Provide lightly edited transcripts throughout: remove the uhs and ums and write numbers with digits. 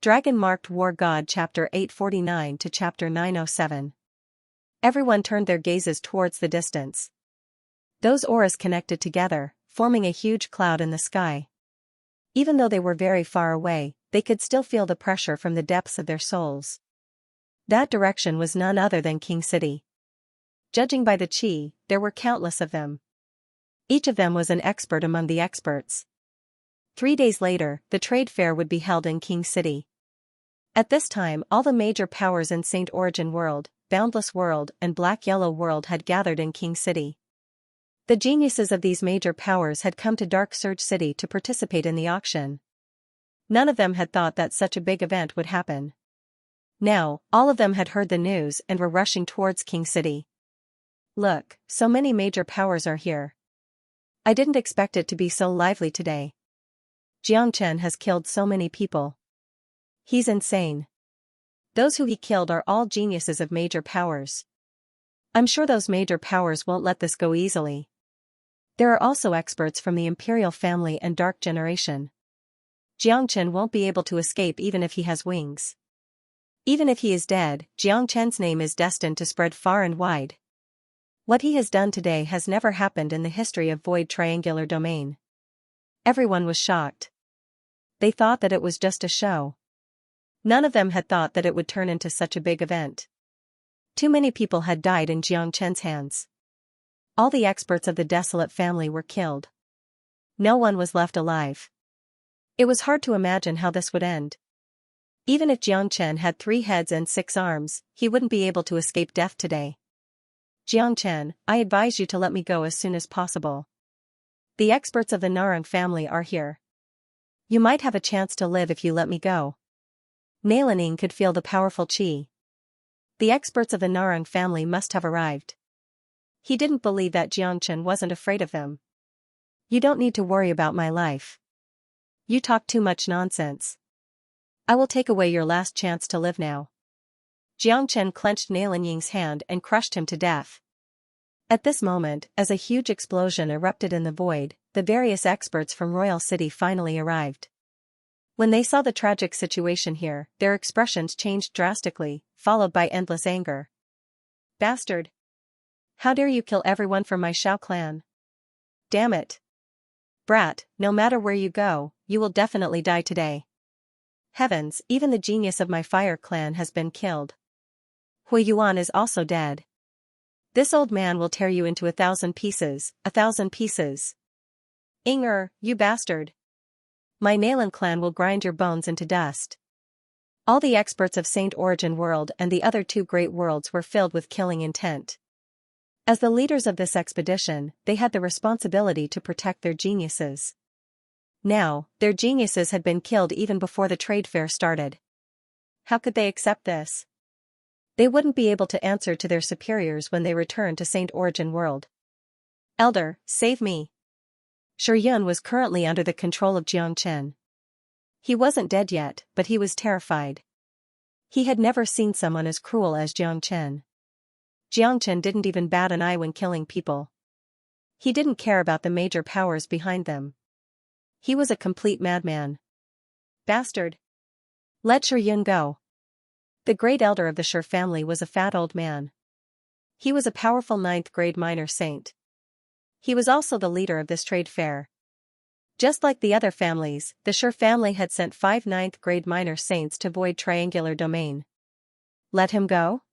Dragon-Marked War God Chapter 849 to Chapter 907. Everyone turned their gazes towards the distance. Those auras connected together, forming a huge cloud in the sky. Even though they were very far away, they could still feel the pressure from the depths of their souls. That direction was none other than King City. Judging by the chi, there were countless of them. Each of them was an expert among the experts. 3 days later, the trade fair would be held in King City. At this time, all the major powers in Saint Origin World, Boundless World, and Black Yellow World had gathered in King City. The geniuses of these major powers had come to Dark Surge City to participate in the auction. None of them had thought that such a big event would happen. Now, all of them had heard the news and were rushing towards King City. Look, so many major powers are here. I didn't expect it to be so lively today. Xianxia has killed so many people. He's insane. Those who he killed are all geniuses of major powers. I'm sure those major powers won't let this go easily. There are also experts from the Imperial family and Dark Generation. Xianxia won't be able to escape even if he has wings. Even if he is dead, Xianxia's name is destined to spread far and wide. What he has done today has never happened in the history of Void Triangular Domain. Everyone was shocked. They thought that it was just a show. None of them had thought that it would turn into such a big event. Too many people had died in Xianxia's hands. All the experts of the Desolate family were killed. No one was left alive. It was hard to imagine how this would end. Even if Xianxia had 3 heads and 6 arms, he wouldn't be able to escape death today. Xianxia, I advise you to let me go as soon as possible. The experts of the Narang family are here. You might have a chance to live if you let me go. Nailaning could feel the powerful chi. The experts of the Narang family must have arrived. He didn't believe that Xianxia wasn't afraid of them. You don't need to worry about my life. You talk too much nonsense. I will take away your last chance to live now. Xianxia clenched Nailanying's hand and crushed him to death. At this moment, as a huge explosion erupted in the void, the various experts from Royal City finally arrived. When they saw the tragic situation here, their expressions changed drastically, followed by endless anger. Bastard! How dare you kill everyone from my Shao clan? Damn it! Brat, no matter where you go, you will definitely die today. Heavens, even the genius of my Fire clan has been killed. Hui Yuan is also dead. This old man will tear you into 1,000 pieces, 1,000 pieces. Inger, you bastard! My Nailan clan will grind your bones into dust. All the experts of Saint Origin World and the other 2 great worlds were filled with killing intent. As the leaders of this expedition, they had the responsibility to protect their geniuses. Now, their geniuses had been killed even before the trade fair started. How could they accept this? They wouldn't be able to answer to their superiors when they returned to Saint Origin World. Elder, save me. Shiyun was currently under the control of Xianxia. He wasn't dead yet, but he was terrified. He had never seen someone as cruel as Xianxia. Xianxia didn't even bat an eye when killing people. He didn't care about the major powers behind them. He was a complete madman. Bastard! Let Shiyun go. The great elder of the Shi family was a fat old man. He was a powerful 9th grade minor saint. He was also the leader of this trade fair. Just like the other families, the Shi family had sent 5 9th grade minor saints to Void Triangular Domain. Let him go?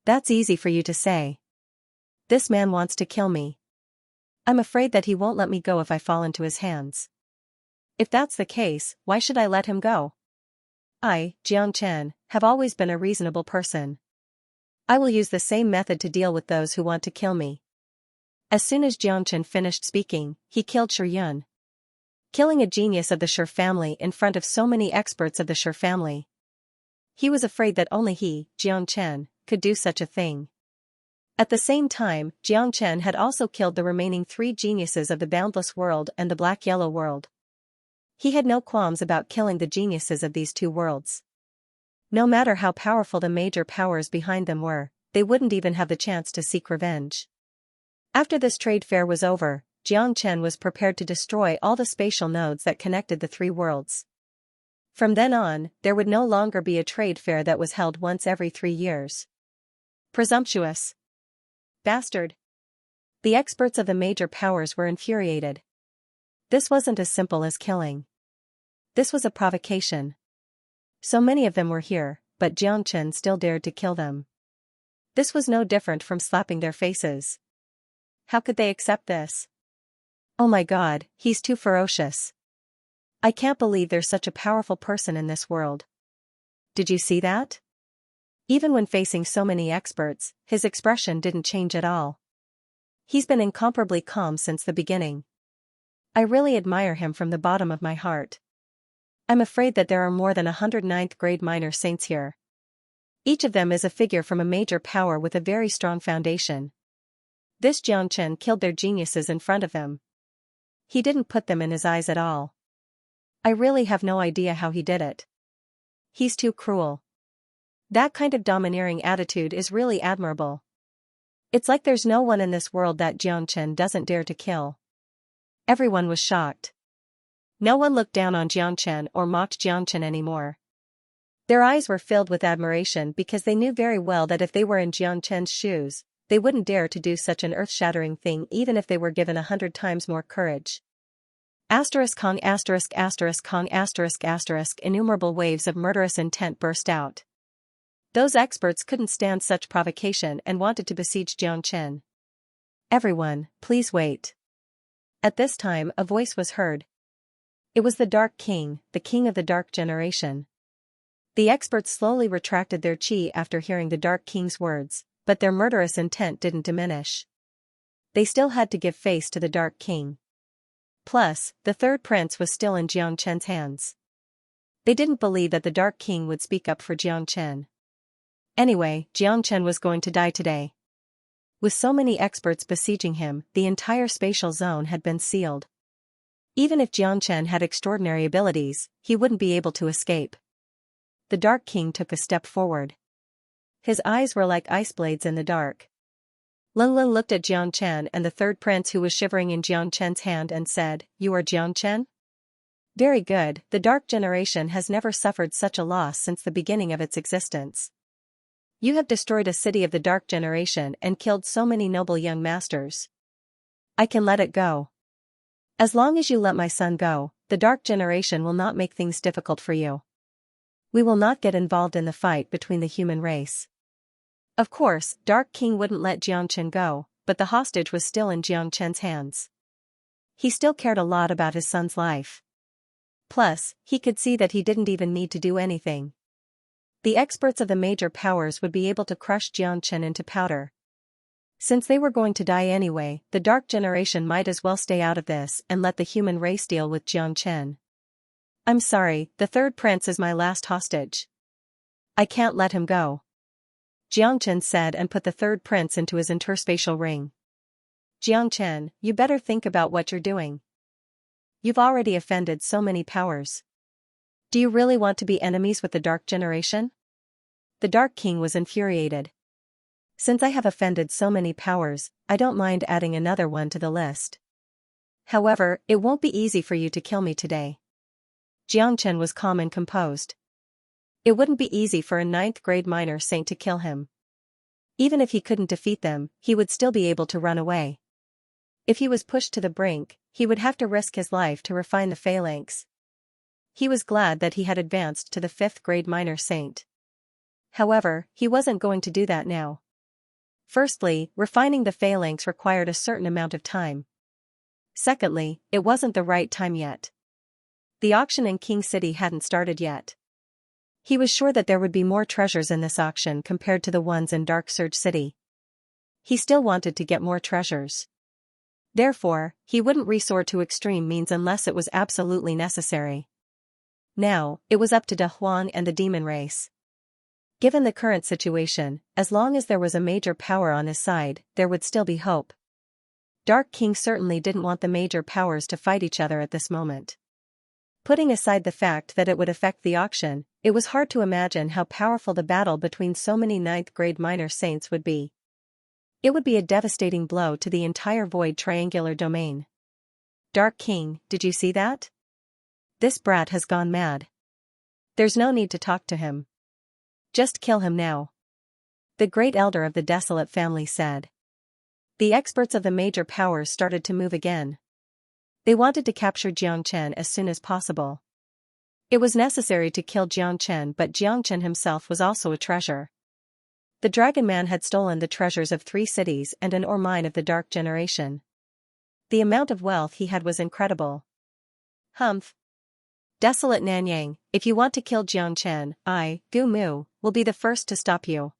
That's easy for you to say. This man wants to kill me. I'm afraid that he won't let me go if I fall into his hands. If that's the case, why should I let him go? I, Xianxia, have always been a reasonable person. I will use the same method to deal with those who want to kill me. As soon as Xianxia finished speaking, he killed Shiyun. Killing a genius of the Shi family in front of so many experts of the Shi family. He was afraid that only he, Xianxia, could do such a thing. At the same time, Xianxia had also killed the remaining 3 geniuses of the Boundless World and the Black Yellow World. He had no qualms about killing the geniuses of these 2 worlds. No matter how powerful the major powers behind them were, they wouldn't even have the chance to seek revenge. After this trade fair was over, Xianxia was prepared to destroy all the spatial nodes that connected the 3 worlds. From then on, there would no longer be a trade fair that was held once every 3 years. Presumptuous bastard. The experts of the major powers were infuriated. This wasn't as simple as killing. This was a provocation. So many of them were here, but Xianxia still dared to kill them. This was no different from slapping their faces. How could they accept this? Oh my God, he's too ferocious. I can't believe there's such a powerful person in this world. Did you see that? Even when facing so many experts, his expression didn't change at all. He's been incomparably calm since the beginning. I really admire him from the bottom of my heart. I'm afraid that there are more than 100 ninth grade minor saints here. Each of them is a figure from a major power with a very strong foundation. This Xianxia killed their geniuses in front of them. He didn't put them in his eyes at all. I really have no idea how he did it. He's too cruel. That kind of domineering attitude is really admirable. It's like there's no one in this world that Xianxia doesn't dare to kill. Everyone was shocked. No one looked down on Xianxia or mocked Xianxia anymore. Their eyes were filled with admiration because they knew very well that if they were in Xianxia's shoes, they wouldn't dare to do such an earth-shattering thing even if they were given 100 times more courage. Kong Kong innumerable waves of murderous intent burst out. Those experts couldn't stand such provocation and wanted to besiege Xianxia. Everyone, please wait. At this time a voice was heard. It was the Dark King, the king of the Dark Generation. The experts slowly retracted their chi after hearing the Dark King's words, but their murderous intent didn't diminish. They still had to give face to the Dark King. Plus, the third prince was still in Xianxia's hands. They didn't believe that the Dark King would speak up for Xianxia. Anyway, Xianxia was going to die today. With so many experts besieging him, the entire spatial zone had been sealed. Even if Xianxia had extraordinary abilities, he wouldn't be able to escape. The Dark King took a step forward. His eyes were like ice blades in the dark. Lin Lin looked at Xianxia and the third prince who was shivering in Xianxia's hand and said, "You are Xianxia? Very good, the Dark Generation has never suffered such a loss since the beginning of its existence. You have destroyed a city of the Dark Generation and killed so many noble young masters. I can let it go. As long as you let my son go, the Dark Generation will not make things difficult for you. We will not get involved in the fight between the human race." Of course, Dark King wouldn't let Xianxia go, but the hostage was still in Xianxia's hands. He still cared a lot about his son's life. Plus, he could see that he didn't even need to do anything. The experts of the major powers would be able to crush Xianxia into powder. Since they were going to die anyway, the Dark Generation might as well stay out of this and let the human race deal with Xianxia. I'm sorry, the third prince is my last hostage. I can't let him go. Xianxia said and put the third prince into his interspatial ring. Xianxia, you better think about what you're doing. You've already offended so many powers. Do you really want to be enemies with the Dark Generation? The Dark King was infuriated. Since I have offended so many powers, I don't mind adding another one to the list. However, it won't be easy for you to kill me today. Xianxia was calm and composed. It wouldn't be easy for a 9th grade minor saint to kill him. Even if he couldn't defeat them, he would still be able to run away. If he was pushed to the brink, he would have to risk his life to refine the phalanx. He was glad that he had advanced to the 5th grade minor saint. However, he wasn't going to do that now. Firstly, refining the phalanx required a certain amount of time. Secondly, it wasn't the right time yet. The auction in King City hadn't started yet. He was sure that there would be more treasures in this auction compared to the ones in Dark Surge City. He still wanted to get more treasures. Therefore, he wouldn't resort to extreme means unless it was absolutely necessary. Now, it was up to De Huang and the demon race. Given the current situation, as long as there was a major power on his side, there would still be hope. Dark King certainly didn't want the major powers to fight each other at this moment. Putting aside the fact that it would affect the auction, it was hard to imagine how powerful the battle between so many 9th grade minor saints would be. It would be a devastating blow to the entire void triangular domain. Dark King, did you see that? This brat has gone mad. There's no need to talk to him. Just kill him now. The great elder of the desolate family said. The experts of the major powers started to move again. They wanted to capture Xianxia as soon as possible. It was necessary to kill Xianxia, but Xianxia himself was also a treasure. The Dragon Man had stolen the treasures of 3 cities and an ore mine of the Dark Generation. The amount of wealth he had was incredible. Humph. Desolate Nanyang, if you want to kill Xianxia, I, Gu Mu, will be the first to stop you.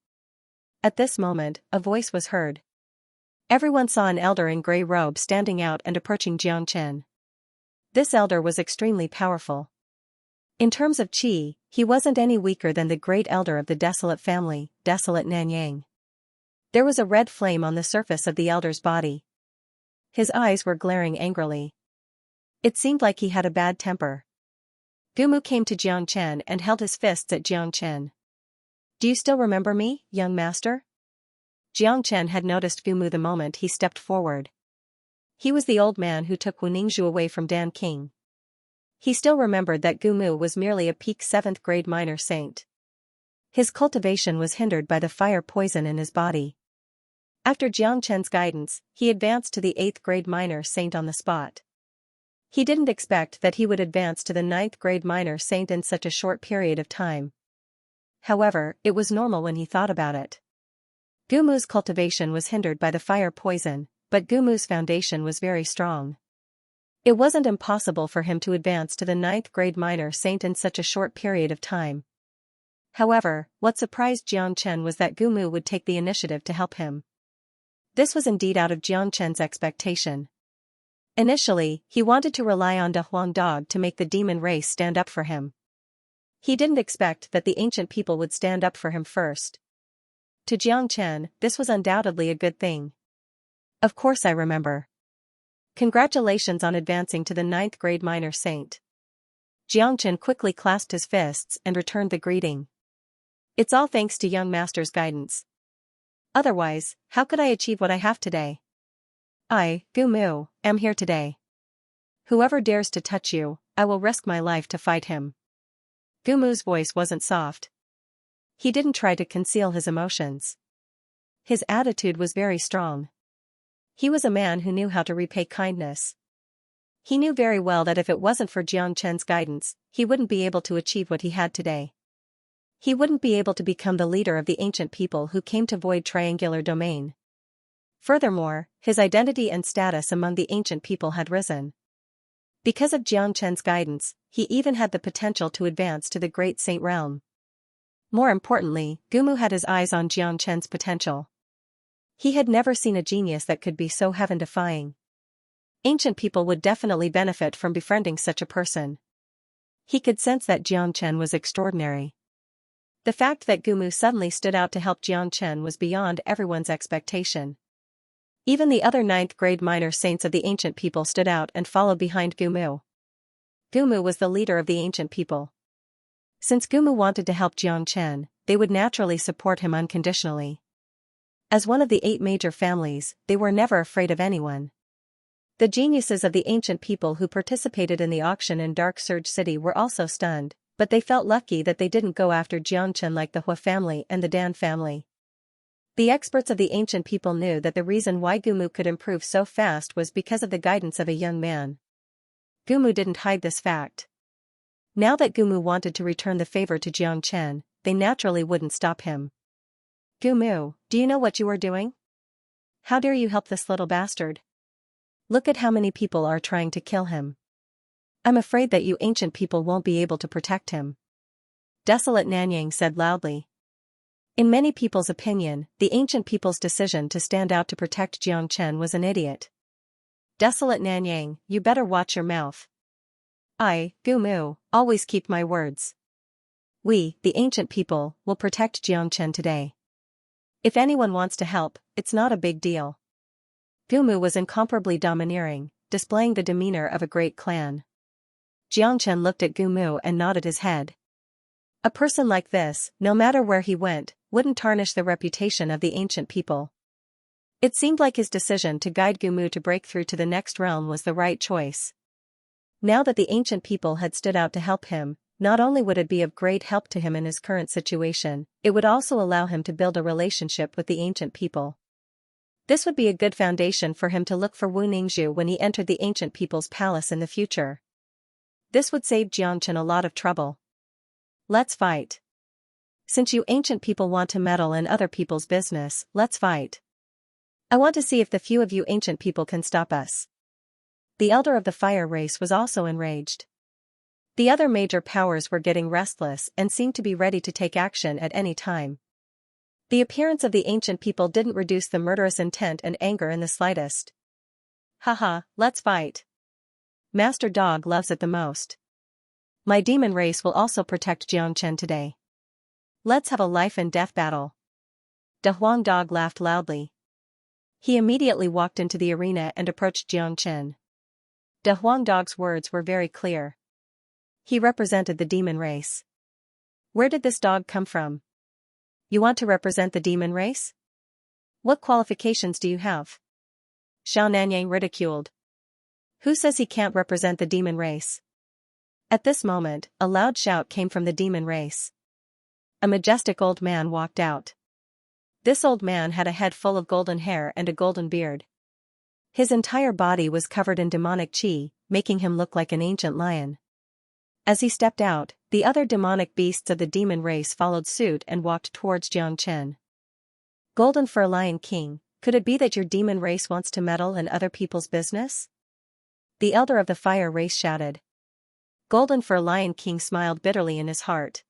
At this moment, a voice was heard. Everyone saw an elder in grey robe standing out and approaching Xianxia. This elder was extremely powerful. In terms of qi, he wasn't any weaker than the great elder of the desolate family, Desolate Nanyang. There was a red flame on the surface of the elder's body. His eyes were glaring angrily. It seemed like he had a bad temper. Gumu came to Xianxia and held his fists at Xianxia. Do you still remember me, young master? Xianxia had noticed Gumu the moment he stepped forward. He was the old man who took Wuningshu away from Dan King. He still remembered that Gumu was merely a peak 7th grade minor saint. His cultivation was hindered by the fire poison in his body. After Xianxia's guidance, he advanced to the 8th grade minor saint on the spot. He didn't expect that he would advance to the 9th grade minor saint in such a short period of time. However, it was normal when he thought about it. Gumu's cultivation was hindered by the fire poison, but Gumu's foundation was very strong. It wasn't impossible for him to advance to the 9th grade minor saint in such a short period of time. However, what surprised Xianxia was that Gumu would take the initiative to help him. This was indeed out of Xianxia's expectation. Initially, he wanted to rely on Da Huang Dog to make the demon race stand up for him. He didn't expect that the ancient people would stand up for him first. To Xianxia, this was undoubtedly a good thing. Of course I remember. Congratulations on advancing to the 9th grade minor saint. Xianxia quickly clasped his fists and returned the greeting. It's all thanks to young master's guidance. Otherwise, how could I achieve what I have today? I, Gu Mu, am here today. Whoever dares to touch you, I will risk my life to fight him. Gu Mu's voice wasn't soft. He didn't try to conceal his emotions. His attitude was very strong. He was a man who knew how to repay kindness. He knew very well that if it wasn't for Xianxia's guidance, he wouldn't be able to achieve what he had today. He wouldn't be able to become the leader of the ancient people who came to void triangular domain. Furthermore, his identity and status among the ancient people had risen. Because of Xianxia's guidance, he even had the potential to advance to the Great Saint realm. More importantly, Gumu had his eyes on Xianxia's potential. He had never seen a genius that could be so heaven-defying. Ancient people would definitely benefit from befriending such a person. He could sense that Xianxia was extraordinary. The fact that Gumu suddenly stood out to help Xianxia was beyond everyone's expectation. Even the other 9th grade minor saints of the ancient people stood out and followed behind Gumu. Gumu was the leader of the ancient people. Since Gumu wanted to help Xianxia, they would naturally support him unconditionally. As one of the 8 major families, they were never afraid of anyone. The geniuses of the ancient people who participated in the auction in Dark Surge City were also stunned, but they felt lucky that they didn't go after Xianxia like the Hua family and the Dan family. The experts of the ancient people knew that the reason why Gumu could improve so fast was because of the guidance of a young man. Gumu didn't hide this fact. Now that Gumu wanted to return the favor to Xianxia, they naturally wouldn't stop him. Gumu, do you know what you are doing? How dare you help this little bastard? Look at how many people are trying to kill him. I'm afraid that you ancient people won't be able to protect him. Desolate Nanyang said loudly. In many people's opinion, the ancient people's decision to stand out to protect Xianxia was an idiot. Desolate Nanyang, you better watch your mouth. I, Gumu, always keep my words. We, the ancient people, will protect Xianxia today. If anyone wants to help, it's not a big deal. Gumu was incomparably domineering, displaying the demeanor of a great clan. Xianxia looked at Gumu and nodded his head. A person like this, no matter where he went, wouldn't tarnish the reputation of the ancient people. It seemed like his decision to guide Gumu to break through to the next realm was the right choice. Now that the ancient people had stood out to help him, not only would it be of great help to him in his current situation, it would also allow him to build a relationship with the ancient people. This would be a good foundation for him to look for Wu Ningzhu when he entered the ancient people's palace in the future. This would save Xianxia a lot of trouble. Let's fight. Since you ancient people want to meddle in other people's business, let's fight. I want to see if the few of you ancient people can stop us. The elder of the fire race was also enraged. The other major powers were getting restless and seemed to be ready to take action at any time. The appearance of the ancient people didn't reduce the murderous intent and anger in the slightest. Haha, let's fight. Master Dog loves it the most. My demon race will also protect Xianxia today. Let's have a life and death battle. De Huang Dog laughed loudly. He immediately walked into the arena and approached Xianxia. De Huang Dog's words were very clear. He represented the demon race. Where did this dog come from? You want to represent the demon race? What qualifications do you have? Xiaonanyang ridiculed. Who says he can't represent the demon race? At this moment, a loud shout came from the demon race. A majestic old man walked out. This old man had a head full of golden hair and a golden beard. His entire body was covered in demonic qi, making him look like an ancient lion. As he stepped out, the other demonic beasts of the demon race followed suit and walked towards Xianxia. Golden Fur Lion King, could it be that your demon race wants to meddle in other people's business? The elder of the fire race shouted. Golden Fur Lion King smiled bitterly in his heart.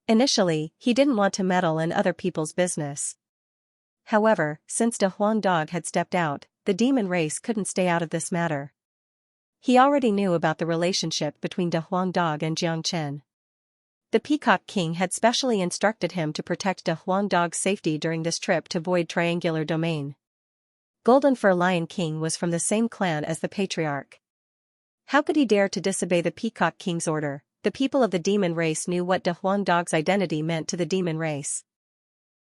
Initially, he didn't want to meddle in other people's business. However, since De Huang Dog had stepped out, the demon race couldn't stay out of this matter. He already knew about the relationship between De Huang Dog and Xianxia. The Peacock King had specially instructed him to protect De Huang Dog's safety during this trip to Void Triangular Domain. Golden Fur Lion King was from the same clan as the Patriarch. How could he dare to disobey the Peacock King's order? The people of the demon race knew what De Huang Dog's identity meant to the demon race.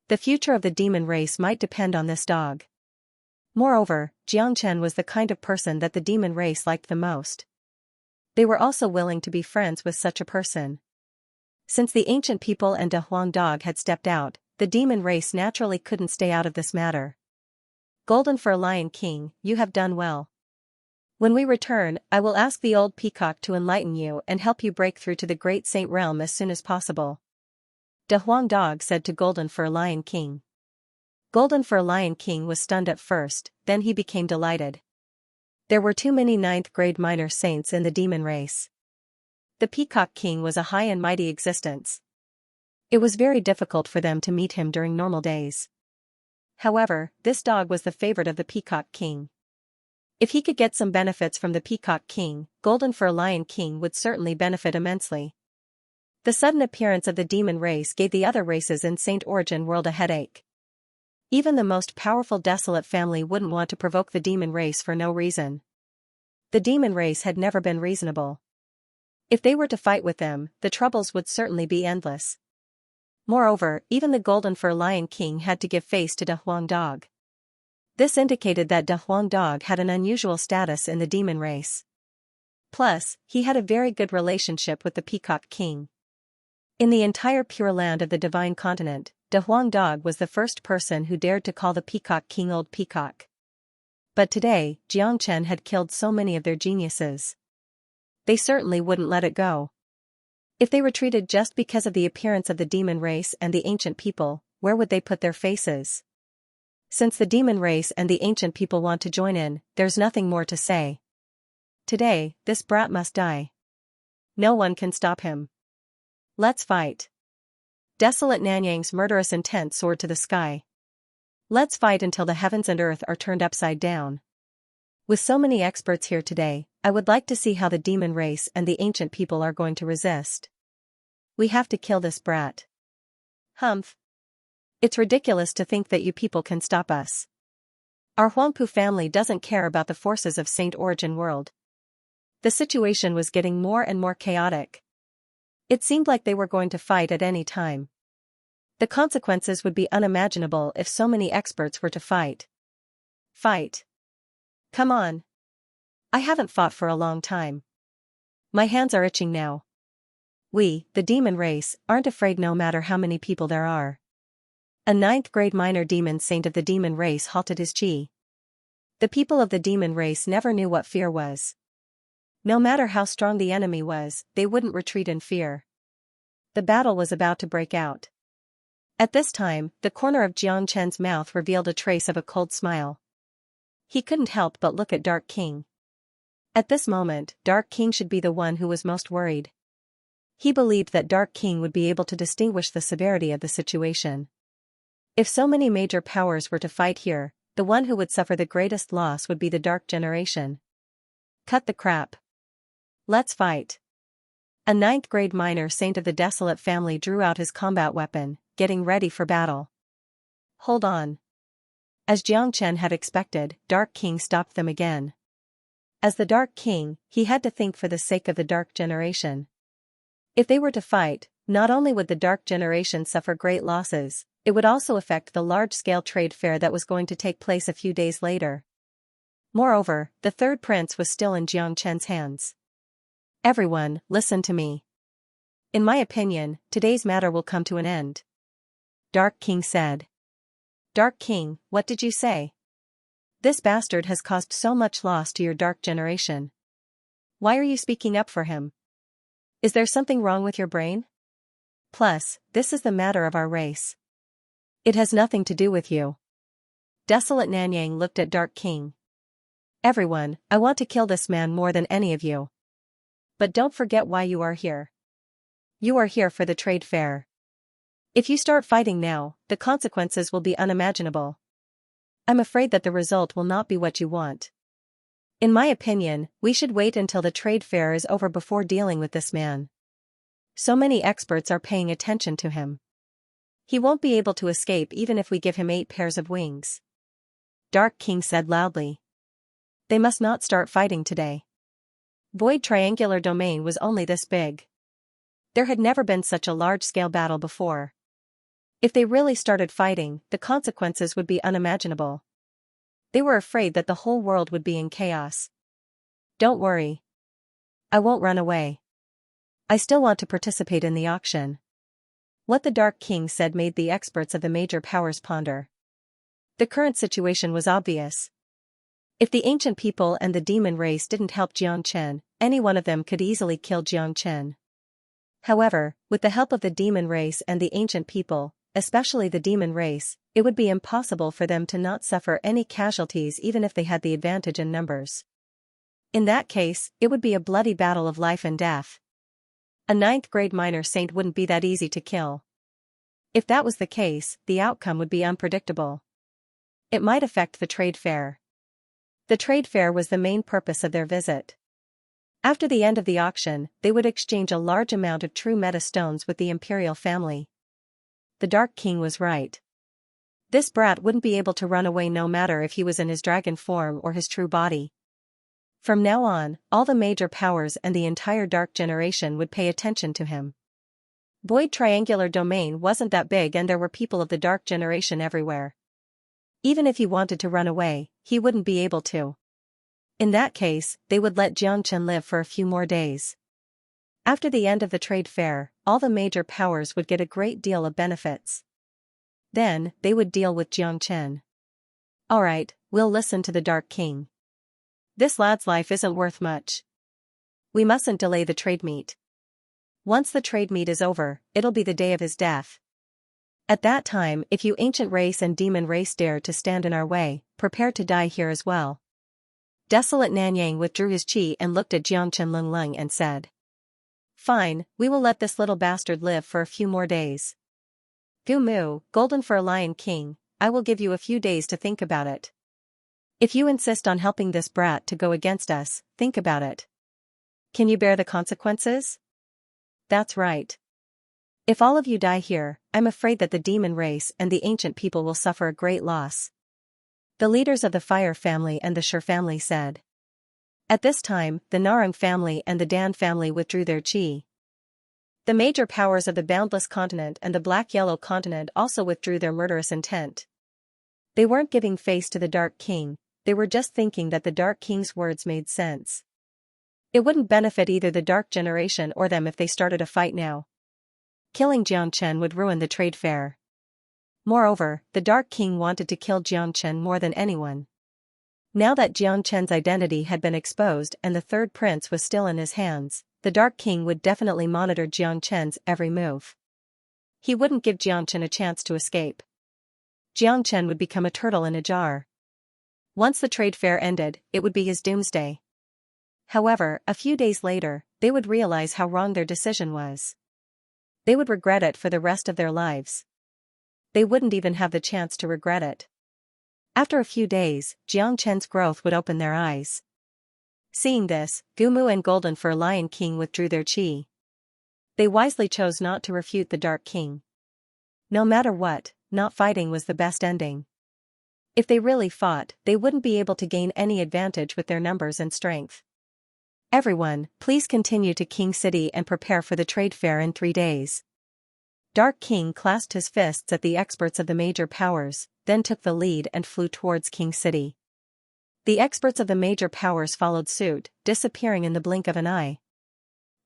The future of the demon race might depend on this dog. Moreover, Xianxia was the kind of person that the demon race liked the most. They were also willing to be friends with such a person. Since the ancient people and De Huang Dog had stepped out, the demon race naturally couldn't stay out of this matter. Golden Fur Lion King, you have done well. When we return, I will ask the old peacock to enlighten you and help you break through to the Great Saint Realm as soon as possible. De Huang Dog said to Golden Fur Lion King. Golden Fur Lion King was stunned at first, then he became delighted. There were too many 9th grade minor saints in the demon race. The Peacock King was a high and mighty existence. It was very difficult for them to meet him during normal days. However, this dog was the favorite of the Peacock King. If he could get some benefits from the Peacock King, Golden Fur Lion King would certainly benefit immensely. The sudden appearance of the demon race gave the other races in Saint Origin World a headache. Even the most powerful Desolate family wouldn't want to provoke the demon race for no reason. The demon race had never been reasonable. If they were to fight with them, the troubles would certainly be endless. Moreover, even the Golden Fur Lion King had to give face to De Huang Dog. This indicated that De Huang Dog had an unusual status in the demon race. Plus, he had a very good relationship with the Peacock King. In the entire Pure Land of the Divine Continent, De Huang Dog was the first person who dared to call the Peacock King Old Peacock. But today, Xianxia had killed so many of their geniuses. They certainly wouldn't let it go. If they retreated just because of the appearance of the demon race and the ancient people, where would they put their faces? Since the demon race and the ancient people want to join in, there's nothing more to say. Today, this brat must die. No one can stop him. Let's fight. Desolate Nanyang's murderous intent soared to the sky. Let's fight until the heavens and earth are turned upside down. With so many experts here today, I would like to see how the demon race and the ancient people are going to resist. We have to kill this brat. Humph. It's ridiculous to think that you people can stop us. Our Huangpu family doesn't care about the forces of Saint Origin World. The situation was getting more and more chaotic. It seemed like they were going to fight at any time. The consequences would be unimaginable if so many experts were to fight. Fight. Come on. I haven't fought for a long time. My hands are itching now. We, the demon race, aren't afraid no matter how many people there are. A ninth-grade minor demon saint of the demon race halted his chi. The people of the demon race never knew what fear was. No matter how strong the enemy was, they wouldn't retreat in fear. The battle was about to break out. At this time, the corner of Jiang Chen's mouth revealed a trace of a cold smile. He couldn't help but look at Dark King. At this moment, Dark King should be the one who was most worried. He believed that Dark King would be able to distinguish the severity of the situation. If so many major powers were to fight here, the one who would suffer the greatest loss would be the Dark Generation. Cut the crap. Let's fight. A ninth-grade minor saint of the Desolate family drew out his combat weapon, getting ready for battle. Hold on. As Jiang Chen had expected, Dark King stopped them again. As the Dark King, he had to think for the sake of the Dark Generation. If they were to fight, not only would the Dark Generation suffer great losses, it would also affect the large-scale trade fair that was going to take place a few days later. Moreover, the third prince was still in Jiang Chen's hands. Everyone, listen to me. In my opinion, today's matter will come to an end. Dark King said. Dark King, what did you say? This bastard has caused so much loss to your Dark Generation. Why are you speaking up for him? Is there something wrong with your brain? Plus, this is the matter of our race. It has nothing to do with you. Desolate Nanyang looked at Dark King. Everyone, I want to kill this man more than any of you. But don't forget why you are here. You are here for the trade fair. If you start fighting now, the consequences will be unimaginable. I'm afraid that the result will not be what you want. In my opinion, we should wait until the trade fair is over before dealing with this man. So many experts are paying attention to him. He won't be able to escape even if we give him 8 pairs of wings. Dark King said loudly. They must not start fighting today. Void Triangular Domain was only this big. There had never been such a large-scale battle before. If they really started fighting, the consequences would be unimaginable. They were afraid that the whole world would be in chaos. Don't worry. I won't run away. I still want to participate in the auction. What the Dark King said made the experts of the major powers ponder. The current situation was obvious. If the ancient people and the demon race didn't help Jiang Chen, any one of them could easily kill Jiang Chen. However, with the help of the demon race and the ancient people, especially the demon race, it would be impossible for them to not suffer any casualties even if they had the advantage in numbers. In that case, it would be a bloody battle of life and death. A ninth-grade minor saint wouldn't be that easy to kill. If that was the case, the outcome would be unpredictable. It might affect the trade fair. The trade fair was the main purpose of their visit. After the end of the auction, they would exchange a large amount of true meta stones with the imperial family. The Dark King was right. This brat wouldn't be able to run away no matter if he was in his dragon form or his true body. From now on, all the major powers and the entire Dark Generation would pay attention to him. Void Triangular Domain wasn't that big and there were people of the Dark Generation everywhere. Even if he wanted to run away, he wouldn't be able to. In that case, they would let Jiang Chen live for a few more days. After the end of the trade fair, all the major powers would get a great deal of benefits. Then, they would deal with Jiang Chen. Alright, we'll listen to the Dark King. This lad's life isn't worth much. We mustn't delay the trade meet. Once the trade meet is over, it'll be the day of his death. At that time, if you ancient race and demon race dare to stand in our way, prepare to die here as well. Desolate Nanyang withdrew his chi and looked at Jiang Chen Lung and said. Fine, we will let this little bastard live for a few more days. Gumu, golden for a lion king, I will give you a few days to think about it. If you insist on helping this brat to go against us, think about it. Can you bear the consequences? That's right. If all of you die here, I'm afraid that the demon race and the ancient people will suffer a great loss. The leaders of the Fire family and the Shur family said. At this time, the Narang family and the Dan family withdrew their chi. The major powers of the Boundless Continent and the Black-Yellow Continent also withdrew their murderous intent. They weren't giving face to the Dark King, they were just thinking that the Dark King's words made sense. It wouldn't benefit either the Dark Generation or them if they started a fight now. Killing Xianxia would ruin the trade fair. Moreover, the Dark King wanted to kill Xianxia more than anyone. Now that Xianxia's identity had been exposed and the third prince was still in his hands, the Dark King would definitely monitor Xianxia's every move. He wouldn't give Xianxia a chance to escape. Xianxia would become a turtle in a jar. Once the trade fair ended, it would be his doomsday. However, a few days later, they would realize how wrong their decision was. They would regret it for the rest of their lives. They wouldn't even have the chance to regret it. After a few days, Xianxia's growth would open their eyes. Seeing this, Gumu and Golden Fur Lion King withdrew their chi. They wisely chose not to refute the Dark King. No matter what, not fighting was the best ending. If they really fought, they wouldn't be able to gain any advantage with their numbers and strength. Everyone, please continue to King City and prepare for the trade fair in 3 days. Dark King clasped his fists at the experts of the major powers, then took the lead and flew towards King City. The experts of the major powers followed suit, disappearing in the blink of an eye.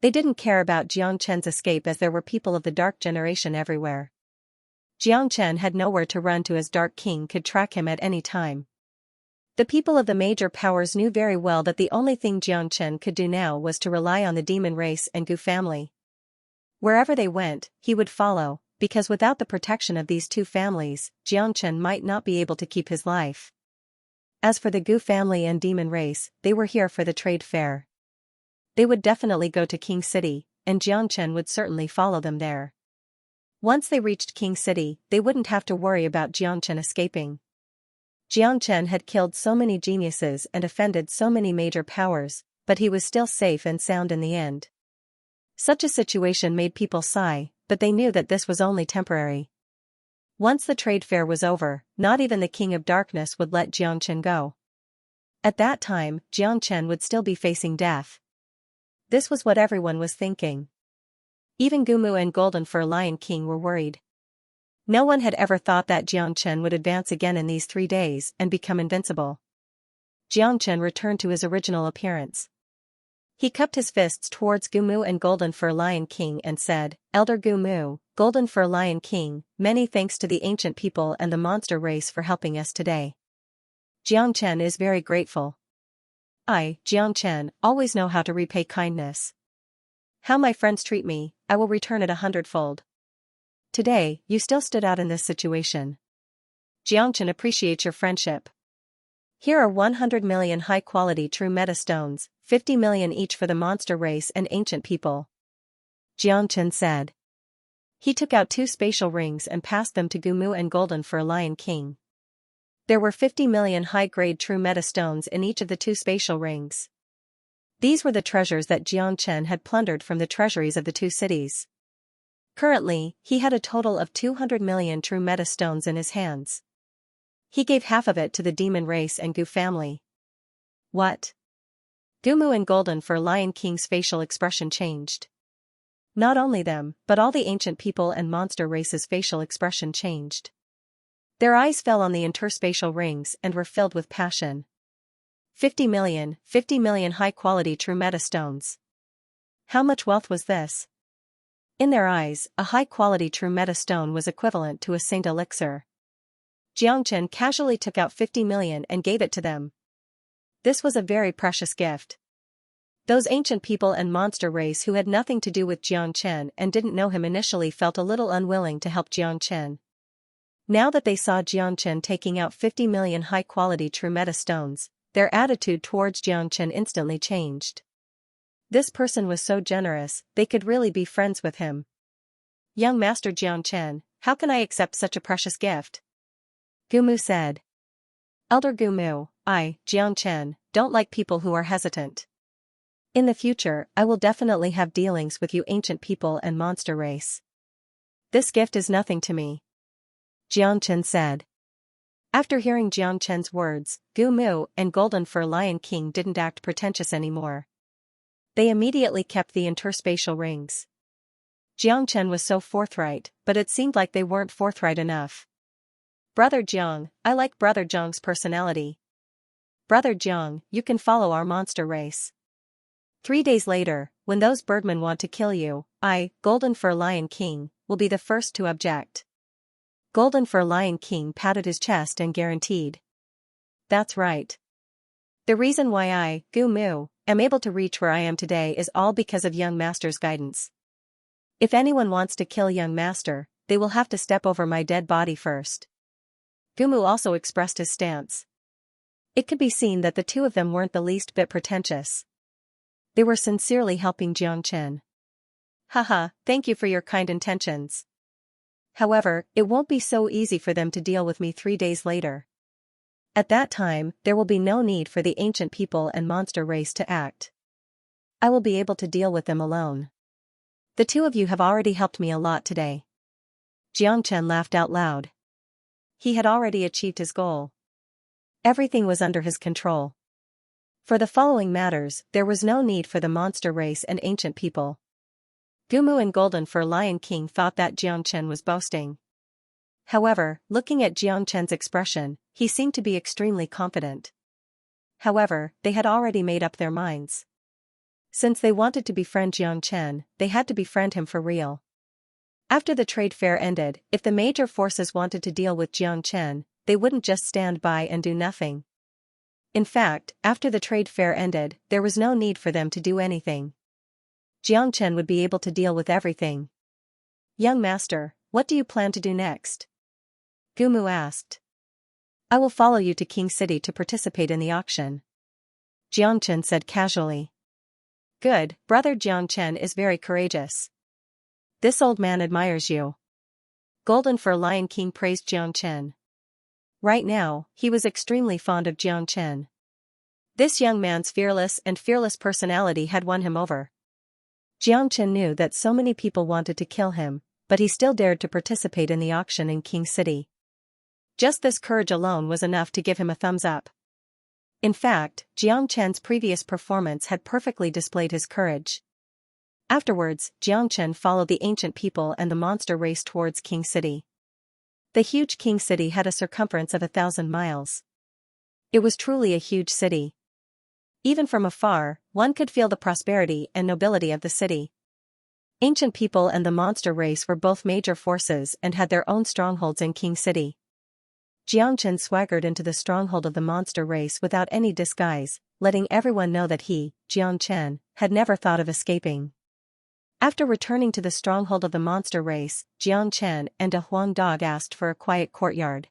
They didn't care about Xianxia's escape as there were people of the Dark Generation everywhere. Xianxia had nowhere to run to as Dark King could track him at any time. The people of the major powers knew very well that the only thing Xianxia could do now was to rely on the demon race and Gu family. Wherever they went, he would follow, because without the protection of these two families, Xianxia might not be able to keep his life. As for the Gu family and demon race, they were here for the trade fair. They would definitely go to King City, and Xianxia would certainly follow them there. Once they reached King City, they wouldn't have to worry about Xianxia escaping. Xianxia had killed so many geniuses and offended so many major powers, but he was still safe and sound in the end. Such a situation made people sigh, but they knew that this was only temporary. Once the trade fair was over, not even the King of Darkness would let Xianxia go. At that time, Xianxia would still be facing death. This was what everyone was thinking. Even Gumu and Golden Fur Lion King were worried. No one had ever thought that Xianxia would advance again in these 3 days and become invincible. Xianxia returned to his original appearance. He cupped his fists towards Gumu and Golden Fur Lion King and said, "Elder Gumu, Golden Fur Lion King, many thanks to the ancient people and the monster race for helping us today. Xianxia is very grateful. I, Xianxia, always know how to repay kindness. How my friends treat me, I will return it 100-fold. Today, you still stood out in this situation. Xianxia appreciates your friendship. Here are 100 million high-quality true meta stones, 50 million each for the monster race and ancient people," Xianxia said. He took out 2 spatial rings and passed them to Gumu and Golden Fur Lion King. There were 50 million high-grade true meta stones in each of the 2 spatial rings. These were the treasures that Xianxia had plundered from the treasuries of the 2 cities. Currently, he had a total of 200 million true meta stones in his hands. He gave half of it to the demon race and Gu family. What? Gumu and Golden Fur Lion King's facial expression changed. Not only them, but all the ancient people and monster race's facial expression changed. Their eyes fell on the interspatial rings and were filled with passion. 50 million high-quality true meta stones. How much wealth was this? In their eyes, a high-quality true meta stone was equivalent to a saint elixir. Xianxia casually took out 50 million and gave it to them. This was a very precious gift. Those ancient people and monster race who had nothing to do with Xianxia and didn't know him initially felt a little unwilling to help Xianxia. Now that they saw Xianxia taking out 50 million high-quality true meta stones, their attitude towards Xianxia instantly changed. This person was so generous, they could really be friends with him. "Young Master Xianxia, how can I accept such a precious gift?" Gumu said. "Elder Gumu, I, Xianxia, don't like people who are hesitant. In the future, I will definitely have dealings with you ancient people and monster race. This gift is nothing to me," Xianxia said. After hearing Xianxia's words, Gumu and Golden Fur Lion King didn't act pretentious anymore. They immediately kept the interspatial rings. Xianxia was so forthright, but it seemed like they weren't forthright enough. "Brother Jiang, I like Brother Jiang's personality. Brother Jiang, you can follow our monster race." 3 days later, when those birdmen want to kill you, I, Golden Fur Lion King, will be the first to object. Golden Fur Lion King patted his chest and guaranteed. That's right. The reason why I, Gu Mu, am able to reach where I am today is all because of young master's guidance. If anyone wants to kill young master, they will have to step over my dead body first. Gu Mu also expressed his stance. It could be seen that the two of them weren't the least bit pretentious. They were sincerely helping Xianxia. Haha, thank you for your kind intentions. However, it won't be so easy for them to deal with me 3 days later. At that time, there will be no need for the ancient people and monster race to act. I will be able to deal with them alone. The two of you have already helped me a lot today. Xianxia laughed out loud. He had already achieved his goal. Everything was under his control. For the following matters, there was no need for the monster race and ancient people. Gu Mu and Golden Fur Lion King thought that Xianxia was boasting. However, looking at Xianxia's expression, he seemed to be extremely confident. However, they had already made up their minds. Since they wanted to befriend Xianxia, they had to befriend him for real. After the trade fair ended, if the major forces wanted to deal with Xianxia, they wouldn't just stand by and do nothing. In fact, after the trade fair ended, there was no need for them to do anything. Xianxia would be able to deal with everything. Young master, what do you plan to do next? Gu Mu asked. I will follow you to King City to participate in the auction. Xianxia said casually. Good, brother Xianxia is very courageous. This old man admires you. Golden Fur Lion King praised Xianxia. Right now, he was extremely fond of Xianxia. This young man's fearless personality had won him over. Xianxia knew that so many people wanted to kill him, but he still dared to participate in the auction in King City. Just this courage alone was enough to give him a thumbs up. In fact, Xianxia's previous performance had perfectly displayed his courage. Afterwards, Xianxia followed the ancient people and the monster race towards King City. The huge King City had a circumference of 1,000 miles. It was truly a huge city. Even from afar, one could feel the prosperity and nobility of the city. Ancient people and the monster race were both major forces and had their own strongholds in King City. Xianxia swaggered into the stronghold of the monster race without any disguise, letting everyone know that he, Xianxia, had never thought of escaping. After returning to the stronghold of the monster race, Xianxia and a Huang dog asked for a quiet courtyard.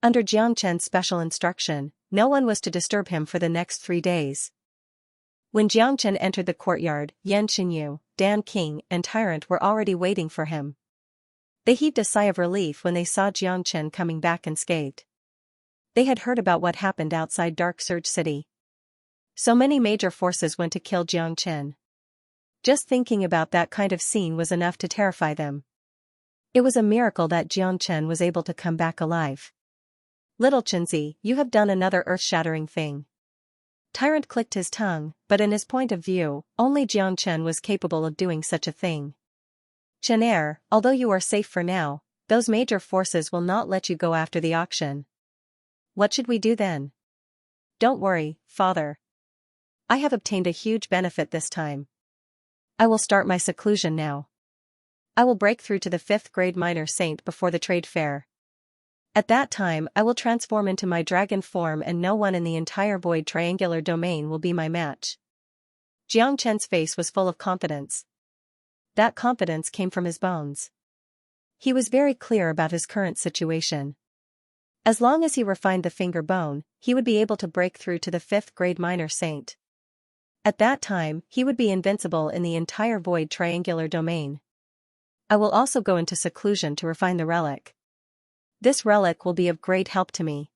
Under Xianxia's special instruction, no one was to disturb him for the next 3 days. When Xianxia entered the courtyard, Yan Xinyu, Dan King and Tyrant were already waiting for him. They heaved a sigh of relief when they saw Xianxia coming back unscathed. They had heard about what happened outside Dark Surge City. So many major forces went to kill Xianxia. Just thinking about that kind of scene was enough to terrify them. It was a miracle that Xianxia was able to come back alive. Little Chinzi, you have done another earth-shattering thing. Tyrant clicked his tongue, but in his point of view, only Xianxia was capable of doing such a thing. Chenair, although you are safe for now, those major forces will not let you go after the auction. What should we do then? Don't worry, father. I have obtained a huge benefit this time. I will start my seclusion now. I will break through to the 5th grade minor saint before the trade fair. At that time I will transform into my dragon form and no one in the entire void triangular domain will be my match. Xianxia's face was full of confidence. That confidence came from his bones. He was very clear about his current situation. As long as he refined the finger bone, he would be able to break through to the 5th grade minor saint. At that time, he would be invincible in the entire void triangular domain. I will also go into seclusion to refine the relic. This relic will be of great help to me.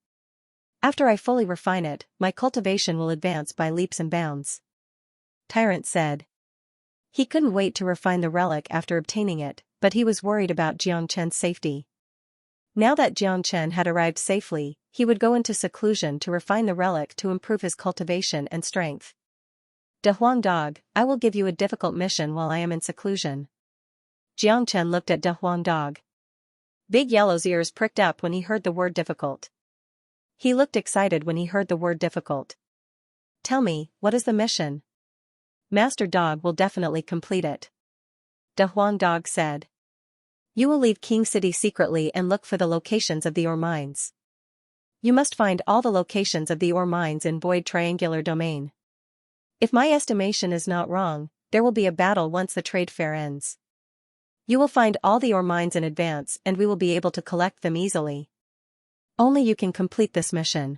After I fully refine it, my cultivation will advance by leaps and bounds. Tyrant said. He couldn't wait to refine the relic after obtaining it, but he was worried about Xianxia's safety. Now that Xianxia had arrived safely, he would go into seclusion to refine the relic to improve his cultivation and strength. De Huang dog, I will give you a difficult mission while I am in seclusion. Xianxia looked at De Huang dog. Big Yellow's ears pricked up when he heard the word difficult. He looked excited when he heard the word difficult. Tell me, what is the mission? Master Dog will definitely complete it. De Huang Dog said. You will leave King City secretly and look for the locations of the ore mines. You must find all the locations of the ore mines in Void Triangular Domain. If my estimation is not wrong, there will be a battle once the trade fair ends. You will find all the ore mines in advance and we will be able to collect them easily. Only you can complete this mission.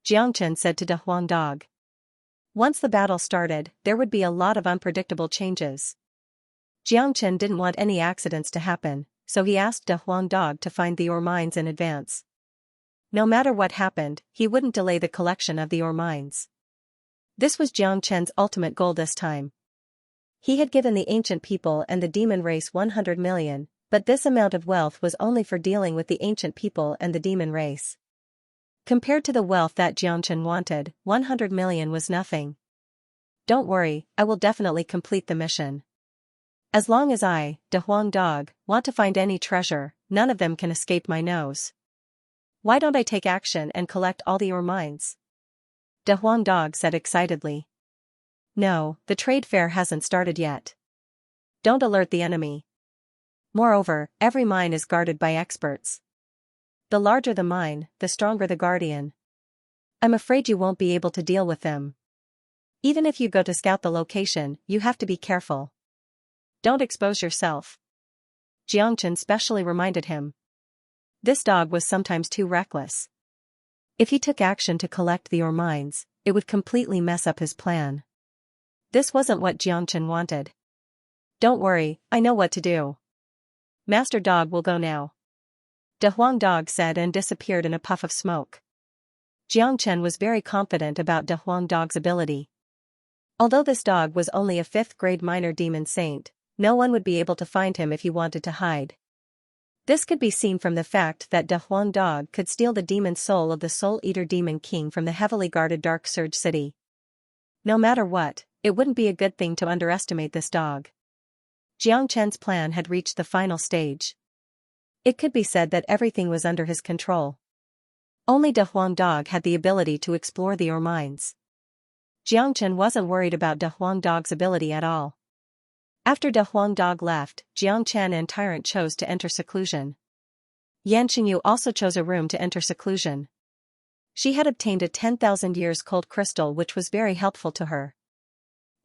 Xianxia said to De Huang Dog. Once the battle started, there would be a lot of unpredictable changes. Xianxia didn't want any accidents to happen, so he asked De Huang Dog to find the ore mines in advance. No matter what happened, he wouldn't delay the collection of the ore mines. This was Xianxia's ultimate goal this time. He had given the ancient people and the demon race 100 million, but this amount of wealth was only for dealing with the ancient people and the demon race. Compared to the wealth that Xianxia wanted, 100 million was nothing. Don't worry, I will definitely complete the mission. As long as I, De Huang Dog, want to find any treasure, none of them can escape my nose. Why don't I take action and collect all the ore mines? De Huang Dog said excitedly. No, the trade fair hasn't started yet. Don't alert the enemy. Moreover, every mine is guarded by experts. The larger the mine, the stronger the guardian. I'm afraid you won't be able to deal with them. Even if you go to scout the location, you have to be careful. Don't expose yourself. Xianxia specially reminded him. This dog was sometimes too reckless. If he took action to collect the ore mines, it would completely mess up his plan. This wasn't what Xianxia wanted. Don't worry, I know what to do. Master Dog will go now. De Huang Dog said and disappeared in a puff of smoke. Xianxia was very confident about De Huang Dog's ability. Although this dog was only a 5th grade minor demon saint, no one would be able to find him if he wanted to hide. This could be seen from the fact that De Huang Dog could steal the demon soul of the Soul Eater Demon King from the heavily guarded Dark Surge City. No matter what, it wouldn't be a good thing to underestimate this dog. Xianxia's plan had reached the final stage. It could be said that everything was under his control. Only De Huang Dog had the ability to explore the ore mines. Xianxia wasn't worried about De Huang Dog's ability at all. After De Huang Dog left, Xianxia and Tyrant chose to enter seclusion. Yan Qingyu also chose a room to enter seclusion. She had obtained a 10,000 years cold crystal which was very helpful to her.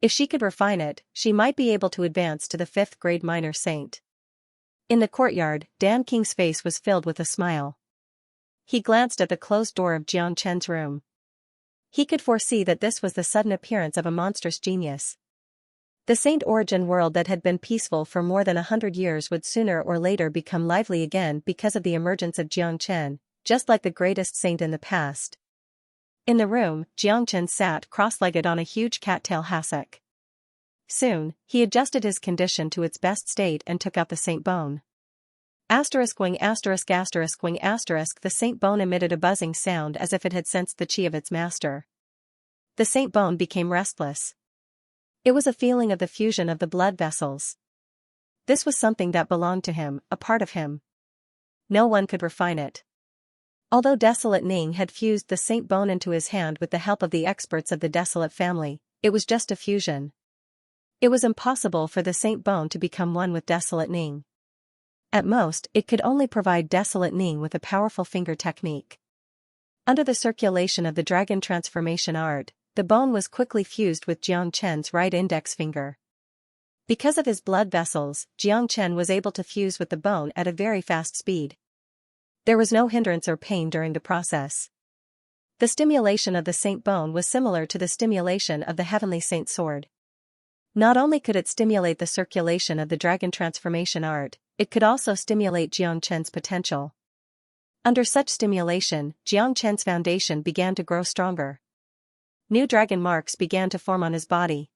If she could refine it, she might be able to advance to the 5th grade minor saint. In the courtyard, Dan King's face was filled with a smile. He glanced at the closed door of Xianxia's room. He could foresee that this was the sudden appearance of a monstrous genius. The Saint Origin world that had been peaceful for more than 100 years would sooner or later become lively again because of the emergence of Xianxia, just like the greatest saint in the past. In the room, Xianxia sat cross-legged on a huge cattail hassock. Soon, he adjusted his condition to its best state and took out the saint bone. Asterisk-wing asterisk-wing asterisk. The saint bone emitted a buzzing sound as if it had sensed the chi of its master. The saint bone became restless. It was a feeling of the fusion of the blood vessels. This was something that belonged to him, a part of him. No one could refine it. Although Desolate Ning had fused the saint bone into his hand with the help of the experts of the Desolate family, it was just a fusion. It was impossible for the saint bone to become one with Desolate Ning. At most, it could only provide Desolate Ning with a powerful finger technique. Under the circulation of the dragon transformation art, the bone was quickly fused with Xianxia's right index finger. Because of his blood vessels, Xianxia was able to fuse with the bone at a very fast speed. There was no hindrance or pain during the process. The stimulation of the saint bone was similar to the stimulation of the heavenly saint sword. Not only could it stimulate the circulation of the dragon transformation art, it could also stimulate Xianxia's potential. Under such stimulation, Xianxia's foundation began to grow stronger. New dragon marks began to form on his body.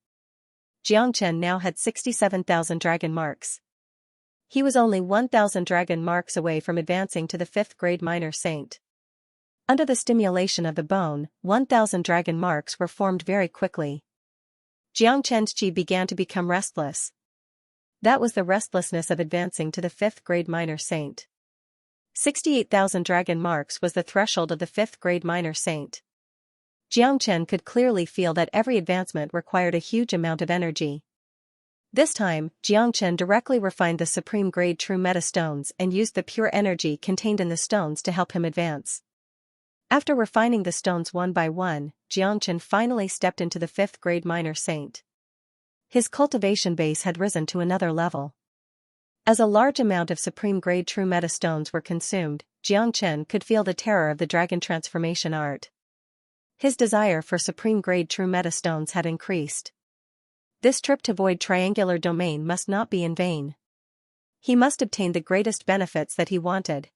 Xianxia now had 67,000 dragon marks. He was only 1,000 dragon marks away from advancing to the 5th grade minor saint. Under the stimulation of the bone, 1,000 dragon marks were formed very quickly. Xianxia's chi began to become restless. That was the restlessness of advancing to the 5th grade minor saint. 68,000 dragon marks was the threshold of the 5th grade minor saint. Xianxia could clearly feel that every advancement required a huge amount of energy. This time, Xianxia directly refined the supreme-grade true meta stones and used the pure energy contained in the stones to help him advance. After refining the stones one by one, Xianxia finally stepped into the 5th-grade minor saint. His cultivation base had risen to another level. As a large amount of supreme-grade true meta stones were consumed, Xianxia could feel the terror of the dragon transformation art. His desire for supreme-grade true meta stones had increased. This trip to Void Triangular Domain must not be in vain. He must obtain the greatest benefits that he wanted.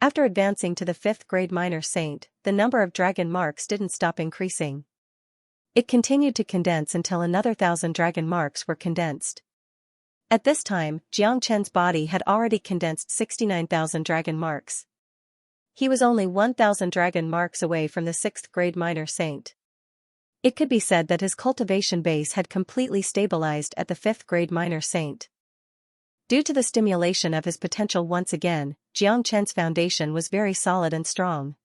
After advancing to the 5th-grade minor saint, the number of dragon marks didn't stop increasing. It continued to condense until another 1,000 dragon marks were condensed. At this time, Xianxia's body had already condensed 69,000 dragon marks. He was only 1,000 dragon marks away from the 6th-grade minor saint. It could be said that his cultivation base had completely stabilized at the 5th-grade minor saint. Due to the stimulation of his potential once again, Xianxia's foundation was very solid and strong.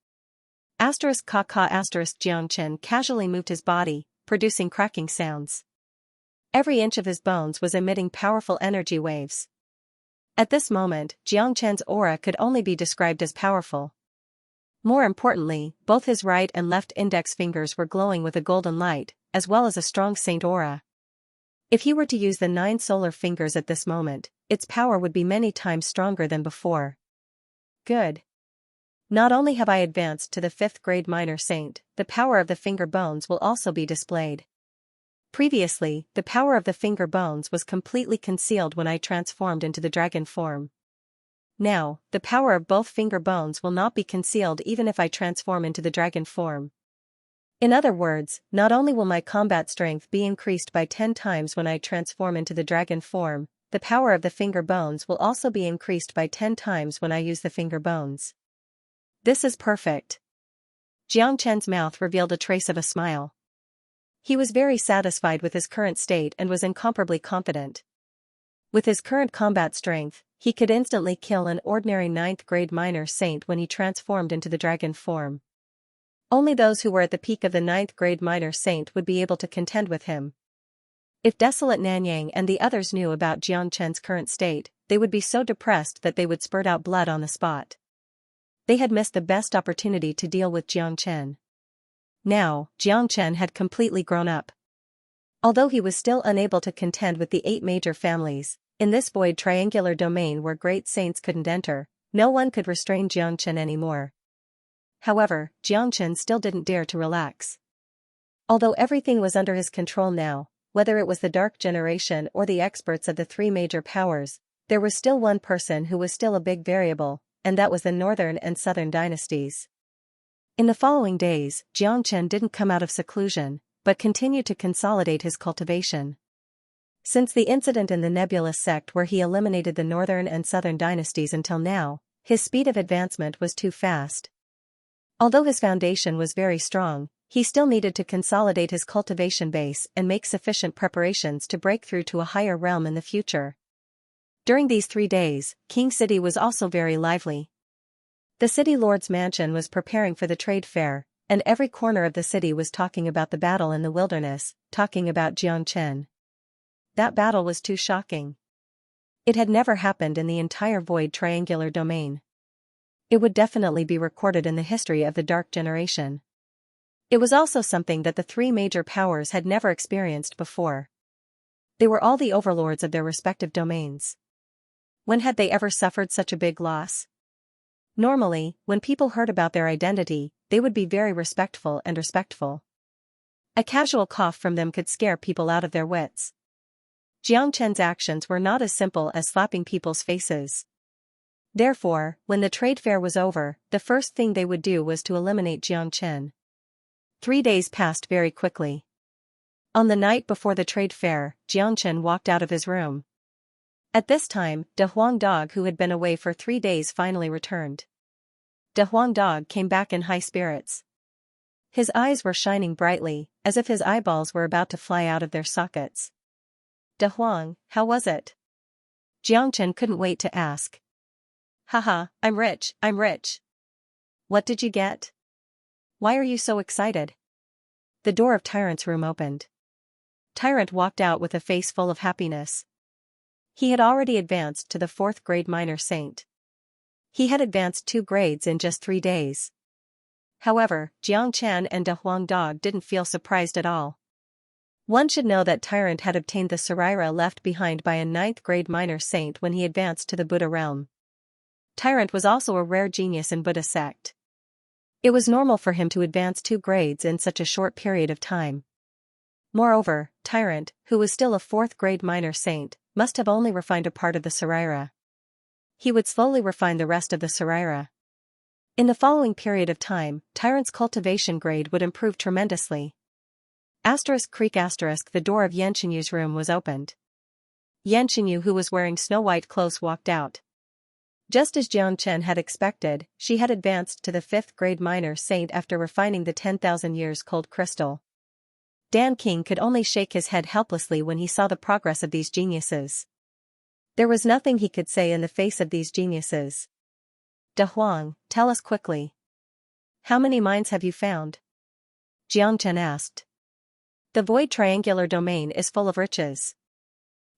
Xianxia casually moved his body, producing cracking sounds. Every inch of his bones was emitting powerful energy waves. At this moment, Xianxia's aura could only be described as powerful. More importantly, both his right and left index fingers were glowing with a golden light, as well as a strong saint aura. If he were to use the 9 solar fingers at this moment, its power would be many times stronger than before. Good. Not only have I advanced to the 5th-grade minor saint, the power of the finger bones will also be displayed. Previously, the power of the finger bones was completely concealed when I transformed into the dragon form. Now, the power of both finger bones will not be concealed even if I transform into the dragon form. In other words, not only will my combat strength be increased by 10 times when I transform into the dragon form, the power of the finger bones will also be increased by 10 times when I use the finger bones. This is perfect. Xianxia's mouth revealed a trace of a smile. He was very satisfied with his current state and was incomparably confident. With his current combat strength, he could instantly kill an ordinary 9th-grade minor saint when he transformed into the dragon form. Only those who were at the peak of the 9th-grade minor saint would be able to contend with him. If Desolate Nanyang and the others knew about Xianxia's current state, they would be so depressed that they would spurt out blood on the spot. They had missed the best opportunity to deal with Xianxia. Now, Xianxia had completely grown up. Although he was still unable to contend with the 8 major families, in this void triangular domain where great saints couldn't enter, no one could restrain Xianxia anymore. However, Xianxia still didn't dare to relax. Although everything was under his control now, whether it was the Dark Generation or the experts of the 3 major powers, there was still one person who was still a big variable, and that was the Northern and Southern dynasties. In the following days, Xianxia didn't come out of seclusion, but continued to consolidate his cultivation. Since the incident in the Nebulous sect where he eliminated the Northern and Southern dynasties until now, his speed of advancement was too fast. Although his foundation was very strong, he still needed to consolidate his cultivation base and make sufficient preparations to break through to a higher realm in the future. During these 3 days, King City was also very lively. The city lord's mansion was preparing for the trade fair, and every corner of the city was talking about the battle in the wilderness, talking about Xianxia. That battle was too shocking. It had never happened in the entire void triangular domain. It would definitely be recorded in the history of the Dark Generation. It was also something that the 3 major powers had never experienced before. They were all the overlords of their respective domains. When had they ever suffered such a big loss? Normally, when people heard about their identity, they would be very respectful. A casual cough from them could scare people out of their wits. Xianxia's actions were not as simple as slapping people's faces. Therefore, when the trade fair was over, the first thing they would do was to eliminate Xianxia. 3 days passed very quickly. On the night before the trade fair, Xianxia walked out of his room. At this time, De Huang Dog, who had been away for 3 days, finally returned. De Huang Dog came back in high spirits. His eyes were shining brightly, as if his eyeballs were about to fly out of their sockets. De Huang, how was it? Xianxia couldn't wait to ask. Haha, I'm rich. What did you get? Why are you so excited? the door of Tyrant's room opened. Tyrant walked out with a face full of happiness. He had already advanced to the 4th grade minor saint. He had advanced 2 grades in just 3 days. However, Xianxia and De Huang Dog didn't feel surprised at all. One should know that Tyrant had obtained the Saraira left behind by a 9th grade minor saint when he advanced to the Buddha realm. Tyrant was also a rare genius in Buddha sect. It was normal for him to advance 2 grades in such a short period of time. Moreover, Tyrant, who was still a 4th grade minor saint, must have only refined a part of the Saraira. He would slowly refine the rest of the Saraira. In the following period of time, Tyrant's cultivation grade would improve tremendously. The door of Yanqinyu's room was opened. Yanqinyu, who was wearing snow-white clothes, walked out. Just as Jiangchen had expected, she had advanced to the 5th grade minor saint after refining the 10,000 years cold crystal. Dan King could only shake his head helplessly when he saw the progress of these geniuses. There was nothing he could say in the face of these geniuses. De Huang, tell us quickly. How many mines have you found? Jiangchen asked. The void triangular domain is full of riches.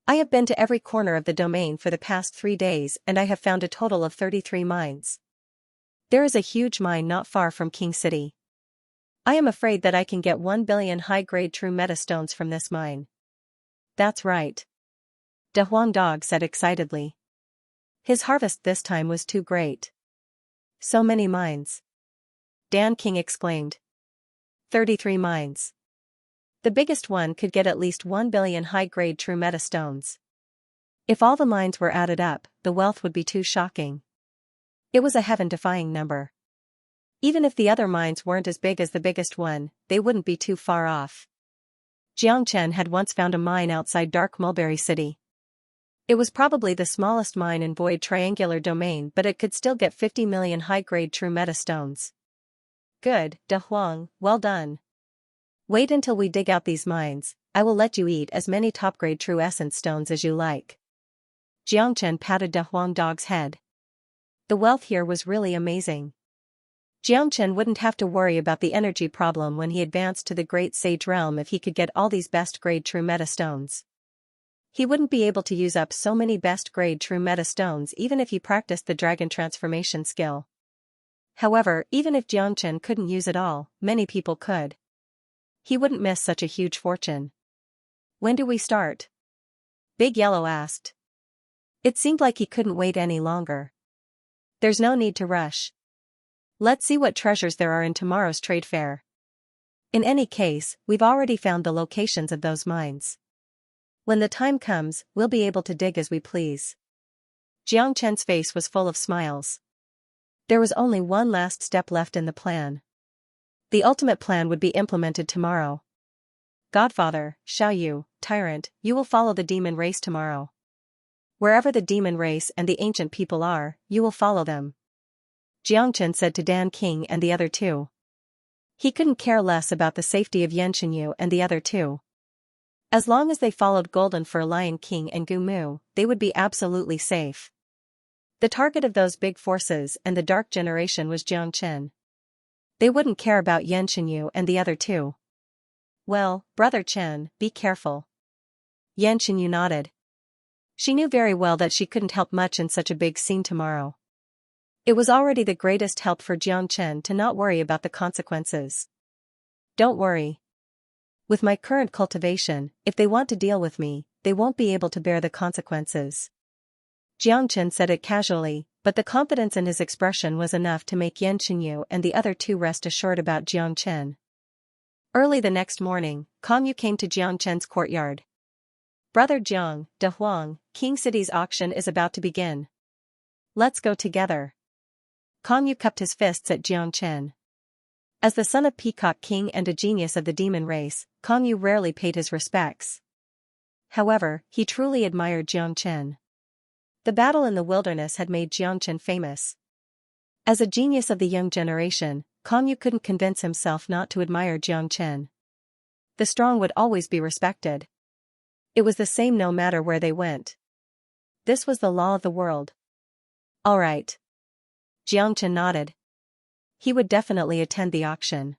I have been to every corner of the domain for the past 3 days and I have found a total of 33 mines. There is a huge mine not far from King City. I am afraid that I can get 1 billion high-grade true metastones from this mine. That's right. De Huang Dog said excitedly. His harvest this time was too great. So many mines. Dan King exclaimed. 33 mines. The biggest one could get at least 1 billion high-grade true metastones. If all the mines were added up, the wealth would be too shocking. It was a heaven-defying number. Even if the other mines weren't as big as the biggest one, they wouldn't be too far off. Jiangchen had once found a mine outside Dark Mulberry City. It was probably the smallest mine in Void Triangular Domain, but it could still get 50 million high-grade true metastones. Good, De Huang, well done. Wait until we dig out these mines, I will let you eat as many top-grade true essence stones as you like. Jiangchen patted De Huang Dog's head. The wealth here was really amazing. Jiangchen wouldn't have to worry about the energy problem when he advanced to the Great Sage Realm if he could get all these best-grade true metastones. He wouldn't be able to use up so many best-grade true metastones even if he practiced the dragon transformation skill. However, even if Jiangchen couldn't use it all, many people could. He wouldn't miss such a huge fortune. When do we start? Big Yellow asked. It seemed like he couldn't wait any longer. There's no need to rush. Let's see what treasures there are in tomorrow's trade fair. In any case, we've already found the locations of those mines. When the time comes, we'll be able to dig as we please. Jiangchen's face was full of smiles. There was only one last step left in the plan. The ultimate plan would be implemented tomorrow. Godfather, Xiaoyu, Tyrant, you will follow the demon race tomorrow. Wherever the demon race and the ancient people are, you will follow them. Jiangchen said to Dan King and the other 2. He couldn't care less about the safety of Yanqinyu and the other 2. As long as they followed Golden Fur Lion King and Gu Mu, they would be absolutely safe. The target of those big forces and the Dark Generation was Jiangchen. They wouldn't care about Yanqinyu and the other 2. Well, Brother Chen, be careful. Yanqinyu nodded. She knew very well that she couldn't help much in such a big scene tomorrow. It was already the greatest help for Jiangchen to not worry about the consequences. Don't worry. With my current cultivation, if they want to deal with me, they won't be able to bear the consequences. Jiangchen said it casually, but the confidence in his expression was enough to make Yanqinyu and the other 2 rest assured about Jiangchen. Early the next morning, Kong Yu came to Jiangchen's courtyard. Brother Jiang, De Huang, King City's auction is about to begin. Let's go together. Kong Yu cupped his fists at Jiangchen. As the son of Peacock King and a genius of the demon race, Kong Yu rarely paid his respects. However, he truly admired Jiangchen. The battle in the wilderness had made Jiangchen famous. As a genius of the young generation, Kong Yu couldn't convince himself not to admire Jiangchen. The strong would always be respected. It was the same no matter where they went. This was the law of the world. All right. Jiangchen nodded. He would definitely attend the auction.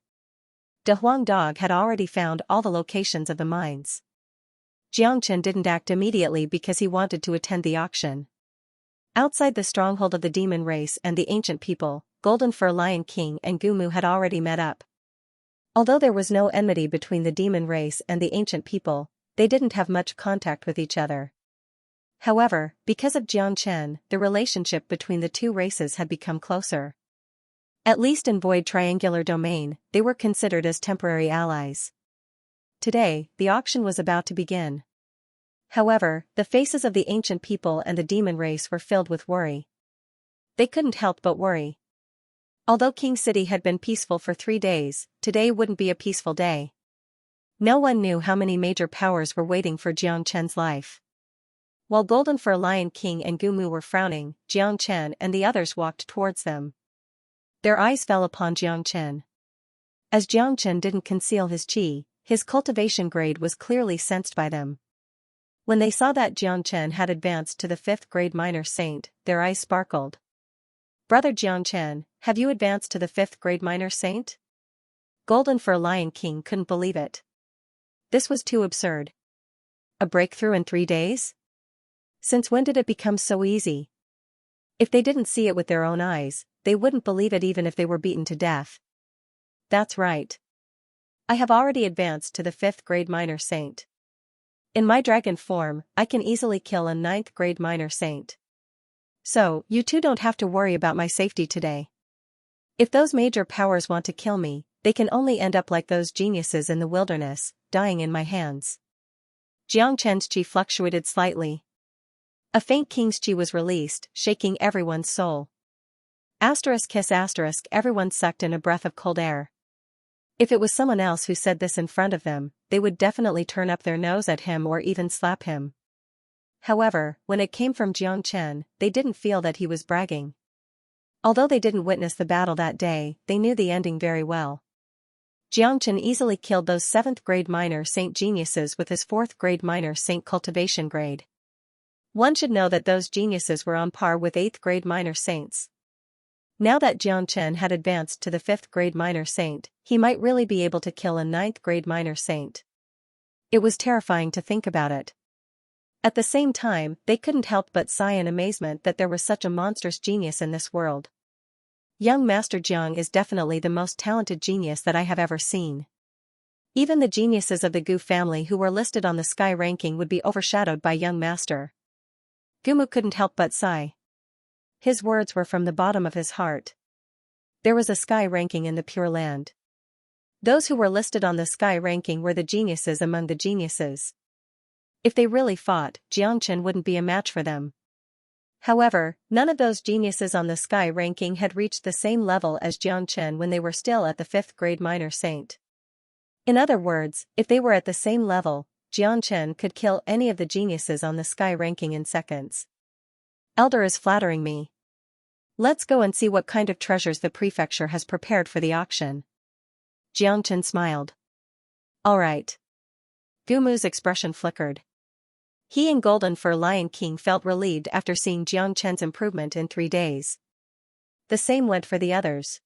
De Huang Dog had already found all the locations of the mines. Xianxia didn't act immediately because he wanted to attend the auction. Outside the stronghold of the demon race and the ancient people, Golden Fur Lion King and Gumu had already met up. Although there was no enmity between the demon race and the ancient people, they didn't have much contact with each other. However, because of Xianxia, the relationship between the two races had become closer. At least in Void Triangular Domain, they were considered as temporary allies. Today, the auction was about to begin. However, the faces of the ancient people and the demon race were filled with worry. They couldn't help but worry. Although King City had been peaceful for 3 days, today wouldn't be a peaceful day. No one knew how many major powers were waiting for Xianxia's life. While Golden Fur Lion King and Gumu were frowning, Xianxia and the others walked towards them. Their eyes fell upon Xianxia. As Xianxia didn't conceal his qi, his cultivation grade was clearly sensed by them. When they saw that Xianxia had advanced to the 5th grade minor saint, their eyes sparkled. "Brother Xianxia, have you advanced to the 5th grade minor saint?" Golden Fur Lion King couldn't believe it. This was too absurd. A breakthrough in 3 days? Since when did it become so easy? If they didn't see it with their own eyes, they wouldn't believe it even if they were beaten to death. That's right. I have already advanced to the 5th grade minor saint. In my dragon form, I can easily kill a 9th grade minor saint. So, you two don't have to worry about my safety today. If those major powers want to kill me, they can only end up like those geniuses in the wilderness, dying in my hands. Xianxia's qi fluctuated slightly. A faint king's qi was released, shaking everyone's soul. Kiss everyone sucked in a breath of cold air. If it was someone else who said this in front of them, they would definitely turn up their nose at him or even slap him. However, when it came from Xianxia, they didn't feel that he was bragging. Although they didn't witness the battle that day, they knew the ending very well. Xianxia easily killed those 7th grade minor saint geniuses with his 4th grade minor saint cultivation grade. One should know that those geniuses were on par with 8th grade minor saints. Now that Xianxia had advanced to the 5th grade minor saint, he might really be able to kill a 9th grade minor saint. It was terrifying to think about it. At the same time, they couldn't help but sigh in amazement that there was such a monstrous genius in this world. Young Master Jiang is definitely the most talented genius that I have ever seen. Even the geniuses of the Gu family who were listed on the sky ranking would be overshadowed by young Master. Gumu couldn't help but sigh. His words were from the bottom of his heart. There was a sky ranking in the Pure Land. Those who were listed on the sky ranking were the geniuses among the geniuses. If they really fought, Xianxia wouldn't be a match for them. However, none of those geniuses on the sky ranking had reached the same level as Xianxia when they were still at the 5th grade minor saint. In other words, if they were at the same level, Xianxia could kill any of the geniuses on the sky ranking in seconds. Elder is flattering me. Let's go and see what kind of treasures the prefecture has prepared for the auction. Xianxia smiled. All right. Gumu's expression flickered. He and Golden Fur Lion King felt relieved after seeing Xianxia's improvement in 3 days. The same went for the others.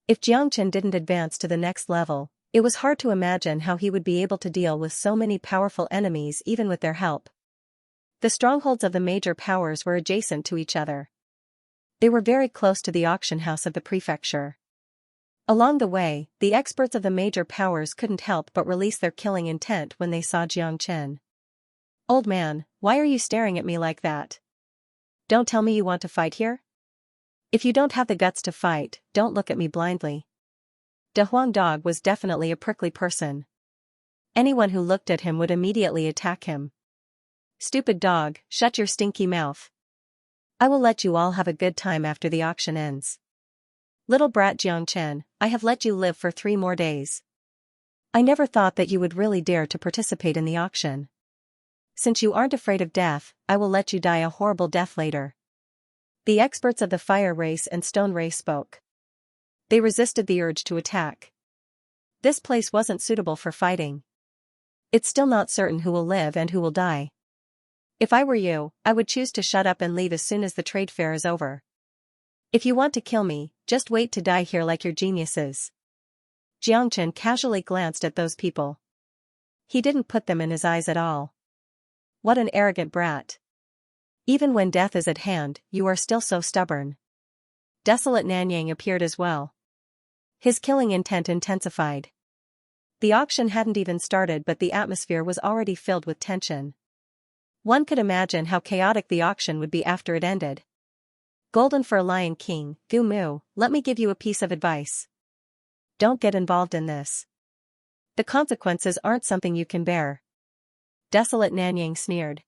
If Xianxia didn't advance to the next level, it was hard to imagine how he would be able to deal with so many powerful enemies even with their help. The strongholds of the major powers were adjacent to each other. They were very close to the auction house of the prefecture. Along the way, the experts of the major powers couldn't help but release their killing intent when they saw Xianxia. Old man, why are you staring at me like that? Don't tell me you want to fight here? If you don't have the guts to fight, don't look at me blindly. De Huang Dog was definitely a prickly person. Anyone who looked at him would immediately attack him. Stupid dog, shut your stinky mouth. I will let you all have a good time after the auction ends. Little brat Xianxia, I have let you live for 3 more days. I never thought that you would really dare to participate in the auction. Since you aren't afraid of death, I will let you die a horrible death later. The experts of the fire race and stone race spoke. They resisted the urge to attack. This place wasn't suitable for fighting. It's still not certain who will live and who will die. If I were you, I would choose to shut up and leave as soon as the trade fair is over. If you want to kill me, just wait to die here like your geniuses. Xianxia casually glanced at those people. He didn't put them in his eyes at all. What an arrogant brat. Even when death is at hand, you are still so stubborn. Desolate Nanyang appeared as well. His killing intent intensified. The auction hadn't even started, but the atmosphere was already filled with tension. One could imagine how chaotic the auction would be after it ended. Golden Fur Lion King, Gu Mu, let me give you a piece of advice. Don't get involved in this. The consequences aren't something you can bear. Desolate Nanyang sneered.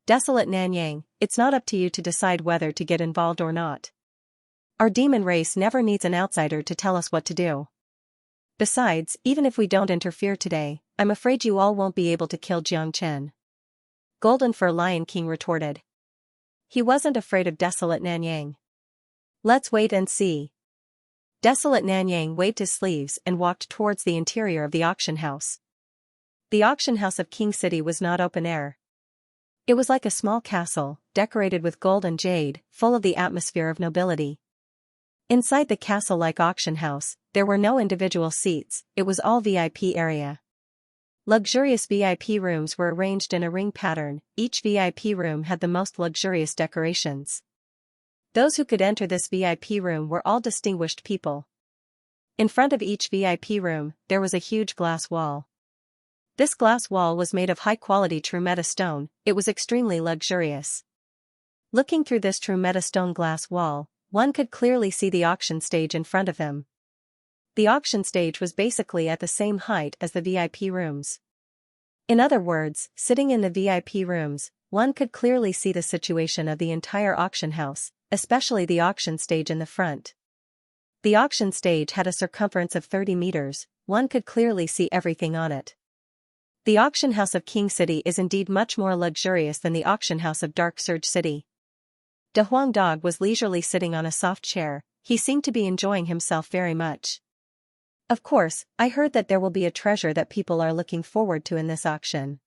Desolate Nanyang, it's not up to you to decide whether to get involved or not. Our demon race never needs an outsider to tell us what to do. Besides, even if we don't interfere today, I'm afraid you all won't be able to kill Xianxia. Golden Fur Lion King retorted. He wasn't afraid of Desolate Nanyang. Let's wait and see. Desolate Nanyang waved his sleeves and walked towards the interior of the auction house. The auction house of King City was not open air. It was like a small castle, decorated with gold and jade, full of the atmosphere of nobility. Inside the castle-like auction house, there were no individual seats, it was all VIP area. Luxurious VIP rooms were arranged in a ring pattern, each VIP room had the most luxurious decorations. Those who could enter this VIP room were all distinguished people. In front of each VIP room, there was a huge glass wall. This glass wall was made of high-quality true meta stone, it was extremely luxurious. Looking through this true meta stone glass wall, one could clearly see the auction stage in front of them. The auction stage was basically at the same height as the VIP rooms. In other words, sitting in the VIP rooms, one could clearly see the situation of the entire auction house, especially the auction stage in the front. The auction stage had a circumference of 30 meters, one could clearly see everything on it. The auction house of King City is indeed much more luxurious than the auction house of Dark Surge City. De Huang Dog was leisurely sitting on a soft chair, he seemed to be enjoying himself very much. Of course, I heard that there will be a treasure that people are looking forward to in this auction.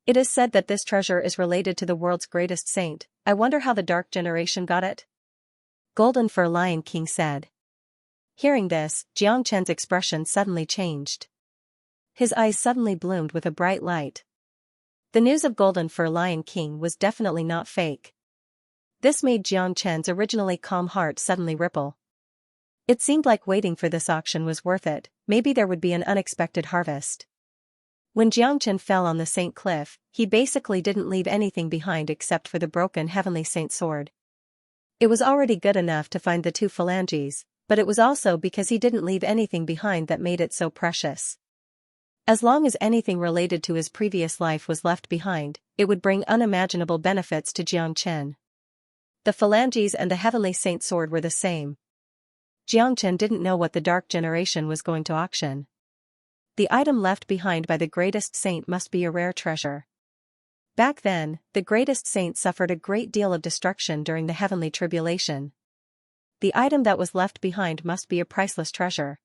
It is said that this treasure is related to the world's greatest saint, I wonder how the Dark Generation got it? Golden Fur Lion King said. Hearing this, Xianxia's expression suddenly changed. His eyes suddenly bloomed with a bright light. The news of Golden Fur Lion King was definitely not fake. This made Xianxia's originally calm heart suddenly ripple. It seemed like waiting for this auction was worth it, maybe there would be an unexpected harvest. When Xianxia fell on the Saint Cliff, he basically didn't leave anything behind except for the broken Heavenly Saint sword. It was already good enough to find the two phalanges, but it was also because he didn't leave anything behind that made it so precious. As long as anything related to his previous life was left behind, it would bring unimaginable benefits to Xianxia. The phalanges and the Heavenly Saint sword were the same. Xianxia didn't know what the Dark Generation was going to auction. The item left behind by the greatest saint must be a rare treasure. Back then, the greatest saint suffered a great deal of destruction during the heavenly tribulation. The item that was left behind must be a priceless treasure.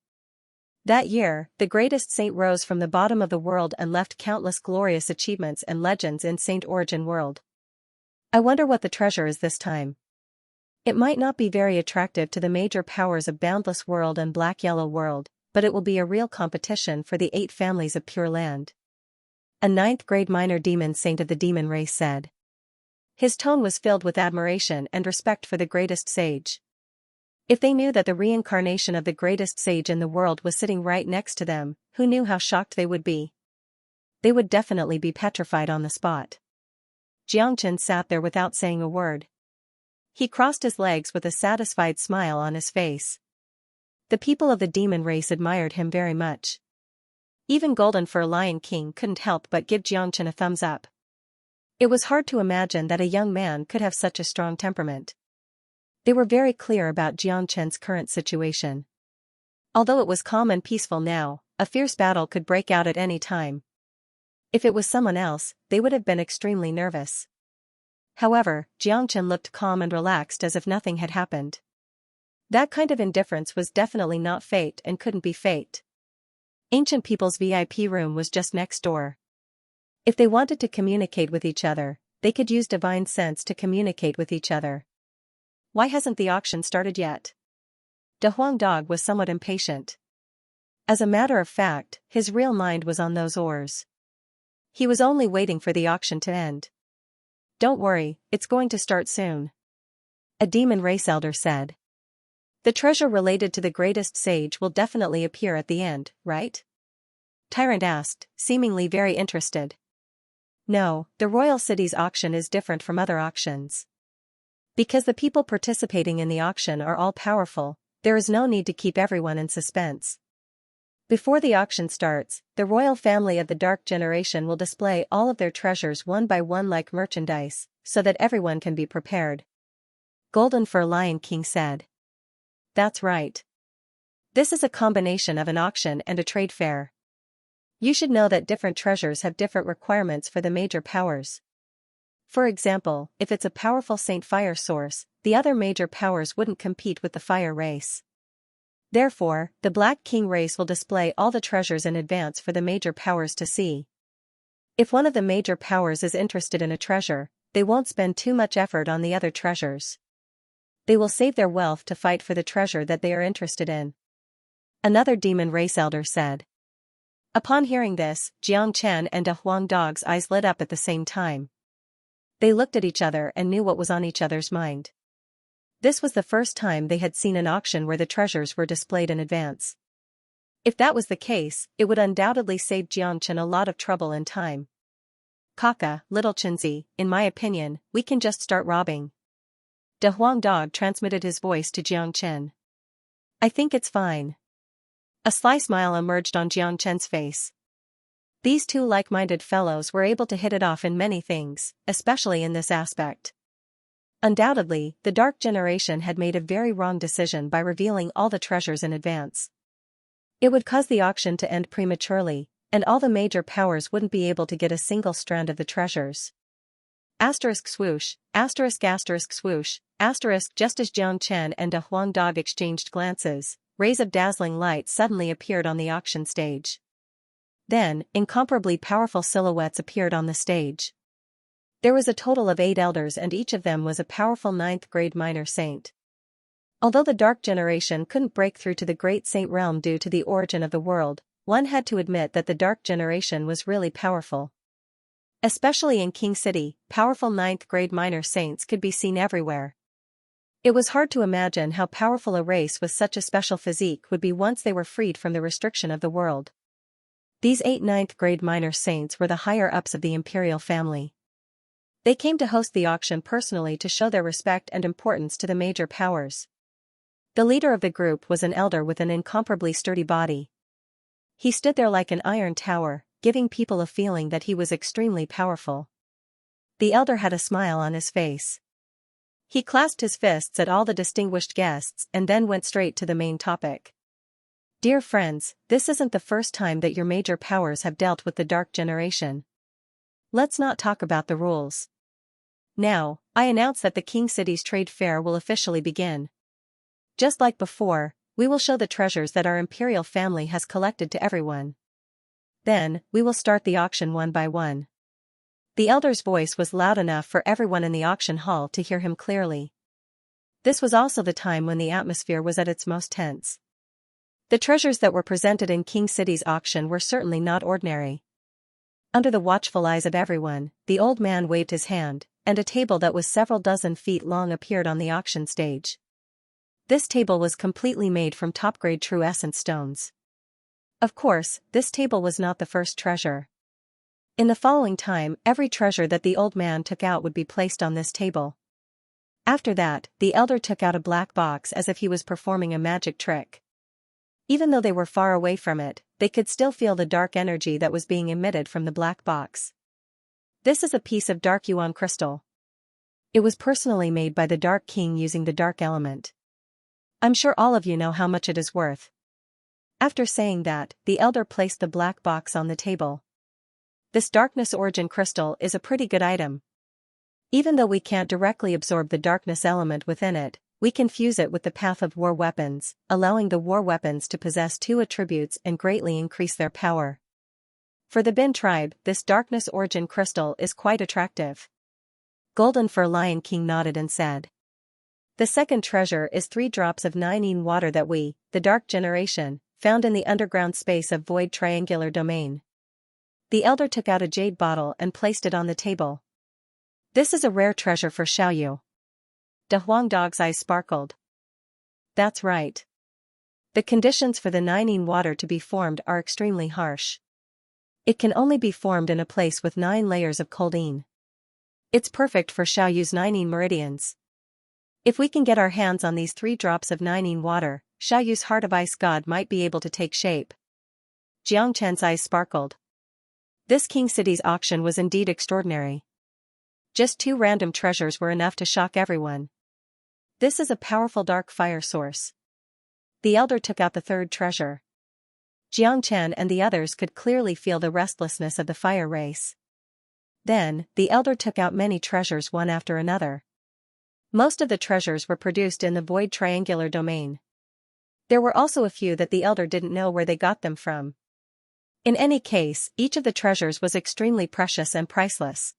That year, the greatest saint rose from the bottom of the world and left countless glorious achievements and legends in Saint Origin World. I wonder what the treasure is this time. It might not be very attractive to the major powers of Boundless World and Black Yellow World, but it will be a real competition for the 8 families of Pure Land. A 9th-grade minor demon saint of the demon race said. His tone was filled with admiration and respect for the greatest sage. If they knew that the reincarnation of the greatest sage in the world was sitting right next to them, who knew how shocked they would be? They would definitely be petrified on the spot. Xianxia sat there without saying a word. He crossed his legs with a satisfied smile on his face. The people of the demon race admired him very much. Even Golden Fur Lion King couldn't help but give Xianxia a thumbs up. It was hard to imagine that a young man could have such a strong temperament. They were very clear about Xianxia's current situation. Although it was calm and peaceful now, a fierce battle could break out at any time. If it was someone else, they would have been extremely nervous. However, Xianxia looked calm and relaxed as if nothing had happened. That kind of indifference was definitely not faked and couldn't be faked. Ancient People's VIP room was just next door. If they wanted to communicate with each other, they could use divine sense to communicate with each other. Why hasn't the auction started yet? De Huang Dog was somewhat impatient. As a matter of fact, his real mind was on those ores. He was only waiting for the auction to end. "Don't worry, it's going to start soon," a demon race elder said. "The treasure related to the greatest sage will definitely appear at the end, right?" Tyrant asked, seemingly very interested. "No, the royal city's auction is different from other auctions. Because the people participating in the auction are all powerful, there is no need to keep everyone in suspense. Before the auction starts, the royal family of the Dark Generation will display all of their treasures one by one like merchandise, so that everyone can be prepared." Golden Fur Lion King said. "That's right. This is a combination of an auction and a trade fair. You should know that different treasures have different requirements for the major powers. For example, if it's a powerful Saint Fire source, the other major powers wouldn't compete with the fire race. Therefore, the Black King race will display all the treasures in advance for the major powers to see. If one of the major powers is interested in a treasure, they won't spend too much effort on the other treasures. They will save their wealth to fight for the treasure that they are interested in," another demon race elder said. Upon hearing this, Xianxia and Huang Dog's eyes lit up at the same time. They looked at each other and knew what was on each other's mind. This was the first time they had seen an auction where the treasures were displayed in advance. If that was the case, it would undoubtedly save Xianxia a lot of trouble and time. "Kaka, little Chinzi, in my opinion, we can just start robbing." De Huang Dog transmitted his voice to Xianxia. "I think it's fine." A sly smile emerged on Xianxia's face. These two like-minded fellows were able to hit it off in many things, especially in this aspect. Undoubtedly, the Dark Generation had made a very wrong decision by revealing all the treasures in advance. It would cause the auction to end prematurely, and all the major powers wouldn't be able to get a single strand of the treasures. Asterisk swoosh, asterisk asterisk swoosh, asterisk. Just as Xianxia and De Huang Dog exchanged glances, rays of dazzling light suddenly appeared on the auction stage. Then, incomparably powerful silhouettes appeared on the stage. There was a total of 8 elders and each of them was a powerful 9th-grade minor saint. Although the Dark Generation couldn't break through to the Great Saint Realm due to the origin of the world, one had to admit that the Dark Generation was really powerful. Especially in King City, powerful 9th-grade minor saints could be seen everywhere. It was hard to imagine how powerful a race with such a special physique would be once they were freed from the restriction of the world. These 8 9th-grade minor saints were the higher-ups of the imperial family. They came to host the auction personally to show their respect and importance to the major powers. The leader of the group was an elder with an incomparably sturdy body. He stood there like an iron tower, giving people a feeling that he was extremely powerful. The elder had a smile on his face. He clasped his fists at all the distinguished guests and then went straight to the main topic. "Dear friends, this isn't the first time that your major powers have dealt with the Dark Generation. Let's not talk about the rules. Now, I announce that the King City's trade fair will officially begin. Just like before, we will show the treasures that our imperial family has collected to everyone. Then, we will start the auction one by one." The elder's voice was loud enough for everyone in the auction hall to hear him clearly. This was also the time when the atmosphere was at its most tense. The treasures that were presented in King City's auction were certainly not ordinary. Under the watchful eyes of everyone, the old man waved his hand, and a table that was several dozen feet long appeared on the auction stage. This table was completely made from top-grade true essence stones. Of course, this table was not the first treasure. In the following time, every treasure that the old man took out would be placed on this table. After that, the elder took out a black box as if he was performing a magic trick. Even though they were far away from it, they could still feel the dark energy that was being emitted from the black box. This is a piece of dark yuan crystal. It was personally made by the Dark King using the dark element. I'm sure all of you know how much it is worth. After saying that, the elder placed the black box on the table. This darkness origin crystal is a pretty good item. Even though we can't directly absorb the darkness element within it, we can fuse it with the path of war weapons, allowing the war weapons to possess 2 attributes and greatly increase their power. For the Bin tribe, this darkness origin crystal is quite attractive. Golden Fur Lion King nodded and said. The second treasure is 3 drops of 9 water that we, the Dark Generation, found in the underground space of void triangular domain. The elder took out a jade bottle and placed it on the table. This is a rare treasure for Xiaoyu. De Huangdog's eyes sparkled. That's right. The conditions for the Nining water to be formed are extremely harsh. It can only be formed in a place with 9 layers of coldine. It's perfect for Xiaoyu's Nining meridians. If we can get our hands on these 3 drops of Nining water, Xiaoyu's heart of ice god might be able to take shape. Jiang Chen's eyes sparkled. This King City's auction was indeed extraordinary. Just 2 random treasures were enough to shock everyone. This is a powerful dark fire source. The elder took out the 3rd treasure. Jiang Chen and the others could clearly feel the restlessness of the fire race. Then, the elder took out many treasures one after another. Most of the treasures were produced in the void triangular domain. There were also a few that the elder didn't know where they got them from. In any case, each of the treasures was extremely precious and priceless.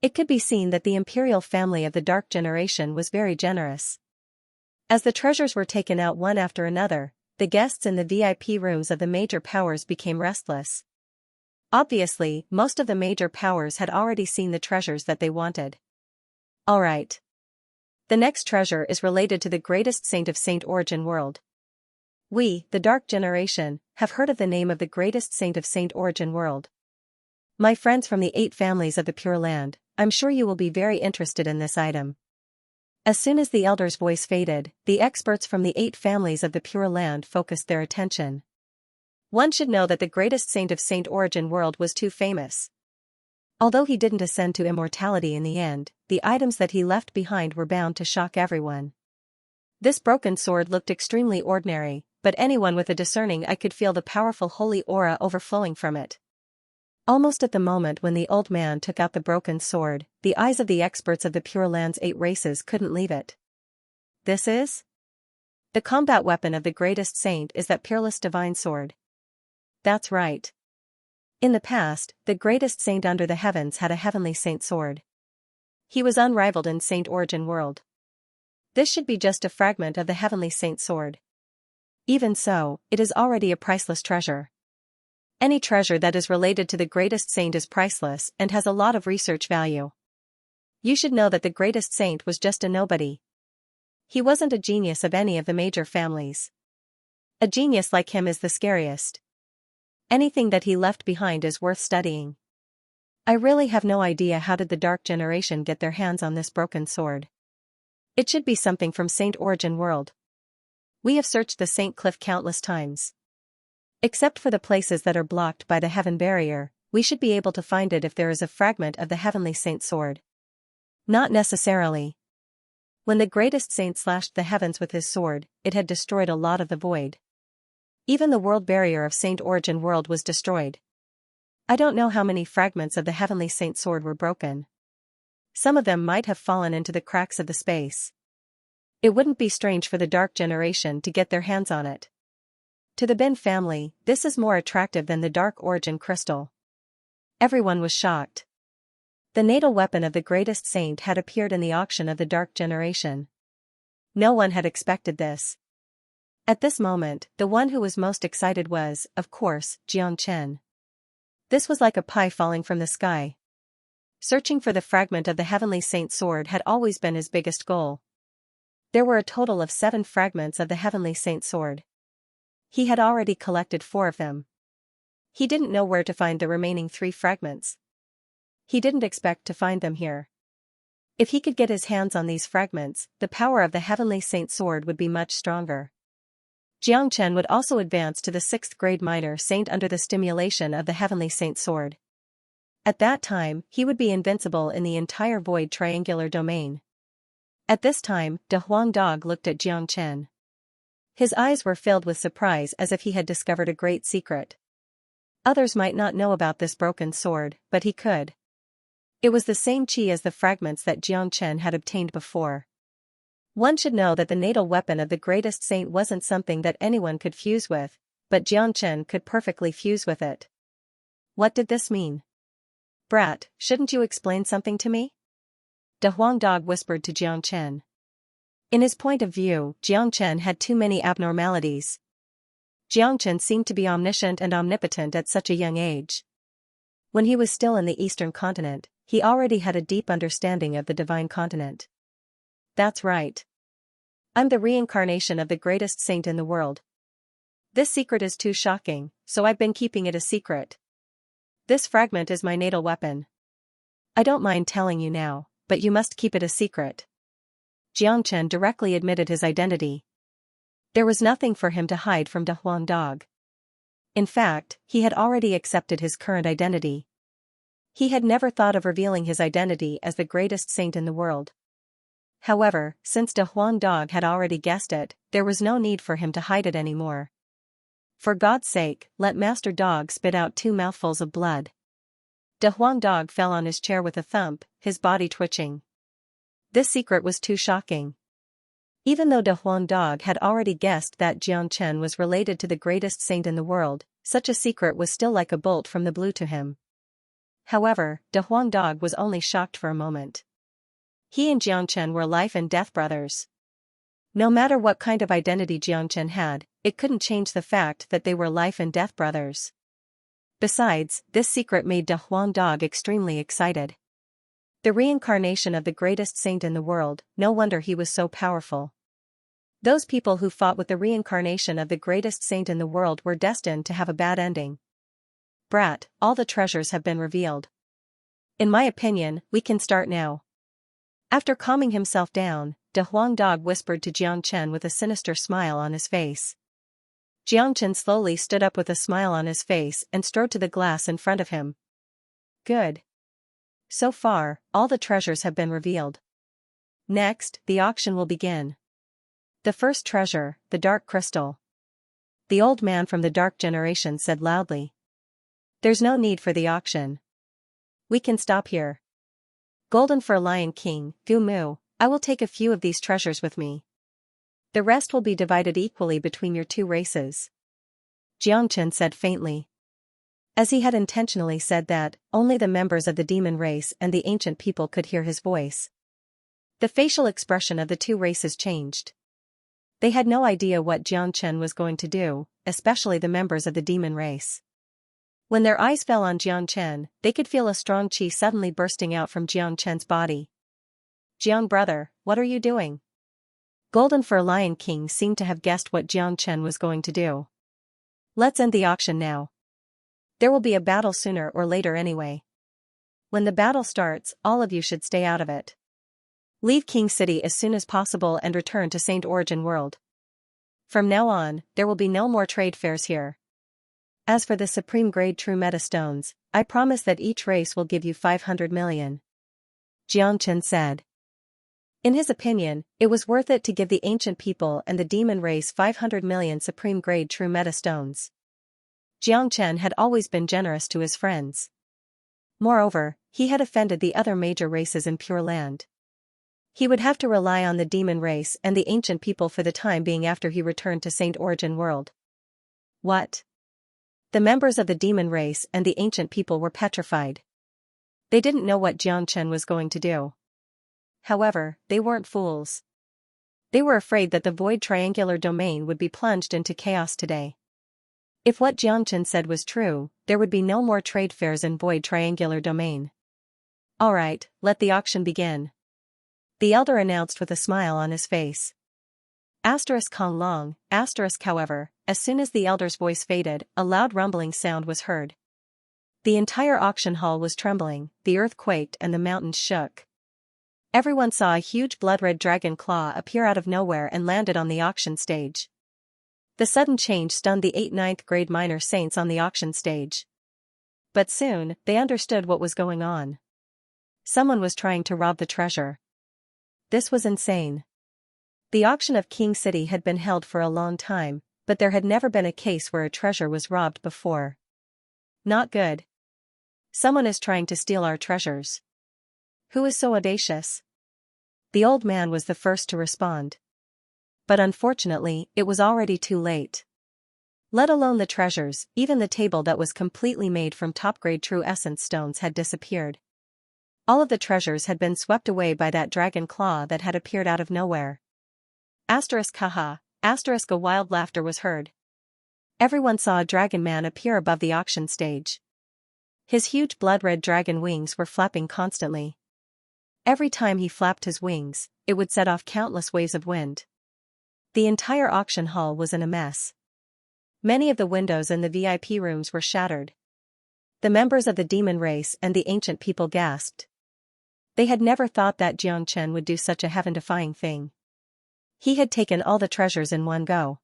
It could be seen that the imperial family of the Dark Generation was very generous. As the treasures were taken out one after another, the guests in the VIP rooms of the major powers became restless. Obviously, most of the major powers had already seen the treasures that they wanted. Alright. The next treasure is related to the greatest saint of Saint Origin world. We, the Dark Generation, have heard of the name of the greatest saint of Saint Origin world. My friends from the 8 families of the Pure Land, I'm sure you will be very interested in this item. As soon as the elder's voice faded, the experts from the 8 families of the Pure Land focused their attention. One should know that the greatest saint of Saint Origin world was too famous. Although he didn't ascend to immortality in the end, the items that he left behind were bound to shock everyone. This broken sword looked extremely ordinary, but anyone with a discerning eye could feel the powerful holy aura overflowing from it. Almost at the moment when the old man took out the broken sword, the eyes of the experts of the Pure Land's 8 races couldn't leave it. This is? The combat weapon of the greatest saint is that peerless divine sword. That's right. In the past, the greatest saint under the heavens had a heavenly saint sword. He was unrivaled in Saint Origin world. This should be just a fragment of the heavenly saint sword. Even so, it is already a priceless treasure. Any treasure that is related to the greatest saint is priceless and has a lot of research value. You should know that the greatest saint was just a nobody. He wasn't a genius of any of the major families. A genius like him is the scariest. Anything that he left behind is worth studying. I really have no idea how did the Dark Generation get their hands on this broken sword. It should be something from Saint Origin world. We have searched the Saint Cliff countless times. Except for the places that are blocked by the heaven barrier, we should be able to find it if there is a fragment of the heavenly saint sword. Not necessarily. When the greatest saint slashed the heavens with his sword, it had destroyed a lot of the void. Even the world barrier of Saint Origin world was destroyed. I don't know how many fragments of the heavenly saint sword were broken. Some of them might have fallen into the cracks of the space. It wouldn't be strange for the Dark Generation to get their hands on it. To the Bin family, this is more attractive than the Dark Origin crystal. Everyone was shocked. The natal weapon of the greatest saint had appeared in the auction of the Dark Generation. No one had expected this. At this moment, the one who was most excited was, of course, Jiang Chen. This was like a pie falling from the sky. Searching for the fragment of the heavenly saint sword had always been his biggest goal. There were a total of 7 fragments of the heavenly saint sword. He had already collected 4 of them. He didn't know where to find the remaining 3 fragments. He didn't expect to find them here. If he could get his hands on these fragments, the power of the heavenly saint sword would be much stronger. Jiang Chen would also advance to the 6th grade minor saint under the stimulation of the heavenly saint sword. At that time, he would be invincible in the entire void triangular domain. At this time, De Huangdog looked at Jiang Chen. His eyes were filled with surprise as if he had discovered a great secret. Others might not know about this broken sword, but he could. It was the same chi as the fragments that Jiang Chen had obtained before. One should know that the natal weapon of the greatest saint wasn't something that anyone could fuse with, but Jiang Chen could perfectly fuse with it. What did this mean? Brat, shouldn't you explain something to me? De Huangdog whispered to Jiang Chen. In his point of view, Jiang Chen had too many abnormalities. Xianxia seemed to be omniscient and omnipotent at such a young age. When he was still in the Eastern continent, he already had a deep understanding of the divine continent. That's right. I'm the reincarnation of the greatest saint in the world. This secret is too shocking, so I've been keeping it a secret. This fragment is my natal weapon. I don't mind telling you now, but you must keep it a secret. Xianxia directly admitted his identity. There was nothing for him to hide from De Huang Dog. In fact, he had already accepted his current identity. He had never thought of revealing his identity as the greatest saint in the world. However, since De Huang Dog had already guessed it, there was no need for him to hide it anymore. For God's sake, let Master Dog spit out 2 mouthfuls of blood. De Huang Dog fell on his chair with a thump, his body twitching. This secret was too shocking. Even though De Huang Dog had already guessed that Xianxia was related to the greatest saint in the world, such a secret was still like a bolt from the blue to him. However, De Huang Dog was only shocked for a moment. He and Xianxia were life and death brothers. No matter what kind of identity Xianxia had, it couldn't change the fact that they were life and death brothers. Besides, this secret made De Huang Dog extremely excited. The reincarnation of the greatest saint in the world, no wonder he was so powerful. Those people who fought with the reincarnation of the greatest saint in the world were destined to have a bad ending. Brat, all the treasures have been revealed. In my opinion, we can start now. After calming himself down, De Huang Dog whispered to Xianxia with a sinister smile on his face. Xianxia slowly stood up with a smile on his face and strode to the glass in front of him. Good. So far, all the treasures have been revealed. Next, the auction will begin. The first treasure, the dark crystal. The old man from the dark generation said loudly. There's no need for the auction. We can stop here. Golden Fur Lion King, Gu Mu, I will take a few of these treasures with me. The rest will be divided equally between your 2 races. Xianxia said faintly. As he had intentionally said that, only the members of the demon race and the ancient people could hear his voice. The facial expression of the 2 races changed. They had no idea what Xianxia was going to do, especially the members of the demon race. When their eyes fell on Xianxia, they could feel a strong qi suddenly bursting out from Xianxia's body. Jiang brother, what are you doing? Golden Fur Lion King seemed to have guessed what Xianxia was going to do. Let's end the auction now. There will be a battle sooner or later anyway. When the battle starts, all of you should stay out of it. Leave King City as soon as possible and return to Saint Origin World. From now on, there will be no more trade fairs here. As for the supreme grade true meta stones, I promise that each race will give you 500 million. Xianxia said. In his opinion, it was worth it to give the ancient people and the demon race 500 million supreme grade true meta stones. Xianxia had always been generous to his friends. Moreover, he had offended the other major races in Pure Land. He would have to rely on the demon race and the ancient people for the time being after he returned to Saint Origin World. What? The members of the demon race and the ancient people were petrified. They didn't know what Xianxia was going to do. However, they weren't fools. They were afraid that the void triangular domain would be plunged into chaos today. If what Xianxia said was true, there would be no more trade fairs in void triangular domain. Alright, let the auction begin. The elder announced with a smile on his face. Kong Long, however, as soon as the elder's voice faded, a loud rumbling sound was heard. The entire auction hall was trembling, the earth quaked and the mountains shook. Everyone saw a huge blood-red dragon claw appear out of nowhere and landed on the auction stage. The sudden change stunned the 8 ninth grade minor saints on the auction stage. But soon, they understood what was going on. Someone was trying to rob the treasure. This was insane. The auction of King City had been held for a long time, but there had never been a case where a treasure was robbed before. Not good. Someone is trying to steal our treasures. Who is so audacious? The old man was the first to respond. But unfortunately, it was already too late. Let alone the treasures, even the table that was completely made from top-grade true essence stones had disappeared. All of the treasures had been swept away by that dragon claw that had appeared out of nowhere. Haha, a wild laughter was heard. Everyone saw a dragon man appear above the auction stage. His huge blood-red dragon wings were flapping constantly. Every time he flapped his wings, it would set off countless waves of wind. The entire auction hall was in a mess. Many of the windows in the VIP rooms were shattered. The members of the demon race and the ancient people gasped. They had never thought that Xianxia would do such a heaven-defying thing. He had taken all the treasures in one go.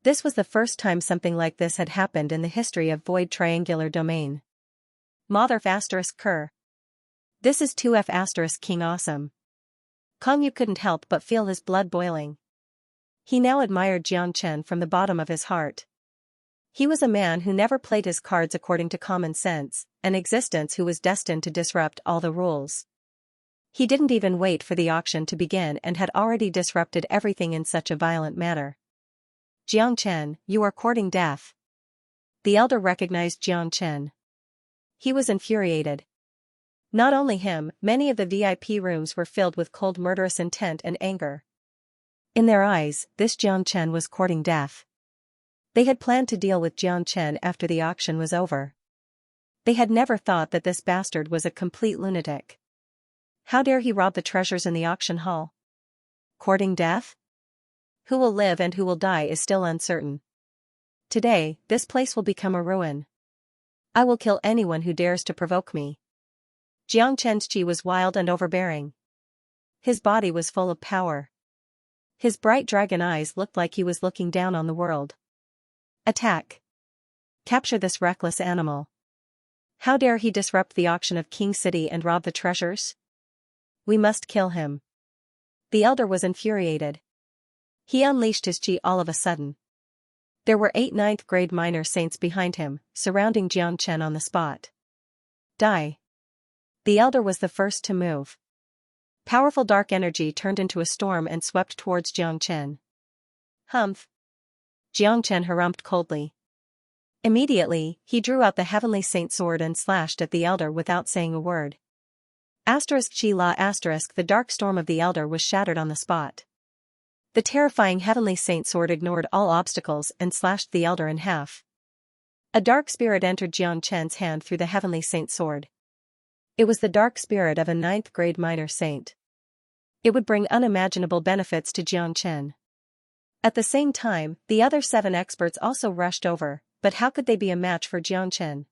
This was the first time something like this had happened in the history of Void Triangular Domain. Mother *Ker. This is 2F King awesome. Kong Yu couldn't help but feel his blood boiling. He now admired Xianxia from the bottom of his heart. He was a man who never played his cards according to common sense, an existence who was destined to disrupt all the rules. He didn't even wait for the auction to begin and had already disrupted everything in such a violent manner. Xianxia, you are courting death. The elder recognized Xianxia. He was infuriated. Not only him, many of the VIP rooms were filled with cold murderous intent and anger. In their eyes, this Xianxia was courting death. They had planned to deal with Xianxia after the auction was over. They had never thought that this bastard was a complete lunatic. How dare he rob the treasures in the auction hall? Courting death? Who will live and who will die is still uncertain. Today, this place will become a ruin. I will kill anyone who dares to provoke me. Xianxia's chi was wild and overbearing. His body was full of power. His bright dragon eyes looked like he was looking down on the world. Attack! Capture this reckless animal. How dare he disrupt the auction of King City and rob the treasures? We must kill him. The elder was infuriated. He unleashed his chi all of a sudden. There were 8 ninth-grade minor saints behind him, surrounding Xianxia on the spot. Die. The elder was the first to move. Powerful dark energy turned into a storm and swept towards Xianxia. Humph. Xianxia harumphed coldly. Immediately, he drew out the heavenly saint sword and slashed at the elder without saying a word. Chi la the dark storm of the elder was shattered on the spot. The terrifying heavenly saint sword ignored all obstacles and slashed the elder in half. A dark spirit entered Xianxia's hand through the heavenly saint sword. It was the dark spirit of a 9th-grade minor saint. It would bring unimaginable benefits to Xianxia. At the same time, the other 7 experts also rushed over, but how could they be a match for Xianxia?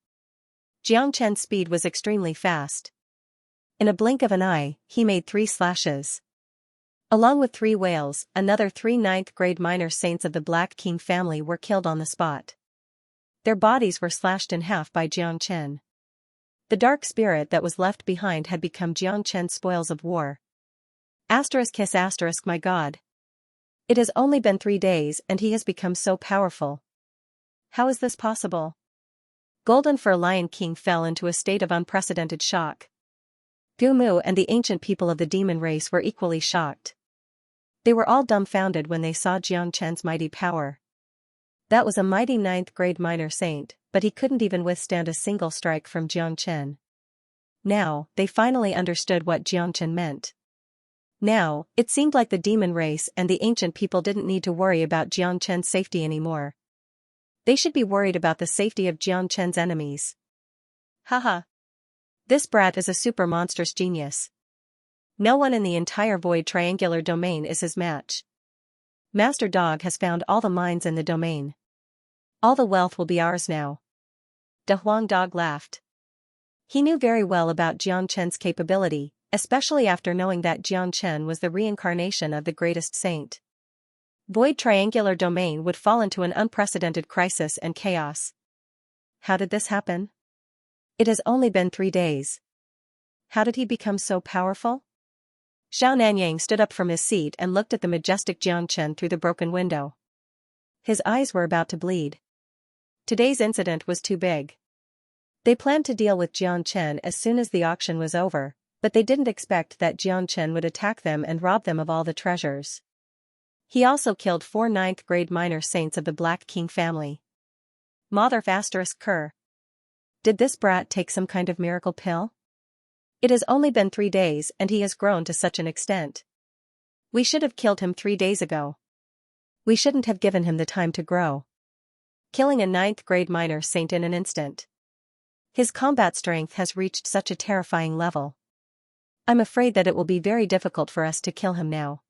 Xianxia's speed was extremely fast. In a blink of an eye, he made 3 slashes. Along with 3 whales, another 3 9th-grade minor saints of the Black King family were killed on the spot. Their bodies were slashed in half by Xianxia. The dark spirit that was left behind had become Xianxia's spoils of war. My God. It has only been 3 days and he has become so powerful. How is this possible? Golden Fur Lion King fell into a state of unprecedented shock. Gumu and the ancient people of the demon race were equally shocked. They were all dumbfounded when they saw Xianxia's mighty power. That was a mighty 9th-grade minor saint, but he couldn't even withstand a single strike from Xianxia. Now, they finally understood what Xianxia meant. Now, it seemed like the demon race and the ancient people didn't need to worry about Xianxia's safety anymore. They should be worried about the safety of Xianxia's enemies. Haha. This brat is a super monstrous genius. No one in the entire Void Triangular Domain is his match. Master Dog has found all the mines in the domain. All the wealth will be ours now. De Huang Dog laughed. He knew very well about Xianxia's capability, especially after knowing that Xianxia was the reincarnation of the greatest saint. Void Triangular Domain would fall into an unprecedented crisis and chaos. How did this happen? It has only been 3 days. How did he become so powerful? Xiao Nanyang stood up from his seat and looked at the majestic Xianxia through the broken window. His eyes were about to bleed. Today's incident was too big. They planned to deal with Xianxia as soon as the auction was over, but they didn't expect that Xianxia would attack them and rob them of all the treasures. He also killed 4 9th-grade minor saints of the Black King family. Mother *Ker. Did this brat take some kind of miracle pill? It has only been 3 days and he has grown to such an extent. We should have killed him 3 days ago. We shouldn't have given him the time to grow. killing a ninth-grade minor saint in an instant. His combat strength has reached such a terrifying level. I'm afraid that it will be very difficult for us to kill him now.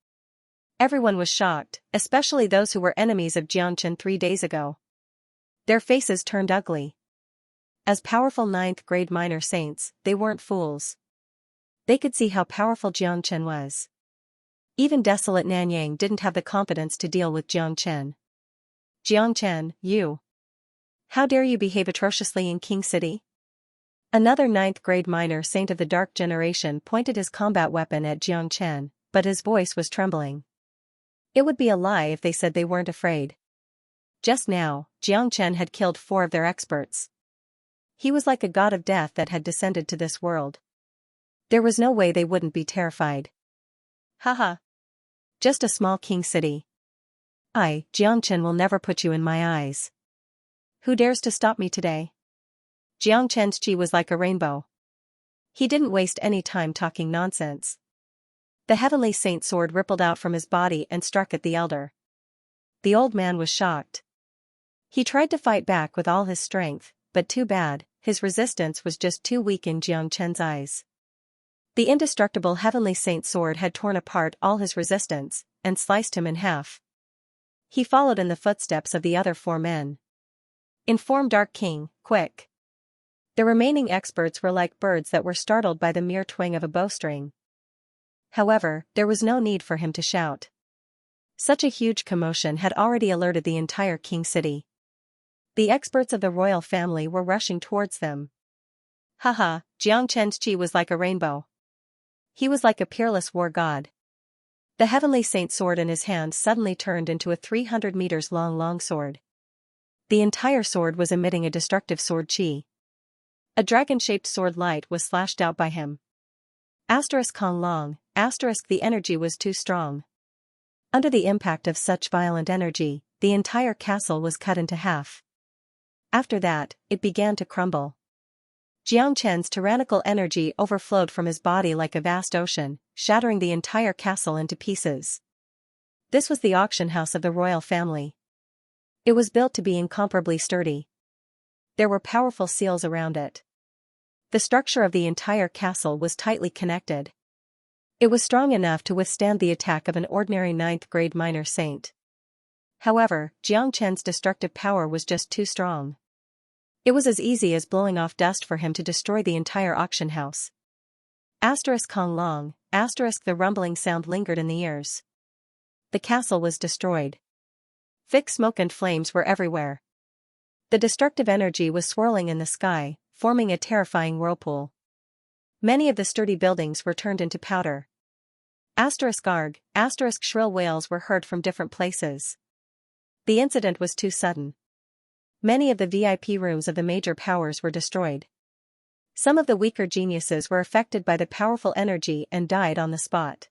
Everyone was shocked, especially those who were enemies of Xianxia 3 days ago. Their faces turned ugly. As powerful ninth-grade minor saints, they weren't fools. They could see how powerful Xianxia was. Even desolate Nanyang didn't have the confidence to deal with Xianxia. Xianxia, you. How dare you behave atrociously in King City? Another ninth-grade minor saint of the Dark Generation pointed his combat weapon at Xianxia, but his voice was trembling. It would be a lie if they said they weren't afraid. Just now, Xianxia had killed 4 of their experts. He was like a god of death that had descended to this world. There was no way they wouldn't be terrified. Haha. Just a small king city. Xianxia will never put you in my eyes. Who dares to stop me today? Xianxia's chi was like a rainbow. He didn't waste any time talking nonsense. The heavenly saint's sword rippled out from his body and struck at the elder. The old man was shocked. He tried to fight back with all his strength, but too bad, his resistance was just too weak in Xianxia's eyes. The indestructible heavenly saint's sword had torn apart all his resistance, and sliced him in half. He followed in the footsteps of the other 4 men. Inform Dark King, quick. The remaining experts were like birds that were startled by the mere twang of a bowstring. However, there was no need for him to shout. Such a huge commotion had already alerted the entire King City. The experts of the royal family were rushing towards them. Haha, Xianxia's chi was like a rainbow. He was like a peerless war god. The heavenly saint's sword in his hand suddenly turned into a 300 meters long longsword. The entire sword was emitting a destructive sword chi. A dragon-shaped sword light was slashed out by him. Kong long, the energy was too strong. Under the impact of such violent energy, the entire castle was cut into half. After that, it began to crumble. Xianxia's tyrannical energy overflowed from his body like a vast ocean, shattering the entire castle into pieces. This was the auction house of the royal family. It was built to be incomparably sturdy. There were powerful seals around it. The structure of the entire castle was tightly connected. It was strong enough to withstand the attack of an ordinary ninth-grade minor saint. However, Xianxia's destructive power was just too strong. It was as easy as blowing off dust for him to destroy the entire auction house. Kong long, the rumbling sound lingered in the ears. The castle was destroyed. Thick smoke and flames were everywhere. The destructive energy was swirling in the sky, forming a terrifying whirlpool. Many of the sturdy buildings were turned into powder. Arg, shrill wails were heard from different places. The incident was too sudden. Many of the VIP rooms of the major powers were destroyed. Some of the weaker geniuses were affected by the powerful energy and died on the spot.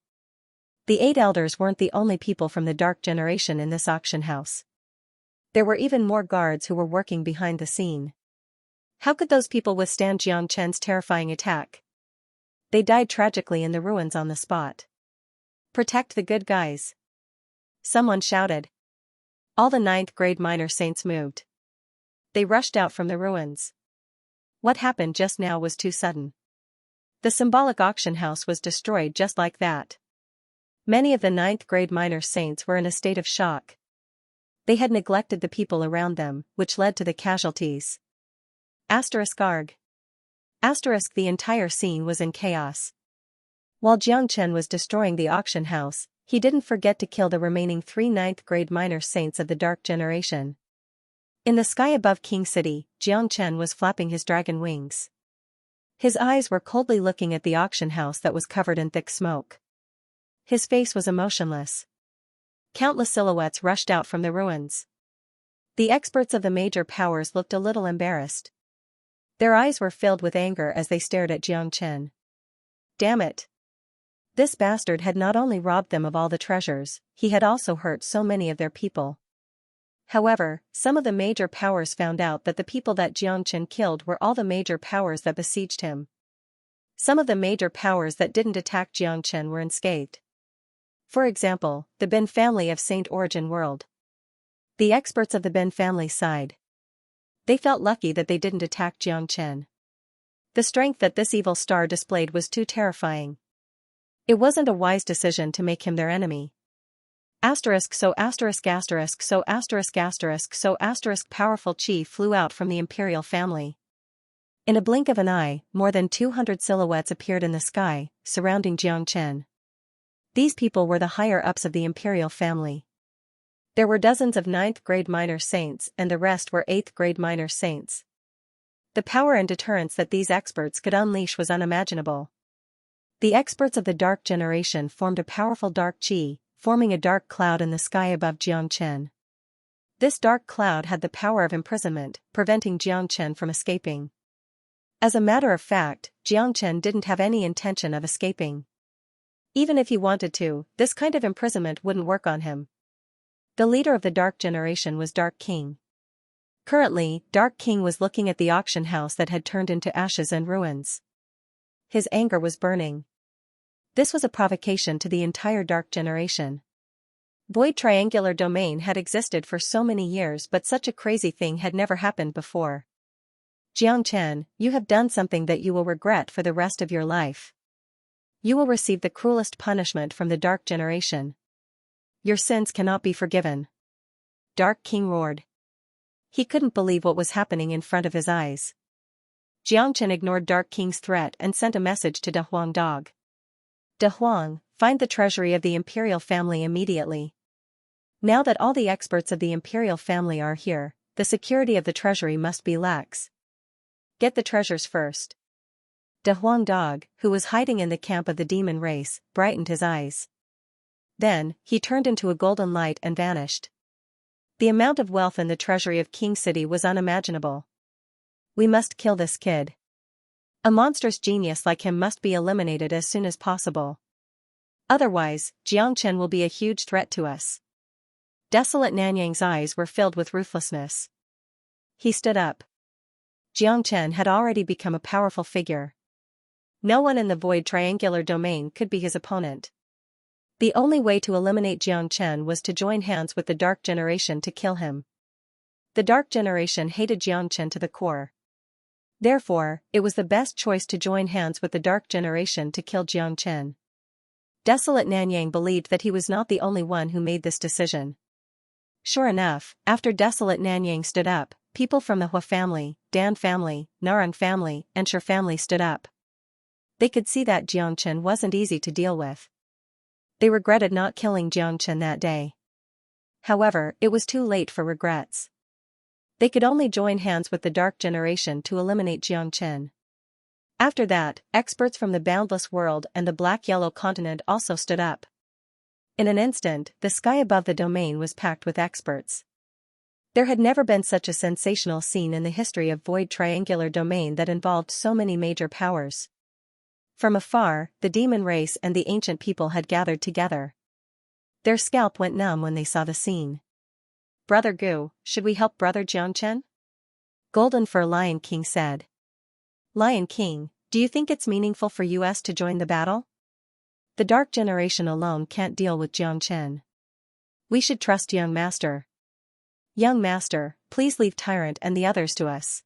The 8 elders weren't the only people from the Dark Generation in this auction house. There were even more guards who were working behind the scene. How could those people withstand Xianxia's terrifying attack? They died tragically in the ruins on the spot. Protect the good guys. Someone shouted. All the ninth-grade minor saints moved. They rushed out from the ruins. What happened just now was too sudden. The symbolic auction house was destroyed just like that. Many of the ninth-grade minor saints were in a state of shock. They had neglected the people around them, which led to the casualties. Arg. The entire scene was in chaos. While Xianxia was destroying the auction house, he didn't forget to kill the remaining 3 ninth-grade minor saints of the Dark Generation. In the sky above King City, Xianxia was flapping his dragon wings. His eyes were coldly looking at the auction house that was covered in thick smoke. His face was emotionless. Countless silhouettes rushed out from the ruins. The experts of the major powers looked a little embarrassed. Their eyes were filled with anger as they stared at Xianxia. Damn it! This bastard had not only robbed them of all the treasures, he had also hurt so many of their people. However, some of the major powers found out that the people that Xianxia killed were all the major powers that besieged him. Some of the major powers that didn't attack Xianxia were unscathed. For example, the Bin family of Saint Origin World. The experts of the Ben family sighed. They felt lucky that they didn't attack Xianxia. The strength that this evil star displayed was too terrifying. It wasn't a wise decision to make him their enemy. Powerful chi flew out from the imperial family. In a blink of an eye, more than 200 silhouettes appeared in the sky, surrounding Xianxia. These people were the higher-ups of the imperial family. There were dozens of 9th-grade minor saints and the rest were 8th-grade minor saints. The power and deterrence that these experts could unleash was unimaginable. The experts of the Dark Generation formed a powerful dark chi, forming a dark cloud in the sky above Xianxia. This dark cloud had the power of imprisonment, preventing Xianxia from escaping. As a matter of fact, Xianxia didn't have any intention of escaping. Even if he wanted to, this kind of imprisonment wouldn't work on him. The leader of the Dark Generation was Dark King. Currently, Dark King was looking at the auction house that had turned into ashes and ruins. His anger was burning. This was a provocation to the entire Dark Generation. Void Triangular Domain had existed for so many years, but such a crazy thing had never happened before. Xianxia, you have done something that you will regret for the rest of your life. You will receive the cruelest punishment from the Dark Generation. Your sins cannot be forgiven. Dark King roared. He couldn't believe what was happening in front of his eyes. Xianxia ignored Dark King's threat and sent a message to De Huang Dog. De Huang, find the treasury of the imperial family immediately. Now that all the experts of the imperial family are here, the security of the treasury must be lax. Get the treasures first. De Huang Dog, who was hiding in the camp of the demon race, brightened his eyes. Then, he turned into a golden light and vanished. The amount of wealth in the treasury of King City was unimaginable. We must kill this kid. A monstrous genius like him must be eliminated as soon as possible. Otherwise, Xianxia will be a huge threat to us. Desolate Nanyang's eyes were filled with ruthlessness. He stood up. Xianxia had already become a powerful figure. No one in the Void Triangular Domain could be his opponent. The only way to eliminate Xianxia was to join hands with the Dark Generation to kill him. The Dark Generation hated Xianxia to the core. Therefore, it was the best choice to join hands with the Dark Generation to kill Xianxia. Desolate Nanyang believed that he was not the only one who made this decision. Sure enough, after Desolate Nanyang stood up, people from the Hua family, Dan family, Narang family, and Shur family stood up. They could see that Xianxia wasn't easy to deal with. They regretted not killing Xianxia that day. However, it was too late for regrets. They could only join hands with the Dark Generation to eliminate Xianxia. After that, experts from the Boundless World and the Black-Yellow Continent also stood up. In an instant, the sky above the domain was packed with experts. There had never been such a sensational scene in the history of Void Triangular Domain that involved so many major powers. From afar, the demon race and the ancient people had gathered together. Their scalp went numb when they saw the scene. Brother Gu, should we help Brother Xianxia? Golden Fur Lion King said. Lion King, do you think it's meaningful for us to join the battle? The Dark Generation alone can't deal with Xianxia. We should trust Young Master. Young Master, please leave Tyrant and the others to us.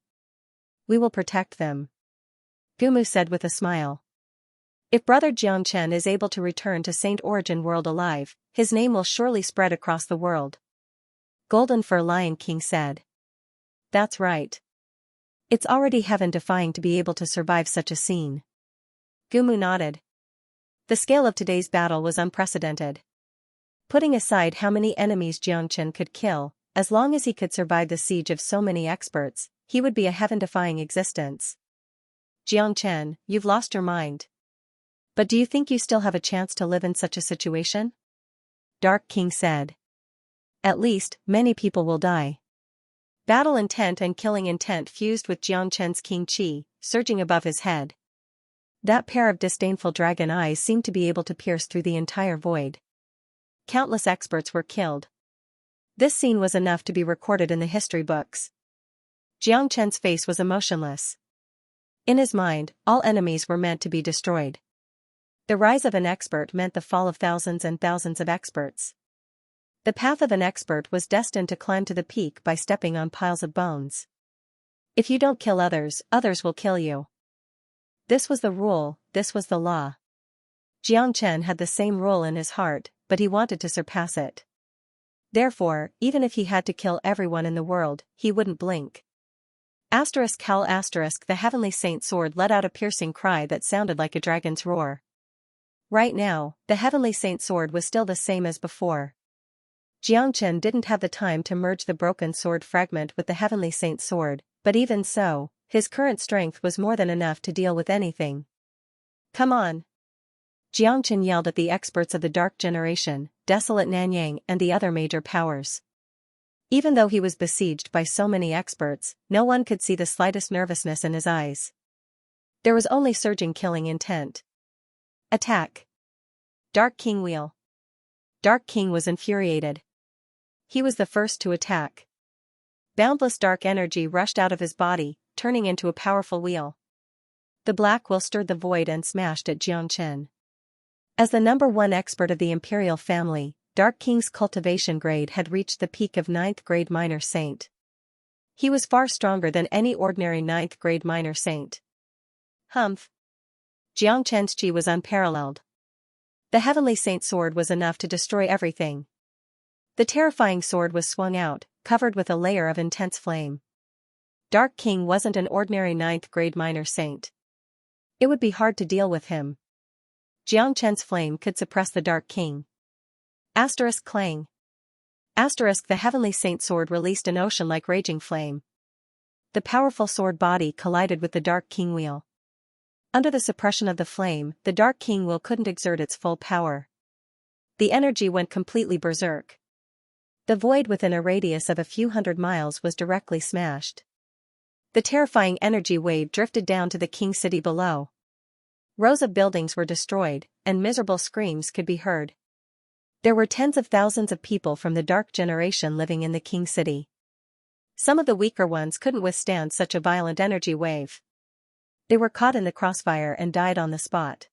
We will protect them. Gumu said with a smile. If Brother Xianxia is able to return to Saint Origin World alive, his name will surely spread across the world. Golden Fur Lion King said. That's right. It's already heaven-defying to be able to survive such a scene. Gumu nodded. The scale of today's battle was unprecedented. Putting aside how many enemies Xianxia could kill, as long as he could survive the siege of so many experts, he would be a heaven-defying existence. Xianxia, you've lost your mind. But do you think you still have a chance to live in such a situation? Dark King said. At least, many people will die. Battle intent and killing intent fused with Xianxia's king chi, surging above his head. That pair of disdainful dragon eyes seemed to be able to pierce through the entire void. Countless experts were killed. This scene was enough to be recorded in the history books. Xianxia's face was emotionless. In his mind, all enemies were meant to be destroyed. The rise of an expert meant the fall of thousands and thousands of experts. The path of an expert was destined to climb to the peak by stepping on piles of bones. If you don't kill others, others will kill you. This was the rule, this was the law. Xianxia had the same rule in his heart, but he wanted to surpass it. Therefore, even if he had to kill everyone in the world, he wouldn't blink. Hell! The heavenly saint sword let out a piercing cry that sounded like a dragon's roar. Right now, the heavenly saint sword was still the same as before. Xianxia didn't have the time to merge the broken sword fragment with the heavenly saint sword, but even so, his current strength was more than enough to deal with anything. Come on! Xianxia yelled at the experts of the Dark Generation, Desolate Nanyang and the other major powers. Even though he was besieged by so many experts, no one could see the slightest nervousness in his eyes. There was only surging killing intent. Attack! Dark King wheel. Dark King was infuriated. He was the first to attack. Boundless dark energy rushed out of his body, turning into a powerful wheel. The black wheel stirred the void and smashed at Xianxia. As the number one expert of the imperial family, Dark King's cultivation grade had reached the peak of 9th grade minor saint. He was far stronger than any ordinary 9th grade minor saint. Humph! Xianxia's chi was unparalleled. The heavenly saint sword was enough to destroy everything. The terrifying sword was swung out, covered with a layer of intense flame. Dark King wasn't an ordinary 9th grade minor saint. It would be hard to deal with him. Xianxia's flame could suppress the Dark King. Clang. The heavenly saint sword released an ocean-like raging flame. The powerful sword body collided with the Dark King wheel. Under the suppression of the flame, the Dark King wheel couldn't exert its full power. The energy went completely berserk. The void within a radius of a few hundred miles was directly smashed. The terrifying energy wave drifted down to the King City below. Rows of buildings were destroyed, and miserable screams could be heard. There were tens of thousands of people from the Dark Generation living in the King City. Some of the weaker ones couldn't withstand such a violent energy wave. They were caught in the crossfire and died on the spot.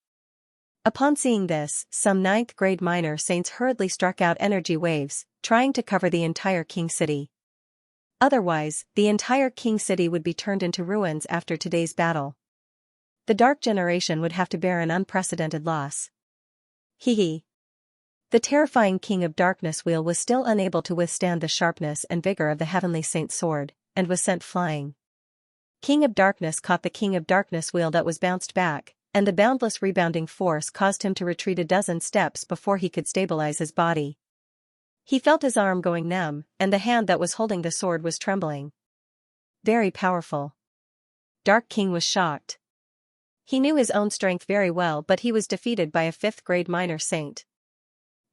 Upon seeing this, some 9th grade minor saints hurriedly struck out energy waves, trying to cover the entire King City. Otherwise, the entire King City would be turned into ruins after today's battle. The Dark Generation would have to bear an unprecedented loss. Hee. The terrifying King of Darkness wheel was still unable to withstand the sharpness and vigor of the heavenly saint's sword, and was sent flying. King of Darkness caught the King of Darkness wheel that was bounced back, and the boundless rebounding force caused him to retreat a dozen steps before he could stabilize his body. He felt his arm going numb, and the hand that was holding the sword was trembling. Very powerful. Dark King was shocked. He knew his own strength very well, but he was defeated by a 5th grade minor saint.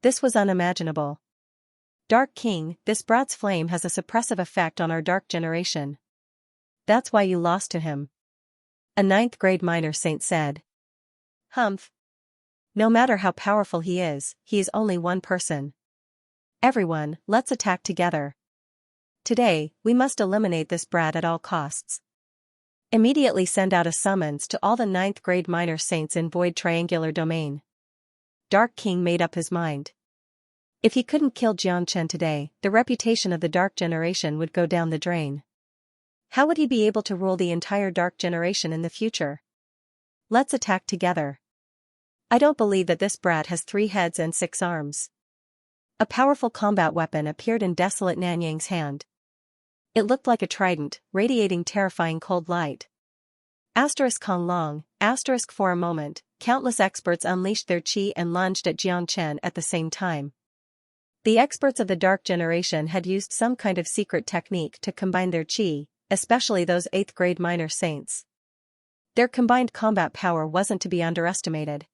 This was unimaginable. Dark King, this brat's flame has a suppressive effect on our Dark Generation. That's why you lost to him. A 9th grade minor saint said. Humph. No matter how powerful he is only one person. Everyone, let's attack together. Today, we must eliminate this brat at all costs. Immediately send out a summons to all the 9th grade minor saints in Void Triangular Domain. Dark King made up his mind. If he couldn't kill Xianxia today, the reputation of the Dark Generation would go down the drain. How would he be able to rule the entire Dark Generation in the future? Let's attack together. I don't believe that this brat has 3 heads and 6 arms. A powerful combat weapon appeared in Desolate Nanyang's hand. It looked like a trident, radiating terrifying cold light. Kong Long, for a moment, countless experts unleashed their chi and lunged at Xianxia at the same time. The experts of the Dark Generation had used some kind of secret technique to combine their chi, especially those 8th grade minor saints. Their combined combat power wasn't to be underestimated.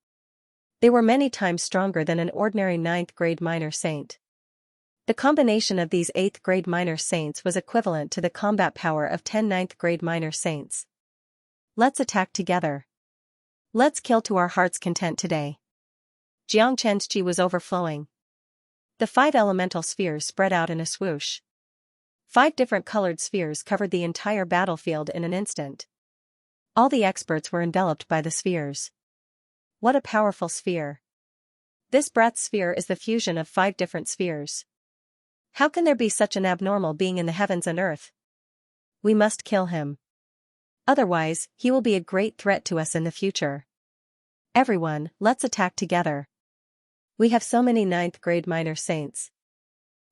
They were many times stronger than an ordinary 9th grade minor saint. The combination of these 8th grade minor saints was equivalent to the combat power of 10 9th grade minor saints. Let's attack together. Let's kill to our heart's content today. Xianxia's chi was overflowing. The 5 elemental spheres spread out in a swoosh. 5 different colored spheres covered the entire battlefield in an instant. All the experts were enveloped by the spheres. What a powerful sphere. This brat's sphere is the fusion of 5 different spheres. How can there be such an abnormal being in the heavens and earth? We must kill him. Otherwise, he will be a great threat to us in the future. Everyone, let's attack together. We have so many 9th grade minor saints.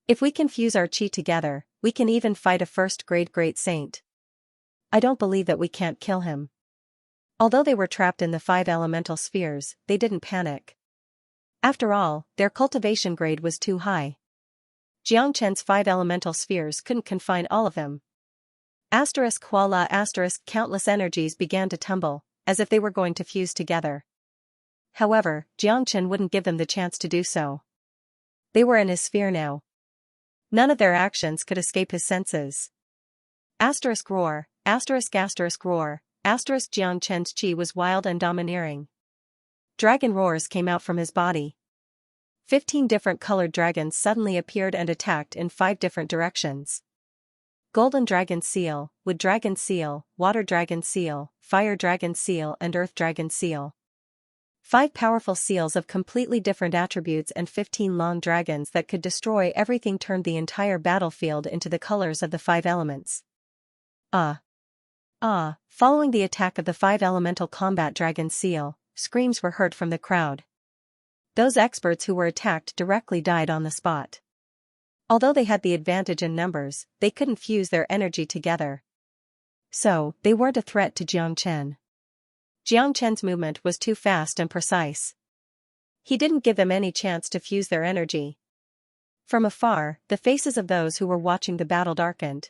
If we can fuse our chi together, we can even fight a 1st grade great saint. I don't believe that we can't kill him. Although they were trapped in the 5 elemental spheres, they didn't panic. After all, their cultivation grade was too high. Xianxia's 5 elemental spheres couldn't confine all of them. Voila! Countless energies began to tumble, as if they were going to fuse together. However, Xianxia wouldn't give them the chance to do so. They were in his sphere now. None of their actions could escape his senses. Roar, roar, Xianxia's chi was wild and domineering. Dragon roars came out from his body. 15 different colored dragons suddenly appeared and attacked in 5 different directions. Golden dragon seal, wood dragon seal, water dragon seal, fire dragon seal and earth dragon seal. 5 powerful seals of completely different attributes and 15 long dragons that could destroy everything turned the entire battlefield into the colors of the 5 elements. Following the attack of the 5 elemental combat dragon seal, screams were heard from the crowd. Those experts who were attacked directly died on the spot. Although they had the advantage in numbers, they couldn't fuse their energy together. So, they weren't a threat to Xianxia. Xianxia's movement was too fast and precise. He didn't give them any chance to fuse their energy. From afar, the faces of those who were watching the battle darkened.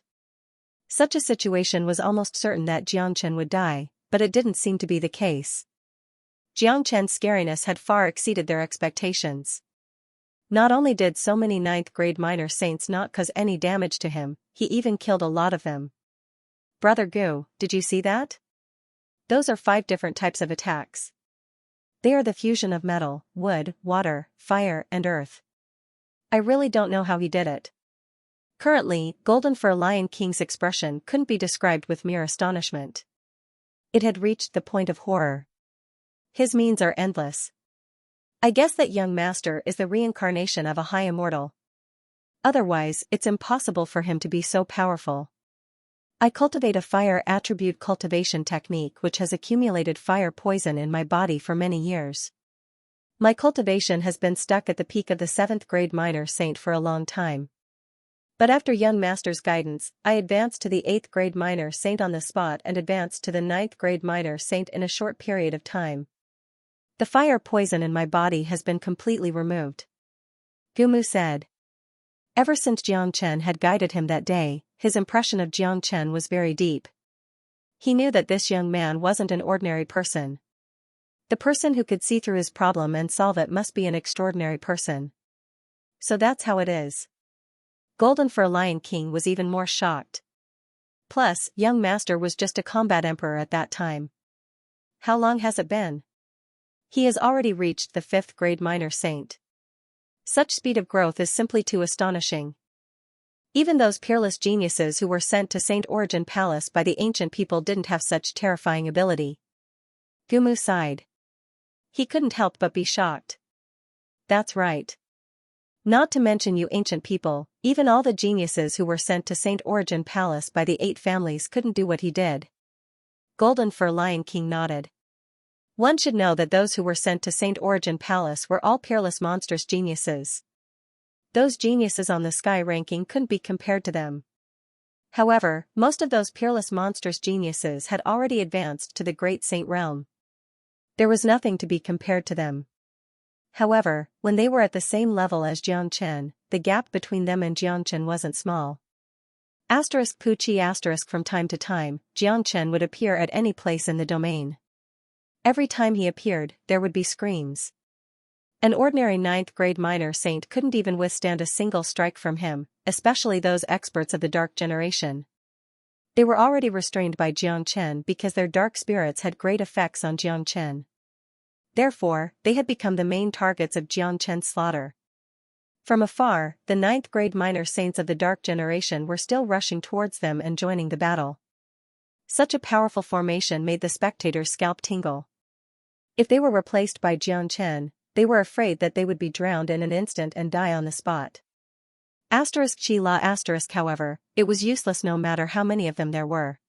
Such a situation was almost certain that Xianxia would die, but it didn't seem to be the case. Xianxia's scariness had far exceeded their expectations. Not only did so many 9th grade minor saints not cause any damage to him, he even killed a lot of them. Brother Gu, did you see that? Those are 5 different types of attacks. They are the fusion of metal, wood, water, fire, and earth. I really don't know how he did it. Currently, Golden Fur Lion King's expression couldn't be described with mere astonishment. It had reached the point of horror. His means are endless. I guess that young master is the reincarnation of a high immortal. Otherwise, it's impossible for him to be so powerful. I cultivate a fire attribute cultivation technique which has accumulated fire poison in my body for many years. My cultivation has been stuck at the peak of the 7th grade minor saint for a long time. But after young master's guidance, I advanced to the 8th grade minor saint on the spot and advanced to the 9th grade minor saint in a short period of time. The fire poison in my body has been completely removed. Gumu said. Ever since Xianxia had guided him that day, his impression of Xianxia was very deep. He knew that this young man wasn't an ordinary person. The person who could see through his problem and solve it must be an extraordinary person. So that's how it is. Golden Fur Lion King was even more shocked. Plus, young master was just a combat emperor at that time. How long has it been? He has already reached the 5th grade minor saint. Such speed of growth is simply too astonishing. Even those peerless geniuses who were sent to Saint Origin Palace by the ancient people didn't have such terrifying ability. Gumu sighed. He couldn't help but be shocked. That's right. Not to mention you ancient people, even all the geniuses who were sent to Saint Origin Palace by the 8 families couldn't do what he did. Golden Fur Lion King nodded. One should know that those who were sent to Saint Origin Palace were all peerless monstrous geniuses. Those geniuses on the sky ranking couldn't be compared to them. However, most of those peerless monstrous geniuses had already advanced to the great saint realm. There was nothing to be compared to them. However, when they were at the same level as Xianxia, the gap between them and Xianxia wasn't small. Puchi from time to time, Xianxia would appear at any place in the domain. Every time he appeared, there would be screams. An ordinary 9th grade minor saint couldn't even withstand a single strike from him, especially those experts of the dark generation. They were already restrained by Xianxia because their dark spirits had great effects on Xianxia. Therefore, they had become the main targets of Xianxia's slaughter. From afar, the 9th grade minor saints of the dark generation were still rushing towards them and joining the battle. Such a powerful formation made the spectators' scalp tingle. If they were replaced by Xianxia, they were afraid that they would be drowned in an instant and die on the spot. Chi la asterisk however, it was useless no matter how many of them there were.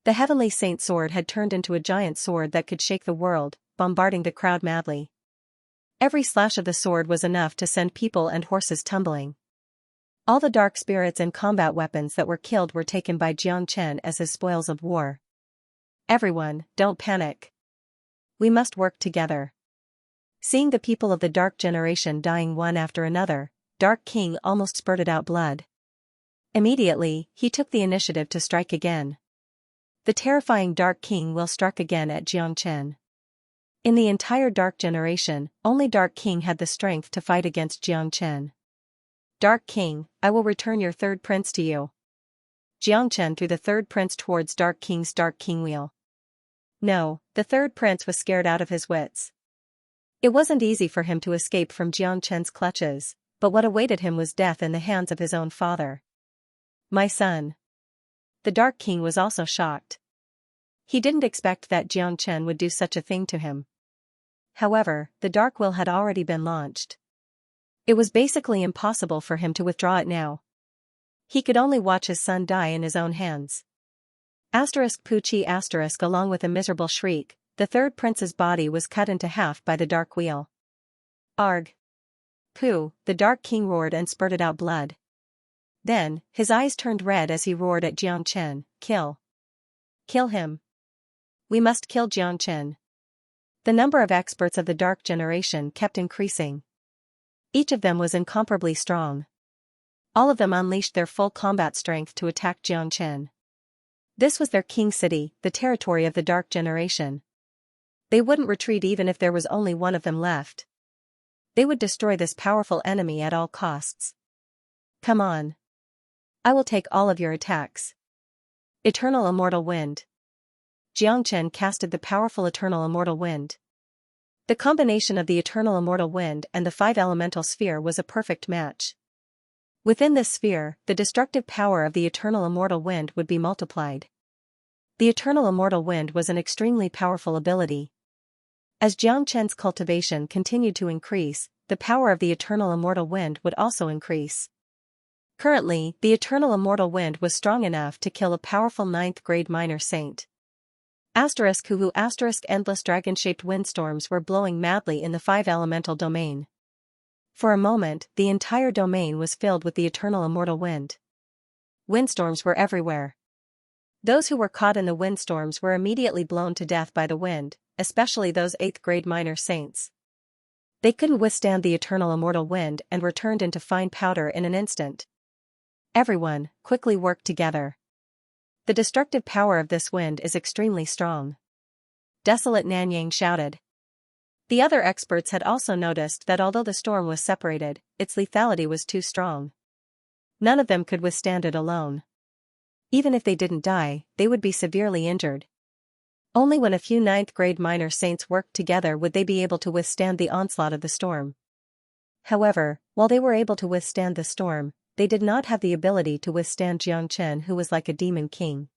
The Heavenly Saint sword had turned into a giant sword that could shake the world, bombarding the crowd madly. Every slash of the sword was enough to send people and horses tumbling. All the dark spirits and combat weapons that were killed were taken by Xianxia as his spoils of war. Everyone, don't panic. We must work together. Seeing the people of the Dark Generation dying one after another, Dark King almost spurted out blood. Immediately, he took the initiative to strike again. The terrifying Dark King will strike again at Xianxia. In the entire Dark Generation, only Dark King had the strength to fight against Xianxia. Dark King, I will return your third prince to you. Xianxia threw the third prince towards Dark King's Dark King wheel. No, the third prince was scared out of his wits. It wasn't easy for him to escape from Xianxia's clutches, but what awaited him was death in the hands of his own father. My son. The Dark King was also shocked. He didn't expect that Xianxia would do such a thing to him. However, the Dark Will had already been launched. It was basically impossible for him to withdraw it now. He could only watch his son die in his own hands. Pucci along with a miserable shriek, the third prince's body was cut into half by the Dark Wheel. Arg! Pooh! The Dark King roared and spurted out blood. Then, his eyes turned red as he roared at Xianxia, kill. Kill him. We must kill Xianxia. The number of experts of the Dark Generation kept increasing. Each of them was incomparably strong. All of them unleashed their full combat strength to attack Xianxia. This was their king city, the territory of the Dark Generation. They wouldn't retreat even if there was only one of them left. They would destroy this powerful enemy at all costs. Come on. I will take all of your attacks. Eternal Immortal Wind. Xianxia casted the powerful Eternal Immortal Wind. The combination of the Eternal Immortal Wind and the 5-elemental sphere was a perfect match. Within this sphere, the destructive power of the Eternal Immortal Wind would be multiplied. The Eternal Immortal Wind was an extremely powerful ability. As Xianxia's cultivation continued to increase, the power of the Eternal Immortal Wind would also increase. Currently, the Eternal Immortal Wind was strong enough to kill a powerful 9th-grade minor saint. Endless dragon-shaped windstorms were blowing madly in the 5-elemental domain. For a moment, the entire domain was filled with the Eternal Immortal Wind. Windstorms were everywhere. Those who were caught in the windstorms were immediately blown to death by the wind, especially those 8th-grade minor saints. They couldn't withstand the Eternal Immortal Wind and were turned into fine powder in an instant. Everyone, quickly work together. The destructive power of this wind is extremely strong. Desolate Nanyang shouted. The other experts had also noticed that although the storm was separated, its lethality was too strong. None of them could withstand it alone. Even if they didn't die, they would be severely injured. Only when a few 9th-grade minor saints worked together would they be able to withstand the onslaught of the storm. However, while they were able to withstand the storm, they did not have the ability to withstand Xianxia, who was like a demon king.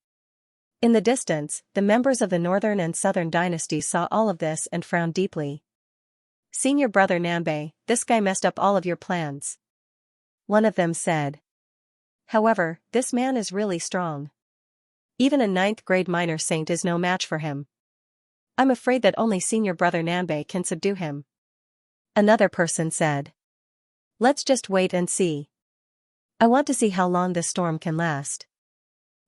In the distance, the members of the northern and southern dynasties saw all of this and frowned deeply. Senior brother Nanbei, this guy messed up all of your plans. One of them said. However, this man is really strong. Even a 9th-grade minor saint is no match for him. I'm afraid that only senior brother Nanbei can subdue him. Another person said. Let's just wait and see. I want to see how long this storm can last.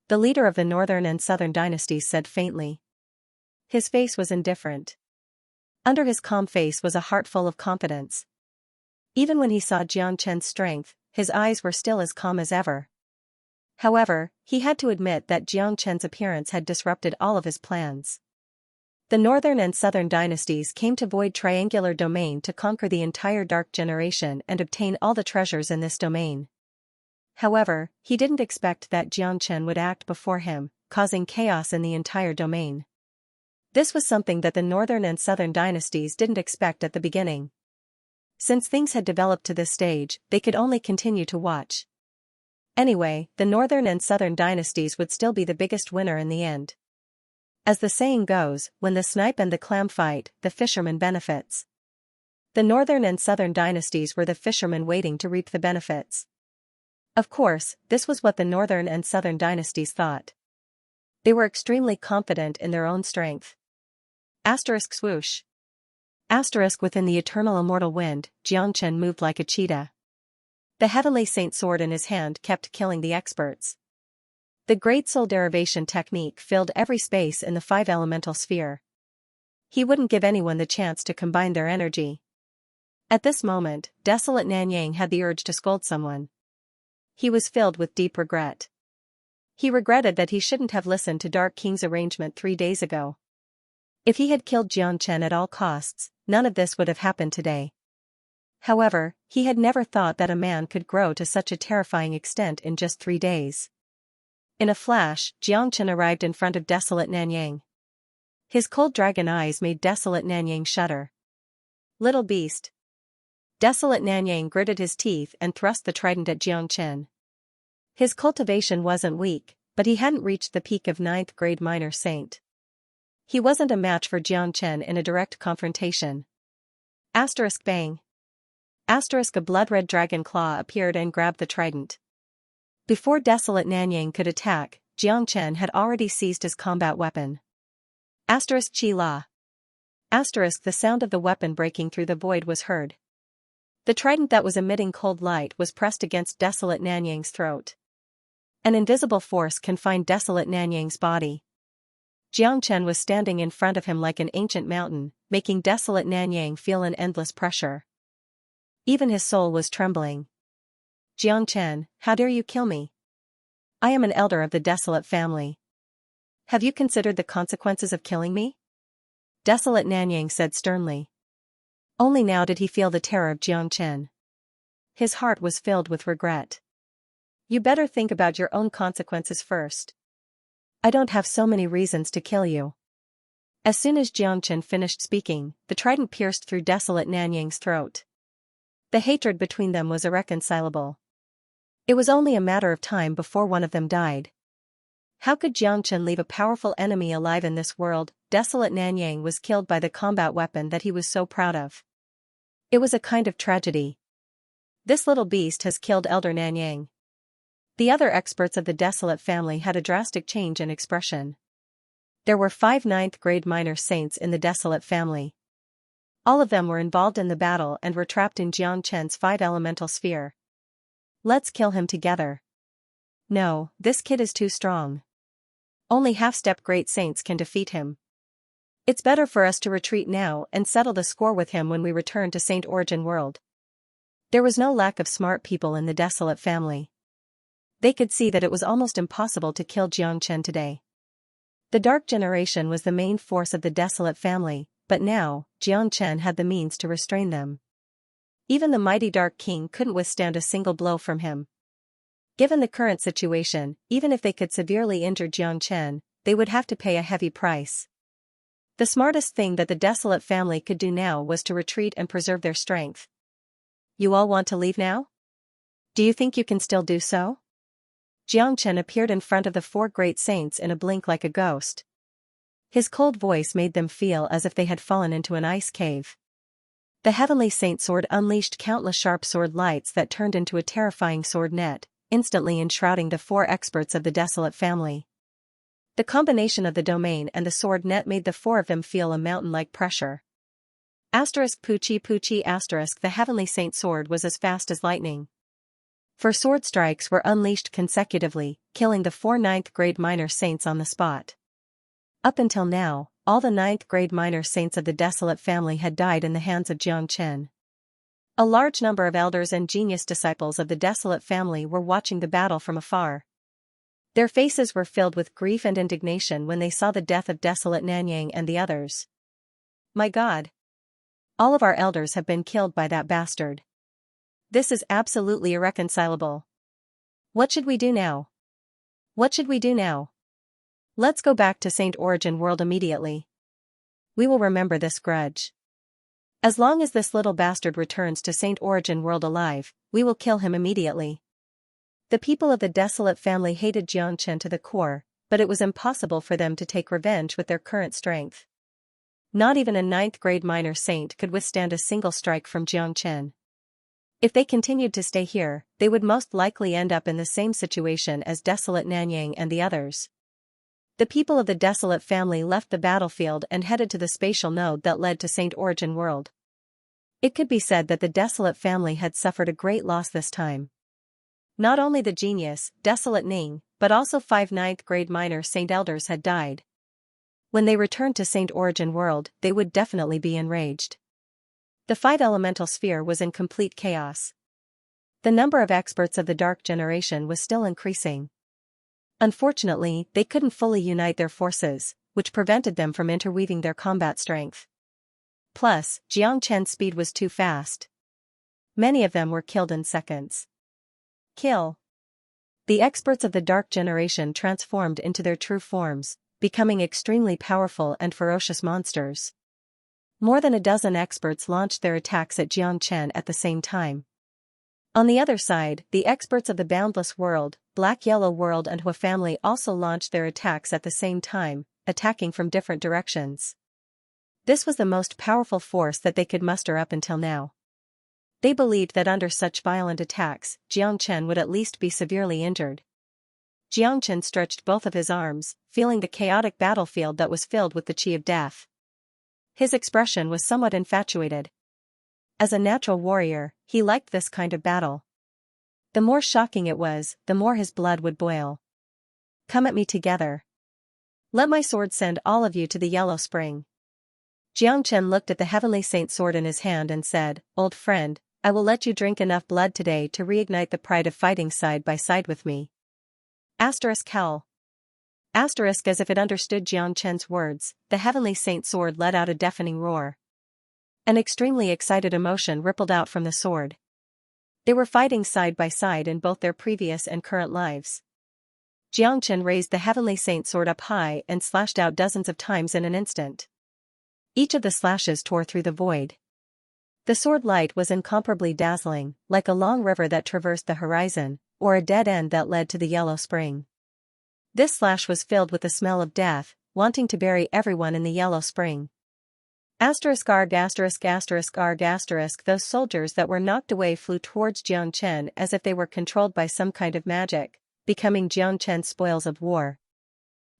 The leader of the northern and southern dynasties said faintly. His face was indifferent. Under his calm face was a heart full of confidence. Even when he saw Xianxia's strength, his eyes were still as calm as ever. However, he had to admit that Xianxia's appearance had disrupted all of his plans. The northern and southern dynasties came to Void Triangular Domain to conquer the entire Dark Generation and obtain all the treasures in this domain. However, he didn't expect that Xianxia would act before him, causing chaos in the entire domain. This was something that the northern and southern dynasties didn't expect at the beginning. Since things had developed to this stage, they could only continue to watch. Anyway, the northern and southern dynasties would still be the biggest winner in the end. As the saying goes, when the snipe and the clam fight, the fisherman benefits. The northern and southern dynasties were the fishermen waiting to reap the benefits. Of course, this was what the northern and southern dynasties thought. They were extremely confident in their own strength. Asterisk swoosh. Asterisk within the eternal immortal wind, Xianxia moved like a cheetah. The heavenly saint sword in his hand kept killing the experts. The great soul derivation technique filled every space in the five-elemental sphere. He wouldn't give anyone the chance to combine their energy. At this moment, desolate Nanyang had the urge to scold someone. He was filled with deep regret. He regretted that he shouldn't have listened to Dark King's arrangement 3 days ago. If he had killed Xianxia at all costs, none of this would have happened today. However, he had never thought that a man could grow to such a terrifying extent in just 3 days. In a flash, Xianxia arrived in front of desolate Nanyang. His cold dragon eyes made desolate Nanyang shudder. Little beast. Desolate Nanyang gritted his teeth and thrust the trident at Xianxia. His cultivation wasn't weak, but he hadn't reached the peak of 9th grade minor saint. He wasn't a match for Xianxia in a direct confrontation. Asterisk bang. Asterisk a blood-red dragon claw appeared and grabbed the trident. Before desolate Nanyang could attack, Xianxia had already seized his combat weapon. Asterisk chi la. Asterisk the sound of the weapon breaking through the void was heard. The trident that was emitting cold light was pressed against desolate Nanyang's throat. An invisible force confined desolate Nanyang's body. Xianxia was standing in front of him like an ancient mountain, making desolate Nanyang feel an endless pressure. Even his soul was trembling. Xianxia, how dare you kill me? I am an elder of the desolate family. Have you considered the consequences of killing me? Desolate Nanyang said sternly. Only now did he feel the terror of Xianxia. His heart was filled with regret. You better think about your own consequences first. I don't have so many reasons to kill you. As soon as Xianxia finished speaking, the trident pierced through desolate Nanyang's throat. The hatred between them was irreconcilable. It was only a matter of time before one of them died. How could Xianxia leave a powerful enemy alive in this world? Desolate Nanyang was killed by the combat weapon that he was so proud of. It was a kind of tragedy. This little beast has killed Elder Nanyang. The other experts of the desolate family had a drastic change in expression. There were 5 9th grade minor saints in the desolate family. All of them were involved in the battle and were trapped in Xianxia's 5-elemental sphere. Let's kill him together. No, this kid is too strong. Only half-step great saints can defeat him. It's better for us to retreat now and settle the score with him when we return to Saint Origin World. There was no lack of smart people in the desolate family. They could see that it was almost impossible to kill Xianxia today. The Dark Generation was the main force of the desolate family, but now, Xianxia had the means to restrain them. Even the mighty Dark King couldn't withstand a single blow from him. Given the current situation, even if they could severely injure Xianxia, they would have to pay a heavy price. The smartest thing that the desolate family could do now was to retreat and preserve their strength. You all want to leave now? Do you think you can still do so? Xianxia appeared in front of the 4 great saints in a blink like a ghost. His cold voice made them feel as if they had fallen into an ice cave. The heavenly saint sword unleashed countless sharp sword lights that turned into a terrifying sword net, instantly enshrouding the 4 experts of the desolate family. The combination of the domain and the sword net made the 4 of them feel a mountain-like pressure. Asterisk Poochie Poochie asterisk the heavenly saint sword was as fast as lightning. 4 sword strikes were unleashed consecutively, killing the 4 9th grade minor saints on the spot. Up until now, all the 9th grade minor saints of the desolate family had died in the hands of Xianxia. A large number of elders and genius disciples of the desolate family were watching the battle from afar. Their faces were filled with grief and indignation when they saw the death of desolate Nanyang and the others. My God! All of our elders have been killed by that bastard. This is absolutely irreconcilable. What should we do now? What should we do now? Let's go back to Saint Origin World immediately. We will remember this grudge. As long as this little bastard returns to Saint Origin World alive, we will kill him immediately. The people of the desolate family hated Xianxia to the core, but it was impossible for them to take revenge with their current strength. Not even a 9th grade minor saint could withstand a single strike from Xianxia. If they continued to stay here, they would most likely end up in the same situation as Desolate Nanyang and the others. The people of the Desolate family left the battlefield and headed to the spatial node that led to Saint Origin World. It could be said that the Desolate family had suffered a great loss this time. Not only the genius, Desolate Ning, but also 5 ninth grade minor Saint Elders had died. When they returned to Saint Origin World, they would definitely be enraged. The 5 elemental sphere was in complete chaos. The number of experts of the Dark Generation was still increasing. Unfortunately, they couldn't fully unite their forces, which prevented them from interweaving their combat strength. Plus, Xianxia's speed was too fast. Many of them were killed in seconds. Kill. The experts of the Dark Generation transformed into their true forms, becoming extremely powerful and ferocious monsters. More than a dozen experts launched their attacks at Xianxia at the same time. On the other side, the experts of the Boundless World, Black Yellow World and Hua family also launched their attacks at the same time, attacking from different directions. This was the most powerful force that they could muster up until now. They believed that under such violent attacks, Xianxia would at least be severely injured. Xianxia stretched both of his arms, feeling the chaotic battlefield that was filled with the chi of death. His expression was somewhat infatuated. As a natural warrior, he liked this kind of battle. The more shocking it was, the more his blood would boil. Come at me together. Let my sword send all of you to the Yellow Spring. Xianxia looked at the Heavenly Saint sword in his hand and said, Old friend, I will let you drink enough blood today to reignite the pride of fighting side by side with me. Hell. As if it understood Xianxia's words, the Heavenly Saint sword let out a deafening roar. An extremely excited emotion rippled out from the sword. They were fighting side by side in both their previous and current lives. Xianxia raised the Heavenly Saint sword up high and slashed out dozens of times in an instant. Each of the slashes tore through the void. The sword light was incomparably dazzling, like a long river that traversed the horizon, or a dead end that led to the Yellow Spring. This slash was filled with the smell of death, wanting to bury everyone in the Yellow Spring. Those soldiers that were knocked away flew towards Xianxia as if they were controlled by some kind of magic, becoming Xianxia's spoils of war.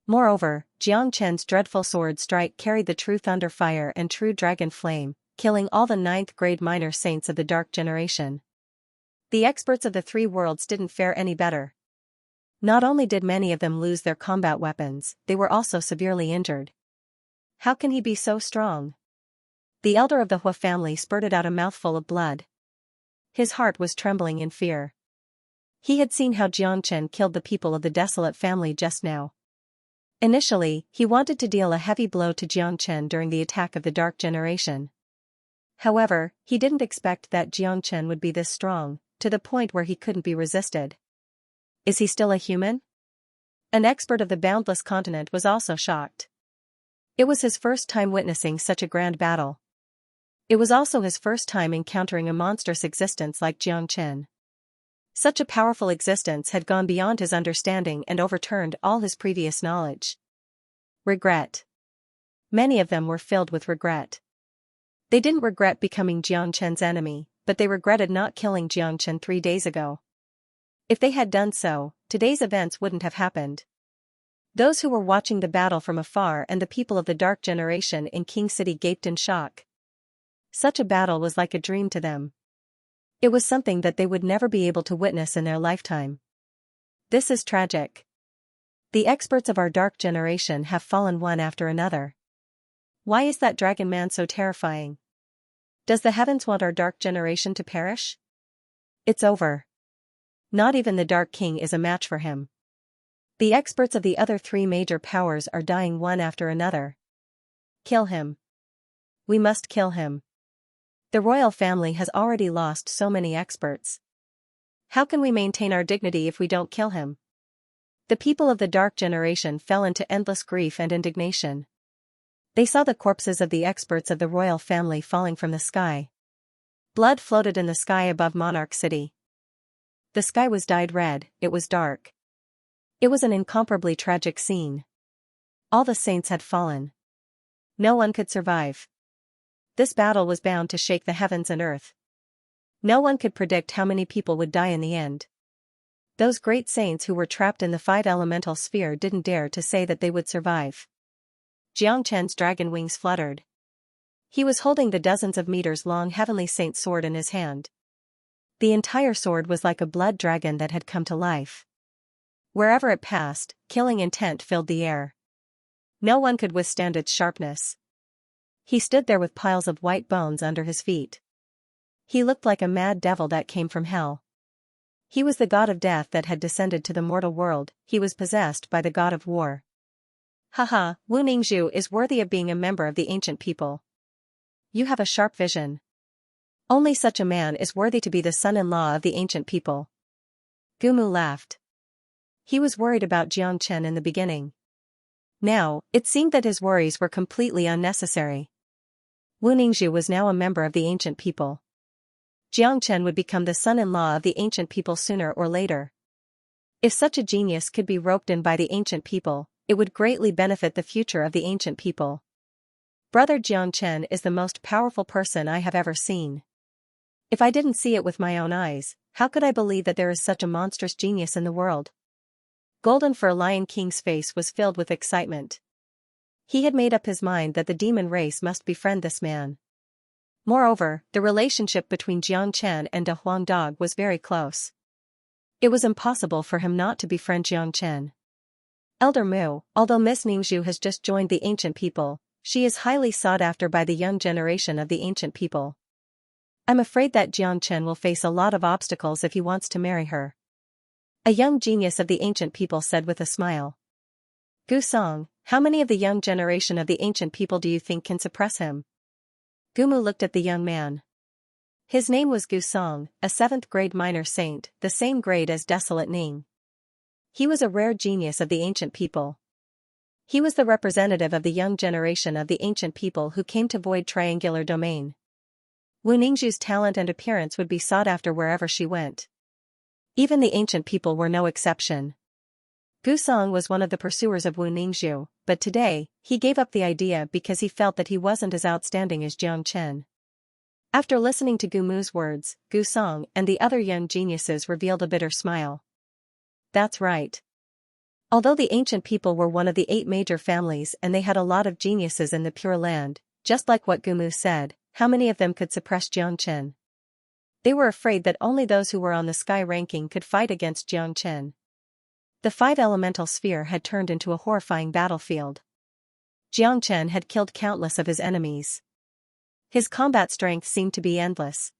Moreover, Xianxia's dreadful sword strike carried the true thunder fire and true dragon flame, killing all the 9th grade minor saints of the Dark Generation. The experts of the 3 worlds didn't fare any better. Not only did many of them lose their combat weapons, they were also severely injured. How can he be so strong? The elder of the Hua family spurted out a mouthful of blood. His heart was trembling in fear. He had seen how Xianxia killed the people of the Desolate family just now. Initially, he wanted to deal a heavy blow to Xianxia during the attack of the Dark Generation. However, he didn't expect that Xianxia would be this strong, to the point where he couldn't be resisted. Is he still a human? An expert of the Boundless Continent was also shocked. It was his first time witnessing such a grand battle. It was also his first time encountering a monstrous existence like Xianxia. Such a powerful existence had gone beyond his understanding and overturned all his previous knowledge. Regret. Many of them were filled with regret. They didn't regret becoming Xianxia's enemy, but they regretted not killing Xianxia 3 days ago. If they had done so, today's events wouldn't have happened. Those who were watching the battle from afar and the people of the Dark Generation in King City gaped in shock. Such a battle was like a dream to them. It was something that they would never be able to witness in their lifetime. This is tragic. The experts of our Dark Generation have fallen one after another. Why is that dragon man so terrifying? Does the heavens want our Dark Generation to perish? It's over. Not even the Dark King is a match for him. The experts of the other 3 major powers are dying one after another. Kill him. We must kill him. The royal family has already lost so many experts. How can we maintain our dignity if we don't kill him? The people of the Dark Generation fell into endless grief and indignation. They saw the corpses of the experts of the royal family falling from the sky. Blood floated in the sky above Monarch City. The sky was dyed red, it was dark. It was an incomparably tragic scene. All the saints had fallen. No one could survive. This battle was bound to shake the heavens and earth. No one could predict how many people would die in the end. Those great saints who were trapped in the five-elemental sphere didn't dare to say that they would survive. Xianxia's dragon wings fluttered. He was holding the dozens of meters-long heavenly saint sword in his hand. The entire sword was like a blood dragon that had come to life. Wherever it passed, killing intent filled the air. No one could withstand its sharpness. He stood there with piles of white bones under his feet. He looked like a mad devil that came from hell. He was the god of death that had descended to the mortal world. He was possessed by the god of war. Haha, Wu Ningzhu is worthy of being a member of the ancient people. You have a sharp vision. Only such a man is worthy to be the son-in-law of the ancient people. Gumu laughed. He was worried about Jiangchen in the beginning. Now, it seemed that his worries were completely unnecessary. Wu Ningzhu was now a member of the ancient people. Jiangchen would become the son-in-law of the ancient people sooner or later. If such a genius could be roped in by the ancient people, it would greatly benefit the future of the ancient people. Brother Jiangchen is the most powerful person I have ever seen. If I didn't see it with my own eyes, how could I believe that there is such a monstrous genius in the world? Golden Fur Lion King's face was filled with excitement. He had made up his mind that the demon race must befriend this man. Moreover, the relationship between Jiangchen and De Huang Dog was very close. It was impossible for him not to befriend Jiangchen. Elder Mu, although Miss Ningzhu has just joined the ancient people, she is highly sought after by the young generation of the ancient people. I'm afraid that Jiangchen will face a lot of obstacles if he wants to marry her. A young genius of the ancient people said with a smile. Gu Song, how many of the young generation of the ancient people do you think can suppress him? Gumu looked at the young man. His name was Gu Song, a 7th grade minor saint, the same grade as Desolate Ning. He was a rare genius of the ancient people. He was the representative of the young generation of the ancient people who came to Void Triangular Domain. Wu Ningzhu's talent and appearance would be sought after wherever she went. Even the ancient people were no exception. Gu Song was one of the pursuers of Wu Ningzhu, but today, he gave up the idea because he felt that he wasn't as outstanding as Jiangchen. After listening to Gu Mu's words, Gu Song and the other young geniuses revealed a bitter smile. That's right. Although the ancient people were one of the 8 major families and they had a lot of geniuses in the Pure Land, just like what Gu Mu said, how many of them could suppress Jiangchen? They were afraid that only those who were on the sky ranking could fight against Jiangchen. The 5-elemental sphere had turned into a horrifying battlefield. Jiangchen had killed countless of his enemies. His combat strength seemed to be endless.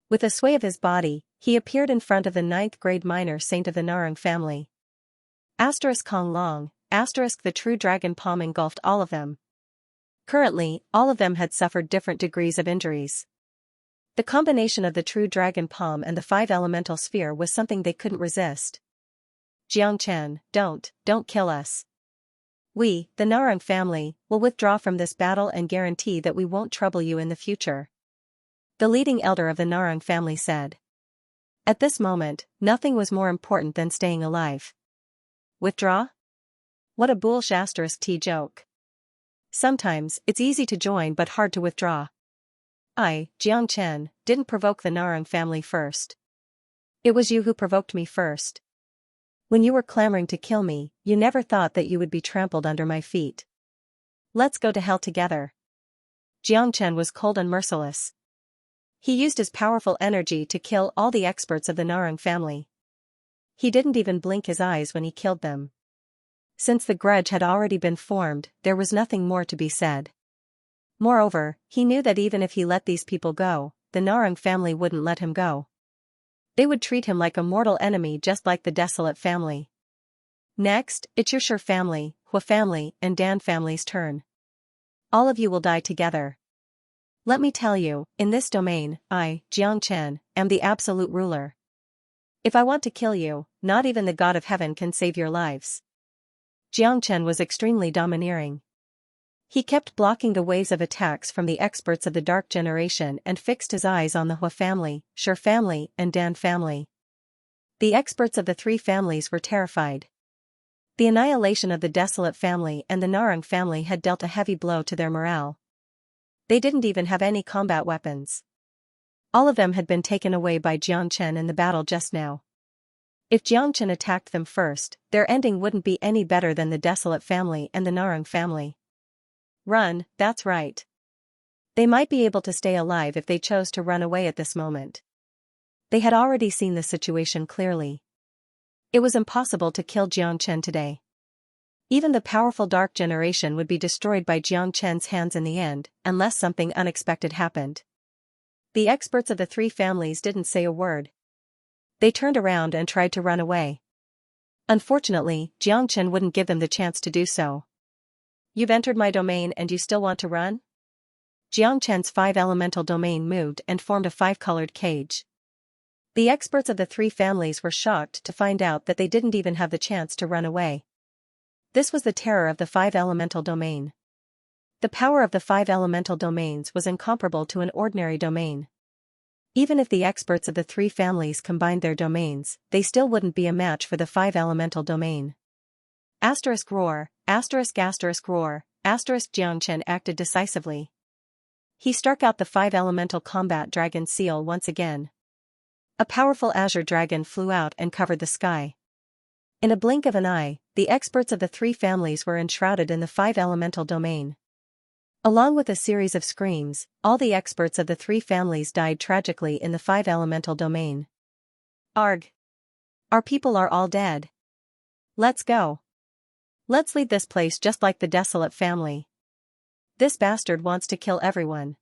With a sway of his body, he appeared in front of the 9th grade minor saint of the Narang family. Kong Long, the true dragon palm engulfed all of them. Currently, all of them had suffered different degrees of injuries. The combination of the true dragon palm and the 5-elemental sphere was something they couldn't resist. Jiangchen, don't kill us. We, the Narang family, will withdraw from this battle and guarantee that we won't trouble you in the future. The leading elder of the Narang family said. At this moment, nothing was more important than staying alive. Withdraw? What a bullshit joke. Sometimes, it's easy to join but hard to withdraw. I, Jiangchen, didn't provoke the Narang family first. It was you who provoked me first. When you were clamoring to kill me, you never thought that you would be trampled under my feet. Let's go to hell together. Jiangchen was cold and merciless. He used his powerful energy to kill all the experts of the Narang family. He didn't even blink his eyes when he killed them. Since the grudge had already been formed, there was nothing more to be said. Moreover, he knew that even if he let these people go, the Narang family wouldn't let him go. They would treat him like a mortal enemy just like the Desolate family. Next, it's your Sure family, Hua family, and Dan family's turn. All of you will die together. Let me tell you, in this domain, I, Jiangchen, am the absolute ruler. If I want to kill you, not even the God of Heaven can save your lives. Jiangchen was extremely domineering. He kept blocking the waves of attacks from the experts of the Dark Generation and fixed his eyes on the Hua family, Sure family, and Dan family. The experts of the 3 families were terrified. The annihilation of the Desolate family and the Narang family had dealt a heavy blow to their morale. They didn't even have any combat weapons. All of them had been taken away by Xianxia in the battle just now. If Xianxia attacked them first, their ending wouldn't be any better than the Desolate family and the Narang family. Run, that's right. They might be able to stay alive if they chose to run away at this moment. They had already seen the situation clearly. It was impossible to kill Xianxia today. Even the powerful Dark Generation would be destroyed by Xianxia's hands in the end, unless something unexpected happened. The experts of the three families didn't say a word. They turned around and tried to run away. Unfortunately, Xianxia wouldn't give them the chance to do so. You've entered my domain and you still want to run? Xianxia's 5-elemental domain moved and formed a 5-colored cage. The experts of the three families were shocked to find out that they didn't even have the chance to run away. This was the terror of the 5-elemental domain. The power of the 5-elemental domains was incomparable to an ordinary domain. Even if the experts of the three families combined their domains, they still wouldn't be a match for the 5-elemental domain. Asterisk roar, asterisk roar, asterisk Xianxia acted decisively. He struck out the 5-elemental combat dragon seal once again. A powerful azure dragon flew out and covered the sky. In a blink of an eye, the experts of the three families were enshrouded in the 5-elemental domain. Along with a series of screams, all the experts of the three families died tragically in the 5-elemental domain. Arg! Our people are all dead. Let's go. Let's leave this place just like the Desolate family. This bastard wants to kill everyone.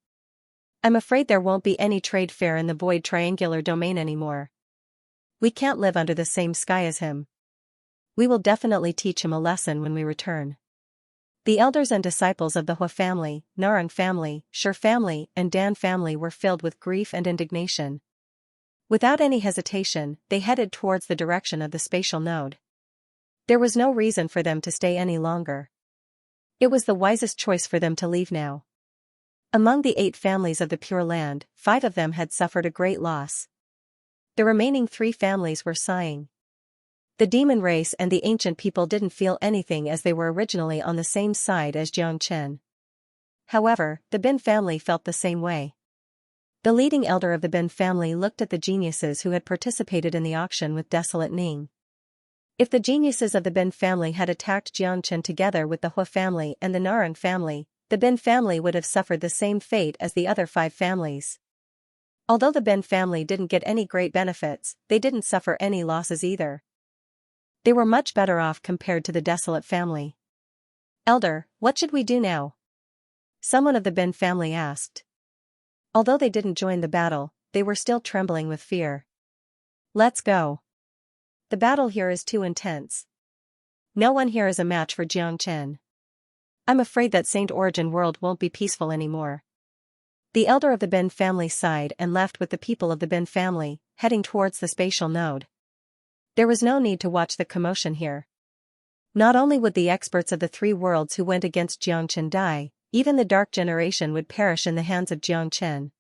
I'm afraid there won't be any trade fair in the Void Triangular domain anymore. We can't live under the same sky as him. We will definitely teach him a lesson when we return. The elders and disciples of the Hua family, Narang family, Shi family, and Dan family were filled with grief and indignation. Without any hesitation, they headed towards the direction of the spatial node. There was no reason for them to stay any longer. It was the wisest choice for them to leave now. Among the 8 families of the Pure Land, 5 of them had suffered a great loss. The remaining 3 families were sighing. The demon race and the ancient people didn't feel anything as they were originally on the same side as Xianxia. However, the Bin family felt the same way. The leading elder of the Bin family looked at the geniuses who had participated in the auction with Desolate Ning. If the geniuses of the Bin family had attacked Xianxia together with the Hua family and the Narang family, the Bin family would have suffered the same fate as the other 5 families. Although the Bin family didn't get any great benefits, they didn't suffer any losses either. They were much better off compared to the Desolate family. Elder, what should we do now? Someone of the Bin family asked. Although they didn't join the battle, they were still trembling with fear. Let's go. The battle here is too intense. No one here is a match for Xianxia. I'm afraid that Saint Origin World won't be peaceful anymore. The elder of the Bin family sighed and left with the people of the Bin family, heading towards the spatial node. There was no need to watch the commotion here. Not only would the experts of the 3 worlds who went against Xianxia die, even the Dark Generation would perish in the hands of Xianxia.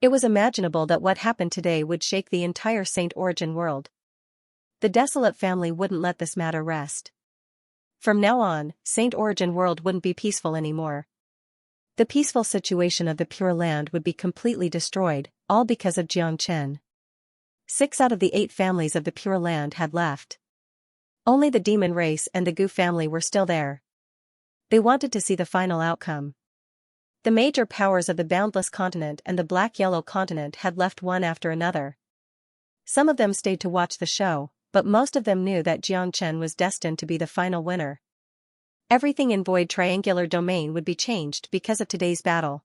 It was imaginable that what happened today would shake the entire Saint Origin World. The Desolate family wouldn't let this matter rest. From now on, Saint Origin World wouldn't be peaceful anymore. The peaceful situation of the Pure Land would be completely destroyed, all because of Xianxia. 6 out of the 8 families of the Pure Land had left. Only the Demon race and the Gu family were still there. They wanted to see the final outcome. The major powers of the Boundless Continent and the Black-Yellow Continent had left one after another. Some of them stayed to watch the show, but most of them knew that Xianxia was destined to be the final winner. Everything in Void Triangular Domain would be changed because of today's battle.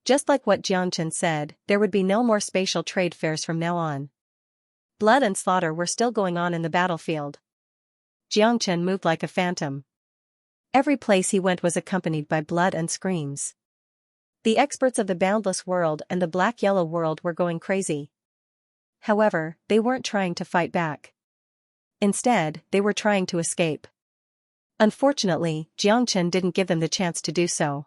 Just like what Xianxia said, there would be no more spatial trade fairs from now on. Blood and slaughter were still going on in the battlefield. Xianxia moved like a phantom. Every place he went was accompanied by blood and screams. The experts of the Boundless World and the Black-Yellow World were going crazy. However, they weren't trying to fight back. Instead, they were trying to escape. Unfortunately, Xianxia didn't give them the chance to do so.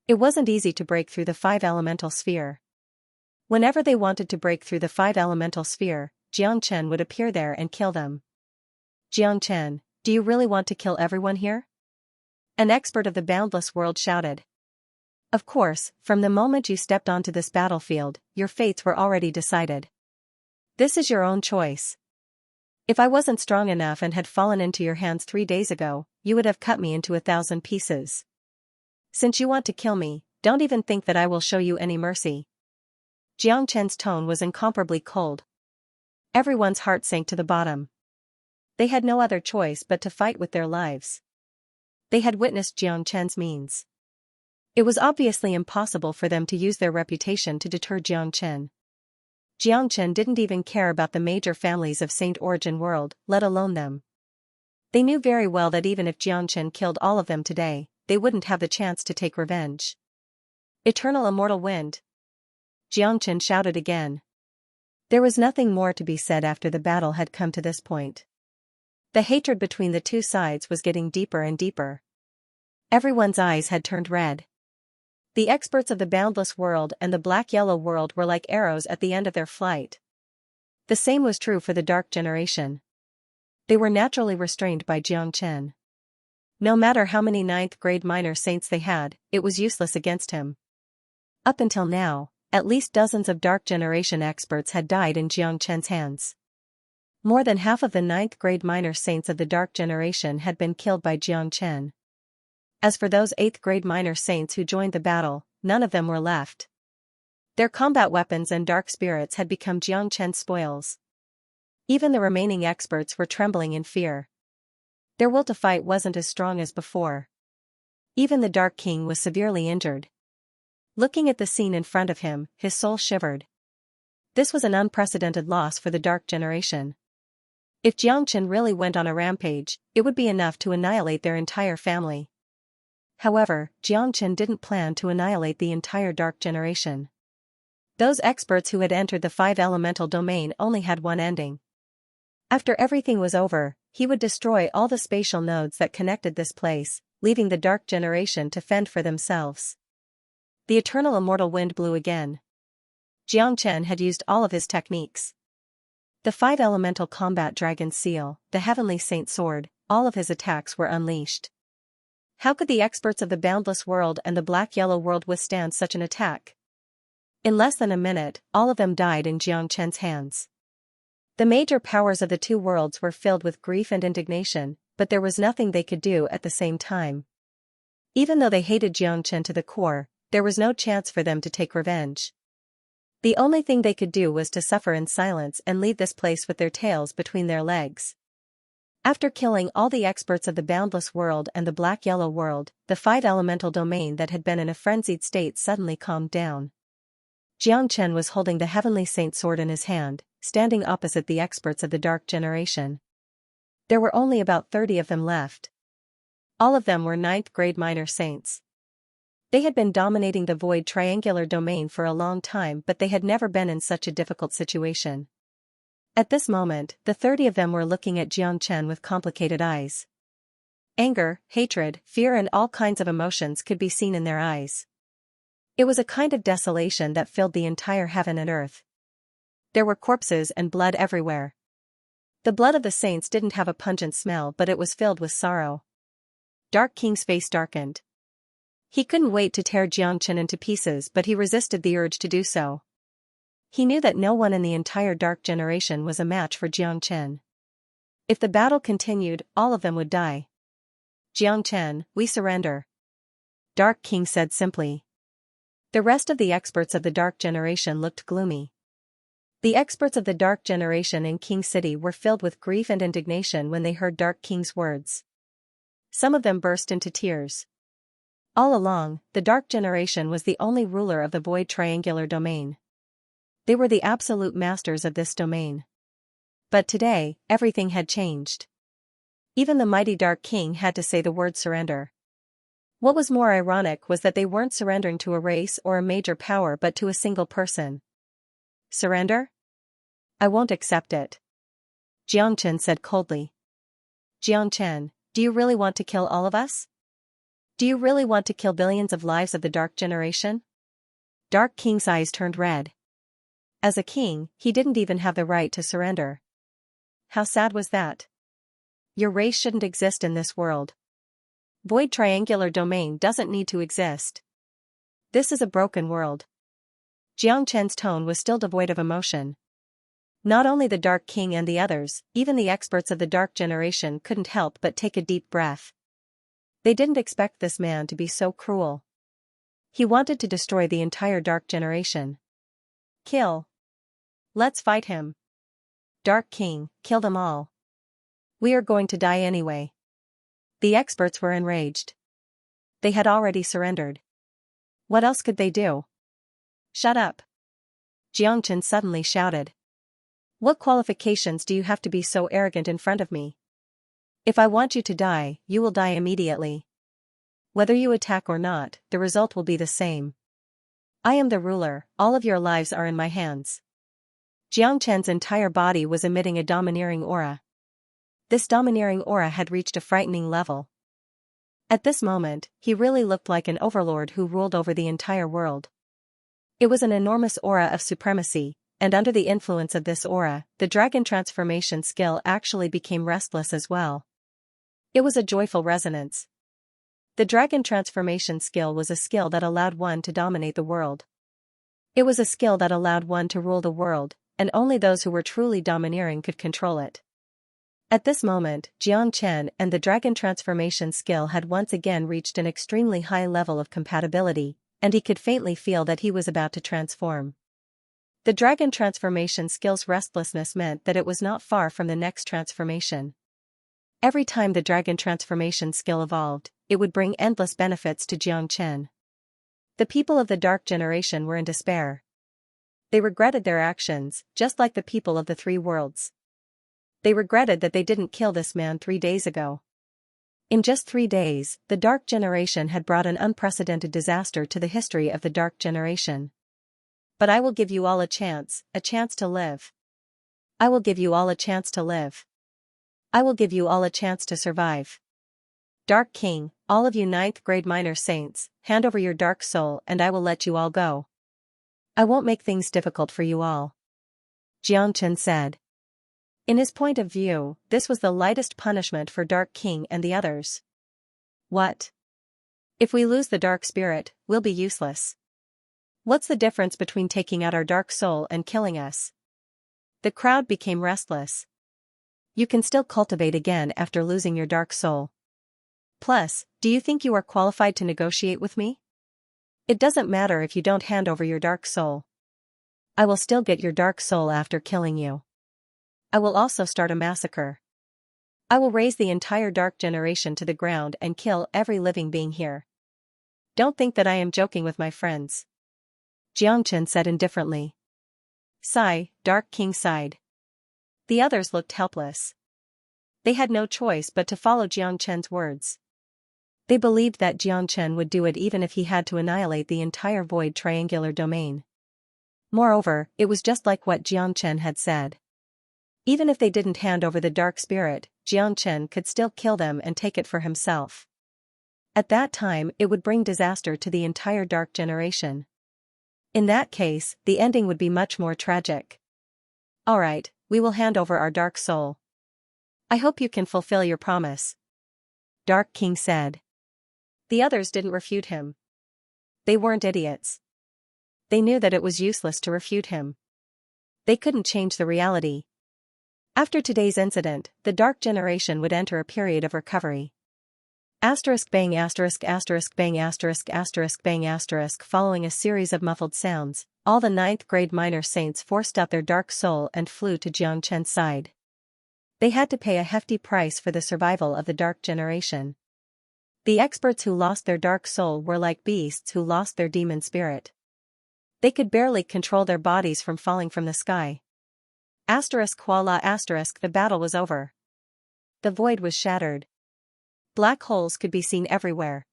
It wasn't easy to break through the 5-elemental sphere. Whenever they wanted to break through the 5-elemental sphere, Xianxia would appear there and kill them. Xianxia, do you really want to kill everyone here? An expert of the Boundless World shouted. Of course, from the moment you stepped onto this battlefield, your fates were already decided. This is your own choice. If I wasn't strong enough and had fallen into your hands 3 days ago, you would have cut me into 1,000 pieces. Since you want to kill me, don't even think that I will show you any mercy. Jiang Chen's tone was incomparably cold. Everyone's heart sank to the bottom. They had no other choice but to fight with their lives. They had witnessed Jiang Chen's means. It was obviously impossible for them to use their reputation to deter Jiang Chen. Jiang Chen didn't even care about the major families of Saint Origin World, let alone them. They knew very well that even if Jiang Chen killed all of them today, they wouldn't have the chance to take revenge. Eternal immortal wind! Jiang Chen shouted again. There was nothing more to be said after the battle had come to this point. The hatred between the two sides was getting deeper and deeper. Everyone's eyes had turned red. The experts of the boundless world and the black-yellow world were like arrows at the end of their flight. The same was true for the dark generation. They were naturally restrained by Jiang Chen. No matter how many 9th-grade minor saints they had, it was useless against him. Up until now, at least dozens of dark generation experts had died in Jiang Chen's hands. More than half of the 9th-grade minor saints of the dark generation had been killed by Jiang Chen. As for those 8th-grade minor saints who joined the battle, none of them were left. Their combat weapons and dark spirits had become Jiang Chen's spoils. Even the remaining experts were trembling in fear. Their will to fight wasn't as strong as before. Even the Dark King was severely injured. Looking at the scene in front of him, his soul shivered. This was an unprecedented loss for the dark generation. If Jiang Chen really went on a rampage, it would be enough to annihilate their entire family. However, Jiang Chen didn't plan to annihilate the entire dark generation. Those experts who had entered the 5-elemental domain only had one ending. After everything was over, he would destroy all the spatial nodes that connected this place, leaving the dark generation to fend for themselves. The eternal immortal wind blew again. Jiang Chen had used all of his techniques. The 5-elemental combat dragon seal, the heavenly saint sword, all of his attacks were unleashed. How could the experts of the boundless world and the black-yellow world withstand such an attack? In less than a minute, all of them died in Jiang Chen's hands. The major powers of the two worlds were filled with grief and indignation, but there was nothing they could do at the same time. Even though they hated Jiang Chen to the core, there was no chance for them to take revenge. The only thing they could do was to suffer in silence and leave this place with their tails between their legs. After killing all the experts of the boundless world and the black-yellow world, the 5-elemental domain that had been in a frenzied state suddenly calmed down. Jiang Chen was holding the heavenly saint sword in his hand, standing opposite the experts of the dark generation. There were only about 30 of them left. All of them were 9th-grade minor saints. They had been dominating the void triangular domain for a long time, but they had never been in such a difficult situation. At this moment, the 30 of them were looking at Jiang Chen with complicated eyes. Anger, hatred, fear and all kinds of emotions could be seen in their eyes. It was a kind of desolation that filled the entire heaven and earth. There were corpses and blood everywhere. The blood of the saints didn't have a pungent smell, but it was filled with sorrow. Dark King's face darkened. He couldn't wait to tear Jiang Chen into pieces, but he resisted the urge to do so. He knew that no one in the entire dark generation was a match for Jiang Chen. If the battle continued, all of them would die. Jiang Chen, we surrender. Dark King said simply. The rest of the experts of the dark generation looked gloomy. The experts of the dark generation in King City were filled with grief and indignation when they heard Dark King's words. Some of them burst into tears. All along, the dark generation was the only ruler of the void triangular domain. They were the absolute masters of this domain. But today, everything had changed. Even the mighty Dark King had to say the word surrender. What was more ironic was that they weren't surrendering to a race or a major power but to a single person. Surrender? I won't accept it. Jiang Chen said coldly. Jiang Chen, do you really want to kill all of us? Do you really want to kill billions of lives of the dark generation? Dark King's eyes turned red. As a king, he didn't even have the right to surrender. How sad was that? Your race shouldn't exist in this world. Void triangular domain doesn't need to exist. This is a broken world. Jiang Chen's tone was still devoid of emotion. Not only the Dark King and the others, even the experts of the Dark Generation couldn't help but take a deep breath. They didn't expect this man to be so cruel. He wanted to destroy the entire Dark Generation. Kill. Let's fight him. Dark King, kill them all. We are going to die anyway. The experts were enraged. They had already surrendered. What else could they do? Shut up. Jiang Chen suddenly shouted. What qualifications do you have to be so arrogant in front of me? If I want you to die, you will die immediately. Whether you attack or not, the result will be the same. I am the ruler, all of your lives are in my hands. Jiang Chen's entire body was emitting a domineering aura. This domineering aura had reached a frightening level. At this moment, he really looked like an overlord who ruled over the entire world. It was an enormous aura of supremacy, and under the influence of this aura, the dragon transformation skill actually became restless as well. It was a joyful resonance. The dragon transformation skill was a skill that allowed one to dominate the world. It was a skill that allowed one to rule the world, and only those who were truly domineering could control it. At this moment, Jiang Chen and the dragon transformation skill had once again reached an extremely high level of compatibility, and he could faintly feel that he was about to transform. The dragon transformation skill's restlessness meant that it was not far from the next transformation. Every time the dragon transformation skill evolved, it would bring endless benefits to Jiang Chen. The people of the Dark Generation were in despair. They regretted their actions, just like the people of the three worlds. They regretted that they didn't kill this man 3 days ago. In just 3 days, the Dark Generation had brought an unprecedented disaster to the history of the Dark Generation. But I will give you all a chance to live. I will give you all a chance to live. I will give you all a chance to survive. Dark King, all of you 9th grade minor saints, hand over your dark soul and I will let you all go. I won't make things difficult for you all. Jiang Chen said. In his point of view, this was the lightest punishment for Dark King and the others. What? If we lose the dark spirit, we'll be useless. What's the difference between taking out our dark soul and killing us? The crowd became restless. You can still cultivate again after losing your dark soul. Plus, do you think you are qualified to negotiate with me? It doesn't matter if you don't hand over your dark soul. I will still get your dark soul after killing you. I will also start a massacre. I will raise the entire Dark Generation to the ground and kill every living being here. Don't think that I am joking with my friends. Jiang Chen said indifferently. Sigh, Dark King sighed. The others looked helpless. They had no choice but to follow Jiang Chen's words. They believed that Jiang Chen would do it even if he had to annihilate the entire void triangular domain. Moreover, it was just like what Jiang Chen had said. Even if they didn't hand over the dark spirit, Jiang Chen could still kill them and take it for himself. At that time, it would bring disaster to the entire Dark Generation. In that case, the ending would be much more tragic. Alright, we will hand over our dark soul. I hope you can fulfill your promise. Dark King said. The others didn't refute him. They weren't idiots. They knew that it was useless to refute him. They couldn't change the reality. After today's incident, the Dark Generation would enter a period of recovery. Asterisk bang asterisk asterisk bang asterisk asterisk bang asterisk. Following a series of muffled sounds, all the 9th grade minor saints forced out their dark soul and flew to Jiang Chen's side. They had to pay a hefty price for the survival of the Dark Generation. The experts who lost their dark soul were like beasts who lost their demon spirit. They could barely control their bodies from falling from the sky. Asterisk voila asterisk. The battle was over. The void was shattered. Black holes could be seen everywhere.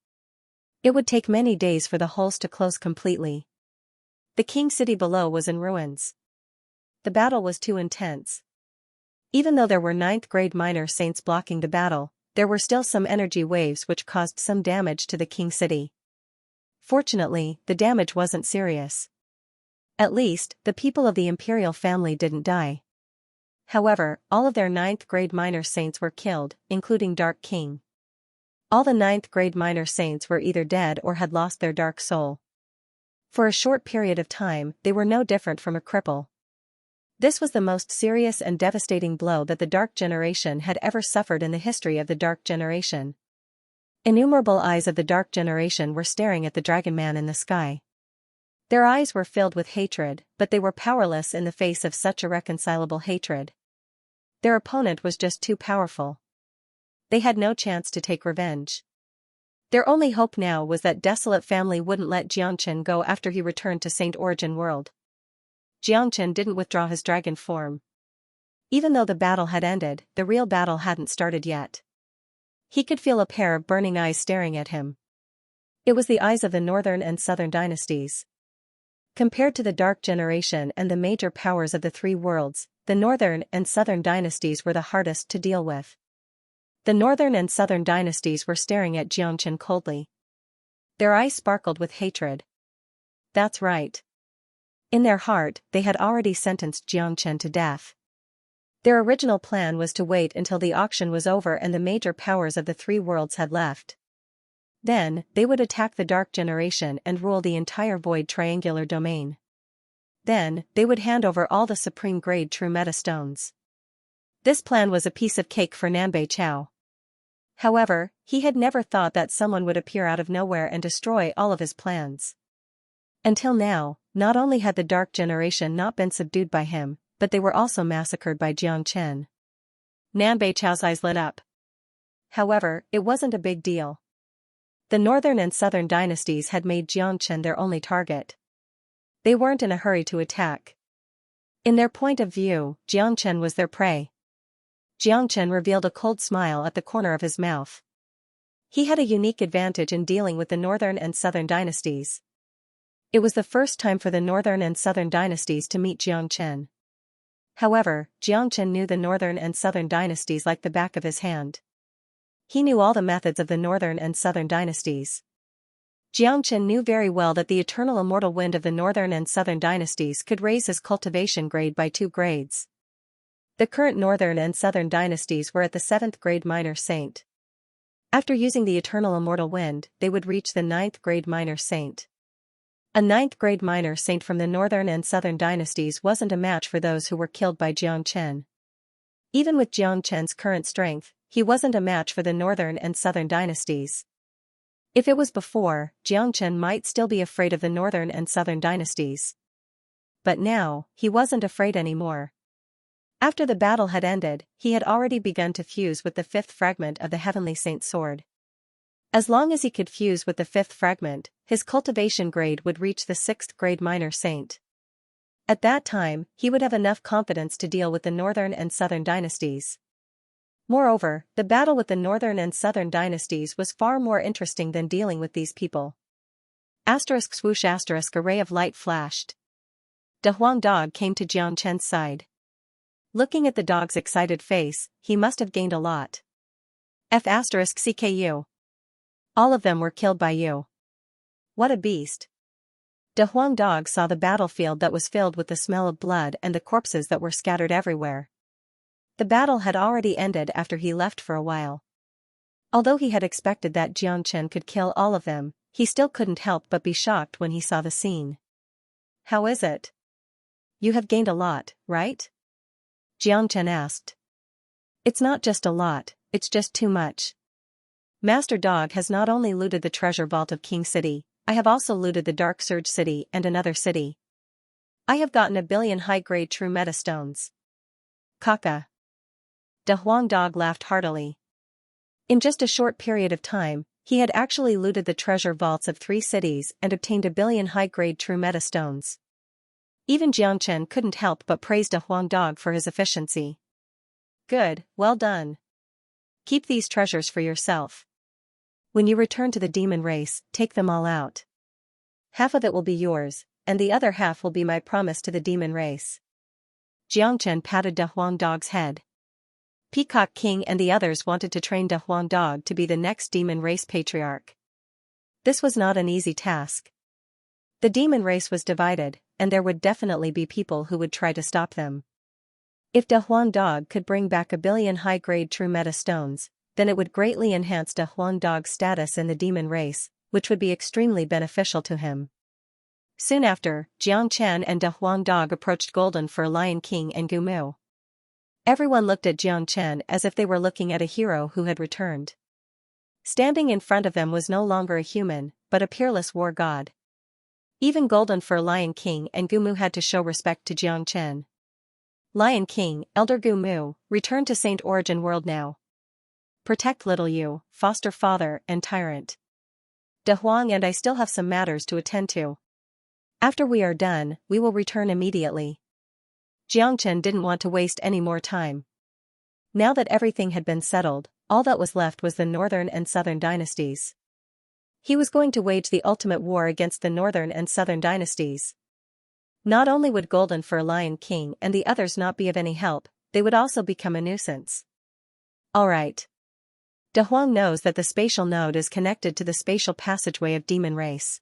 It would take many days for the holes to close completely. The king city below was in ruins. The battle was too intense. Even though there were 9th grade minor saints blocking the battle, there were still some energy waves which caused some damage to the king city. Fortunately, the damage wasn't serious. At least, the people of the imperial family didn't die. However, all of their 9th grade minor saints were killed, including Dark King. All the 9th grade minor saints were either dead or had lost their dark soul. For a short period of time, they were no different from a cripple. This was the most serious and devastating blow that the Dark Generation had ever suffered in the history of the Dark Generation. Innumerable eyes of the Dark Generation were staring at the Dragon Man in the sky. Their eyes were filled with hatred, but they were powerless in the face of such irreconcilable hatred. Their opponent was just too powerful. They had no chance to take revenge. Their only hope now was that Desolate Family wouldn't let Xianxia go after he returned to Saint Origin World. Xianxia didn't withdraw his dragon form. Even though the battle had ended, the real battle hadn't started yet. He could feel a pair of burning eyes staring at him. It was the eyes of the Northern and Southern dynasties. Compared to the Dark Generation and the major powers of the three worlds, the Northern and Southern dynasties were the hardest to deal with. The Northern and Southern dynasties were staring at Xianxia coldly. Their eyes sparkled with hatred. That's right. In their heart, they had already sentenced Xianxia to death. Their original plan was to wait until the auction was over and the major powers of the three worlds had left. Then, they would attack the Dark Generation and rule the entire Void Triangular Domain. Then, they would hand over all the Supreme Grade True Meta Stones. This plan was a piece of cake for Nanbei Chao. However, he had never thought that someone would appear out of nowhere and destroy all of his plans. Until now, not only had the Dark Generation not been subdued by him, but they were also massacred by Xianxia. Nanbei Chao's eyes lit up. However, it wasn't a big deal. The Northern and Southern dynasties had made Xianxia their only target. They weren't in a hurry to attack. In their point of view, Xianxia was their prey. Xianxia revealed a cold smile at the corner of his mouth. He had a unique advantage in dealing with the Northern and Southern dynasties. It was the first time for the Northern and Southern dynasties to meet Xianxia. However, Xianxia knew the Northern and Southern dynasties like the back of his hand. He knew all the methods of the Northern and Southern dynasties. Xianxia knew very well that the eternal immortal wind of the Northern and Southern dynasties could raise his cultivation grade by 2 grades. The current Northern and Southern dynasties were at the 7th grade Minor Saint. After using the eternal immortal wind, they would reach the 9th grade Minor Saint. A 9th grade Minor Saint from the Northern and Southern dynasties wasn't a match for those who were killed by Xianxia. Even with Xianxia's current strength, he wasn't a match for the Northern and Southern dynasties. If it was before, Xianxia might still be afraid of the Northern and Southern dynasties. But now, he wasn't afraid anymore. After the battle had ended, he had already begun to fuse with the 5th fragment of the Heavenly Saint's sword. As long as he could fuse with the 5th fragment, his cultivation grade would reach the 6th grade Minor Saint. At that time, he would have enough confidence to deal with the Northern and Southern dynasties. Moreover, the battle with the Northern and Southern dynasties was far more interesting than dealing with these people. Asterisk swoosh asterisk a ray of light flashed. De Huang Dog came to Xianxia's side. Looking at the dog's excited face, he must have gained a lot. F asterisk CKU. All of them were killed by you. What a beast. De Huang Dog saw the battlefield that was filled with the smell of blood and the corpses that were scattered everywhere. The battle had already ended after he left for a while. Although he had expected that Xianxia could kill all of them, he still couldn't help but be shocked when he saw the scene. How is it? You have gained a lot, right? Xianxia asked. It's not just a lot, it's just too much. Master Dog has not only looted the treasure vault of King City, I have also looted the Dark Surge City and another city. I have gotten 1 billion high-grade true meta stones. Kaka. De Huang Dog laughed heartily. In just a short period of time, he had actually looted the treasure vaults of 3 cities and obtained 1 billion high-grade true meta stones. Even Xianxia couldn't help but praise De Huang Dog for his efficiency. Good, well done. Keep these treasures for yourself. When you return to the demon race, take them all out. Half of it will be yours, and the other half will be my promise to the demon race. Xianxia patted De Huang Dog's head. Peacock King and the others wanted to train De Huang Dog to be the next demon race patriarch. This was not an easy task. The demon race was divided, and there would definitely be people who would try to stop them. If De Huang Dog could bring back 1 billion high-grade true meta stones, then it would greatly enhance De Huang Dog's status in the demon race, which would be extremely beneficial to him. Soon after, Jiang Chen and De Huang Dog approached Golden Fur Lion King and Gu Mu. Everyone looked at Jiang Chen as if they were looking at a hero who had returned. Standing in front of them was no longer a human, but a peerless war god. Even Golden Fur Lion King and Gu Mu had to show respect to Jiang Chen. Lion King, Elder Gu Mu, return to Saint Origin World now. Protect little you, foster father and tyrant. De Huang and I still have some matters to attend to. After we are done, we will return immediately. Jiang Chen didn't want to waste any more time. Now that everything had been settled, all that was left was the Northern and Southern dynasties. He was going to wage the ultimate war against the Northern and Southern dynasties. Not only would Golden Fur Lion King and the others not be of any help, they would also become a nuisance. Alright. De Huang knows that the spatial node is connected to the spatial passageway of demon race.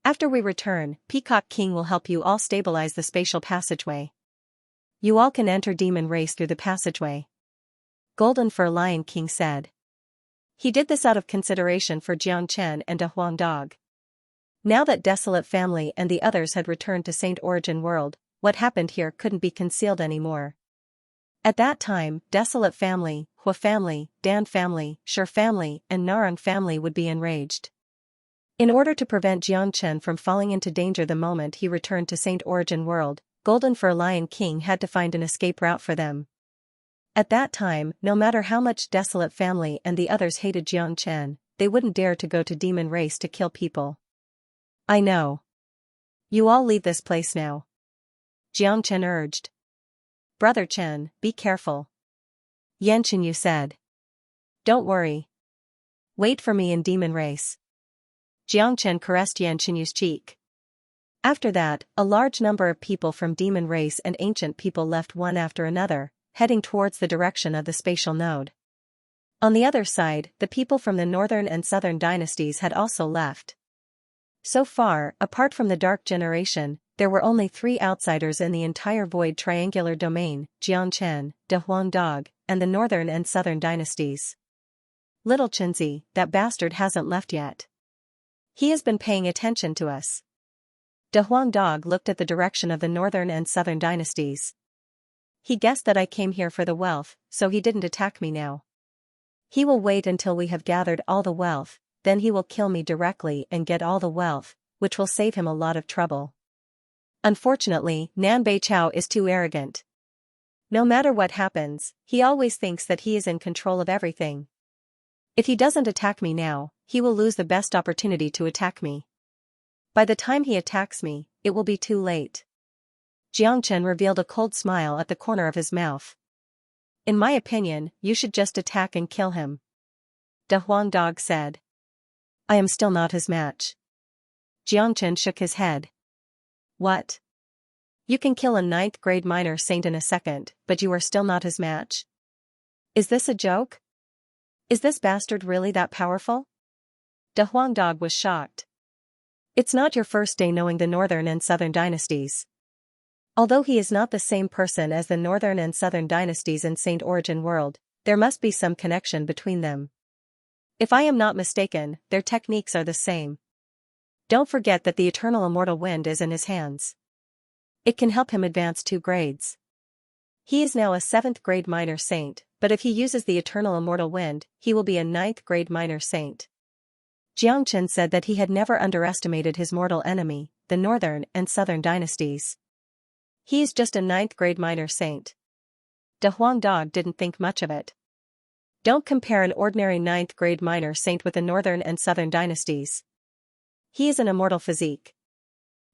After we return, Peacock King will help you all stabilize the spatial passageway. You all can enter demon race through the passageway. Golden Fur Lion King said. He did this out of consideration for Jiang Chen and De Huang Dog. Now that Desolate Family and the others had returned to Saint Origin World, what happened here couldn't be concealed anymore. At that time, Desolate Family, Hua Family, Dan Family, Shi Family, and Narang Family would be enraged. In order to prevent Jiang Chen from falling into danger the moment he returned to Saint Origin World, Golden Fur Lion King had to find an escape route for them. At that time, no matter how much Desolate Family and the others hated Jiang Chen, they wouldn't dare to go to demon race to kill people. I know. You all leave this place now. Jiang Chen urged. Brother Chen, be careful. Yan Chenyu said. Don't worry. Wait for me in demon race. Jiang Chen caressed Yan Chenyu's cheek. After that, a large number of people from demon race and ancient people left one after another, heading towards the direction of the spatial node. On the other side, the people from the northern and southern dynasties had also left. So far, apart from the Dark Generation, there were only 3 outsiders in the entire Void Triangular Domain, Jiang Chen, De Huang Dog, and the northern and southern dynasties. Little Chenzi, that bastard hasn't left yet. He has been paying attention to us. De Huang Dog looked at the direction of the northern and southern dynasties. He guessed that I came here for the wealth, so he didn't attack me now. He will wait until we have gathered all the wealth, then he will kill me directly and get all the wealth, which will save him a lot of trouble. Unfortunately, Nan Beichao is too arrogant. No matter what happens, he always thinks that he is in control of everything. If he doesn't attack me now, he will lose the best opportunity to attack me. By the time he attacks me, it will be too late. Jiang Chen revealed a cold smile at the corner of his mouth. In my opinion, you should just attack and kill him. De Huang Dog said. I am still not his match. Jiang Chen shook his head. What? You can kill a 9th grade minor saint in a second, but you are still not his match? Is this a joke? Is this bastard really that powerful? De Huang Dog was shocked. It's not your first day knowing the northern and southern dynasties. Although he is not the same person as the northern and southern dynasties in Saint Origin World, there must be some connection between them. If I am not mistaken, their techniques are the same. Don't forget that the eternal immortal wind is in his hands. It can help him advance 2 grades. He is now a 7th grade minor saint, but if he uses the eternal immortal wind, he will be a 9th grade minor saint. Jiang Chen said that he had never underestimated his mortal enemy, the northern and southern dynasties. He is just a 9th grade minor saint. De Huang Dog didn't think much of it. Don't compare an ordinary 9th grade minor saint with the northern and southern dynasties. He is an immortal physique.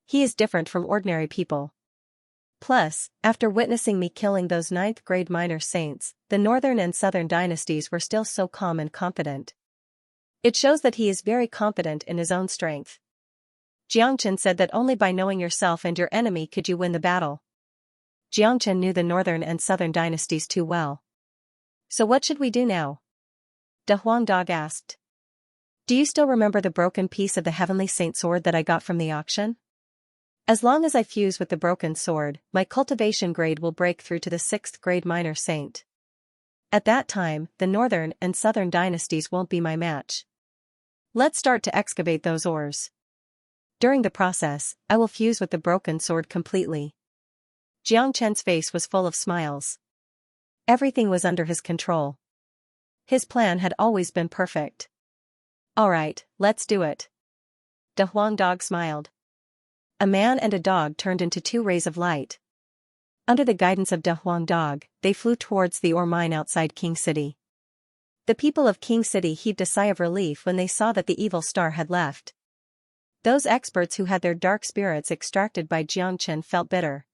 He is different from ordinary people. Plus, after witnessing me killing those 9th grade minor saints, the northern and southern dynasties were still so calm and confident. It shows that he is very confident in his own strength. Jiang Chen said that only by knowing yourself and your enemy could you win the battle. Jiang Chen knew the northern and southern dynasties too well. So what should we do now? De Huang Dog asked. Do you still remember the broken piece of the Heavenly Saint sword that I got from the auction? As long as I fuse with the broken sword, my cultivation grade will break through to the 6th grade minor saint. At that time, the northern and southern dynasties won't be my match. Let's start to excavate those ores. During the process, I will fuse with the broken sword completely. Jiang Chen's face was full of smiles. Everything was under his control. His plan had always been perfect. Alright, let's do it. De Huang Dog smiled. A man and a dog turned into two rays of light. Under the guidance of De Huang Dog, they flew towards the ore mine outside King City. The people of King City heaved a sigh of relief when they saw that the evil star had left. Those experts who had their dark spirits extracted by Jiang Chen felt bitter.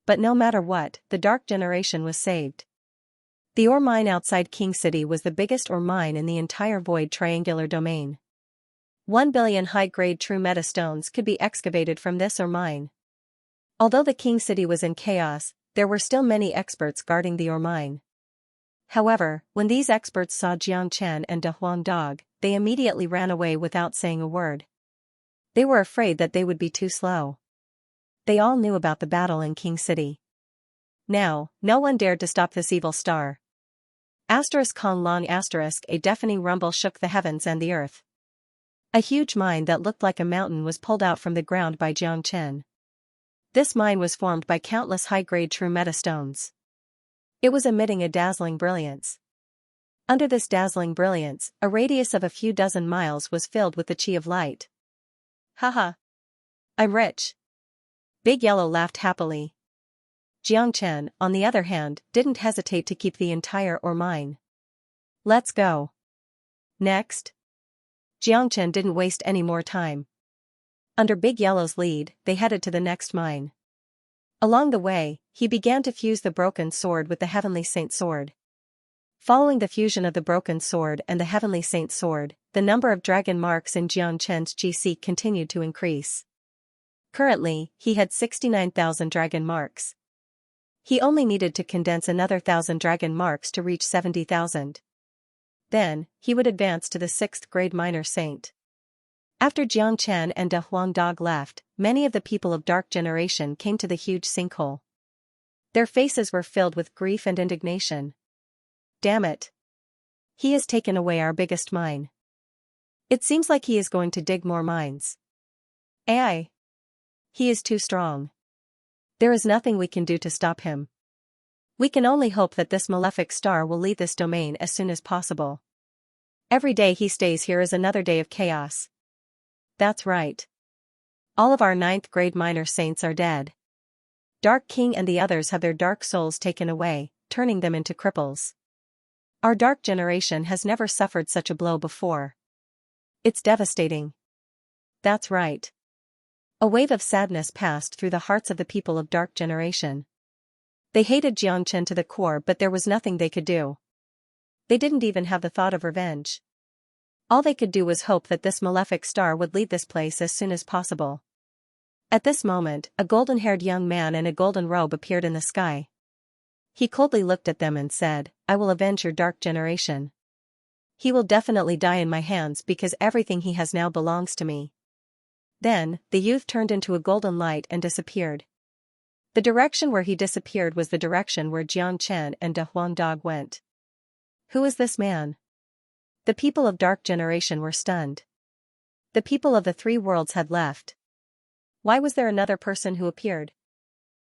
But no matter what, the dark generation was saved. The ore mine outside King City was the biggest ore mine in the entire void triangular domain. 1 billion high-grade true metastones could be excavated from this ore mine. Although the King City was in chaos, there were still many experts guarding the ore mine. However, when these experts saw Jiang Chen and De Huang Dog, they immediately ran away without saying a word. They were afraid that they would be too slow. They all knew about the battle in King City. Now, no one dared to stop this evil star. Kong long a deafening rumble shook the heavens and the earth. A huge mine that looked like a mountain was pulled out from the ground by Jiang Chen. This mine was formed by countless high-grade true metastones. It was emitting a dazzling brilliance. Under this dazzling brilliance, a radius of a few dozen miles was filled with the chi of light. Haha. I'm rich. Big Yellow laughed happily. Jiang Chen, on the other hand, didn't hesitate to keep the entire ore mine. Let's go. Next. Jiang Chen didn't waste any more time. Under Big Yellow's lead, they headed to the next mine. Along the way, he began to fuse the broken sword with the Heavenly Saint sword. Following the fusion of the broken sword and the Heavenly Saint sword, the number of dragon marks in Jiang Chen's GC continued to increase. Currently, he had 69,000 dragon marks. He only needed to condense another 1,000 dragon marks to reach 70,000. Then, he would advance to the 6th grade minor saint. After Jiang Chen and De Huang Dog left, many of the people of Dark Generation came to the huge sinkhole. Their faces were filled with grief and indignation. Damn it. He has taken away our biggest mine. It seems like he is going to dig more mines. AI. He is too strong. There is nothing we can do to stop him. We can only hope that this malefic star will leave this domain as soon as possible. Every day he stays here is another day of chaos. That's right. All of our 9th grade minor saints are dead. Dark King and the others have their dark souls taken away, turning them into cripples. Our dark generation has never suffered such a blow before. It's devastating. That's right. A wave of sadness passed through the hearts of the people of Dark Generation. They hated Jiang Chen to the core, but there was nothing they could do. They didn't even have the thought of revenge. All they could do was hope that this malefic star would leave this place as soon as possible. At this moment, a golden-haired young man in a golden robe appeared in the sky. He coldly looked at them and said, "I will avenge your Dark Generation. He will definitely die in my hands because everything he has now belongs to me." Then, the youth turned into a golden light and disappeared. The direction where he disappeared was the direction where Jiang Chen and De Huang Dog went. Who is this man? The people of Dark Generation were stunned. The people of the 3 worlds had left. Why was there another person who appeared?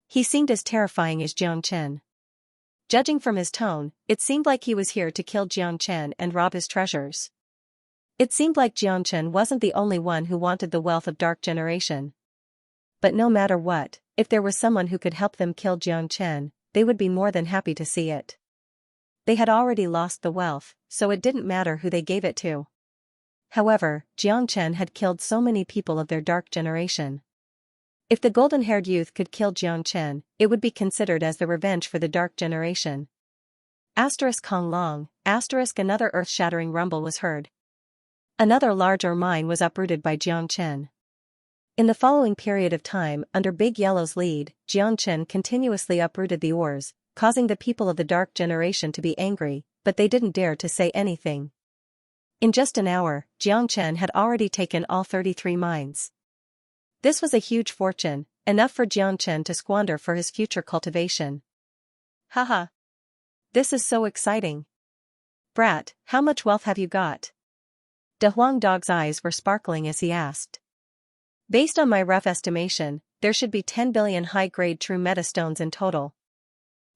He seemed as terrifying as Jiang Chen. Judging from his tone, it seemed like he was here to kill Jiang Chen and rob his treasures. It seemed like Jiang Chen wasn't the only one who wanted the wealth of Dark Generation. But no matter what, if there was someone who could help them kill Jiang Chen, they would be more than happy to see it. They had already lost the wealth, so it didn't matter who they gave it to. However, Jiang Chen had killed so many people of their Dark Generation. If the golden-haired youth could kill Jiang Chen, it would be considered as the revenge for the Dark Generation. Kong long, another earth-shattering rumble was heard. Another large ore mine was uprooted by Jiang Chen. In the following period of time, under Big Yellow's lead, Jiang Chen continuously uprooted the ores, causing the people of the Dark Generation to be angry, but they didn't dare to say anything. In just an hour, Jiang Chen had already taken all 33 mines. This was a huge fortune, enough for Jiang Chen to squander for his future cultivation. Haha. This is so exciting. Brat, how much wealth have you got? De Huang Dog's eyes were sparkling as he asked. Based on my rough estimation, there should be 10 billion high-grade true metastones in total.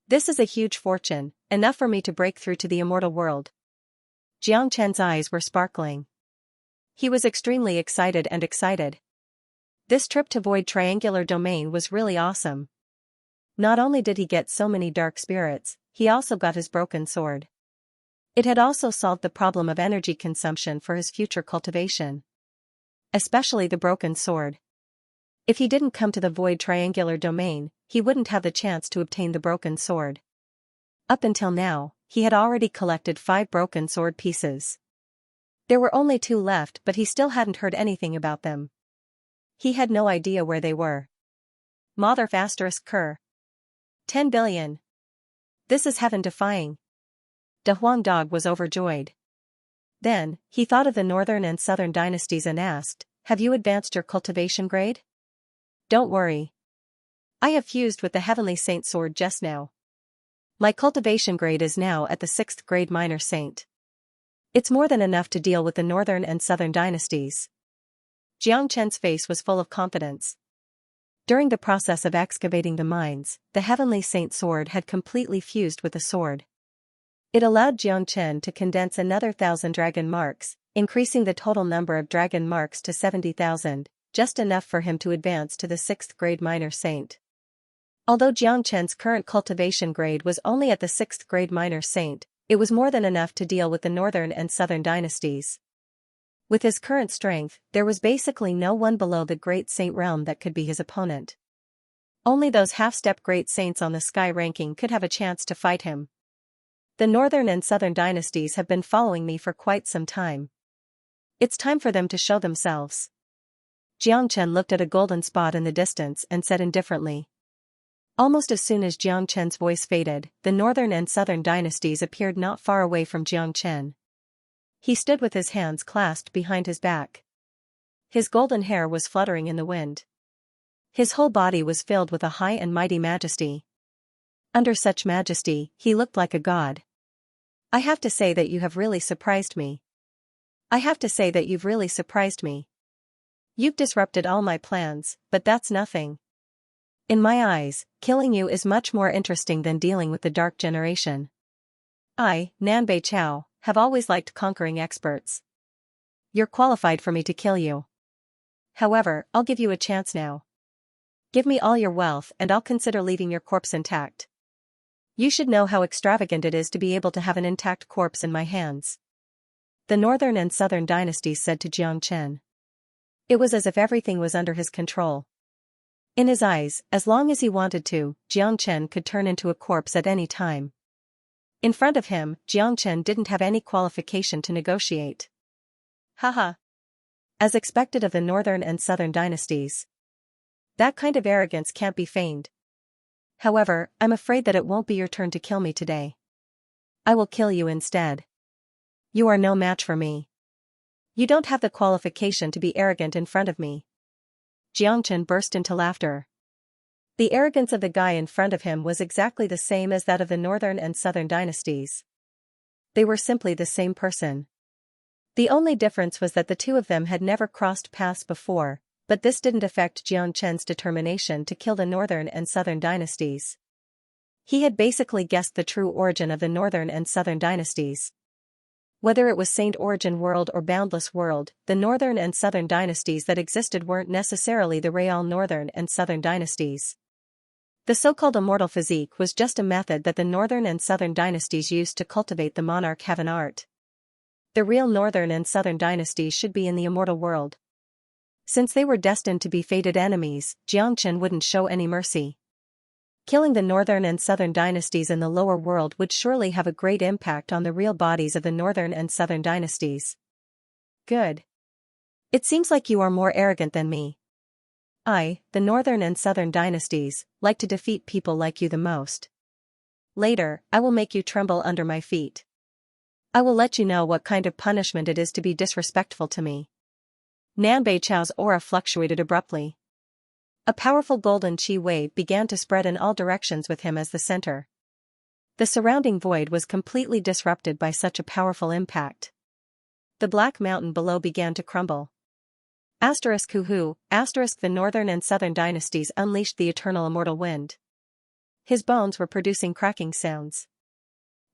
This is a huge fortune, enough for me to break through to the immortal world. Jiang Chen's eyes were sparkling. He was extremely excited. This trip to Void Triangular Domain was really awesome. Not only did he get so many dark spirits, he also got his broken sword. It had also solved the problem of energy consumption for his future cultivation. Especially the broken sword. If he didn't come to the Void Triangular Domain, he wouldn't have the chance to obtain the broken sword. Up until now, he had already collected 5 broken sword pieces. There were only 2 left, but he still hadn't heard anything about them. He had no idea where they were. Mother asterisk cur. 10 billion. This is heaven-defying. De Huang Dog was overjoyed. Then, he thought of the northern and southern dynasties and asked, "Have you advanced your cultivation grade?" "Don't worry. I have fused with the Heavenly Saint sword just now. My cultivation grade is now at the 6th grade minor saint. It's more than enough to deal with the northern and southern dynasties." Jiang Chen's face was full of confidence. During the process of excavating the mines, the Heavenly Saint sword had completely fused with the sword. It allowed Jiang Chen to condense another 1,000 dragon marks, increasing the total number of dragon marks to 70,000, just enough for him to advance to the 6th grade minor saint. Although Jiang Chen's current cultivation grade was only at the 6th grade minor saint, it was more than enough to deal with the northern and southern dynasties. With his current strength, there was basically no one below the Great Saint realm that could be his opponent. Only those half-step Great Saints on the sky ranking could have a chance to fight him. The northern and southern dynasties have been following me for quite some time. It's time for them to show themselves. Jiang Chen looked at a golden spot in the distance and said indifferently. Almost as soon as Jiang Chen's voice faded, the northern and southern dynasties appeared not far away from Jiang Chen. He stood with his hands clasped behind his back. His golden hair was fluttering in the wind. His whole body was filled with a high and mighty majesty. Under such majesty, he looked like a god. "I have to say that you have really surprised me. You've disrupted all my plans, but that's nothing. In my eyes, killing you is much more interesting than dealing with the Dark Generation. I, Nanbei Chao, have always liked conquering experts. You're qualified for me to kill you. However, I'll give you a chance now. Give me all your wealth and I'll consider leaving your corpse intact. You should know how extravagant it is to be able to have an intact corpse in my hands." The northern and southern dynasties said to Jiang Chen. It was as if everything was under his control. In his eyes, as long as he wanted to, Jiang Chen could turn into a corpse at any time. In front of him, Jiang Chen didn't have any qualification to negotiate. Haha. As expected of the northern and southern dynasties. That kind of arrogance can't be feigned. However, I'm afraid that it won't be your turn to kill me today. I will kill you instead. You are no match for me. You don't have the qualification to be arrogant in front of me. Jiang Chen burst into laughter. The arrogance of the guy in front of him was exactly the same as that of the northern and southern dynasties. They were simply the same person. The only difference was that the two of them had never crossed paths before, but this didn't affect Jiang Chen's determination to kill the northern and southern dynasties. He had basically guessed the true origin of the northern and southern dynasties. Whether it was Saint Origin World or Boundless World, the northern and southern dynasties that existed weren't necessarily the real northern and southern dynasties. The so-called immortal physique was just a method that the northern and southern dynasties used to cultivate the monarch heaven art. The real northern and southern dynasties should be in the immortal world. Since they were destined to be fated enemies, Jiang Chen wouldn't show any mercy. Killing the northern and southern dynasties in the lower world would surely have a great impact on the real bodies of the northern and southern dynasties. Good. It seems like you are more arrogant than me. I, the northern and southern dynasties, like to defeat people like you the most. Later, I will make you tremble under my feet. I will let you know what kind of punishment it is to be disrespectful to me. Nanbei Chao's aura fluctuated abruptly. A powerful golden chi wave began to spread in all directions with him as the center. The surrounding void was completely disrupted by such a powerful impact. The black mountain below began to crumble. Asterisk who, asterisk the northern and southern dynasties unleashed the eternal immortal wind. His bones were producing cracking sounds.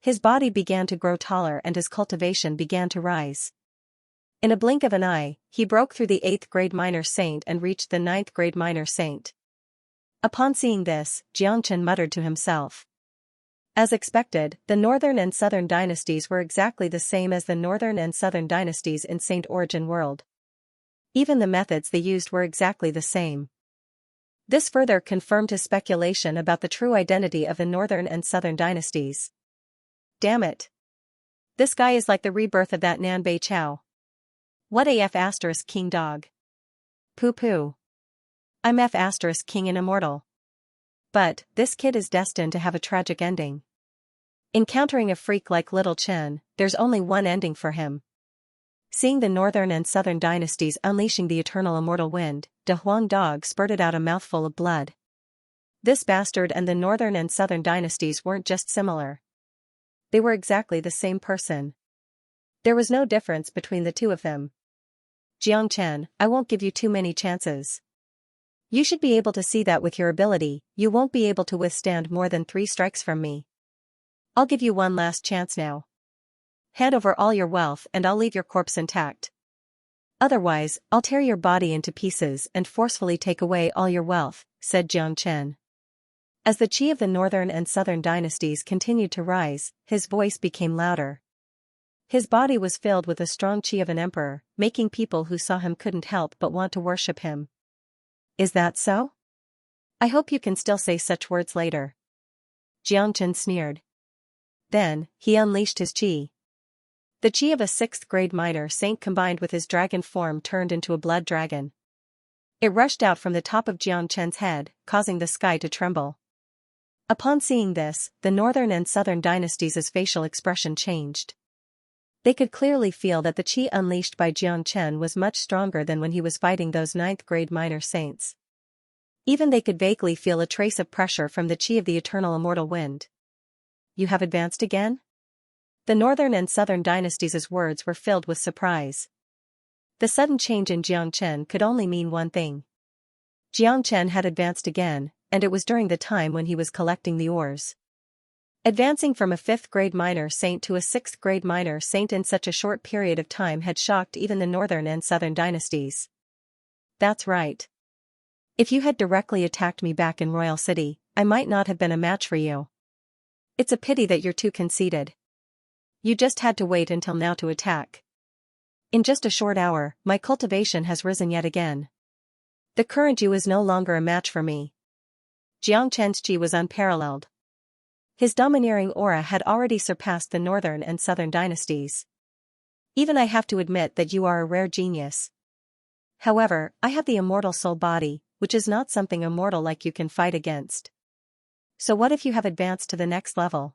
His body began to grow taller and his cultivation began to rise. In a blink of an eye, he broke through the 8th grade minor saint and reached the 9th grade minor saint. Upon seeing this, Xianxia muttered to himself. As expected, the northern and southern dynasties were exactly the same as the northern and southern dynasties in Saint Origin World. Even the methods they used were exactly the same. This further confirmed his speculation about the true identity of the northern and southern dynasties. Damn it. This guy is like the rebirth of that Nan Bei Chow. What AF asterisk king dog? Poo poo. I'm F asterisk king and immortal. But, this kid is destined to have a tragic ending. Encountering a freak like Little Chen, there's only one ending for him. Seeing the northern and southern dynasties unleashing the eternal immortal wind, De Huang Dog spurted out a mouthful of blood. This bastard and the northern and southern dynasties weren't just similar. They were exactly the same person. There was no difference between the two of them. Xianxia, I won't give you too many chances. You should be able to see that with your ability, you won't be able to withstand more than 3 strikes from me. I'll give you one last chance now. Hand over all your wealth and I'll leave your corpse intact. Otherwise, I'll tear your body into pieces and forcefully take away all your wealth, said Xianxia. As the chi of the northern and southern dynasties continued to rise, his voice became louder. His body was filled with the strong chi of an emperor, making people who saw him couldn't help but want to worship him. Is that so? I hope you can still say such words later. Xianxia sneered. Then, he unleashed his chi. The chi of a 6th grade minor saint combined with his dragon form turned into a blood dragon. It rushed out from the top of Xianxia's head, causing the sky to tremble. Upon seeing this, the northern and southern dynasties' facial expression changed. They could clearly feel that the chi unleashed by Xianxia was much stronger than when he was fighting those 9th grade minor saints. Even they could vaguely feel a trace of pressure from the chi of the eternal immortal wind. You have advanced again? The northern and southern dynasties' words were filled with surprise. The sudden change in Xianxia could only mean one thing. Xianxia had advanced again, and it was during the time when he was collecting the ores. Advancing from a 5th grade minor saint to a 6th grade minor saint in such a short period of time had shocked even the northern and southern dynasties. That's right. If you had directly attacked me back in Royal City, I might not have been a match for you. It's a pity that you're too conceited. You just had to wait until now to attack. In just a short hour, my cultivation has risen yet again. The current you is no longer a match for me. Xianxia's chi was unparalleled. His domineering aura had already surpassed the northern and southern dynasties. Even I have to admit that you are a rare genius. However, I have the immortal soul body, which is not something immortal like you can fight against. So what if you have advanced to the next level?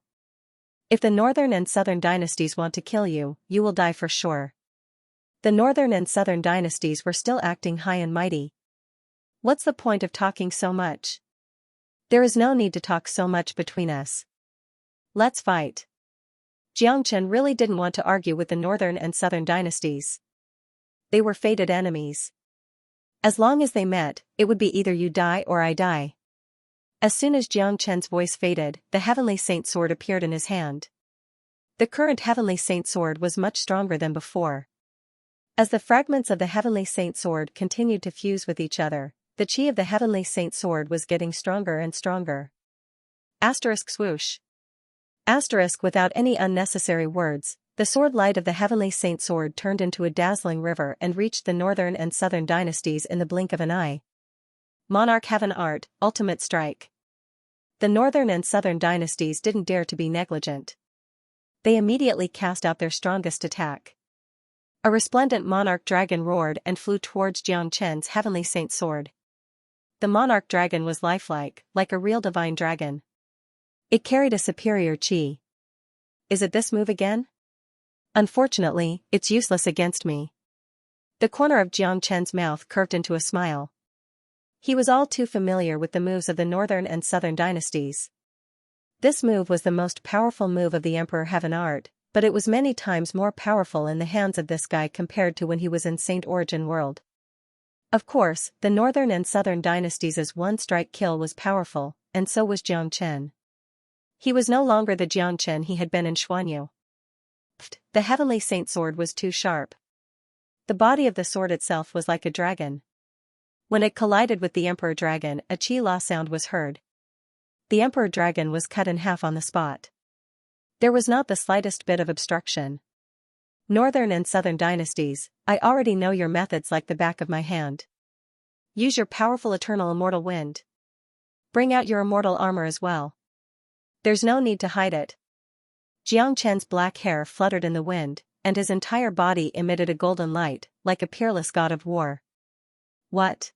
If the northern and southern dynasties want to kill you, you will die for sure. The northern and southern dynasties were still acting high and mighty. What's the point of talking so much? There is no need to talk so much between us. Let's fight. Xianxia really didn't want to argue with the northern and southern dynasties. They were fated enemies. As long as they met, it would be either you die or I die. As soon as Xianxia's voice faded, the Heavenly Saint Sword appeared in his hand. The current Heavenly Saint Sword was much stronger than before. As the fragments of the Heavenly Saint Sword continued to fuse with each other, the chi of the Heavenly Saint Sword was getting stronger and stronger. Asterisk swoosh. Asterisk without any unnecessary words, the sword light of the Heavenly Saint Sword turned into a dazzling river and reached the northern and southern dynasties in the blink of an eye. Monarch Heaven Art, Ultimate Strike. The northern and southern dynasties didn't dare to be negligent. They immediately cast out their strongest attack. A resplendent monarch dragon roared and flew towards Xianxia's Heavenly Saint Sword. The monarch dragon was lifelike, like a real divine dragon. It carried a superior chi. Is it this move again? Unfortunately, it's useless against me. The corner of Xianxia's mouth curved into a smile. He was all too familiar with the moves of the northern and southern dynasties. This move was the most powerful move of the Emperor Heaven Art, but it was many times more powerful in the hands of this guy compared to when he was in Saint Origin World. Of course, the northern and southern dynasties' one-strike kill was powerful, and so was Xianxia. He was no longer the Xianxia he had been in Xuanyu. The heavenly saint sword was too sharp. The body of the sword itself was like a dragon. When it collided with the emperor dragon, a chi-la sound was heard. The emperor dragon was cut in half on the spot. There was not the slightest bit of obstruction. Northern and southern dynasties, I already know your methods like the back of my hand. Use your powerful eternal immortal wind. Bring out your immortal armor as well. There's no need to hide it. Xianxia's black hair fluttered in the wind, and his entire body emitted a golden light, like a peerless god of war. What?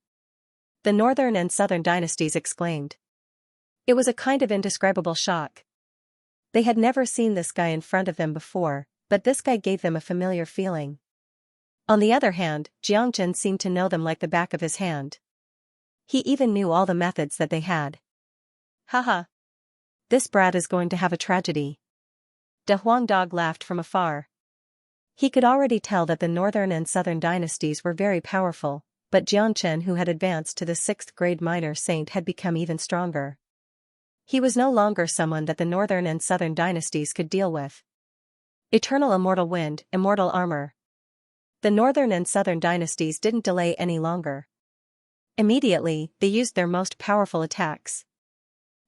The northern and southern dynasties exclaimed. It was a kind of indescribable shock. They had never seen this guy in front of them before, but this guy gave them a familiar feeling. On the other hand, Xianxia seemed to know them like the back of his hand. He even knew all the methods that they had. Haha. This brat is going to have a tragedy. De Huang Dog laughed from afar. He could already tell that the northern and southern dynasties were very powerful, but Xianxia, who had advanced to the 6th grade minor saint, had become even stronger. He was no longer someone that the northern and southern dynasties could deal with. Eternal immortal wind, immortal armor. The northern and southern dynasties didn't delay any longer. Immediately, they used their most powerful attacks.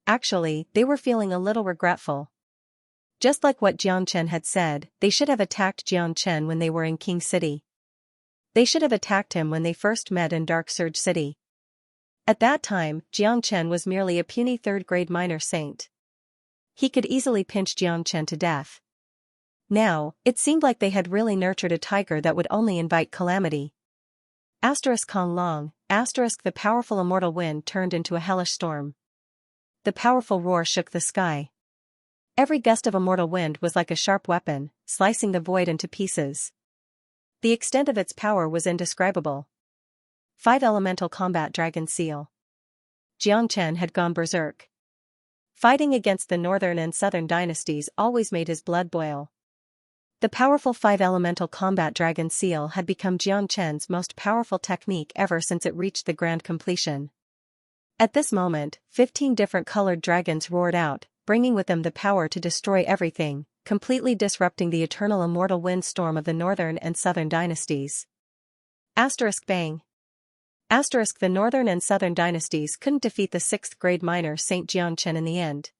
Actually, they were feeling a little regretful. Just like what Xianxia had said, they should have attacked Xianxia when they were in King City. They should have attacked him when they first met in Dark Surge City. At that time, Xianxia was merely a puny 3rd grade minor saint. He could easily pinch Xianxia to death. Now, it seemed like they had really nurtured a tiger that would only invite calamity. Kong Long, the powerful immortal wind turned into a hellish storm. The powerful roar shook the sky. Every gust of immortal wind was like a sharp weapon, slicing the void into pieces. The extent of its power was indescribable. 5 Elemental Combat Dragon Seal. Xianxia had gone berserk. Fighting against the northern and southern dynasties always made his blood boil. The powerful 5 Elemental Combat Dragon Seal had become Xianxia's most powerful technique ever since it reached the grand completion. At this moment, 15 different colored dragons roared out, bringing with them the power to destroy everything, completely disrupting the eternal immortal wind storm of the northern and southern dynasties. Bang. The northern and southern dynasties couldn't defeat the 6th grade minor Saint Xianxia in the end.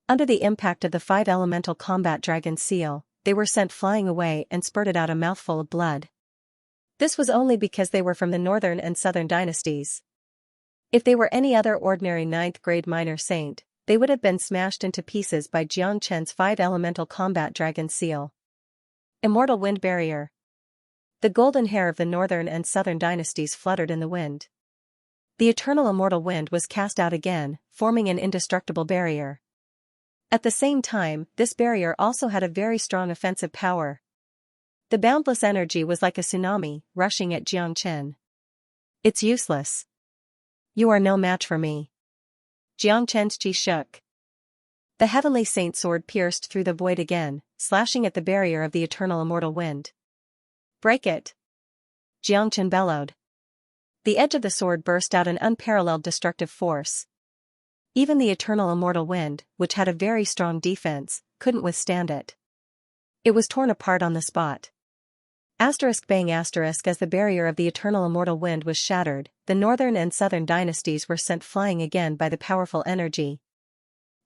Under the impact of the 5 Elemental Combat Dragon Seal, they were sent flying away and spurted out a mouthful of blood. This was only because they were from the northern and southern dynasties. If they were any other ordinary 9th grade minor saint, they would have been smashed into pieces by Xianxia's 5 Elemental Combat Dragon Seal. Immortal Wind Barrier. The golden hair of the northern and southern dynasties fluttered in the wind. The eternal immortal wind was cast out again, forming an indestructible barrier. At the same time, this barrier also had a very strong offensive power. The boundless energy was like a tsunami, rushing at Xianxia. It's useless. You are no match for me. Xianxia's chi shook. The heavenly saint sword pierced through the void again, slashing at the barrier of the eternal immortal wind. Break it! Xianxia bellowed. The edge of the sword burst out an unparalleled destructive force. Even the eternal immortal wind, which had a very strong defense, couldn't withstand it. It was torn apart on the spot. Bang as the barrier of the eternal immortal wind was shattered, the northern and southern dynasties were sent flying again by the powerful energy.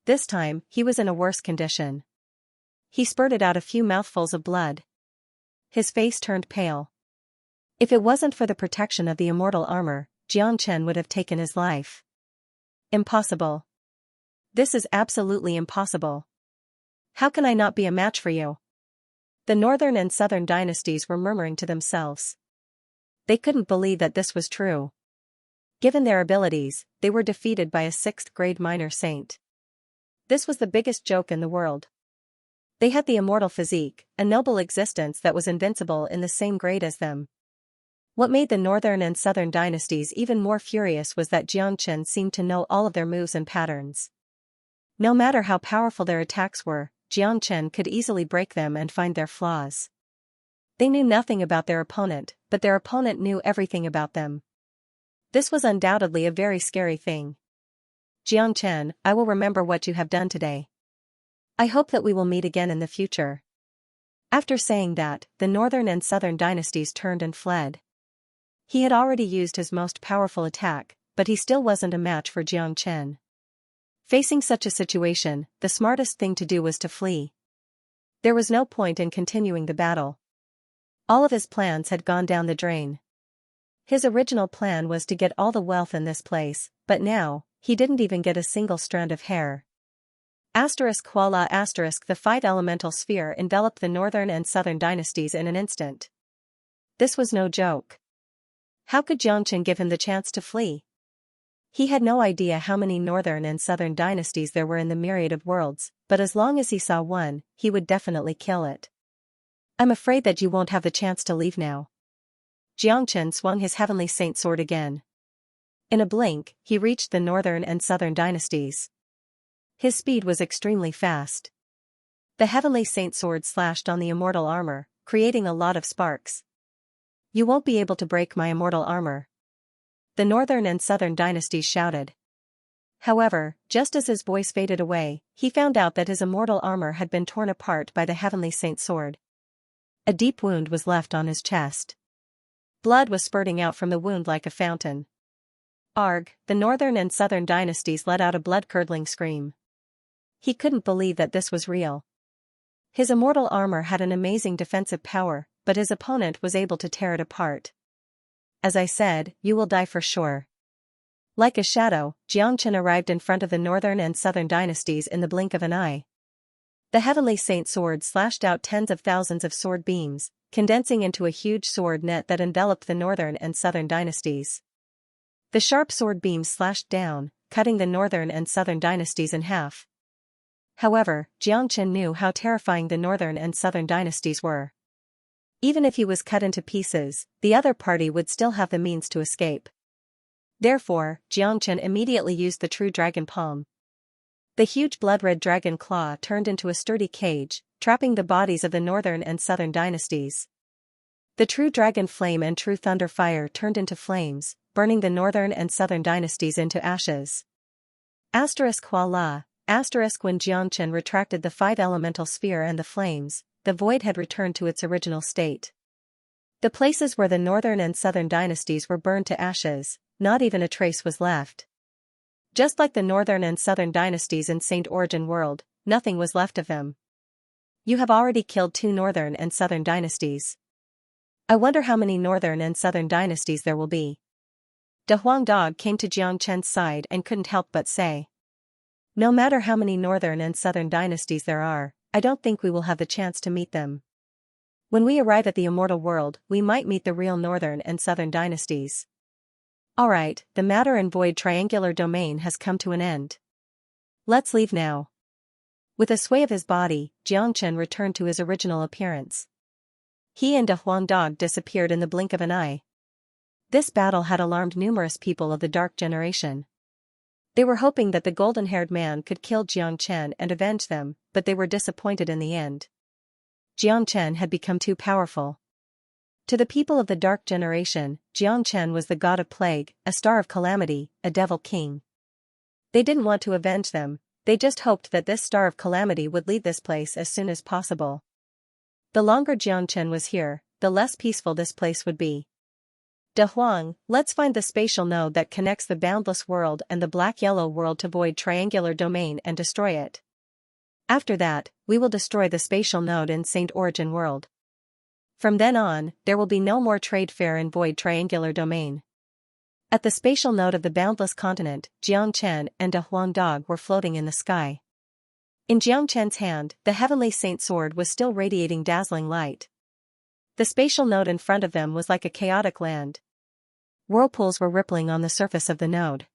This time, he was in a worse condition. He spurted out a few mouthfuls of blood. His face turned pale. If it wasn't for the protection of the immortal armor, Xianxia would have taken his life. Impossible. This is absolutely impossible. How can I not be a match for you? The northern and southern dynasties were murmuring to themselves. They couldn't believe that this was true. Given their abilities, they were defeated by a 6th grade minor saint. This was the biggest joke in the world. They had the immortal physique, a noble existence that was invincible in the same grade as them. What made the northern and southern dynasties even more furious was that Xianxia seemed to know all of their moves and patterns. No matter how powerful their attacks were, Xianxia could easily break them and find their flaws. They knew nothing about their opponent, but their opponent knew everything about them. This was undoubtedly a very scary thing. Xianxia, I will remember what you have done today. I hope that we will meet again in the future. After saying that, the northern and southern dynasties turned and fled. He had already used his most powerful attack, but he still wasn't a match for Xianxia. Facing such a situation, the smartest thing to do was to flee. There was no point in continuing the battle. All of his plans had gone down the drain. His original plan was to get all the wealth in this place, but now, he didn't even get a single strand of hair. Voila! The 5 elemental sphere enveloped the northern and southern dynasties in an instant. This was no joke. How could Xianxia give him the chance to flee? He had no idea how many northern and southern dynasties there were in the myriad of worlds, but as long as he saw one, he would definitely kill it. I'm afraid that you won't have the chance to leave now. Xianxia swung his heavenly saint sword again. In a blink, he reached the northern and southern dynasties. His speed was extremely fast. The heavenly saint sword slashed on the immortal armor, creating a lot of sparks. You won't be able to break my immortal armor. The northern and southern dynasties shouted. However, just as his voice faded away, he found out that his immortal armor had been torn apart by the heavenly saint sword. A deep wound was left on his chest. Blood was spurting out from the wound like a fountain. Arg! The northern and southern dynasties let out a blood-curdling scream. He couldn't believe that this was real. His immortal armor had an amazing defensive power, but his opponent was able to tear it apart. As I said, you will die for sure. Like a shadow, Xianxia arrived in front of the northern and southern dynasties in the blink of an eye. The heavenly saint sword slashed out tens of thousands of sword beams, condensing into a huge sword net that enveloped the northern and southern dynasties. The sharp sword beams slashed down, cutting the northern and southern dynasties in half. However, Xianxia knew how terrifying the northern and southern dynasties were. Even if he was cut into pieces, the other party would still have the means to escape. Therefore, Xianxia immediately used the true dragon palm. The huge blood-red dragon claw turned into a sturdy cage, trapping the bodies of the northern and southern dynasties. The true dragon flame and true thunder fire turned into flames, burning the northern and southern dynasties into ashes. Voila! When Xianxia retracted the 5 elemental sphere and the flames, the void had returned to its original state. The places where the northern and southern dynasties were burned to ashes, not even a trace was left. Just like the northern and southern dynasties in Saint Origin World, nothing was left of them. You have already killed 2 northern and southern dynasties. I wonder how many northern and southern dynasties there will be. De Huang Dog came to Xianxia's side and couldn't help but say. No matter how many northern and southern dynasties there are, I don't think we will have the chance to meet them. When we arrive at the immortal world, we might meet the real northern and southern dynasties. Alright, the matter and void triangular domain has come to an end. Let's leave now. With a sway of his body, Xianxia returned to his original appearance. He and De Huang Dog disappeared in the blink of an eye. This battle had alarmed numerous people of the Dark Generation. They were hoping that the golden-haired man could kill Xianxia and avenge them, but they were disappointed in the end. Xianxia had become too powerful. To the people of the Dark Generation, Xianxia was the god of plague, a star of calamity, a devil king. They didn't want to avenge them, they just hoped that this star of calamity would leave this place as soon as possible. The longer Xianxia was here, the less peaceful this place would be. De Huang, let's find the spatial node that connects the boundless world and the black-yellow world to void triangular domain and destroy it. After that, we will destroy the spatial node in Saint Origin World. From then on, there will be no more trade fair in void triangular domain. At the spatial node of the boundless continent, Xianxia and De Huang Dog were floating in the sky. In Xianxia's hand, the heavenly saint sword was still radiating dazzling light. The spatial node in front of them was like a chaotic land. Whirlpools were rippling on the surface of the node.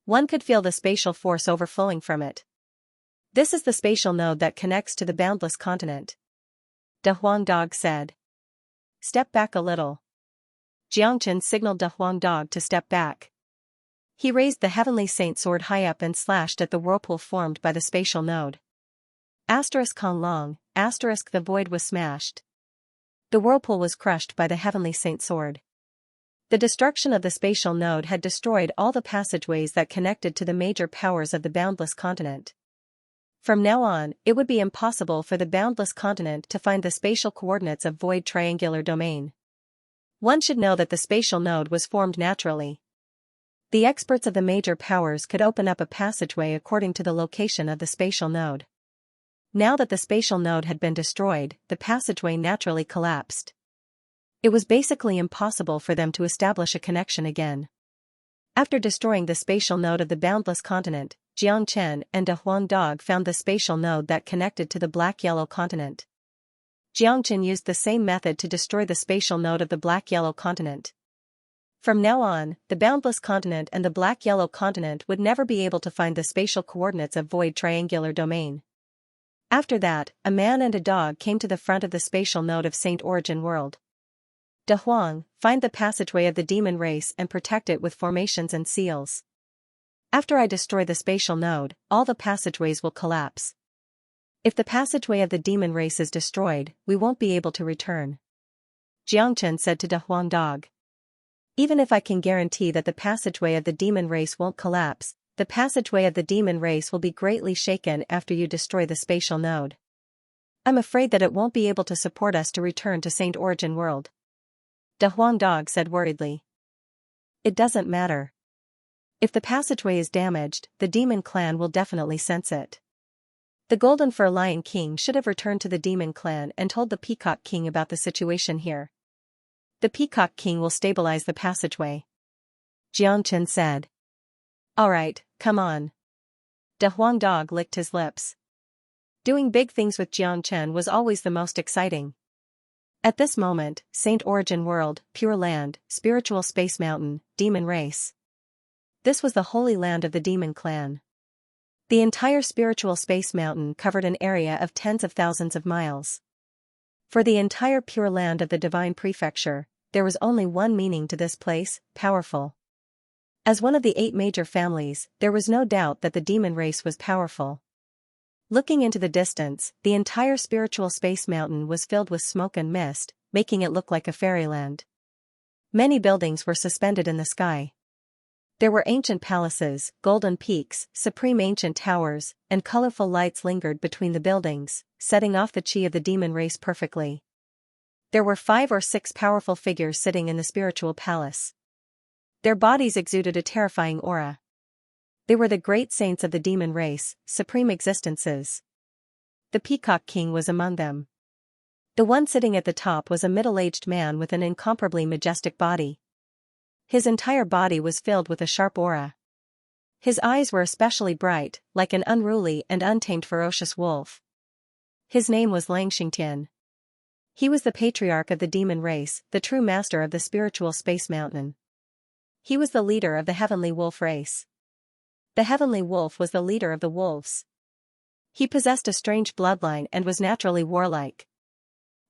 One could feel the spatial force overflowing from it. This is the spatial node that connects to the boundless continent. De Huang Dog said. Step back a little. Xianxia signaled De Huang Dog to step back. He raised the heavenly saint sword high up and slashed at the whirlpool formed by the spatial node. Kong Long, the void was smashed. The whirlpool was crushed by the heavenly saint sword. The destruction of the spatial node had destroyed all the passageways that connected to the major powers of the boundless continent. From now on, it would be impossible for the boundless continent to find the spatial coordinates of void triangular domain. One should know that the spatial node was formed naturally. The experts of the major powers could open up a passageway according to the location of the spatial node. Now that the spatial node had been destroyed, the passageway naturally collapsed. It was basically impossible for them to establish a connection again. After destroying the spatial node of the boundless continent, Xianxia and De Huangdog found the spatial node that connected to the black-yellow continent. Xianxia used the same method to destroy the spatial node of the black-yellow continent. From now on, the boundless continent and the black-yellow continent would never be able to find the spatial coordinates of void triangular domain. After that, a man and a dog came to the front of the spatial node of Saint Origin World. De Huang, find the passageway of the demon race and protect it with formations and seals. After I destroy the spatial node, all the passageways will collapse. If the passageway of the demon race is destroyed, we won't be able to return. Xianxia said to De Huangdog. Even if I can guarantee that the passageway of the demon race won't collapse, the passageway of the demon race will be greatly shaken after you destroy the spatial node. I'm afraid that it won't be able to support us to return to Saint Origin World. De Huangdog said worriedly. It doesn't matter. If the passageway is damaged, the demon clan will definitely sense it. The Golden Fur Lion King should have returned to the demon clan and told the Peacock King about the situation here. The Peacock King will stabilize the passageway. Xianxia said. Alright, come on. De Huangdog licked his lips. Doing big things with Xianxia was always the most exciting. At this moment, Saint Origin World, Pure Land, Spiritual Space Mountain, Demon Race. This was the holy land of the Demon Clan. The entire Spiritual Space Mountain covered an area of tens of thousands of miles. For the entire Pure Land of the Divine Prefecture, there was only one meaning to this place: powerful. As one of the 8 major families, there was no doubt that the demon race was powerful. Looking into the distance, the entire Spiritual Space Mountain was filled with smoke and mist, making it look like a fairyland. Many buildings were suspended in the sky. There were ancient palaces, golden peaks, supreme ancient towers, and colorful lights lingered between the buildings, setting off the chi of the demon race perfectly. There were 5 or 6 powerful figures sitting in the spiritual palace. Their bodies exuded a terrifying aura. They were the great saints of the demon race, supreme existences. The Peacock King was among them. The one sitting at the top was a middle-aged man with an incomparably majestic body. His entire body was filled with a sharp aura. His eyes were especially bright, like an unruly and untamed ferocious wolf. His name was Xianxia. He was the patriarch of the demon race, the true master of the spiritual space mountain. He was the leader of the heavenly wolf race. The heavenly wolf was the leader of the wolves. He possessed a strange bloodline and was naturally warlike.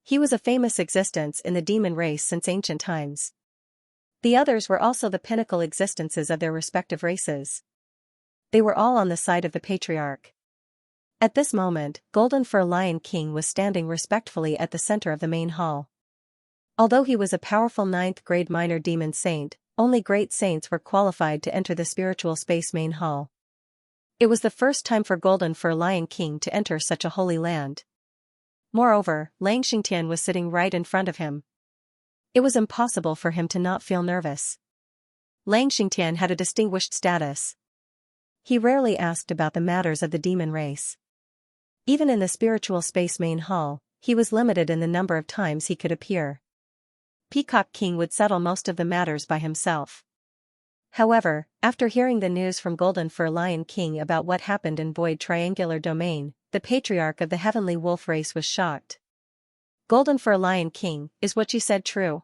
He was a famous existence in the demon race since ancient times. The others were also the pinnacle existences of their respective races. They were all on the side of the patriarch. At this moment, Golden Fur Lion King was standing respectfully at the center of the main hall. Although he was a powerful 9th grade minor demon saint, only great saints were qualified to enter the spiritual space main hall. It was the first time for Golden Fur Lion King to enter such a holy land. Moreover, Xianxia was sitting right in front of him. It was impossible for him to not feel nervous. Xianxia had a distinguished status. He rarely asked about the matters of the demon race. Even in the spiritual space main hall, he was limited in the number of times he could appear. Peacock King would settle most of the matters by himself. However, after hearing the news from Golden Fur Lion King about what happened in Void Triangular Domain, the patriarch of the heavenly wolf race was shocked. Golden Fur Lion King, is what you said true?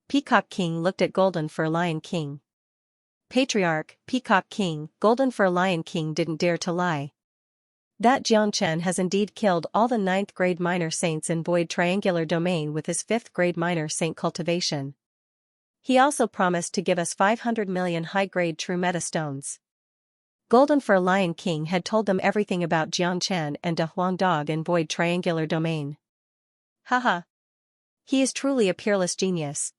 Peacock King looked at Golden Fur Lion King. Patriarch, Peacock King, Golden Fur Lion King didn't dare to lie. That Xianxia has indeed killed all the 9th grade minor saints in Void Triangular Domain with his 5th grade minor saint Cultivation. He also promised to give us 500 million high-grade true meta stones. Golden Fur Lion King had told them everything about Xianxia and De Huangdog in Void Triangular Domain. Haha. He is truly a peerless genius.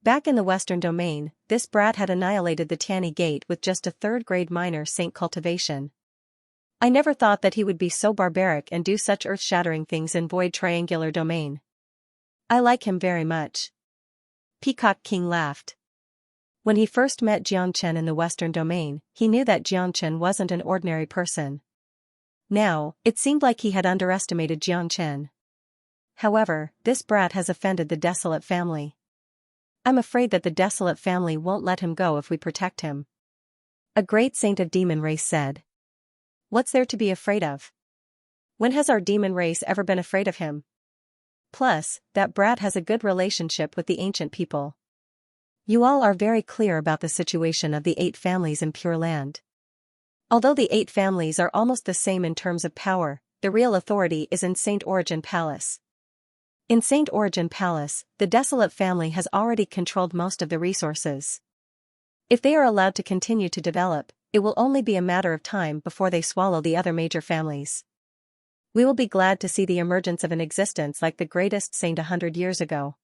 Back in the Western Domain, this brat had annihilated the Tanny Gate with just a third-grade minor Saint Cultivation. I never thought that he would be so barbaric and do such earth-shattering things in Void Triangular Domain. I like him very much. Peacock King laughed. When he first met Xianxia in the Western Domain, he knew that Xianxia wasn't an ordinary person. Now, it seemed like he had underestimated Xianxia. However, this brat has offended the Desolate family. I'm afraid that the Desolate family won't let him go if we protect him. A great saint of demon race said. What's there to be afraid of? When has our demon race ever been afraid of him? Plus, that brat has a good relationship with the ancient people. You all are very clear about the situation of the 8 families in Pure Land. Although the 8 families are almost the same in terms of power, the real authority is in Saint Origin Palace. In Saint Origin Palace, the Desolate family has already controlled most of the resources. If they are allowed to continue to develop, it will only be a matter of time before they swallow the other major families. We will be glad to see the emergence of an existence like the greatest saint 100 years ago.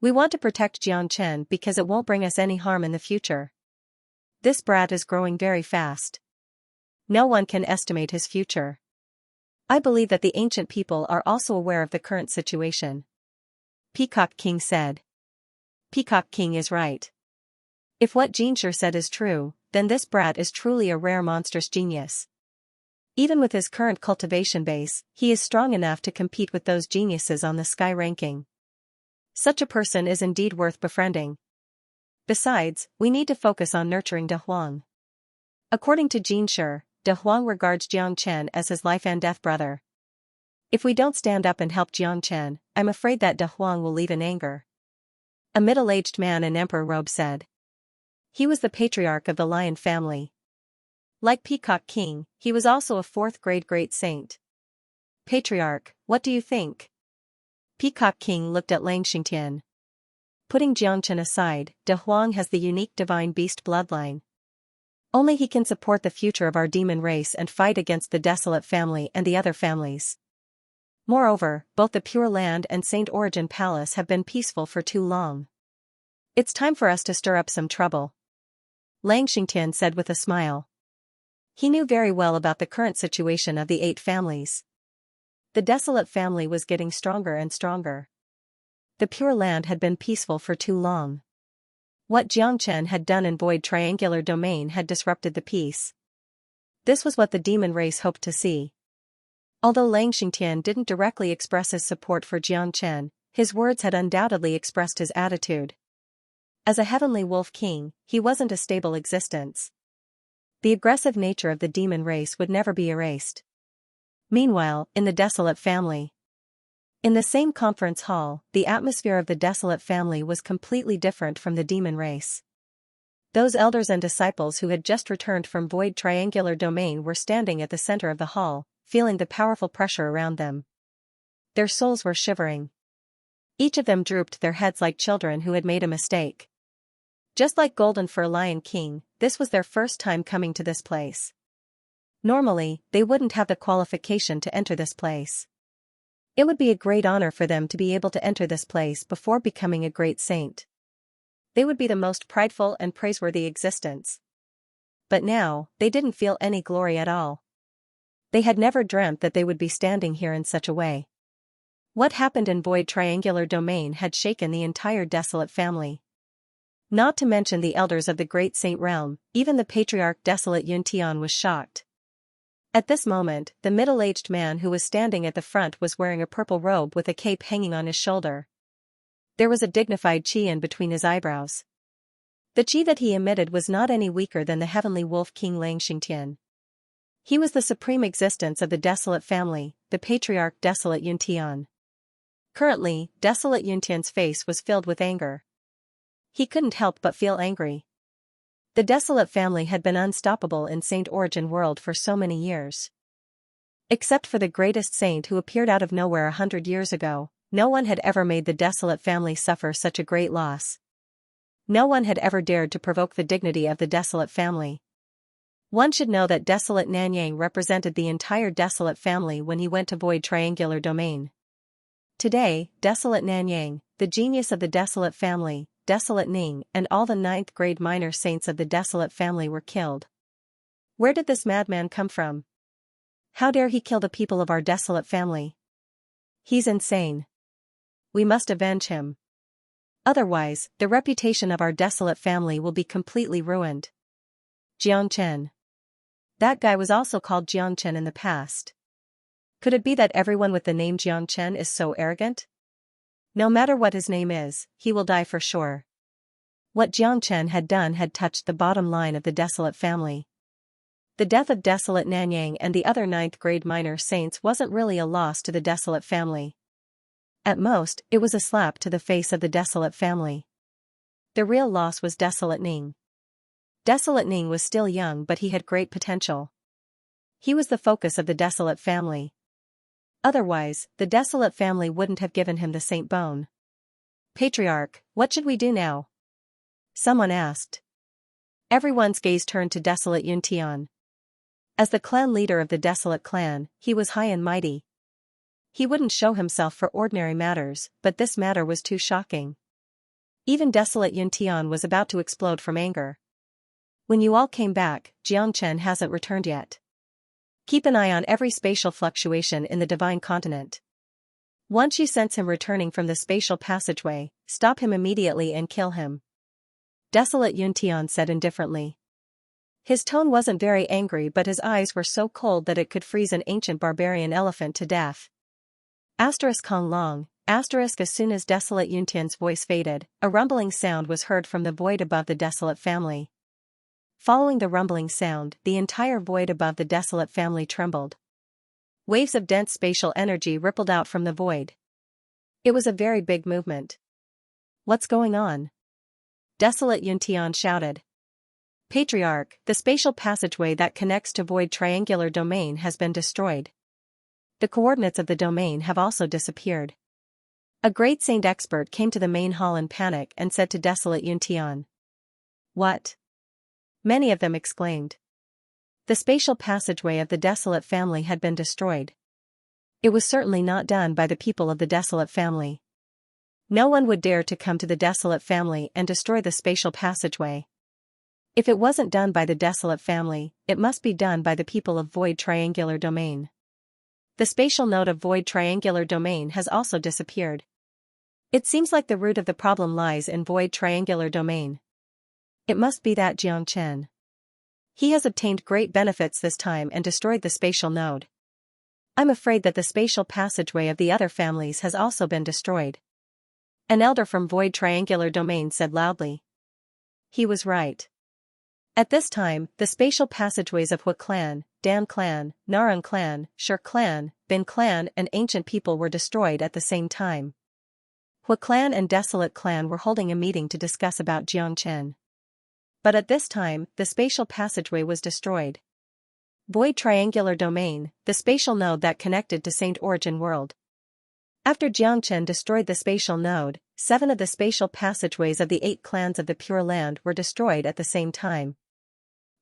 We want to protect Xianxia because it won't bring us any harm in the future. This brat is growing very fast. No one can estimate his future. I believe that the ancient people are also aware of the current situation. Peacock King said. Peacock King is right. If what Xianxia said is true, then this brat is truly a rare monstrous genius. Even with his current cultivation base, he is strong enough to compete with those geniuses on the sky ranking. Such a person is indeed worth befriending. Besides, we need to focus on nurturing De Huang. According to Xianxia, De Huang regards Xianxia as his life and death brother. If we don't stand up and help Xianxia, I'm afraid that De Huang will leave in anger. A middle-aged man in emperor robe said. He was the patriarch of the Lion family. Like Peacock King, he was also a 4th-grade great saint. Patriarch, what do you think? Peacock King looked at Xianxia. Putting Xianxia aside, De Huang has the unique divine beast bloodline. Only he can support the future of our demon race and fight against the Desolate family and the other families. Moreover, both the Pure Land and Saint Origin Palace have been peaceful for too long. It's time for us to stir up some trouble. Xianxia said with a smile. He knew very well about the current situation of the 8 families. The Desolate family was getting stronger and stronger. The Pure Land had been peaceful for too long. What Xianxia had done in Void Triangular Domain had disrupted the peace. This was what the demon race hoped to see. Although Xianxia didn't directly express his support for Xianxia, his words had undoubtedly expressed his attitude. As a heavenly wolf king, he wasn't a stable existence. The aggressive nature of the demon race would never be erased. Meanwhile, in the Desolate family. In the same conference hall, the atmosphere of the Desolate family was completely different from the demon race. Those elders and disciples who had just returned from Void Triangular Domain were standing at the center of the hall, feeling the powerful pressure around them. Their souls were shivering. Each of them drooped their heads like children who had made a mistake. Just like Golden Fur Lion King, this was their first time coming to this place. Normally, they wouldn't have the qualification to enter this place. It would be a great honor for them to be able to enter this place before becoming a great saint. They would be the most prideful and praiseworthy existence. But now, they didn't feel any glory at all. They had never dreamt that they would be standing here in such a way. What happened in Void Triangular Domain had shaken the entire Desolate family. Not to mention the elders of the Great Saint Realm, even the Patriarch Desolate Yuntian was shocked. At this moment, the middle-aged man who was standing at the front was wearing a purple robe with a cape hanging on his shoulder. There was a dignified chi in between his eyebrows. The chi that he emitted was not any weaker than the heavenly wolf king Xianxia. He was the supreme existence of the Desolate family, the Patriarch Desolate Yuntian. Currently, Desolate Yuntian's face was filled with anger. He couldn't help but feel angry. The Desolate family had been unstoppable in Saint Origin World for so many years. Except for the greatest saint who appeared out of nowhere 100 years ago, no one had ever made the Desolate family suffer such a great loss. No one had ever dared to provoke the dignity of the Desolate family. One should know that Desolate Nanyang represented the entire Desolate family when he went to Void Triangular Domain. Today, Desolate Nanyang, the genius of the Desolate family, Desolate Ning and all the ninth-grade minor saints of the Desolate family were killed. Where did this madman come from? How dare he kill the people of our Desolate family? He's insane. We must avenge him. Otherwise, the reputation of our Desolate family will be completely ruined. Xianxia. That guy was also called Xianxia in the past. Could it be that everyone with the name Xianxia is so arrogant? No matter what his name is, he will die for sure. What Xianxia had done had touched the bottom line of the Desolate family. The death of Desolate Nanyang and the other ninth-grade minor saints wasn't really a loss to the Desolate family. At most, it was a slap to the face of the Desolate family. The real loss was Desolate Ning. Desolate Ning was still young, but he had great potential. He was the focus of the Desolate family. Otherwise, the Desolate family wouldn't have given him the Saint Bone. Patriarch, what should we do now? Someone asked. Everyone's gaze turned to Desolate Yuntian. As the clan leader of the Desolate clan, he was high and mighty. He wouldn't show himself for ordinary matters, but this matter was too shocking. Even Desolate Yuntian was about to explode from anger. When you all came back, Xianxia hasn't returned yet. Keep an eye on every spatial fluctuation in the Divine Continent. Once you sense him returning from the spatial passageway, stop him immediately and kill him. Desolate Yuntian said indifferently. His tone wasn't very angry, but his eyes were so cold that it could freeze an ancient barbarian elephant to death. Kong Long, as soon as Desolate Yuntian's voice faded, a rumbling sound was heard from the void above the Desolate family. Following the rumbling sound, the entire void above the Desolate family trembled. Waves of dense spatial energy rippled out from the void. It was a very big movement. What's going on? Desolate Yuntian shouted. Patriarch, the spatial passageway that connects to Void Triangular Domain has been destroyed. The coordinates of the domain have also disappeared. A great saint expert came to the main hall in panic and said to Desolate Yuntian. What? Many of them exclaimed. The spatial passageway of the Desolate family had been destroyed. It was certainly not done by the people of the Desolate family. No one would dare to come to the Desolate family and destroy the spatial passageway. If it wasn't done by the Desolate family, it must be done by the people of Void Triangular Domain. The spatial node of Void Triangular Domain has also disappeared. It seems like the root of the problem lies in Void Triangular Domain. It must be that Xianxia. He has obtained great benefits this time and destroyed the spatial node. I'm afraid that the spatial passageway of the other families has also been destroyed. An elder from Void Triangular Domain said loudly. He was right. At this time, the spatial passageways of Hua clan, Dan clan, Narang clan, Shur clan, Bin clan and ancient people were destroyed at the same time. Hua clan and Desolate clan were holding a meeting to discuss about Xianxia. But at this time, the spatial passageway was destroyed. Void Triangular Domain, the spatial node that connected to Saint Origin World. After Xianxia destroyed the spatial node, 7 of the spatial passageways of the 8 clans of the Pure Land were destroyed at the same time.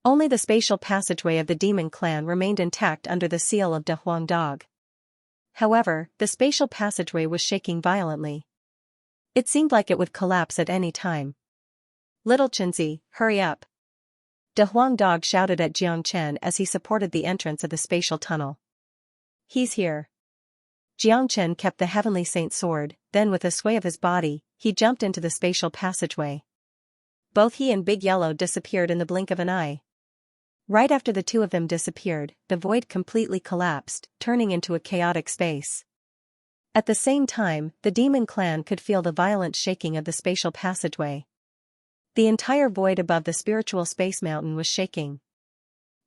Only the spatial passageway of the Demon clan remained intact under the seal of De Huang Dog. However, the spatial passageway was shaking violently. It seemed like it would collapse at any time. Little Chinzi, hurry up. De Huang Dog shouted at Xianxia as he supported the entrance of the spatial tunnel. He's here. Xianxia kept the Heavenly Saint sword, then with a sway of his body, he jumped into the spatial passageway. Both he and Big Yellow disappeared in the blink of an eye. Right after the two of them disappeared, the void completely collapsed, turning into a chaotic space. At the same time, the Demon clan could feel the violent shaking of the spatial passageway. The entire void above the spiritual space mountain was shaking.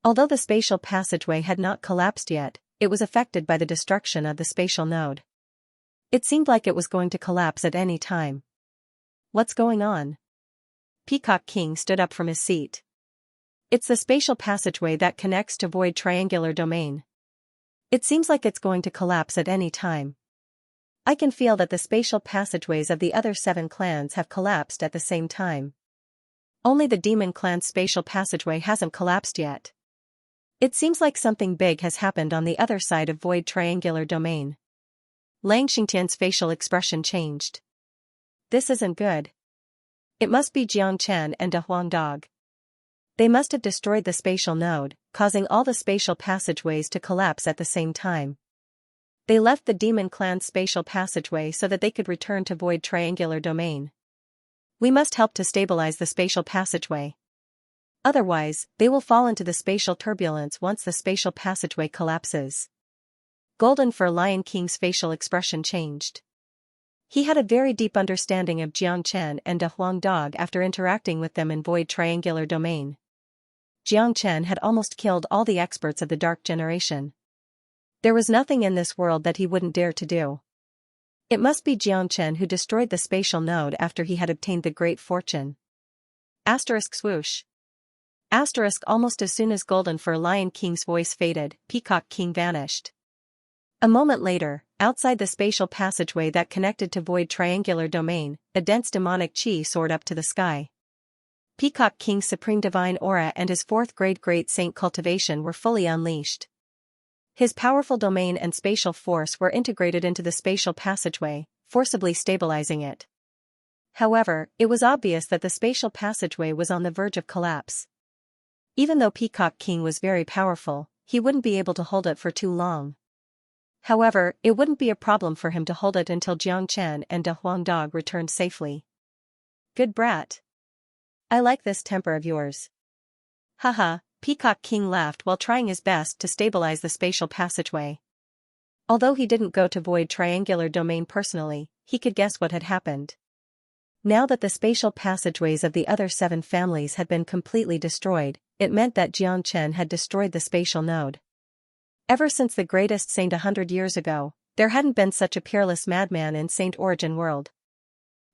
Although the spatial passageway had not collapsed yet, it was affected by the destruction of the spatial node. It seemed like it was going to collapse at any time. What's going on? Peacock King stood up from his seat. It's the spatial passageway that connects to Void Triangular Domain. It seems like it's going to collapse at any time. I can feel that the spatial passageways of the other 7 clans have collapsed at the same time. Only the Demon clan's spatial passageway hasn't collapsed yet. It seems like something big has happened on the other side of Void Triangular Domain. Lang Xingtian's facial expression changed. This isn't good. It must be Xianxia and De Huang Dog. They must have destroyed the spatial node, causing all the spatial passageways to collapse at the same time. They left the demon clan's spatial passageway so that they could return to void triangular domain. We must help to stabilize the spatial passageway. Otherwise, they will fall into the spatial turbulence once the spatial passageway collapses. Golden Fur Lion King's facial expression changed. He had a very deep understanding of Xianxia and De Huang Dog after interacting with them in void triangular domain. Xianxia had almost killed all the experts of the Dark Generation. There was nothing in this world that he wouldn't dare to do. It must be Xianxia who destroyed the spatial node after he had obtained the great fortune. Asterisk swoosh. Asterisk almost as soon as Golden Fur Lion King's voice faded, Peacock King vanished. A moment later, outside the spatial passageway that connected to void triangular domain, a dense demonic chi soared up to the sky. Peacock King's supreme divine aura and his fourth-grade great saint cultivation were fully unleashed. His powerful domain and spatial force were integrated into the spatial passageway, forcibly stabilizing it. However, it was obvious that the spatial passageway was on the verge of collapse. Even though Peacock King was very powerful, he wouldn't be able to hold it for too long. However, it wouldn't be a problem for him to hold it until Xianxia and De Huang Dog returned safely. Good brat. I like this temper of yours. Haha, Peacock King laughed while trying his best to stabilize the spatial passageway. Although he didn't go to void triangular domain personally, he could guess what had happened. Now that the spatial passageways of the other 7 families had been completely destroyed, it meant that Xianxia had destroyed the spatial node. Ever since the greatest saint 100 years ago, there hadn't been such a peerless madman in Saint Origin world.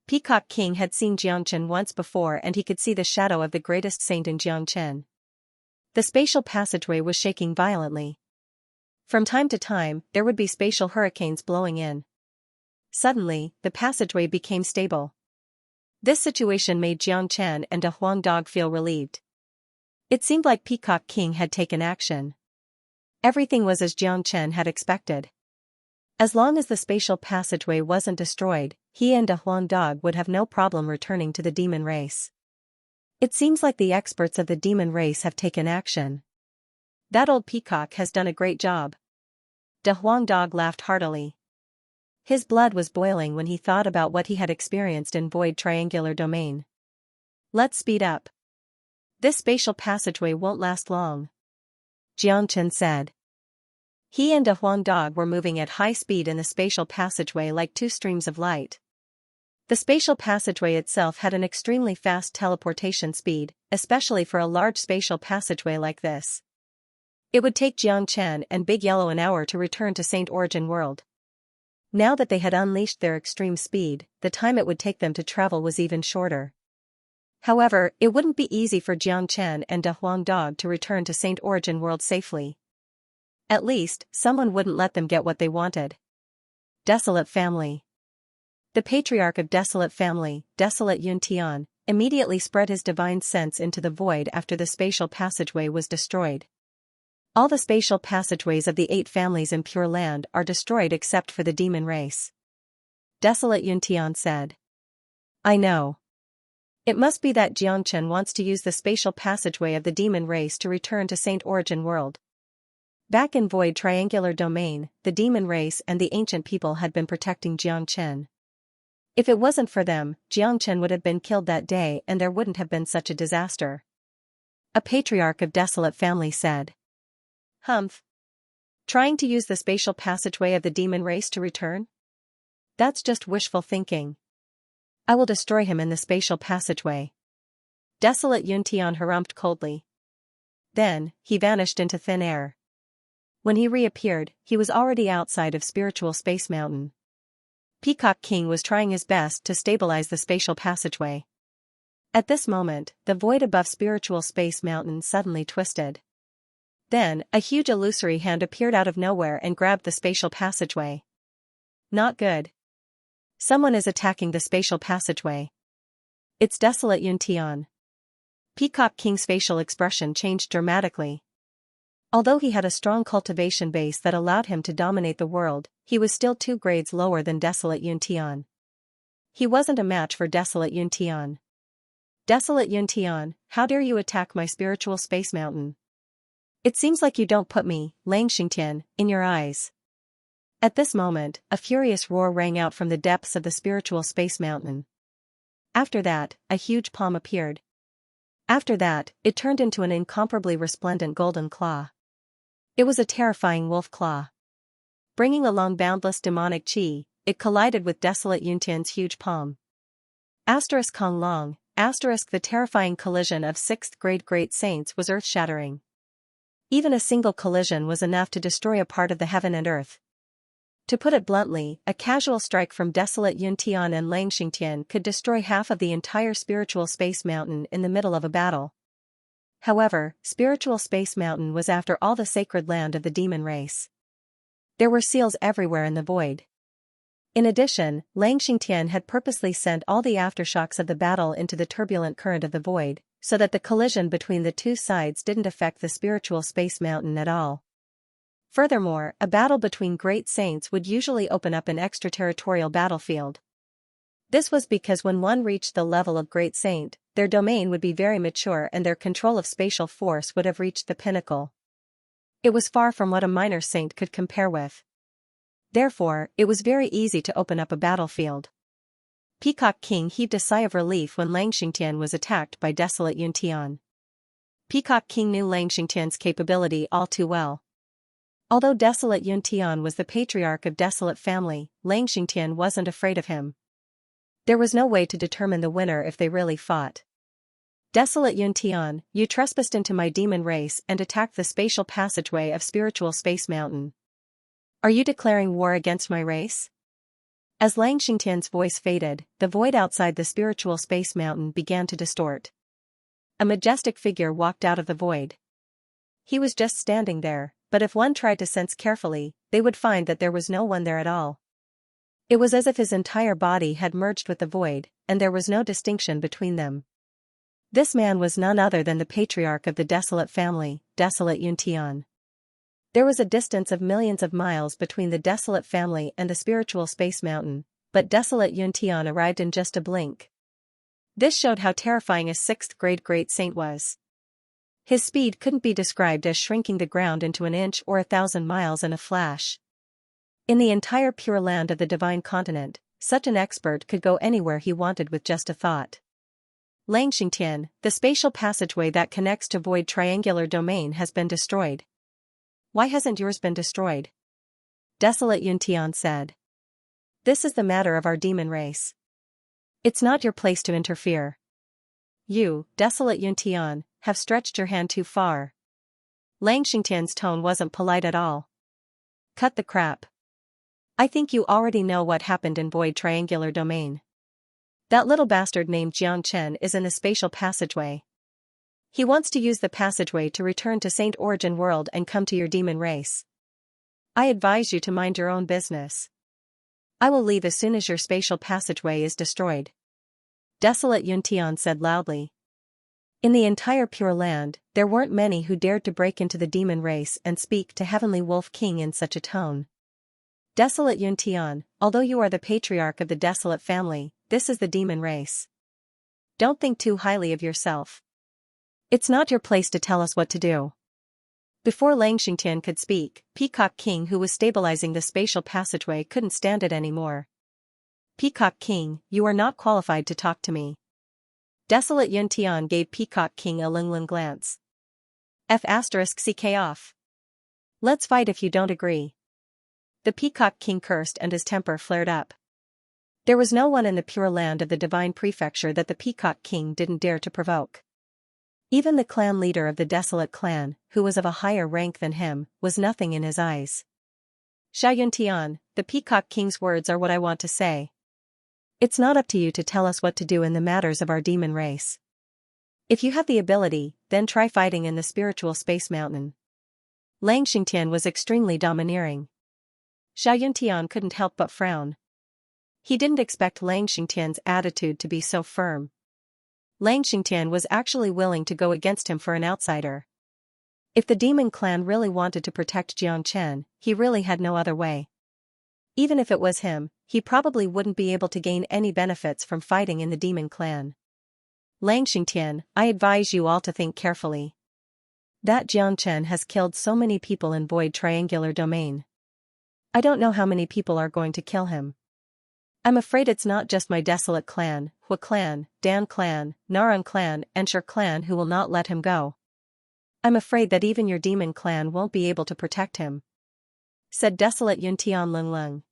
Peacock King had seen Xianxia once before and he could see the shadow of the greatest saint in Xianxia. The spatial passageway was shaking violently. From time to time, there would be spatial hurricanes blowing in. Suddenly, the passageway became stable. This situation made Xianxia and De Huang Dog feel relieved. It seemed like Peacock King had taken action. Everything was as Xianxia had expected. As long as the spatial passageway wasn't destroyed, he and De Huang Dog would have no problem returning to the demon race. It seems like the experts of the demon race have taken action. That old peacock has done a great job. De Huang Dog laughed heartily. His blood was boiling when he thought about what he had experienced in void triangular domain. Let's speed up. This spatial passageway won't last long, Xianxia said. He and De Huang Dog were moving at high speed in the spatial passageway like 2 streams of light. The spatial passageway itself had an extremely fast teleportation speed, especially for a large spatial passageway like this. It would take Xianxia and Big Yellow an hour to return to Saint Origin world. Now that they had unleashed their extreme speed, the time it would take them to travel was even shorter. However, it wouldn't be easy for Xianxia and De Huang Dog to return to Saint Origin world safely. At least, someone wouldn't let them get what they wanted. Desolate family. The patriarch of Desolate family, Desolate Yuntian, immediately spread his divine sense into the void after the spatial passageway was destroyed. All the spatial passageways of the 8 families in Pure Land are destroyed except for the demon race. Desolate Yuntian said. I know. It must be that Xianxia wants to use the spatial passageway of the demon race to return to Saint Origin world. Back in void triangular domain, the demon race and the ancient people had been protecting Xianxia. If it wasn't for them, Xianxia would have been killed that day and there wouldn't have been such a disaster. A patriarch of Desolate family said. Humph. Trying to use the spatial passageway of the demon race to return? That's just wishful thinking. I will destroy him in the spatial passageway. Desolate Yuntian harumphed coldly. Then, he vanished into thin air. When he reappeared, he was already outside of Spiritual Space Mountain. Peacock King was trying his best to stabilize the spatial passageway. At this moment, the void above Spiritual Space Mountain suddenly twisted. Then, a huge illusory hand appeared out of nowhere and grabbed the spatial passageway. Not good. Someone is attacking the spatial passageway. It's Desolate Yuntian. Peacock King's facial expression changed dramatically. Although he had a strong cultivation base that allowed him to dominate the world, he was still 2 grades lower than Desolate Yuntian. He wasn't a match for Desolate Yuntian. Desolate Yuntian, how dare you attack my spiritual space mountain? It seems like you don't put me, Lang Xingtian, in your eyes. At this moment, a furious roar rang out from the depths of the spiritual space mountain. After that, a huge palm appeared. After that, it turned into an incomparably resplendent golden claw. It was a terrifying wolf claw. Bringing along boundless demonic qi, it collided with Desolate Yuntian's huge palm. Kong Long, the terrifying collision of 6th grade great saints was earth-shattering. Even a single collision was enough to destroy a part of the heaven and earth. To put it bluntly, a casual strike from Desolate Yuntian and Lang Xingtian could destroy half of the entire spiritual space mountain in the middle of a battle. However, spiritual space mountain was after all the sacred land of the demon race. There were seals everywhere in the void. In addition, Lang Xingtian had purposely sent all the aftershocks of the battle into the turbulent current of the void, so that the collision between the two sides didn't affect the spiritual space mountain at all. Furthermore, a battle between great saints would usually open up an extraterritorial battlefield. This was because when one reached the level of great saint, their domain would be very mature and their control of spatial force would have reached the pinnacle. It was far from what a minor saint could compare with. Therefore, it was very easy to open up a battlefield. Peacock King heaved a sigh of relief when Lang Xingtian was attacked by Desolate Yuntian. Peacock King knew Lang Xingtian's capability all too well. Although Desolate Yuntian was the patriarch of Desolate family, Lang Xingtian wasn't afraid of him. There was no way to determine the winner if they really fought. Desolate Yuntian, you trespassed into my demon race and attacked the spatial passageway of spiritual space mountain. Are you declaring war against my race? As Lang Xingtian's voice faded, the void outside the spiritual space mountain began to distort. A majestic figure walked out of the void. He was just standing there, but if one tried to sense carefully, they would find that there was no one there at all. It was as if his entire body had merged with the void, and there was no distinction between them. This man was none other than the patriarch of the Desolate family, Desolate Yuntian. There was a distance of millions of miles between the Desolate family and the spiritual space mountain, but Desolate Yuntian arrived in just a blink. This showed how terrifying a 6th grade great saint was. His speed couldn't be described as shrinking the ground into an inch or 1,000 miles in a flash. In the entire pure land of the divine continent, such an expert could go anywhere he wanted with just a thought. Lang Xingtian, the spatial passageway that connects to void triangular domain has been destroyed. Why hasn't yours been destroyed? Desolate Yuntian said. This is the matter of our demon race. It's not your place to interfere. You, Desolate Yuntian, have stretched your hand too far. Lang Xingtian's tone wasn't polite at all. Cut the crap. I think you already know what happened in void triangular domain. That little bastard named Jiang Chen is in the spatial passageway. He wants to use the passageway to return to Saint Origin World and come to your demon race. I advise you to mind your own business. I will leave as soon as your spatial passageway is destroyed. Desolate Yuntian said loudly. In the entire Pure Land, there weren't many who dared to break into the demon race and speak to Heavenly Wolf King in such a tone. Desolate Yuntian, although you are the patriarch of the Desolate family, this is the demon race. Don't think too highly of yourself. It's not your place to tell us what to do. Before Lang Xingtian could speak, Peacock King, who was stabilizing the spatial passageway, couldn't stand it anymore. Peacock King, you are not qualified to talk to me. Desolate Yuntian gave Peacock King a lingling glance. CK off. Let's fight if you don't agree. The Peacock King cursed and his temper flared up. There was no one in the pure land of the divine prefecture that the Peacock King didn't dare to provoke. Even the clan leader of the Desolate clan, who was of a higher rank than him, was nothing in his eyes. Xianxia, the Peacock King's words are what I want to say. It's not up to you to tell us what to do in the matters of our demon race. If you have the ability, then try fighting in the spiritual space mountain. Lang Xingtian was extremely domineering. Xianxia couldn't help but frown. He didn't expect Lang Xingtian's attitude to be so firm. Lang Xingtian was actually willing to go against him for an outsider. If the demon clan really wanted to protect Jiang Chen, he really had no other way. Even if it was him, he probably wouldn't be able to gain any benefits from fighting in the demon clan. Lang Xingtian, I advise you all to think carefully. That Jiangchen has killed so many people in Void Triangular Domain. I don't know how many people are going to kill him. I'm afraid it's not just my Desolate clan, Hua clan, Dan clan, Narang clan, and Shur clan who will not let him go. I'm afraid that even your demon clan won't be able to protect him," said Desolate Yuntian Lunglung.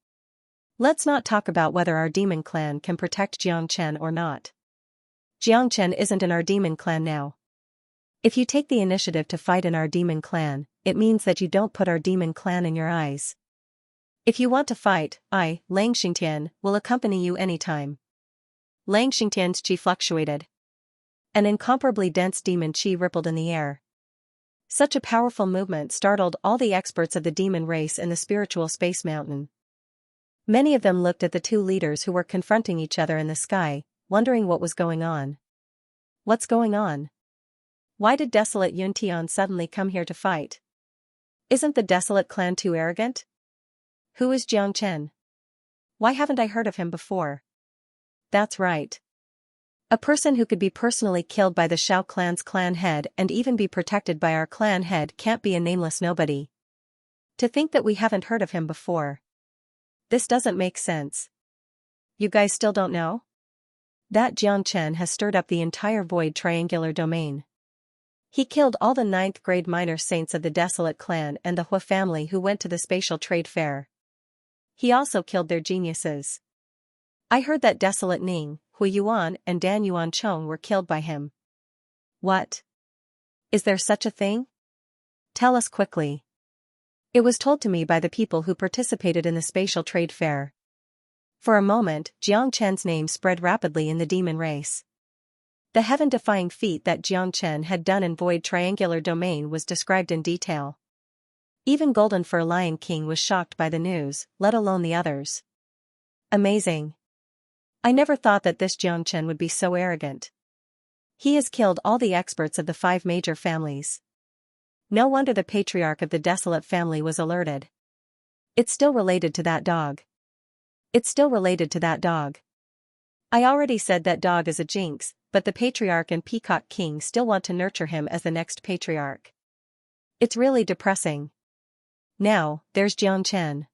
"Let's not talk about whether our demon clan can protect Jiangchen or not. Jiangchen isn't in our demon clan now. If you take the initiative to fight in our demon clan, it means that you don't put our demon clan in your eyes. If you want to fight, I, Lang Xingtian, will accompany you anytime." Lang Xingtian's chi fluctuated. An incomparably dense demon chi rippled in the air. Such a powerful movement startled all the experts of the demon race in the spiritual space mountain. Many of them looked at the two leaders who were confronting each other in the sky, wondering what was going on. What's going on? Why did Desolate Yuntian suddenly come here to fight? Isn't the Desolate clan too arrogant? Who is Jiangchen? Why haven't I heard of him before? That's right. A person who could be personally killed by the Shao clan's clan head and even be protected by our clan head can't be a nameless nobody. To think that we haven't heard of him before. This doesn't make sense. You guys still don't know? That Jiangchen has stirred up the entire Void Triangular Domain. He killed all the 9th grade minor saints of the Desolate clan and the Hua family who went to the Spatial Trade Fair. He also killed their geniuses. I heard that Desolate Ning, Hui Yuan and Dan Yuan Chong were killed by him. What? Is there such a thing? Tell us quickly. It was told to me by the people who participated in the Spatial Trade Fair. For a moment, Jiangchen's name spread rapidly in the demon race. The heaven-defying feat that Jiangchen had done in Void Triangular Domain was described in detail. Even Golden Fur Lion King was shocked by the news, let alone the others. Amazing. I never thought that this Jiangchen would be so arrogant. He has killed all the experts of the 5 major families. No wonder the patriarch of the Desolate family was alerted. It's still related to that dog. It's still related to that dog. I already said that dog is a jinx, but the patriarch and Peacock King still want to nurture him as the next patriarch. It's really depressing. Now, there's Jiangchen.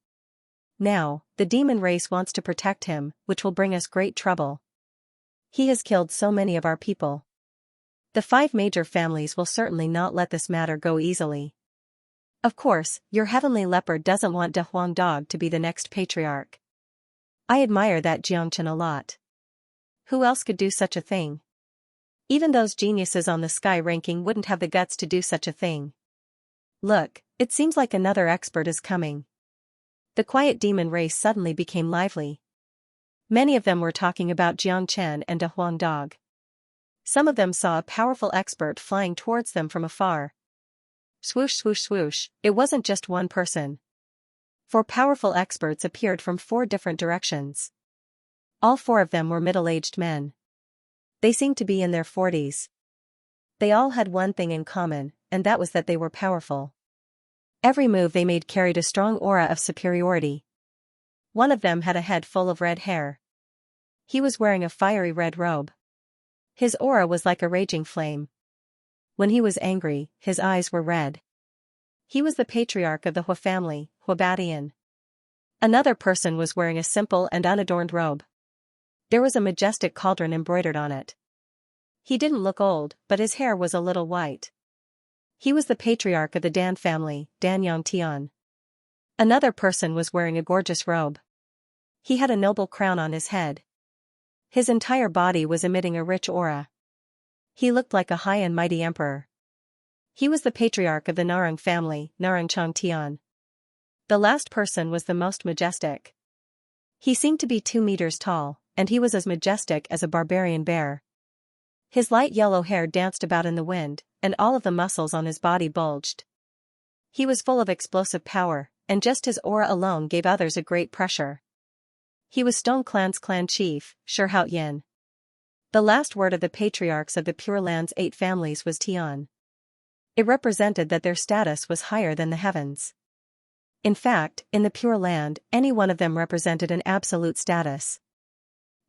Now, the demon race wants to protect him, which will bring us great trouble. He has killed so many of our people. The 5 major families will certainly not let this matter go easily. Of course, your heavenly leopard doesn't want De Huang Dog to be the next patriarch. I admire that Jiangchen a lot. Who else could do such a thing? Even those geniuses on the sky ranking wouldn't have the guts to do such a thing. Look, it seems like another expert is coming. The quiet demon race suddenly became lively. Many of them were talking about Jiangchen and De Huang Dog. Some of them saw a powerful expert flying towards them from afar. Swoosh swoosh swoosh, it wasn't just one person. 4 powerful experts appeared from 4 different directions. All 4 of them were middle-aged men. They seemed to be in their 40s. They all had one thing in common, and that was that they were powerful. Every move they made carried a strong aura of superiority. One of them had a head full of red hair. He was wearing a fiery red robe. His aura was like a raging flame. When he was angry, his eyes were red. He was the patriarch of the Hua family, Huabatian. Another person was wearing a simple and unadorned robe. There was a majestic cauldron embroidered on it. He didn't look old, but his hair was a little white. He was the patriarch of the Dan family, Dan Yongtian. Another person was wearing a gorgeous robe. He had a noble crown on his head. His entire body was emitting a rich aura. He looked like a high and mighty emperor. He was the patriarch of the Narang family, Narang Changtian. The last person was the most majestic. He seemed to be 2 meters tall, and he was as majestic as a barbarian bear. His light yellow hair danced about in the wind, and all of the muscles on his body bulged. He was full of explosive power, and just his aura alone gave others a great pressure. He was Stone Clan's clan chief, Shi Haoyan. The last word of the patriarchs of the Pure Land's 8 families was Tian. It represented that their status was higher than the heavens. In fact, in the Pure Land, any one of them represented an absolute status.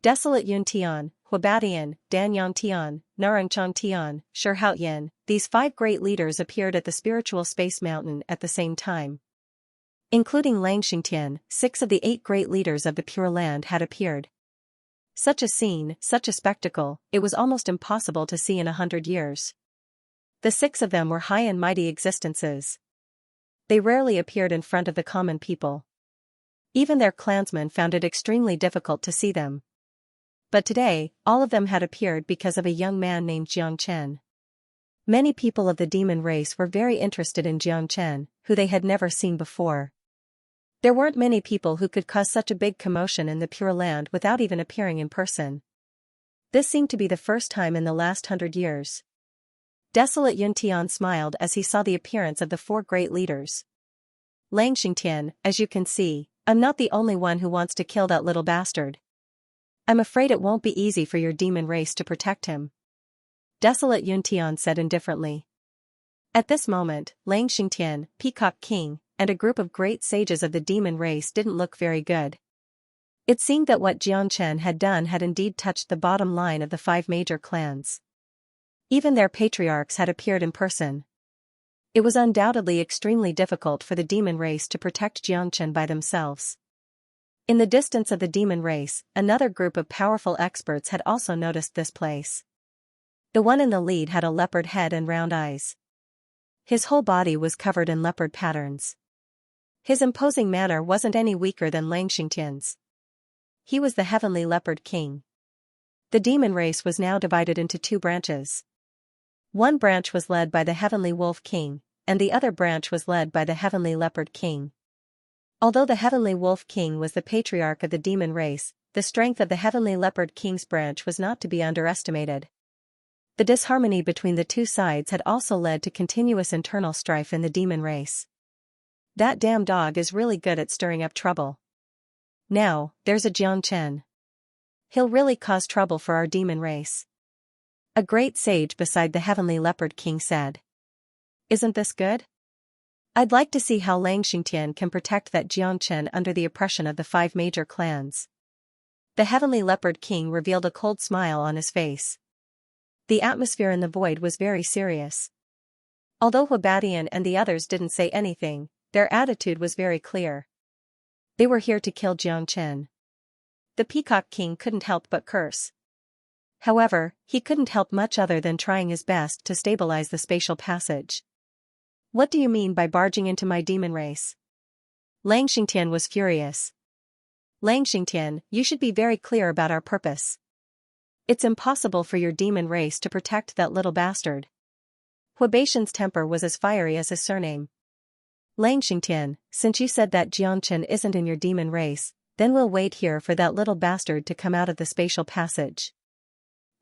Desolate Yuntian, Huabadian, Danyang-tian, Narangchang-tian, Shirhaoyan, these 5 great leaders appeared at the spiritual space mountain at the same time. Including Langxingtian, 6 of the 8 great leaders of the Pure Land had appeared. Such a scene, such a spectacle, it was almost impossible to see in 100 years. The 6 of them were high and mighty existences. They rarely appeared in front of the common people. Even their clansmen found it extremely difficult to see them. But today, all of them had appeared because of a young man named Xianxia. Many people of the demon race were very interested in Xianxia, who they had never seen before. There weren't many people who could cause such a big commotion in the Pure Land without even appearing in person. This seemed to be the first time in the last 100 years. Desolate Yuntian smiled as he saw the appearance of the 4 great leaders. Langxingtian, as you can see, I'm not the only one who wants to kill that little bastard. I'm afraid it won't be easy for your demon race to protect him. Desolate Yuntian said indifferently. At this moment, Langxingtian, Peacock King, and a group of great sages of the demon race didn't look very good. It seemed that what Xianxia had done had indeed touched the bottom line of the 5 major clans. Even their patriarchs had appeared in person. It was undoubtedly extremely difficult for the demon race to protect Xianxia by themselves. In the distance of the demon race, another group of powerful experts had also noticed this place. The one in the lead had a leopard head and round eyes. His whole body was covered in leopard patterns. His imposing manner wasn't any weaker than Langxingtian's. He was the Heavenly Leopard King. The demon race was now divided into 2 branches. One branch was led by the Heavenly Wolf King, and the other branch was led by the Heavenly Leopard King. Although the Heavenly Wolf King was the patriarch of the demon race, the strength of the Heavenly Leopard King's branch was not to be underestimated. The disharmony between the 2 sides had also led to continuous internal strife in the demon race. That damn dog is really good at stirring up trouble. Now, there's a Xianxia. He'll really cause trouble for our demon race. A great sage beside the Heavenly Leopard King said. Isn't this good? I'd like to see how Langxingtian can protect that Xianxia under the oppression of the 5 major clans. The Heavenly Leopard King revealed a cold smile on his face. The atmosphere in the void was very serious. Although Huabadian and the others didn't say anything, their attitude was very clear. They were here to kill Xianxia. The Peacock King couldn't help but curse. However, he couldn't help much other than trying his best to stabilize the spatial passage. What do you mean by barging into my demon race? Langxingtian was furious. Langxingtian, you should be very clear about our purpose. It's impossible for your demon race to protect that little bastard. Huabatian's temper was as fiery as his surname. Langxingtian, since you said that Xianxia isn't in your demon race, then we'll wait here for that little bastard to come out of the spatial passage.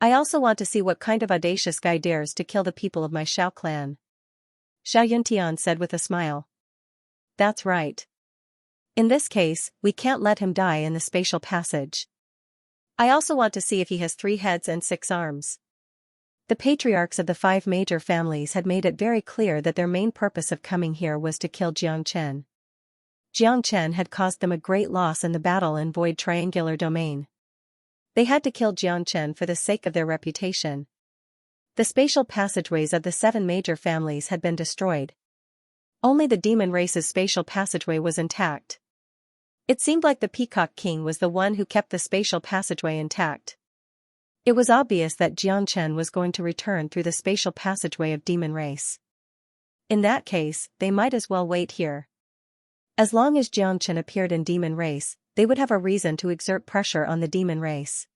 I also want to see what kind of audacious guy dares to kill the people of my Xiao clan. Xiao Yuntian said with a smile. That's right. In this case, we can't let him die in the spatial passage. I also want to see if he has 3 heads and 6 arms. The patriarchs of the 5 major families had made it very clear that their main purpose of coming here was to kill Xianxia. Xianxia had caused them a great loss in the battle in Void Triangular Domain. They had to kill Xianxia for the sake of their reputation. The spatial passageways of the 7 major families had been destroyed. Only the demon race's spatial passageway was intact. It seemed like the Peacock King was the one who kept the spatial passageway intact. It was obvious that Xianxia was going to return through the spatial passageway of demon race. In that case, they might as well wait here. As long as Xianxia appeared in demon race, they would have a reason to exert pressure on the demon race.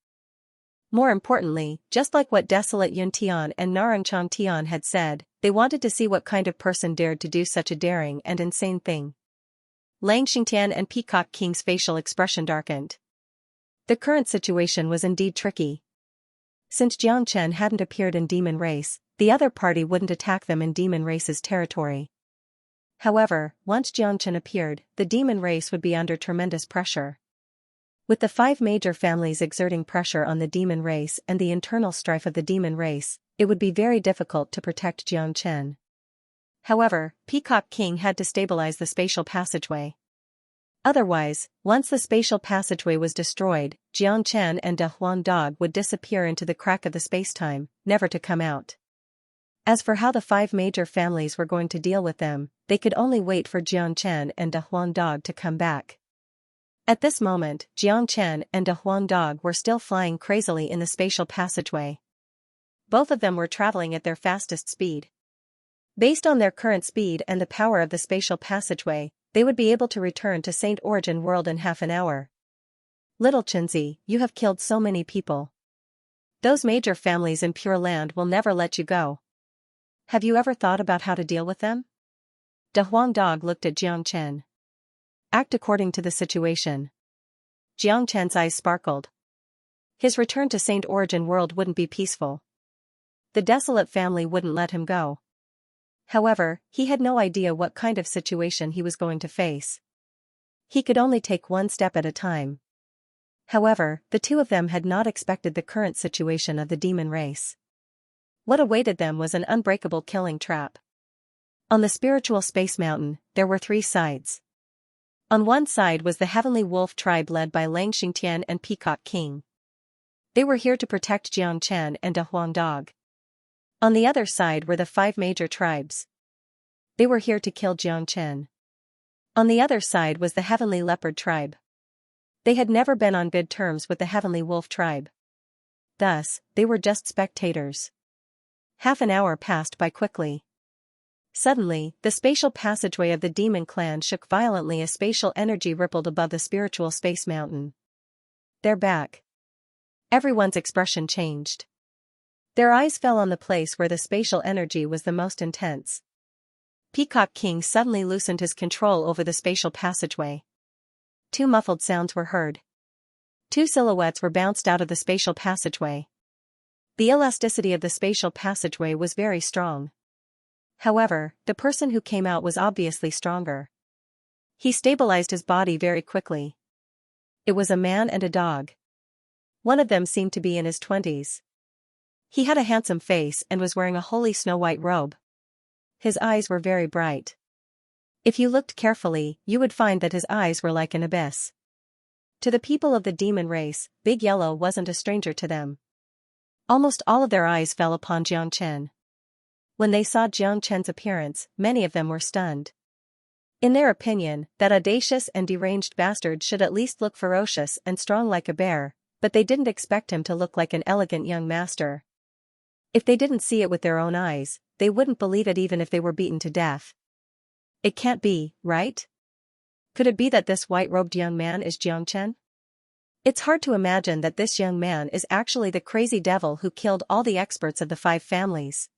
More importantly, just like what Desolate Yuntian and Narangchang Tian had said, they wanted to see what kind of person dared to do such a daring and insane thing. Langxingtian and Peacock King's facial expression darkened. The current situation was indeed tricky. Since Xianxia hadn't appeared in demon race, the other party wouldn't attack them in demon race's territory. However, once Xianxia appeared, the demon race would be under tremendous pressure. With the 5 major families exerting pressure on the demon race and the internal strife of the demon race, it would be very difficult to protect Xianxia. However, Peacock King had to stabilize the spatial passageway. Otherwise, once the spatial passageway was destroyed, Xianxia and De Huang Dog would disappear into the crack of the spacetime, never to come out. As for how the 5 major families were going to deal with them, they could only wait for Xianxia and De Huang Dog to come back. At this moment, Xianxia and De Huang Dog were still flying crazily in the spatial passageway. Both of them were traveling at their fastest speed. Based on their current speed and the power of the spatial passageway, they would be able to return to Saint Origin World in half an hour. Little Xianxia, you have killed so many people. Those major families in Pure Land will never let you go. Have you ever thought about how to deal with them? De Huang Dog looked at Xianxia. Act according to the situation. Xianxia's eyes sparkled. His return to Saint Origin World wouldn't be peaceful. The desolate family wouldn't let him go. However, he had no idea what kind of situation he was going to face. He could only take one step at a time. However, the two of them had not expected the current situation of the demon race. What awaited them was an unbreakable killing trap. On the spiritual space mountain, there were 3 sides. On one side was the Heavenly Wolf tribe led by Xianxia and Peacock King. They were here to protect Xianxia and De Huang Dog. On the other side were the 5 major tribes. They were here to kill Xianxia. On the other side was the Heavenly Leopard tribe. They had never been on good terms with the Heavenly Wolf tribe. Thus, they were just spectators. Half an hour passed by quickly. Suddenly, the spatial passageway of the demon clan shook violently as spatial energy rippled above the spiritual space mountain. They're back. Everyone's expression changed. Their eyes fell on the place where the spatial energy was the most intense. Peacock King suddenly loosened his control over the spatial passageway. 2 muffled sounds were heard. 2 silhouettes were bounced out of the spatial passageway. The elasticity of the spatial passageway was very strong. However, the person who came out was obviously stronger. He stabilized his body very quickly. It was a man and a dog. One of them seemed to be in his 20s. He had a handsome face and was wearing a holy snow-white robe. His eyes were very bright. If you looked carefully, you would find that his eyes were like an abyss. To the people of the demon race, Big Yellow wasn't a stranger to them. Almost all of their eyes fell upon Xianxia. When they saw Xianxia's appearance, many of them were stunned. In their opinion, that audacious and deranged bastard should at least look ferocious and strong like a bear, but they didn't expect him to look like an elegant young master. If they didn't see it with their own eyes, they wouldn't believe it even if they were beaten to death. It can't be, right? Could it be that this white-robed young man is Xianxia? It's hard to imagine that this young man is actually the crazy devil who killed all the experts of the 5 families.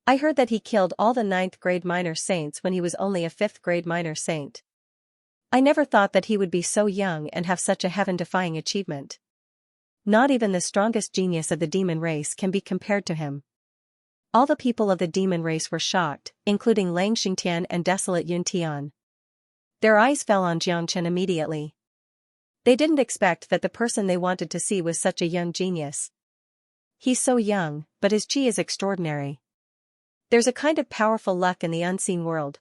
I heard that he killed all the 9th grade minor saints when he was only a 5th grade minor saint. I never thought that he would be so young and have such a heaven-defying achievement. Not even the strongest genius of the demon race can be compared to him. All the people of the demon race were shocked, including Xianxia and Desolate Yuntian. Their eyes fell on Xianxia immediately. They didn't expect that the person they wanted to see was such a young genius. He's so young, but his chi is extraordinary. There's a kind of powerful luck in the unseen world.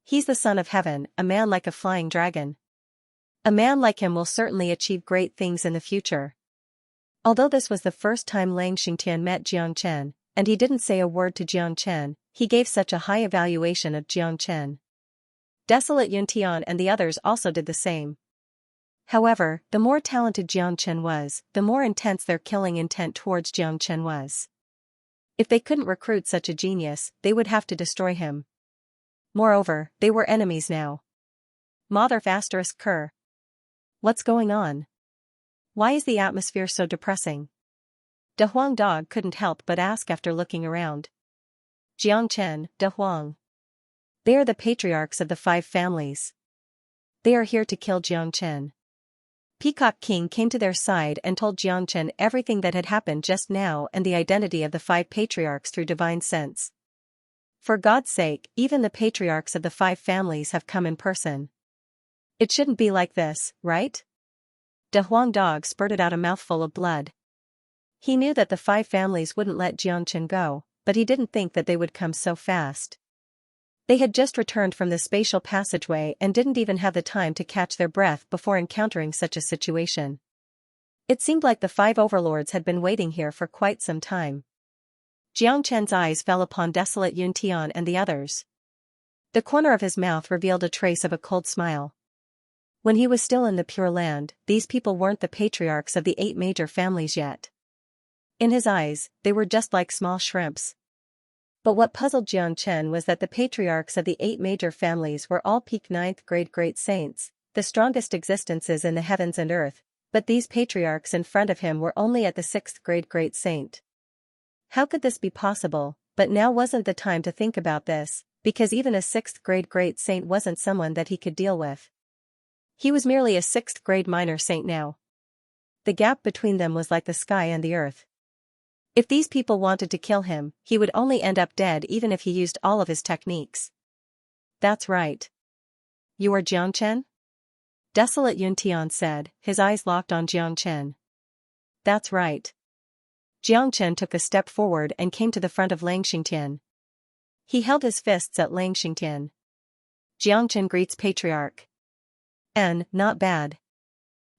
He's the son of heaven, a man like a flying dragon. A man like him will certainly achieve great things in the future. Although this was the first time Xianxia met Xianxia, and he didn't say a word to Xianxia, he gave such a high evaluation of Xianxia. Desolate Yuntian and the others also did the same. However, the more talented Xianxia was, the more intense their killing intent towards Xianxia was. If they couldn't recruit such a genius, they would have to destroy him. Moreover, they were enemies now. Mother ****. What's going on? Why is the atmosphere so depressing? De Huang Dog couldn't help but ask after looking around. Xianxia, De Huang. They are the patriarchs of the 5 families. They are here to kill Xianxia. Peacock King came to their side and told Xianxia everything that had happened just now and the identity of the 5 patriarchs through divine sense. For God's sake, even the patriarchs of the 5 families have come in person. It shouldn't be like this, right? De Huang Dog spurted out a mouthful of blood. He knew that the 5 families wouldn't let Xianxia go, but he didn't think that they would come so fast. They had just returned from the spatial passageway and didn't even have the time to catch their breath before encountering such a situation. It seemed like the 5 overlords had been waiting here for quite some time. Jiang Chen's eyes fell upon desolate Yun Tian and the others. The corner of his mouth revealed a trace of a cold smile. When he was still in the Pure Land, these people weren't the patriarchs of the 8 major families yet. In his eyes, they were just like small shrimps. But what puzzled Jiang Chen was that the patriarchs of the 8 major families were all peak 9th grade great saints, the strongest existences in the heavens and earth, but these patriarchs in front of him were only at the 6th grade great saint. How could this be possible? But now wasn't the time to think about this, because even a 6th grade great saint wasn't someone that he could deal with. He was merely a 6th grade minor saint now. The gap between them was like the sky and the earth. If these people wanted to kill him, he would only end up dead even if he used all of his techniques. That's right. You are Jiang Chen? Desolate Yun Tian said, his eyes locked on Jiang Chen. That's right. Jiang Chen took a step forward and came to the front of Lang Xingtian. He held his fists at Lang Xingtian. Jiang Chen greets Patriarch. Not bad.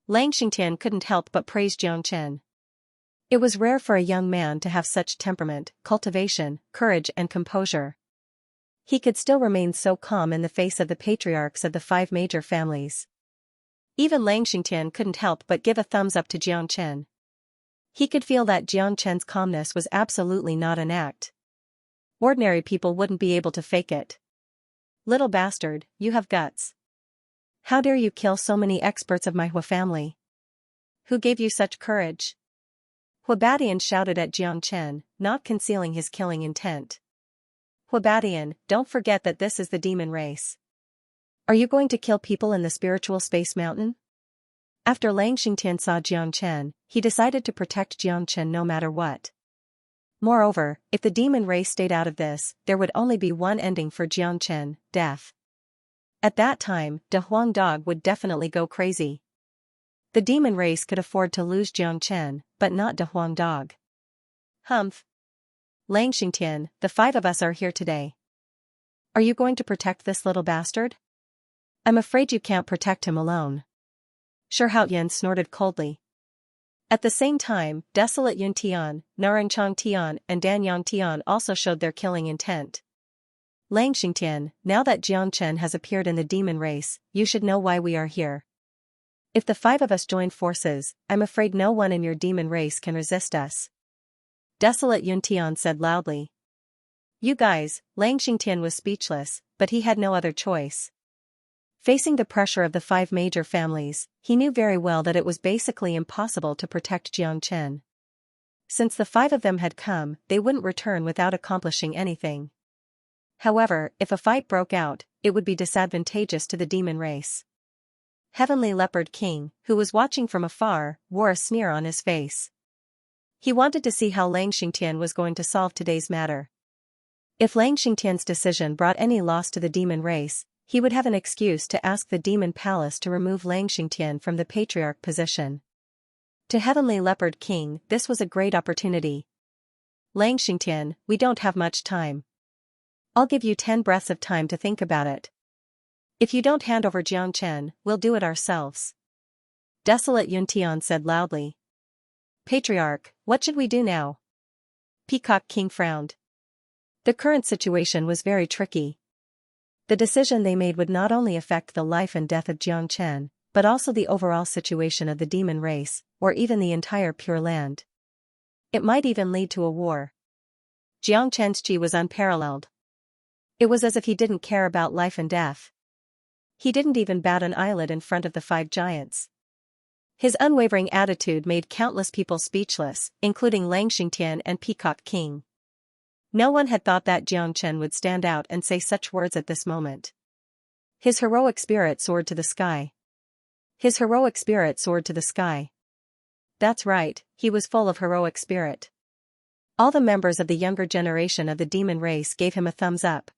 Lang Xingtian couldn't help but praise Jiang Chen. It was rare for a young man to have such temperament, cultivation, courage and composure. He could still remain so calm in the face of the patriarchs of the 5 major families. Even Lang Xingtian couldn't help but give a thumbs up to Jiang Chen. He could feel that Jiang Chen's calmness was absolutely not an act. Ordinary people wouldn't be able to fake it. Little bastard, you have guts. How dare you kill so many experts of my Hua family? Who gave you such courage? Huabadian shouted at Jiang Chen, not concealing his killing intent. Huabadian, don't forget that this is the demon race. Are you going to kill people in the spiritual space mountain? After Lang Xingtian saw Jiang Chen, he decided to protect Jiang Chen no matter what. Moreover, if the demon race stayed out of this, there would only be one ending for Jiang Chen, death. At that time, De Huang Dog would definitely go crazy. The demon race could afford to lose Jiang Chen, but not De Huang Dog. Humph. Lang Xingtian, the 5 of us are here today. Are you going to protect this little bastard? I'm afraid you can't protect him alone. Shi Haoyan snorted coldly. At the same time, Desolate Yun Tian, Naranchang Tian and Danyang Tian also showed their killing intent. Lang Xingtian, now that Jiang Chen has appeared in the demon race, you should know why we are here. If the 5 of us join forces, I'm afraid no one in your demon race can resist us. Desolate Yun Tian said loudly. You guys, Lang Xingtian was speechless, but he had no other choice. Facing the pressure of the 5 major families, he knew very well that it was basically impossible to protect Jiang Chen. Since the 5 of them had come, they wouldn't return without accomplishing anything. However, if a fight broke out, it would be disadvantageous to the demon race. Heavenly Leopard King, who was watching from afar, wore a sneer on his face. He wanted to see how Lang Xingtian was going to solve today's matter. If Lang Xingtian's decision brought any loss to the demon race, he would have an excuse to ask the Demon Palace to remove Lang Xingtian from the Patriarch position. To Heavenly Leopard King, this was a great opportunity. Lang Xingtian, we don't have much time. I'll give you 10 breaths of time to think about it. If you don't hand over Jiang Chen, we'll do it ourselves. Desolate Yun Tian said loudly. Patriarch, what should we do now? Peacock King frowned. The current situation was very tricky. The decision they made would not only affect the life and death of Jiang Chen, but also the overall situation of the demon race, or even the entire Pure Land. It might even lead to a war. Jiang Chen's chi was unparalleled. It was as if he didn't care about life and death. He didn't even bat an eyelid in front of the 5 giants. His unwavering attitude made countless people speechless, including Lang Xingtian and Peacock King. No one had thought that Jiang Chen would stand out and say such words at this moment. His heroic spirit soared to the sky. His heroic spirit soared to the sky. That's right, he was full of heroic spirit. All the members of the younger generation of the demon race gave him a thumbs up.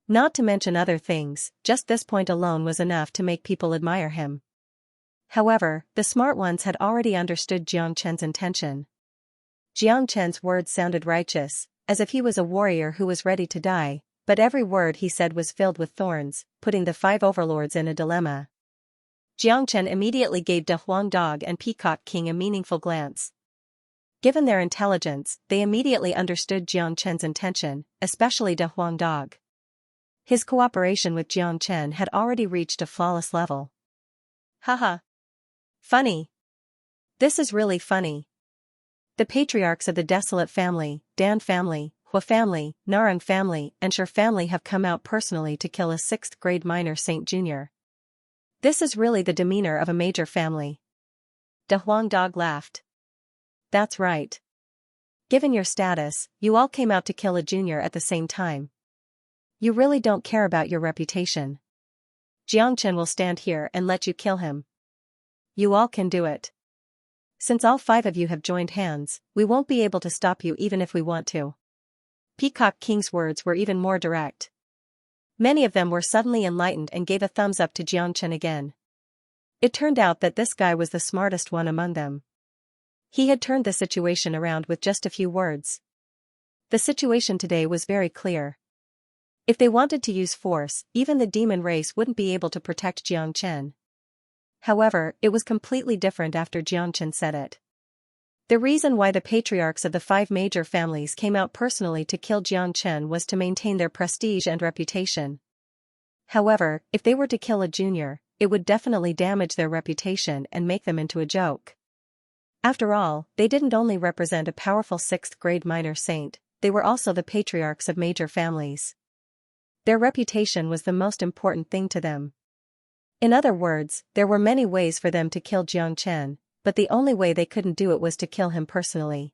Not to mention other things, just this point alone was enough to make people admire him. However, the smart ones had already understood Jiang Chen's intention. Jiang Chen's words sounded righteous, as if he was a warrior who was ready to die, But every word he said was filled with thorns, putting the five overlords in a dilemma. Xianxia immediately gave De Huang Dog and Peacock King a meaningful glance. Given their intelligence, they immediately understood Xianxia's intention, especially De Huang Dog. His cooperation with Xianxia had already reached a flawless level. Haha. Funny. This is really funny. The patriarchs of the Desolate family, Dan family, Hua family, Narang family, and Shur family have come out personally to kill a 6th grade minor Saint Jr. This is really the demeanor of a major family. De Huang Dog laughed. That's right. Given your status, you all came out to kill a junior at the same time. You really don't care about your reputation. Xianxia will stand here and let you kill him. You all can do it. Since all 5 of you have joined hands, we won't be able to stop you even if we want to. Peacock King's words were even more direct. Many of them were suddenly enlightened and gave a thumbs up to Xianxia again. It turned out that this guy was the smartest one among them. He had turned the situation around with just a few words. The situation today was very clear. If they wanted to use force, even the demon race wouldn't be able to protect Xianxia. However, it was completely different after Xianxia said it. The reason why the patriarchs of the 5 major families came out personally to kill Xianxia was to maintain their prestige and reputation. However, if they were to kill a junior, it would definitely damage their reputation and make them into a joke. After all, they didn't only represent a powerful 6th grade minor saint, they were also the patriarchs of major families. Their reputation was the most important thing to them. In other words, there were many ways for them to kill Xianxia, but the only way they couldn't do it was to kill him personally.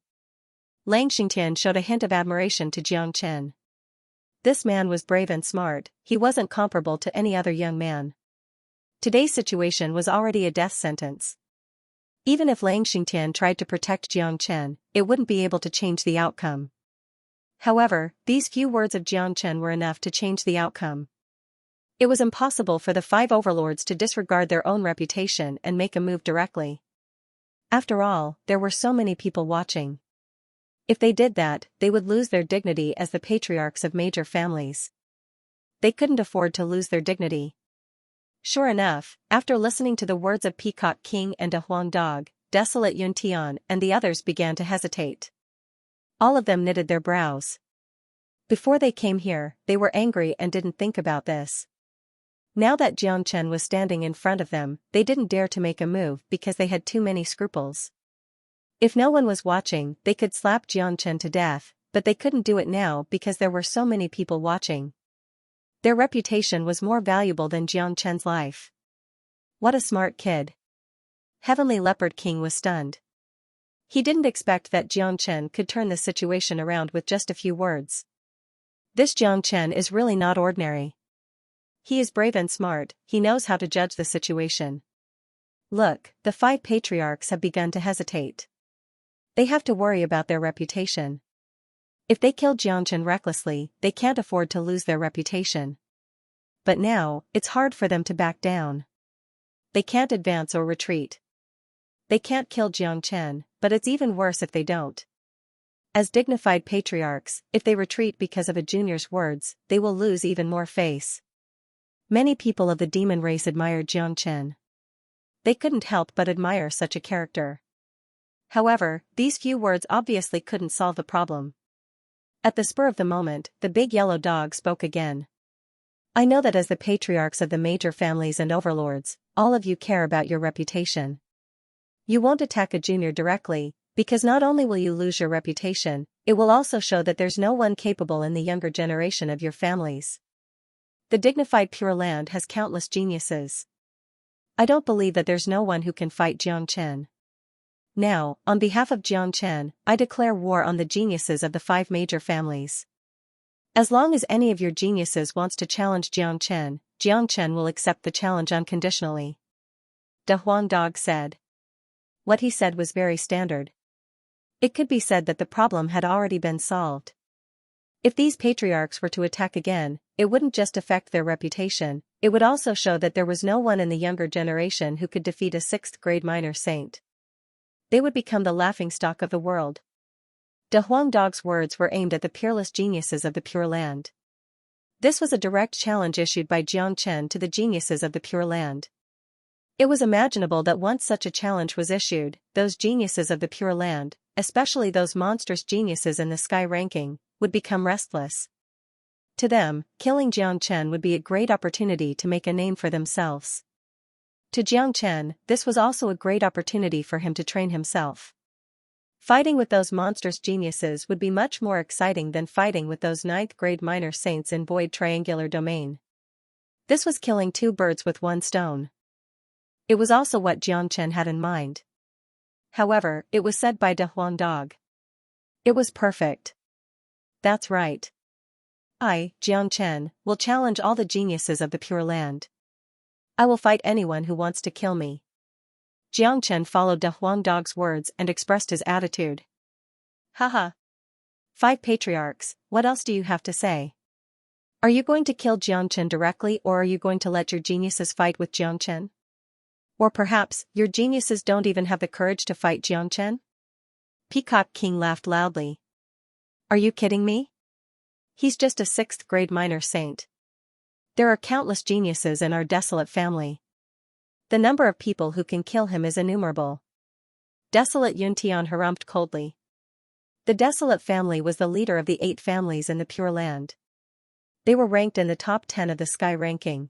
Xianxia showed a hint of admiration to Xianxia. This man was brave and smart, he wasn't comparable to any other young man. Today's situation was already a death sentence. Even if Xianxia tried to protect Xianxia, it wouldn't be able to change the outcome. However, these few words of Xianxia were enough to change the outcome. It was impossible for the 5 overlords to disregard their own reputation and make a move directly. After all, there were so many people watching. If they did that, they would lose their dignity as the patriarchs of major families. They couldn't afford to lose their dignity. Sure enough, after listening to the words of Peacock King and De Huang Dog, Desolate Yuntian and the others began to hesitate. All of them knitted their brows. Before they came here, they were angry and didn't think about this. Now that Xianxia was standing in front of them, they didn't dare to make a move because they had too many scruples. If no one was watching, they could slap Xianxia to death, but they couldn't do it now because there were so many people watching. Their reputation was more valuable than Xianxia's life. What a smart kid. Heavenly Leopard King was stunned. He didn't expect that Xianxia could turn the situation around with just a few words. This Xianxia is really not ordinary. He is brave and smart, he knows how to judge the situation. Look, the 5 patriarchs have begun to hesitate. They have to worry about their reputation. If they kill Xianxia recklessly, they can't afford to lose their reputation. But now, it's hard for them to back down. They can't advance or retreat. They can't kill Xianxia, but it's even worse if they don't. As dignified patriarchs, if they retreat because of a junior's words, they will lose even more face. Many people of the demon race admired Xianxia. They couldn't help but admire such a character. However, these few words obviously couldn't solve the problem. At the spur of the moment, the big yellow dog spoke again. I know that as the patriarchs of the major families and overlords, all of you care about your reputation. You won't attack a junior directly, because not only will you lose your reputation, it will also show that there's no one capable in the younger generation of your families. The dignified Pure Land has countless geniuses. I don't believe that there's no one who can fight Xianxia. Now, on behalf of Xianxia, I declare war on the geniuses of the 5 major families. As long as any of your geniuses wants to challenge Xianxia, Xianxia will accept the challenge unconditionally. De Huang Dog said. What he said was very standard. It could be said that the problem had already been solved. If these patriarchs were to attack again, it wouldn't just affect their reputation, it would also show that there was no one in the younger generation who could defeat a 6th grade minor saint. They would become the laughingstock of the world. De Huang Dog's words were aimed at the peerless geniuses of the Pure Land. This was a direct challenge issued by Xianxia to the geniuses of the Pure Land. It was imaginable that once such a challenge was issued, those geniuses of the Pure Land, especially those monstrous geniuses in the sky ranking, would become restless. To them, killing Xianxia would be a great opportunity to make a name for themselves. To Xianxia, this was also a great opportunity for him to train himself. Fighting with those monstrous geniuses would be much more exciting than fighting with those ninth-grade minor saints in Void Triangular Domain. This was killing two birds with one stone. It was also what Xianxia had in mind. However, it was said by De Huang Dog. It was perfect. That's right. I, Xianxia, will challenge all the geniuses of the Pure Land. I will fight anyone who wants to kill me. Xianxia followed De Huang Dog's words and expressed his attitude. Haha. 5 patriarchs, what else do you have to say? Are you going to kill Xianxia directly, or are you going to let your geniuses fight with Xianxia? Or perhaps, your geniuses don't even have the courage to fight Xianxia? Peacock King laughed loudly. Are you kidding me? He's just a 6th-grade minor saint. There are countless geniuses in our desolate family. The number of people who can kill him is innumerable. Desolate Yuntian harumphed coldly. The Desolate family was the leader of the 8 families in the Pure Land. They were ranked in the top 10 of the Sky ranking.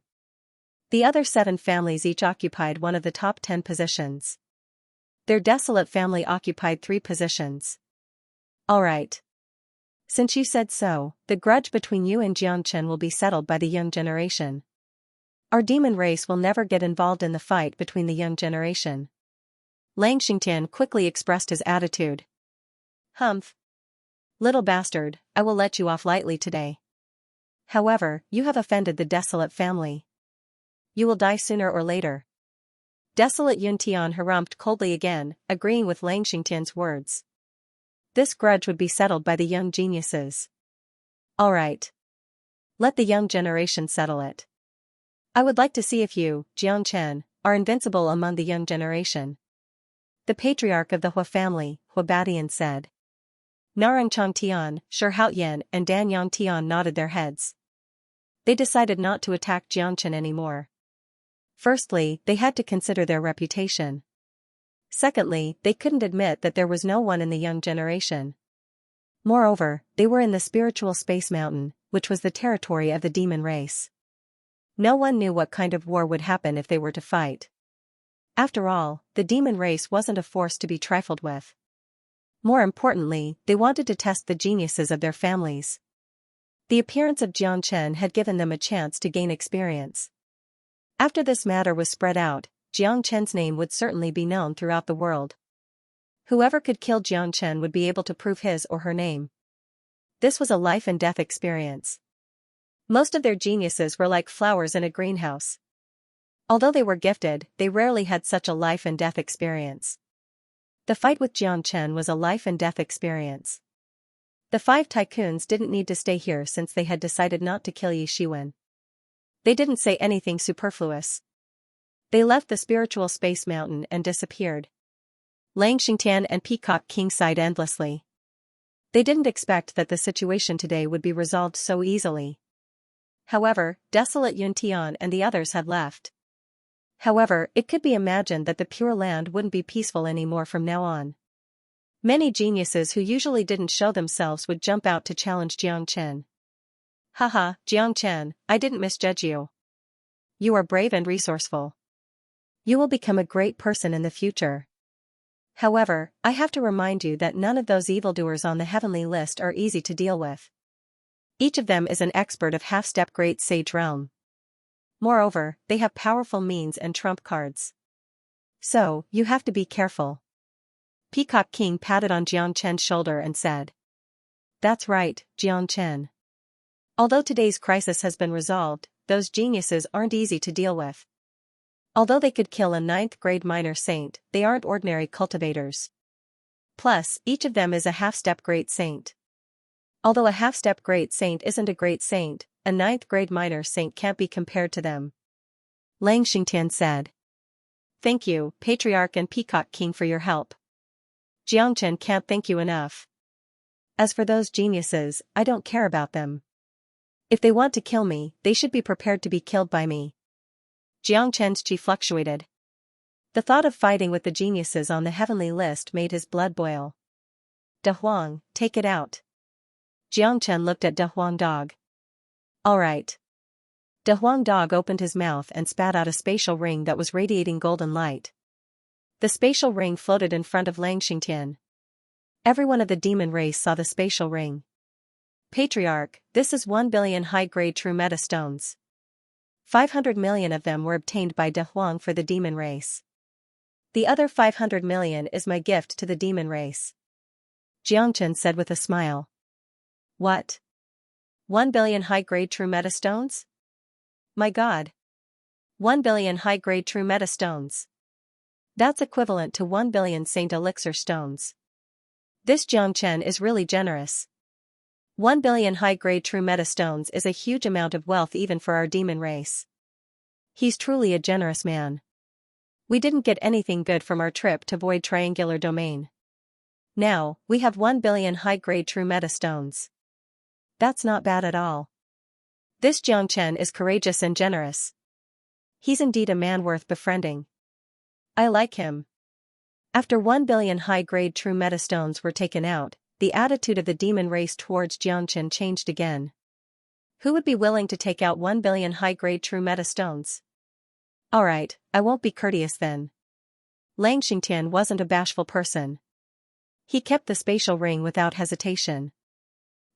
The other 7 families each occupied one of the top 10 positions. Their Desolate family occupied 3 positions. All right. Since you said so, the grudge between you and Xianxia will be settled by the young generation. Our demon race will never get involved in the fight between the young generation. Langxingtian quickly expressed his attitude. Humph. Little bastard, I will let you off lightly today. However, you have offended the Desolate family. You will die sooner or later. Desolate Yuntian harumphed coldly again, agreeing with Langxingtian's words. This grudge would be settled by the young geniuses. All right. Let the young generation settle it. I would like to see if you, Xianxia, are invincible among the young generation. The patriarch of the Hua family, Huabadian, said. Narangchang Tian, Shi Haoyan, and Danyang Tian nodded their heads. They decided not to attack Xianxia anymore. Firstly, they had to consider their reputation. Secondly, they couldn't admit that there was no one in the young generation. Moreover, they were in the spiritual space mountain, which was the territory of the demon race. No one knew what kind of war would happen if they were to fight. After all, the demon race wasn't a force to be trifled with. More importantly, they wanted to test the geniuses of their families. The appearance of Xianxia had given them a chance to gain experience. After this matter was spread out, Xianxia's name would certainly be known throughout the world. Whoever could kill Xianxia would be able to prove his or her name. This was a life and death experience. Most of their geniuses were like flowers in a greenhouse. Although they were gifted, they rarely had such a life and death experience. The fight with Xianxia was a life and death experience. The 5 tycoons didn't need to stay here since they had decided not to kill Yi Shiwen. They didn't say anything superfluous. They left the spiritual space mountain and disappeared. Langxingtian and Peacock King sighed endlessly. They didn't expect that the situation today would be resolved so easily. However, Desolate Yuntian and the others had left. However, it could be imagined that the Pure Land wouldn't be peaceful anymore from now on. Many geniuses who usually didn't show themselves would jump out to challenge Xianxia. Haha, Xianxia, I didn't misjudge you. You are brave and resourceful. You will become a great person in the future. However, I have to remind you that none of those evildoers on the heavenly list are easy to deal with. Each of them is an expert of half-step great sage realm. Moreover, they have powerful means and trump cards. So, you have to be careful. Peacock King patted on Xianxia's shoulder and said. That's right, Xianxia. Although today's crisis has been resolved, those geniuses aren't easy to deal with. Although they could kill a 9th-grade minor saint, they aren't ordinary cultivators. Plus, each of them is a half-step great saint. Although a half-step great saint isn't a great saint, a 9th-grade minor saint can't be compared to them. Langxingtian said. Thank you, Patriarch and Peacock King, for your help. Xianxia can't thank you enough. As for those geniuses, I don't care about them. If they want to kill me, they should be prepared to be killed by me. Jiang Chen's chi fluctuated. The thought of fighting with the geniuses on the heavenly list made his blood boil. De Huang, take it out. Jiang Chen looked at De Huang Dog. All right. De Huang Dog opened his mouth and spat out a spatial ring that was radiating golden light. The spatial ring floated in front of Lang Xingtian. Everyone of the demon race saw the spatial ring. Patriarch, this is 1 billion high-grade true meta stones. 500 million of them were obtained by De Huang for the demon race. The other 500 million is my gift to the demon race. Jiang Chen said with a smile. What? 1 billion high-grade true meta stones? My God. 1 billion high-grade true meta stones. That's equivalent to 1 billion saint elixir stones. This Jiang Chen is really generous. 1 billion high-grade true meta stones is a huge amount of wealth even for our demon race. He's truly a generous man. We didn't get anything good from our trip to Void Triangular Domain. Now, we have 1 billion high-grade true meta stones. That's not bad at all. This Jiang Chen is courageous and generous. He's indeed a man worth befriending. I like him. After 1 billion high-grade true meta stones were taken out, the attitude of the demon race towards Jiang Chen changed again. Who would be willing to take out 1 billion high-grade true meta stones? Alright, I won't be courteous then. Lang Xingtian wasn't a bashful person. He kept the spatial ring without hesitation.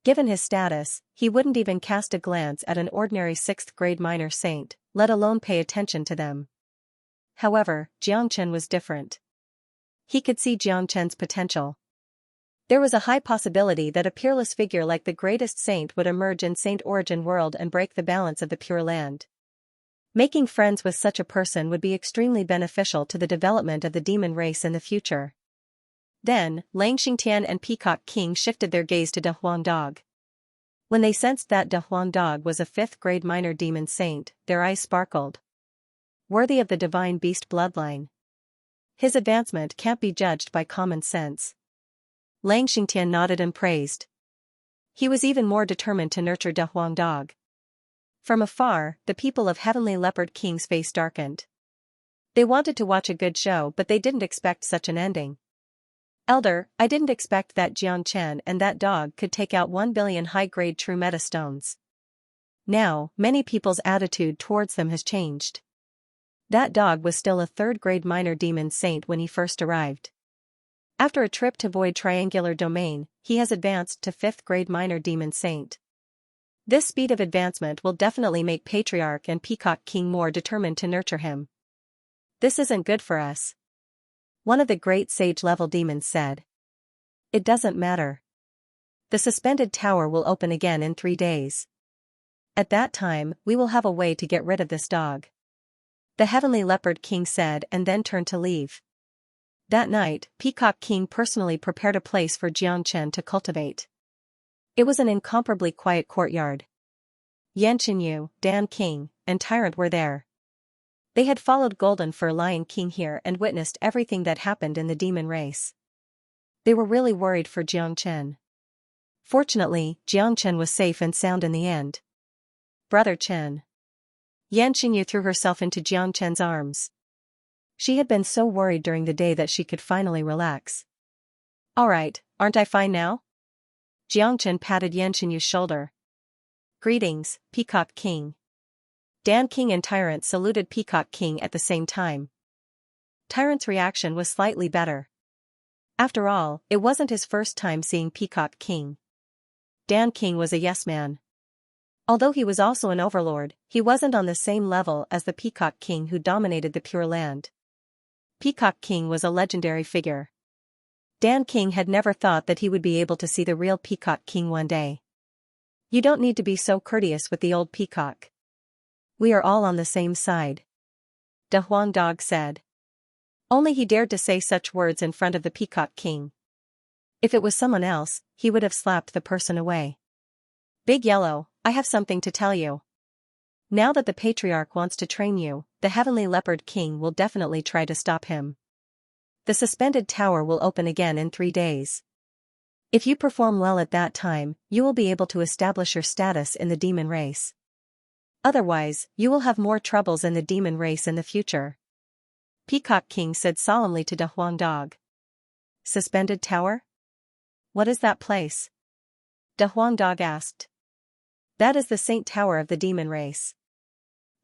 Given his status, he wouldn't even cast a glance at an ordinary 6th grade minor saint, let alone pay attention to them. However, Jiang Chen was different. He could see Jiang Chen's potential. There was a high possibility that a peerless figure like the greatest saint would emerge in Saint Origin world and break the balance of the Pure Land. Making friends with such a person would be extremely beneficial to the development of the demon race in the future. Then, Lang Xingtian and Peacock King shifted their gaze to De Huang Dog. When they sensed that De Huang Dog was a 5th grade minor demon saint, their eyes sparkled. Worthy of the divine beast bloodline. His advancement can't be judged by common sense. Lang Xingtian nodded and praised. He was even more determined to nurture De Huang Dog. From afar, the people of Heavenly Leopard King's face darkened. They wanted to watch a good show, but they didn't expect such an ending. Elder, I didn't expect that Jiang Chen and that dog could take out 1 billion high-grade true meta stones. Now, many people's attitude towards them has changed. That dog was still a 3rd grade minor demon saint when he first arrived. After a trip to Void Triangular Domain, he has advanced to 5th grade minor demon saint. This speed of advancement will definitely make Patriarch and Peacock King more determined to nurture him. This isn't good for us. One of the great sage-level demons said. It doesn't matter. The suspended tower will open again in 3 days. At that time, we will have a way to get rid of this dog. The Heavenly Leopard King said and then turned to leave. That night, Peacock King personally prepared a place for Jiang Chen to cultivate. It was an incomparably quiet courtyard. Yanqinyu, Dan King, and Tyrant were there. They had followed Golden Fur Lion King here and witnessed everything that happened in the demon race. They were really worried for Jiang Chen. Fortunately, Jiang Chen was safe and sound in the end. Brother Chen. Yanqinyu threw herself into Jiang Chen's arms. She had been so worried during the day that she could finally relax. Alright, aren't I fine now? Jiang Chen patted Yanqinyu's shoulder. Greetings, Peacock King. Dan King and Tyrant saluted Peacock King at the same time. Tyrant's reaction was slightly better. After all, it wasn't his first time seeing Peacock King. Dan King was a yes man. Although he was also an overlord, he wasn't on the same level as the Peacock King who dominated the Pure Land. Peacock King was a legendary figure. Dan King had never thought that he would be able to see the real Peacock King one day. You don't need to be so courteous with the old peacock. We are all on the same side. De Huang Dog said. Only he dared to say such words in front of the Peacock King. If it was someone else, he would have slapped the person away. Big Yellow, I have something to tell you. Now that the Patriarch wants to train you, the Heavenly Leopard King will definitely try to stop him. The suspended tower will open again in 3 days. If you perform well at that time, you will be able to establish your status in the demon race. Otherwise, you will have more troubles in the demon race in the future. Peacock King said solemnly to De Huang Dog. Suspended Tower? What is that place? De Huang Dog asked. That is the Saint Tower of the demon race.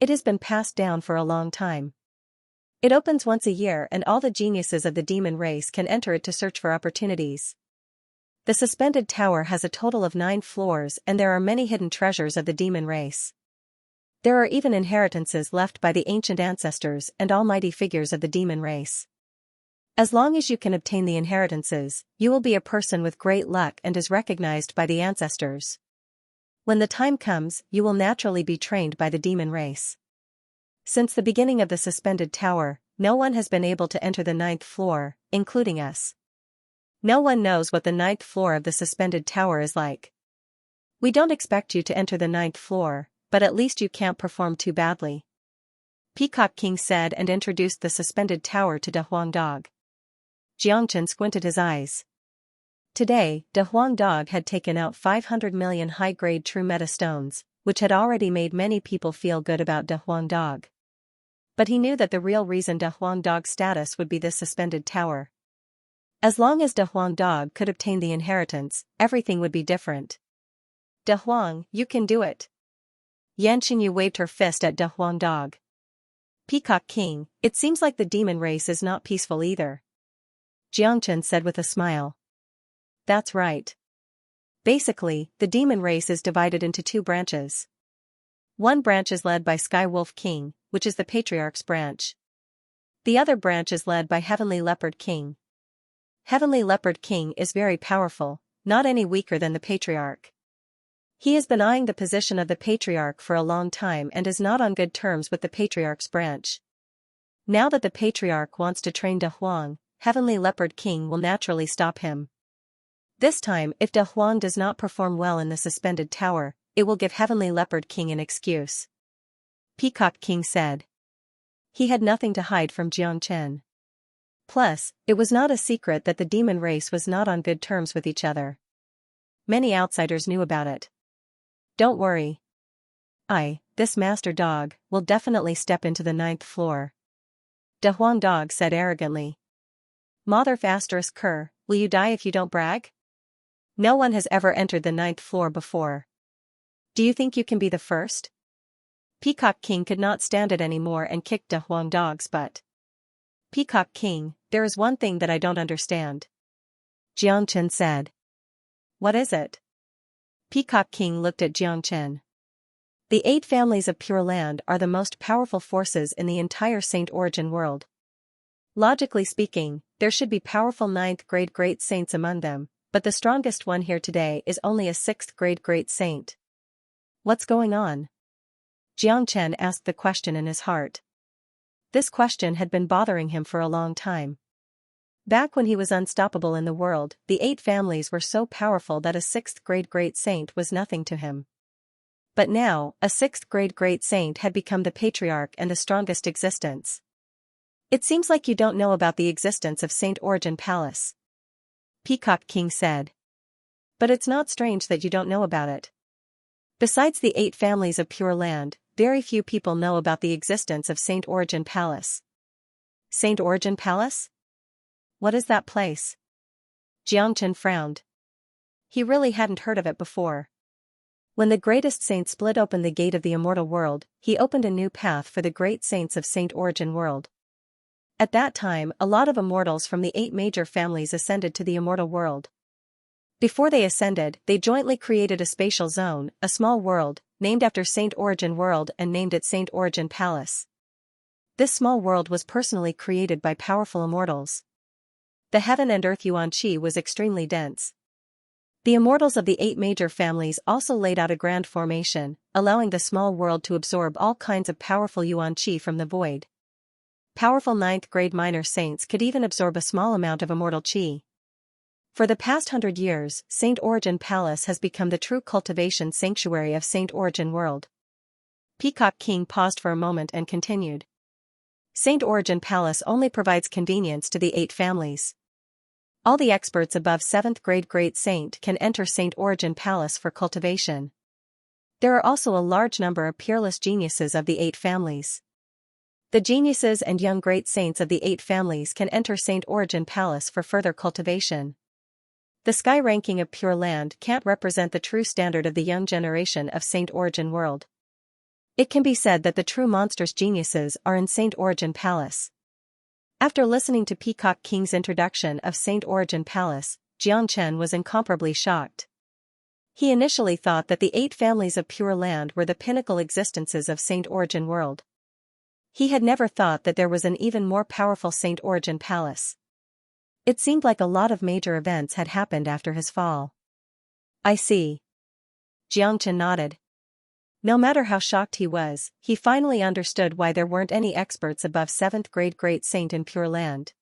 It has been passed down for a long time. It opens once a year and all the geniuses of the demon race can enter it to search for opportunities. The suspended tower has a total of 9 floors and there are many hidden treasures of the demon race. There are even inheritances left by the ancient ancestors and almighty figures of the demon race. As long as you can obtain the inheritances, you will be a person with great luck and is recognized by the ancestors. When the time comes, you will naturally be trained by the demon race. Since the beginning of the suspended tower, no one has been able to enter the 9th floor, including us. No one knows what the 9th floor of the suspended tower is like. We don't expect you to enter the 9th floor, but at least you can't perform too badly. Peacock King said and introduced the suspended tower to De Huang Dog. Xianxia squinted his eyes. Today, De Huang Dog had taken out 500 million high-grade true meta stones, which had already made many people feel good about De Huang Dog. But he knew that the real reason De Huang Dog's status would be this suspended tower. As long as De Huang Dog could obtain the inheritance, everything would be different. De Huang, you can do it. Yanqingyu waved her fist at De Huang Dog. Peacock King, it seems like the demon race is not peaceful either. Jiangchen said with a smile. That's right. Basically, the demon race is divided into 2 branches. One branch is led by Sky Wolf King, which is the Patriarch's branch. The other branch is led by Heavenly Leopard King. Heavenly Leopard King is very powerful, not any weaker than the Patriarch. He has been eyeing the position of the Patriarch for a long time and is not on good terms with the Patriarch's branch. Now that the Patriarch wants to train De Huang, Heavenly Leopard King will naturally stop him. This time, if De Huang does not perform well in the suspended tower, it will give Heavenly Leopard King an excuse. Peacock King said. He had nothing to hide from Jiangchen. Plus, it was not a secret that the demon race was not on good terms with each other. Many outsiders knew about it. Don't worry. This master dog, will definitely step into the 9th floor. De Huang Dog said arrogantly. Motherf asterisk cur, will you die if you don't brag? No one has ever entered the 9th floor before. Do you think you can be the first? Peacock King could not stand it anymore and kicked De Huang Dog's butt. Peacock King, there is one thing that I don't understand. Jiangchen said. What is it? Peacock King looked at Jiangchen. The 8 families of Pure Land are the most powerful forces in the entire Saint Origin world. Logically speaking, there should be powerful 9th grade great saints among them, but the strongest one here today is only a 6th grade great saint. What's going on? Jiangchen asked the question in his heart. This question had been bothering him for a long time. Back when he was unstoppable in the world, the 8 families were so powerful that a 6th grade great saint was nothing to him. But now, a 6th grade great saint had become the Patriarch and the strongest existence. It seems like you don't know about the existence of Saint Origin Palace. Peacock King said. But it's not strange that you don't know about it. Besides the 8 families of Pure Land, very few people know about the existence of Saint Origin Palace. Saint Origin Palace? What is that place? Jiangchen frowned. He really hadn't heard of it before. When the greatest saint split open the gate of the immortal world, he opened a new path for the great saints of Saint Origin world. At that time, a lot of immortals from the 8 major families ascended to the immortal world. Before they ascended, they jointly created a spatial zone, a small world, named after Saint Origin world and named it Saint Origin Palace. This small world was personally created by powerful immortals. The heaven and earth yuan qi was extremely dense. The immortals of the 8 major families also laid out a grand formation, allowing the small world to absorb all kinds of powerful yuan qi from the void. Powerful 9th grade minor saints could even absorb a small amount of immortal qi. For the past 100 years, Saint Origin Palace has become the true cultivation sanctuary of Saint Origin world. Peacock King paused for a moment and continued. Saint Origin Palace only provides convenience to the 8 families. All the experts above 7th grade Great Saint can enter Saint Origin Palace for cultivation. There are also a large number of peerless geniuses of the 8 families. The geniuses and young great saints of the 8 families can enter Saint Origin Palace for further cultivation. The sky ranking of Pure Land can't represent the true standard of the young generation of Saint Origin world. It can be said that the true monstrous geniuses are in Saint Origin Palace. After listening to Peacock King's introduction of Saint Origin Palace, Xianxia was incomparably shocked. He initially thought that the 8 families of Pure Land were the pinnacle existences of Saint Origin world. He had never thought that there was an even more powerful Saint Origin Palace. It seemed like a lot of major events had happened after his fall. I see. Xianxia nodded. No matter how shocked he was, he finally understood why there weren't any experts above 7th grade Great Saint in Pure Land.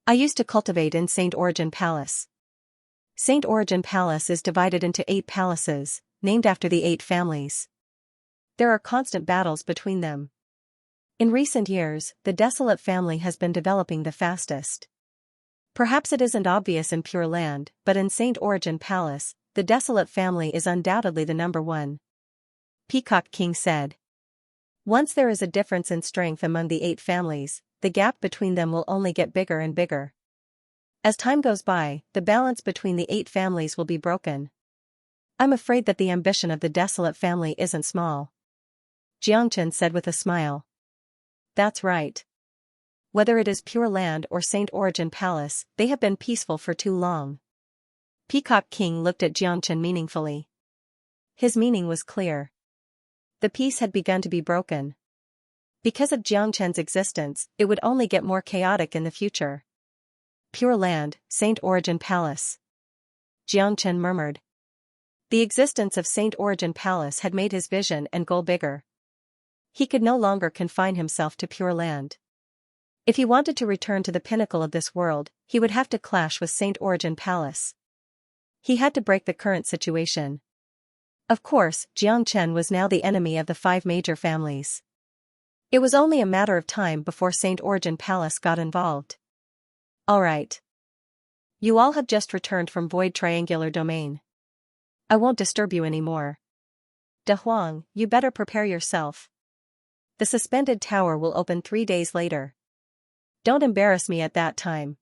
I used to cultivate in Saint Origin Palace. Saint Origin Palace is divided into 8 palaces, named after the 8 families. There are constant battles between them. In recent years, the Desolate family has been developing the fastest. Perhaps it isn't obvious in Pure Land, but in Saint Origin Palace, the Desolate family is undoubtedly the number 1. Peacock King said. Once there is a difference in strength among the 8 families, the gap between them will only get bigger and bigger. As time goes by, the balance between the 8 families will be broken. I'm afraid that the ambition of the Desolate family isn't small. Xianxia said with a smile. That's right. Whether it is Pure Land or Saint Origin Palace, they have been peaceful for too long. Peacock King looked at Xianxia meaningfully. His meaning was clear. The peace had begun to be broken. Because of Xianxia's existence, it would only get more chaotic in the future. Pure Land, Saint Origin Palace. Xianxia murmured. The existence of Saint Origin Palace had made his vision and goal bigger. He could no longer confine himself to Pure Land. If he wanted to return to the pinnacle of this world, he would have to clash with Saint Origin Palace. He had to break the current situation. Of course, Xianxia was now the enemy of the 5 major families. It was only a matter of time before Saint Origin Palace got involved. All right. You all have just returned from Void Triangular Domain. I won't disturb you anymore. De Huang, you better prepare yourself. The suspended tower will open 3 days later. Don't embarrass me at that time.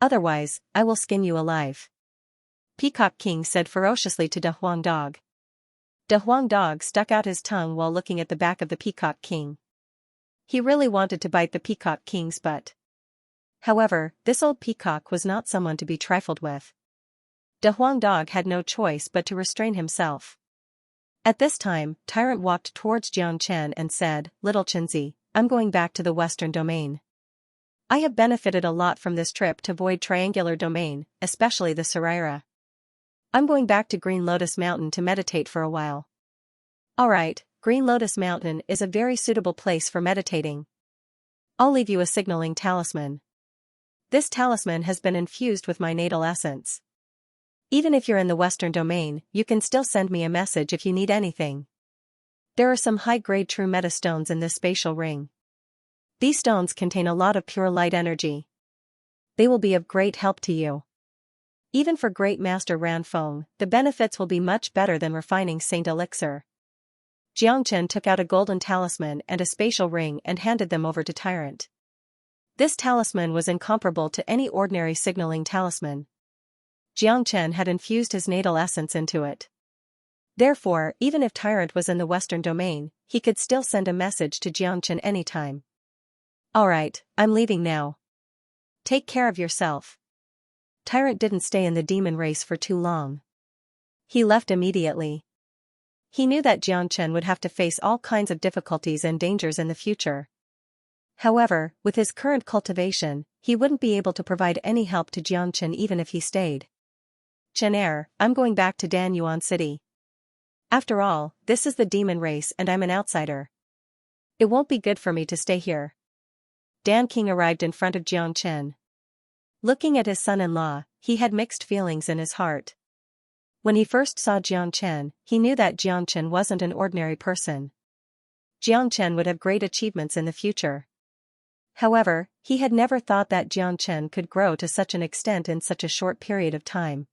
Otherwise, I will skin you alive. Peacock King said ferociously to De Huang Dog. De Huang Dog stuck out his tongue while looking at the back of the Peacock King. He really wanted to bite the Peacock King's butt. However, this old peacock was not someone to be trifled with. De Huang Dog had no choice but to restrain himself. At this time, Tyrant walked towards Xianxia and said, Little Chinzi, I'm going back to the Western Domain. I have benefited a lot from this trip to Void Triangular Domain, especially the Saraira. I'm going back to Green Lotus Mountain to meditate for a while. Alright, Green Lotus Mountain is a very suitable place for meditating. I'll leave you a signaling talisman. This talisman has been infused with my natal essence. Even if you're in the Western Domain, you can still send me a message if you need anything. There are some high-grade true meta stones in this spatial ring. These stones contain a lot of pure light energy. They will be of great help to you. Even for Great Master Ranfeng, the benefits will be much better than refining Saint Elixir. Xianxia took out a golden talisman and a spatial ring and handed them over to Tyrant. This talisman was incomparable to any ordinary signaling talisman. Xianxia had infused his natal essence into it. Therefore, even if Tyrant was in the Western Domain, he could still send a message to Xianxia anytime. Alright, I'm leaving now. Take care of yourself. Tyrant didn't stay in the demon race for too long. He left immediately. He knew that Xianxia would have to face all kinds of difficulties and dangers in the future. However, with his current cultivation, he wouldn't be able to provide any help to Xianxia even if he stayed. Chenair, I'm going back to Dan Yuan City. After all, this is the demon race and I'm an outsider. It won't be good for me to stay here. Dan King arrived in front of Xianxia. Looking at his son-in-law, he had mixed feelings in his heart. When he first saw Xianxia, he knew that Xianxia wasn't an ordinary person. Xianxia would have great achievements in the future. However, he had never thought that Xianxia could grow to such an extent in such a short period of time.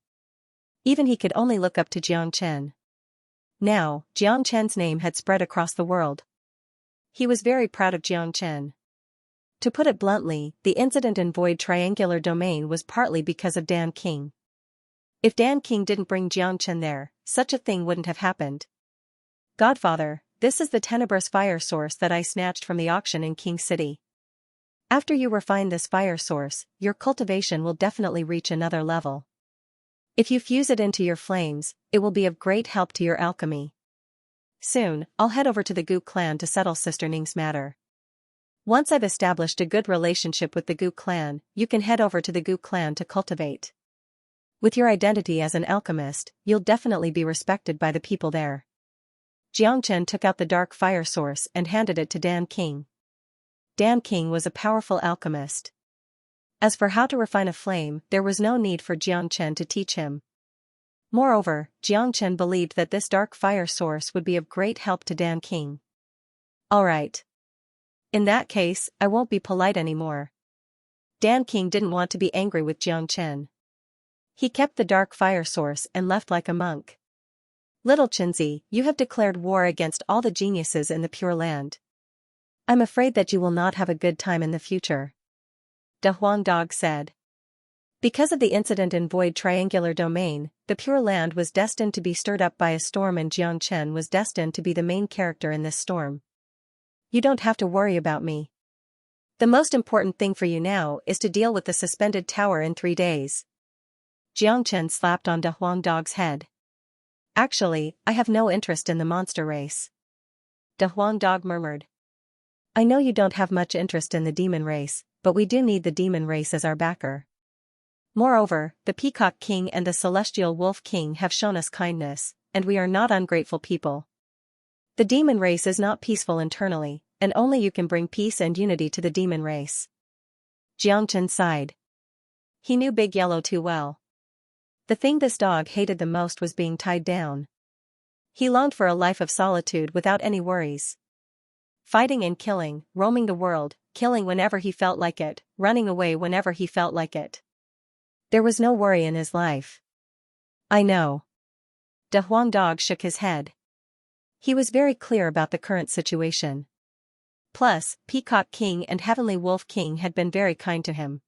Even he could only look up to Xianxia. Now, Xianxia's name had spread across the world. He was very proud of Xianxia. To put it bluntly, the incident in Void Triangular Domain was partly because of Dan King. If Dan King didn't bring Xianxia there, such a thing wouldn't have happened. Godfather, this is the tenebrous fire source that I snatched from the auction in King City. After you refine this fire source, your cultivation will definitely reach another level. If you fuse it into your flames, it will be of great help to your alchemy. Soon, I'll head over to the Gu clan to settle Sister Ning's matter. Once I've established a good relationship with the Gu clan, you can head over to the Gu clan to cultivate. With your identity as an alchemist, you'll definitely be respected by the people there. Xianxia took out the dark fire source and handed it to Dan King. Dan King was a powerful alchemist. As for how to refine a flame, there was no need for Xianxia to teach him. Moreover, Xianxia believed that this dark fire source would be of great help to Dan King. Alright. In that case, I won't be polite anymore. Dan King didn't want to be angry with Xianxia. He kept the dark fire source and left like a monk. Little Xianxia, you have declared war against all the geniuses in the Pure Land. I'm afraid that you will not have a good time in the future. De Huang Dog said. Because of the incident in Void Triangular Domain, the Pure Land was destined to be stirred up by a storm and Xianxia was destined to be the main character in this storm. You don't have to worry about me. The most important thing for you now is to deal with the suspended tower in 3 days. Xianxia slapped on De Huang Dog's head. Actually, I have no interest in the monster race. De Huang Dog murmured. I know you don't have much interest in the demon race, but we do need the demon race as our backer. Moreover, the Peacock King and the Celestial Wolf King have shown us kindness, and we are not ungrateful people. The demon race is not peaceful internally, and only you can bring peace and unity to the demon race. Xianxia sighed. He knew Big Yellow too well. The thing this dog hated the most was being tied down. He longed for a life of solitude without any worries. Fighting and killing, roaming the world, killing whenever he felt like it, running away whenever he felt like it. There was no worry in his life. I know. De Huang Dog shook his head. He was very clear about the current situation. Plus, Peacock King and Heavenly Wolf King had been very kind to him.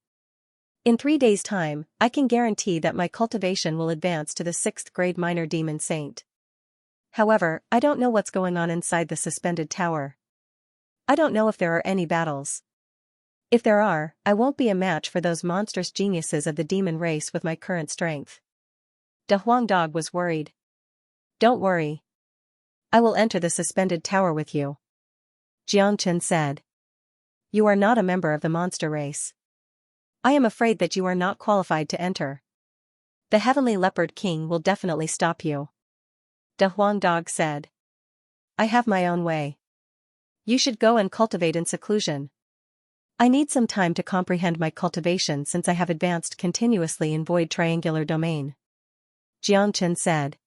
In 3 days' time, I can guarantee that my cultivation will advance to the 6th grade minor demon saint. However, I don't know what's going on inside the suspended tower. I don't know if there are any battles. If there are, I won't be a match for those monstrous geniuses of the demon race with my current strength. De Huang Dog was worried. Don't worry. I will enter the suspended tower with you. Xianxia said. You are not a member of the monster race. I am afraid that you are not qualified to enter. The Heavenly Leopard King will definitely stop you. De Huang Dog said. I have my own way. You should go and cultivate in seclusion. I need some time to comprehend my cultivation since I have advanced continuously in Void Triangular Domain. Xianxia said.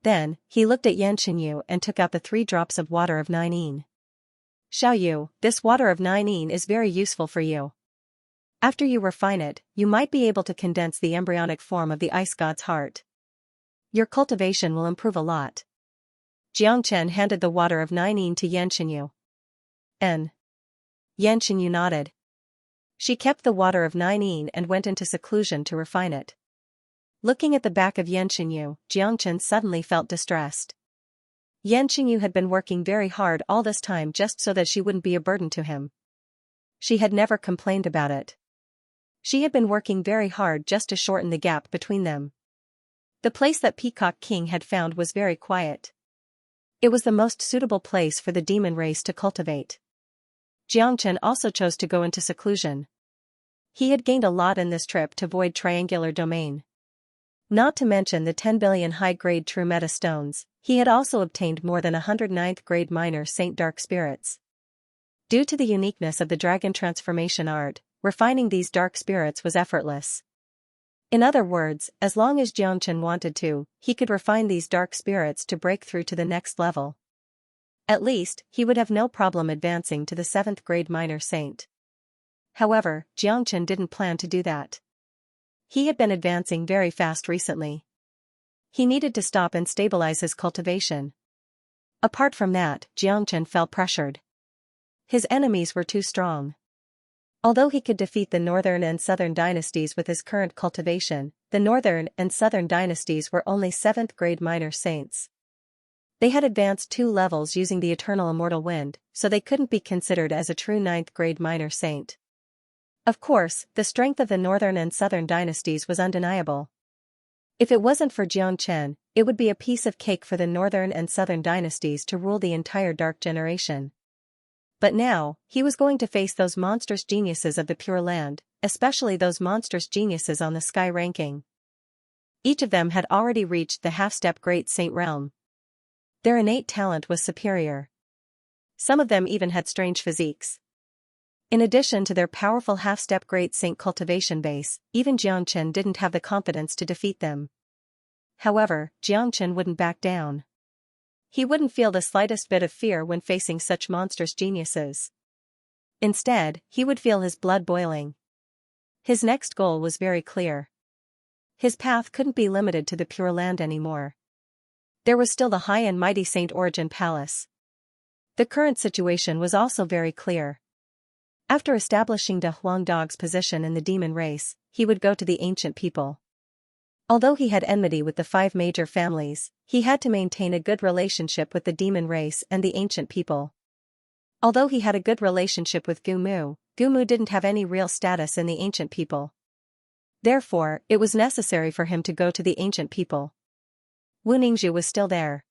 Then, he looked at Yanqinyu and took out the 3 drops of water of 9-yin. Xiaoyu, this water of 9-yin is very useful for you. After you refine it, you might be able to condense the embryonic form of the ice god's heart. Your cultivation will improve a lot. Xianxia handed the water of 9-yin to Yanqinyu. Yanqinyu nodded. She kept the water of 9-yin and went into seclusion to refine it. Looking at the back of Yanqinyu, Xianxia suddenly felt distressed. Yanqinyu had been working very hard all this time just so that she wouldn't be a burden to him. She had never complained about it. She had been working very hard just to shorten the gap between them. The place that Peacock King had found was very quiet. It was the most suitable place for the demon race to cultivate. Xianxia also chose to go into seclusion. He had gained a lot in this trip to Void Triangular Domain. Not to mention the 10 billion high-grade true meta stones, he had also obtained more than 100 9th-grade minor Saint Dark Spirits. Due to the uniqueness of the dragon transformation art, refining these dark spirits was effortless. In other words, as long as Xianxia wanted to, he could refine these dark spirits to break through to the next level. At least, he would have no problem advancing to the 7th grade minor saint. However, Xianxia didn't plan to do that. He had been advancing very fast recently. He needed to stop and stabilize his cultivation. Apart from that, Xianxia felt pressured. His enemies were too strong. Although he could defeat the northern and southern dynasties with his current cultivation, the northern and southern dynasties were only 7th grade minor saints. They had advanced 2 levels using the eternal immortal wind, so they couldn't be considered as a true 9th grade minor saint. Of course, the strength of the northern and southern dynasties was undeniable. If it wasn't for Xianxia, it would be a piece of cake for the northern and southern dynasties to rule the entire dark generation. But now, he was going to face those monstrous geniuses of the Pure Land, especially those monstrous geniuses on the sky ranking. Each of them had already reached the half-step great saint realm. Their innate talent was superior. Some of them even had strange physiques. In addition to their powerful half-step great saint cultivation base, even Xianxia didn't have the confidence to defeat them. However, Xianxia wouldn't back down. He wouldn't feel the slightest bit of fear when facing such monstrous geniuses. Instead, he would feel his blood boiling. His next goal was very clear. His path couldn't be limited to the Pure Land anymore. There was still the high and mighty Saint Origin Palace. The current situation was also very clear. After establishing De Huangdog's position in the demon race, he would go to the ancient people. Although he had enmity with the 5 major families, he had to maintain a good relationship with the demon race and the ancient people. Although he had a good relationship with Gumu didn't have any real status in the ancient people. Therefore, it was necessary for him to go to the ancient people. Wu Ningzhu was still there.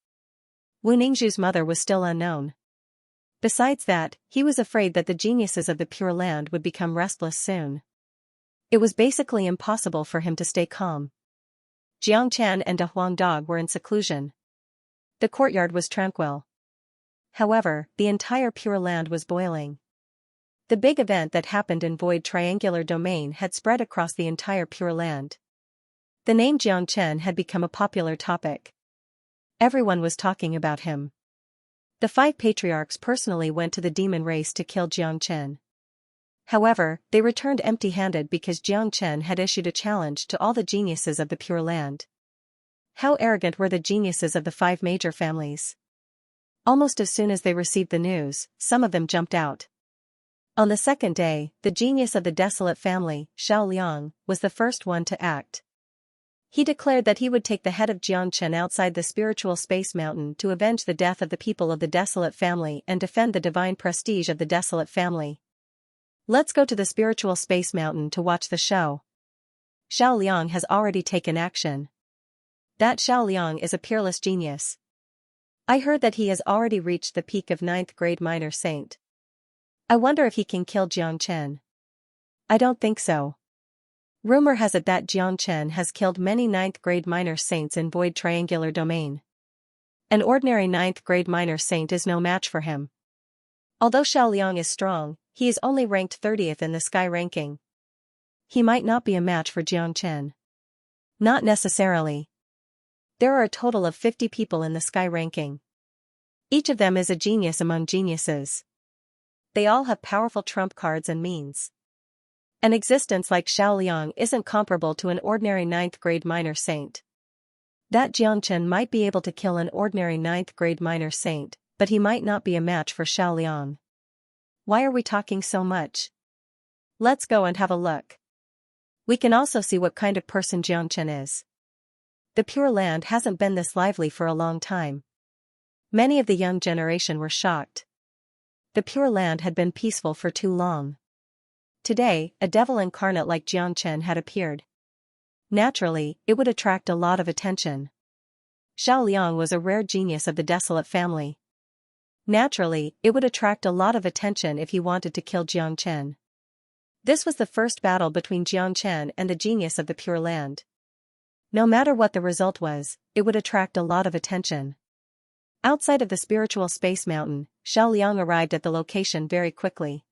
Wu Ningzhu's mother was still unknown. Besides that, he was afraid that the geniuses of the Pure Land would become restless soon. It was basically impossible for him to stay calm. Xianxia and De Huangdog were in seclusion. The courtyard was tranquil. However, the entire Pure Land was boiling. The big event that happened in Void Triangular Domain had spread across the entire Pure Land. The name Xianxia had become a popular topic. Everyone was talking about him. The 5 patriarchs personally went to the demon race to kill Xianxia. However, they returned empty-handed because Xianxia had issued a challenge to all the geniuses of the Pure Land. How arrogant were the geniuses of the 5 major families! Almost as soon as they received the news, some of them jumped out. On the second day, the genius of the Desolate family, Xiao Liang, was the first one to act. He declared that he would take the head of Xianxia outside the spiritual space mountain to avenge the death of the people of the Desolate family and defend the divine prestige of the Desolate family. Let's go to the spiritual space mountain to watch the show. Xiao Liang has already taken action. That Xiao Liang is a peerless genius. I heard that he has already reached the peak of 9th grade minor saint. I wonder if he can kill Xianxia. I don't think so. Rumor has it that Xianxia has killed many 9th grade minor saints in Void Triangular Domain. An ordinary 9th grade minor saint is no match for him. Although Xiao Liang is strong, he is only ranked 30th in the sky ranking. He might not be a match for Xianxia. Not necessarily. There are a total of 50 people in the sky ranking. Each of them is a genius among geniuses. They all have powerful trump cards and means. An existence like Xiao Liang isn't comparable to an ordinary 9th grade minor saint. That Xianxia might be able to kill an ordinary 9th grade minor saint, but he might not be a match for Xiao Liang. Why are we talking so much? Let's go and have a look. We can also see what kind of person Xianxia is. The Pure Land hasn't been this lively for a long time. Many of the young generation were shocked. The Pure Land had been peaceful for too long. Today, a devil incarnate like Xianxia had appeared. Naturally, it would attract a lot of attention. Xiao Liang was a rare genius of the Desolate family. Naturally, it would attract a lot of attention if he wanted to kill Xianxia. This was the first battle between Xianxia and the genius of the Pure Land. No matter what the result was, it would attract a lot of attention. Outside of the spiritual space mountain, Xiao Liang arrived at the location very quickly.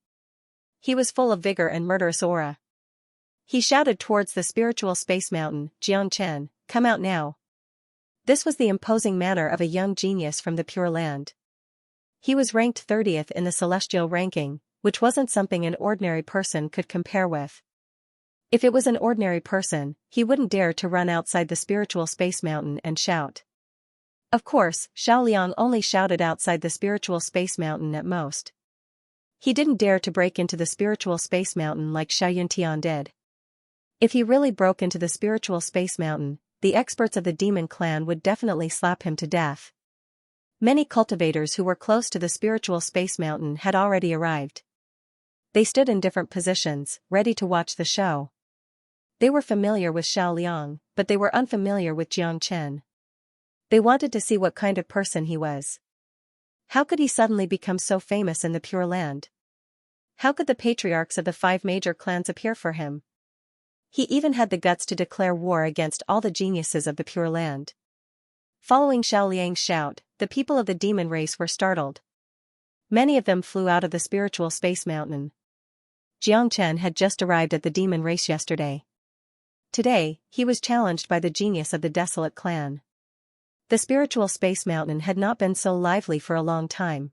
He was full of vigor and murderous aura. He shouted towards the spiritual space mountain, "Xianxia, come out now." This was the imposing manner of a young genius from the Pure Land. He was ranked 30th in the celestial ranking, which wasn't something an ordinary person could compare with. If it was an ordinary person, he wouldn't dare to run outside the spiritual space mountain and shout. Of course, Xiaoliang only shouted outside the spiritual space mountain at most. He didn't dare to break into the spiritual space mountain like Xianxia did. If he really broke into the spiritual space mountain, the experts of the demon clan would definitely slap him to death. Many cultivators who were close to the spiritual space mountain had already arrived. They stood in different positions, ready to watch the show. They were familiar with Xiaoliang, but they were unfamiliar with Jiang Chen. They wanted to see what kind of person he was. How could he suddenly become so famous in the Pure Land? How could the patriarchs of the 5 major clans appear for him? He even had the guts to declare war against all the geniuses of the Pure Land. Following Xiaoliang's shout, the people of the demon race were startled. Many of them flew out of the spiritual space mountain. Jiang Chen had just arrived at the demon race yesterday. Today, he was challenged by the genius of the Desolate clan. The spiritual space mountain had not been so lively for a long time.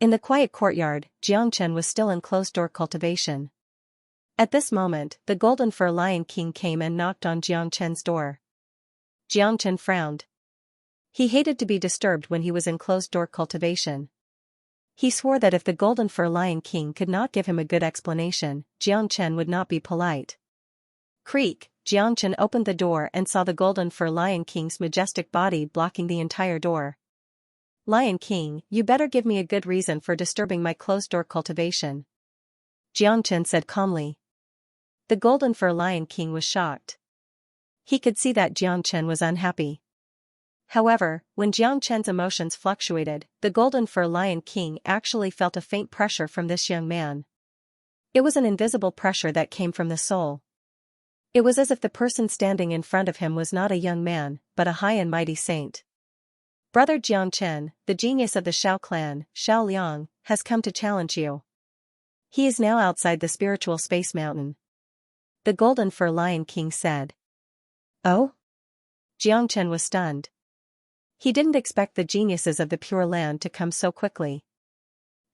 In the quiet courtyard, Jiang Chen was still in closed-door cultivation. At this moment, the Golden Fur Lion King came and knocked on Jiang Chen's door. Jiang Chen frowned. He hated to be disturbed when he was in closed-door cultivation. He swore that if the Golden Fur Lion King could not give him a good explanation, Jiang Chen would not be polite. Creak, Jiang Chen opened the door and saw the Golden Fur Lion King's majestic body blocking the entire door. Lion King, you better give me a good reason for disturbing my closed-door cultivation. Jiang Chen said calmly. The Golden Fur Lion King was shocked. He could see that Jiang Chen was unhappy. However, when Jiang Chen's emotions fluctuated, the Golden Fur Lion King actually felt a faint pressure from this young man. It was an invisible pressure that came from the soul. It was as if the person standing in front of him was not a young man, but a high and mighty saint. Brother Jiang Chen, the genius of the Xiao clan, Xiaoliang, has come to challenge you. He is now outside the spiritual space mountain. The Golden Fur Lion King said. Oh? Jiang Chen was stunned. He didn't expect the geniuses of the Pure Land to come so quickly.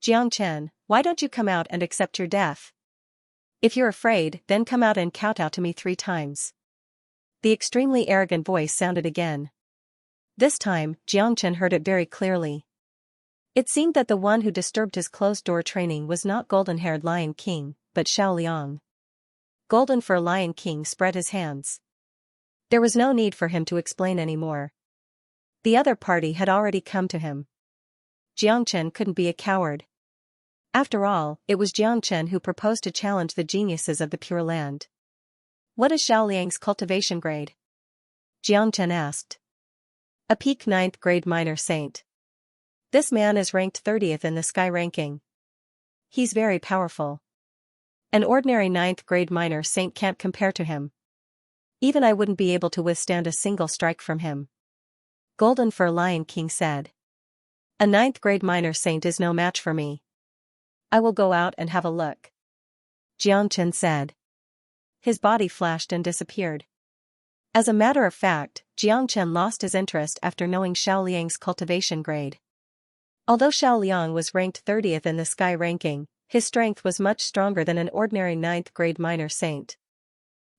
Jiang Chen, why don't you come out and accept your death? If you're afraid, then come out and kowtow to me 3 times. The extremely arrogant voice sounded again. This time, Jiang Chen heard it very clearly. It seemed that the one who disturbed his closed-door training was not Golden-Haired Lion King, but Xiaoliang. Golden Fur Lion King spread his hands. There was no need for him to explain anymore. The other party had already come to him. Jiang Chen couldn't be a coward. After all, it was Jiang Chen who proposed to challenge the geniuses of the Pure Land. What is Xiaoliang's cultivation grade? Jiang Chen asked. A peak 9th grade minor saint. This man is ranked 30th in the sky ranking. He's very powerful. An ordinary 9th grade minor saint can't compare to him. Even I wouldn't be able to withstand a single strike from him. Golden Fur Lion King said. A 9th grade minor saint is no match for me. I will go out and have a look. Jiang Chen said. His body flashed and disappeared. As a matter of fact, Jiang Chen lost his interest after knowing Xiaoliang's cultivation grade. Although Xiaoliang was ranked 30th in the sky ranking, his strength was much stronger than an ordinary 9th grade minor saint.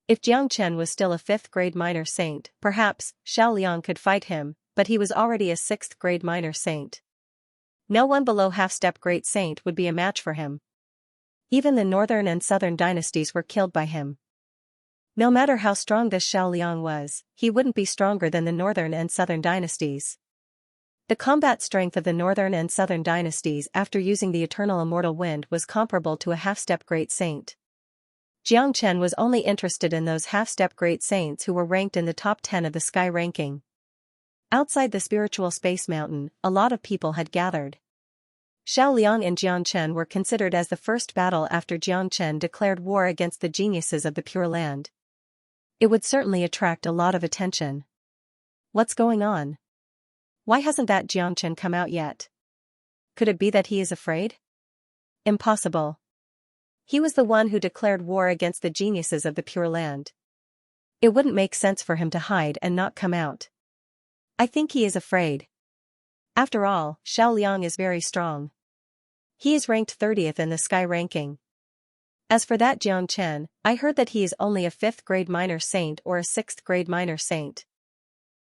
If Jiang Chen was still a 5th grade minor saint, perhaps Xiaoliang could fight him, but he was already a 6th grade minor saint. No one below half-step great saint would be a match for him. Even the northern and southern dynasties were killed by him. No matter how strong this Xiaoliang was, he wouldn't be stronger than the northern and southern dynasties. The combat strength of the northern and southern dynasties after using the eternal immortal wind was comparable to a half-step great saint. Jiang Chen was only interested in those half-step great saints who were ranked in the top 10 of the sky ranking. Outside the spiritual space mountain, a lot of people had gathered. Xiaoliang and Jiang Chen were considered as the first battle after Jiang Chen declared war against the geniuses of the Pure Land. It would certainly attract a lot of attention. What's going on? Why hasn't that Jiang Chen come out yet? Could it be that he is afraid? Impossible. He was the one who declared war against the geniuses of the Pure Land. It wouldn't make sense for him to hide and not come out. I think he is afraid. After all, Xiaoliang is very strong. He is ranked 30th in the Sky ranking. As for that Xianxia, I heard that he is only a 5th grade minor saint or a 6th grade minor saint.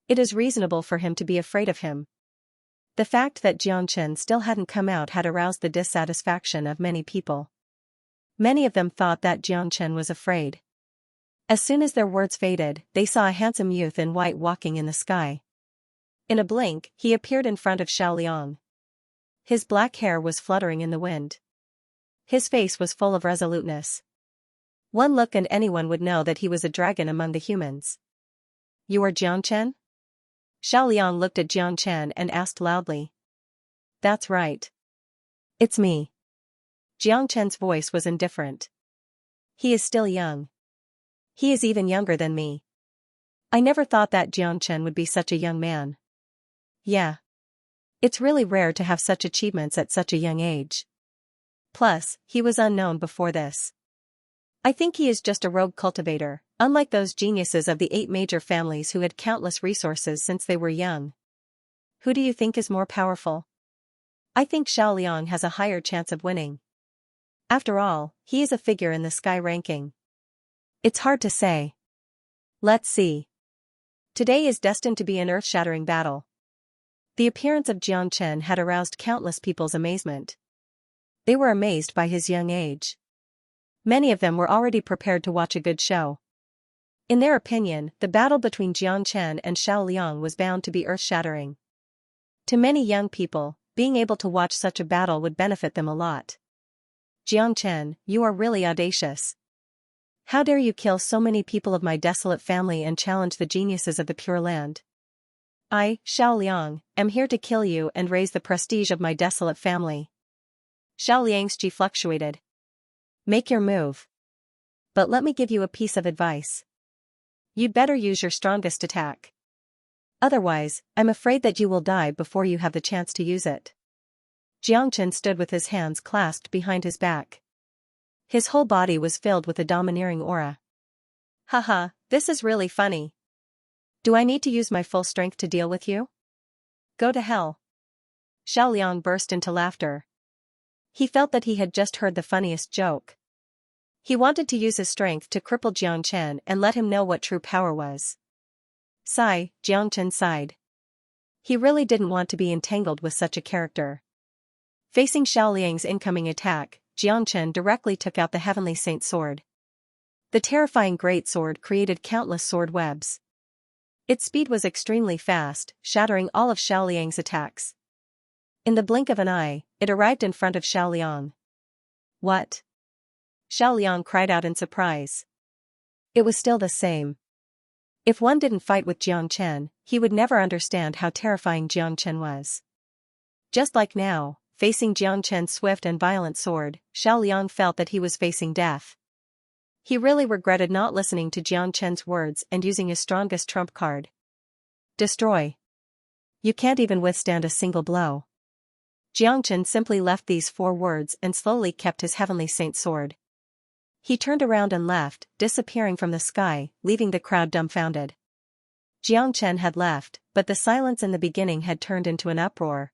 It is reasonable for him to be afraid of him. The fact that Xianxia still hadn't come out had aroused the dissatisfaction of many people. Many of them thought that Xianxia was afraid. As soon as their words faded, they saw a handsome youth in white walking in the sky. In a blink, he appeared in front of Xiaoliang. His black hair was fluttering in the wind. His face was full of resoluteness. One look and anyone would know that he was a dragon among the humans. "You are Xianxia?" Xiaoliang looked at Xianxia and asked loudly. "That's right. It's me." Xianxia's voice was indifferent. "He is still young. He is even younger than me. I never thought that Xianxia would be such a young man." "Yeah. It's really rare to have such achievements at such a young age. Plus, he was unknown before this. I think he is just a rogue cultivator, unlike those geniuses of the 8 major families who had countless resources since they were young. Who do you think is more powerful?" "I think Xiaoliang has a higher chance of winning. After all, he is a figure in the Sky ranking." "It's hard to say. Let's see. Today is destined to be an earth-shattering battle." The appearance of Xianxia had aroused countless people's amazement. They were amazed by his young age. Many of them were already prepared to watch a good show. In their opinion, the battle between Xianxia and Xiaoliang was bound to be earth-shattering. To many young people, being able to watch such a battle would benefit them a lot. "Xianxia, you are really audacious. How dare you kill so many people of my desolate family and challenge the geniuses of the Pure Land? I, Xiaoliang, am here to kill you and raise the prestige of my desolate family." Xiaoliang's chi fluctuated. "Make your move. But let me give you a piece of advice. You'd better use your strongest attack. Otherwise, I'm afraid that you will die before you have the chance to use it." Xianxia stood with his hands clasped behind his back. His whole body was filled with a domineering aura. "Haha, this is really funny. Do I need to use my full strength to deal with you? Go to hell." Xiaoliang burst into laughter. He felt that he had just heard the funniest joke. He wanted to use his strength to cripple Xianxia and let him know what true power was. Sigh, Xianxia sighed. He really didn't want to be entangled with such a character. Facing Xiaoliang's incoming attack, Xianxia directly took out the Heavenly Saint sword. The terrifying great sword created countless sword webs. Its speed was extremely fast, shattering all of Xiaoliang's attacks. In the blink of an eye, it arrived in front of Xiaoliang. "What?" Xiaoliang cried out in surprise. It was still the same. If one didn't fight with Xianxia, he would never understand how terrifying Xianxia was. Just like now, facing Xianxia's swift and violent sword, Xiaoliang felt that he was facing death. He really regretted not listening to Xianxia's words and using his strongest trump card. "Destroy. You can't even withstand a single blow." Xianxia simply left these 4 words and slowly kept his Heavenly Saint sword. He turned around and left, disappearing from the sky, leaving the crowd dumbfounded. Xianxia had left, but the silence in the beginning had turned into an uproar.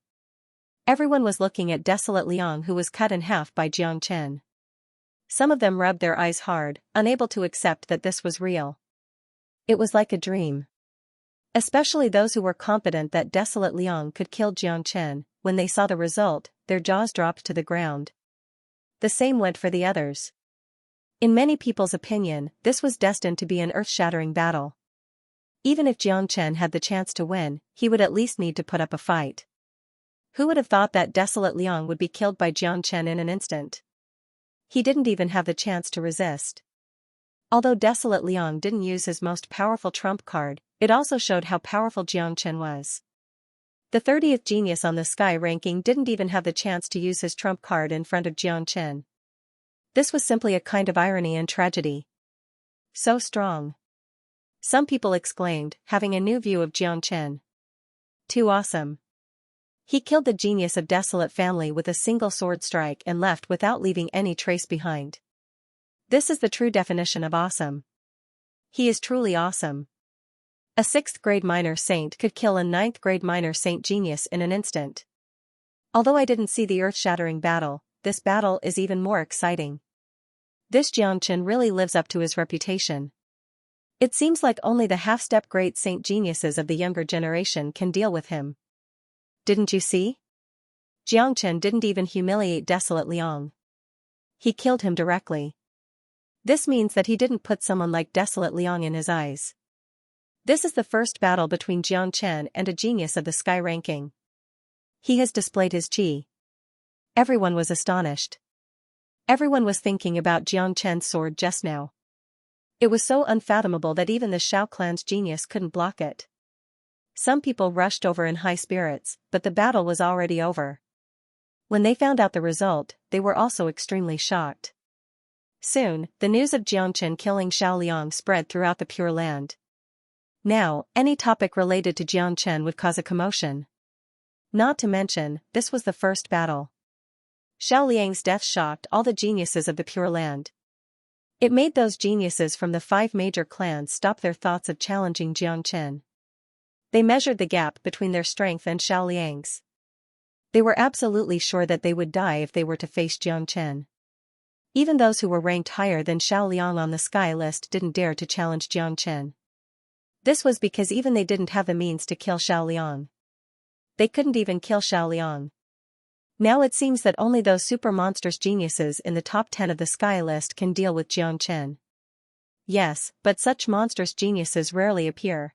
Everyone was looking at desolate Liang, who was cut in half by Xianxia. Some of them rubbed their eyes hard, unable to accept that this was real. It was like a dream. Especially those who were confident that desolate Liang could kill Xianxia. When they saw the result, their jaws dropped to the ground. The same went for the others. In many people's opinion, this was destined to be an earth-shattering battle. Even if Xianxia had the chance to win, he would at least need to put up a fight. Who would have thought that desolate Liang would be killed by Xianxia in an instant? He didn't even have the chance to resist. Although desolate Liang didn't use his most powerful trump card, it also showed how powerful Xianxia was. The 30th genius on the Sky ranking didn't even have the chance to use his trump card in front of Xianxia. This was simply a kind of irony and tragedy. So strong. Some people exclaimed, having a new view of Xianxia. Too awesome. He killed the genius of desolate family with a single sword strike and left without leaving any trace behind. This is the true definition of awesome. He is truly awesome. A 6th grade minor saint could kill a 9th grade minor saint genius in an instant. Although I didn't see the earth-shattering battle, this battle is even more exciting. This Xianxia really lives up to his reputation. It seems like only the half-step great saint geniuses of the younger generation can deal with him. Didn't you see? Xianxia didn't even humiliate Desolate Liang. He killed him directly. This means that he didn't put someone like Desolate Liang in his eyes. This is the first battle between Xianxia and a genius of the sky ranking. He has displayed his qi. Everyone was astonished. Everyone was thinking about Xianxia's sword just now. It was so unfathomable that even the Shao clan's genius couldn't block it. Some people rushed over in high spirits, but the battle was already over. When they found out the result, they were also extremely shocked. Soon, the news of Xianxia killing Xiao Liang spread throughout the Pure Land. Now, any topic related to Xianxia would cause a commotion. Not to mention, this was the first battle. Xiao Liang's death shocked all the geniuses of the Pure Land. It made those geniuses from the 5 major clans stop their thoughts of challenging Xianxia. They measured the gap between their strength and Xiao Liang's. They were absolutely sure that they would die if they were to face Xianxia. Even those who were ranked higher than Xiao Liang on the sky list didn't dare to challenge Xianxia. This was because even they didn't have the means to kill Xiao Liang. They couldn't even kill Xiao Liang. Now it seems that only those super monstrous geniuses in the top 10 of the sky list can deal with Xianxia. Yes, but such monstrous geniuses rarely appear.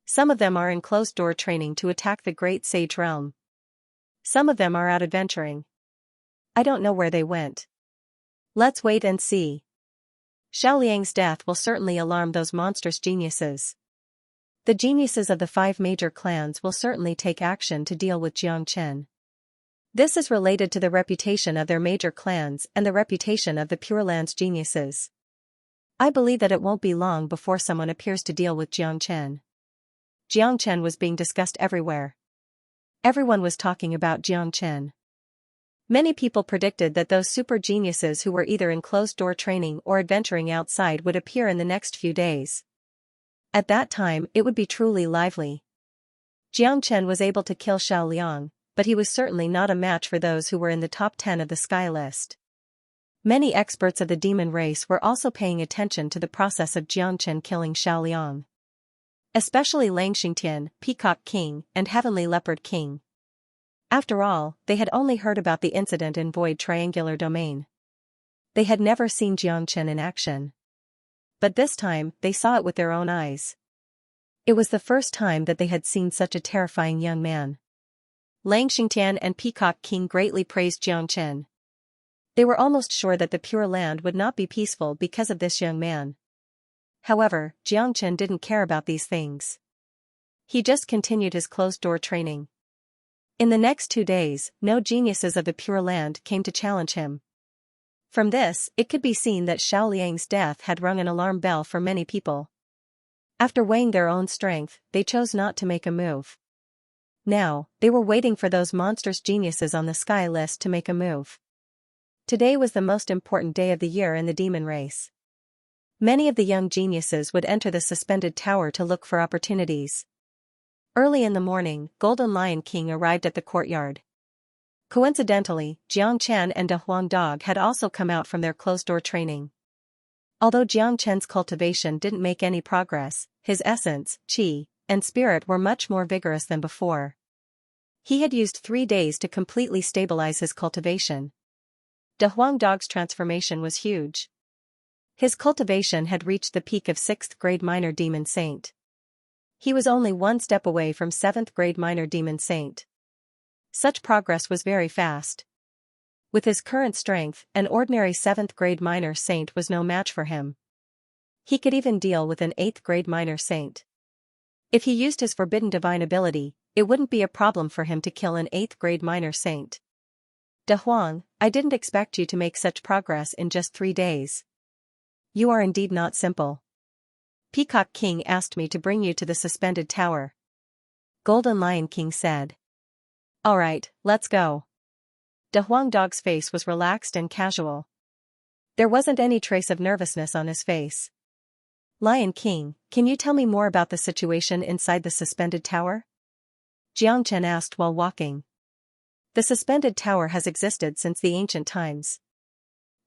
Some of them are in closed-door training to attack the Great Sage Realm. Some of them are out adventuring. I don't know where they went. Let's wait and see. Xiao Liang's death will certainly alarm those monstrous geniuses. The geniuses of the 5 major clans will certainly take action to deal with Xianxia. This is related to the reputation of their major clans and the reputation of the Pure Land's geniuses. I believe that it won't be long before someone appears to deal with Xianxia. Xianxia was being discussed everywhere. Everyone was talking about Xianxia. Many people predicted that those super geniuses who were either in closed-door training or adventuring outside would appear in the next few days. At that time, it would be truly lively. Xianxia was able to kill Xiao Liang, but he was certainly not a match for those who were in the top 10 of the sky list. Many experts of the demon race were also paying attention to the process of Xianxia killing Xiao Liang. Especially Xianxia, Peacock King, and Heavenly Leopard King. After all, they had only heard about the incident in Void Triangular Domain. They had never seen Xianxia in action. But this time, they saw it with their own eyes. It was the first time that they had seen such a terrifying young man. Xianxia and Peacock King greatly praised Xianxia. They were almost sure that the Pure Land would not be peaceful because of this young man. However, Xianxia didn't care about these things. He just continued his closed-door training. In the next 2 days, no geniuses of the Pure Land came to challenge him. From this, it could be seen that Xiao Liang's death had rung an alarm bell for many people. After weighing their own strength, they chose not to make a move. Now, they were waiting for those monstrous geniuses on the sky list to make a move. Today was the most important day of the year in the demon race. Many of the young geniuses would enter the suspended tower to look for opportunities. Early in the morning, Golden Lion King arrived at the courtyard. Coincidentally, Xianxia and De Huang Dog had also come out from their closed-door training. Although Xianxia's cultivation didn't make any progress, his essence, qi, and spirit were much more vigorous than before. He had used 3 days to completely stabilize his cultivation. De Huang Dog's transformation was huge. His cultivation had reached the peak of 6th grade minor demon saint. He was only 1 step away from 7th grade minor demon saint. Such progress was very fast. With his current strength, an ordinary 7th grade minor saint was no match for him. He could even deal with an 8th grade minor saint. If he used his forbidden divine ability, it wouldn't be a problem for him to kill an 8th grade minor saint. De Huang, I didn't expect you to make such progress in just 3 days. You are indeed not simple. Peacock King asked me to bring you to the suspended tower. Golden Lion King said. Alright, let's go. De Huang Dog's face was relaxed and casual. There wasn't any trace of nervousness on his face. Lion King, can you tell me more about the situation inside the suspended tower? Xianxia asked while walking. The suspended tower has existed since the ancient times.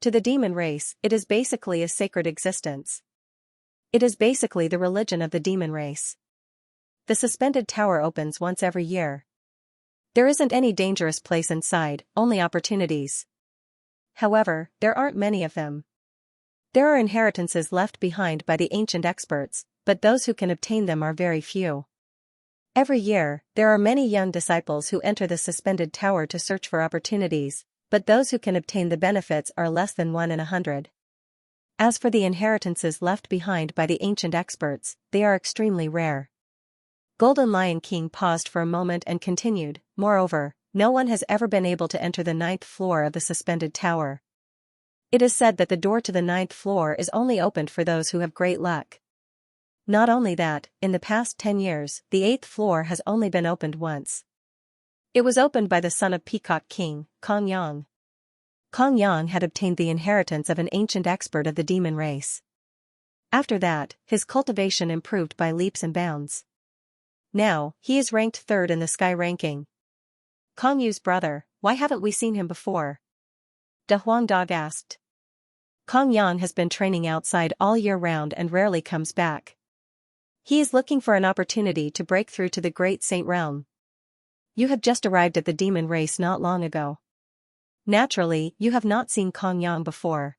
To the demon race, it is basically a sacred existence. It is basically the religion of the demon race. The suspended tower opens once every year. There isn't any dangerous place inside, only opportunities. However, there aren't many of them. There are inheritances left behind by the ancient experts, but those who can obtain them are very few. Every year, there are many young disciples who enter the suspended tower to search for opportunities, but those who can obtain the benefits are less than 1 in 100. As for the inheritances left behind by the ancient experts, they are extremely rare. Golden Lion King paused for a moment and continued, moreover, no one has ever been able to enter the 9th floor of the suspended tower. It is said that the door to the 9th floor is only opened for those who have great luck. Not only that, in the past 10 years, the 8th floor has only been opened once. It was opened by the son of Peacock King, Kong Yang. Kong Yang had obtained the inheritance of an ancient expert of the demon race. After that, his cultivation improved by leaps and bounds. Now, he is ranked 3rd in the sky ranking. Kong Yu's brother, why haven't we seen him before? De Huang Dog asked. Kong Yang has been training outside all year round and rarely comes back. He is looking for an opportunity to break through to the Great Saint realm. You have just arrived at the demon race not long ago. Naturally, you have not seen Kong Yang before.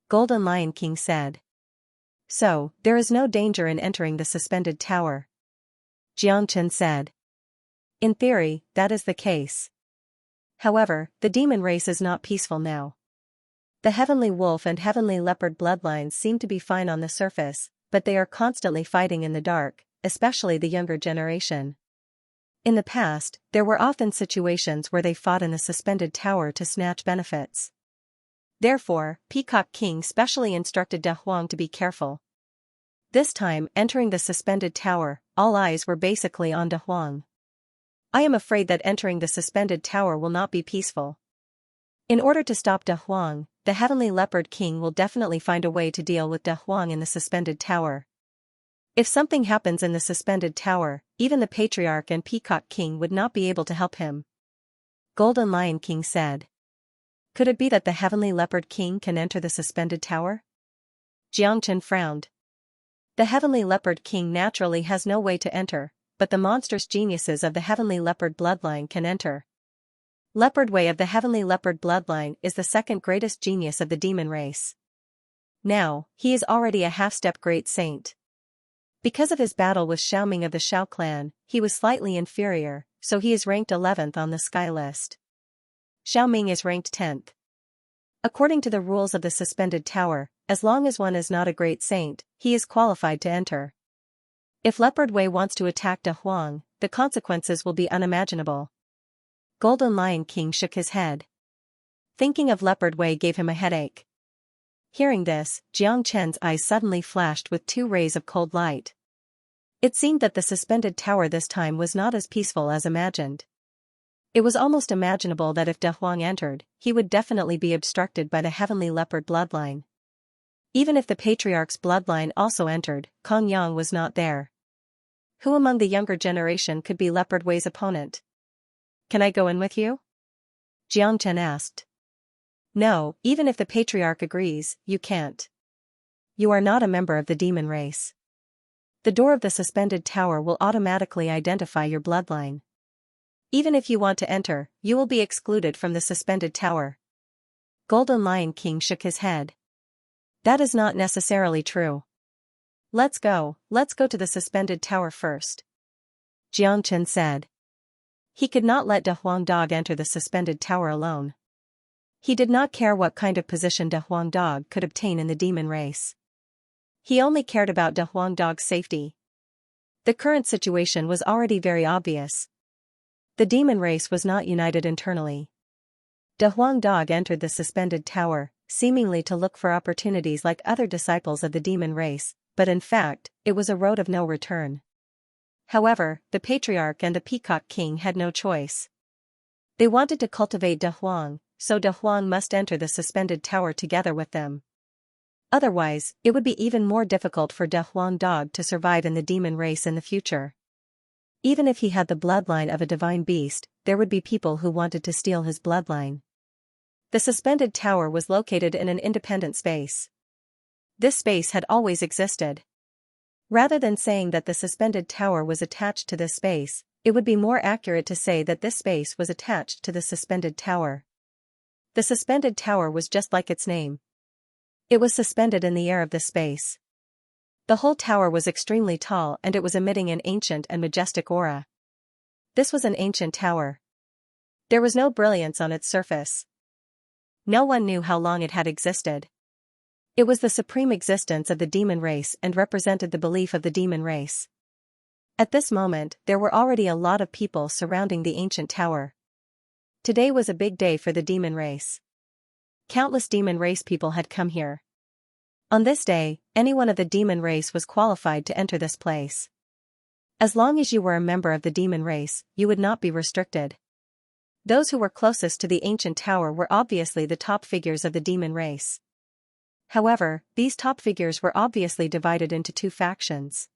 Golden Lion King said. So, there is no danger in entering the suspended tower. Xianxia said. In theory, that is the case. However, the demon race is not peaceful now. The heavenly wolf and heavenly leopard bloodlines seem to be fine on the surface, but they are constantly fighting in the dark, especially the younger generation. In the past, there were often situations where they fought in the suspended tower to snatch benefits. Therefore, Peacock King specially instructed De Huang to be careful. This time, entering the suspended tower, all eyes were basically on De Huang. I am afraid that entering the suspended tower will not be peaceful. In order to stop De Huang, the Heavenly Leopard King will definitely find a way to deal with De Huang in the suspended tower. If something happens in the suspended tower, even the Patriarch and Peacock King would not be able to help him. Golden Lion King said. Could it be that the Heavenly Leopard King can enter the suspended tower? Xianxia frowned. The Heavenly Leopard King naturally has no way to enter, but the monstrous geniuses of the Heavenly Leopard bloodline can enter. Leopard Way of the Heavenly Leopard bloodline is the second greatest genius of the demon race. Now, he is already a half-step great saint. Because of his battle with Xiaoming of the Xiao clan, he was slightly inferior, so he is ranked 11th on the sky list. Xiaoming is ranked 10th. According to the rules of the suspended tower, as long as one is not a great saint, he is qualified to enter. If Leopard Wei wants to attack De Huang, the consequences will be unimaginable. Golden Lion King shook his head. Thinking of Leopard Wei gave him a headache. Hearing this, Xianxia's eyes suddenly flashed with 2 rays of cold light. It seemed that the suspended tower this time was not as peaceful as imagined. It was almost imaginable that if De Huang entered, he would definitely be obstructed by the Heavenly Leopard bloodline. Even if the Patriarch's bloodline also entered, Kong Yang was not there. Who among the younger generation could be Leopard Wei's opponent? Can I go in with you? Xianxia asked. No, even if the Patriarch agrees, you can't. You are not a member of the demon race. The door of the suspended tower will automatically identify your bloodline. Even if you want to enter, you will be excluded from the suspended tower. Golden Lion King shook his head. That is not necessarily true. Let's go to the suspended tower first. Xianxia said. He could not let De Huang Dog enter the suspended tower alone. He did not care what kind of position De Huang Dog could obtain in the demon race. He only cared about De Huang Dog's safety. The current situation was already very obvious. The demon race was not united internally. De Huang Dog entered the suspended tower, seemingly to look for opportunities like other disciples of the demon race, but in fact, it was a road of no return. However, the Patriarch and the Peacock King had no choice. They wanted to cultivate De Huang, so De Huang must enter the suspended tower together with them. Otherwise, it would be even more difficult for De Huang Dog to survive in the demon race in the future. Even if he had the bloodline of a divine beast, there would be people who wanted to steal his bloodline. The suspended tower was located in an independent space. This space had always existed. Rather than saying that the suspended tower was attached to this space, it would be more accurate to say that this space was attached to the suspended tower. The suspended tower was just like its name. It was suspended in the air of this space. The whole tower was extremely tall and it was emitting an ancient and majestic aura. This was an ancient tower. There was no brilliance on its surface. No one knew how long it had existed. It was the supreme existence of the demon race and represented the belief of the demon race. At this moment, there were already a lot of people surrounding the ancient tower. Today was a big day for the demon race. Countless demon race people had come here. On this day, anyone of the demon race was qualified to enter this place. As long as you were a member of the demon race, you would not be restricted. Those who were closest to the ancient tower were obviously the top figures of the demon race. However, these top figures were obviously divided into two factions.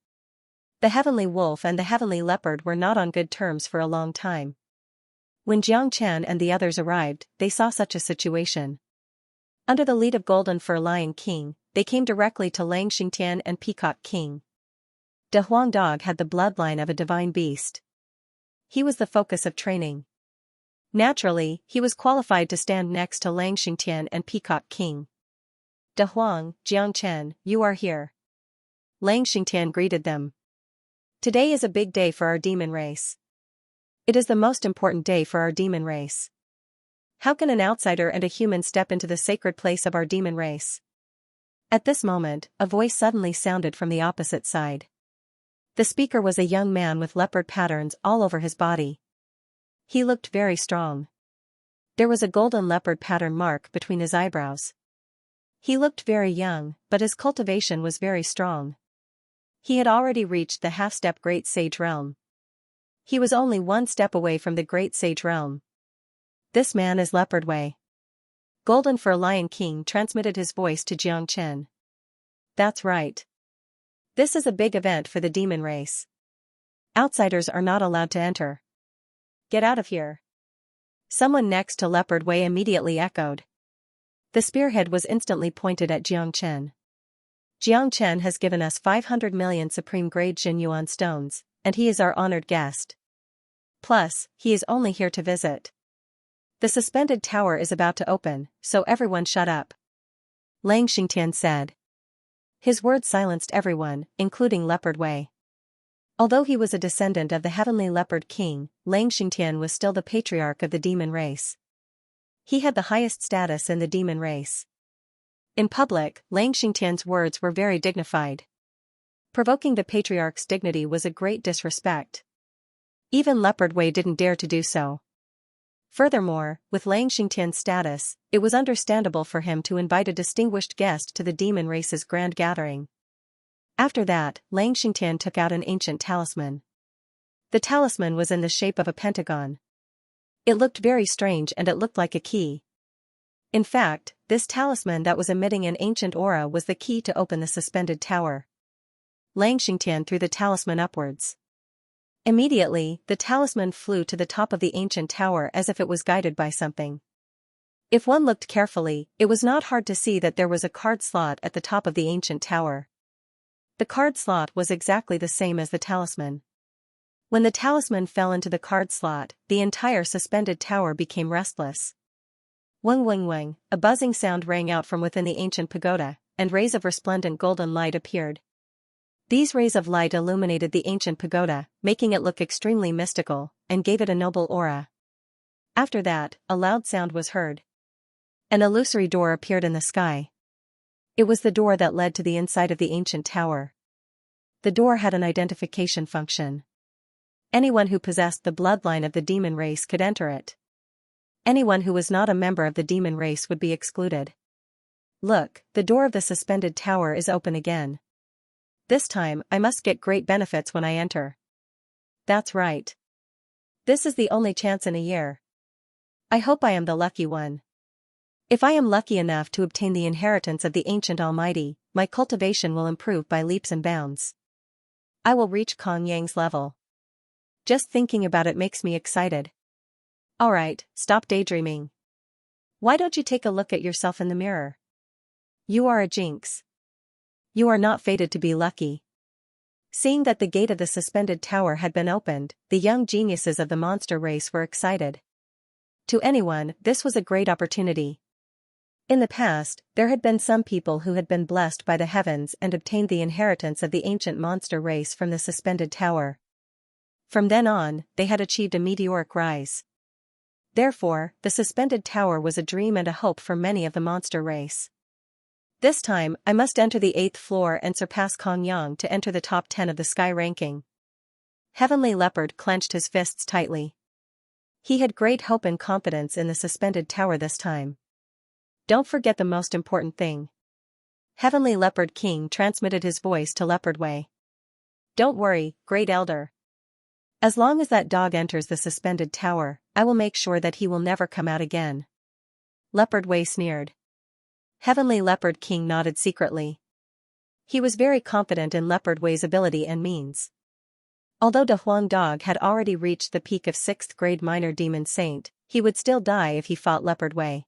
The Heavenly Wolf and the Heavenly Leopard were not on good terms for a long time. When Xianxia and the others arrived, they saw such a situation. Under the lead of Golden Fur Lion King, they came directly to Xianxia and Peacock King. De Huang Dog had the bloodline of a divine beast. He was the focus of training. Naturally, he was qualified to stand next to Xianxia and Peacock King. De Huang, Jiangchen, you are here. Xianxia greeted them. Today is a big day for our demon race. It is the most important day for our demon race. How can an outsider and a human step into the sacred place of our demon race? At this moment, a voice suddenly sounded from the opposite side. The speaker was a young man with leopard patterns all over his body. He looked very strong. There was a golden leopard pattern mark between his eyebrows. He looked very young, but his cultivation was very strong. He had already reached the half-step Great Sage realm. He was only one step away from the Great Sage realm. This man is Leopard Way. Golden Fur Lion King transmitted his voice to Jiangchen. That's right. This is a big event for the demon race. Outsiders are not allowed to enter. Get out of here. Someone next to Leopard Way immediately echoed. The spearhead was instantly pointed at Jiangchen. Jiangchen has given us 500 million supreme grade Jinyuan stones, and he is our honored guest. Plus, he is only here to visit. The suspended tower is about to open, so everyone shut up. Xianxia said. His words silenced everyone, including Leopard Way. Although he was a descendant of the Heavenly Leopard King, Xianxia was still the patriarch of the demon race. He had the highest status in the demon race. In public, Xianxia's words were very dignified. Provoking the patriarch's dignity was a great disrespect. Even Leopard Way didn't dare to do so. Furthermore, with Xianxia's status, it was understandable for him to invite a distinguished guest to the demon race's grand gathering. After that, Xianxia took out an ancient talisman. The talisman was in the shape of a pentagon. It looked very strange and it looked like a key. In fact, this talisman that was emitting an ancient aura was the key to open the suspended tower. Xianxia threw the talisman upwards. Immediately, the talisman flew to the top of the ancient tower as if it was guided by something. If one looked carefully, it was not hard to see that there was a card slot at the top of the ancient tower. The card slot was exactly the same as the talisman. When the talisman fell into the card slot, the entire suspended tower became restless. Weng weng weng, a buzzing sound rang out from within the ancient pagoda, and rays of resplendent golden light appeared. These rays of light illuminated the ancient pagoda, making it look extremely mystical, and gave it a noble aura. After that, a loud sound was heard. An illusory door appeared in the sky. It was the door that led to the inside of the ancient tower. The door had an identification function. Anyone who possessed the bloodline of the demon race could enter it. Anyone who was not a member of the demon race would be excluded. Look, the door of the suspended tower is open again. This time, I must get great benefits when I enter. That's right. This is the only chance in a year. I hope I am the lucky one. If I am lucky enough to obtain the inheritance of the ancient Almighty, my cultivation will improve by leaps and bounds. I will reach Kong Yang's level. Just thinking about it makes me excited. Alright, stop daydreaming. Why don't you take a look at yourself in the mirror? You are a jinx. You are not fated to be lucky. Seeing that the gate of the suspended tower had been opened, the young geniuses of the monster race were excited. To anyone, this was a great opportunity. In the past, there had been some people who had been blessed by the heavens and obtained the inheritance of the ancient monster race from the suspended tower. From then on, they had achieved a meteoric rise. Therefore, the suspended tower was a dream and a hope for many of the monster race. This time, I must enter the 8th floor and surpass Kong Yang to enter the top 10 of the sky ranking. Heavenly Leopard clenched his fists tightly. He had great hope and confidence in the suspended tower this time. Don't forget the most important thing. Heavenly Leopard King transmitted his voice to Leopard Way. Don't worry, Great Elder. As long as that dog enters the suspended tower, I will make sure that he will never come out again. Leopard Way sneered. Heavenly Leopard King nodded secretly. He was very confident in Leopard Way's ability and means. Although De Huang Dog had already reached the peak of 6th grade minor demon saint, he would still die if he fought Leopard Way.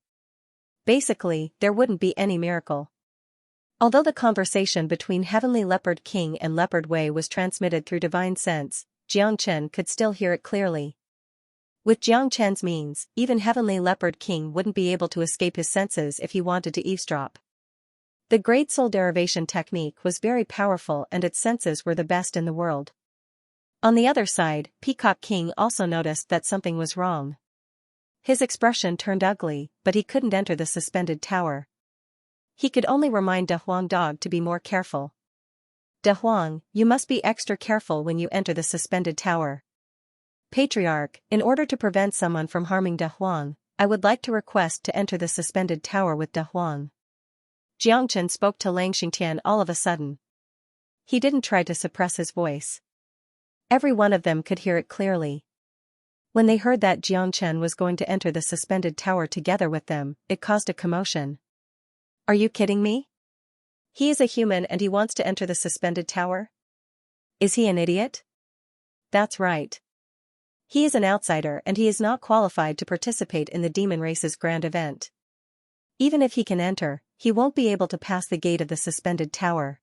Basically, there wouldn't be any miracle. Although the conversation between Heavenly Leopard King and Leopard Way was transmitted through divine sense, Jiang Chen could still hear it clearly. With Jiang Chen's means, even Heavenly Leopard King wouldn't be able to escape his senses if he wanted to eavesdrop. The Great Soul Derivation technique was very powerful and its senses were the best in the world. On the other side, Peacock King also noticed that something was wrong. His expression turned ugly, but he couldn't enter the suspended tower. He could only remind De Huang Dog to be more careful. De Huang, you must be extra careful when you enter the suspended tower. Patriarch, in order to prevent someone from harming De Huang, I would like to request to enter the suspended tower with De Huang. Jiang Chen spoke to Lang Xingtian all of a sudden. He didn't try to suppress his voice. Every one of them could hear it clearly. When they heard that Jiang Chen was going to enter the suspended tower together with them, it caused a commotion. Are you kidding me? He is a human and he wants to enter the suspended tower? Is he an idiot? That's right. He is an outsider and he is not qualified to participate in the demon race's grand event. Even if he can enter, he won't be able to pass the gate of the suspended tower.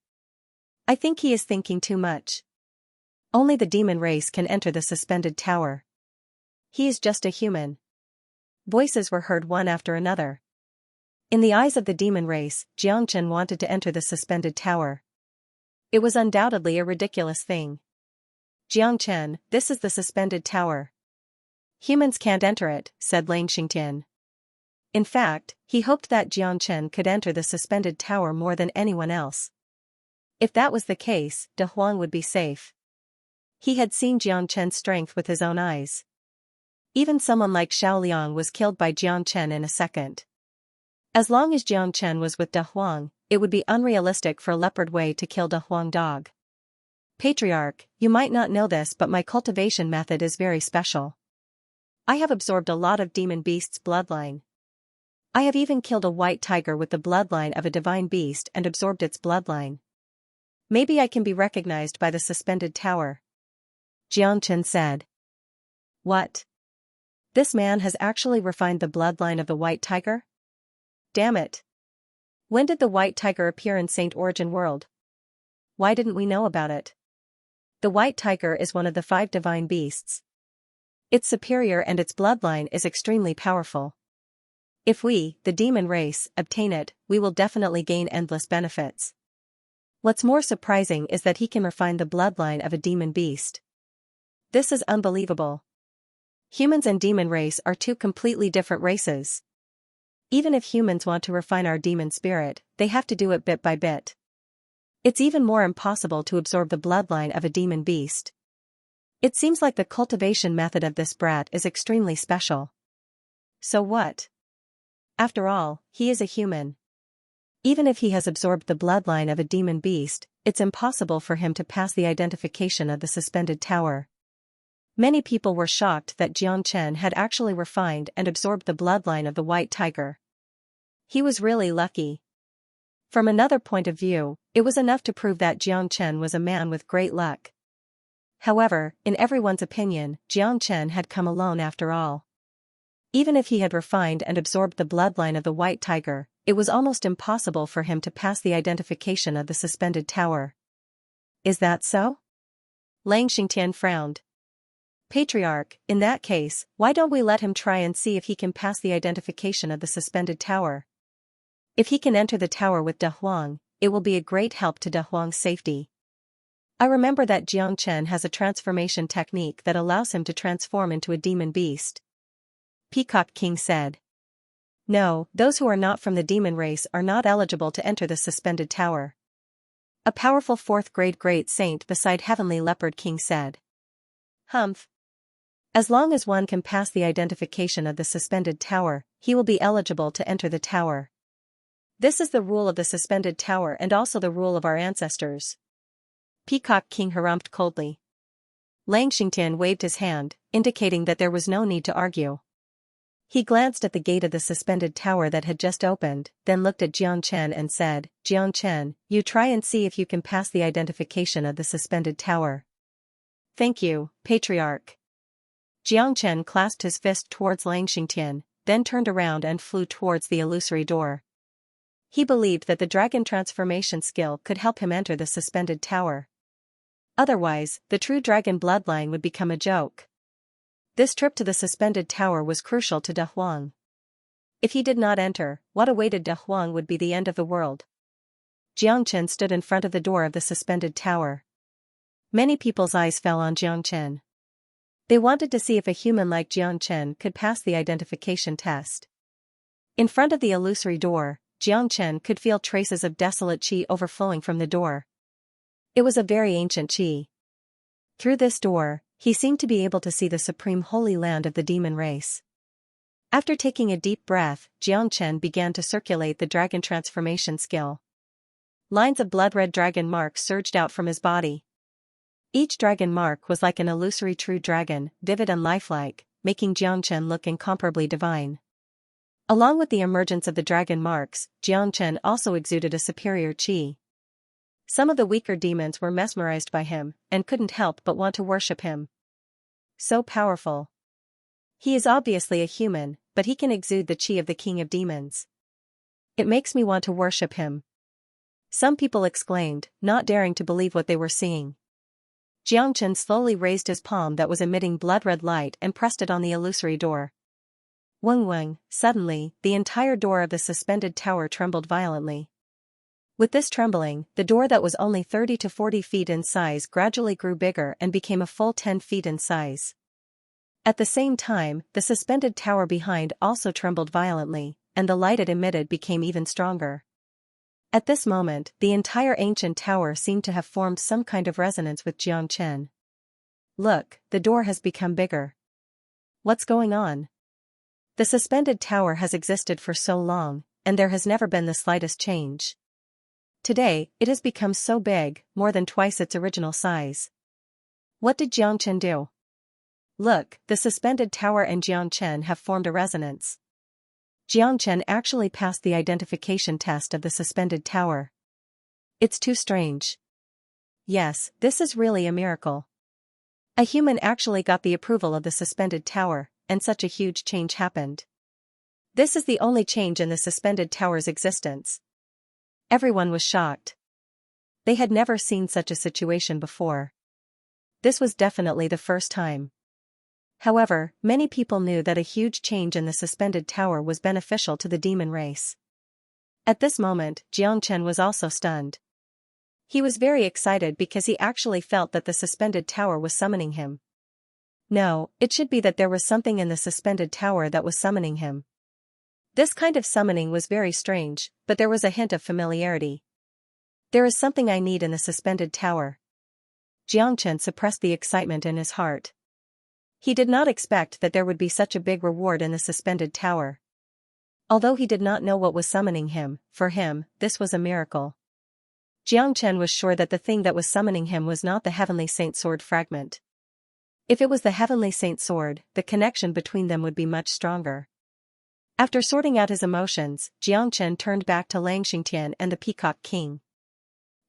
I think he is thinking too much. Only the demon race can enter the suspended tower. He is just a human. Voices were heard one after another. In the eyes of the demon race, Jiang Chen wanted to enter the suspended tower. It was undoubtedly a ridiculous thing. Jiang Chen, this is the suspended tower. Humans can't enter it, said Lang Xingtian. In fact, he hoped that Jiang Chen could enter the suspended tower more than anyone else. If that was the case, De Huang would be safe. He had seen Jiang Chen's strength with his own eyes. Even someone like Xiao Liang was killed by Jiang Chen in a second. As long as Jiang Chen was with De Huang, it would be unrealistic for Leopard Way to kill De Huang Dog. Patriarch, you might not know this but my cultivation method is very special. I have absorbed a lot of demon beasts' bloodline. I have even killed a white tiger with the bloodline of a divine beast and absorbed its bloodline. Maybe I can be recognized by the suspended tower. Jiang Chen said. What? This man has actually refined the bloodline of the white tiger? Damn it. When did the white tiger appear in Saint Origin World? Why didn't we know about it? The white tiger is one of the 5 divine beasts. It's superior and its bloodline is extremely powerful. If we, the demon race, obtain it, we will definitely gain endless benefits. What's more surprising is that he can refine the bloodline of a demon beast. This is unbelievable. Humans and demon race are 2 completely different races. Even if humans want to refine our demon spirit, they have to do it bit by bit. It's even more impossible to absorb the bloodline of a demon beast. It seems like the cultivation method of this brat is extremely special. So what? After all, he is a human. Even if he has absorbed the bloodline of a demon beast, it's impossible for him to pass the identification of the suspended tower. Many people were shocked that Jiang Chen had actually refined and absorbed the bloodline of the white tiger. He was really lucky. From another point of view, it was enough to prove that Jiang Chen was a man with great luck. However, in everyone's opinion, Xianxia had come alone after all. Even if he had refined and absorbed the bloodline of the white tiger, it was almost impossible for him to pass the identification of the suspended tower. Is that so? Xianxia frowned. Patriarch, in that case, why don't we let him try and see if he can pass the identification of the suspended tower? If he can enter the tower with De Huang, it will be a great help to De Huang's safety. I remember that Xianxia has a transformation technique that allows him to transform into a demon beast. Peacock King said. No, those who are not from the demon race are not eligible to enter the suspended tower. A powerful 4th-grade great saint beside Heavenly Leopard King said. Humph. As long as one can pass the identification of the suspended tower, he will be eligible to enter the tower. This is the rule of the suspended tower and also the rule of our ancestors. Peacock King harumphed coldly. Xianxia waved his hand, indicating that there was no need to argue. He glanced at the gate of the suspended tower that had just opened, then looked at Xianxia and said, Xianxia, you try and see if you can pass the identification of the suspended tower. Thank you, Patriarch. Xianxia clasped his fist towards Xianxia, then turned around and flew towards the illusory door. He believed that the dragon transformation skill could help him enter the suspended tower. Otherwise, the true dragon bloodline would become a joke. This trip to the suspended tower was crucial to De Huang. If he did not enter, what awaited De Huang would be the end of the world. Xianxia stood in front of the door of the suspended tower. Many people's eyes fell on Xianxia. They wanted to see if a human like Xianxia could pass the identification test. In front of the illusory door, Xianxia could feel traces of desolate qi overflowing from the door. It was a very ancient qi. Through this door, he seemed to be able to see the supreme holy land of the demon race. After taking a deep breath, Xianxia began to circulate the dragon transformation skill. Lines of blood-red dragon marks surged out from his body. Each dragon mark was like an illusory true dragon, vivid and lifelike, making Xianxia look incomparably divine. Along with the emergence of the dragon marks, Xianxia also exuded a superior qi. Some of the weaker demons were mesmerized by him, and couldn't help but want to worship him. So powerful. He is obviously a human, but he can exude the qi of the king of demons. It makes me want to worship him. Some people exclaimed, not daring to believe what they were seeing. Xianxia slowly raised his palm that was emitting blood-red light and pressed it on the illusory door. Weng weng, suddenly, the entire door of the suspended tower trembled violently. With this trembling, the door that was only 30 to 40 feet in size gradually grew bigger and became a full 10 feet in size. At the same time, the suspended tower behind also trembled violently, and the light it emitted became even stronger. At this moment, the entire ancient tower seemed to have formed some kind of resonance with Xianxia. Look, the door has become bigger. What's going on? The suspended tower has existed for so long, and there has never been the slightest change. Today, it has become so big, more than twice its original size. What did Xianxia do? Look, the suspended tower and Xianxia have formed a resonance. Xianxia actually passed the identification test of the suspended tower. It's too strange. Yes, this is really a miracle. A human actually got the approval of the suspended tower, and such a huge change happened. This is the only change in the suspended tower's existence. Everyone was shocked. They had never seen such a situation before. This was definitely the first time. However, many people knew that a huge change in the suspended tower was beneficial to the demon race. At this moment, Xianxia was also stunned. He was very excited because he actually felt that the suspended tower was summoning him. No, it should be that there was something in the suspended tower that was summoning him. This kind of summoning was very strange, but there was a hint of familiarity. There is something I need in the suspended tower. Xianxia suppressed the excitement in his heart. He did not expect that there would be such a big reward in the suspended tower. Although he did not know what was summoning him, for him, this was a miracle. Xianxia was sure that the thing that was summoning him was not the Heavenly Saint Sword fragment. If it was the Heavenly Saint Sword, the connection between them would be much stronger. After sorting out his emotions, Xianxia turned back to Xianxia and the Peacock King.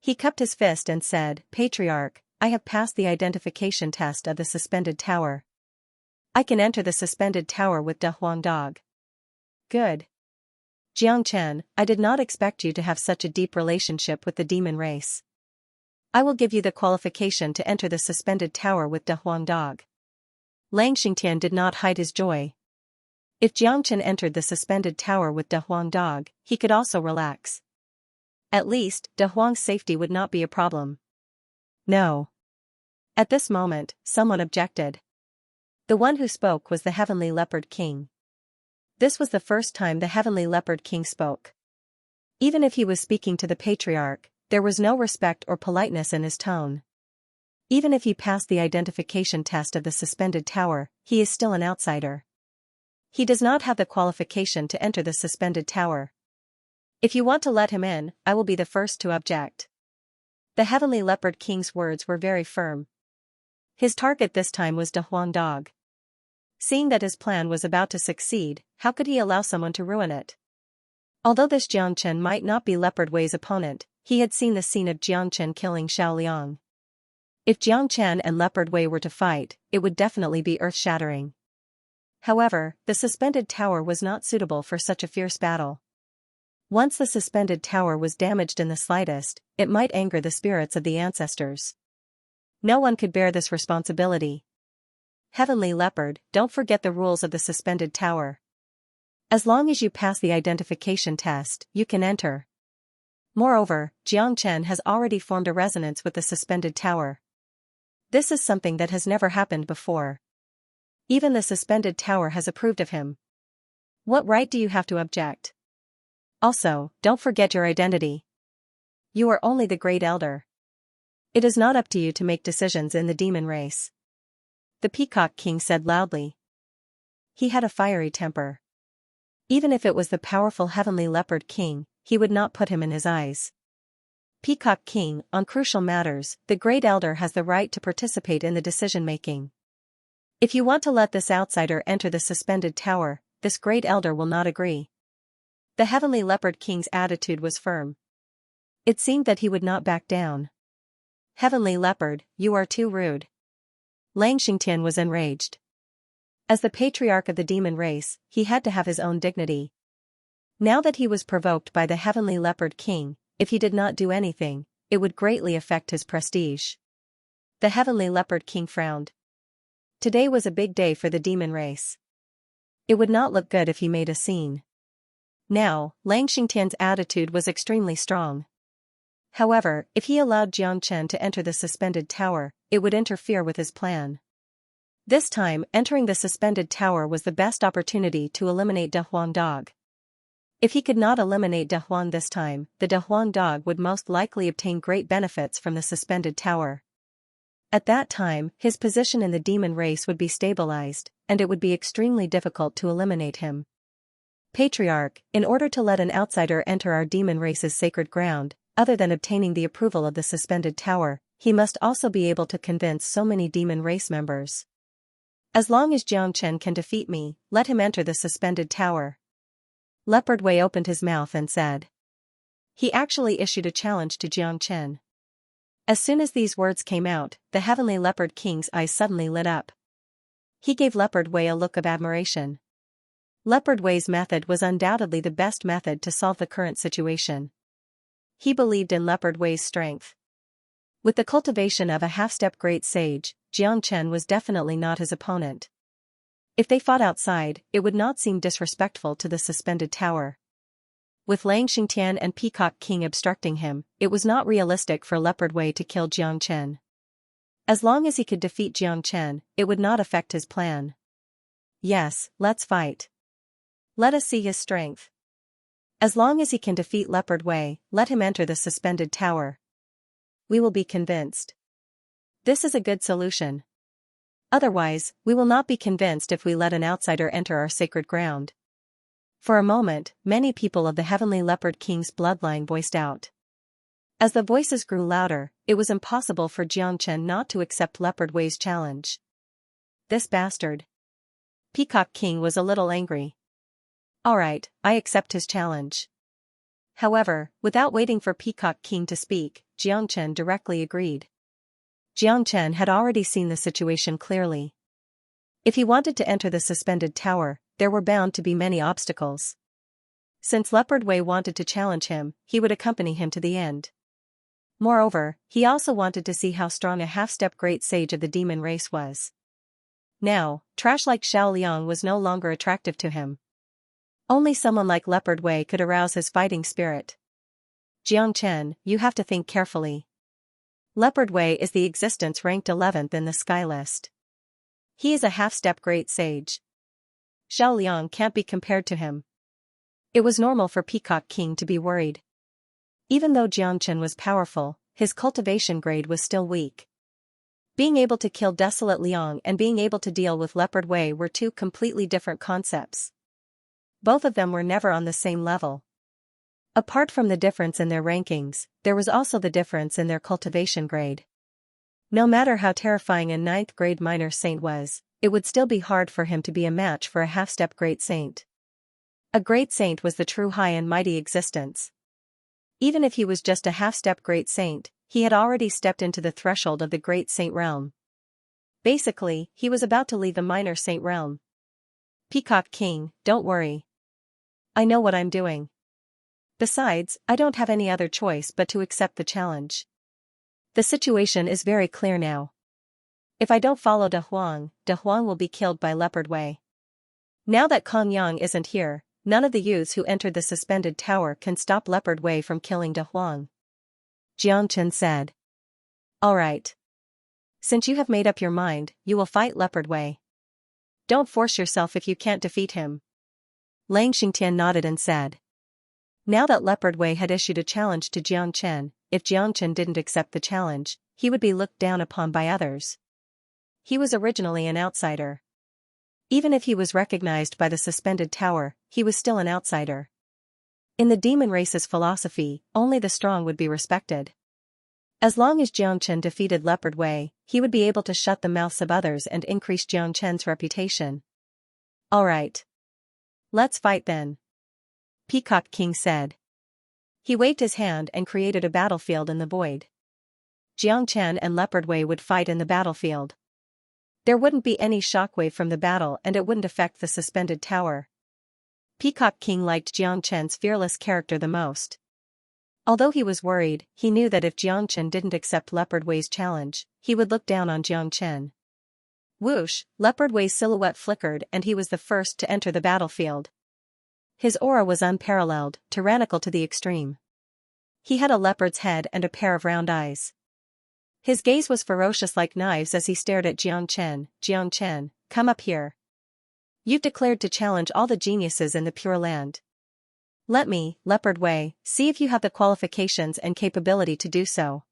He cupped his fist and said, Patriarch, I have passed the identification test of the suspended tower. I can enter the suspended tower with De Huang Dog. Good. Xianxia, I did not expect you to have such a deep relationship with the demon race. I will give you the qualification to enter the suspended tower with De Huang Dog. Xianxia did not hide his joy. If Xianxia entered the suspended tower with De Huang Dog, he could also relax. At least, De Huang's safety would not be a problem. No. At this moment, someone objected. The one who spoke was the Heavenly Leopard King. This was the first time the Heavenly Leopard King spoke. Even if he was speaking to the Patriarch, there was no respect or politeness in his tone. Even if he passed the identification test of the suspended tower, he is still an outsider. He does not have the qualification to enter the suspended tower. If you want to let him in, I will be the first to object. The Heavenly Leopard King's words were very firm. His target this time was De Huang Dog. Seeing that his plan was about to succeed, how could he allow someone to ruin it? Although this Xianxia might not be Leopard Wei's opponent, he had seen the scene of Xianxia killing Xiao Liang. If Xianxia and Leopard Wei were to fight, it would definitely be earth-shattering. However, the suspended tower was not suitable for such a fierce battle. Once the suspended tower was damaged in the slightest, it might anger the spirits of the ancestors. No one could bear this responsibility. Heavenly Leopard, don't forget the rules of the suspended tower. As long as you pass the identification test, you can enter. Moreover, Xianxia has already formed a resonance with the suspended tower. This is something that has never happened before. Even the suspended tower has approved of him. What right do you have to object? Also, don't forget your identity. You are only the Great Elder. It is not up to you to make decisions in the demon race. The Peacock King said loudly. He had a fiery temper. Even if it was the powerful Heavenly Leopard King, he would not put him in his eyes. Peacock King, on crucial matters, the Great Elder has the right to participate in the decision-making. If you want to let this outsider enter the suspended tower, this Great Elder will not agree. The Heavenly Leopard King's attitude was firm. It seemed that he would not back down. Heavenly Leopard, you are too rude. Xianxia was enraged. As the patriarch of the demon race, he had to have his own dignity. Now that he was provoked by the Heavenly Leopard King, if he did not do anything, it would greatly affect his prestige. The Heavenly Leopard King frowned. Today was a big day for the demon race. It would not look good if he made a scene. Now, Xianxia's attitude was extremely strong. However, if he allowed Xianxia to enter the suspended tower, it would interfere with his plan. This time, entering the suspended tower was the best opportunity to eliminate De Huang Dog. If he could not eliminate De Huang this time, the De Huang Dog would most likely obtain great benefits from the suspended tower. At that time, his position in the demon race would be stabilized, and it would be extremely difficult to eliminate him. Patriarch, in order to let an outsider enter our demon race's sacred ground, other than obtaining the approval of the suspended tower, he must also be able to convince so many demon race members. As long as Xianxia can defeat me, let him enter the suspended tower. Leopard Wei opened his mouth and said. He actually issued a challenge to Xianxia. As soon as these words came out, the Heavenly Leopard King's eyes suddenly lit up. He gave Leopard Wei a look of admiration. Leopard Wei's method was undoubtedly the best method to solve the current situation. He believed in Leopard Wei's strength. With the cultivation of a half-step great sage, Xianxia was definitely not his opponent. If they fought outside, it would not seem disrespectful to the suspended tower. With Xianxia and Peacock King obstructing him, it was not realistic for Leopard Wei to kill Xianxia. As long as he could defeat Xianxia, it would not affect his plan. Yes, let's fight. Let us see his strength. As long as he can defeat Leopard Wei, let him enter the suspended tower. We will be convinced. This is a good solution. Otherwise, we will not be convinced if we let an outsider enter our sacred ground. For a moment, many people of the Heavenly Leopard King's bloodline voiced out. As the voices grew louder, it was impossible for Xianxia not to accept Leopard Wei's challenge. This bastard. Peacock King was a little angry. Alright, I accept his challenge. However, without waiting for Peacock King to speak, Xianxia directly agreed. Jiang Chen had already seen the situation clearly. If he wanted to enter the suspended tower, there were bound to be many obstacles. Since Leopard Wei wanted to challenge him, he would accompany him to the end. Moreover, he also wanted to see how strong a half-step great sage of the demon race was. Now, trash like Xiao Liang was no longer attractive to him. Only someone like Leopard Wei could arouse his fighting spirit. Jiang Chen, you have to think carefully. Leopard Wei is the existence ranked 11th in the sky list. He is a half-step great sage. Xiao Liang can't be compared to him. It was normal for Peacock King to be worried. Even though Jiang Chen was powerful, his cultivation grade was still weak. Being able to kill Desolate Liang and being able to deal with Leopard Wei were two completely different concepts. Both of them were never on the same level. Apart from the difference in their rankings, there was also the difference in their cultivation grade. No matter how terrifying a 9th grade minor saint was, it would still be hard for him to be a match for a half-step great saint. A great saint was the true high and mighty existence. Even if he was just a half-step great saint, he had already stepped into the threshold of the great saint realm. Basically, he was about to leave the minor saint realm. Peacock King, don't worry. I know what I'm doing. Besides, I don't have any other choice but to accept the challenge. The situation is very clear now. If I don't follow De Huang will be killed by Leopard Wei. Now that Kong Yang isn't here, none of the youths who entered the suspended tower can stop Leopard Wei from killing De Huang. Jiang Chen said. All right. Since you have made up your mind, you will fight Leopard Wei. Don't force yourself if you can't defeat him. Lang Xingtian nodded and said. Now that Leopard Wei had issued a challenge to Jiang Chen, if Jiang Chen didn't accept the challenge, he would be looked down upon by others. He was originally an outsider. Even if he was recognized by the suspended tower, he was still an outsider. In the demon race's philosophy, only the strong would be respected. As long as Jiang Chen defeated Leopard Wei, he would be able to shut the mouths of others and increase Jiang Chen's reputation. All right. Let's fight then. Peacock King said. He waved his hand and created a battlefield in the void. Jiang Chen and Leopard Wei would fight in the battlefield. There wouldn't be any shockwave from the battle and it wouldn't affect the suspended tower. Peacock King liked Jiang Chen's fearless character the most. Although he was worried, he knew that if Jiang Chen didn't accept Leopard Wei's challenge, he would look down on Jiang Chen. Whoosh, Leopard Wei's silhouette flickered and he was the first to enter the battlefield. His aura was unparalleled, tyrannical to the extreme. He had a leopard's head and a pair of round eyes. His gaze was ferocious like knives as he stared at Jiang Chen. Jiang Chen, come up here. You've declared to challenge all the geniuses in the Pure Land. Let me, Leopard Wei, see if you have the qualifications and capability to do so.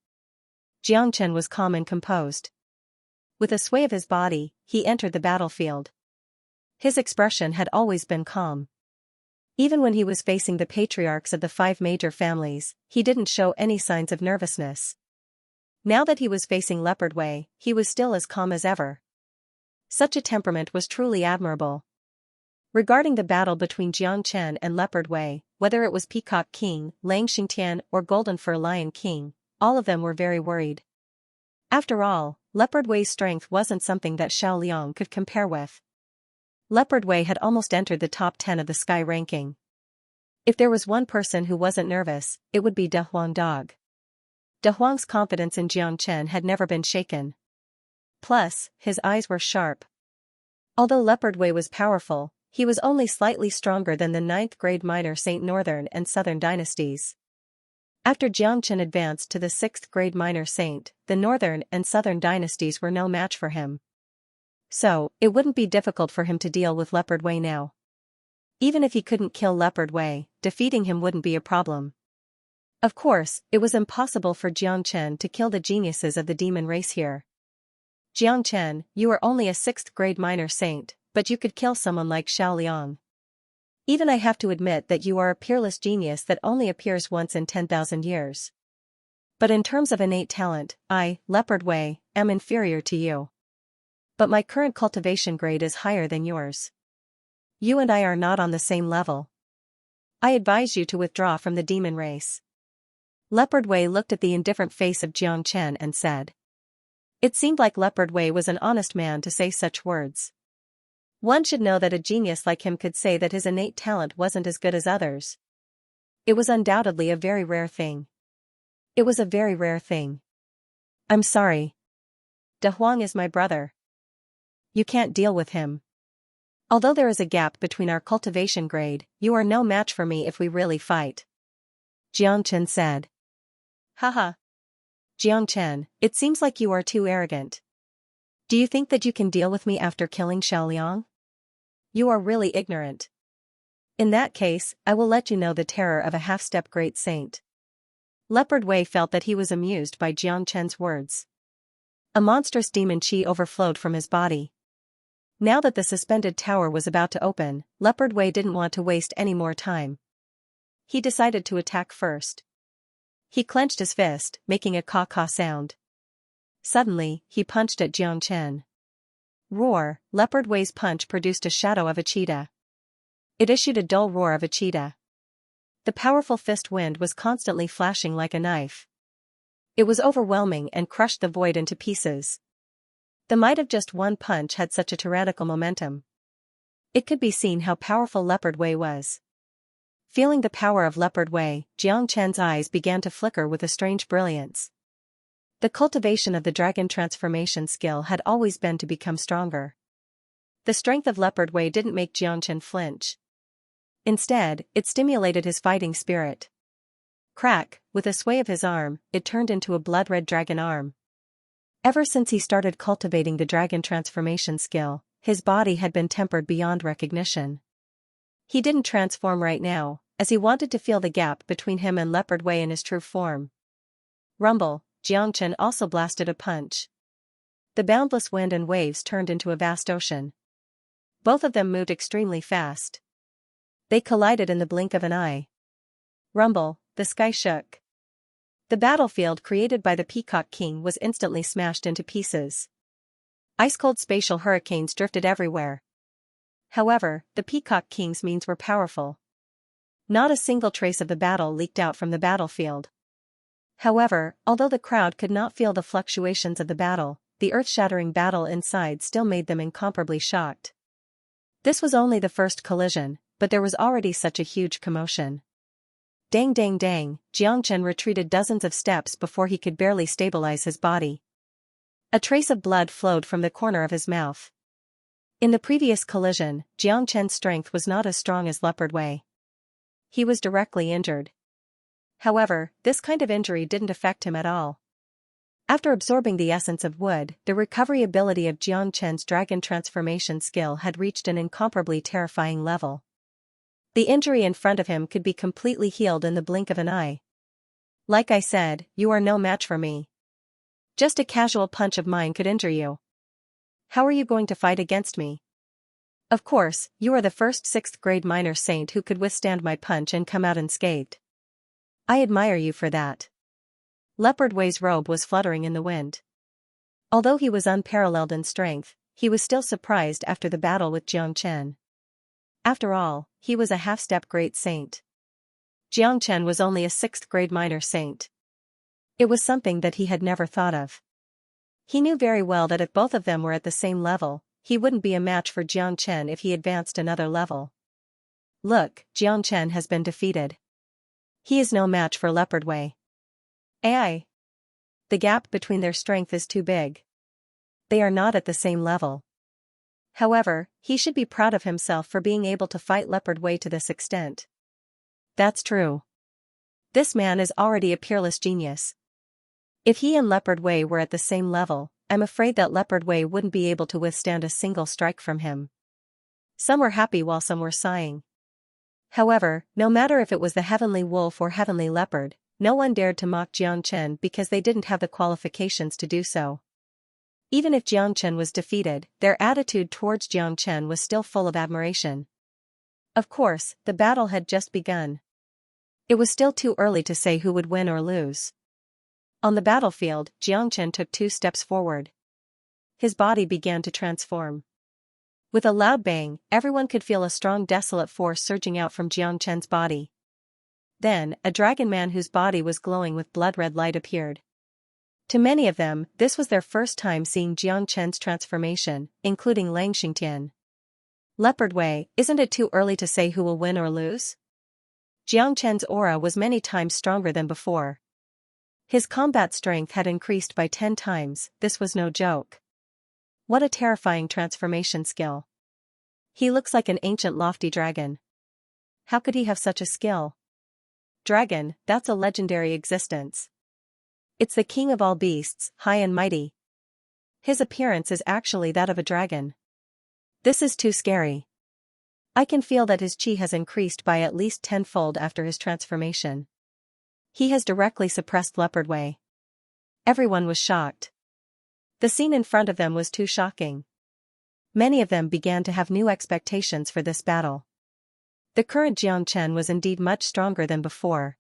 Jiang Chen was calm and composed. With a sway of his body, he entered the battlefield. His expression had always been calm. Even when he was facing the patriarchs of the 5 major families, he didn't show any signs of nervousness. Now that he was facing Leopard Wei, he was still as calm as ever. Such a temperament was truly admirable. Regarding the battle between Jiang Chen and Leopard Wei, whether it was Peacock King, Lang Xingtian or Golden Fur Lion King, all of them were very worried. After all, Leopard Wei's strength wasn't something that Xiao Liang could compare with. Leopard Wei had almost entered the top 10 of the sky ranking. If there was one person who wasn't nervous, it would be De Huang Dog. De Huang's confidence in Jiang Chen had never been shaken. Plus, his eyes were sharp. Although Leopard Wei was powerful, he was only slightly stronger than the 9th grade minor Saint Northern and Southern dynasties. After Jiang Chen advanced to the 6th grade minor saint, the Northern and Southern dynasties were no match for him. So, it wouldn't be difficult for him to deal with Leopard Wei now. Even if he couldn't kill Leopard Wei, defeating him wouldn't be a problem. Of course, it was impossible for Jiang Chen to kill the geniuses of the demon race here. Jiang Chen, you are only a 6th grade minor saint, but you could kill someone like Xiao Liang. Even I have to admit that you are a peerless genius that only appears once in 10,000 years. But in terms of innate talent, I, Leopard Wei, am inferior to you. But my current cultivation grade is higher than yours. You and I are not on the same level. I advise you to withdraw from the demon race. Leopard Wei looked at the indifferent face of Jiang Chen and said. It seemed like Leopard Wei was an honest man to say such words. One should know that a genius like him could say that his innate talent wasn't as good as others. It was undoubtedly a very rare thing. It was a very rare thing. I'm sorry. De Huang is my brother. You can't deal with him. Although there is a gap between our cultivation grade, you are no match for me if we really fight. Xianxia said. Haha. Xianxia, it seems like you are too arrogant. Do you think that you can deal with me after killing Xiaoliang? You are really ignorant. In that case, I will let you know the terror of a half-step great saint. Leopard Wei felt that he was amused by Xianxia's words. A monstrous demon qi overflowed from his body. Now that the suspended tower was about to open, Leopard Wei didn't want to waste any more time. He decided to attack first. He clenched his fist, making a caw-caw sound. Suddenly, he punched at Xianxia. Roar, Leopard Wei's punch produced a shadow of a cheetah. It issued a dull roar of a cheetah. The powerful fist wind was constantly flashing like a knife. It was overwhelming and crushed the void into pieces. The might of just one punch had such a tyrannical momentum. It could be seen how powerful Leopard Wei was. Feeling the power of Leopard Wei, Xianxia's eyes began to flicker with a strange brilliance. The cultivation of the dragon transformation skill had always been to become stronger. The strength of Leopard Wei didn't make Xianxia flinch. Instead, it stimulated his fighting spirit. Crack, with a sway of his arm, it turned into a blood-red dragon arm. Ever since he started cultivating the dragon transformation skill, his body had been tempered beyond recognition. He didn't transform right now, as he wanted to feel the gap between him and Leopard Wei in his true form. Rumble, Xianxia also blasted a punch. The boundless wind and waves turned into a vast ocean. Both of them moved extremely fast. They collided in the blink of an eye. Rumble, the sky shook. The battlefield created by the Peacock King was instantly smashed into pieces. Ice-cold spatial hurricanes drifted everywhere. However, the Peacock King's means were powerful. Not a single trace of the battle leaked out from the battlefield. However, although the crowd could not feel the fluctuations of the battle, the earth-shattering battle inside still made them incomparably shocked. This was only the first collision, but there was already such a huge commotion. Dang dang dang, Xianxia retreated dozens of steps before he could barely stabilize his body. A trace of blood flowed from the corner of his mouth. In the previous collision, Xianxia's strength was not as strong as Leopard Wei. He was directly injured. However, this kind of injury didn't affect him at all. After absorbing the essence of wood, the recovery ability of Xianxia's dragon transformation skill had reached an incomparably terrifying level. The injury in front of him could be completely healed in the blink of an eye. Like I said, you are no match for me. Just a casual punch of mine could injure you. How are you going to fight against me? Of course, you are the first 6th grade minor saint who could withstand my punch and come out unscathed. I admire you for that. Leopard Wei's robe was fluttering in the wind. Although he was unparalleled in strength, he was still surprised after the battle with Xianxia. After all, he was a half-step great saint. Xianxia was only a 6th grade minor saint. It was something that he had never thought of. He knew very well that if both of them were at the same level, he wouldn't be a match for Xianxia if he advanced another level. Look, Xianxia has been defeated. He is no match for Leopard Wei. AI. The gap between their strength is too big. They are not at the same level. However, he should be proud of himself for being able to fight Leopard Wei to this extent. That's true. This man is already a peerless genius. If he and Leopard Wei were at the same level, I'm afraid that Leopard Wei wouldn't be able to withstand a single strike from him. Some were happy while some were sighing. However, no matter if it was the heavenly wolf or heavenly leopard, no one dared to mock Xianxia because they didn't have the qualifications to do so. Even if Xianxia was defeated, their attitude towards Xianxia was still full of admiration. Of course, the battle had just begun. It was still too early to say who would win or lose. On the battlefield, Xianxia took 2 steps forward. His body began to transform. With a loud bang, everyone could feel a strong desolate force surging out from Xianxia's body. Then, a dragon man whose body was glowing with blood-red light appeared. To many of them, this was their first time seeing Xianxia's transformation, including Lang Xingtian. Leopard Wei, isn't it too early to say who will win or lose? Xianxia's aura was many times stronger than before. His combat strength had increased by 10 times, this was no joke. What a terrifying transformation skill. He looks like an ancient lofty dragon. How could he have such a skill? Dragon, that's a legendary existence. It's the king of all beasts, high and mighty. His appearance is actually that of a dragon. This is too scary. I can feel that his chi has increased by at least tenfold after his transformation. He has directly suppressed Leopard Wei. Everyone was shocked. The scene in front of them was too shocking. Many of them began to have new expectations for this battle. The current Xianxian was indeed much stronger than before.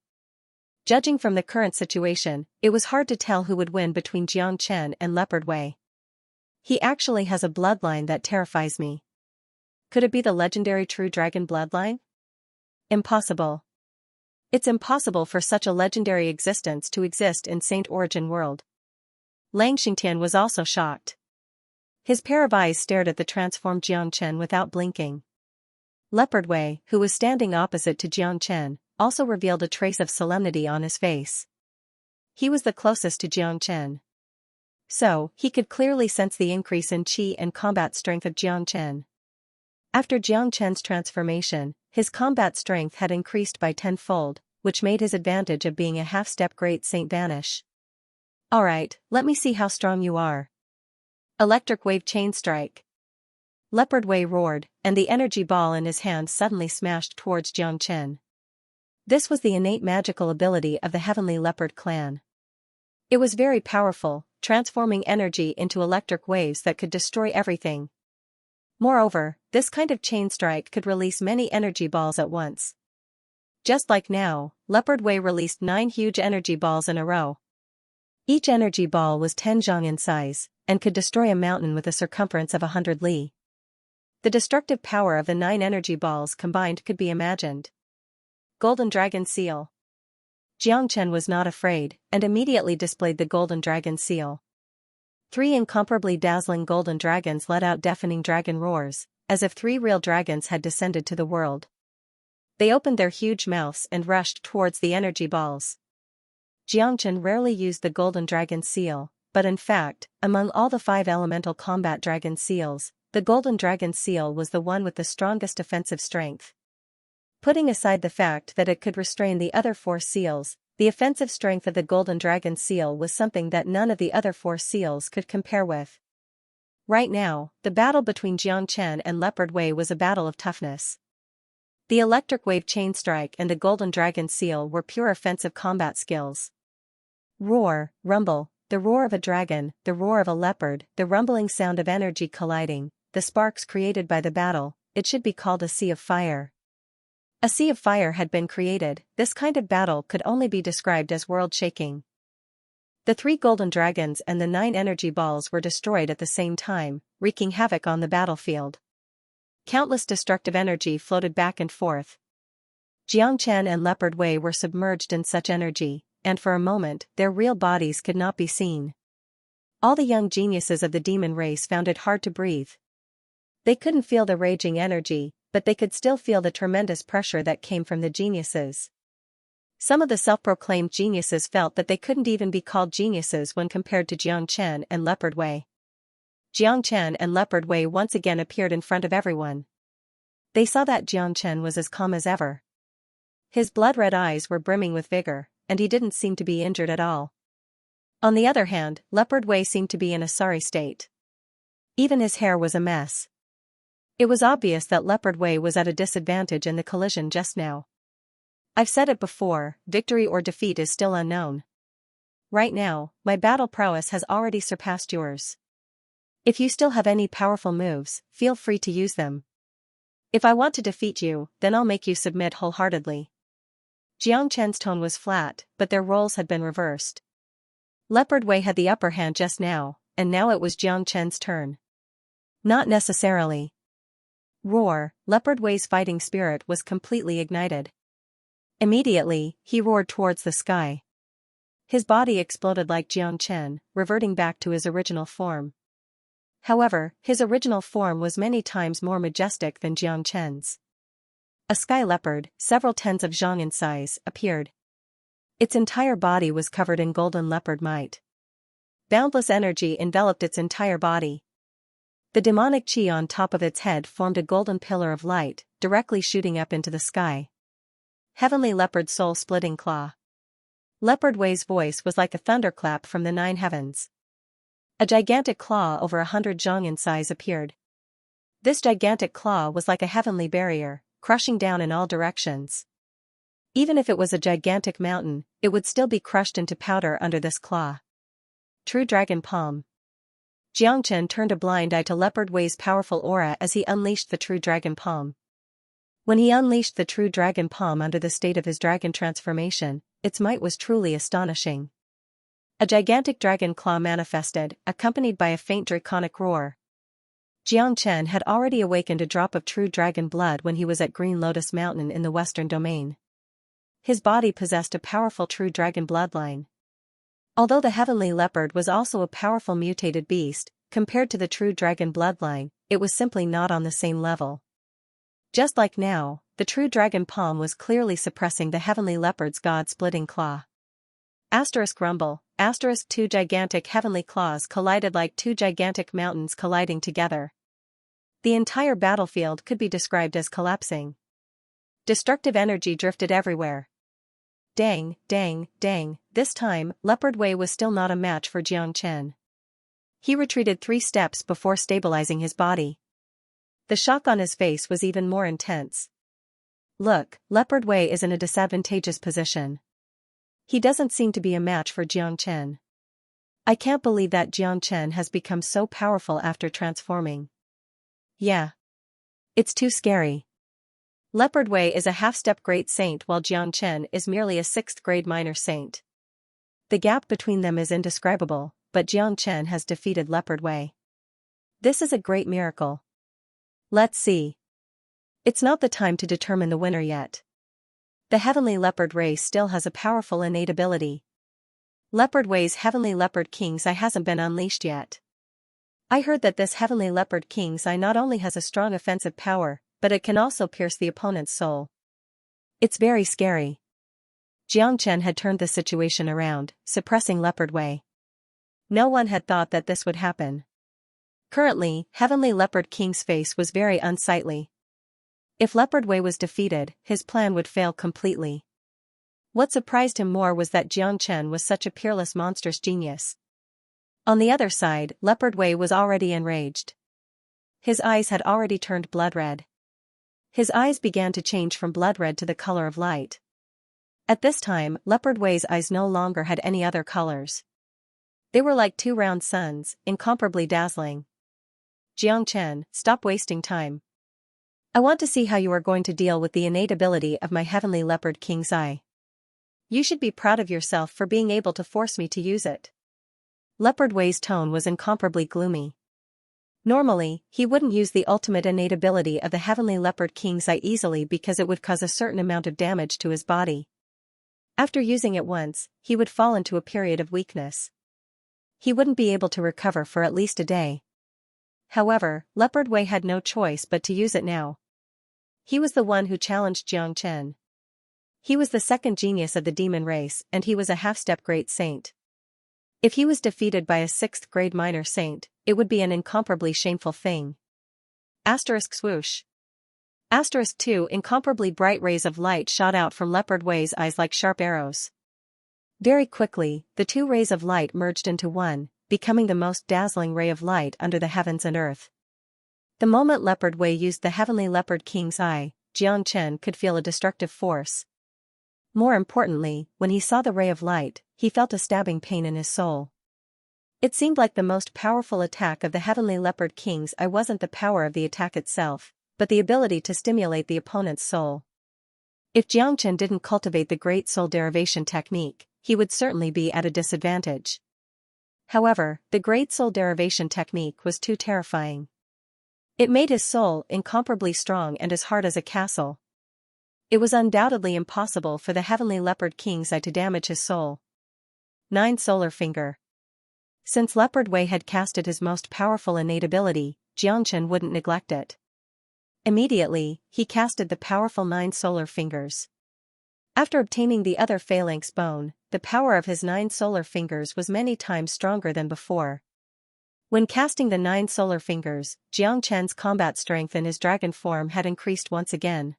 Judging from the current situation, it was hard to tell who would win between Xianxian and Leopard Wei. He actually has a bloodline that terrifies me. Could it be the legendary true dragon bloodline? Impossible. It's impossible for such a legendary existence to exist in Saint Origin world. Lang Xingtian was also shocked. His pair of eyes stared at the transformed Xianxian without blinking. Leopard Wei, who was standing opposite to Xianxian, also revealed a trace of solemnity on his face. He was the closest to Xianxian. So, he could clearly sense the increase in chi and combat strength of Xianxian. After Xianxian's transformation, his combat strength had increased by tenfold, which made his advantage of being a half-step great saint vanish. Alright, let me see how strong you are. Electric wave chain strike. Leopard Wei roared, and the energy ball in his hand suddenly smashed towards Xianxian. This was the innate magical ability of the Heavenly Leopard clan. It was very powerful, transforming energy into electric waves that could destroy everything. Moreover, this kind of chain strike could release many energy balls at once. Just like now, Leopard Wei released 9 huge energy balls in a row. Each energy ball was 10 zhang in size, and could destroy a mountain with a circumference of 100 li. The destructive power of the 9 energy balls combined could be imagined. Golden Dragon Seal. Xianxian was not afraid, and immediately displayed the Golden Dragon Seal. 3 incomparably dazzling golden dragons let out deafening dragon roars, as if 3 real dragons had descended to the world. They opened their huge mouths and rushed towards the energy balls. Xianxian rarely used the Golden Dragon Seal, but in fact, among all the 5 elemental combat dragon seals, the Golden Dragon Seal was the one with the strongest offensive strength. Putting aside the fact that it could restrain the other 4 seals, the offensive strength of the Golden Dragon Seal was something that none of the other 4 seals could compare with. Right now, the battle between Xianxian and Leopard Wei was a battle of toughness. The electric wave chain strike and the Golden Dragon Seal were pure offensive combat skills. Roar, rumble, the roar of a dragon, the roar of a leopard, the rumbling sound of energy colliding, the sparks created by the battle, it should be called a sea of fire. A sea of fire had been created. This kind of battle could only be described as world-shaking. The 3 golden dragons and the 9 energy balls were destroyed at the same time, wreaking havoc on the battlefield. Countless destructive energy floated back and forth. Xianxian and Leopard Wei were submerged in such energy, and for a moment, their real bodies could not be seen. All the young geniuses of the demon race found it hard to breathe. They couldn't feel the raging energy, but they could still feel the tremendous pressure that came from the geniuses. Some of the self-proclaimed geniuses felt that they couldn't even be called geniuses when compared to Xianxian and Leopard Wei. Xianxian and Leopard Wei once again appeared in front of everyone. They saw that Xianxian was as calm as ever. His blood-red eyes were brimming with vigor, and he didn't seem to be injured at all. On the other hand, Leopard Wei seemed to be in a sorry state. Even his hair was a mess. It was obvious that Leopard Wei was at a disadvantage in the collision just now. I've said it before, victory or defeat is still unknown. Right now, my battle prowess has already surpassed yours. If you still have any powerful moves, feel free to use them. If I want to defeat you, then I'll make you submit wholeheartedly. Xianxian's tone was flat, but their roles had been reversed. Leopard Wei had the upper hand just now, and now it was Xianxian's turn. Not necessarily. Roar, Leopard Wei's fighting spirit was completely ignited. Immediately, he roared towards the sky. His body exploded like Xianxia, reverting back to his original form. However, his original form was many times more majestic than Xianxia's. A sky leopard, several tens of zhang in size, appeared. Its entire body was covered in golden leopard might. Boundless energy enveloped its entire body. The demonic chi on top of its head formed a golden pillar of light, directly shooting up into the sky. Heavenly leopard soul-splitting claw. Leopard Wei's voice was like a thunderclap from the 9 heavens. A gigantic claw over 100 zhang in size appeared. This gigantic claw was like a heavenly barrier, crushing down in all directions. Even if it was a gigantic mountain, it would still be crushed into powder under this claw. True Dragon Palm. Xianxia turned a blind eye to Leopard Wei's powerful aura as he unleashed the True Dragon Palm. When he unleashed the True Dragon Palm under the state of his dragon transformation, its might was truly astonishing. A gigantic dragon claw manifested, accompanied by a faint draconic roar. Xianxia had already awakened a drop of true dragon blood when he was at Green Lotus Mountain in the Western Domain. His body possessed a powerful true dragon bloodline. Although the heavenly leopard was also a powerful mutated beast, compared to the true dragon bloodline, it was simply not on the same level. Just like now, the true dragon palm was clearly suppressing the heavenly leopard's god-splitting claw. Asterisk rumble, asterisk 2 gigantic heavenly claws collided like 2 gigantic mountains colliding together. The entire battlefield could be described as collapsing. Destructive energy drifted everywhere. Dang, dang, dang, this time, Leopard Wei was still not a match for Xianxia. He retreated 3 steps before stabilizing his body. The shock on his face was even more intense. Look, Leopard Wei is in a disadvantageous position. He doesn't seem to be a match for Xianxia. I can't believe that Xianxia has become so powerful after transforming. Yeah. It's too scary. Leopard Wei is a half-step great saint while Xianxia is merely a 6th grade minor saint. The gap between them is indescribable, but Xianxia has defeated Leopard Wei. This is a great miracle. Let's see. It's not the time to determine the winner yet. The heavenly leopard race still has a powerful innate ability. Leopard Wei's heavenly leopard king's eye hasn't been unleashed yet. I heard that this heavenly leopard king's eye not only has a strong offensive power, but it can also pierce the opponent's soul. It's very scary. Xianxia had turned the situation around, suppressing Leopard Wei. No one had thought that this would happen. Currently, Heavenly Leopard King's face was very unsightly. If Leopard Wei was defeated, his plan would fail completely. What surprised him more was that Xianxia was such a peerless monstrous genius. On the other side, Leopard Wei was already enraged. His eyes had already turned blood red. His eyes began to change from blood red to the color of light. At this time, Leopard Wei's eyes no longer had any other colors. They were like 2 round suns, incomparably dazzling. Xianxia, stop wasting time. I want to see how you are going to deal with the innate ability of my heavenly leopard king's eye. You should be proud of yourself for being able to force me to use it. Leopard Wei's tone was incomparably gloomy. Normally, he wouldn't use the ultimate innate ability of the heavenly leopard king's eye easily because it would cause a certain amount of damage to his body. After using it once, he would fall into a period of weakness. He wouldn't be able to recover for at least a day. However, Leopard Wei had no choice but to use it now. He was the one who challenged Xianxia. He was the second genius of the demon race and he was a half-step great saint. If he was defeated by a 6th grade minor saint, it would be an incomparably shameful thing. Asterisk swoosh. Asterisk 2 incomparably bright rays of light shot out from Leopard Wei's eyes like sharp arrows. Very quickly, the 2 rays of light merged into one, becoming the most dazzling ray of light under the heavens and earth. The moment Leopard Wei used the heavenly leopard king's eye, Xianxia could feel a destructive force. More importantly, when he saw the ray of light, he felt a stabbing pain in his soul. It seemed like the most powerful attack of the heavenly leopard king's eye wasn't the power of the attack itself, but the ability to stimulate the opponent's soul. If Xianxia didn't cultivate the great soul derivation technique, he would certainly be at a disadvantage. However, the great soul derivation technique was too terrifying. It made his soul incomparably strong and as hard as a castle. It was undoubtedly impossible for the heavenly leopard king's eye to damage his soul. 9 solar finger. Since Leopard Wei had casted his most powerful innate ability, Xianxia wouldn't neglect it. Immediately, he casted the powerful 9 solar fingers. After obtaining the other phalanx bone, the power of his 9 solar fingers was many times stronger than before. When casting the 9 solar fingers, Xianxia's combat strength in his dragon form had increased once again.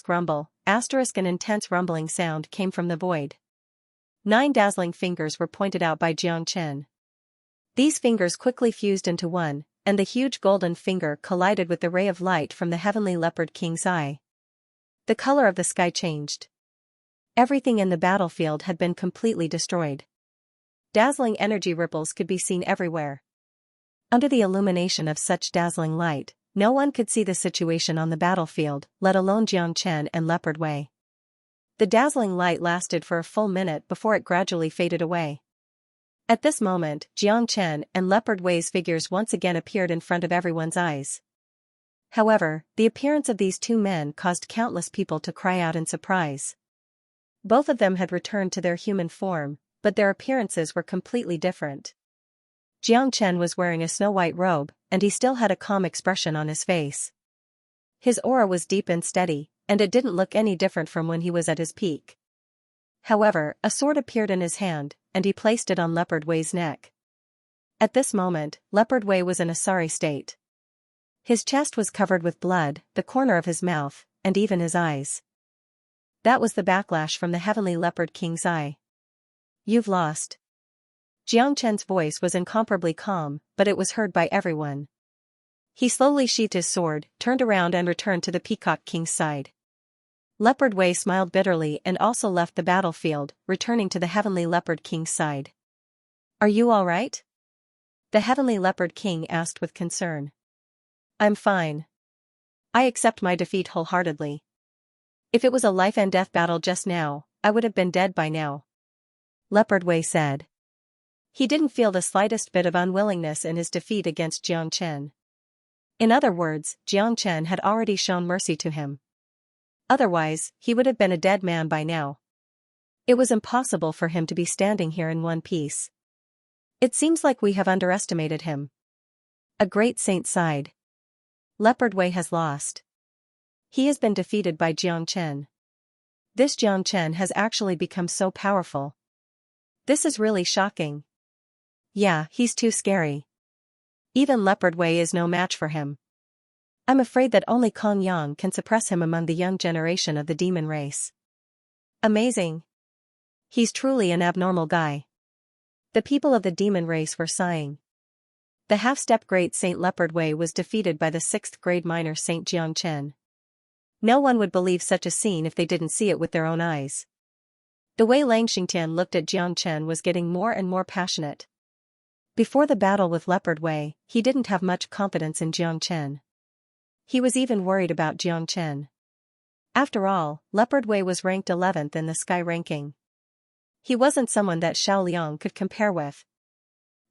Rumble, an intense rumbling sound came from the void. 9 dazzling fingers were pointed out by Xianxia. These fingers quickly fused into one, and the huge golden finger collided with the ray of light from the heavenly leopard king's eye. The color of the sky changed. Everything in the battlefield had been completely destroyed. Dazzling energy ripples could be seen everywhere. Under the illumination of such dazzling light, no one could see the situation on the battlefield, let alone Xianxia and Leopard Wei. The dazzling light lasted for a full minute before it gradually faded away. At this moment, Xianxia and Leopard Wei's figures once again appeared in front of everyone's eyes. However, the appearance of these two men caused countless people to cry out in surprise. Both of them had returned to their human form, but their appearances were completely different. Xianxia was wearing a snow-white robe, and he still had a calm expression on his face. His aura was deep and steady, and it didn't look any different from when he was at his peak. However, a sword appeared in his hand, and he placed it on Leopard Wei's neck. At this moment, Leopard Wei was in a sorry state. His chest was covered with blood, the corner of his mouth, and even his eyes. That was the backlash from the heavenly leopard king's eye. You've lost. Xianxia's voice was incomparably calm, but it was heard by everyone. He slowly sheathed his sword, turned around and returned to the peacock king's side. Leopard Wei smiled bitterly and also left the battlefield, returning to the heavenly leopard king's side. Are you all right? The heavenly leopard king asked with concern. I'm fine. I accept my defeat wholeheartedly. If it was a life-and-death battle just now, I would have been dead by now. Leopard Wei said. He didn't feel the slightest bit of unwillingness in his defeat against Xianxia. In other words, Xianxia had already shown mercy to him. Otherwise, he would have been a dead man by now. It was impossible for him to be standing here in one piece. It seems like we have underestimated him. A great saint sighed. Leopard Wei has lost. He has been defeated by Xianxia. This Xianxia has actually become so powerful. This is really shocking. Yeah, he's too scary. Even Leopard Wei is no match for him. I'm afraid that only Kong Yang can suppress him among the young generation of the demon race. Amazing. He's truly an abnormal guy. The people of the demon race were sighing. The half-step great Saint Leopard Wei was defeated by the 6th grade minor Saint Xianxia. No one would believe such a scene if they didn't see it with their own eyes. The way Xianxia looked at Xianxia was getting more and more passionate. Before the battle with Leopard Wei, he didn't have much confidence in Xianxia. He was even worried about Xianxia. After all, Leopard Wei was ranked 11th in the Sky ranking. He wasn't someone that Xiao Liang could compare with.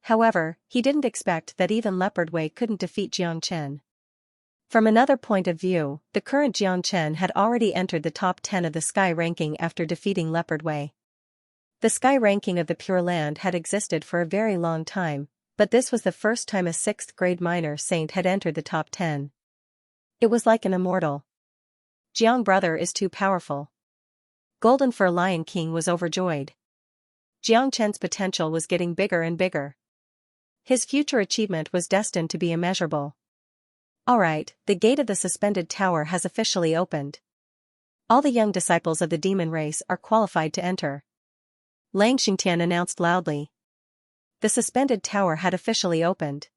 However, he didn't expect that even Leopard Wei couldn't defeat Xianxia. From another point of view, the current Xianxia had already entered the top 10 of the Sky ranking after defeating Leopard Wei. The Sky ranking of the Pure Land had existed for a very long time, but this was the first time a 6th grade minor saint had entered the top 10. It was like an immortal. Jiang brother is too powerful. Golden Fur Lion King was overjoyed. Xianxia's potential was getting bigger and bigger. His future achievement was destined to be immeasurable. Alright, the gate of the suspended tower has officially opened. All the young disciples of the demon race are qualified to enter. Xianxia announced loudly. The suspended tower had officially opened.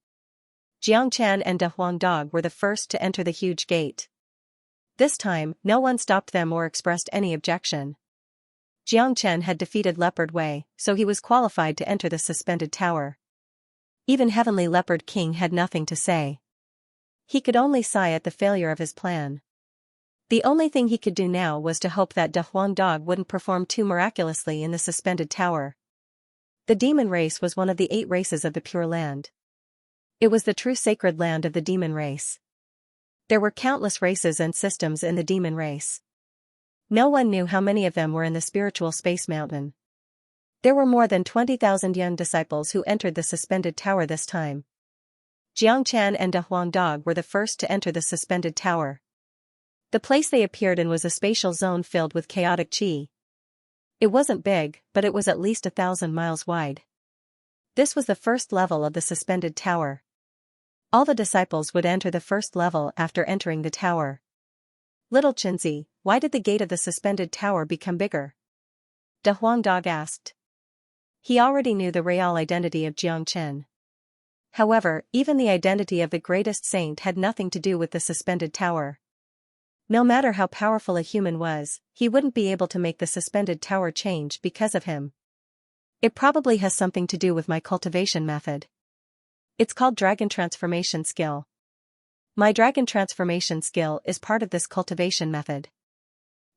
Jiangqian and De Huang Dog were the first to enter the huge gate. This time, no one stopped them or expressed any objection. Jiangqian had defeated Leopard Wei, so he was qualified to enter the suspended tower. Even Heavenly Leopard King had nothing to say. He could only sigh at the failure of his plan. The only thing he could do now was to hope that De Huang Dog wouldn't perform too miraculously in the suspended tower. The demon race was one of the 8 races of the Pure Land. It was the true sacred land of the demon race. There were countless races and systems in the demon race. No one knew how many of them were in the spiritual space mountain. There were more than 20,000 young disciples who entered the suspended tower this time. Xianxia and De Huangdog were the first to enter the suspended tower. The place they appeared in was a spatial zone filled with chaotic qi. It wasn't big, but it was at least 1,000 miles wide. This was the first level of the suspended tower. All the disciples would enter the first level after entering the tower. Little Xianxia, why did the gate of the suspended tower become bigger? De Huangdog asked. He already knew the real identity of Xianxia. However, even the identity of the greatest saint had nothing to do with the suspended tower. No matter how powerful a human was, he wouldn't be able to make the suspended tower change because of him. It probably has something to do with my cultivation method. It's called dragon transformation skill. My dragon transformation skill is part of this cultivation method.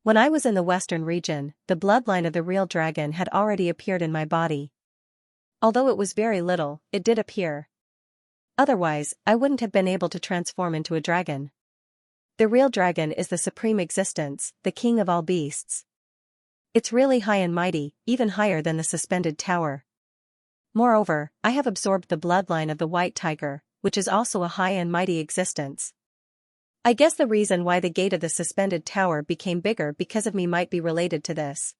When I was in the western region, the bloodline of the real dragon had already appeared in my body. Although it was very little, it did appear. Otherwise, I wouldn't have been able to transform into a dragon. The real dragon is the supreme existence, the king of all beasts. It's really high and mighty, even higher than the suspended tower. Moreover, I have absorbed the bloodline of the white tiger, which is also a high and mighty existence. I guess the reason why the gate of the suspended tower became bigger because of me might be related to this.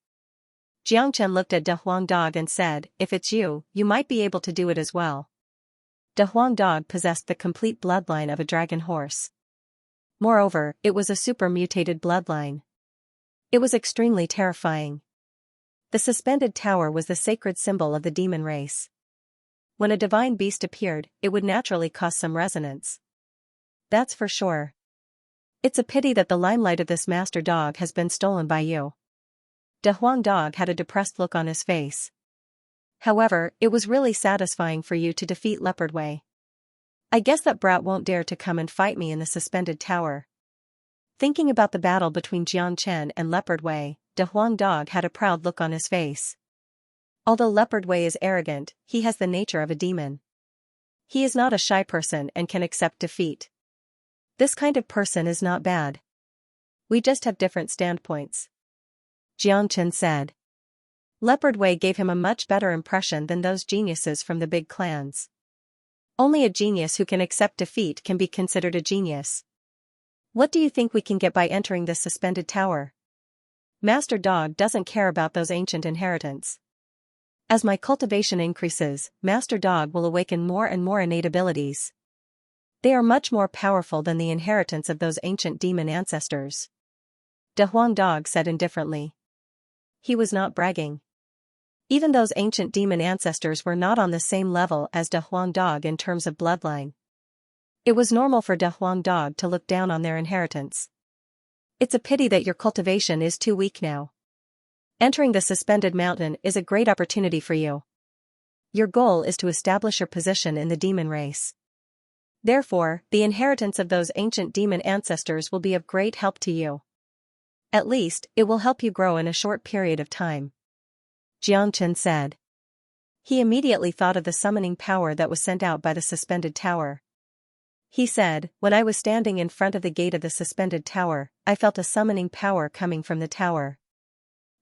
Xianxia looked at De Huangdog and said, if it's you, you might be able to do it as well. De Huangdog possessed the complete bloodline of a dragon horse. Moreover, it was a super mutated bloodline. It was extremely terrifying. The suspended tower was the sacred symbol of the demon race. When a divine beast appeared, it would naturally cause some resonance. That's for sure. It's a pity that the limelight of this master dog has been stolen by you. De Huangdog had a depressed look on his face. However, it was really satisfying for you to defeat Leopard Wei. I guess that brat won't dare to come and fight me in the suspended tower. Thinking about the battle between Xianxia and Leopard Wei, De Huangdog had a proud look on his face. Although Leopard Wei is arrogant, he has the nature of a demon. He is not a shy person and can accept defeat. This kind of person is not bad. We just have different standpoints. Xianxia said. Leopard Wei gave him a much better impression than those geniuses from the big clans. Only a genius who can accept defeat can be considered a genius. What do you think we can get by entering this suspended tower? Master Dog doesn't care about those ancient inheritance. As my cultivation increases, Master Dog will awaken more and more innate abilities. They are much more powerful than the inheritance of those ancient demon ancestors. De Huangdog said indifferently. He was not bragging. Even those ancient demon ancestors were not on the same level as De Huangdog in terms of bloodline. It was normal for De Huangdog to look down on their inheritance. It's a pity that your cultivation is too weak now. Entering the suspended mountain is a great opportunity for you. Your goal is to establish your position in the demon race. Therefore, the inheritance of those ancient demon ancestors will be of great help to you. At least, it will help you grow in a short period of time. Xianxia said. He immediately thought of the summoning power that was sent out by the suspended tower. He said, when I was standing in front of the gate of the suspended tower, I felt a summoning power coming from the tower.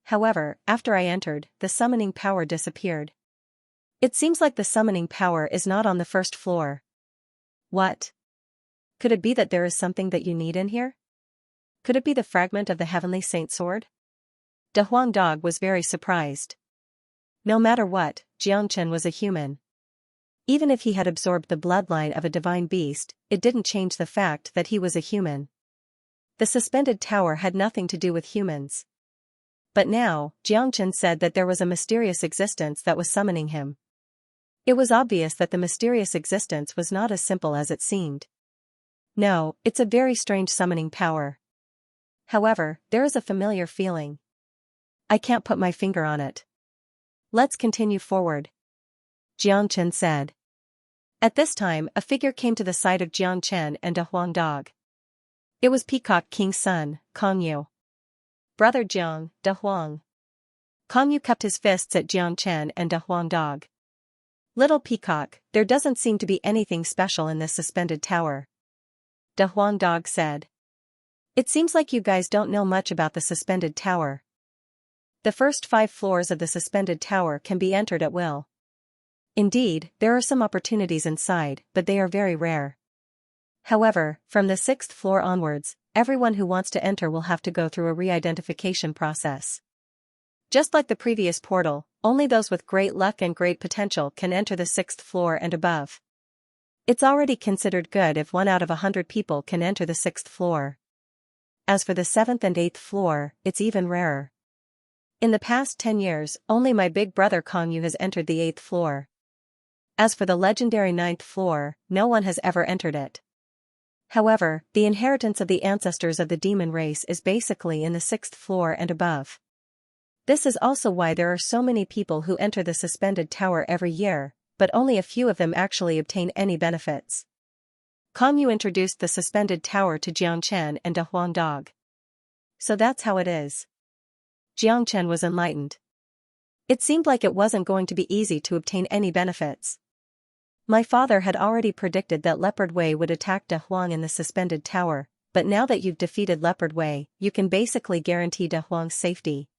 However, after I entered, the summoning power disappeared. It seems like the summoning power is not on the first floor. What? Could it be that there is something that you need in here? Could it be the fragment of the Heavenly Saint Sword? De Huangdog was very surprised. No matter what, Xianxia was a human. Even if he had absorbed the bloodline of a divine beast, it didn't change the fact that he was a human. The suspended tower had nothing to do with humans. But now, Xianxia said that there was a mysterious existence that was summoning him. It was obvious that the mysterious existence was not as simple as it seemed. No, it's a very strange summoning power. However, there is a familiar feeling. I can't put my finger on it. Let's continue forward. Xianxia said. At this time, a figure came to the side of Xianxia and De Huangdog. It was Peacock King's son, Kongyu. Brother Jiang, De Huang. Kongyu cupped his fists at Xianxia and De Huangdog. Little Peacock, there doesn't seem to be anything special in this suspended tower. De Huangdog said. It seems like you guys don't know much about the suspended tower. The first 5 floors of the suspended tower can be entered at will. Indeed, there are some opportunities inside, but they are very rare. However, from the 6th floor onwards, everyone who wants to enter will have to go through a re-identification process. Just like the previous portal, only those with great luck and great potential can enter the 6th floor and above. It's already considered good if 1 out of 100 people can enter the 6th floor. As for the 7th and 8th floor, it's even rarer. In the past 10 years, only my big brother Kongyu has entered the 8th floor. As for the legendary 9th floor, no one has ever entered it. However, the inheritance of the ancestors of the demon race is basically in the 6th floor and above. This is also why there are so many people who enter the suspended tower every year, but only a few of them actually obtain any benefits. Kongyu introduced the suspended tower to Xianxia and De Huangdog. So that's how it is. Xianxia was enlightened. It seemed like it wasn't going to be easy to obtain any benefits. My father had already predicted that Leopard Wei would attack De Huang in the suspended tower, but now that you've defeated Leopard Wei, you can basically guarantee De Huang's safety.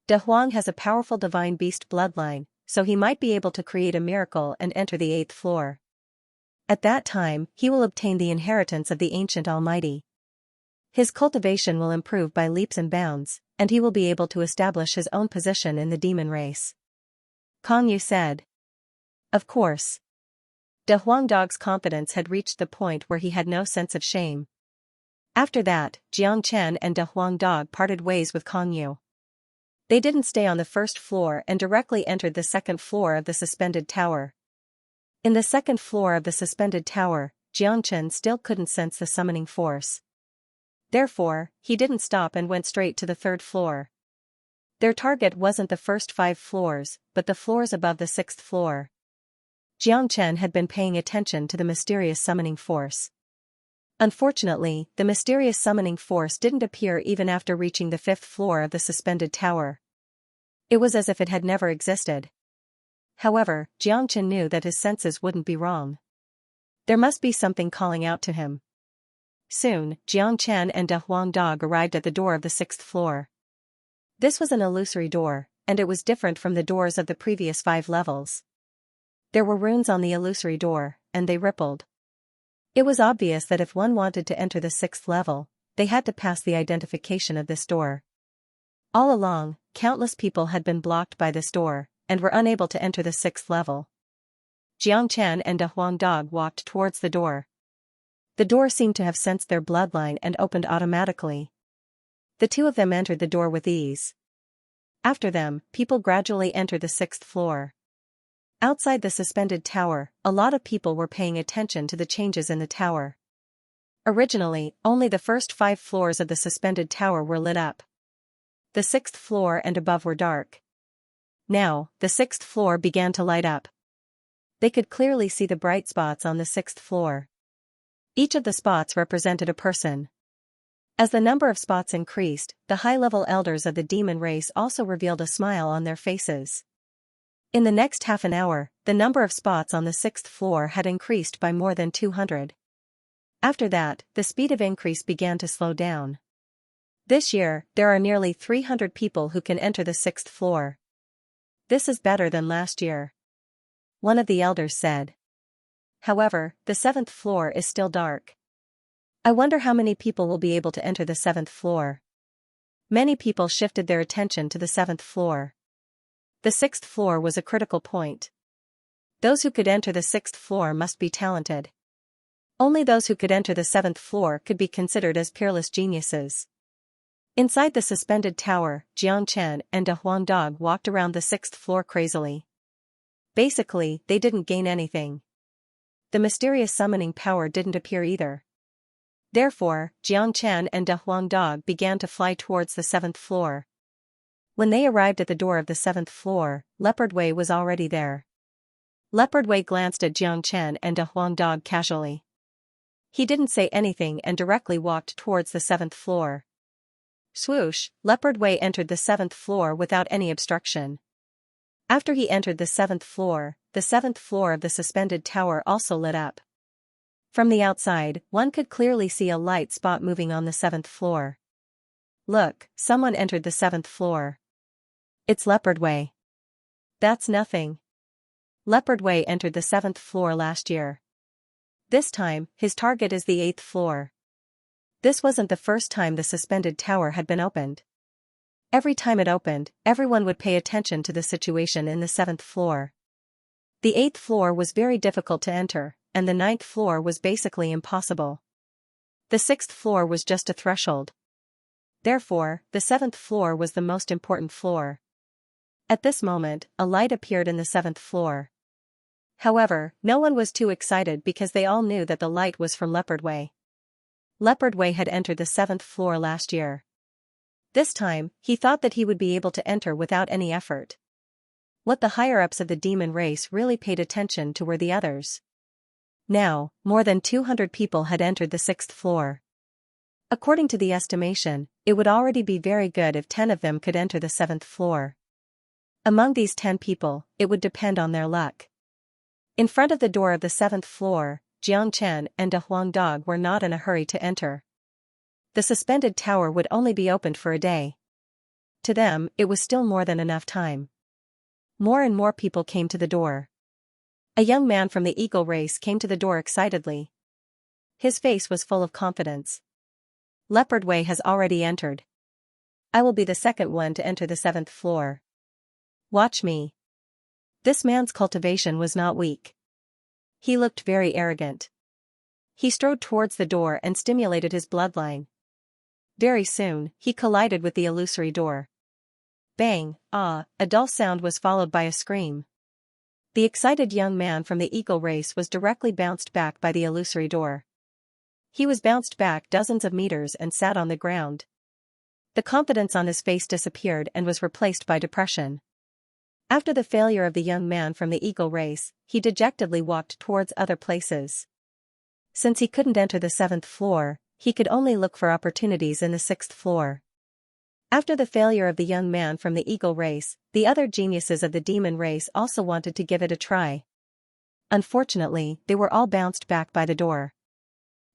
De Huang has a powerful divine beast bloodline, so he might be able to create a miracle and enter the 8th floor. At that time, he will obtain the inheritance of the Ancient Almighty. His cultivation will improve by leaps and bounds, and he will be able to establish his own position in the demon race. Kongyu said. Of course. De Huangdog's confidence had reached the point where he had no sense of shame. After that, Xianxia and De Huangdog parted ways with Kongyu. They didn't stay on the 1st floor and directly entered the 2nd floor of the suspended tower. In the 2nd floor of the suspended tower, Xianxia still couldn't sense the summoning force. Therefore, he didn't stop and went straight to the 3rd floor. Their target wasn't the first 5 floors, but the floors above the 6th floor. Xianxia had been paying attention to the mysterious summoning force. Unfortunately, the mysterious summoning force didn't appear even after reaching the 5th floor of the suspended tower. It was as if it had never existed. However, Xianxia knew that his senses wouldn't be wrong. There must be something calling out to him. Soon, Xianxia and De Huangdog arrived at the door of the 6th floor. This was an illusory door, and it was different from the doors of the previous 5 levels. There were runes on the illusory door, and they rippled. It was obvious that if one wanted to enter the 6th level, they had to pass the identification of this door. All along, countless people had been blocked by this door, and were unable to enter the 6th level. Xianxia and De Huangdog walked towards the door. The door seemed to have sensed their bloodline and opened automatically. The two of them entered the door with ease. After them, people gradually entered the 6th floor. Outside the suspended tower, a lot of people were paying attention to the changes in the tower. Originally, only the first 5 floors of the suspended tower were lit up. The 6th floor and above were dark. Now, the 6th floor began to light up. They could clearly see the bright spots on the 6th floor. Each of the spots represented a person. As the number of spots increased, the high-level elders of the demon race also revealed a smile on their faces. In the next half an hour, the number of spots on the 6th floor had increased by more than 200. After that, the speed of increase began to slow down. This year, there are nearly 300 people who can enter the 6th floor. This is better than last year. One of the elders said. However, the 7th floor is still dark. I wonder how many people will be able to enter the 7th floor. Many people shifted their attention to the 7th floor. The 6th floor was a critical point. Those who could enter the 6th floor must be talented. Only those who could enter the 7th floor could be considered as peerless geniuses. Inside the suspended tower, Xianxia and De Huangdog walked around the 6th floor crazily. Basically, they didn't gain anything. The mysterious summoning power didn't appear either. Therefore, Xianxia and De Huangdog began to fly towards the 7th floor. When they arrived at the door of the 7th floor, Leopard Wei was already there. Leopard Wei glanced at Xianxia and De Huangdog casually. He didn't say anything and directly walked towards the 7th floor. Swoosh, Leopard Wei entered the 7th floor without any obstruction. After he entered the 7th floor of the suspended tower also lit up. From the outside, one could clearly see a light spot moving on the 7th floor. Look, someone entered the 7th floor. It's Leopard Way. That's nothing. Leopard Way entered the 7th floor last year. This time, his target is the 8th floor. This wasn't the first time the suspended tower had been opened. Every time it opened, everyone would pay attention to the situation in the 7th floor. The 8th floor was very difficult to enter, and the 9th floor was basically impossible. The 6th floor was just a threshold. Therefore, the 7th floor was the most important floor. At this moment, a light appeared in the 7th floor. However, no one was too excited because they all knew that the light was from Leopard Way. Leopard Way had entered the 7th floor last year. This time, he thought that he would be able to enter without any effort. What the higher-ups of the demon race really paid attention to were the others. Now, more than 200 people had entered the 6th floor. According to the estimation, it would already be very good if 10 of them could enter the 7th floor. Among these 10 people, it would depend on their luck. In front of the door of the 7th floor, Xianxia and a Huang dog were not in a hurry to enter. The suspended tower would only be opened for a day. To them, it was still more than enough time. More and more people came to the door. A young man from the eagle race came to the door excitedly. His face was full of confidence. Leopard Way has already entered. I will be the second one to enter the 7th floor. Watch me. This man's cultivation was not weak. He looked very arrogant. He strode towards the door and stimulated his bloodline. Very soon, he collided with the illusory door. Bang, ah, a dull sound was followed by a scream. The excited young man from the eagle race was directly bounced back by the illusory door. He was bounced back dozens of meters and sat on the ground. The confidence on his face disappeared and was replaced by depression. After the failure of the young man from the eagle race, he dejectedly walked towards other places. Since he couldn't enter the 7th floor, he could only look for opportunities in the 6th floor. After the failure of the young man from the eagle race, the other geniuses of the demon race also wanted to give it a try. Unfortunately, they were all bounced back by the door.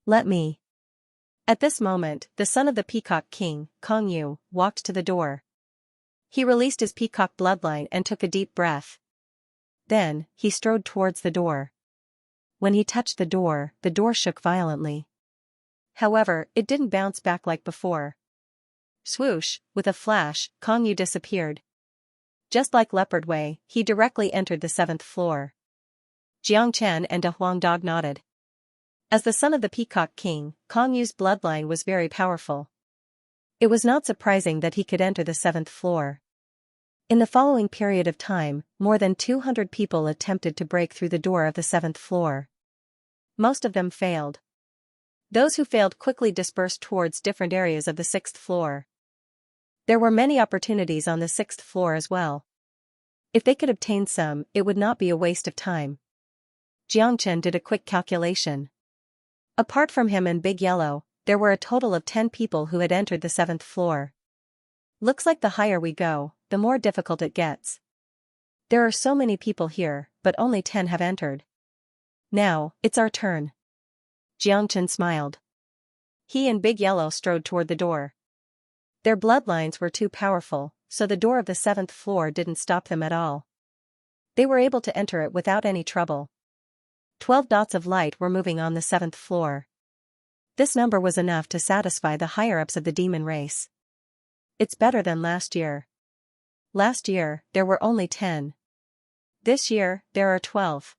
Let me. At this moment, the son of the Peacock King, Kong Yu, walked to the door. He released his peacock bloodline and took a deep breath. Then, he strode towards the door. When he touched the door shook violently. However, it didn't bounce back like before. Swoosh, with a flash, Kong Yu disappeared. Just like Leopard Way, he directly entered the 7th floor. Xianxia and a Huang dog nodded. As the son of the Peacock King, Kong Yu's bloodline was very powerful. It was not surprising that he could enter the 7th floor. In the following period of time, more than 200 people attempted to break through the door of the 7th floor. Most of them failed. Those who failed quickly dispersed towards different areas of the 6th floor. There were many opportunities on the 6th floor as well. If they could obtain some, it would not be a waste of time. Xianxia did a quick calculation. Apart from him and Big Yellow, there were a total of 10 people who had entered the 7th floor. Looks like the higher we go, the more difficult it gets. There are so many people here, but only 10 have entered. Now, it's our turn. Xianxia smiled. He and Big Yellow strode toward the door. Their bloodlines were too powerful, so the door of the 7th floor didn't stop them at all. They were able to enter it without any trouble. 12 dots of light were moving on the 7th floor. This number was enough to satisfy the higher-ups of the demon race. It's better than last year. Last year, there were only 10. This year, there are 12.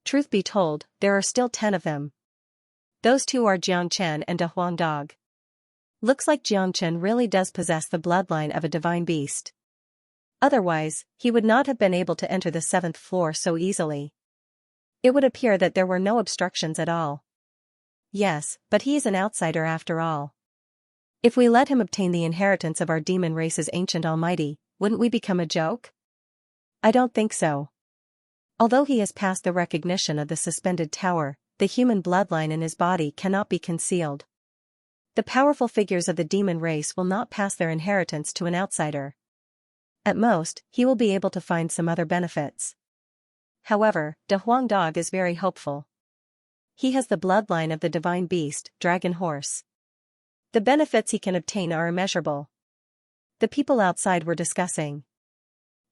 Truth be told, there are still 10 of them. Those two are Xianxia and a Huang dog. Looks like Xianxia really does possess the bloodline of a divine beast. Otherwise, he would not have been able to enter the 7th floor so easily. It would appear that there were no obstructions at all. Yes, but he is an outsider after all. If we let him obtain the inheritance of our demon race's ancient almighty, wouldn't we become a joke? I don't think so. Although he has passed the recognition of the suspended tower, the human bloodline in his body cannot be concealed. The powerful figures of the demon race will not pass their inheritance to an outsider. At most, he will be able to find some other benefits. However, De Huang Dog is very hopeful. He has the bloodline of the divine beast, Dragon Horse. The benefits he can obtain are immeasurable. The people outside were discussing.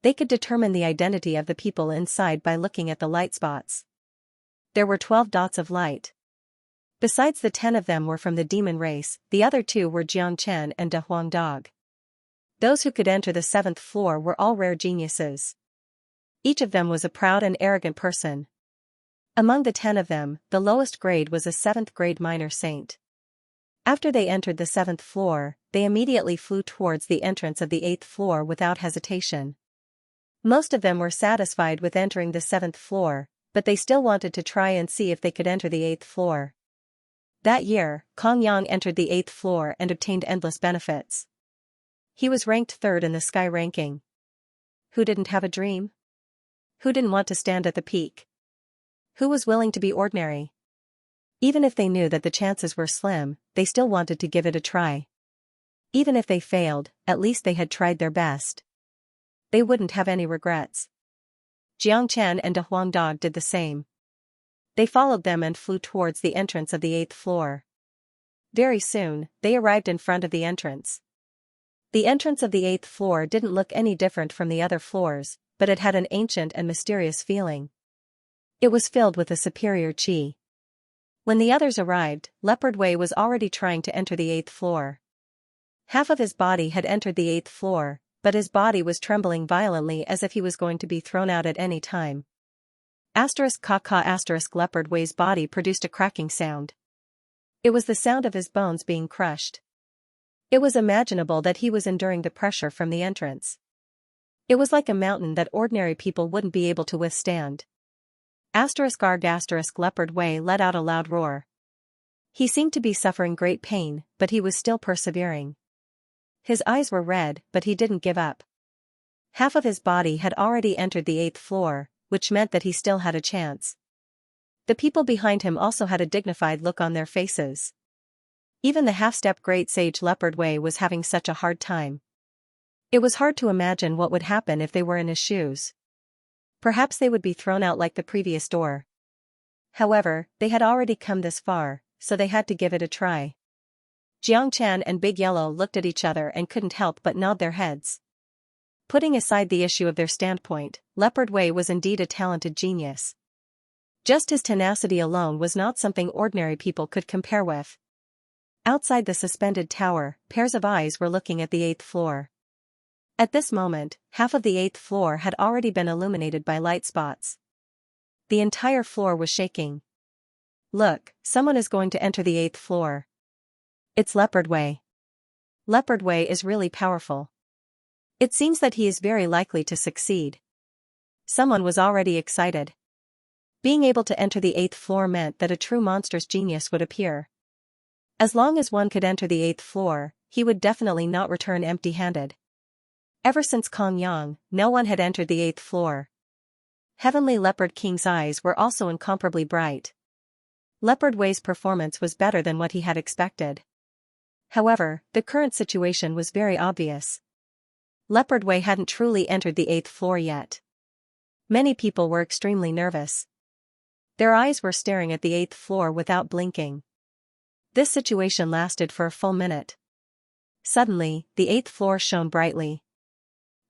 They could determine the identity of the people inside by looking at the light spots. There were 12 dots of light. Besides, the 10 of them were from the demon race, the other 2 were Xianxia and De Huang Dog. Those who could enter the 7th floor were all rare geniuses. Each of them was a proud and arrogant person. Among the 10 of them, the lowest grade was a 7th grade minor saint. After they entered the 7th floor, they immediately flew towards the entrance of the 8th floor without hesitation. Most of them were satisfied with entering the 7th floor, but they still wanted to try and see if they could enter the 8th floor. That year, Kong Yang entered the 8th floor and obtained endless benefits. He was ranked 3rd in the sky ranking. Who didn't have a dream? Who didn't want to stand at the peak? Who was willing to be ordinary? Even if they knew that the chances were slim, they still wanted to give it a try. Even if they failed, at least they had tried their best. They wouldn't have any regrets. Xianxia and De Huang Dog did the same. They followed them and flew towards the entrance of the 8th floor. Very soon, they arrived in front of the entrance. The entrance of the 8th floor didn't look any different from the other floors, but it had an ancient and mysterious feeling. It was filled with a superior qi. When the others arrived, Leopard Wei was already trying to enter the 8th floor. Half of his body had entered the 8th floor, but his body was trembling violently as if he was going to be thrown out at any time. Leopard Wei's body produced a cracking sound. It was the sound of his bones being crushed. It was imaginable that he was enduring the pressure from the entrance. It was like a mountain that ordinary people wouldn't be able to withstand. Leopard Wei let out a loud roar. He seemed to be suffering great pain, but he was still persevering. His eyes were red, but he didn't give up. Half of his body had already entered the 8th floor, which meant that he still had a chance. The people behind him also had a dignified look on their faces. Even the half-step great sage Leopard Wei was having such a hard time. It was hard to imagine what would happen if they were in his shoes. Perhaps they would be thrown out like the previous door. However, they had already come this far, so they had to give it a try. Xianxia and Big Yellow looked at each other and couldn't help but nod their heads. Putting aside the issue of their standpoint, Leopard Wei was indeed a talented genius. Just his tenacity alone was not something ordinary people could compare with. Outside the suspended tower, pairs of eyes were looking at the 8th floor. At this moment, half of the 8th floor had already been illuminated by light spots. The entire floor was shaking. Look, someone is going to enter the 8th floor. It's Leopard Wei. Leopard Wei is really powerful. It seems that he is very likely to succeed. Someone was already excited. Being able to enter the 8th floor meant that a true monstrous genius would appear. As long as one could enter the 8th floor, he would definitely not return empty-handed. Ever since Kong Yang, no one had entered the 8th floor. Heavenly Leopard King's eyes were also incomparably bright. Leopard Wei's performance was better than what he had expected. However, the current situation was very obvious. Leopard Wei hadn't truly entered the 8th floor yet. Many people were extremely nervous. Their eyes were staring at the 8th floor without blinking. This situation lasted for a full minute. Suddenly, the 8th floor shone brightly.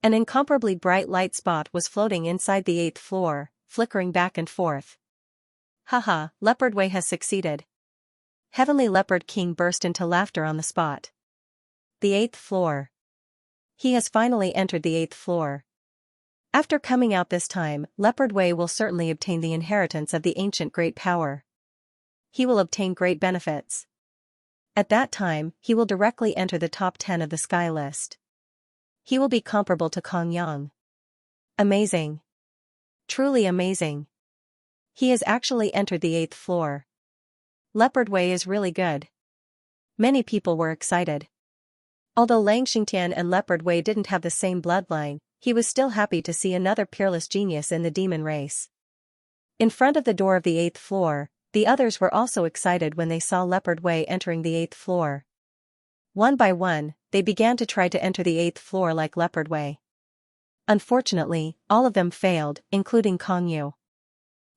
An incomparably bright light spot was floating inside the 8th floor, flickering back and forth. Haha, Leopard Wei has succeeded. Heavenly Leopard King burst into laughter on the spot. The 8th floor. He has finally entered the 8th floor. After coming out this time, Leopard Wei will certainly obtain the inheritance of the ancient great power. He will obtain great benefits. At that time, he will directly enter the top 10 of the sky list. He will be comparable to Kong Yang. Amazing. Truly amazing. He has actually entered the 8th floor. Leopard Wei is really good. Many people were excited. Although Lang Xingtian and Leopard Wei didn't have the same bloodline, he was still happy to see another peerless genius in the demon race. In front of the door of the 8th floor, the others were also excited when they saw Leopard Wei entering the 8th floor. One by one, they began to try to enter the 8th floor like Leopard Wei. Unfortunately, all of them failed, including Kong Yu.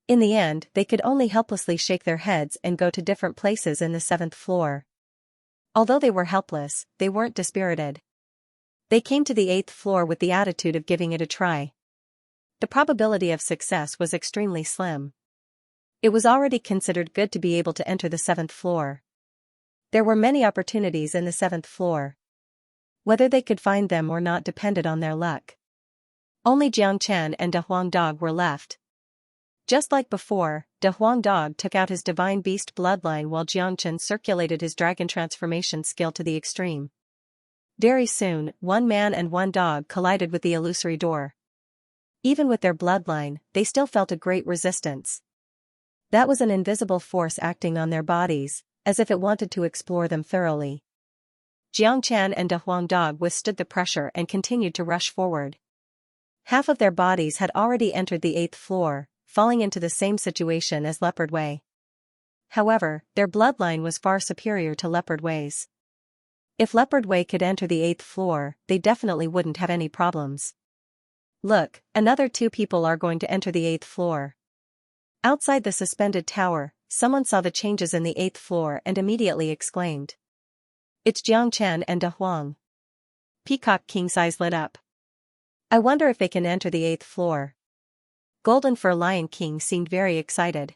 In the end, they could only helplessly shake their heads and go to different places in the 7th floor. Although they were helpless, they weren't dispirited. They came to the 8th floor with the attitude of giving it a try. The probability of success was extremely slim. It was already considered good to be able to enter the 7th floor. There were many opportunities in the 7th floor. Whether they could find them or not depended on their luck. Only Xianxia and De Huang Dog were left. Just like before, De Huang Dog took out his divine beast bloodline while Xianxia circulated his dragon transformation skill to the extreme. Very soon, one man and one dog collided with the illusory door. Even with their bloodline, they still felt a great resistance. That was an invisible force acting on their bodies, as if it wanted to explore them thoroughly. Xianxia and De Huang Dog withstood the pressure and continued to rush forward. Half of their bodies had already entered the 8th floor, falling into the same situation as Leopard Wei. However, their bloodline was far superior to Leopard Wei's. If Leopard Wei could enter the 8th floor, they definitely wouldn't have any problems. Look, another 2 people are going to enter the 8th floor. Outside the suspended tower, someone saw the changes in the 8th floor and immediately exclaimed. It's Xianxia and De Huang. Peacock King's eyes lit up. I wonder if they can enter the 8th floor. Golden Fur Lion King seemed very excited.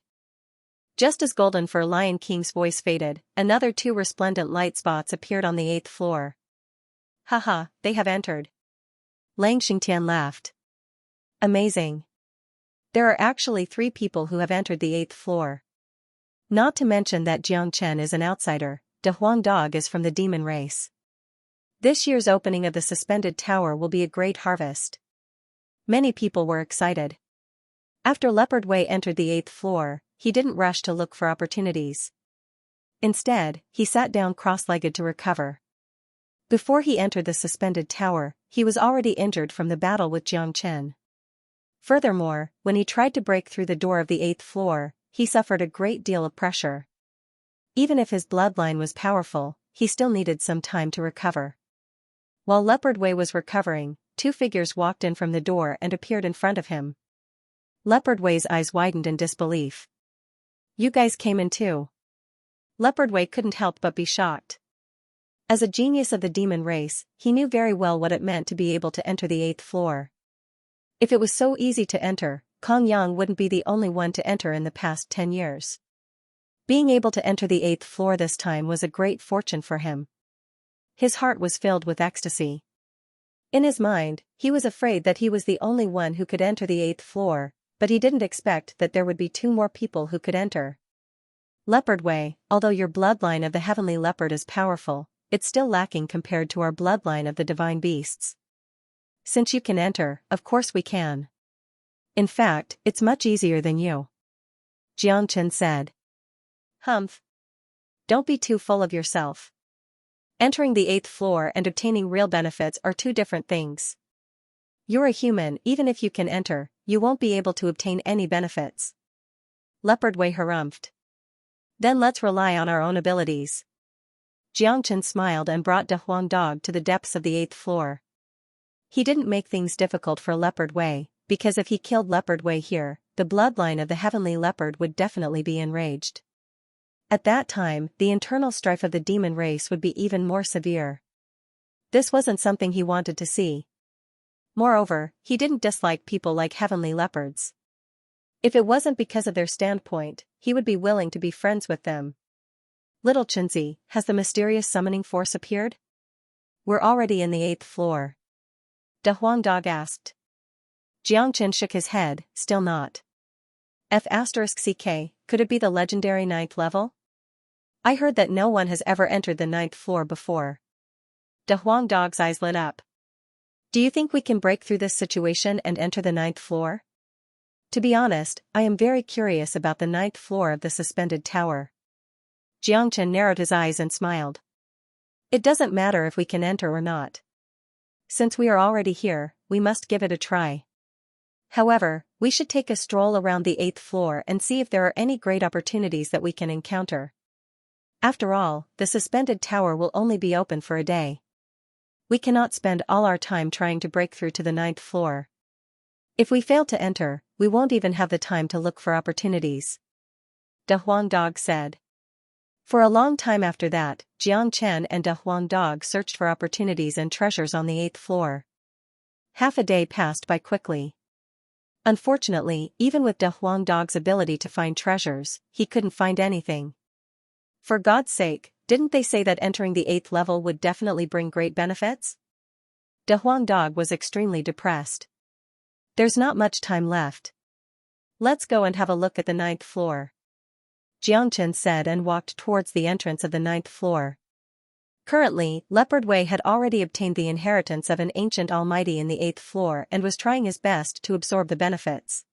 Just as Golden Fur Lion King's voice faded, another 2 resplendent light spots appeared on the 8th floor. Haha, they have entered. Lang Xingtian laughed. Amazing. There are actually 3 people who have entered the 8th floor. Not to mention that Xianxia is an outsider, De Huang Dog is from the demon race. This year's opening of the suspended tower will be a great harvest. Many people were excited. After Leopard Wei entered the 8th floor, he didn't rush to look for opportunities. Instead, he sat down cross-legged to recover. Before he entered the suspended tower, he was already injured from the battle with Xianxia. Furthermore, when he tried to break through the door of the 8th floor, he suffered a great deal of pressure. Even if his bloodline was powerful, he still needed some time to recover. While Leopard Wei was recovering, 2 figures walked in from the door and appeared in front of him. Leopard Wei's eyes widened in disbelief. You guys came in too. Leopard Wei couldn't help but be shocked. As a genius of the demon race, he knew very well what it meant to be able to enter the 8th floor. If it was so easy to enter, Kong Yang wouldn't be the only one to enter in the past 10 years. Being able to enter the 8th floor this time was a great fortune for him. His heart was filled with ecstasy. In his mind, he was afraid that he was the only one who could enter the 8th floor, but he didn't expect that there would be 2 more people who could enter. Leopard Wei, although your bloodline of the heavenly leopard is powerful, it's still lacking compared to our bloodline of the divine beasts. Since you can enter, of course we can. In fact, it's much easier than you. Xianxia said. Humph. Don't be too full of yourself. Entering the 8th floor and obtaining real benefits are 2 different things. You're a human, even if you can enter, you won't be able to obtain any benefits. Leopard Wei harumphed. Then let's rely on our own abilities. Xianxia smiled and brought De Huang Dog to the depths of the 8th floor. He didn't make things difficult for Leopard Wei, because if he killed Leopard Wei here, the bloodline of the heavenly leopard would definitely be enraged. At that time, the internal strife of the demon race would be even more severe. This wasn't something he wanted to see. Moreover, he didn't dislike people like heavenly leopards. If it wasn't because of their standpoint, he would be willing to be friends with them. Little Chenzi, has the mysterious summoning force appeared? We're already in the 8th floor. De Huang Dog asked. Xianxia shook his head, still not. F*CK, could it be the legendary 9th level? I heard that no one has ever entered the 9th floor before. De Huang Dog's eyes lit up. Do you think we can break through this situation and enter the 9th floor? To be honest, I am very curious about the 9th floor of the suspended tower. Xianxia narrowed his eyes and smiled. It doesn't matter if we can enter or not. Since we are already here, we must give it a try. However, we should take a stroll around the 8th floor and see if there are any great opportunities that we can encounter. After all, the suspended tower will only be open for a day. We cannot spend all our time trying to break through to the 9th floor. If we fail to enter, we won't even have the time to look for opportunities. De Huang Dog said. For a long time after that, Jiang Chen and De Huang Dog searched for opportunities and treasures on the 8th floor. Half a day passed by quickly. Unfortunately, even with De Huang Dog's ability to find treasures, he couldn't find anything. For God's sake, didn't they say that entering the 8th level would definitely bring great benefits? De Huang Dog was extremely depressed. There's not much time left. Let's go and have a look at the 9th floor, Jiang Chen said and walked towards the entrance of the 9th floor. Currently, Leopard Wei had already obtained the inheritance of an ancient almighty in the 8th floor and was trying his best to absorb the benefits.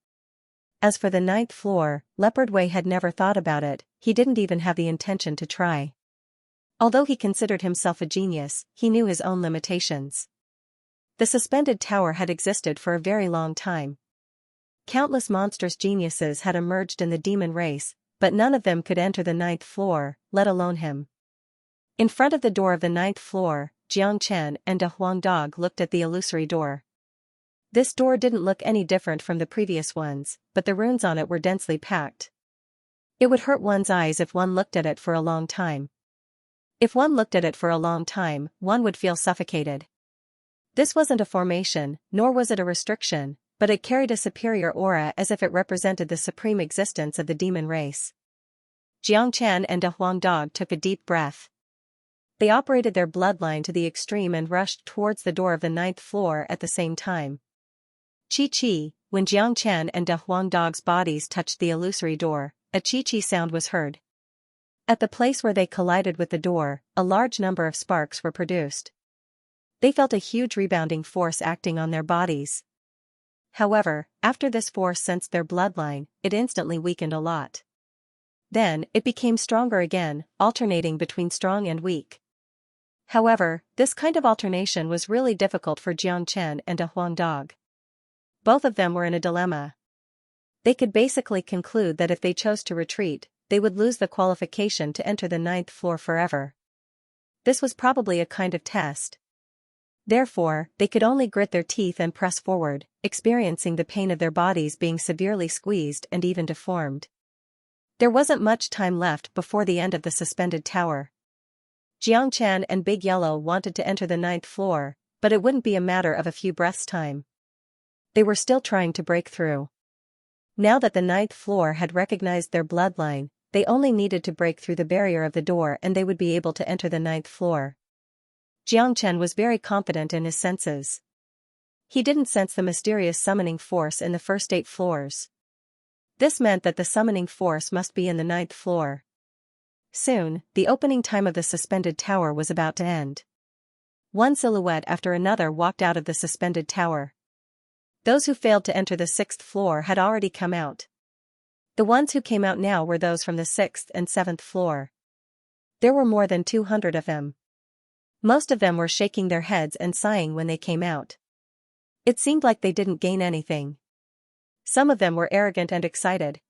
As for the 9th floor, Leopard Wei had never thought about it, he didn't even have the intention to try. Although he considered himself a genius, he knew his own limitations. The suspended tower had existed for a very long time. Countless monstrous geniuses had emerged in the demon race, but none of them could enter the 9th floor, let alone him. In front of the door of the 9th floor, Jiang Chen and De Huang Dog looked at the illusory door. This door didn't look any different from the previous ones, but the runes on it were densely packed. It would hurt one's eyes if one looked at it for a long time. If one looked at it for a long time, one would feel suffocated. This wasn't a formation, nor was it a restriction, but it carried a superior aura as if it represented the supreme existence of the demon race. Jiang Chen and De Huang Dog took a deep breath. They operated their bloodline to the extreme and rushed towards the door of the 9th floor at the same time. Chi-chi, when Jiang Chen and De Huang Dog's bodies touched the illusory door, a chi-chi sound was heard. At the place where they collided with the door, a large number of sparks were produced. They felt a huge rebounding force acting on their bodies. However, after this force sensed their bloodline, it instantly weakened a lot. Then, it became stronger again, alternating between strong and weak. However, this kind of alternation was really difficult for Jiang Chen and De Huang Dog. Both of them were in a dilemma. They could basically conclude that if they chose to retreat, they would lose the qualification to enter the 9th floor forever. This was probably a kind of test. Therefore, they could only grit their teeth and press forward, experiencing the pain of their bodies being severely squeezed and even deformed. There wasn't much time left before the end of the suspended tower. Jiang Chen and Big Yellow wanted to enter the 9th floor, but it wouldn't be a matter of a few breaths' time. They were still trying to break through. Now that the 9th floor had recognized their bloodline, they only needed to break through the barrier of the door and they would be able to enter the 9th floor. Jiang Chen was very confident in his senses. He didn't sense the mysterious summoning force in the first 8 floors. This meant that the summoning force must be in the 9th floor. Soon, the opening time of the suspended tower was about to end. One silhouette after another walked out of the suspended tower. Those who failed to enter the 6th floor had already come out. The ones who came out now were those from the 6th and 7th floor. There were more than 200 of them. Most of them were shaking their heads and sighing when they came out. It seemed like they didn't gain anything. Some of them were arrogant and excited.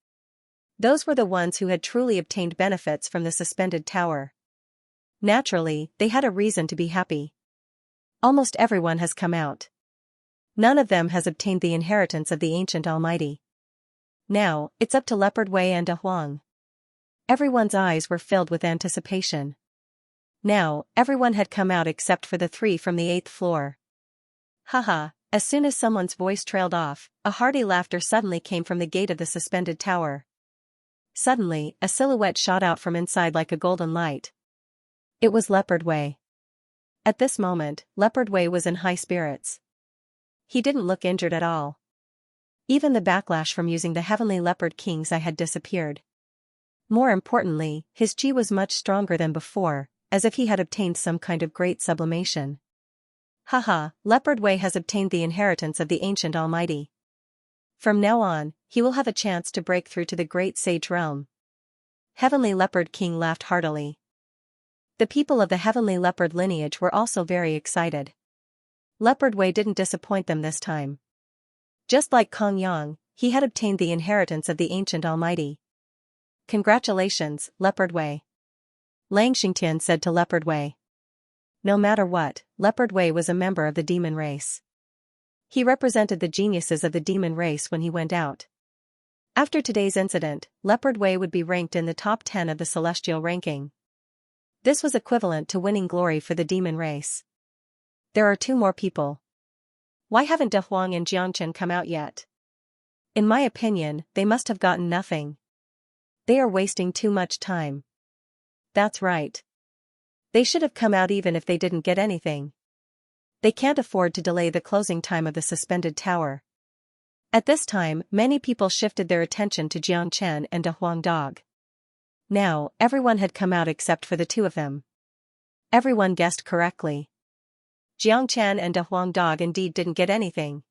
Those were the ones who had truly obtained benefits from the suspended tower. Naturally, they had a reason to be happy. Almost everyone has come out. None of them has obtained the inheritance of the ancient almighty. Now, it's up to Leopard Wei and De Huang. Everyone's eyes were filled with anticipation. Now, everyone had come out except for the 3 from the 8th floor. Haha, as soon as someone's voice trailed off, a hearty laughter suddenly came from the gate of the suspended tower. Suddenly, a silhouette shot out from inside like a golden light. It was Leopard Wei. At this moment, Leopard Wei was in high spirits. He didn't look injured at all. Even the backlash from using the Heavenly Leopard King's eye had disappeared. More importantly, his chi was much stronger than before, as if he had obtained some kind of great sublimation. Haha, Leopard Wei has obtained the inheritance of the ancient almighty. From now on, he will have a chance to break through to the great sage realm. Heavenly Leopard King laughed heartily. The people of the Heavenly Leopard lineage were also very excited. Leopard Wei didn't disappoint them this time. Just like Kong Yang, he had obtained the inheritance of the ancient almighty. Congratulations, Leopard Wei. Lang Xingtian said to Leopard Wei. No matter what, Leopard Wei was a member of the demon race. He represented the geniuses of the demon race when he went out. After today's incident, Leopard Way would be ranked in the top 10 of the celestial ranking. This was equivalent to winning glory for the demon race. There are 2 more people. Why haven't De Huang and Xianxia come out yet? In my opinion, they must have gotten nothing. They are wasting too much time. That's right. They should have come out even if they didn't get anything. They can't afford to delay the closing time of the suspended tower. At this time, many people shifted their attention to Xianxia and De Huang Dog. Now, everyone had come out except for the 2 of them. Everyone guessed correctly. Xianxia and De Huang Dog indeed didn't get anything.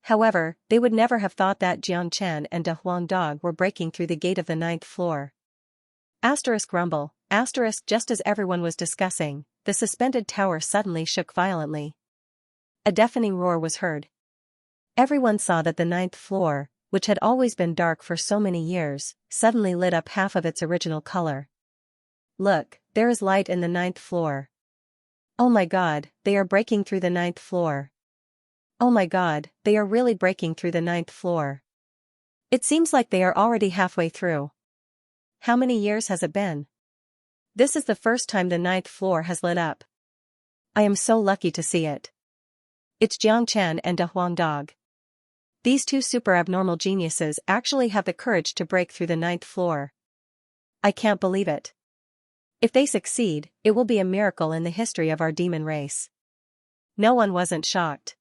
However, they would never have thought that Xianxia and De Huang Dog were breaking through the gate of the 9th floor. Rumble, just as everyone was discussing, the suspended tower suddenly shook violently. A deafening roar was heard. Everyone saw that the 9th floor, which had always been dark for so many years, suddenly lit up half of its original color. Look, there is light in the 9th floor. Oh my God, they are breaking through the 9th floor. Oh my God, they are really breaking through the 9th floor. It seems like they are already halfway through. How many years has it been? This is the first time the 9th floor has lit up. I am so lucky to see it. It's Xianxia and De Huang Dog. These 2 super abnormal geniuses actually have the courage to break through the 9th floor. I can't believe it. If they succeed, it will be a miracle in the history of our demon race. No one wasn't shocked.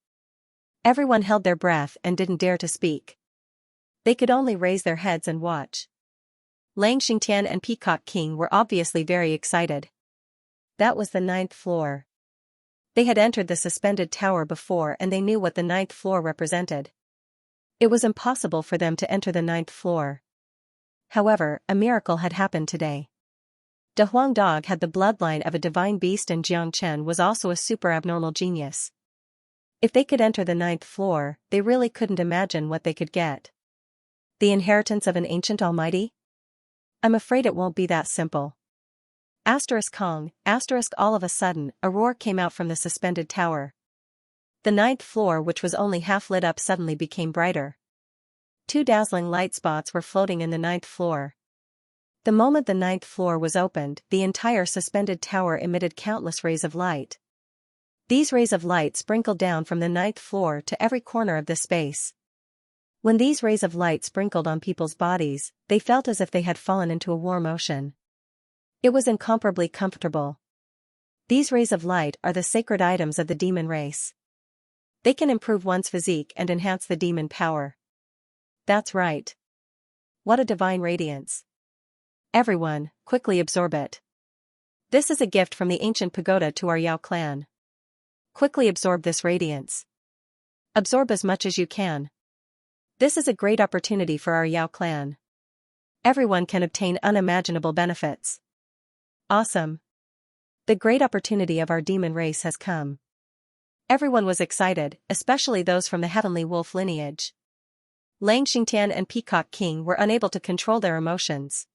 Everyone held their breath and didn't dare to speak. They could only raise their heads and watch. Xianxia and Peacock King were obviously very excited. That was the 9th floor. They had entered the suspended tower before and they knew what the 9th floor represented. It was impossible for them to enter the 9th floor. However, a miracle had happened today. De Huang Dog had the bloodline of a divine beast and Xianxia was also a super abnormal genius. If they could enter the 9th floor, they really couldn't imagine what they could get. The inheritance of an ancient almighty? I'm afraid it won't be that simple. Kong, all of a sudden, a roar came out from the suspended tower. The 9th floor, which was only half lit up, suddenly became brighter. 2 dazzling light spots were floating in the 9th floor. The moment the 9th floor was opened, the entire suspended tower emitted countless rays of light. These rays of light sprinkled down from the 9th floor to every corner of the space. When these rays of light sprinkled on people's bodies, they felt as if they had fallen into a warm ocean. It was incomparably comfortable. These rays of light are the sacred items of the demon race. They can improve one's physique and enhance the demon power. That's right. What a divine radiance. Everyone, quickly absorb it. This is a gift from the ancient pagoda to our Yao clan. Quickly absorb this radiance. Absorb as much as you can. This is a great opportunity for our Yao clan. Everyone can obtain unimaginable benefits. Awesome. The great opportunity of our demon race has come. Everyone was excited, especially those from the Heavenly Wolf lineage. Xianxia and Peacock King were unable to control their emotions.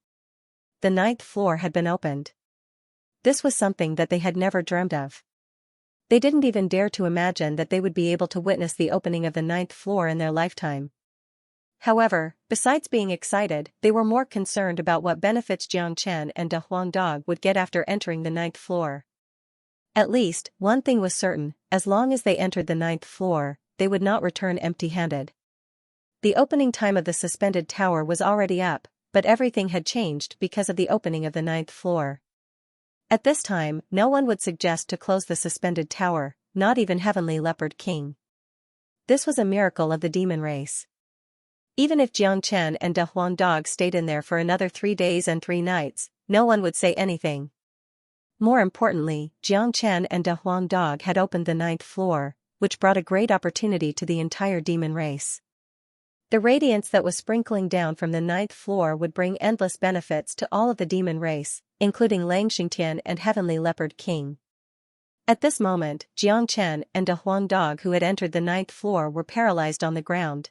The 9th floor had been opened. This was something that they had never dreamed of. They didn't even dare to imagine that they would be able to witness the opening of the 9th floor in their lifetime. However, besides being excited, they were more concerned about what benefits Xianxia and De Huang Dog would get after entering the 9th floor. At least, one thing was certain: as long as they entered the 9th floor, they would not return empty-handed. The opening time of the suspended tower was already up, but everything had changed because of the opening of the 9th floor. At this time, no one would suggest to close the suspended tower, not even Heavenly Leopard King. This was a miracle of the demon race. Even if Xianxia and De Huang Dog stayed in there for another 3 days and 3 nights, no one would say anything. More importantly, Xianxia and De Huang Dog had opened the 9th floor, which brought a great opportunity to the entire demon race. The radiance that was sprinkling down from the 9th floor would bring endless benefits to all of the demon race, including Xianxia and Heavenly Leopard King. At this moment, Xianxia and De Huang Dog, who had entered the 9th floor, were paralyzed on the ground.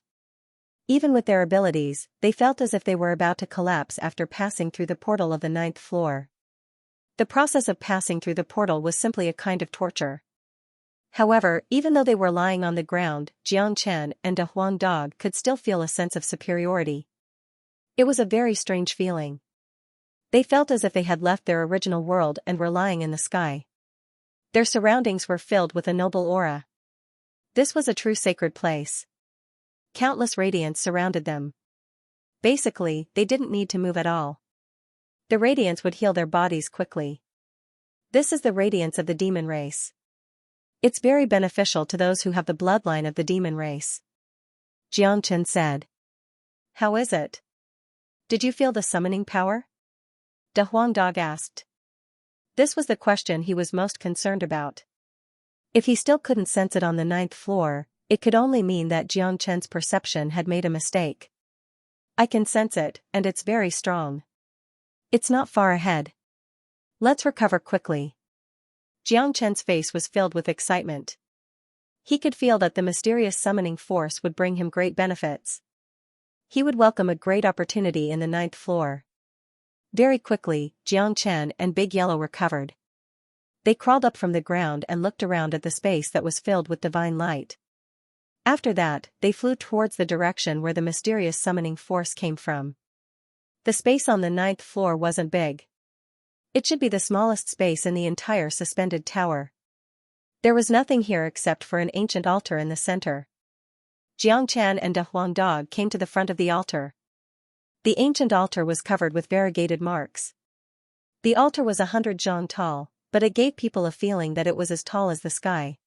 Even with their abilities, they felt as if they were about to collapse after passing through the portal of the 9th floor. The process of passing through the portal was simply a kind of torture. However, even though they were lying on the ground, Xianxia and De Huang Dog could still feel a sense of superiority. It was a very strange feeling. They felt as if they had left their original world and were lying in the sky. Their surroundings were filled with a noble aura. This was a true sacred place. Countless radiance surrounded them. Basically, they didn't need to move at all. The radiance would heal their bodies quickly. This is the radiance of the demon race. It's very beneficial to those who have the bloodline of the demon race. Xianxia said. How is it? Did you feel the summoning power? De Huangdog asked. This was the question he was most concerned about. If he still couldn't sense it on the 9th floor, it could only mean that Xianxia's perception had made a mistake. I can sense it, and it's very strong. It's not far ahead. Let's recover quickly. Xianxia's face was filled with excitement. He could feel that the mysterious summoning force would bring him great benefits. He would welcome a great opportunity in the 9th floor. Very quickly, Xianxia and Big Yellow recovered. They crawled up from the ground and looked around at the space that was filled with divine light. After that, they flew towards the direction where the mysterious summoning force came from. The space on the 9th floor wasn't big. It should be the smallest space in the entire suspended tower. There was nothing here except for an ancient altar in the center. Xianxia and De Huangdog came to the front of the altar. The ancient altar was covered with variegated marks. The altar was 100 zhang tall, but it gave people a feeling that it was as tall as the sky.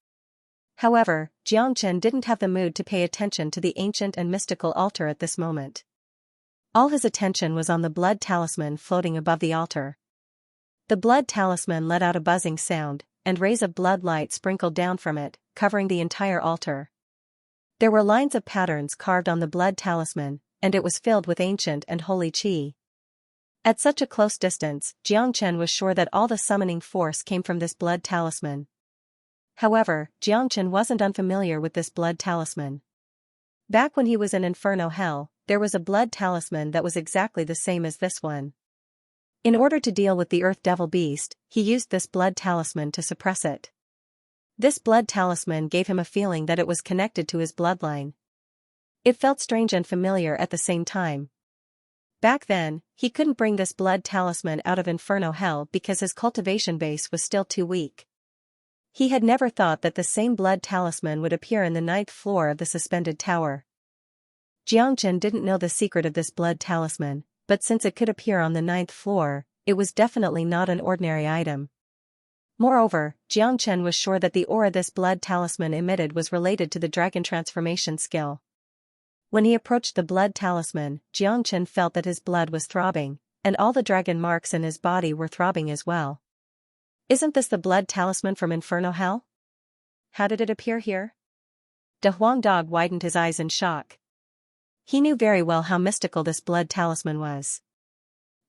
However, Xianxia didn't have the mood to pay attention to the ancient and mystical altar at this moment. All his attention was on the blood talisman floating above the altar. The blood talisman let out a buzzing sound, and rays of blood light sprinkled down from it, covering the entire altar. There were lines of patterns carved on the blood talisman, and it was filled with ancient and holy qi. At such a close distance, Xianxia was sure that all the summoning force came from this blood talisman. However, Xianxia wasn't unfamiliar with this blood talisman. Back when he was in Inferno Hell, there was a blood talisman that was exactly the same as this one. In order to deal with the Earth Devil Beast, he used this blood talisman to suppress it. This blood talisman gave him a feeling that it was connected to his bloodline. It felt strange and familiar at the same time. Back then, he couldn't bring this blood talisman out of Inferno Hell because his cultivation base was still too weak. He had never thought that the same blood talisman would appear in the 9th floor of the suspended tower. Xianxia didn't know the secret of this blood talisman, but since it could appear on the 9th floor, it was definitely not an ordinary item. Moreover, Xianxia was sure that the aura this blood talisman emitted was related to the dragon transformation skill. When he approached the blood talisman, Xianxia felt that his blood was throbbing, and all the dragon marks in his body were throbbing as well. Isn't this the blood talisman from Inferno Hell? How did it appear here? De Huangdog widened his eyes in shock. He knew very well how mystical this blood talisman was.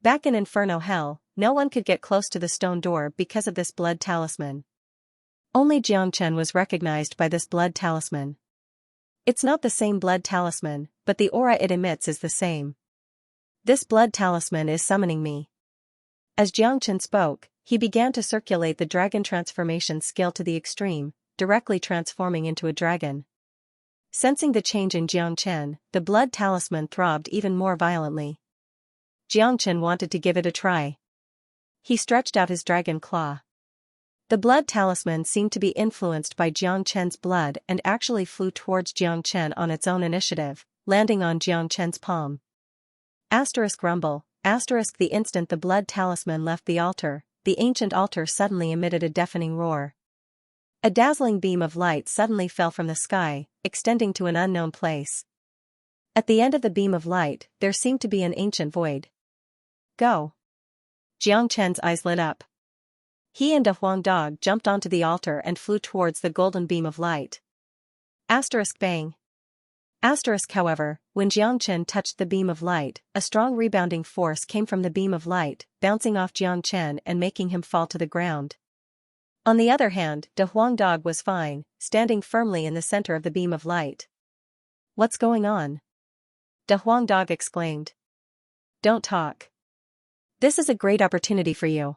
Back in Inferno Hell, no one could get close to the stone door because of this blood talisman. Only Xianxia was recognized by this blood talisman. It's not the same blood talisman, but the aura it emits is the same. This blood talisman is summoning me. As Xianxia spoke, he began to circulate the dragon transformation skill to the extreme, directly transforming into a dragon. Sensing the change in Xianxia, the blood talisman throbbed even more violently. Xianxia wanted to give it a try. He stretched out his dragon claw. The blood talisman seemed to be influenced by Xianxia's blood and actually flew towards Xianxia on its own initiative, landing on Xianxia's palm. Asterisk rumble, asterisk the instant the blood talisman left the altar, the ancient altar suddenly emitted a deafening roar. A dazzling beam of light suddenly fell from the sky, extending to an unknown place. At the end of the beam of light, there seemed to be an ancient void. Go! Xianxia's eyes lit up. He and De Huangdog jumped onto the altar and flew towards the golden beam of light. Asterisk bang. Asterisk however, when Xianxia touched the beam of light, a strong rebounding force came from the beam of light, bouncing off Xianxia and making him fall to the ground. On the other hand, De Huangdog was fine, standing firmly in the center of the beam of light. What's going on? De Huangdog exclaimed. Don't talk. This is a great opportunity for you.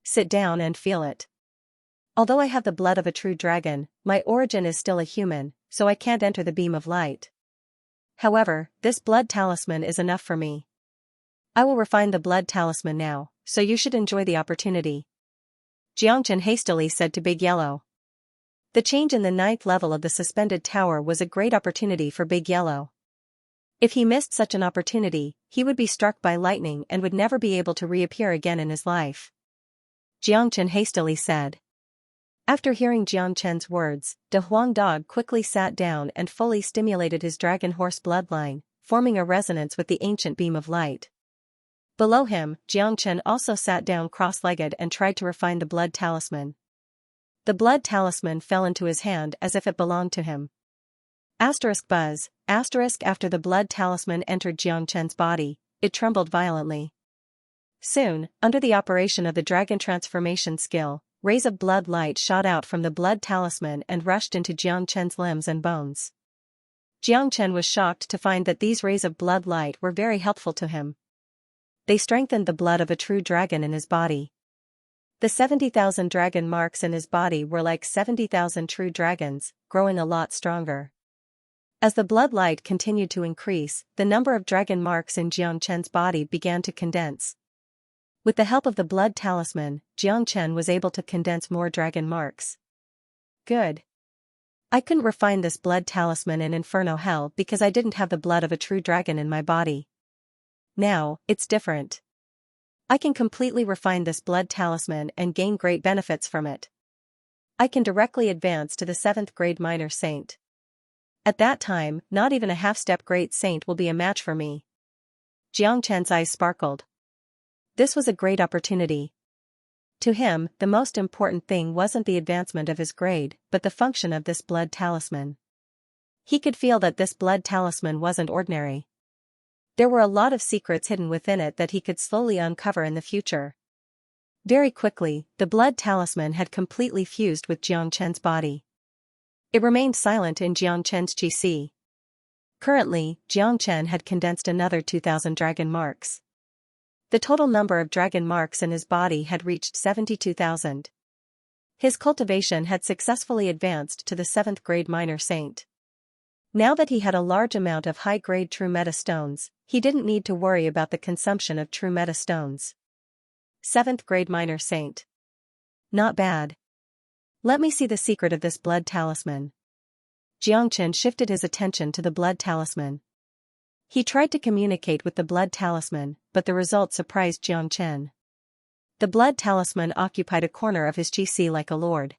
Sit down and feel it. Although I have the blood of a true dragon, my origin is still a human, so I can't enter the beam of light. However, this blood talisman is enough for me. I will refine the blood talisman now, so you should enjoy the opportunity. Xianxia hastily said to Big Yellow. The change in the 9th level of the suspended tower was a great opportunity for Big Yellow. If he missed such an opportunity, he would be struck by lightning and would never be able to reappear again in his life. Xianxia hastily said. After hearing Xianxia's words, De Huang Dog quickly sat down and fully stimulated his dragon horse bloodline, forming a resonance with the ancient beam of light. Below him, Xianxia also sat down cross-legged and tried to refine the blood talisman. The blood talisman fell into his hand as if it belonged to him. Buzz, after the blood talisman entered Xianxia's body, it trembled violently. Soon, under the operation of the dragon transformation skill, rays of blood light shot out from the blood talisman and rushed into Xianxia's limbs and bones. Xianxia was shocked to find that these rays of blood light were very helpful to him. They strengthened the blood of a true dragon in his body. The 70,000 dragon marks in his body were like 70,000 true dragons, growing a lot stronger. As the blood light continued to increase, the number of dragon marks in Xianxia's body began to condense. With the help of the blood talisman, Xianxia was able to condense more dragon marks. Good. I couldn't refine this blood talisman in Inferno Hell because I didn't have the blood of a true dragon in my body. Now, it's different. I can completely refine this blood talisman and gain great benefits from it. I can directly advance to the 7th grade minor saint. At that time, not even a half-step great saint will be a match for me. Xianxia's eyes sparkled. This was a great opportunity. To him, the most important thing wasn't the advancement of his grade, but the function of this blood talisman. He could feel that this blood talisman wasn't ordinary. There were a lot of secrets hidden within it that he could slowly uncover in the future. Very quickly, the blood talisman had completely fused with Xianxia's body. It remained silent in Xianxia's qi. Currently, Xianxia had condensed another 2,000 dragon marks. The total number of dragon marks in his body had reached 72,000. His cultivation had successfully advanced to the 7th grade minor saint. Now that he had a large amount of high-grade true meta stones, he didn't need to worry about the consumption of true meta stones. 7th grade minor saint. Not bad. Let me see the secret of this blood talisman. Xianxia shifted his attention to the blood talisman. He tried to communicate with the blood talisman, but the result surprised Xianxia. The blood talisman occupied a corner of his qi like a lord.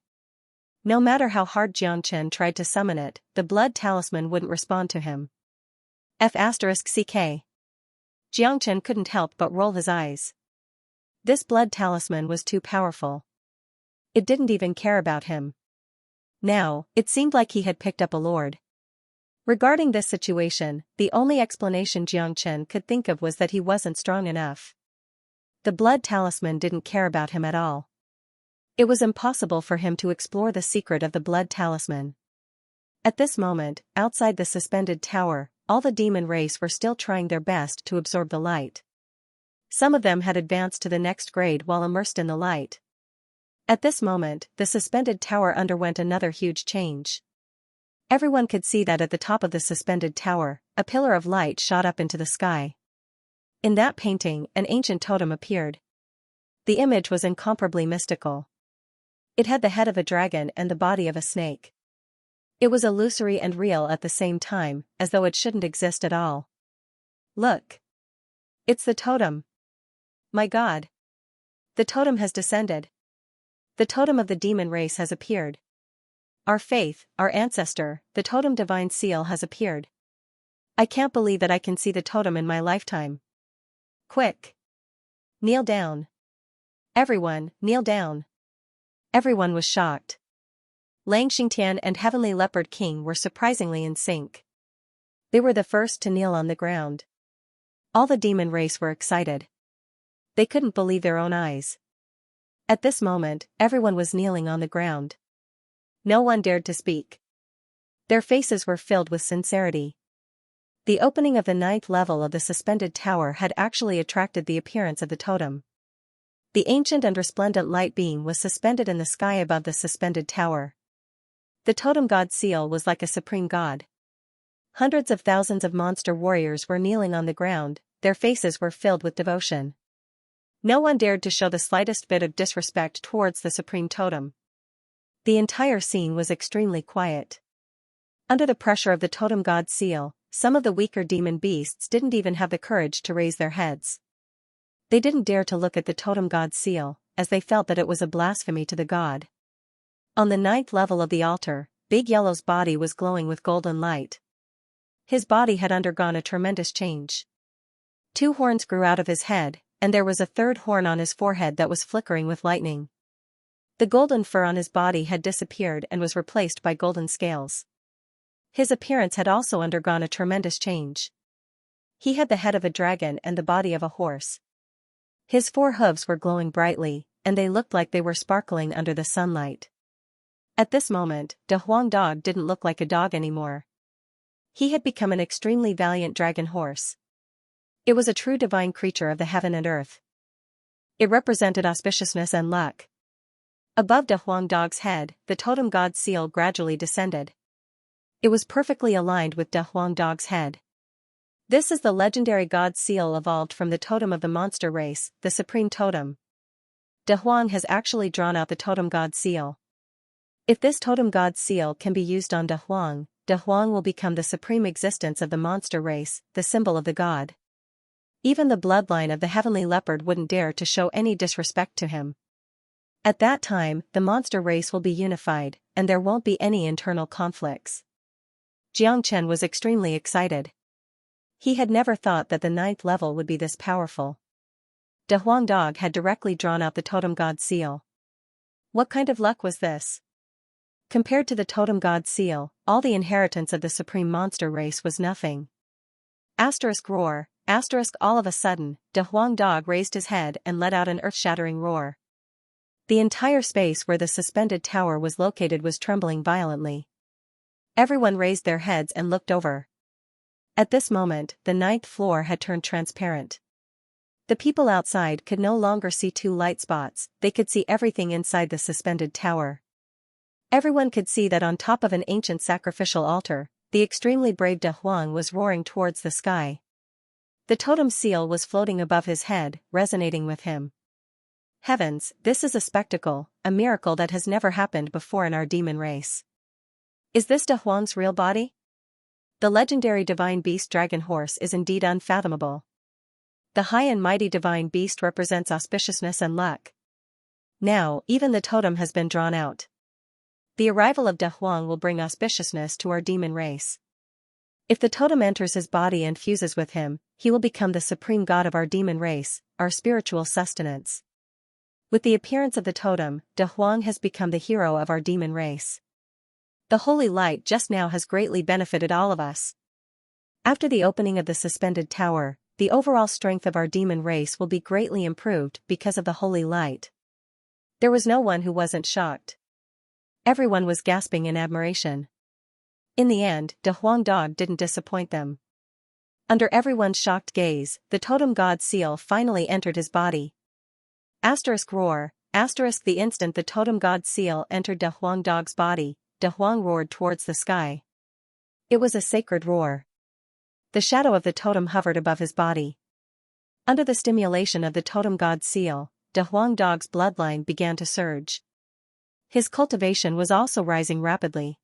No matter how hard Xianxia tried to summon it, the blood talisman wouldn't respond to him. *CK. Xianxia couldn't help but roll his eyes. This blood talisman was too powerful. It didn't even care about him. Now, it seemed like he had picked up a lord. Regarding this situation, the only explanation Xianxia could think of was that he wasn't strong enough. The blood talisman didn't care about him at all. It was impossible for him to explore the secret of the blood talisman. At this moment, outside the suspended tower, all the demon race were still trying their best to absorb the light. Some of them had advanced to the next grade while immersed in the light. At this moment, the suspended tower underwent another huge change. Everyone could see that at the top of the suspended tower, a pillar of light shot up into the sky. In that painting, an ancient totem appeared. The image was incomparably mystical. It had the head of a dragon and the body of a snake. It was illusory and real at the same time, as though it shouldn't exist at all. Look! It's the totem. My God! The totem has descended. The totem of the demon race has appeared. Our faith, our ancestor, the totem divine seal has appeared. I can't believe that I can see the totem in my lifetime. Quick! Kneel down. Everyone, kneel down. Everyone was shocked. Lang Xingtian and Heavenly Leopard King were surprisingly in sync. They were the first to kneel on the ground. All the demon race were excited. They couldn't believe their own eyes. At this moment, everyone was kneeling on the ground. No one dared to speak. Their faces were filled with sincerity. The opening of the 9th level of the suspended tower had actually attracted the appearance of the totem. The ancient and resplendent light being was suspended in the sky above the suspended tower. The totem god seal was like a supreme god. Hundreds of thousands of monster warriors were kneeling on the ground, their faces were filled with devotion. No one dared to show the slightest bit of disrespect towards the supreme totem. The entire scene was extremely quiet. Under the pressure of the totem god's seal, some of the weaker demon beasts didn't even have the courage to raise their heads. They didn't dare to look at the totem god's seal, as they felt that it was a blasphemy to the god. On the 9th level of the altar, Big Yellow's body was glowing with golden light. His body had undergone a tremendous change. 2 horns grew out of his head, and there was a 3rd horn on his forehead that was flickering with lightning. The golden fur on his body had disappeared and was replaced by golden scales. His appearance had also undergone a tremendous change. He had the head of a dragon and the body of a horse. His 4 hooves were glowing brightly, and they looked like they were sparkling under the sunlight. At this moment, De Huang Dog didn't look like a dog anymore. He had become an extremely valiant dragon horse. It was a true divine creature of the heaven and earth. It represented auspiciousness and luck. Above De Huang Dog's head, the totem god's seal gradually descended. It was perfectly aligned with De Huang Dog's head. This is the legendary god's seal evolved from the totem of the monster race, the supreme totem. De Huang has actually drawn out the totem god's seal. If this totem god's seal can be used on De Huang will become the supreme existence of the monster race, the symbol of the god. Even the bloodline of the heavenly leopard wouldn't dare to show any disrespect to him. At that time, the monster race will be unified, and there won't be any internal conflicts. Xianxia was extremely excited. He had never thought that the 9th level would be this powerful. De Huang Dog had directly drawn out the totem god's seal. What kind of luck was this? Compared to the totem god's seal, all the inheritance of the supreme monster race was nothing. Roar. All of a sudden, De Huang Dog raised his head and let out an earth-shattering roar. The entire space where the suspended tower was located was trembling violently. Everyone raised their heads and looked over. At this moment, the 9th floor had turned transparent. The people outside could no longer see 2 light spots, they could see everything inside the suspended tower. Everyone could see that on top of an ancient sacrificial altar, the extremely brave De Huang was roaring towards the sky. The totem seal was floating above his head, resonating with him. Heavens, this is a spectacle, a miracle that has never happened before in our demon race. Is this De Huang's real body? The legendary divine beast dragon horse is indeed unfathomable. The high and mighty divine beast represents auspiciousness and luck. Now, even the totem has been drawn out. The arrival of De Huang will bring auspiciousness to our demon race. If the totem enters his body and fuses with him, he will become the supreme god of our demon race, our spiritual sustenance. With the appearance of the totem, De Huang has become the hero of our demon race. The holy light just now has greatly benefited all of us. After the opening of the suspended tower, the overall strength of our demon race will be greatly improved because of the holy light. There was no one who wasn't shocked. Everyone was gasping in admiration. In the end, De Huang Dog didn't disappoint them. Under everyone's shocked gaze, the totem god's seal finally entered his body. Roar. The instant the totem god's seal entered De Huang Dog's body, De Huang roared towards the sky. It was a sacred roar. The shadow of the totem hovered above his body. Under the stimulation of the totem god's seal, De Huang Dog's bloodline began to surge. His cultivation was also rising rapidly.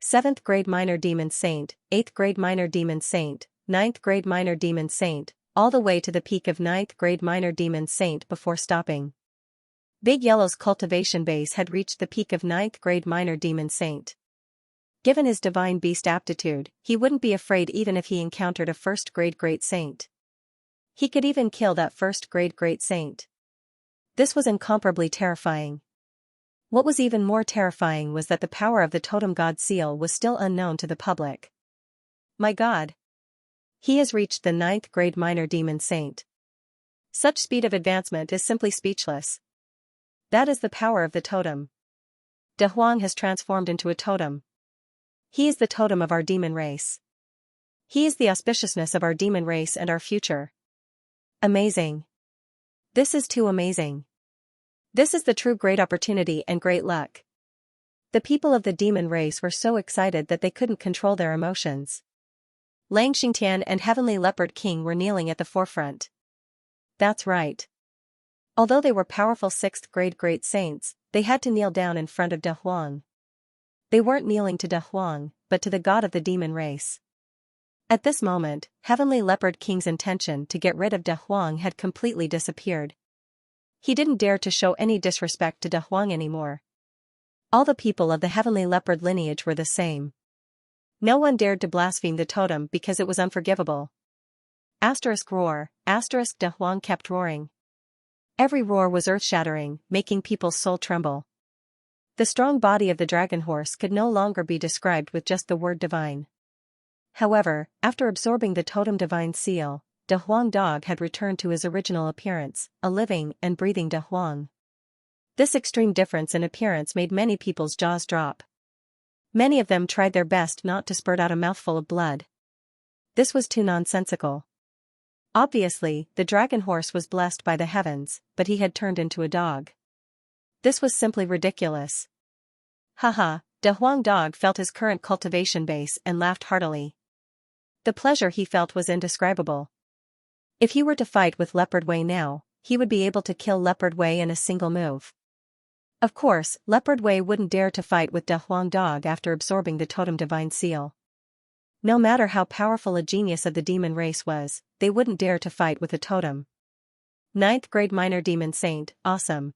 7th grade minor demon saint, 8th grade minor demon saint, 9th grade minor demon saint, all the way to the peak of 9th grade minor demon saint before stopping. Big Yellow's cultivation base had reached the peak of 9th grade minor demon saint. Given his divine beast aptitude, he wouldn't be afraid even if he encountered a 1st grade great saint. He could even kill that 1st grade great saint. This was incomparably terrifying. What was even more terrifying was that the power of the totem god seal was still unknown to the public. My God! He has reached the 9th grade minor demon saint. Such speed of advancement is simply speechless. That is the power of the totem. De Huang has transformed into a totem. He is the totem of our demon race. He is the auspiciousness of our demon race and our future. Amazing. This is too amazing. This is the true great opportunity and great luck. The people of the demon race were so excited that they couldn't control their emotions. Lang Xingtian and Heavenly Leopard King were kneeling at the forefront. That's right. Although they were powerful 6th grade great saints, they had to kneel down in front of De Huang. They weren't kneeling to De Huang, but to the god of the demon race. At this moment, Heavenly Leopard King's intention to get rid of De Huang had completely disappeared. He didn't dare to show any disrespect to De Huang anymore. All the people of the Heavenly Leopard lineage were the same. No one dared to blaspheme the totem because it was unforgivable. Roar, De Huang kept roaring. Every roar was earth-shattering, making people's soul tremble. The strong body of the dragon horse could no longer be described with just the word divine. However, after absorbing the totem divine seal, De Huang dog had returned to his original appearance, a living and breathing De Huang. This extreme difference in appearance made many people's jaws drop. Many of them tried their best not to spurt out a mouthful of blood. This was too nonsensical. Obviously, the dragon horse was blessed by the heavens, but he had turned into a dog. This was simply ridiculous. Haha, De Huang dog felt his current cultivation base and laughed heartily. The pleasure he felt was indescribable. If he were to fight with Leopard Wei now, he would be able to kill Leopard Wei in a single move. Of course, Leopard Wei wouldn't dare to fight with De Huang dog after absorbing the totem divine seal. No matter how powerful a genius of the demon race was, they wouldn't dare to fight with a totem. 9th grade minor demon saint, awesome.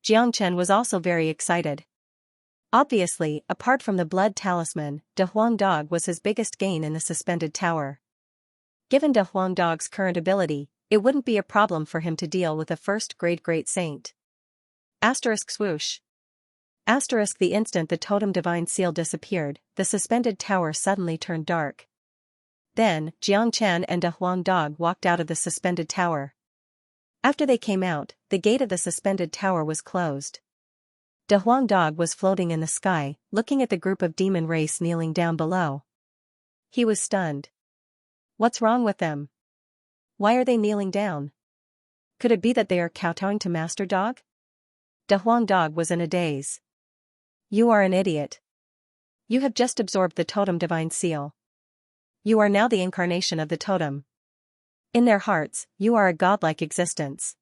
Xianxia was also very excited. Obviously, apart from the blood talisman, De Huang dog was his biggest gain in the suspended tower. Given De Huang dog's current ability, it wouldn't be a problem for him to deal with a 1st grade great saint. Swoosh. The instant the totem divine seal disappeared, the suspended tower suddenly turned dark. Then, Xianxia and De Huang dog walked out of the suspended tower. After they came out, the gate of the suspended tower was closed. De Huang dog was floating in the sky, looking at the group of demon race kneeling down below. He was stunned. What's wrong with them? Why are they kneeling down? Could it be that they are kowtowing to Master Dog? De Huang dog was in a daze. You are an idiot. You have just absorbed the totem divine seal. You are now the incarnation of the totem. In their hearts, you are a godlike existence.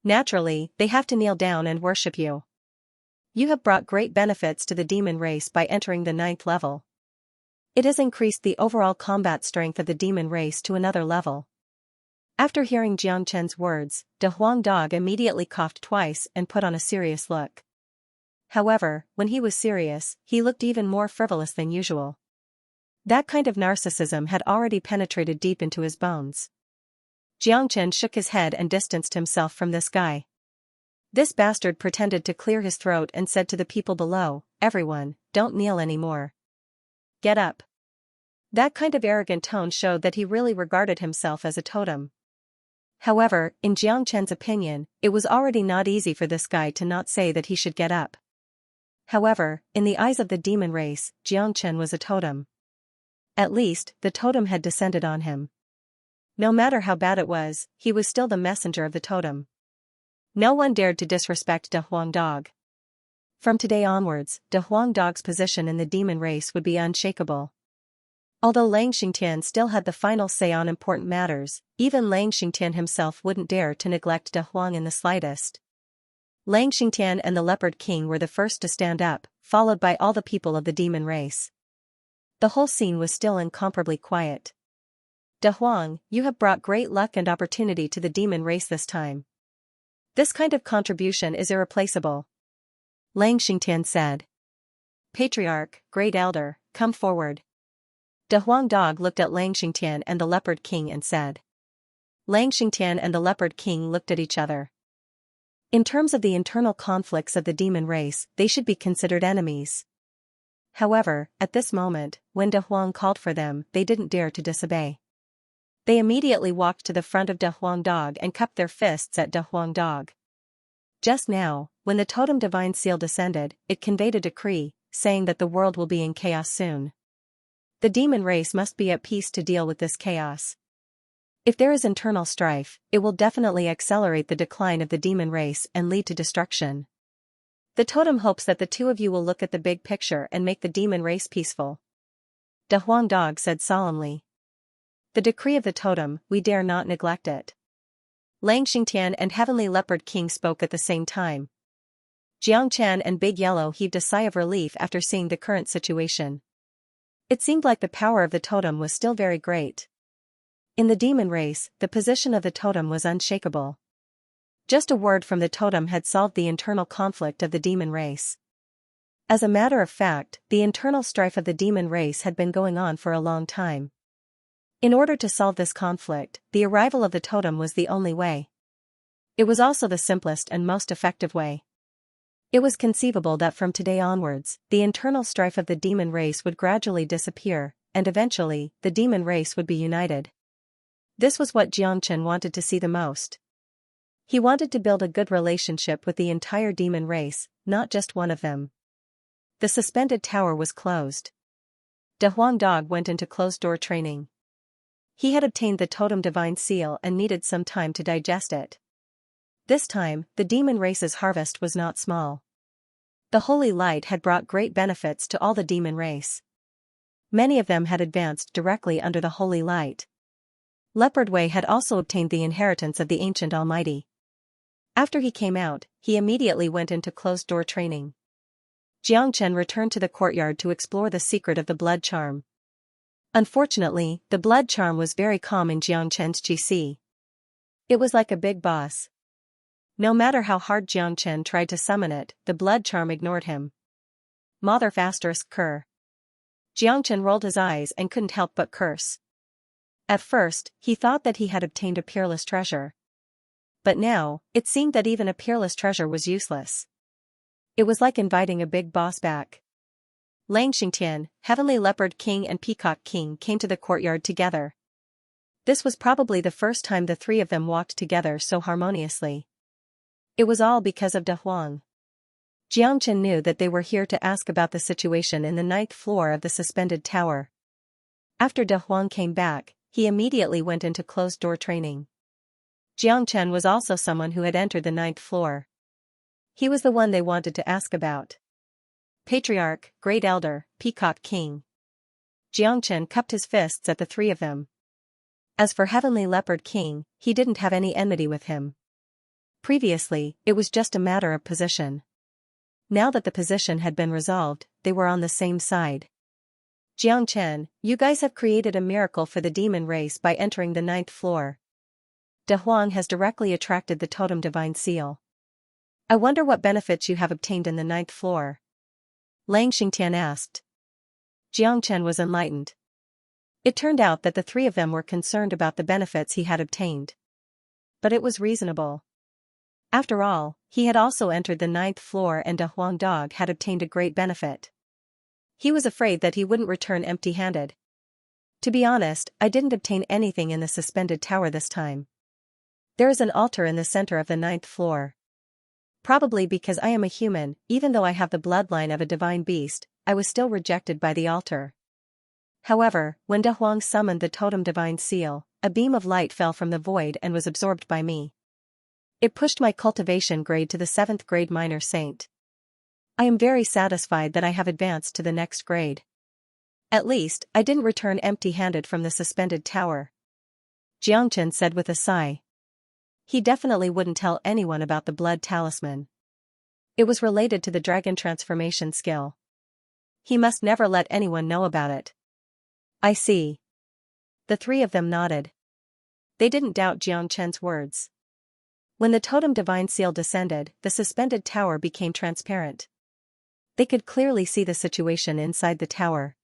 Naturally, they have to kneel down and worship you. You have brought great benefits to the demon race by entering the 9th level. It has increased the overall combat strength of the demon race to another level. After hearing Xianxin's words, De Huang dog immediately coughed twice and put on a serious look. However, when he was serious, he looked even more frivolous than usual. That kind of narcissism had already penetrated deep into his bones. Xianxia shook his head and distanced himself from this guy. This bastard pretended to clear his throat and said to the people below, "Everyone, don't kneel anymore. Get up." That kind of arrogant tone showed that he really regarded himself as a totem. However, in Xianxin's opinion, it was already not easy for this guy to not say that he should get up. However, in the eyes of the demon race, Xianxia was a totem. At least, the totem had descended on him. No matter how bad it was, he was still the messenger of the totem. No one dared to disrespect De Huang dog. From today onwards, De Huang dog's position in the demon race would be unshakable. Although Lang Xingtian still had the final say on important matters, even Lang Xingtian himself wouldn't dare to neglect De Huang in the slightest. Lang Xingtian and the Leopard King were the first to stand up, followed by all the people of the demon race. The whole scene was still incomparably quiet. De Huang, you have brought great luck and opportunity to the demon race this time. This kind of contribution is irreplaceable. Lang Xingtian said. Patriarch, Great Elder, come forward. De Huang dog looked at Lang Xingtian and the Leopard King and said. Lang Xingtian and the Leopard King looked at each other. In terms of the internal conflicts of the demon race, they should be considered enemies. However, at this moment, when De Huang called for them, they didn't dare to disobey. They immediately walked to the front of De Huang dog and cupped their fists at De Huang dog. Just now, when the totem divine seal descended, it conveyed a decree, saying that the world will be in chaos soon. The demon race must be at peace to deal with this chaos. If there is internal strife, it will definitely accelerate the decline of the demon race and lead to destruction. The totem hopes that the two of you will look at the big picture and make the demon race peaceful. De Huang Dog said solemnly. The decree of the totem, we dare not neglect it. Lang Xingtian and Heavenly Leopard King spoke at the same time. Jiang Chen and Big Yellow heaved a sigh of relief after seeing the current situation. It seemed like the power of the totem was still very great. In the demon race, the position of the totem was unshakable. Just a word from the totem had solved the internal conflict of the demon race. As a matter of fact, the internal strife of the demon race had been going on for a long time. In order to solve this conflict, the arrival of the totem was the only way. It was also the simplest and most effective way. It was conceivable that from today onwards, the internal strife of the demon race would gradually disappear, and eventually, the demon race would be united. This was what Jiangchen wanted to see the most. He wanted to build a good relationship with the entire demon race, not just one of them. The suspended tower was closed. De Huang Dog went into closed-door training. He had obtained the totem divine seal and needed some time to digest it. This time, the demon race's harvest was not small. The holy light had brought great benefits to all the demon race. Many of them had advanced directly under the holy light. Leopard Wei had also obtained the inheritance of the ancient Almighty. After he came out, he immediately went into closed-door training. Jiangchen returned to the courtyard to explore the secret of the blood charm. Unfortunately, the blood charm was very calm in Jiangchen's qi. It was like a big boss. No matter how hard Jiangchen tried to summon it, the blood charm ignored him. Mother ****. Jiangchen rolled his eyes and couldn't help but curse. At first, he thought that he had obtained a peerless treasure. But now, it seemed that even a peerless treasure was useless. It was like inviting a big boss back. Lang Xingtian, Heavenly Leopard King and Peacock King came to the courtyard together. This was probably the first time the three of them walked together so harmoniously. It was all because of De Huang. Jiangchen knew that they were here to ask about the situation in the 9th floor of the suspended tower. After De Huang came back, he immediately went into closed-door training. Jiangchen was also someone who had entered the 9th floor. He was the one they wanted to ask about. Patriarch, Great Elder, Peacock King. Jiangchen cupped his fists at the three of them. As for Heavenly Leopard King, he didn't have any enmity with him. Previously, it was just a matter of position. Now that the position had been resolved, they were on the same side. Jiangchen, you guys have created a miracle for the demon race by entering the 9th floor. De Huang has directly attracted the totem divine seal. I wonder what benefits you have obtained in the 9th floor. Lang Xingtian asked. Jiangchen was enlightened. It turned out that the three of them were concerned about the benefits he had obtained. But it was reasonable. After all, he had also entered the 9th floor and De Huang Dog had obtained a great benefit. He was afraid that he wouldn't return empty-handed. To be honest, I didn't obtain anything in the suspended tower this time. There is an altar in the center of the 9th floor. Probably because I am a human, even though I have the bloodline of a divine beast, I was still rejected by the altar. However, when De Huang summoned the totem divine seal, a beam of light fell from the void and was absorbed by me. It pushed my cultivation grade to the 7th grade minor saint. I am very satisfied that I have advanced to the next grade. At least, I didn't return empty-handed from the suspended tower. Jiangchen said with a sigh. He definitely wouldn't tell anyone about the blood talisman. It was related to the dragon transformation skill. He must never let anyone know about it. I see. The three of them nodded. They didn't doubt Jiangchen's words. When the totem divine seal descended, the suspended tower became transparent. They could clearly see the situation inside the tower.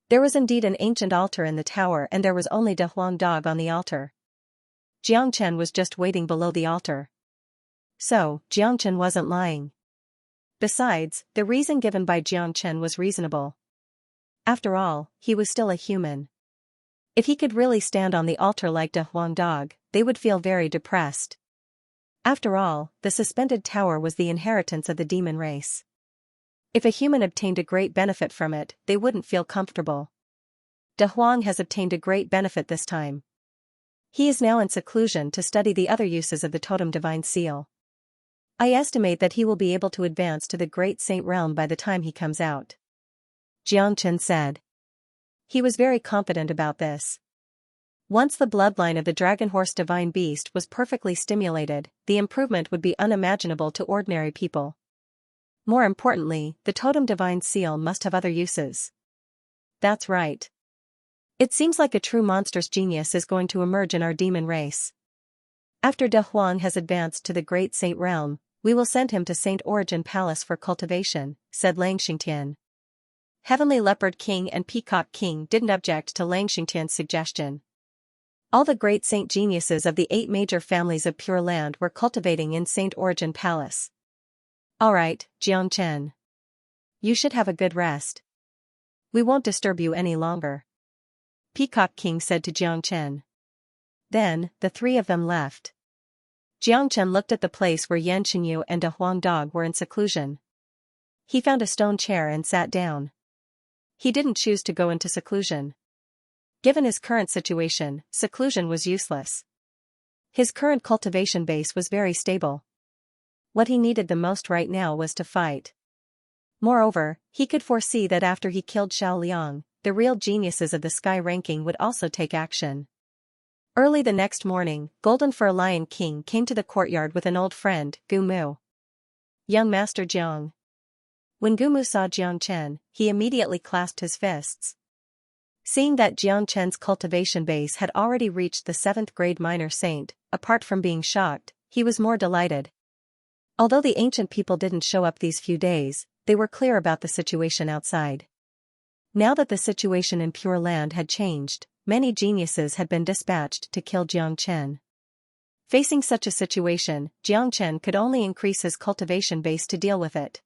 There was indeed an ancient altar in the tower and there was only De Huang Dog on the altar. Jiangchen was just waiting below the altar. So, Jiangchen wasn't lying. Besides, the reason given by Jiangchen was reasonable. After all, he was still a human. If he could really stand on the altar like De Huang Dog, they would feel very depressed. After all, the suspended tower was the inheritance of the demon race. If a human obtained a great benefit from it, they wouldn't feel comfortable. De Huang has obtained a great benefit this time. He is now in seclusion to study the other uses of the totem divine seal. I estimate that he will be able to advance to the great saint realm by the time he comes out. Jiangchen said. He was very confident about this. Once the bloodline of the dragon horse divine beast was perfectly stimulated, the improvement would be unimaginable to ordinary people. More importantly, the totem divine seal must have other uses. That's right. It seems like a true monstrous genius is going to emerge in our demon race. After De Huang has advanced to the Great Saint realm, we will send him to Saint Origin Palace for cultivation, said Lang Xingtian. Heavenly Leopard King and Peacock King didn't object to Lang Xingtian's suggestion. All the great saint geniuses of the 8 major families of Pure Land were cultivating in Saint Origin Palace. Alright, Jiang Chen. You should have a good rest. We won't disturb you any longer. Peacock King said to Jiang Chen. Then, the 3 of them left. Jiang Chen looked at the place where Yan Qingyu and De Huang Dog were in seclusion. He found a stone chair and sat down. He didn't choose to go into seclusion. Given his current situation, seclusion was useless. His current cultivation base was very stable. What he needed the most right now was to fight. Moreover, he could foresee that after he killed Xiao Liang, the real geniuses of the sky ranking would also take action. Early the next morning, Golden Fur Lion King came to the courtyard with an old friend, Gu Mu. Young Master Jiang. When Gu Mu saw Jiang Chen, he immediately clasped his fists. Seeing that Jiang Chen's cultivation base had already reached the 7th grade minor saint, apart from being shocked, he was more delighted. Although the ancient people didn't show up these few days, they were clear about the situation outside. Now that the situation in Pure Land had changed, many geniuses had been dispatched to kill Jiang Chen. Facing such a situation, Jiang Chen could only increase his cultivation base to deal with it.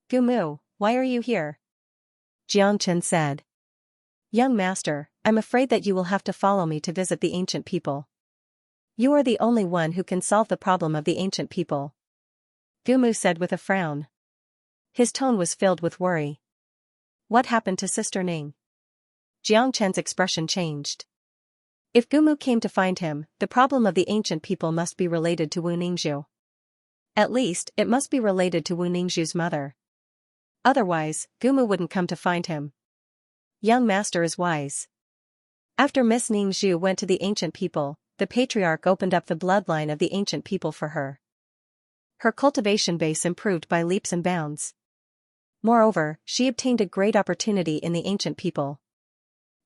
Gu Mu, why are you here? Jiang Chen said. Young master, I'm afraid that you will have to follow me to visit the ancient people. You are the only one who can solve the problem of the ancient people. Gu Mu said with a frown. His tone was filled with worry. What happened to Sister Ning? Jiang Chen's expression changed. If Gu Mu came to find him, the problem of the ancient people must be related to Wu Ningzhu. At least, it must be related to Wu Ningzhu's mother. Otherwise, Gu Mu wouldn't come to find him. Young master is wise. After Miss Ningzhu went to the ancient people, the patriarch opened up the bloodline of the ancient people for her. Her cultivation base improved by leaps and bounds. Moreover, she obtained a great opportunity in the ancient people.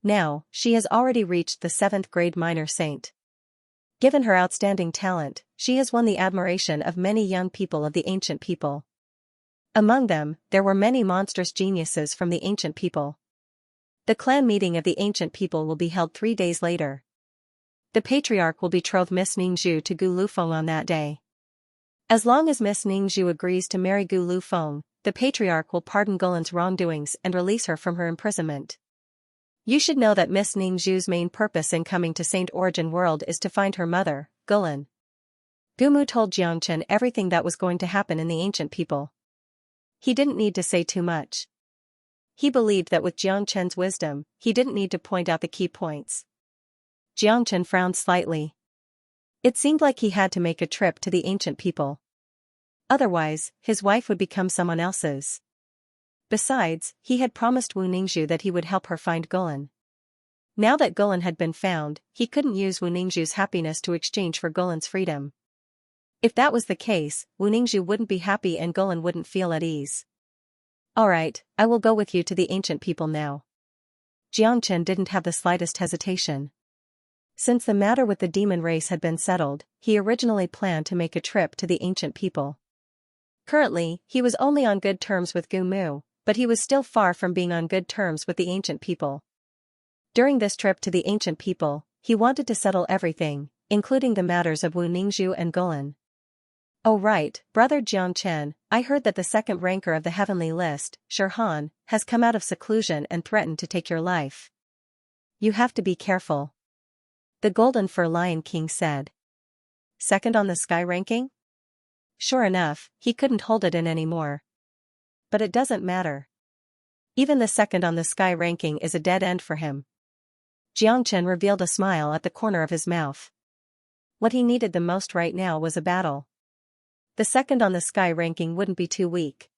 Now, she has already reached the 7th grade minor saint. Given her outstanding talent, she has won the admiration of many young people of the ancient people. Among them, there were many monstrous geniuses from the ancient people. The clan meeting of the ancient people will be held 3 days later. The patriarch will betroth Miss Ningzhu to Gu Lufeng on that day. As long as Miss Ningzhu agrees to marry Gu Lufeng, the patriarch will pardon Gulan's wrongdoings and release her from her imprisonment. You should know that Miss Ningzhu's main purpose in coming to Saint Origin World is to find her mother, Gulan. Gu Mu told Jiang Chen everything that was going to happen in the ancient people. He didn't need to say too much. He believed that with Jiang Chen's wisdom, he didn't need to point out the key points. Jiang Chen frowned slightly. It seemed like he had to make a trip to the ancient people. Otherwise, his wife would become someone else's. Besides, he had promised Wu Ningzhu that he would help her find Gulan. Now that Gulan had been found, he couldn't use Wu Ningzhu's happiness to exchange for Gulan's freedom. If that was the case, Wu Ningzhu wouldn't be happy and Gulan wouldn't feel at ease. Alright, I will go with you to the ancient people now. Jiang Chen didn't have the slightest hesitation. Since the matter with the demon race had been settled, he originally planned to make a trip to the ancient people. Currently, he was only on good terms with Gu Mu, but he was still far from being on good terms with the ancient people. During this trip to the ancient people, he wanted to settle everything, including the matters of Wu Ningzhu and Gulan. Oh right, brother Jiang Chen, I heard that the 2nd ranker of the heavenly list, Shirhan, has come out of seclusion and threatened to take your life. You have to be careful. The Golden Fur Lion King said. 2nd on the sky ranking? Sure enough, he couldn't hold it in anymore. But it doesn't matter. Even the 2nd on the sky ranking is a dead end for him. Jiang Chen revealed a smile at the corner of his mouth. What he needed the most right now was a battle. The 2nd on the sky ranking wouldn't be too weak.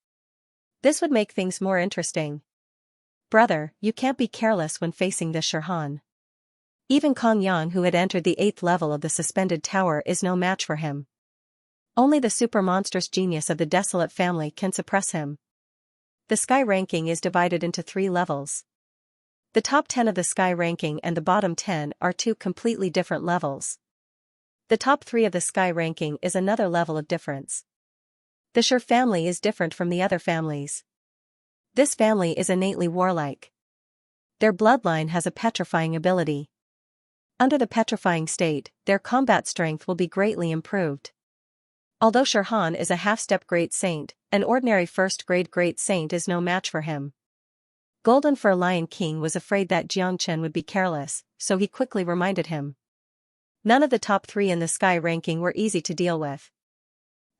This would make things more interesting. Brother, you can't be careless when facing this Shirhan. Even Kong Yang, who had entered the 8th level of the suspended tower, is no match for him. Only the super-monstrous genius of the Desolate family can suppress him. The Sky ranking is divided into 3 levels. The top 10 of the Sky ranking and the bottom 10 are 2 completely different levels. The top 3 of the Sky ranking is another level of difference. The Shir family is different from the other families. This family is innately warlike. Their bloodline has a petrifying ability. Under the petrifying state, their combat strength will be greatly improved. Although Shirhan is a half-step great saint, an ordinary first-grade great saint is no match for him. Golden Fur Lion King was afraid that Xianxia would be careless, so he quickly reminded him. None of the top 3 in the Sky ranking were easy to deal with.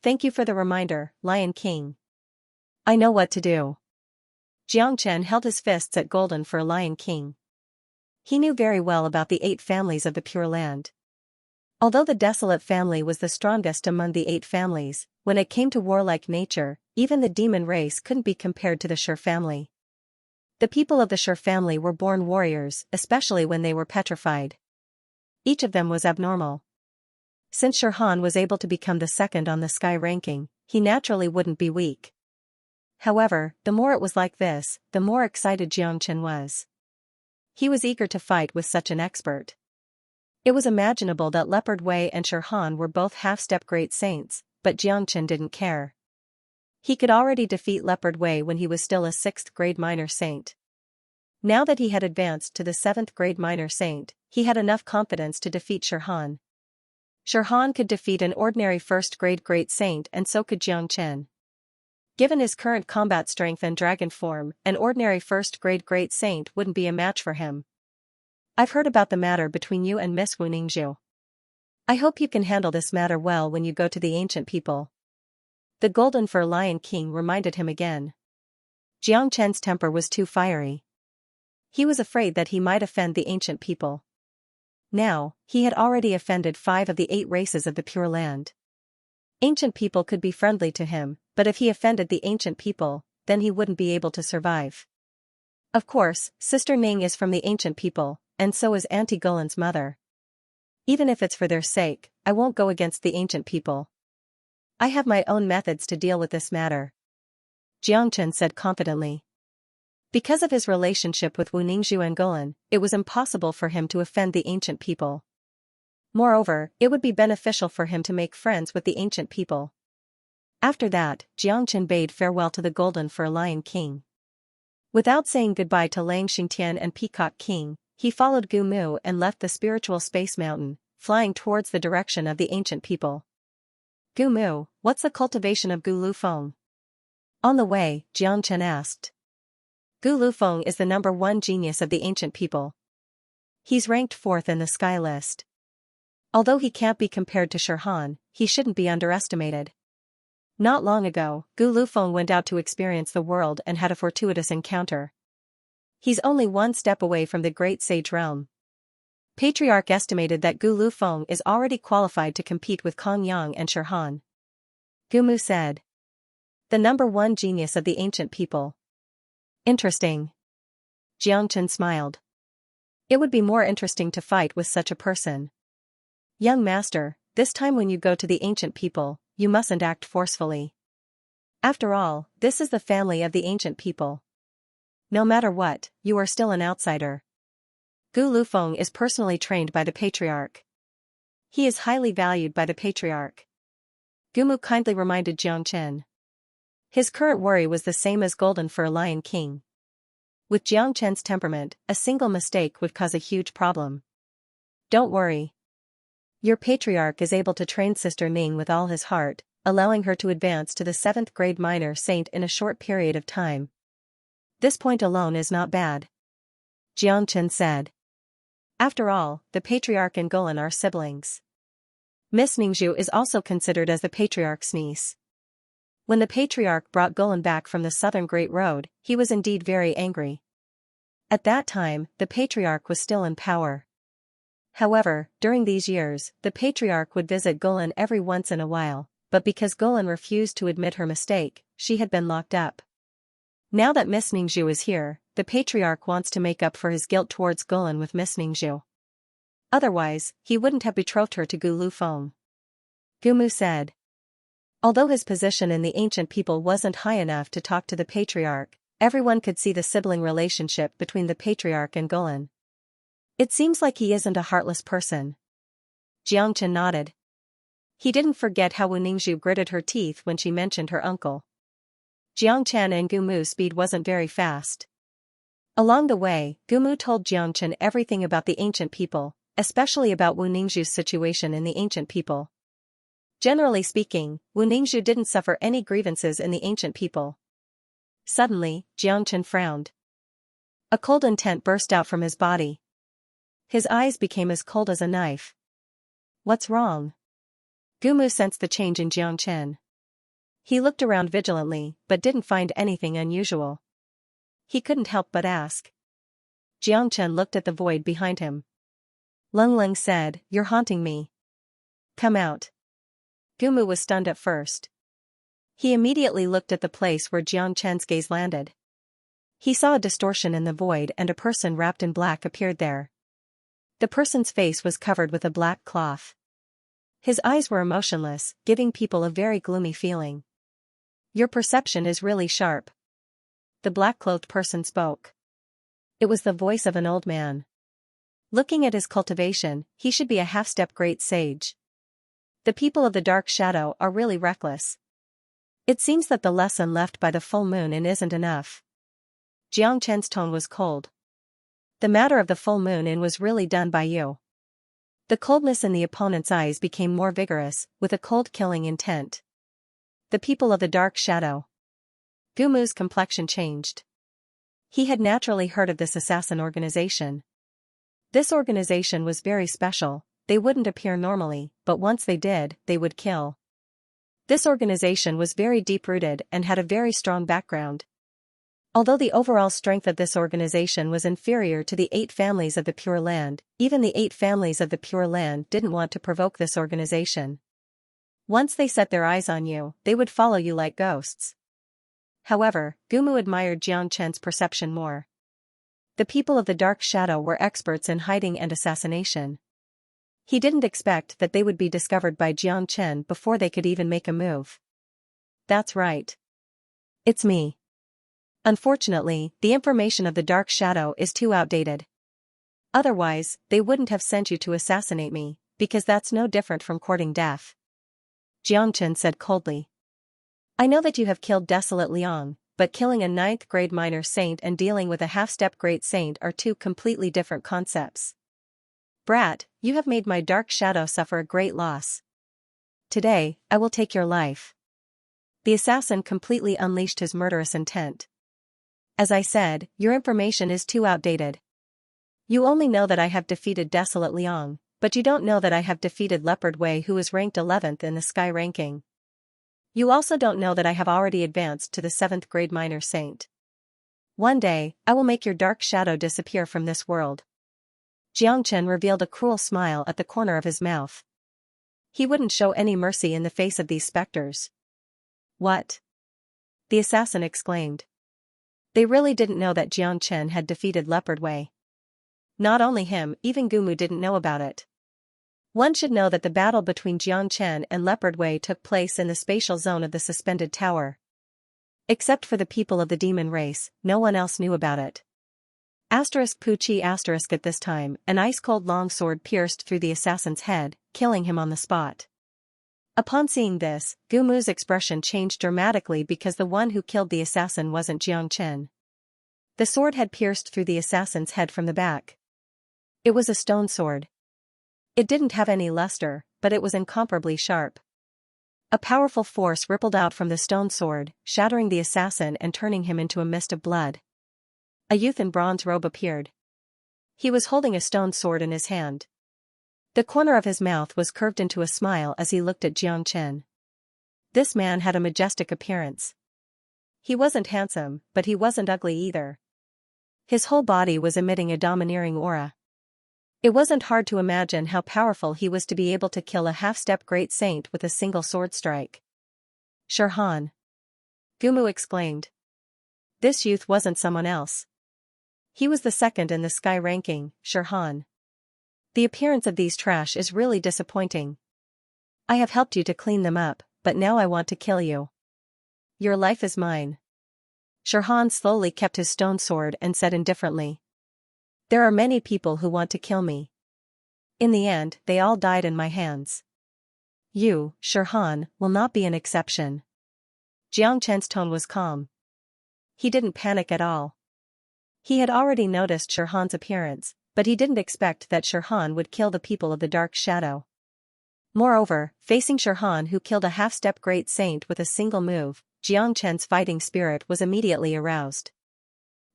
Thank you for the reminder, Lion King. I know what to do. Xianxia held his fists at Golden Fur Lion King. He knew very well about the 8 families of the Pure Land. Although the Desolate family was the strongest among the 8 families, when it came to warlike nature, even the demon race couldn't be compared to the Shir family. The people of the Shir family were born warriors, especially when they were petrified. Each of them was abnormal. Since Shirhan was able to become the 2nd on the Sky ranking, he naturally wouldn't be weak. However, the more it was like this, the more excited Xianxia was. He was eager to fight with such an expert. It was imaginable that Leopard Wei and Shirhan were both half-step great saints, but Xianxia didn't care. He could already defeat Leopard Wei when he was still a 6th grade minor saint. Now that he had advanced to the 7th grade minor saint, he had enough confidence to defeat Shirhan. Shirhan could defeat an ordinary 1st grade great saint, and so could Xianxia. Given his current combat strength and dragon form, an ordinary 1st grade great saint wouldn't be a match for him. I've heard about the matter between you and Miss Wu Ningzhu. I hope you can handle this matter well when you go to the ancient people. The Golden Fur Lion King reminded him again. Xianxia's temper was too fiery. He was afraid that he might offend the ancient people. Now, he had already offended 5 of the 8 races of the Pure Land. Ancient people could be friendly to him, but if he offended the ancient people, then he wouldn't be able to survive. Of course, Sister Ning is from the ancient people, and so is Auntie Gulin's mother. Even if it's for their sake, I won't go against the ancient people. I have my own methods to deal with this matter. Xianxia said confidently. Because of his relationship with Wu Ningzhu and Gulin, it was impossible for him to offend the ancient people. Moreover, it would be beneficial for him to make friends with the ancient people. After that, Xianxia bade farewell to the Golden Fur Lion King. Without saying goodbye to Lang Xingtian and Peacock King, he followed Gu Mu and left the spiritual space mountain, flying towards the direction of the ancient people. Gu Mu, what's the cultivation of Gu Lufeng? On the way, Xianxia asked. Gu Lufeng is the number 1 genius of the ancient people. He's ranked 4th in the Sky list. Although he can't be compared to Shirhan, he shouldn't be underestimated. Not long ago, Gu Lufeng went out to experience the world and had a fortuitous encounter. He's only 1 step away from the Great Sage Realm. Patriarch estimated that Gu Lufeng is already qualified to compete with Kong Yang and Shirhan. Gu Mu said. The number 1 genius of the ancient people. Interesting. Xianxia smiled. It would be more interesting to fight with such a person. Young master, this time when you go to the ancient people, you mustn't act forcefully. After all, this is the family of the ancient people. No matter what, you are still an outsider. Gu Lufeng is personally trained by the Patriarch. He is highly valued by the Patriarch. Gu Mu kindly reminded Xianxia. His current worry was the same as Golden Fur Lion King. With Xianxia's temperament, a single mistake would cause a huge problem. Don't worry. Your Patriarch is able to train Sister Ning with all his heart, allowing her to advance to the 7th grade minor saint in a short period of time. This point alone is not bad. Xianxia said. After all, the Patriarch and Gulin are siblings. Miss Ningzhu is also considered as the Patriarch's niece. When the Patriarch brought Gulin back from the Southern Great Road, he was indeed very angry. At that time, the Patriarch was still in power. However, during these years, the Patriarch would visit Gulin every once in a while, but because Gulin refused to admit her mistake, she had been locked up. Now that Miss Ningzhu is here, the patriarch wants to make up for his guilt towards Gulan with Miss Ningzhu. Otherwise, he wouldn't have betrothed her to Gu Lufeng. Gumu said. Although his position in the ancient people wasn't high enough to talk to the patriarch, everyone could see the sibling relationship between the patriarch and Gulan. It seems like he isn't a heartless person. Xianxia nodded. He didn't forget how Wu Ningzhu gritted her teeth when she mentioned her uncle. Jiangchen and Gumu's speed wasn't very fast. Along the way, Gumu told Jiangchen everything about the ancient people, especially about Wu Ningzhu's situation in the ancient people. Generally speaking, Wu Ningzhu didn't suffer any grievances in the ancient people. Suddenly, Jiangchen frowned. A cold intent burst out from his body. His eyes became as cold as a knife. What's wrong? Gumu sensed the change in Jiangchen. He looked around vigilantly, but didn't find anything unusual. He couldn't help but ask. Jiangchen looked at the void behind him. Leng Leng said, "You're haunting me. Come out." Gumu was stunned at first. He immediately looked at the place where Jiangchen's gaze landed. He saw a distortion in the void and a person wrapped in black appeared there. The person's face was covered with a black cloth. His eyes were emotionless, giving people a very gloomy feeling. "Your perception is really sharp." The black-clothed person spoke. It was the voice of an old man. Looking at his cultivation, he should be a half-step great sage. The people of the dark shadow are really reckless. It seems that the lesson left by the full moon isn't enough. Jiangchen's tone was cold. The matter of the full moon was really done by you. The coldness in the opponent's eyes became more vigorous, with a cold killing intent. The people of the dark shadow. Gumu's complexion changed. He had naturally heard of this assassin organization. This organization was very special. They wouldn't appear normally, but once they did, they would kill. This organization was very deep-rooted and had a very strong background. Although the overall strength of this organization was inferior to the 8 families of the Pure Land, even the 8 families of the Pure Land didn't want to provoke this organization. Once they set their eyes on you, they would follow you like ghosts. However, Gumu admired Jiangchen's perception more. The people of the dark shadow were experts in hiding and assassination. He didn't expect that they would be discovered by Jiangchen before they could even make a move. That's right. It's me. Unfortunately, the information of the dark shadow is too outdated. Otherwise, they wouldn't have sent you to assassinate me, because that's no different from courting death. Jiangchen said coldly. I know that you have killed Desolate Liang, but killing a 9th grade minor saint and dealing with a half-step great saint are 2 completely different concepts. Brat, you have made my dark shadow suffer a great loss. Today, I will take your life. The assassin completely unleashed his murderous intent. As I said, your information is too outdated. You only know that I have defeated Desolate Liang, but you don't know that I have defeated Leopard Wei, who is ranked 11th in the Sky ranking. You also don't know that I have already advanced to the 7th grade minor saint. One day, I will make your dark shadow disappear from this world. Jiangchen revealed a cruel smile at the corner of his mouth. He wouldn't show any mercy in the face of these specters. What? The assassin exclaimed. They really didn't know that Jiangchen had defeated Leopard Wei. Not only him, even Gumu didn't know about it. One should know that the battle between Jiangchen and Leopard Wei took place in the spatial zone of the suspended tower. Except for the people of the demon race, no one else knew about it. Puchi at this time, an ice-cold long sword pierced through the assassin's head, killing him on the spot. Upon seeing this, Gumu's expression changed dramatically because the one who killed the assassin wasn't Jiangchen. The sword had pierced through the assassin's head from the back. It was a stone sword. It didn't have any luster, but it was incomparably sharp. A powerful force rippled out from the stone sword, shattering the assassin and turning him into a mist of blood. A youth in bronze robe appeared. He was holding a stone sword in his hand. The corner of his mouth was curved into a smile as he looked at Jiangchen. This man had a majestic appearance. He wasn't handsome, but he wasn't ugly either. His whole body was emitting a domineering aura. It wasn't hard to imagine how powerful he was to be able to kill a half-step great saint with a single sword strike. Shirhan! Gumu exclaimed. This youth wasn't someone else. He was the second in the sky ranking, Shirhan. The appearance of these trash is really disappointing. I have helped you to clean them up, but now I want to kill you. Your life is mine. Shirhan slowly kept his stone sword and said indifferently. There are many people who want to kill me. In the end, they all died in my hands. You, Shirhan, will not be an exception. Jiang Chen's tone was calm. He didn't panic at all. He had already noticed Shirhan's appearance, but he didn't expect that Shirhan would kill the people of the Dark Shadow. Moreover, facing Shirhan, who killed a half-step great saint with a single move, Jiang Chen's fighting spirit was immediately aroused.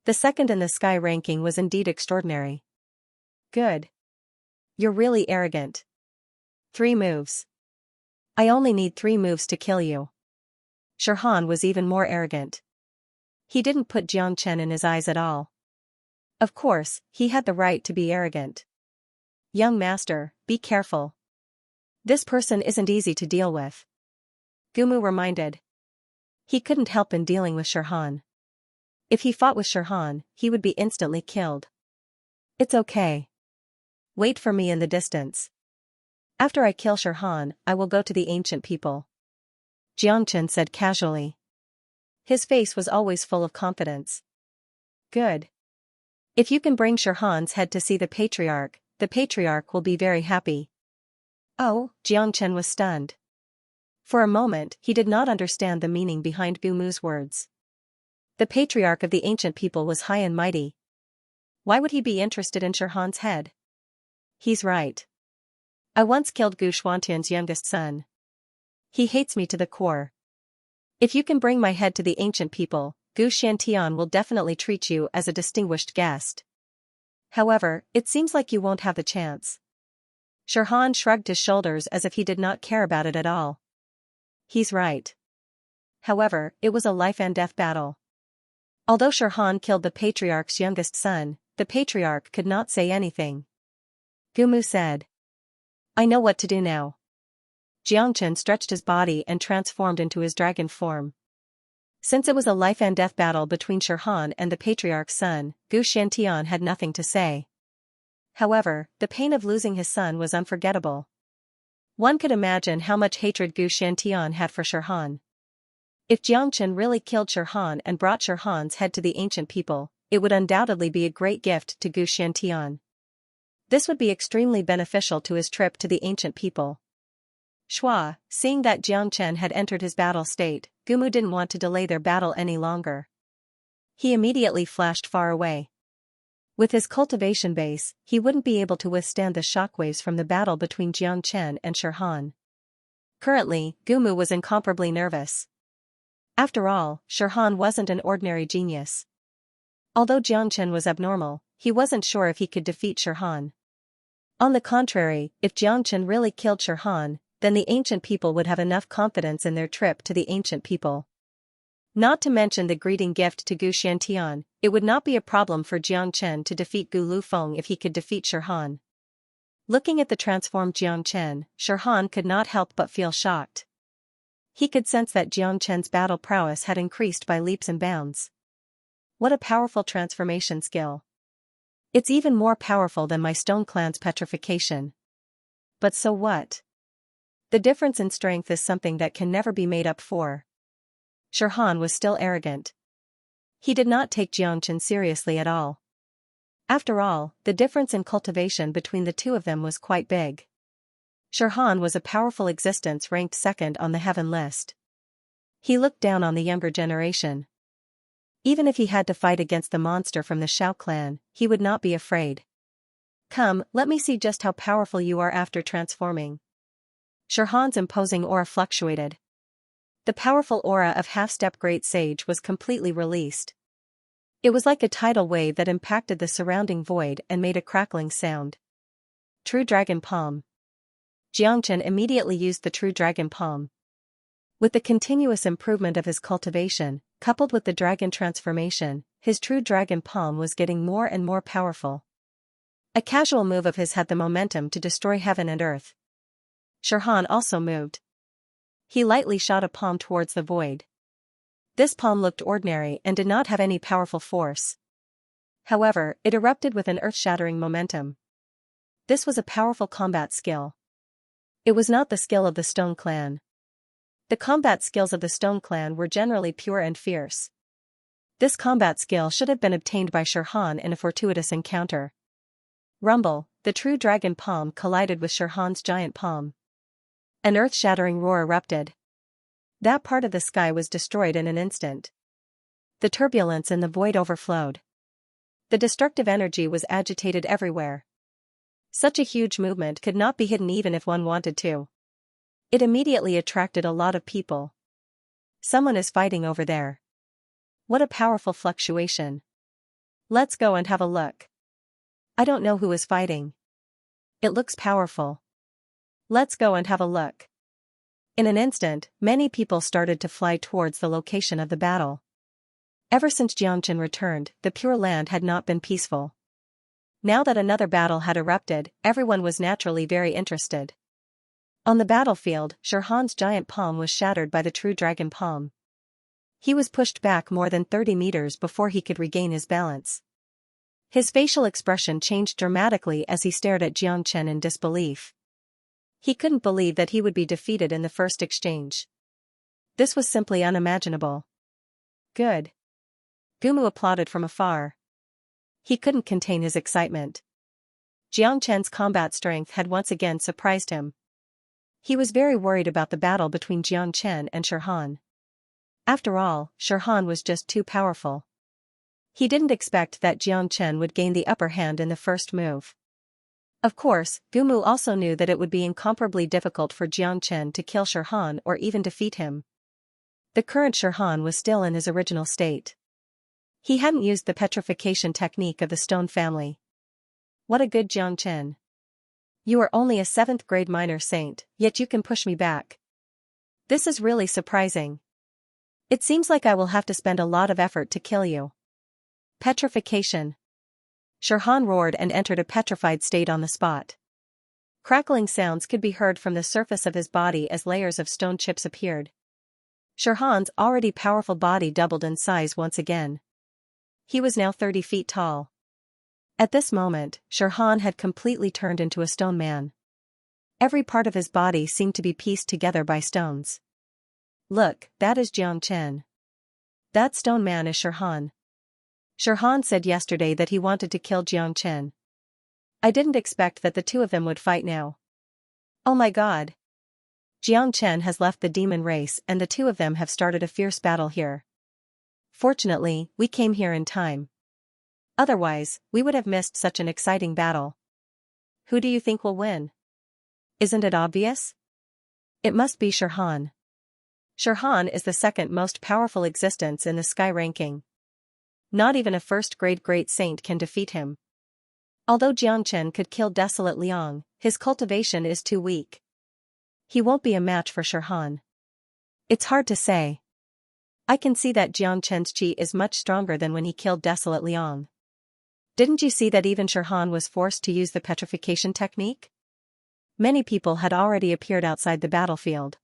The second in the sky ranking was indeed extraordinary. Good. You're really arrogant. 3 moves. I only need 3 moves to kill you. Shirhan was even more arrogant. He didn't put Jiang Chen in his eyes at all. Of course, he had the right to be arrogant. Young master, be careful. This person isn't easy to deal with. Gumu reminded. He couldn't help in dealing with Shirhan. If he fought with Shirhan, he would be instantly killed. It's okay. Wait for me in the distance. After I kill Shirhan, I will go to the ancient people. Jiang Chen said casually. His face was always full of confidence. Good. If you can bring Shirhan's head to see the patriarch will be very happy. Oh, Jiang Chen was stunned. For a moment, he did not understand the meaning behind Gumu's words. The patriarch of the ancient people was high and mighty. Why would he be interested in Shirhan's head? He's right. I once killed Gu Xuantian's youngest son. He hates me to the core. If you can bring my head to the ancient people, Gu Xuantian will definitely treat you as a distinguished guest. However, it seems like you won't have the chance. Shirhan shrugged his shoulders as if he did not care about it at all. He's right. However, it was a life-and-death battle. Although Shirhan killed the patriarch's youngest son, the patriarch could not say anything. Gumu said. I know what to do now. Jiang Chen stretched his body and transformed into his dragon form. Since it was a life-and-death battle between Shirhan and the patriarch's son, Gu Xuantian had nothing to say. However, the pain of losing his son was unforgettable. One could imagine how much hatred Gu Xuantian had for Shirhan. If Jiang Chen really killed Shirhan and brought Shirhan's head to the ancient people, it would undoubtedly be a great gift to Gu Xuantian. This would be extremely beneficial to his trip to the ancient people. Shua, seeing that Jiang Chen had entered his battle state, Gumu didn't want to delay their battle any longer. He immediately flashed far away. With his cultivation base, he wouldn't be able to withstand the shockwaves from the battle between Jiang Chen and Shirhan. Currently, Gumu was incomparably nervous. After all, Shirhan wasn't an ordinary genius. Although Jiang Chen was abnormal, he wasn't sure if he could defeat Shirhan. On the contrary, if Jiang Chen really killed Shirhan, then the ancient people would have enough confidence in their trip to the ancient people. Not to mention the greeting gift to Gu Xuantian, it would not be a problem for Jiang Chen to defeat Gu Lufeng if he could defeat Shirhan. Looking at the transformed Jiang Chen, Shirhan could not help but feel shocked. He could sense that Jiang Chen's battle prowess had increased by leaps and bounds. What a powerful transformation skill. It's even more powerful than my Stone Clan's petrification. But so what? The difference in strength is something that can never be made up for. Shirhan was still arrogant. He did not take Jiang Chen seriously at all. After all, the difference in cultivation between the two of them was quite big. Shirhan was a powerful existence ranked second on the heaven list. He looked down on the younger generation. Even if he had to fight against the monster from the Shao clan, he would not be afraid. Come, let me see just how powerful you are after transforming. Shirhan's imposing aura fluctuated. The powerful aura of half-step great sage was completely released. It was like a tidal wave that impacted the surrounding void and made a crackling sound. True Dragon Palm. Jiang Chen immediately used the True Dragon Palm. With the continuous improvement of his cultivation, coupled with the dragon transformation, his True Dragon Palm was getting more and more powerful. A casual move of his had the momentum to destroy heaven and earth. Shirhan also moved. He lightly shot a palm towards the void. This palm looked ordinary and did not have any powerful force. However, it erupted with an earth-shattering momentum. This was a powerful combat skill. It was not the skill of the Stone Clan. The combat skills of the Stone Clan were generally pure and fierce. This combat skill should have been obtained by Shirhan in a fortuitous encounter. Rumble, the true dragon palm collided with Shirhan's giant palm. An earth-shattering roar erupted. That part of the sky was destroyed in an instant. The turbulence in the void overflowed. The destructive energy was agitated everywhere. Such a huge movement could not be hidden even if one wanted to. It immediately attracted a lot of people. Someone is fighting over there. What a powerful fluctuation. Let's go and have a look. I don't know who is fighting. It looks powerful. Let's go and have a look. In an instant, many people started to fly towards the location of the battle. Ever since Xianxia returned, the Pure Land had not been peaceful. Now that another battle had erupted, everyone was naturally very interested. On the battlefield, Shirhan's giant palm was shattered by the true dragon palm. He was pushed back more than 30 meters before he could regain his balance. His facial expression changed dramatically as he stared at Xianxia in disbelief. He couldn't believe that he would be defeated in the first exchange. This was simply unimaginable. Good. Gumu applauded from afar. He couldn't contain his excitement. Xianxia's combat strength had once again surprised him. He was very worried about the battle between Xianxia and Shirhan. After all, Shirhan was just too powerful. He didn't expect that Xianxia would gain the upper hand in the first move. Of course, Gumu also knew that it would be incomparably difficult for Xianxia to kill Shirhan or even defeat him. The current Shirhan was still in his original state. He hadn't used the petrification technique of the stone family. What a good Xianxia. You are only a 7th grade minor saint, yet you can push me back. This is really surprising. It seems like I will have to spend a lot of effort to kill you. Petrification. Shirhan roared and entered a petrified state on the spot. Crackling sounds could be heard from the surface of his body as layers of stone chips appeared. Shirhan's already powerful body doubled in size once again. He was now 30 feet tall. At this moment, Shirhan had completely turned into a stone man. Every part of his body seemed to be pieced together by stones. Look, that is Xianxia. That stone man is Shirhan. Shirhan said yesterday that he wanted to kill Xianxia. I didn't expect that the two of them would fight now. Oh my god. Xianxia has left the demon race and the two of them have started a fierce battle here. Fortunately, we came here in time. Otherwise, we would have missed such an exciting battle. Who do you think will win? Isn't it obvious? It must be Shirhan. Shirhan is the second most powerful existence in the sky ranking. Not even a first-grade great saint can defeat him. Although Xianxia could kill Desolate Liang, his cultivation is too weak. He won't be a match for Shirhan. It's hard to say. I can see that Xianxia's chi is much stronger than when he killed Desolate Liang. Didn't you see that even Shirhan was forced to use the petrification technique? Many people had already appeared outside the battlefield.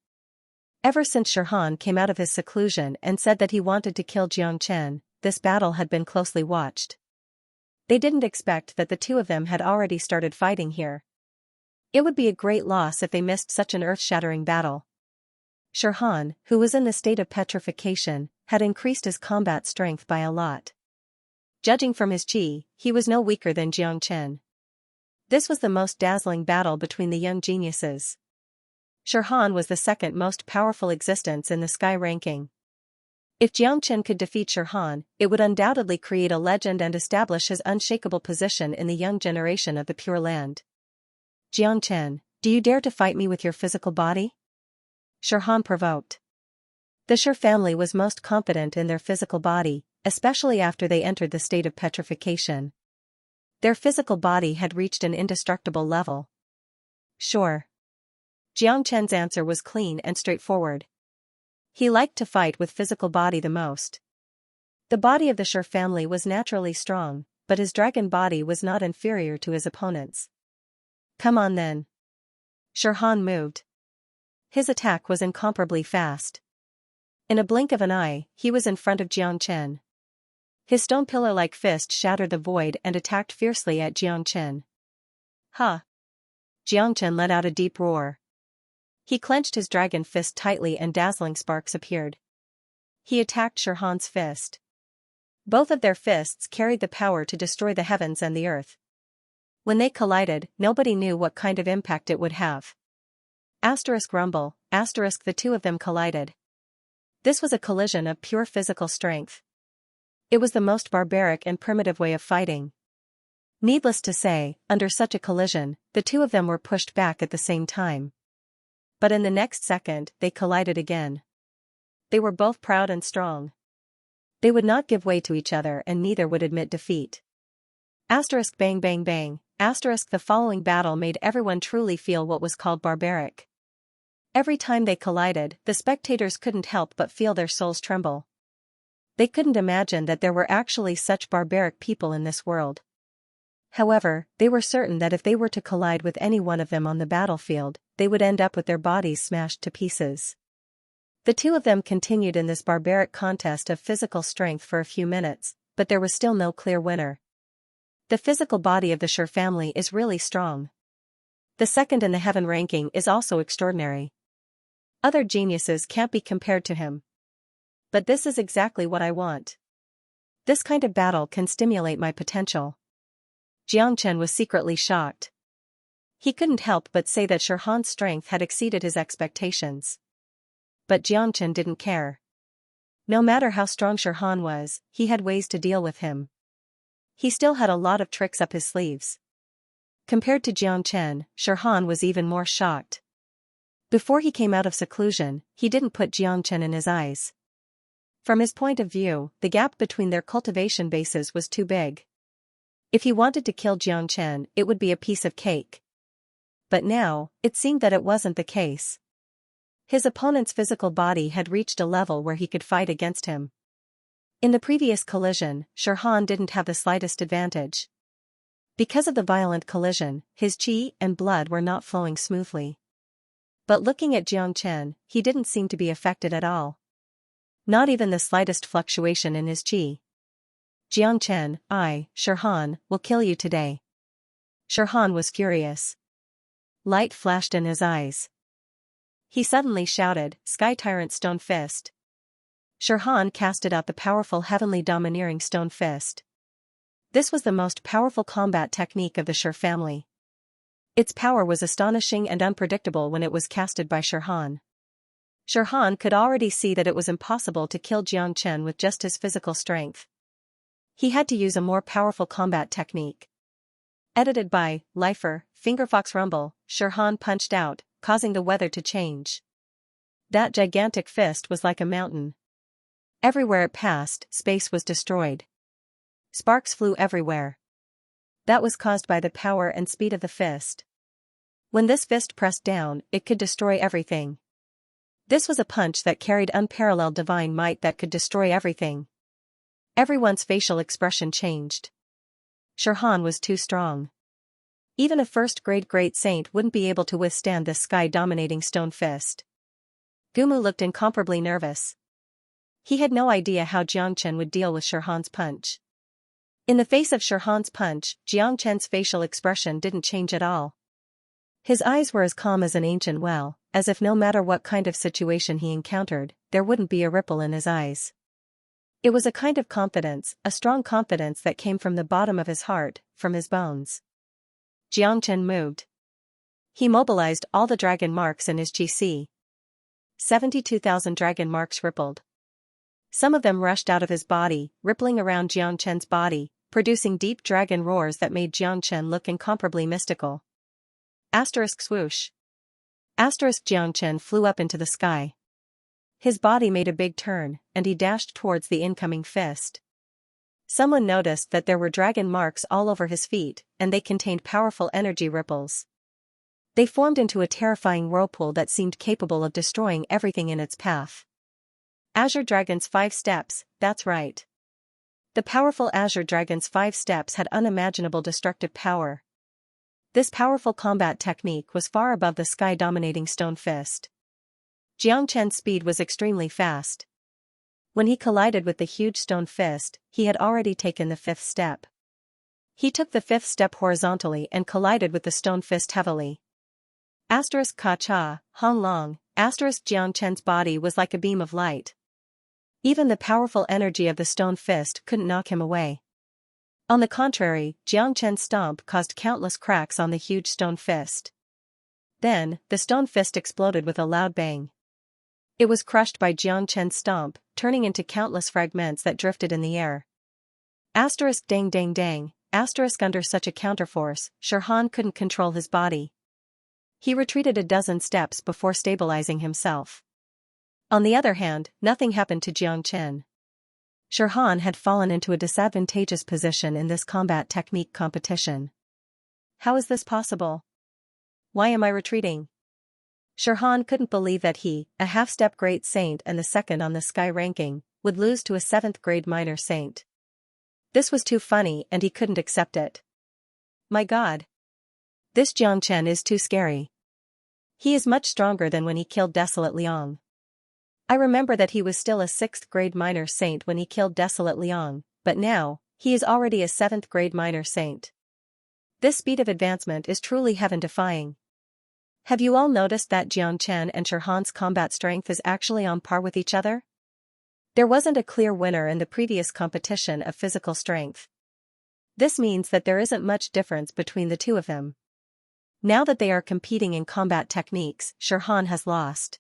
Ever since Shirhan came out of his seclusion and said that he wanted to kill Xianxia, this battle had been closely watched. They didn't expect that the two of them had already started fighting here. It would be a great loss if they missed such an earth-shattering battle. Shirhan, who was in the state of petrification, had increased his combat strength by a lot. Judging from his chi, he was no weaker than Xianxia. This was the most dazzling battle between the young geniuses. Shirhan was the second most powerful existence in the sky ranking. If Xianxia could defeat Shirhan, it would undoubtedly create a legend and establish his unshakable position in the young generation of the Pure Land. Xianxia, do you dare to fight me with your physical body? Shirhan provoked. The Shir family was most confident in their physical body, especially after they entered the state of petrification. Their physical body had reached an indestructible level. Sure. Xianxia's answer was clean and straightforward. He liked to fight with physical body the most. The body of the Shir family was naturally strong, but his dragon body was not inferior to his opponents. Come on then. Shirhan moved. His attack was incomparably fast. In a blink of an eye, he was in front of Xianxia. His stone pillar-like fist shattered the void and attacked fiercely at Xianxia. Ha! Xianxia let out a deep roar. He clenched his dragon fist tightly and dazzling sparks appeared. He attacked Shirhan's fist. Both of their fists carried the power to destroy the heavens and the earth. When they collided, nobody knew what kind of impact it would have. Rumble, the two of them collided. This was a collision of pure physical strength. It was the most barbaric and primitive way of fighting. Needless to say, under such a collision, the two of them were pushed back at the same time. But in the next second, they collided again. They were both proud and strong. They would not give way to each other and neither would admit defeat. Bang bang bang. The following battle made everyone truly feel what was called barbaric. Every time they collided, the spectators couldn't help but feel their souls tremble. They couldn't imagine that there were actually such barbaric people in this world. However, they were certain that if they were to collide with any one of them on the battlefield, they would end up with their bodies smashed to pieces. The two of them continued in this barbaric contest of physical strength for a few minutes, but there was still no clear winner. The physical body of the Shi family is really strong. The second in the heaven ranking is also extraordinary. Other geniuses can't be compared to him. But this is exactly what I want. This kind of battle can stimulate my potential. Xianxia was secretly shocked. He couldn't help but say that Shirhan's strength had exceeded his expectations. But Xianxia didn't care. No matter how strong Shirhan was, he had ways to deal with him. He still had a lot of tricks up his sleeves. Compared to Xianxia, Shirhan was even more shocked. Before he came out of seclusion, he didn't put Xianxia in his eyes. From his point of view, the gap between their cultivation bases was too big. If he wanted to kill Xianxia, it would be a piece of cake. But now, it seemed that it wasn't the case. His opponent's physical body had reached a level where he could fight against him. In the previous collision, Shirhan didn't have the slightest advantage. Because of the violent collision, his qi and blood were not flowing smoothly. But looking at Xianxia, he didn't seem to be affected at all. Not even the slightest fluctuation in his qi. Xianxia, Shirhan, will kill you today. Shirhan was furious. Light flashed in his eyes. He suddenly shouted, "Sky Tyrant Stone Fist." Shirhan casted out the powerful heavenly domineering stone fist. This was the most powerful combat technique of the Shi family. Its power was astonishing and unpredictable when it was casted by Shirhan. Shirhan could already see that it was impossible to kill Xianxia with just his physical strength. He had to use a more powerful combat technique. Edited by Lifer, Fingerfox Rumble, Shirhan punched out, causing the weather to change. That gigantic fist was like a mountain. Everywhere it passed, space was destroyed. Sparks flew everywhere. That was caused by the power and speed of the fist. When this fist pressed down, it could destroy everything. This was a punch that carried unparalleled divine might that could destroy everything. Everyone's facial expression changed. Shirhan was too strong. Even a first-grade great saint wouldn't be able to withstand this sky-dominating stone fist. Gumu looked incomparably nervous. He had no idea how Xianxia would deal with Shirhan's punch. In the face of Shirhan's punch, Xianxia's facial expression didn't change at all. His eyes were as calm as an ancient well, as if no matter what kind of situation he encountered, there wouldn't be a ripple in his eyes. It was a kind of confidence, a strong confidence that came from the bottom of his heart, from his bones. Xianxia moved. He mobilized all the dragon marks in his qi. 72,000 dragon marks rippled. Some of them rushed out of his body, rippling around Xianxia's body, producing deep dragon roars that made Xianxia look incomparably mystical. Swoosh. Xianxia flew up into the sky. His body made a big turn, and he dashed towards the incoming fist. Someone noticed that there were dragon marks all over his feet, and they contained powerful energy ripples. They formed into a terrifying whirlpool that seemed capable of destroying everything in its path. Azure Dragon's 5 steps, that's right. The powerful Azure Dragon's 5 steps had unimaginable destructive power. This powerful combat technique was far above the sky-dominating stone fist. Xianxia's speed was extremely fast. When he collided with the huge stone fist, he had already taken the fifth step. He took the fifth step horizontally and collided with the stone fist heavily. Ka cha, Hong Long, Jiang Chen's body was like a beam of light. Even the powerful energy of the stone fist couldn't knock him away. On the contrary, Jiang Chen's stomp caused countless cracks on the huge stone fist. Then, the stone fist exploded with a loud bang. It was crushed by Jiang Chen's stomp, turning into countless fragments that drifted in the air. Dang dang dang, under such a counterforce, Shirhan couldn't control his body. He retreated a dozen steps before stabilizing himself. On the other hand, nothing happened to Jiang Chen. Shirhan had fallen into a disadvantageous position in this combat technique competition. How is this possible? Why am I retreating? Shirhan couldn't believe that he, a half-step great saint and the second on the sky ranking, would lose to a 7th grade minor saint. This was too funny and he couldn't accept it. My God! This Jiang Chen is too scary. He is much stronger than when he killed Desolate Liang. I remember that he was still a 6th grade minor saint when he killed Desolate Liang, but now, he is already a 7th grade minor saint. This speed of advancement is truly heaven-defying. Have you all noticed that Jiang Chen and Shirhan's combat strength is actually on par with each other? There wasn't a clear winner in the previous competition of physical strength. This means that there isn't much difference between the two of them. Now that they are competing in combat techniques, Shirhan has lost.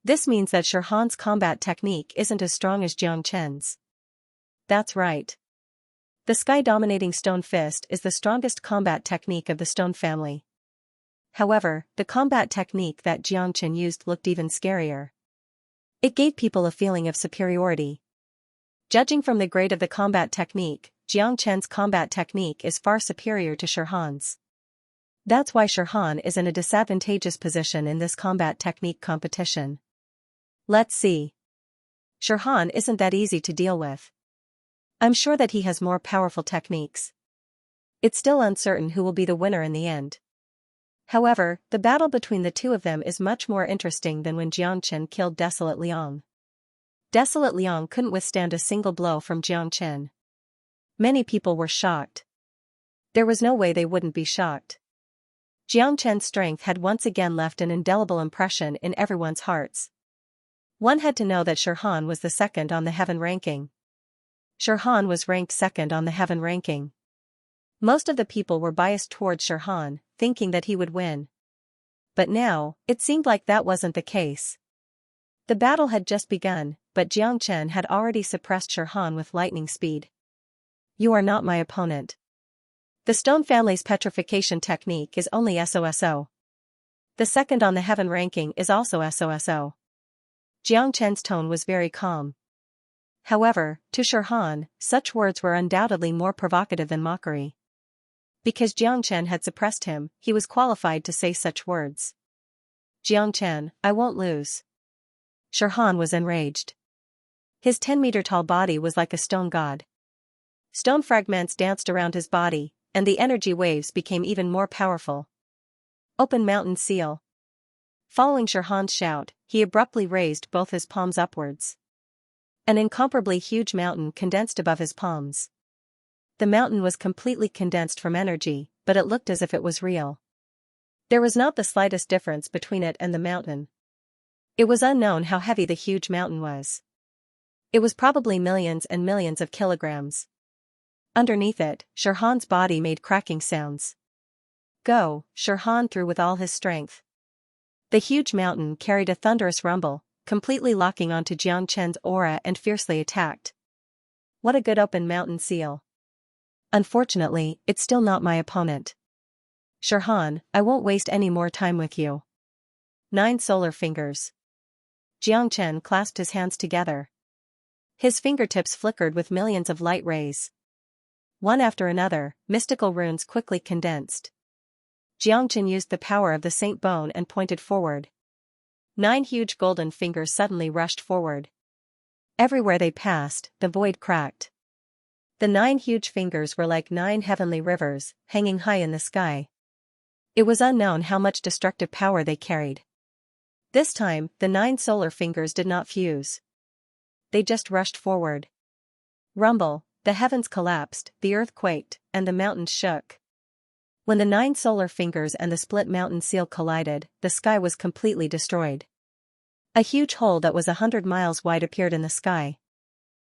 This means that Shirhan's combat technique isn't as strong as Jiang Chen's. That's right. The sky-dominating stone fist is the strongest combat technique of the stone family. However, the combat technique that Jiang Chen used looked even scarier. It gave people a feeling of superiority. Judging from the grade of the combat technique, Jiang Chen's combat technique is far superior to Shirhan's. That's why Shirhan is in a disadvantageous position in this combat technique competition. Let's see. Shirhan isn't that easy to deal with. I'm sure that he has more powerful techniques. It's still uncertain who will be the winner in the end. However, the battle between the two of them is much more interesting than when Jiang Chen killed Desolate Liang. Desolate Liang couldn't withstand a single blow from Jiang Chen. Many people were shocked. There was no way they wouldn't be shocked. Jiang Chen's strength had once again left an indelible impression in everyone's hearts. One had to know that Shirhan was the second on the heaven ranking. Shirhan was ranked second on the heaven ranking. Most of the people were biased towards Shirhan, thinking that he would win. But now, it seemed like that wasn't the case. The battle had just begun, but Jiang Chen had already suppressed Shirhan with lightning speed. You are not my opponent. The stone family's petrification technique is only SOSO. The second on the heaven ranking is also SOSO. Jiang Chen's tone was very calm. However, to Shirhan, such words were undoubtedly more provocative than mockery. Because Jiang Chen had suppressed him, he was qualified to say such words. Jiang Chen, I won't lose. Shirhan was enraged. His 10-meter-tall body was like a stone god. Stone fragments danced around his body, and the energy waves became even more powerful. Open mountain seal. Following Shirhan's shout, he abruptly raised both his palms upwards. An incomparably huge mountain condensed above his palms. The mountain was completely condensed from energy, but it looked as if it was real. There was not the slightest difference between it and the mountain. It was unknown how heavy the huge mountain was. It was probably millions and millions of kilograms. Underneath it, Shirhan's body made cracking sounds. Go, Shirhan threw with all his strength. The huge mountain carried a thunderous rumble, completely locking onto Jiang Chen's aura and fiercely attacked. What a good open mountain seal. Unfortunately, it's still not my opponent. Shirhan, I won't waste any more time with you. 9 solar fingers. Jiang Chen clasped his hands together. His fingertips flickered with millions of light rays. One after another, mystical runes quickly condensed. Jiang Chen used the power of the Saint Bone and pointed forward. 9 huge golden fingers suddenly rushed forward. Everywhere they passed, the void cracked. The 9 huge fingers were like 9 heavenly rivers, hanging high in the sky. It was unknown how much destructive power they carried. This time, the 9 solar fingers did not fuse. they just rushed forward. Rumble, the heavens collapsed, the earth quaked, and the mountains shook. When the 9 solar fingers and the split mountain seal collided, the sky was completely destroyed. A huge hole that was 100 miles wide appeared in the sky.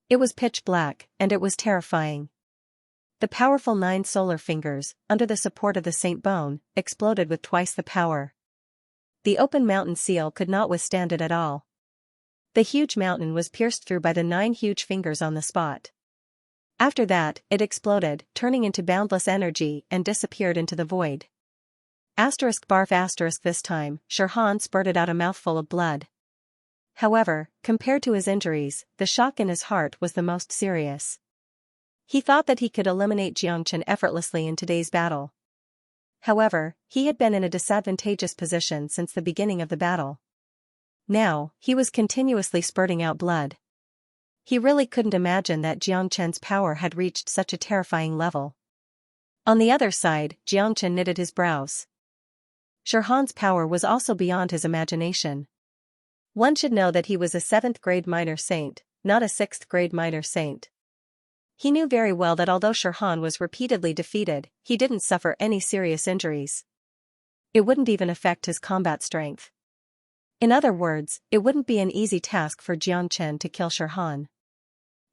It was pitch black, and it was terrifying. The powerful 9 solar fingers, under the support of the Saint Bone, exploded with twice the power. The open mountain seal could not withstand it at all. The huge mountain was pierced through by the 9 huge fingers on the spot. After that, it exploded, turning into boundless energy and disappeared into the void. *barf*. This time, Shirhan spurted out a mouthful of blood. However, compared to his injuries, the shock in his heart was the most serious. He thought that he could eliminate Xianxia effortlessly in today's battle. However, he had been in a disadvantageous position since the beginning of the battle. Now, he was continuously spurting out blood. He really couldn't imagine that Xianxia's power had reached such a terrifying level. On the other side, Xianxia knitted his brows. Shirhan's power was also beyond his imagination. One should know that he was a 7th grade minor saint, not a 6th grade minor saint. He knew very well that although Shirhan was repeatedly defeated, he didn't suffer any serious injuries. It wouldn't even affect his combat strength. In other words, it wouldn't be an easy task for Xianxia to kill Shirhan.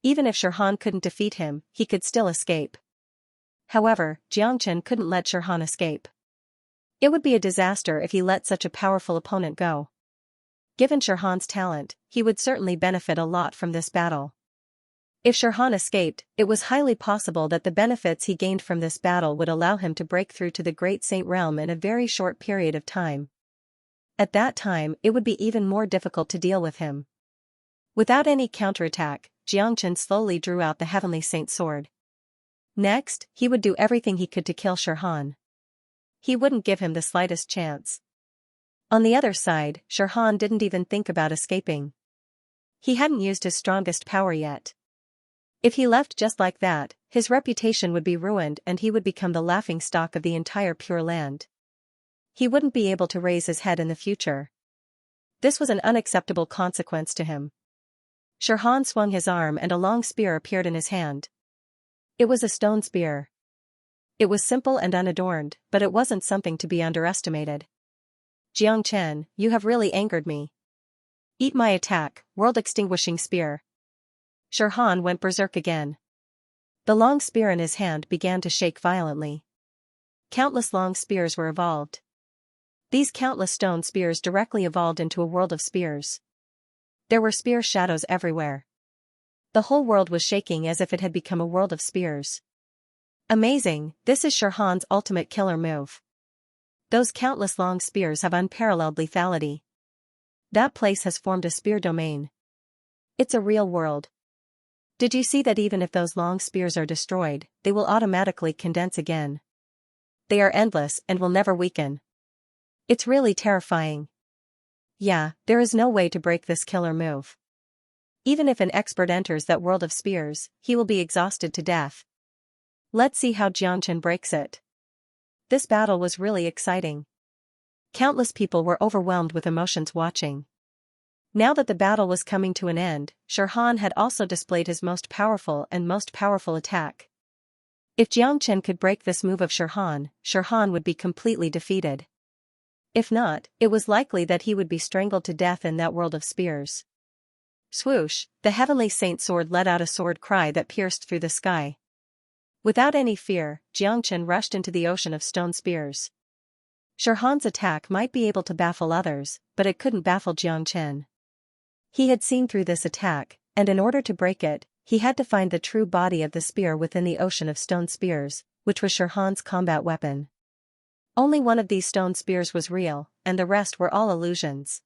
Even if Shirhan couldn't defeat him, he could still escape. However, Xianxia couldn't let Shirhan escape. It would be a disaster if he let such a powerful opponent go. Given Shirhan's talent, he would certainly benefit a lot from this battle. If Shirhan escaped, it was highly possible that the benefits he gained from this battle would allow him to break through to the Great Saint realm in a very short period of time. At that time, it would be even more difficult to deal with him. Without any counterattack, Xianxia slowly drew out the Heavenly Saint sword. Next, he would do everything he could to kill Shirhan. He wouldn't give him the slightest chance. On the other side, Shirhan didn't even think about escaping. He hadn't used his strongest power yet. If he left just like that, his reputation would be ruined and he would become the laughingstock of the entire Pure Land. He wouldn't be able to raise his head in the future. This was an unacceptable consequence to him. Shirhan swung his arm and a long spear appeared in his hand. It was a stone spear. It was simple and unadorned, but it wasn't something to be underestimated. Xianxia, you have really angered me. Eat my attack, world-extinguishing spear. Shirhan went berserk again. The long spear in his hand began to shake violently. Countless long spears were evolved. These countless stone spears directly evolved into a world of spears. There were spear shadows everywhere. The whole world was shaking as if it had become a world of spears. Amazing, this is Shirhan's ultimate killer move. Those countless long spears have unparalleled lethality. That place has formed a spear domain. It's a real world. Did you see that even if those long spears are destroyed, they will automatically condense again? They are endless and will never weaken. It's really terrifying. Yeah, there is no way to break this killer move. Even if an expert enters that world of spears, he will be exhausted to death. Let's see how Xianxia breaks it. This battle was really exciting. Countless people were overwhelmed with emotions watching. Now that the battle was coming to an end, Shirhan had also displayed his most powerful attack. If Xianxia could break this move of Shirhan, Shirhan would be completely defeated. If not, it was likely that he would be strangled to death in that world of spears. Swoosh, the Heavenly Saint sword let out a sword cry that pierced through the sky. Without any fear, Xianxia rushed into the ocean of stone spears. Shirhan's attack might be able to baffle others, but it couldn't baffle Xianxia. He had seen through this attack, and in order to break it, he had to find the true body of the spear within the ocean of stone spears, which was Shirhan's combat weapon. Only one of these stone spears was real, and the rest were all illusions.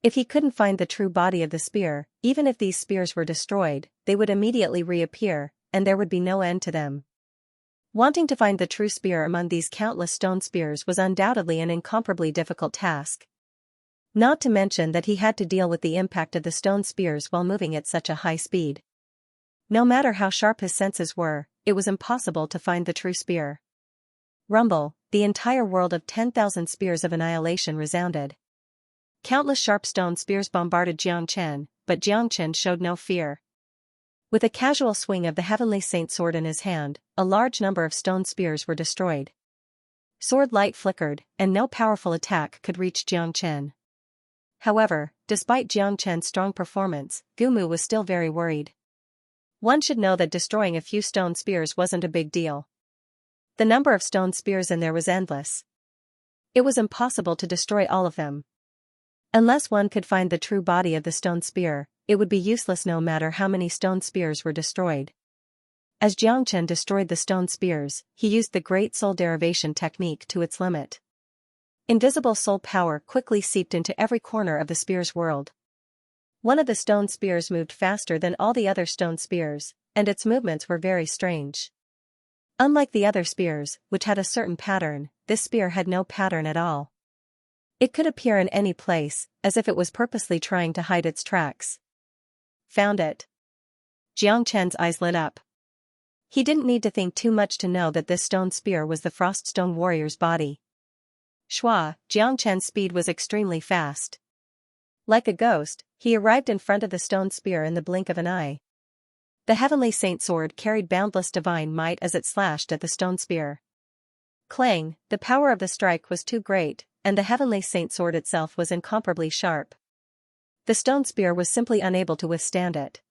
If he couldn't find the true body of the spear, even if these spears were destroyed, they would immediately reappear, and there would be no end to them. Wanting to find the true spear among these countless stone spears was undoubtedly an incomparably difficult task. Not to mention that he had to deal with the impact of the stone spears while moving at such a high speed. No matter how sharp his senses were, it was impossible to find the true spear. Rumble, the entire world of 10,000 spears of annihilation resounded. Countless sharp stone spears bombarded Xianxia, but Xianxia showed no fear. With a casual swing of the Heavenly Saint sword in his hand, a large number of stone spears were destroyed. Sword light flickered, and no powerful attack could reach Xianxia. However, despite Xianxia's strong performance, Gumu was still very worried. One should know that destroying a few stone spears wasn't a big deal. The number of stone spears in there was endless. It was impossible to destroy all of them. Unless one could find the true body of the stone spear, it would be useless no matter how many stone spears were destroyed. As Xianxia destroyed the stone spears, he used the Great Soul Derivation technique to its limit. Invisible soul power quickly seeped into every corner of the spear's world. One of the stone spears moved faster than all the other stone spears, and its movements were very strange. Unlike the other spears, which had a certain pattern, this spear had no pattern at all. It could appear in any place, as if it was purposely trying to hide its tracks. Found it. Xianxia's eyes lit up. He didn't need to think too much to know that this stone spear was the Froststone warrior's body. Shua, Xianxia's speed was extremely fast. Like a ghost, he arrived in front of the stone spear in the blink of an eye. The Heavenly Saint sword carried boundless divine might as it slashed at the stone spear. Clang, the power of the strike was too great, and the Heavenly Saint sword itself was incomparably sharp. The stone spear was simply unable to withstand it.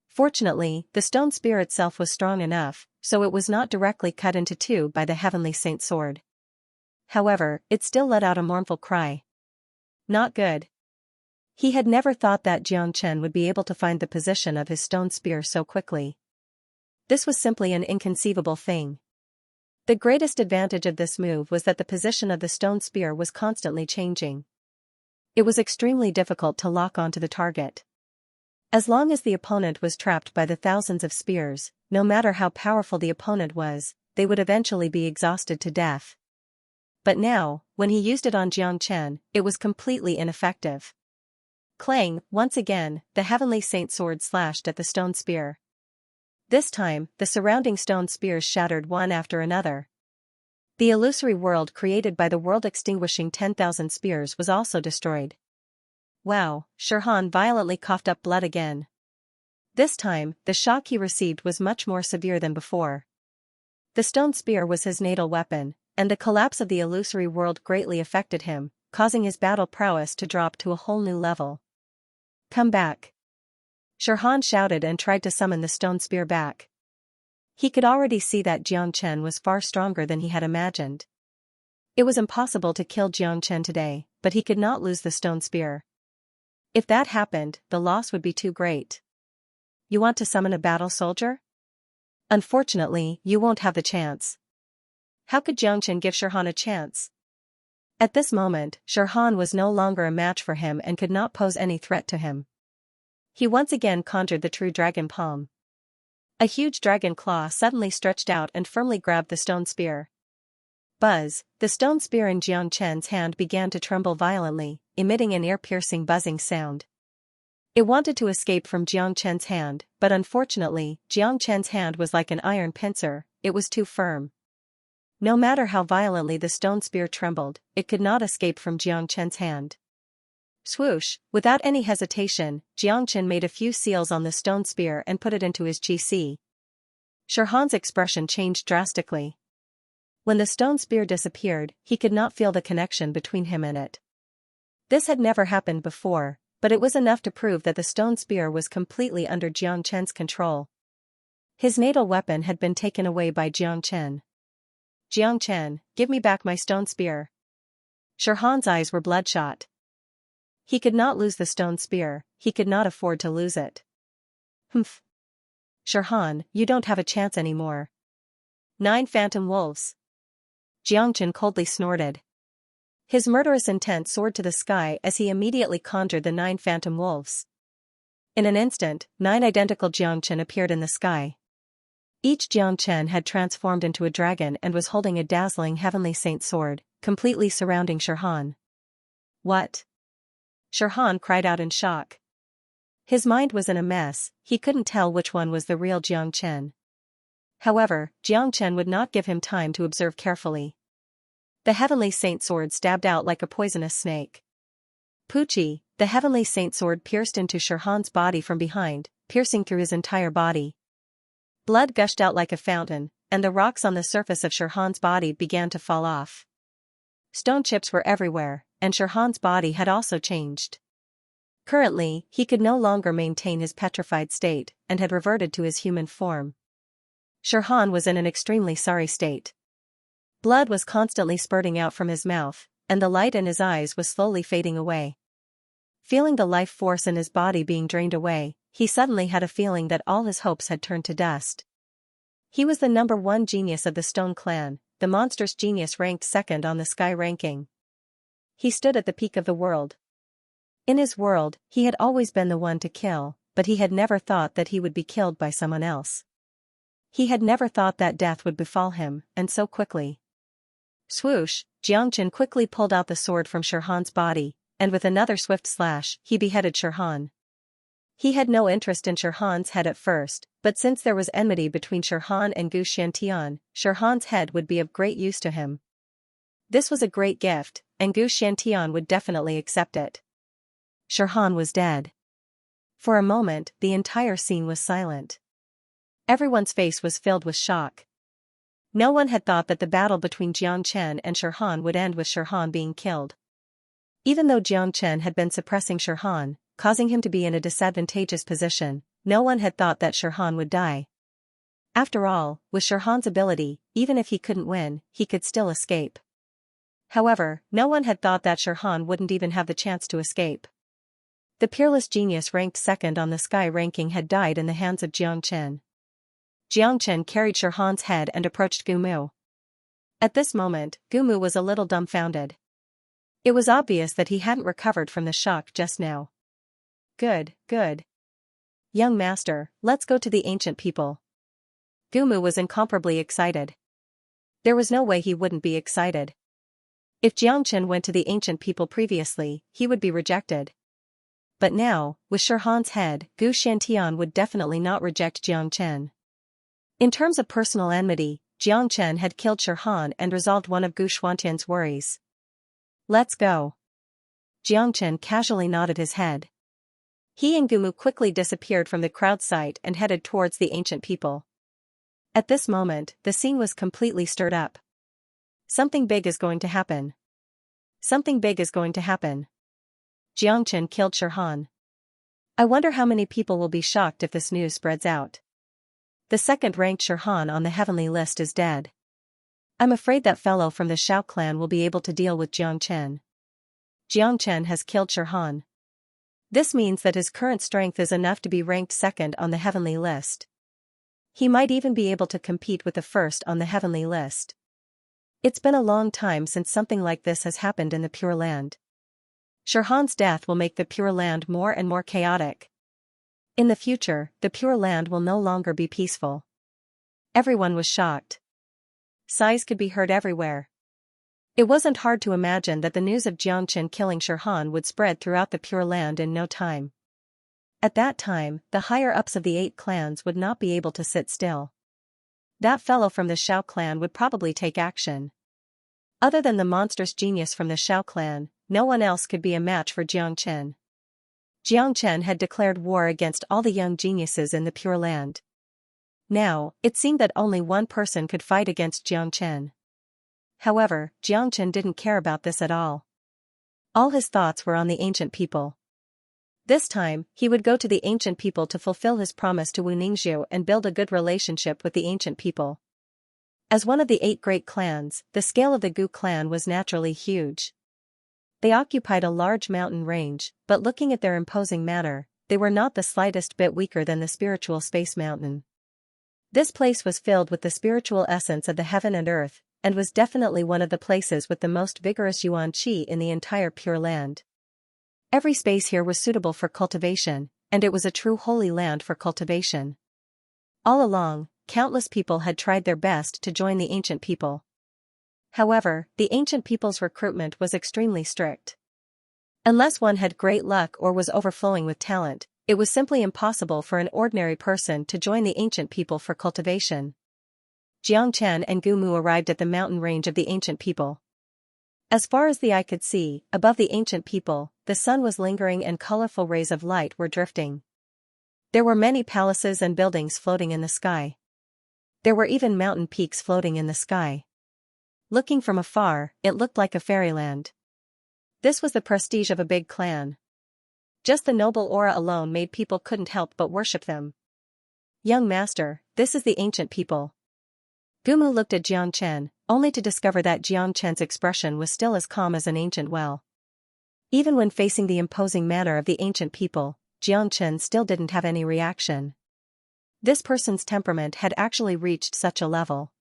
Fortunately, the stone spear itself was strong enough, so it was not directly cut into two by the Heavenly Saint sword. However, it still let out a mournful cry. Not good. He had never thought that Xianxia would be able to find the position of his stone spear so quickly. This was simply an inconceivable thing. The greatest advantage of this move was that the position of the stone spear was constantly changing. It was extremely difficult to lock onto the target. As long as the opponent was trapped by the thousands of spears, no matter how powerful the opponent was, they would eventually be exhausted to death. But now, when he used it on Xianxia, it was completely ineffective. Clang, once again, the Heavenly Saint sword slashed at the stone spear. This time, the surrounding stone spears shattered one after another. The illusory world created by the world-extinguishing 10,000 spears was also destroyed. Wow, Shirhan violently coughed up blood again. This time, the shock he received was much more severe than before. The stone spear was his natal weapon, and the collapse of the illusory world greatly affected him, causing his battle prowess to drop to a whole new level. Come back. Shirhan shouted and tried to summon the stone spear back. He could already see that Xianxia was far stronger than he had imagined. It was impossible to kill Xianxia today, but he could not lose the stone spear. If that happened, the loss would be too great. You want to summon a battle soldier? Unfortunately, you won't have the chance. How could Xianxia give Shirhan a chance? At this moment, Shirhan was no longer a match for him and could not pose any threat to him. He once again conjured the true dragon palm. A huge dragon claw suddenly stretched out and firmly grabbed the stone spear. Buzz, the stone spear in Xianxia's hand began to tremble violently, emitting an ear-piercing buzzing sound. It wanted to escape from Xianxia's hand, but unfortunately, Xianxia's hand was like an iron pincer, it was too firm. No matter how violently the stone spear trembled, it could not escape from Xianxia's hand. Swoosh, without any hesitation, Xianxia made a few seals on the stone spear and put it into his qi. Shirhan's expression changed drastically. When the stone spear disappeared, he could not feel the connection between him and it. This had never happened before, but it was enough to prove that the stone spear was completely under Xianxia's control. His natal weapon had been taken away by Xianxia. Xianxia, give me back my stone spear. Shirhan's eyes were bloodshot. He could not lose the stone spear, he could not afford to lose it. Humph. Shirhan, you don't have a chance anymore. 9 phantom wolves. Xianxia coldly snorted. His murderous intent soared to the sky as he immediately conjured the 9 phantom wolves. In an instant, 9 identical Xianxia appeared in the sky. Each Xianxia had transformed into a dragon and was holding a dazzling heavenly saint sword, completely surrounding Shirhan. What? Shirhan cried out in shock. His mind was in a mess, he couldn't tell which one was the real Xianxia. However, Xianxia would not give him time to observe carefully. The heavenly saint sword stabbed out like a poisonous snake. Poochie, the heavenly saint sword pierced into Shirhan's body from behind, piercing through his entire body. Blood gushed out like a fountain, and the rocks on the surface of Shirhan's body began to fall off. Stone chips were everywhere, and Shirhan's body had also changed. Currently, he could no longer maintain his petrified state, and had reverted to his human form. Shirhan was in an extremely sorry state. Blood was constantly spurting out from his mouth, and the light in his eyes was slowly fading away. Feeling the life force in his body being drained away, he suddenly had a feeling that all his hopes had turned to dust. He was the number 1 genius of the Stone Clan, the monstrous genius ranked second on the Sky ranking. He stood at the peak of the world. In his world, he had always been the one to kill, but he had never thought that he would be killed by someone else. He had never thought that death would befall him, and so quickly. Swoosh, Xianxia quickly pulled out the sword from Shirhan's body, and with another swift slash, he beheaded Shirhan. He had no interest in Shirhan's head at first, but since there was enmity between Shirhan and Gu Xiantian, Shirhan's head would be of great use to him. This was a great gift, and Gu Xiantian would definitely accept it. Shirhan was dead. For a moment, the entire scene was silent. Everyone's face was filled with shock. No one had thought that the battle between Xianxia and Shirhan would end with Shirhan being killed. Even though Xianxia had been suppressing Shirhan, causing him to be in a disadvantageous position, no one had thought that Shirhan would die. After all, with Shirhan's ability, even if he couldn't win, he could still escape. However, no one had thought that Shirhan wouldn't even have the chance to escape. The peerless genius ranked second on the Sky ranking had died in the hands of Xianxia. Xianxia carried Shirhan's head and approached Gumu. At this moment, Gumu was a little dumbfounded. It was obvious that he hadn't recovered from the shock just now. Good, good. Young master, let's go to the ancient people. Gumu was incomparably excited. There was no way he wouldn't be excited. If Xianxia went to the ancient people previously, he would be rejected. But now, with Shirhan's head, Gu Xiantian would definitely not reject Xianxia. In terms of personal enmity, Xianxia had killed Shirhan and resolved one of Gu Xiantian's worries. Let's go. Xianxia casually nodded his head. He and Gumu quickly disappeared from the crowd sight and headed towards the ancient people. At this moment, the scene was completely stirred up. Something big is going to happen. Something big is going to happen. Xianxia killed Shirhan. I wonder how many people will be shocked if this news spreads out. The second-ranked Shirhan on the heavenly list is dead. I'm afraid that fellow from the Xiao clan will be able to deal with Xianxia. Xianxia has killed Shirhan. This means that his current strength is enough to be ranked second on the heavenly list. He might even be able to compete with the first on the heavenly list. It's been a long time since something like this has happened in the Pure Land. Shirhan's death will make the Pure Land more and more chaotic. In the future, the Pure Land will no longer be peaceful. Everyone was shocked. Sighs could be heard everywhere. It wasn't hard to imagine that the news of Xianxia killing Shirhan would spread throughout the Pure Land in no time. At that time, the higher-ups of the 8 clans would not be able to sit still. That fellow from the Xiao clan would probably take action. Other than the monstrous genius from the Xiao clan, no one else could be a match for Xianxia. Xianxia had declared war against all the young geniuses in the Pure Land. Now, it seemed that only one person could fight against Xianxia. However, Xianxia didn't care about this at all. All his thoughts were on the ancient people. This time, he would go to the ancient people to fulfill his promise to Wu Ningxiu and build a good relationship with the ancient people. As one of the 8 great clans, the scale of the Gu clan was naturally huge. They occupied a large mountain range, but looking at their imposing manner, they were not the slightest bit weaker than the spiritual space mountain. This place was filled with the spiritual essence of the heaven and earth, and was definitely one of the places with the most vigorous yuan qi in the entire Pure Land. Every space here was suitable for cultivation, and it was a true holy land for cultivation. All along, countless people had tried their best to join the ancient people. However, the ancient people's recruitment was extremely strict. Unless one had great luck or was overflowing with talent, it was simply impossible for an ordinary person to join the ancient people for cultivation. Xianxia and Gumu arrived at the mountain range of the ancient people. As far as the eye could see, above the ancient people, the sun was lingering and colorful rays of light were drifting. There were many palaces and buildings floating in the sky. There were even mountain peaks floating in the sky. Looking from afar, it looked like a fairyland. This was the prestige of a big clan. Just the noble aura alone made people couldn't help but worship them. Young master, this is the ancient people. Gumu looked at Xianxia, only to discover that Xianxia's expression was still as calm as an ancient well. Even when facing the imposing manner of the ancient people, Xianxia still didn't have any reaction. This person's temperament had actually reached such a level.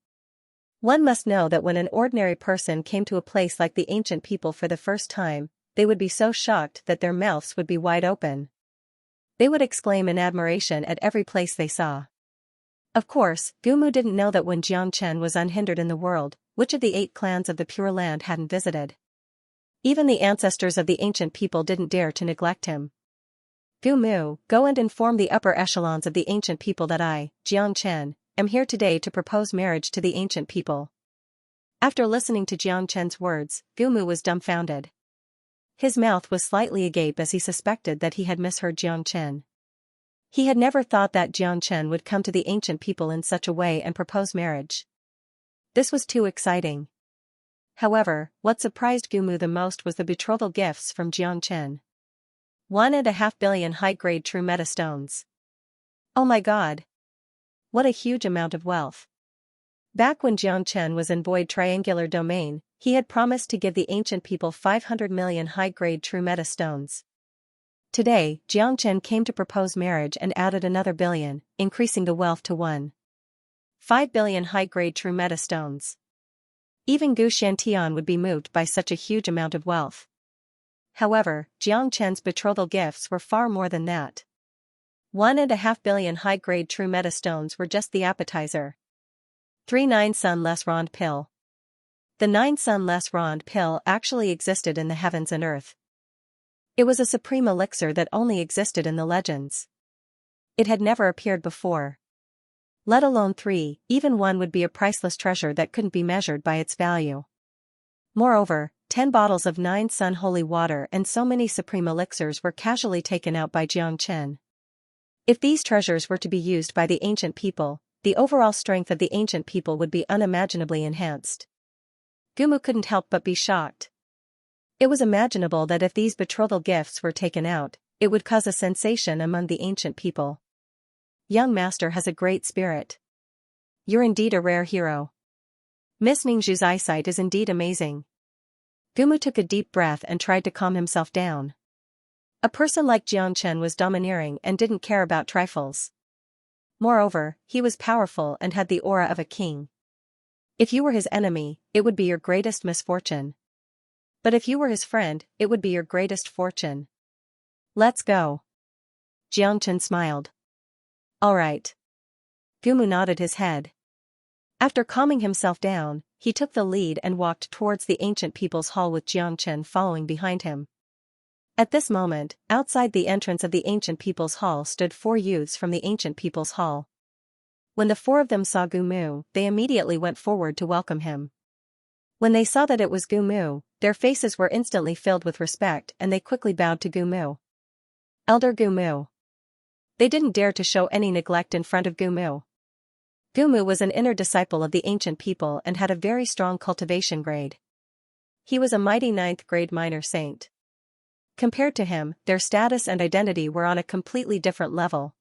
One must know that when an ordinary person came to a place like the ancient people for the first time, they would be so shocked that their mouths would be wide open. They would exclaim in admiration at every place they saw. Of course, Gumu didn't know that when Xianxia was unhindered in the world, which of the 8 clans of the Pure Land hadn't visited. Even the ancestors of the ancient people didn't dare to neglect him. Gumu, go and inform the upper echelons of the ancient people that I, Xianxia, am here today to propose marriage to the ancient people. After listening to Xianxia's words, Gumu was dumbfounded. His mouth was slightly agape as he suspected that he had misheard Xianxia. He had never thought that Xianxia would come to the ancient people in such a way and propose marriage. This was too exciting. However, what surprised Gumu the most was the betrothal gifts from Xianxia. 1.5 billion high-grade true meta stones. Oh my god! What a huge amount of wealth. Back when Xianxia was in Void Triangular Domain, he had promised to give the ancient people 500 million high-grade true meta stones. Today, Xianxia came to propose marriage and added another billion, increasing the wealth to 1.5 billion high-grade true meta stones. Even Gu Shantian would be moved by such a huge amount of wealth. However, Xianxia's betrothal gifts were far more than that. 1.5 billion high-grade true meta stones were just the appetizer. 3 9 Sun Less Rond Pill. The 9 Sun Less Rond Pill actually existed in the heavens and earth. It was a supreme elixir that only existed in the legends. It had never appeared before. Let alone 3, even 1 would be a priceless treasure that couldn't be measured by its value. Moreover, 10 bottles of 9 Sun holy water and so many supreme elixirs were casually taken out by Xianxia. If these treasures were to be used by the ancient people, the overall strength of the ancient people would be unimaginably enhanced. Gumu couldn't help but be shocked. It was imaginable that if these betrothal gifts were taken out, it would cause a sensation among the ancient people. Young master has a great spirit. You're indeed a rare hero. Miss Ningxu's eyesight is indeed amazing. Gumu took a deep breath and tried to calm himself down. A person like Xianxia was domineering and didn't care about trifles. Moreover, he was powerful and had the aura of a king. If you were his enemy, it would be your greatest misfortune. But if you were his friend, it would be your greatest fortune. Let's go. Xianxia smiled. All right. Gumu nodded his head. After calming himself down, he took the lead and walked towards the ancient people's hall with Xianxia following behind him. At this moment, outside the entrance of the ancient people's hall stood 4 youths from the ancient people's hall. When the 4 of them saw Gumu, they immediately went forward to welcome him. When they saw that it was Gumu, their faces were instantly filled with respect and they quickly bowed to Gumu. Elder Gumu. They didn't dare to show any neglect in front of Gumu. Gumu was an inner disciple of the ancient people and had a very strong cultivation grade. He was a mighty 9th grade minor saint. Compared to him, their status and identity were on a completely different level.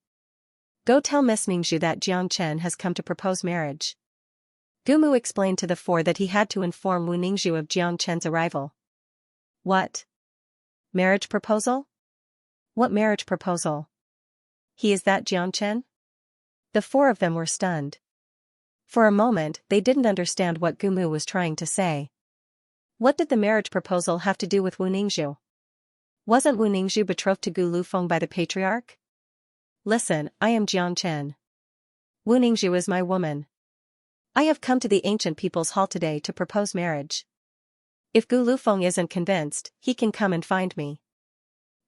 Go tell Miss Ningxu that Xianxia has come to propose marriage. Gumu explained to the 4 that he had to inform Wu Ningxu of Xianxia's arrival. What? Marriage proposal? What marriage proposal? He is that Xianxia? The 4 of them were stunned. For a moment, they didn't understand what Gumu was trying to say. What did the marriage proposal have to do with Wu Ningxu? Wasn't Wu Ningxu betrothed to Gu Lufeng by the patriarch? Listen, I am Xianxia. Wu Ningxu is my woman. I have come to the ancient people's hall today to propose marriage. If Gu Lufeng isn't convinced, he can come and find me.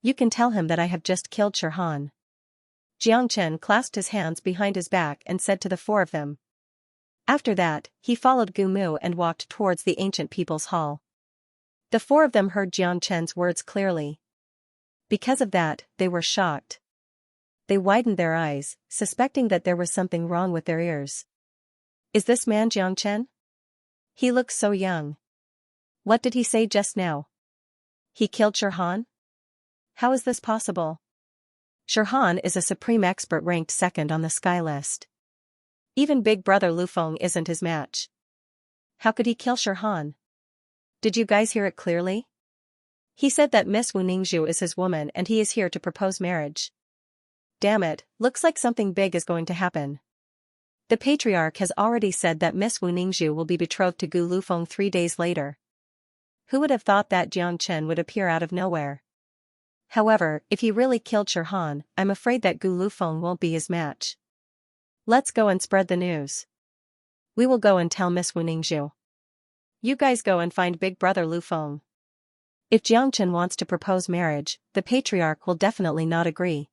You can tell him that I have just killed Shirhan. Xianxia clasped his hands behind his back and said to the 4 of them. After that, he followed Gumu and walked towards the ancient people's hall. The 4 of them heard Xianxia's words clearly. Because of that, they were shocked. They widened their eyes, suspecting that there was something wrong with their ears. Is this man Xianxia? He looks so young. What did he say just now? He killed Shirhan? How is this possible? Shirhan is a supreme expert ranked second on the sky list. Even big brother Lu Feng isn't his match. How could he kill Shirhan? Did you guys hear it clearly? He said that Miss Wu Ningzhu is his woman and he is here to propose marriage. Damn it, looks like something big is going to happen. The patriarch has already said that Miss Wu Ningzhu will be betrothed to Gu Lufeng 3 days later. Who would have thought that Xianxia would appear out of nowhere? However, if he really killed Shirhan, I'm afraid that Gu Lufeng won't be his match. Let's go and spread the news. We will go and tell Miss Wu Ningzhu. You guys go and find big brother Lu Feng. If Xianxia wants to propose marriage, the patriarch will definitely not agree.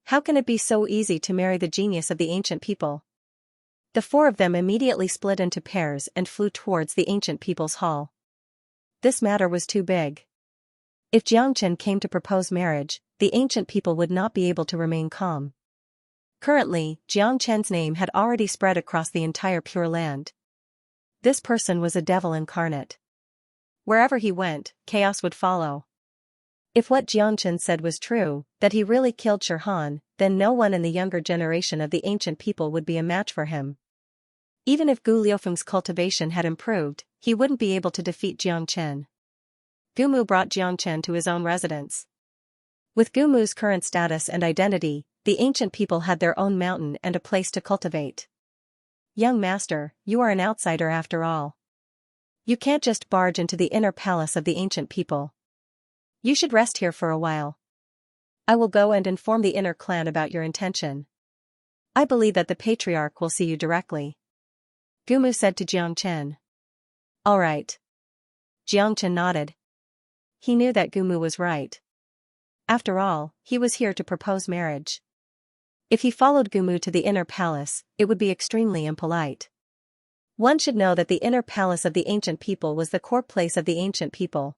How can it be so easy to marry the genius of the ancient people? The 4 of them immediately split into pairs and flew towards the ancient people's hall. This matter was too big. If Xianxia came to propose marriage, the ancient people would not be able to remain calm. Currently, Xianxia's name had already spread across the entire Pure Land. This person was a devil incarnate. Wherever he went, chaos would follow. If what Xianxia said was true, that he really killed Shirhan, then no one in the younger generation of the ancient people would be a match for him. Even if Gu Liufeng's cultivation had improved, he wouldn't be able to defeat Xianxia. Gumu brought Xianxia to his own residence. With Gumu's current status and identity, the ancient people had their own mountain and a place to cultivate. Young master, you are an outsider after all. You can't just barge into the inner palace of the ancient people. You should rest here for a while. I will go and inform the inner clan about your intention. I believe that the patriarch will see you directly. Gumu said to Xianxia. All right. Xianxia nodded. He knew that Gumu was right. After all, he was here to propose marriage. If he followed Gumu to the inner palace, it would be extremely impolite. One should know that the inner palace of the ancient people was the core place of the ancient people.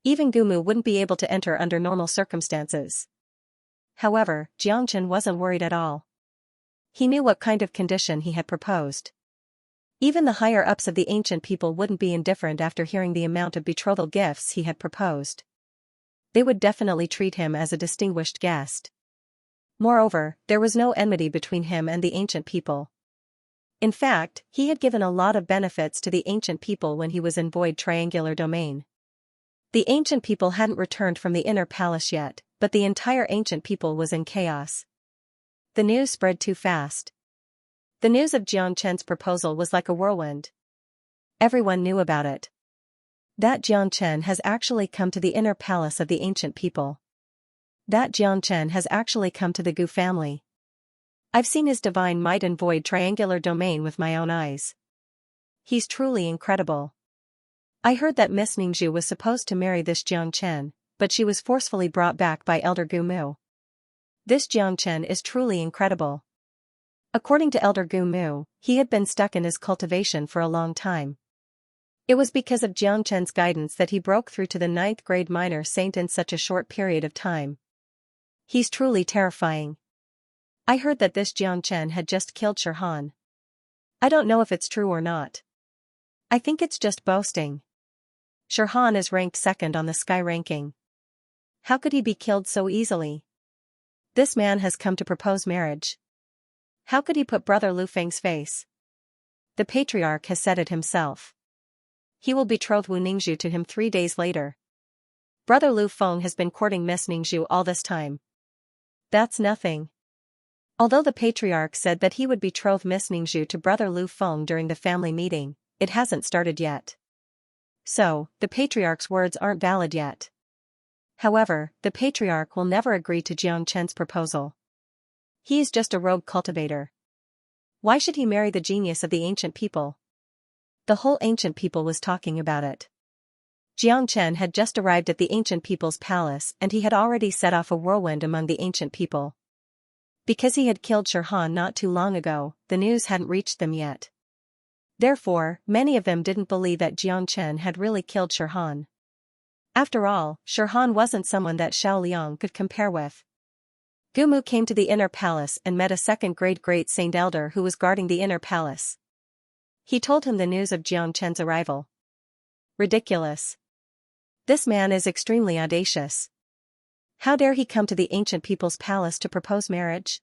Even Gumu wouldn't be able to enter under normal circumstances. However, Xianxia wasn't worried at all. He knew what kind of condition he had proposed. Even the higher-ups of the ancient people wouldn't be indifferent after hearing the amount of betrothal gifts he had proposed. They would definitely treat him as a distinguished guest. Moreover, there was no enmity between him and the ancient people. In fact, he had given a lot of benefits to the ancient people when he was in Void Triangular Domain. The ancient people hadn't returned from the inner palace yet, but the entire ancient people was in chaos. The news spread too fast. The news of Xianxia's proposal was like a whirlwind. Everyone knew about it. That Xianxia has actually come to the inner palace of the ancient people. That Xianxia has actually come to the Gu family. I've seen his divine might in Void Triangular Domain with my own eyes. He's truly incredible. I heard that Miss Ningzhu was supposed to marry this Xianxia, but she was forcefully brought back by Elder Gumu. This Xianxia is truly incredible. According to Elder Gumu, he had been stuck in his cultivation for a long time. It was because of Xianxia's guidance that he broke through to the 9th grade minor saint in such a short period of time. He's truly terrifying. I heard that this Xianxia had just killed Shirhan. I don't know if it's true or not. I think it's just boasting. Shirhan is ranked second on the sky ranking. How could he be killed so easily? This man has come to propose marriage. How could he put brother Lu Feng's face? The patriarch has said it himself. He will betroth Wu Ningzhu to him 3 days later. Brother Lu Feng has been courting Miss Ningzhu all this time. That's nothing. Although the patriarch said that he would betroth Miss Ningzhu to brother Lu Feng during the family meeting, it hasn't started yet. So, the patriarch's words aren't valid yet. However, the patriarch will never agree to Xianxia's proposal. He is just a rogue cultivator. Why should he marry the genius of the ancient people? The whole ancient people was talking about it. Xianxia had just arrived at the ancient people's palace and he had already set off a whirlwind among the ancient people. Because he had killed Shirhan not too long ago, the news hadn't reached them yet. Therefore, many of them didn't believe that Xianxia had really killed Shirhan. After all, Shirhan wasn't someone that Xiao Liang could compare with. Gumu came to the inner palace and met a second-grade great saint elder who was guarding the inner palace. He told him the news of Jiang Chen's arrival. Ridiculous. This man is extremely audacious. How dare he come to the ancient people's palace to propose marriage?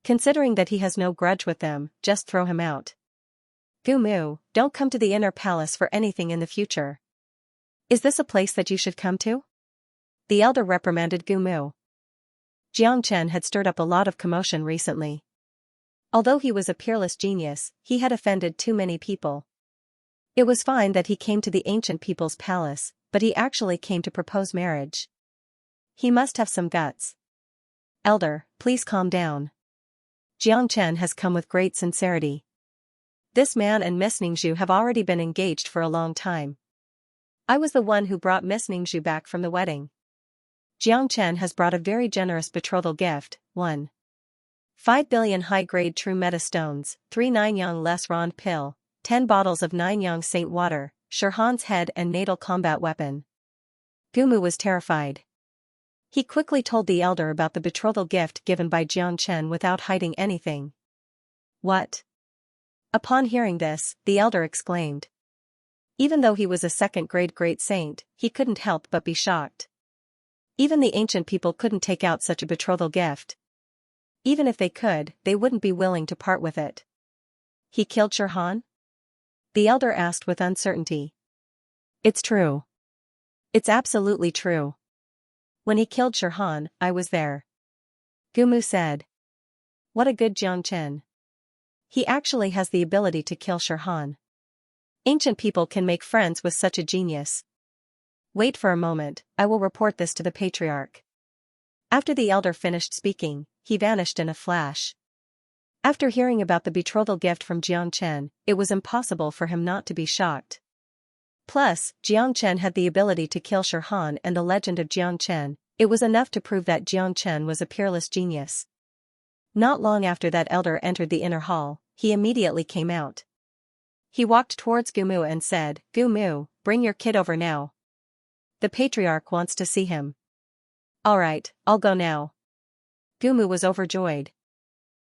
Considering that he has no grudge with them, just throw him out. Gumu, don't come to the inner palace for anything in the future. Is this a place that you should come to? The elder reprimanded Gumu. Jiang Chen had stirred up a lot of commotion recently. Although he was a peerless genius, he had offended too many people. It was fine that he came to the ancient people's palace, but he actually came to propose marriage. He must have some guts. Elder, please calm down. Jiang Chen has come with great sincerity. This man and Miss Ningxu have already been engaged for a long time. I was the one who brought Miss Ningxu back from the wedding. Jiang Chen has brought a very generous betrothal gift, 1.5 billion high-grade true meta stones, 3 9-yang less rond pill, 10 bottles of 9-yang saint water, Shirhan's head and natal combat weapon. Gumu was terrified. He quickly told the elder about the betrothal gift given by Jiang Chen without hiding anything. What? Upon hearing this, the elder exclaimed. Even though he was a second-grade great saint, he couldn't help but be shocked. Even the ancient people couldn't take out such a betrothal gift. Even if they could, they wouldn't be willing to part with it. He killed Shirhan? The elder asked with uncertainty. It's true. It's absolutely true. When he killed Shirhan, I was there. Gumu said. What a good Jiang Chen. He actually has the ability to kill Shirhan. Ancient people can make friends with such a genius. Wait for a moment, I will report this to the patriarch. After the elder finished speaking, he vanished in a flash. After hearing about the betrothal gift from Jiang Chen, it was impossible for him not to be shocked. Plus, Jiang Chen had the ability to kill Shirhan, and the legend of Jiang Chen, it was enough to prove that Jiang Chen was a peerless genius. Not long after that elder entered the inner hall, he immediately came out. He walked towards Gumu and said, Gumu, bring your kid over now. The patriarch wants to see him. Alright, I'll go now. Gumu was overjoyed.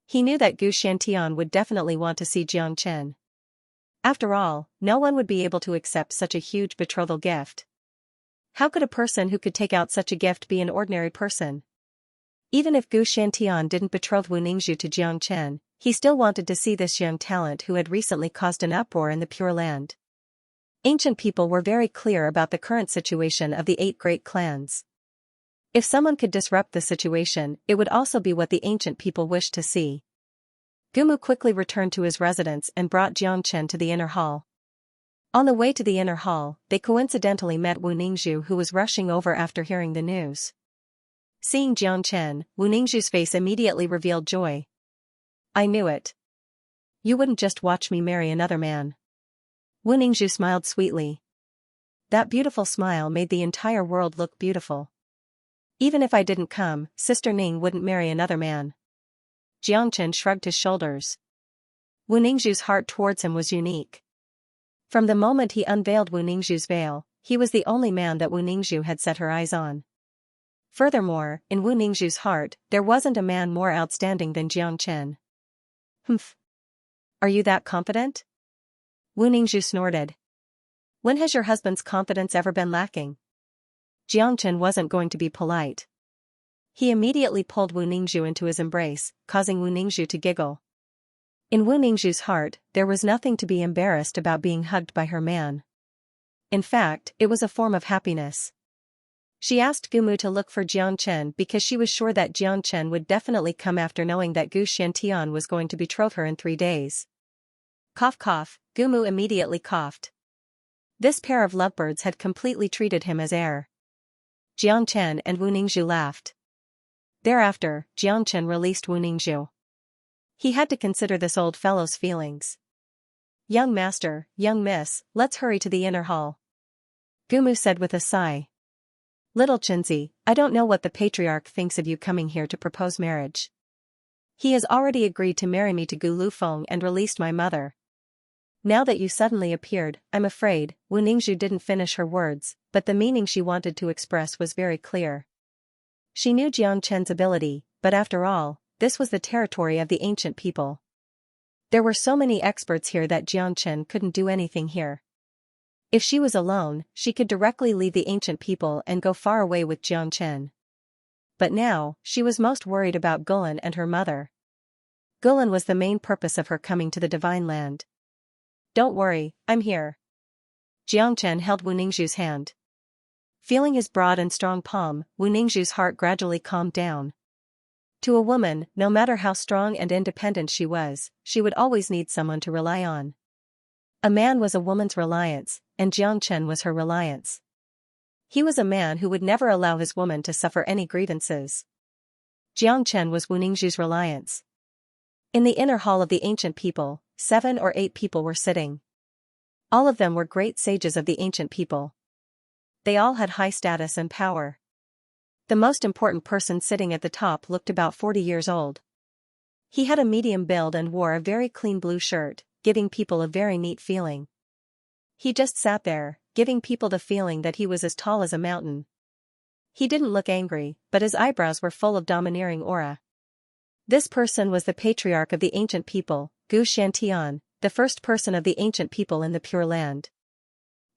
He knew that Gu Shantian would definitely want to see Jiang Chen. After all, no one would be able to accept such a huge betrothal gift. How could a person who could take out such a gift be an ordinary person? Even if Gu Shantian didn't betroth Wu Ningxu to Jiang Chen, he still wanted to see this young talent who had recently caused an uproar in the Pure Land. Ancient people were very clear about the current situation of the 8 great clans. If someone could disrupt the situation, it would also be what the ancient people wished to see. Gumu quickly returned to his residence and brought Jiang Chen to the inner hall. On the way to the inner hall, they coincidentally met Wu Ningxu, who was rushing over after hearing the news. Seeing Jiang Chen, Wu Ningxu's face immediately revealed joy. I knew it. You wouldn't just watch me marry another man. Wu Ningxu smiled sweetly. That beautiful smile made the entire world look beautiful. Even if I didn't come, Sister Ning wouldn't marry another man. Jiang Chen shrugged his shoulders. Wu Ningxu's heart towards him was unique. From the moment he unveiled Wu Ningxu's veil, he was the only man that Wu Ningxu had set her eyes on. Furthermore, in Wu Ningxu's heart, there wasn't a man more outstanding than Jiang Chen. Humph. Are you that confident? Wu Ningxu snorted. When has your husband's confidence ever been lacking? Jiang Chen wasn't going to be polite. He immediately pulled Wu Ningxu into his embrace, causing Wu Ningxu to giggle. In Wu Ningxu's heart, there was nothing to be embarrassed about being hugged by her man. In fact, it was a form of happiness. She asked Gumu to look for Jiang Chen because she was sure that Jiang Chen would definitely come after knowing that Gu Shantian was going to betroth her in 3 days. Cough cough, Gumu immediately coughed. This pair of lovebirds had completely treated him as heir. Jiang Chen and Wu Ningxu laughed. Thereafter, Jiang Chen released Wu Ningxu. He had to consider this old fellow's feelings. Young master, young miss, let's hurry to the inner hall. Gumu said with a sigh. Little Chenzi, I don't know what the patriarch thinks of you coming here to propose marriage. He has already agreed to marry me to Gu Lufeng and released my mother. Now that you suddenly appeared, I'm afraid. Wu Ningzhu didn't finish her words, but the meaning she wanted to express was very clear. She knew Jiang Chen's ability, but after all, this was the territory of the ancient people. There were so many experts here that Jiang Chen couldn't do anything here. If she was alone, she could directly leave the ancient people and go far away with Jiang Chen. But now, she was most worried about Gulan and her mother. Gulan was the main purpose of her coming to the Divine Land. Don't worry, I'm here. Jiang Chen held Wu Ningzhu's hand. Feeling his broad and strong palm, Wu Ningzhu's heart gradually calmed down. To a woman, no matter how strong and independent she was, she would always need someone to rely on. A man was a woman's reliance, and Jiang Chen was her reliance. He was a man who would never allow his woman to suffer any grievances. Jiang Chen was Wu Ningzhu's reliance. In the inner hall of the ancient people, 7 or 8 people were sitting. All of them were great sages of the ancient people. They all had high status and power. The most important person sitting at the top looked about 40 years old. He had a medium build and wore a very clean blue shirt, giving people a very neat feeling. He just sat there, giving people the feeling that he was as tall as a mountain. He didn't look angry, but his eyebrows were full of domineering aura. This person was the patriarch of the ancient people, Gu Shantian, the first person of the ancient people in the Pure Land.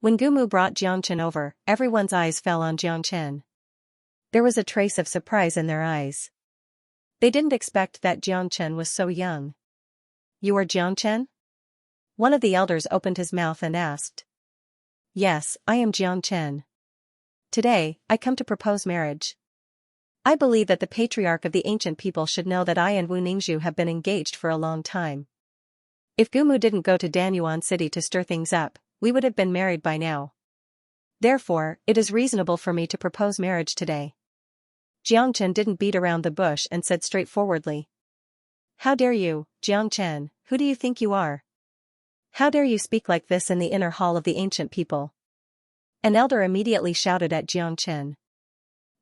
When Gumu brought Jiang Chen over, everyone's eyes fell on Jiang Chen. There was a trace of surprise in their eyes. They didn't expect that Jiang Chen was so young. You are Jiang Chen? One of the elders opened his mouth and asked. Yes, I am Jiang Chen. Today, I come to propose marriage. I believe that the patriarch of the ancient people should know that I and Wu Ningzhu have been engaged for a long time. If Gumu didn't go to Danyuan City to stir things up, we would have been married by now. Therefore, it is reasonable for me to propose marriage today. Jiang Chen didn't beat around the bush and said straightforwardly. How dare you, Jiang Chen, who do you think you are? How dare you speak like this in the inner hall of the ancient people? An elder immediately shouted at Jiang Chen.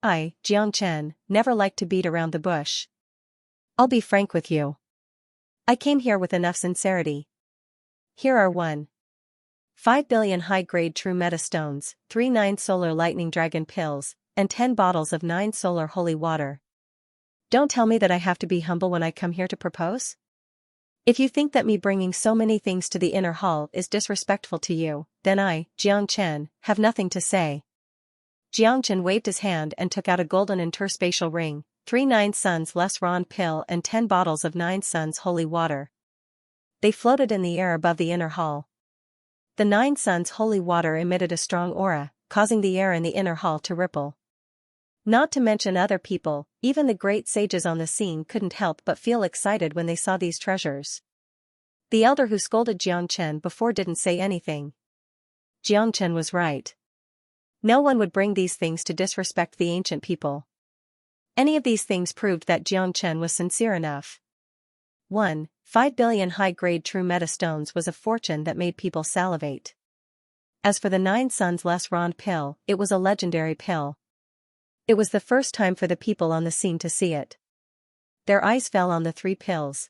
I, Jiang Chen, never liked to beat around the bush. I'll be frank with you. I came here with enough sincerity. Here are 1.5 billion high-grade true meta stones, 3 9 solar lightning dragon pills, and 10 bottles of 9 solar holy water. Don't tell me that I have to be humble when I come here to propose? If you think that me bringing so many things to the inner hall is disrespectful to you, then I, Jiang Chen, have nothing to say. Jiang Chen waved his hand and took out a golden interspatial ring, 3 9 suns less Ron pill and 10 bottles of 9 suns holy water. They floated in the air above the inner hall. The 9 suns holy water emitted a strong aura, causing the air in the inner hall to ripple. Not to mention other people, even the great sages on the scene couldn't help but feel excited when they saw these treasures. The elder who scolded Jiang Chen before didn't say anything. Jiang Chen was right. No one would bring these things to disrespect the ancient people. Any of these things proved that Jiang Chen was sincere enough. 1.5 billion high-grade true meta stones was a fortune that made people salivate. As for the 9 suns less Ron pill, it was a legendary pill. It was the first time for the people on the scene to see it. Their eyes fell on the 3 pills.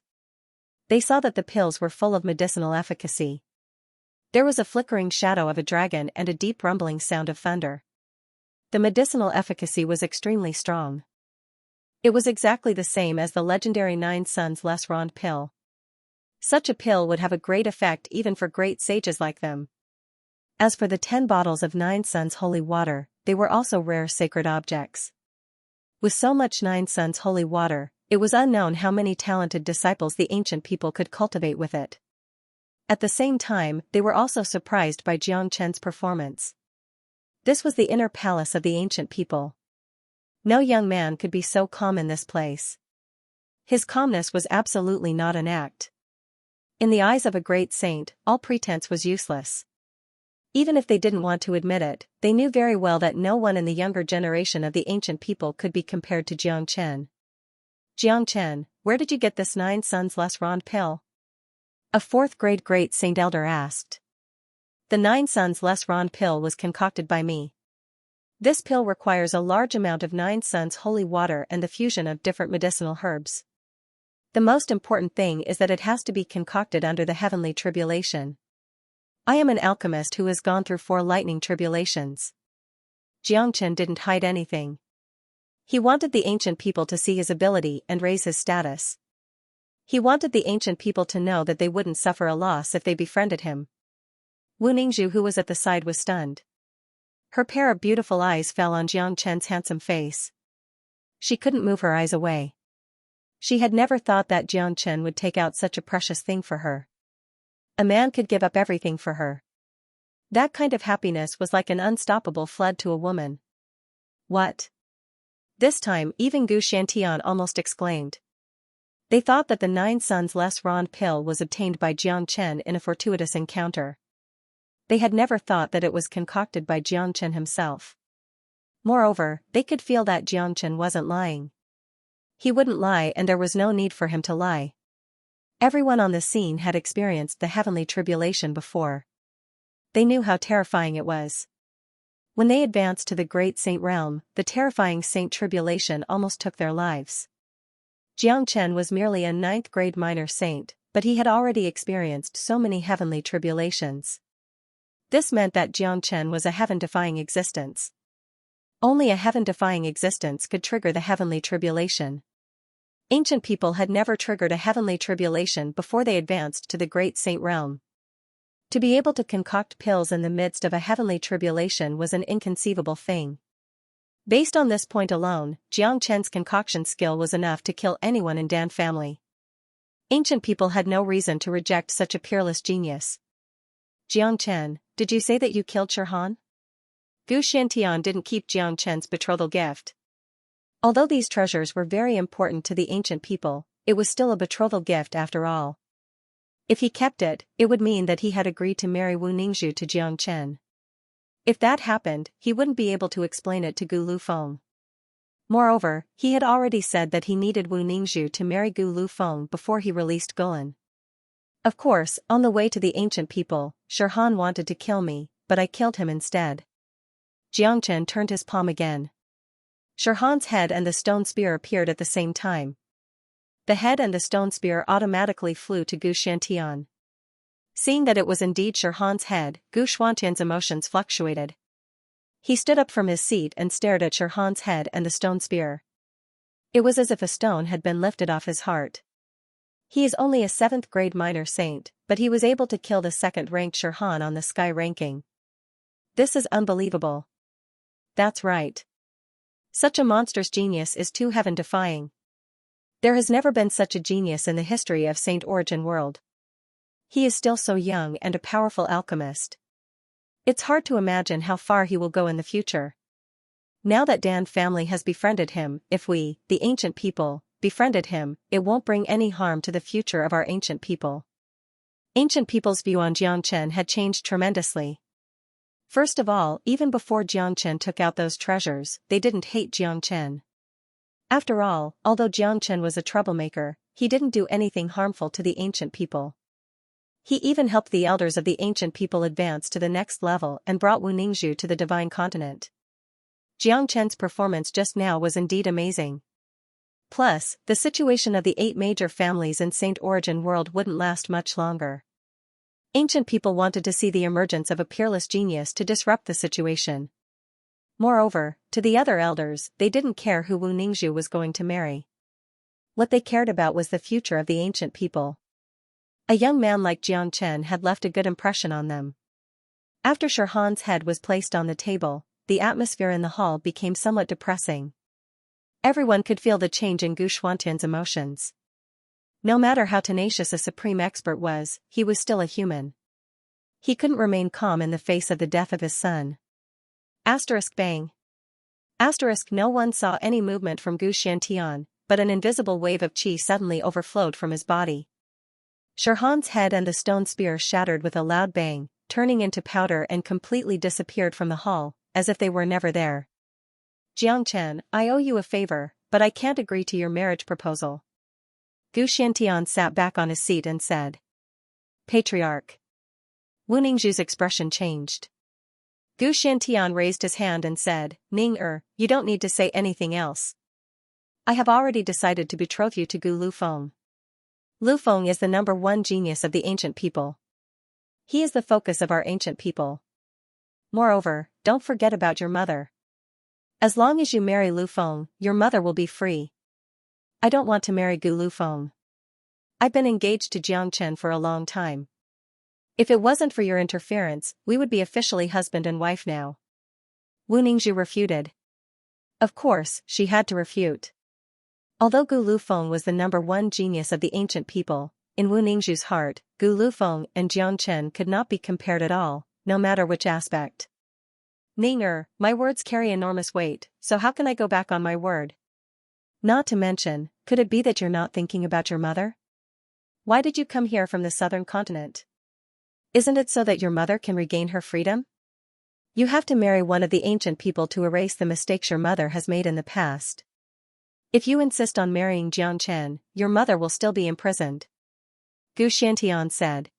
They saw that the pills were full of medicinal efficacy. There was a flickering shadow of a dragon and a deep rumbling sound of thunder. The medicinal efficacy was extremely strong. It was exactly the same as the legendary 9 suns less Ron pill. Such a pill would have a great effect even for great sages like them. As for the 10 bottles of 9 suns holy water, they were also rare sacred objects. With so much 9 suns holy water, it was unknown how many talented disciples the ancient people could cultivate with it. At the same time, they were also surprised by Jiang Chen's performance. This was the inner palace of the ancient people. No young man could be so calm in this place. His calmness was absolutely not an act. In the eyes of a great saint, all pretense was useless. Even if they didn't want to admit it, they knew very well that no one in the younger generation of the ancient people could be compared to Jiang Chen. Jiang Chen, where did you get this 9 suns less Ron pill? A 4th grade great saint elder asked. The 9 suns less Ron pill was concocted by me. This pill requires a large amount of 9 suns holy water and the fusion of different medicinal herbs. The most important thing is that it has to be concocted under the heavenly tribulation. I am an alchemist who has gone through 4 lightning tribulations. Xianxia didn't hide anything. He wanted the ancient people to see his ability and raise his status. He wanted the ancient people to know that they wouldn't suffer a loss if they befriended him. Wu Ningzhu, who was at the side, was stunned. Her pair of beautiful eyes fell on Xianxia's handsome face. She couldn't move her eyes away. She had never thought that Xianxia would take out such a precious thing for her. A man could give up everything for her. That kind of happiness was like an unstoppable flood to a woman. What? This time even Gu Shantian almost exclaimed. They thought that the 9 suns less Rond pill was obtained by Xianxia in a fortuitous encounter. They had never thought that it was concocted by Xianxia himself. Moreover, they could feel that Xianxia wasn't lying. He wouldn't lie, and there was no need for him to lie. Everyone on the scene had experienced the heavenly tribulation before. They knew how terrifying it was. When they advanced to the great saint realm, the terrifying saint tribulation almost took their lives. Xianxia was merely a 9th grade minor saint, but he had already experienced so many heavenly tribulations. This meant that Xianxia was a heaven-defying existence. Only a heaven-defying existence could trigger the heavenly tribulation. Ancient people had never triggered a heavenly tribulation before they advanced to the great saint realm. To be able to concoct pills in the midst of a heavenly tribulation was an inconceivable thing. Based on this point alone, Xianxia's concoction skill was enough to kill anyone in Dan family. Ancient people had no reason to reject such a peerless genius. Xianxia, did you say that you killed Shirhan? Gu Shantian didn't keep Xianxia's betrothal gift. Although these treasures were very important to the ancient people, it was still a betrothal gift after all. If he kept it, it would mean that he had agreed to marry Wu Ningzhu to Xianxia. If that happened, he wouldn't be able to explain it to Gu Lufeng. Moreover, he had already said that he needed Wu Ningzhu to marry Gu Lufeng before he released Gulan. Of course, on the way to the ancient people, Shirhan wanted to kill me, but I killed him instead. Xianxia turned his palm again. Shirhan's head and the stone spear appeared at the same time. The head and the stone spear automatically flew to Gu Shantian. Seeing that it was indeed Shirhan's head, Gu Shantian's emotions fluctuated. He stood up from his seat and stared at Shirhan's head and the stone spear. It was as if a stone had been lifted off his heart. He is only a 7th grade minor saint, but he was able to kill the 2nd-ranked Shirhan on the sky ranking. This is unbelievable. That's right. Such a monstrous genius is too heaven-defying. There has never been such a genius in the history of Saint Origin world. He is still so young and a powerful alchemist. It's hard to imagine how far he will go in the future. Now that Dan family has befriended him, if we, the ancient people, befriended him, it won't bring any harm to the future of our ancient people. Ancient people's view on Xianxia had changed tremendously. First of all, even before Xianxia took out those treasures, they didn't hate Xianxia. After all, although Xianxia was a troublemaker, he didn't do anything harmful to the ancient people. He even helped the elders of the ancient people advance to the next level and brought Wu Ningzhu to the divine continent. Xianxia's performance just now was indeed amazing. Plus, the situation of the 8 major families in Saint Origin world wouldn't last much longer. Ancient people wanted to see the emergence of a peerless genius to disrupt the situation. Moreover, to the other elders, they didn't care who Wu Ningzhu was going to marry. What they cared about was the future of the ancient people. A young man like Xianxia had left a good impression on them. After Shirhan's head was placed on the table, the atmosphere in the hall became somewhat depressing. Everyone could feel the change in Gu Shantian's emotions. No matter how tenacious a supreme expert was, he was still a human. He couldn't remain calm in the face of the death of his son. Bang. No one saw any movement from Gu Shantian, but an invisible wave of qi suddenly overflowed from his body. Shirhan's head and the stone spear shattered with a loud bang, turning into powder and completely disappeared from the hall, as if they were never there. Xianxia, I owe you a favor, but I can't agree to your marriage proposal. Gu Shantian sat back on his seat and said. Patriarch. Wu Ningzhu's expression changed. Gu Shantian raised his hand and said, you don't need to say anything else. I have already decided to betroth you to Gu Lufeng. Lufeng is the #1 genius of the ancient people. He is the focus of our ancient people. Moreover, don't forget about your mother. As long as you marry Lu Feng, your mother will be free. I don't want to marry Gu Lu Feng. I've been engaged to Jiang Chen for a long time. If it wasn't for your interference, we would be officially husband and wife now. Wu Ningzhu refuted. Of course, she had to refute. Although Gu Lu Feng was the #1 genius of the ancient people, in Wu Ningzhu's heart, Gu Lu Feng and Jiang Chen could not be compared at all, no matter which aspect. Ning my words carry enormous weight, so how can I go back on my word? Not to mention, could it be that you're not thinking about your mother? Why did you come here from the southern continent? Isn't it so that your mother can regain her freedom? You have to marry one of the ancient people to erase the mistakes your mother has made in the past. If you insist on marrying Jiang Chen, your mother will still be imprisoned. Gu Xiantian said.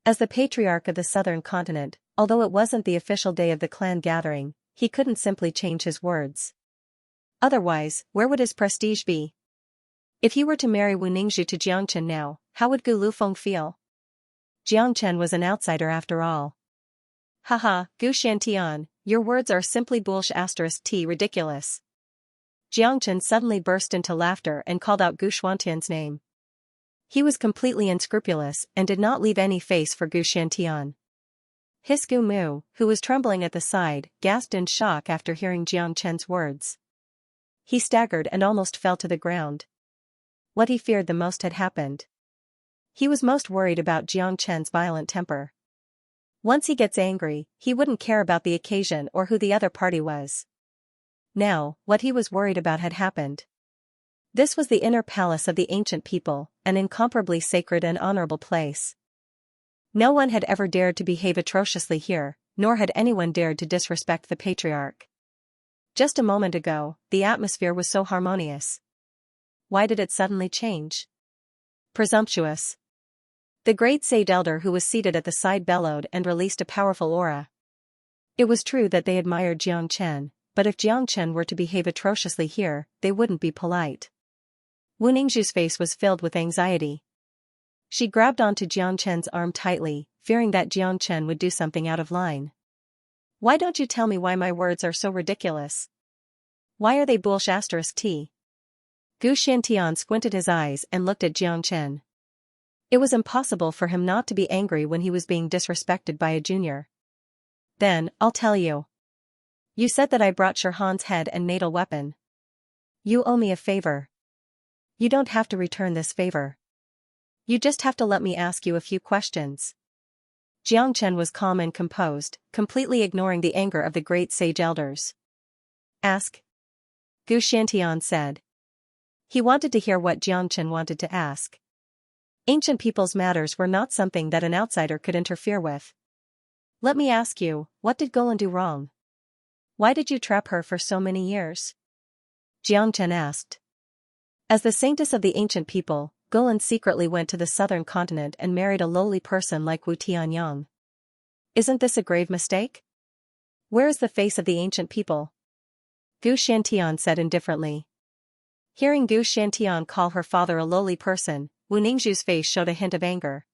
As the patriarch of the southern continent, although it wasn't the official day of the clan gathering, he couldn't simply change his words. Otherwise, where would his prestige be? If he were to marry Wu Ningzhu to Jiang Chen now, how would Gu Lu Feng feel? Jiang Chen was an outsider after all. Haha, Gu Xiantian, your words are simply *t ridiculous. Jiang Chen suddenly burst into laughter and called out Gu Xuantian's name. He was completely unscrupulous and did not leave any face for Gu Xiantian. His Gu Mu, who was trembling at the side, gasped in shock after hearing Jiang Chen's words. He staggered and almost fell to the ground. What he feared the most had happened. He was most worried about Jiang Chen's violent temper. Once he gets angry, he wouldn't care about the occasion or who the other party was. Now, what he was worried about had happened. This was the inner palace of the ancient people, an incomparably sacred and honorable place. No one had ever dared to behave atrociously here, nor had anyone dared to disrespect the patriarch. Just a moment ago, the atmosphere was so harmonious. Why did it suddenly change? Presumptuous. The great sage elder who was seated at the side bellowed and released a powerful aura. It was true that they admired Jiang Chen, but if Jiang Chen were to behave atrociously here, they wouldn't be polite. Wu Ningzhu's face was filled with anxiety. She grabbed onto Jiang Chen's arm tightly, fearing that Jiang Chen would do something out of line. Why don't you tell me why my words are so ridiculous? Why are they *t? Gu Xiantian squinted his eyes and looked at Jiang Chen. It was impossible for him not to be angry when he was being disrespected by a junior. Then, I'll tell you. You said that I brought Shirhan's head and natal weapon. You owe me a favor. You don't have to return this favor. You just have to let me ask you a few questions. Jiang Chen was calm and composed, completely ignoring the anger of the great sage elders. Ask. Gu Xiantian said. He wanted to hear what Jiang Chen wanted to ask. Ancient people's matters were not something that an outsider could interfere with. Let me ask you, what did Golan do wrong? Why did you trap her for so many years? Jiang Chen asked. As the saintess of the ancient people, Golan secretly went to the southern continent and married a lowly person like Wu Tianyang. Isn't this a grave mistake? Where is the face of the ancient people? Gu Xiantian said indifferently. Hearing Gu Xiantian call her father a lowly person, Wu Ningzhu's face showed a hint of anger.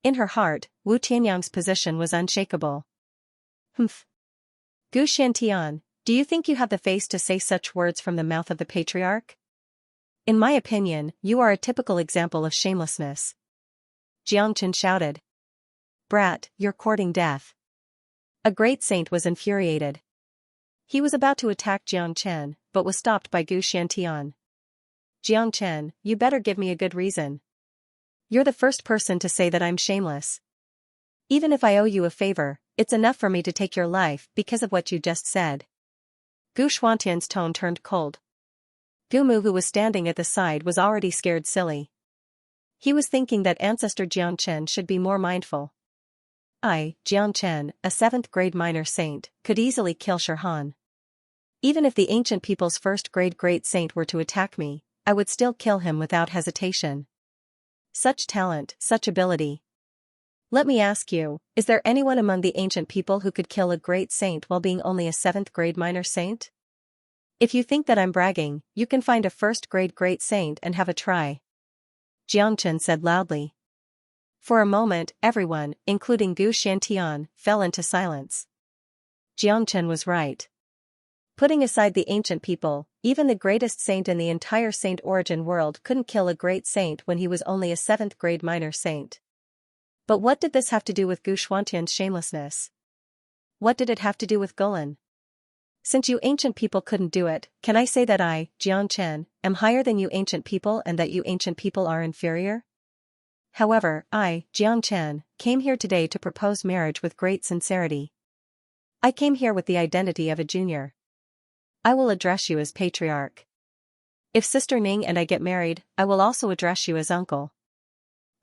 In her heart, Wu Tianyang's position was unshakable. Humph. Gu Xiantian, do you think you have the face to say such words from the mouth of the patriarch? In my opinion, you are a typical example of shamelessness. Jiang Chen shouted. Brat, you're courting death. A great saint was infuriated. He was about to attack Jiang Chen, but was stopped by Gu Xiantian. Jiang Chen, you better give me a good reason. You're the first person to say that I'm shameless. Even if I owe you a favor, it's enough for me to take your life because of what you just said. Gu Xuantian's tone turned cold. Gu Mu, who was standing at the side, was already scared silly. He was thinking that ancestor Jiang Chen should be more mindful. I, Jiang Chen, a 7th grade minor saint, could easily kill Shirhan. Even if the ancient people's 1st grade great saint were to attack me, I would still kill him without hesitation. Such talent, such ability. Let me ask you, is there anyone among the ancient people who could kill a great saint while being only a 7th grade minor saint? If you think that I'm bragging, you can find a 1st grade great saint and have a try. Jiang Chen said loudly. For a moment, everyone, including Gu Shantian, fell into silence. Jiangchen was right. Putting aside the ancient people, even the greatest saint in the entire saint origin world couldn't kill a great saint when he was only a 7th grade minor saint. But what did this have to do with Gu Shuantian's shamelessness? What did it have to do with Gulan? Since you ancient people couldn't do it, can I say that I, Jiangchen, am higher than you ancient people and that you ancient people are inferior? However, I, Jiangchen, came here today to propose marriage with great sincerity. I came here with the identity of a junior. I will address you as patriarch. If Sister Ning and I get married, I will also address you as uncle.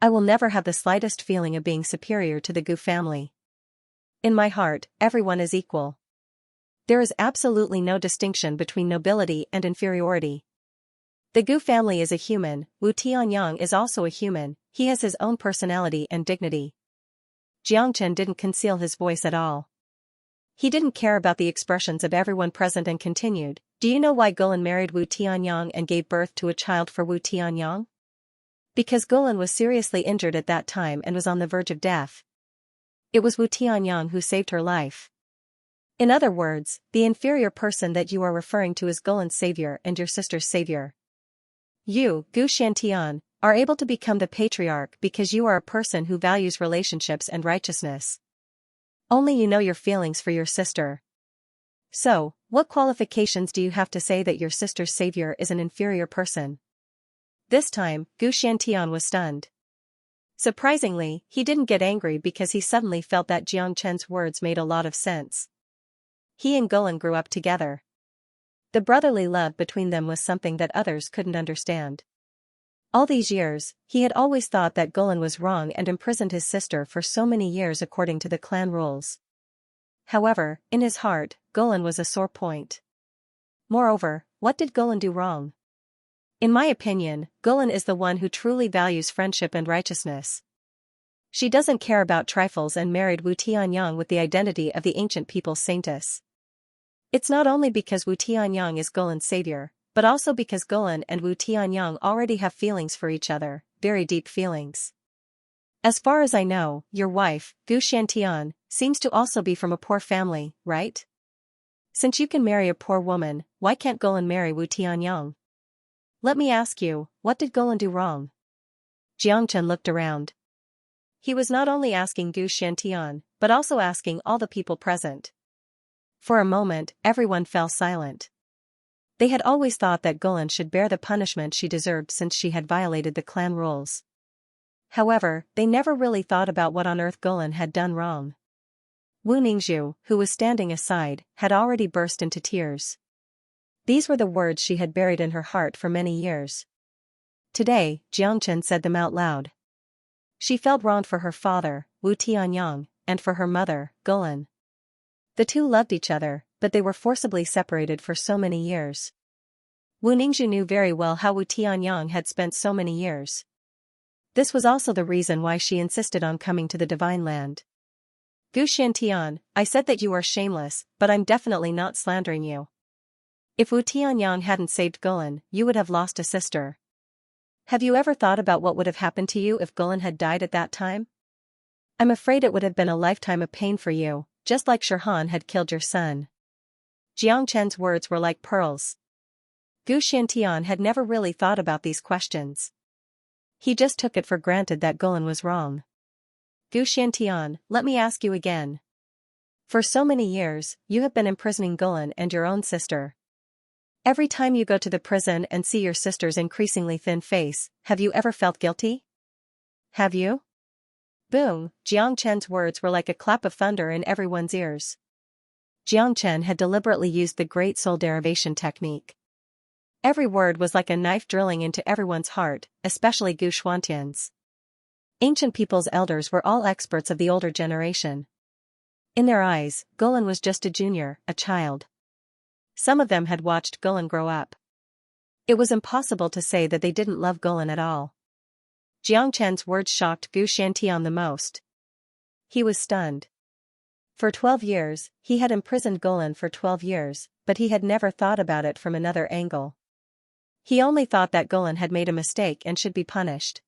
I will never have the slightest feeling of being superior to the Gu family. In my heart, everyone is equal. There is absolutely no distinction between nobility and inferiority. The Gu family is a human, Wu Tianyang is also a human, he has his own personality and dignity. Jiangchen didn't conceal his voice at all. He didn't care about the expressions of everyone present and continued, do you know why Gulan married Wu Tianyang and gave birth to a child for Wu Tianyang? Because Gulan was seriously injured at that time and was on the verge of death. It was Wu Tianyang who saved her life. In other words, the inferior person that you are referring to is Gulan's savior and your sister's savior. You, Gu Shantian, are able to become the patriarch because you are a person who values relationships and righteousness. Only you know your feelings for your sister. So, what qualifications do you have to say that your sister's savior is an inferior person? This time, Gu Shantian was stunned. Surprisingly, he didn't get angry because he suddenly felt that Jiangchen's words made a lot of sense. He and Gulan grew up together. The brotherly love between them was something that others couldn't understand. All these years, he had always thought that Gulan was wrong and imprisoned his sister for so many years according to the clan rules. However, in his heart, Gulan was a sore point. Moreover, what did Gulan do wrong? In my opinion, Gulan is the one who truly values friendship and righteousness. She doesn't care about trifles and married Wu Tianyang with the identity of the ancient people's saintess. It's not only because Wu Tianyang is Gulan's savior, but also because Gulan and Wu Tianyang already have feelings for each other, very deep feelings. As far as I know, your wife, Gu Shantian, seems to also be from a poor family, right? Since you can marry a poor woman, why can't Gulan marry Wu Tianyang? Let me ask you, what did Gulan do wrong? Jiangchen looked around. He was not only asking Gu Shantian, but also asking all the people present. For a moment, everyone fell silent. They had always thought that Gulan should bear the punishment she deserved since she had violated the clan rules. However, they never really thought about what on earth Gulan had done wrong. Wu Ningzhu, who was standing aside, had already burst into tears. These were the words she had buried in her heart for many years. Today, Jiangchen said them out loud. She felt wronged for her father, Wu Tianyang, and for her mother, Gulan. The two loved each other, but they were forcibly separated for so many years. Wu Ningzhu knew very well how Wu Tianyang had spent so many years. This was also the reason why she insisted on coming to the Divine Land. Gu Shantian, I said that you are shameless, but I'm definitely not slandering you. If Wu Tianyang hadn't saved Gulan, you would have lost a sister. Have you ever thought about what would have happened to you if Gulan had died at that time? I'm afraid it would have been a lifetime of pain for you, just like Shirhan had killed your son. Jiangchen's words were like pearls. Gu Shantian had never really thought about these questions. He just took it for granted that Gulan was wrong. Gu Shantian, let me ask you again. For so many years, you have been imprisoning Gulan and your own sister. Every time you go to the prison and see your sister's increasingly thin face, have you ever felt guilty? Have you? Boom, Jiangchen's words were like a clap of thunder in everyone's ears. Jiangchen had deliberately used the great soul derivation technique. Every word was like a knife drilling into everyone's heart, especially Gu Shuantian's. Ancient people's elders were all experts of the older generation. In their eyes, Gulan was just a junior, a child. Some of them had watched Gulan grow up. It was impossible to say that they didn't love Gulan at all. Jiangchen's words shocked Gu Shantian the most. He was stunned. For 12 years, he had imprisoned Gulan for 12 years, but he had never thought about it from another angle. He only thought that Gulan had made a mistake and should be punished.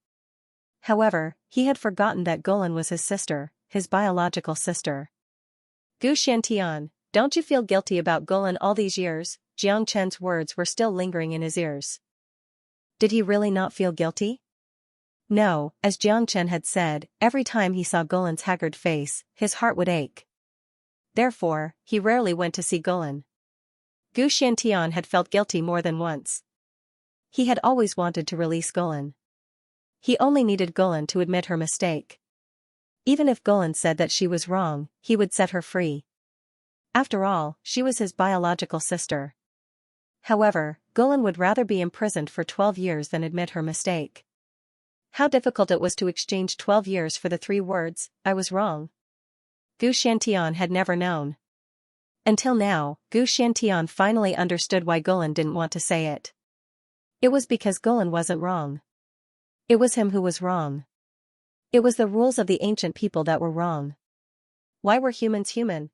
However, he had forgotten that Golan was his sister, his biological sister. Gu Xiantian, don't you feel guilty about Golan all these years? Jiang Chen's words were still lingering in his ears. Did he really not feel guilty? No, as Jiang Chen had said, every time he saw Golan's haggard face, his heart would ache. Therefore, he rarely went to see Golan. Gu Xiantian had felt guilty more than once. He had always wanted to release Golan. He only needed Golan to admit her mistake. Even if Golan said that she was wrong, he would set her free. After all, she was his biological sister. However, Golan would rather be imprisoned for 12 years than admit her mistake. How difficult it was to exchange 12 years for the 3 words, "I was wrong." Gu Xiantian had never known. Until now, Gu Xiantian finally understood why Golan didn't want to say it. It was because Golan wasn't wrong. It was him who was wrong. It was the rules of the ancient people that were wrong. Why were humans human?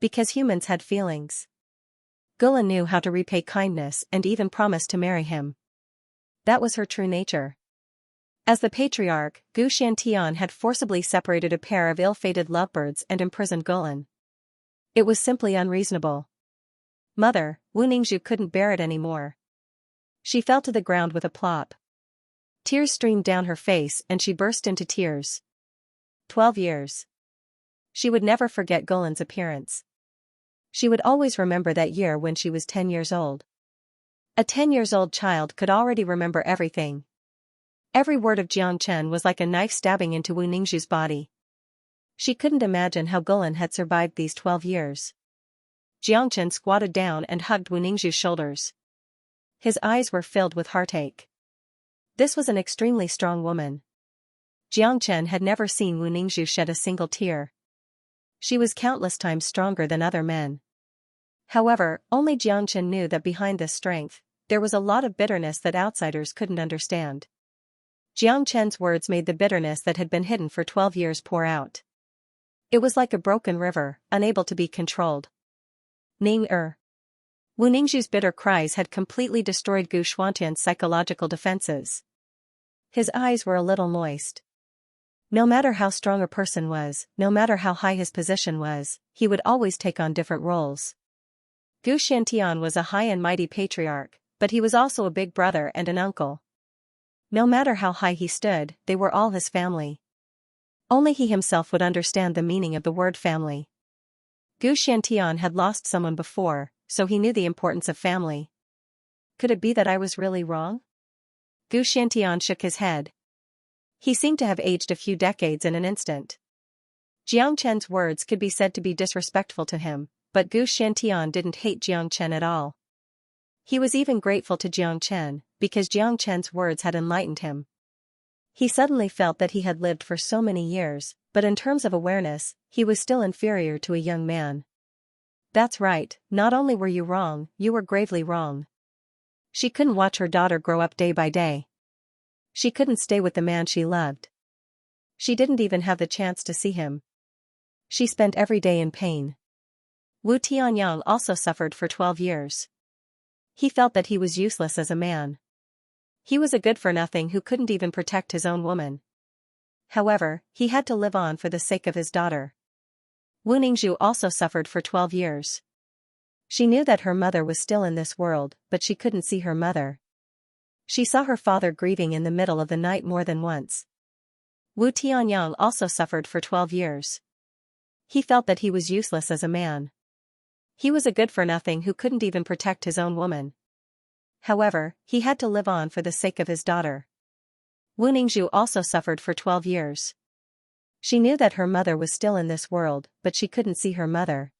Because humans had feelings. Golan knew how to repay kindness and even promised to marry him. That was her true nature. As the patriarch, Gu Xiantian had forcibly separated a pair of ill-fated lovebirds and imprisoned Golan. It was simply unreasonable. Mother, Wu Ningzhu couldn't bear it anymore. She fell to the ground with a plop. Tears streamed down her face and she burst into tears. 12 years. She would never forget Golan's appearance. She would always remember that year when she was 10 years old. A 10-year-old child could already remember everything. Every word of Jiang Chen was like a knife stabbing into Wu Ningzhu's body. She couldn't imagine how Golan had survived these 12 years. Jiang Chen squatted down and hugged Wu Ningzhu's shoulders. His eyes were filled with heartache. This was an extremely strong woman. Jiang Chen had never seen Wu Ningzhu shed a single tear. She was countless times stronger than other men. However, only Jiang Chen knew that behind this strength, there was a lot of bitterness that outsiders couldn't understand. Jiang Chen's words made the bitterness that had been hidden for 12 years pour out. It was like a broken river, unable to be controlled. Ning-er. Wu Ningzhu's bitter cries had completely destroyed Gu Xuantian's psychological defenses. His eyes were a little moist. No matter how strong a person was, no matter how high his position was, he would always take on different roles. Gu Xiantian was a high and mighty patriarch, but he was also a big brother and an uncle. No matter how high he stood, they were all his family. Only he himself would understand the meaning of the word family. Gu Xiantian had lost someone before, so he knew the importance of family. Could it be that I was really wrong? Gu Xiantian shook his head. He seemed to have aged a few decades in an instant. Jiang Chen's words could be said to be disrespectful to him, but Gu Xiantian didn't hate Jiang Chen at all. He was even grateful to Jiang Chen, because Jiang Chen's words had enlightened him. He suddenly felt that he had lived for so many years, but in terms of awareness, he was still inferior to a young man. That's right, not only were you wrong, you were gravely wrong. She couldn't watch her daughter grow up day by day. She couldn't stay with the man she loved. She didn't even have the chance to see him. She spent every day in pain. Wu Tianyang also suffered for 12 years. He felt that he was useless as a man. He was a good-for-nothing who couldn't even protect his own woman. However, he had to live on for the sake of his daughter. Wu Ningzhu also suffered for 12 years. She knew that her mother was still in this world, but she couldn't see her mother. She saw her father grieving in the middle of the night more than once. Wu Tianyang also suffered for 12 years. He felt that he was useless as a man. He was a good-for-nothing who couldn't even protect his own woman. However, he had to live on for the sake of his daughter. Wu Ningzhu also suffered for 12 years. She knew that her mother was still in this world, but she couldn't see her mother.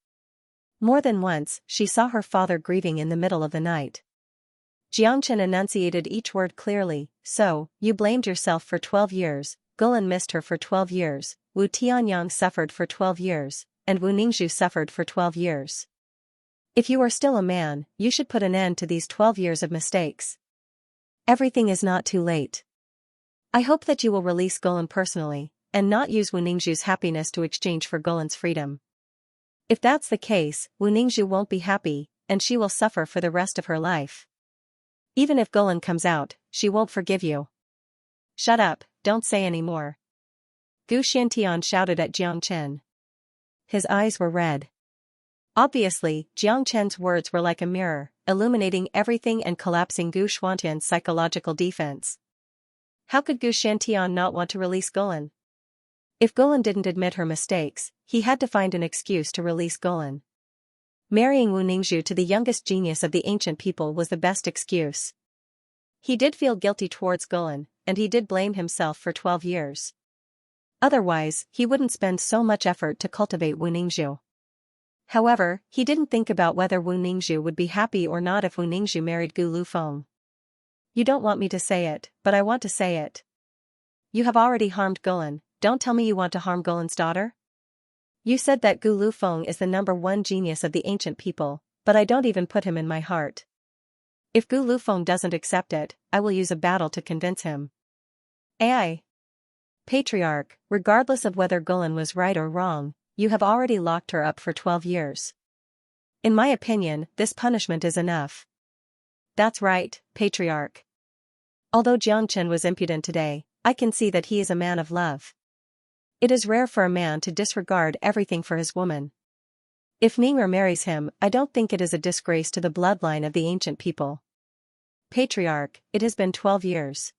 More than once, she saw her father grieving in the middle of the night. Jiang Chen enunciated each word clearly. So, you blamed yourself for 12 years, Golan missed her for 12 years, Wu Tianyang suffered for 12 years, and Wu Ningzhu suffered for 12 years. If you are still a man, you should put an end to these 12 years of mistakes. Everything is not too late. I hope that you will release Golan personally, and not use Wu Ningzhu's happiness to exchange for Golan's freedom. If that's the case, Wu Ningzhu won't be happy, and she will suffer for the rest of her life. Even if Golan comes out, she won't forgive you. Shut up, don't say any more. Gu Xiantian shouted at Jiang Chen. His eyes were red. Obviously, Jiang Chen's words were like a mirror, illuminating everything and collapsing Gu Xuantian's psychological defense. How could Gu Xiantian not want to release Gulan? If Gulan didn't admit her mistakes, he had to find an excuse to release Gulan. Marrying Wu Ningzhu to the youngest genius of the ancient people was the best excuse. He did feel guilty towards Gulan, and he did blame himself for 12 years. Otherwise, he wouldn't spend so much effort to cultivate Wu Ningzhu. However, he didn't think about whether Wu Ningzhu would be happy or not if Wu Ningzhu married Gu Lufeng. You don't want me to say it, but I want to say it. You have already harmed Gulan, don't tell me you want to harm Gulan's daughter? You said that Gu Lufeng is the #1 genius of the ancient people, but I don't even put him in my heart. If Gu Lufeng doesn't accept it, I will use a battle to convince him. Ai. Patriarch, regardless of whether Gulan was right or wrong, you have already locked her up for 12 years. In my opinion, this punishment is enough. That's right, Patriarch. Although Jiang Chen was impudent today, I can see that he is a man of love. It is rare for a man to disregard everything for his woman. If Ning'er marries him, I don't think it is a disgrace to the bloodline of the ancient people. Patriarch, it has been 12 years.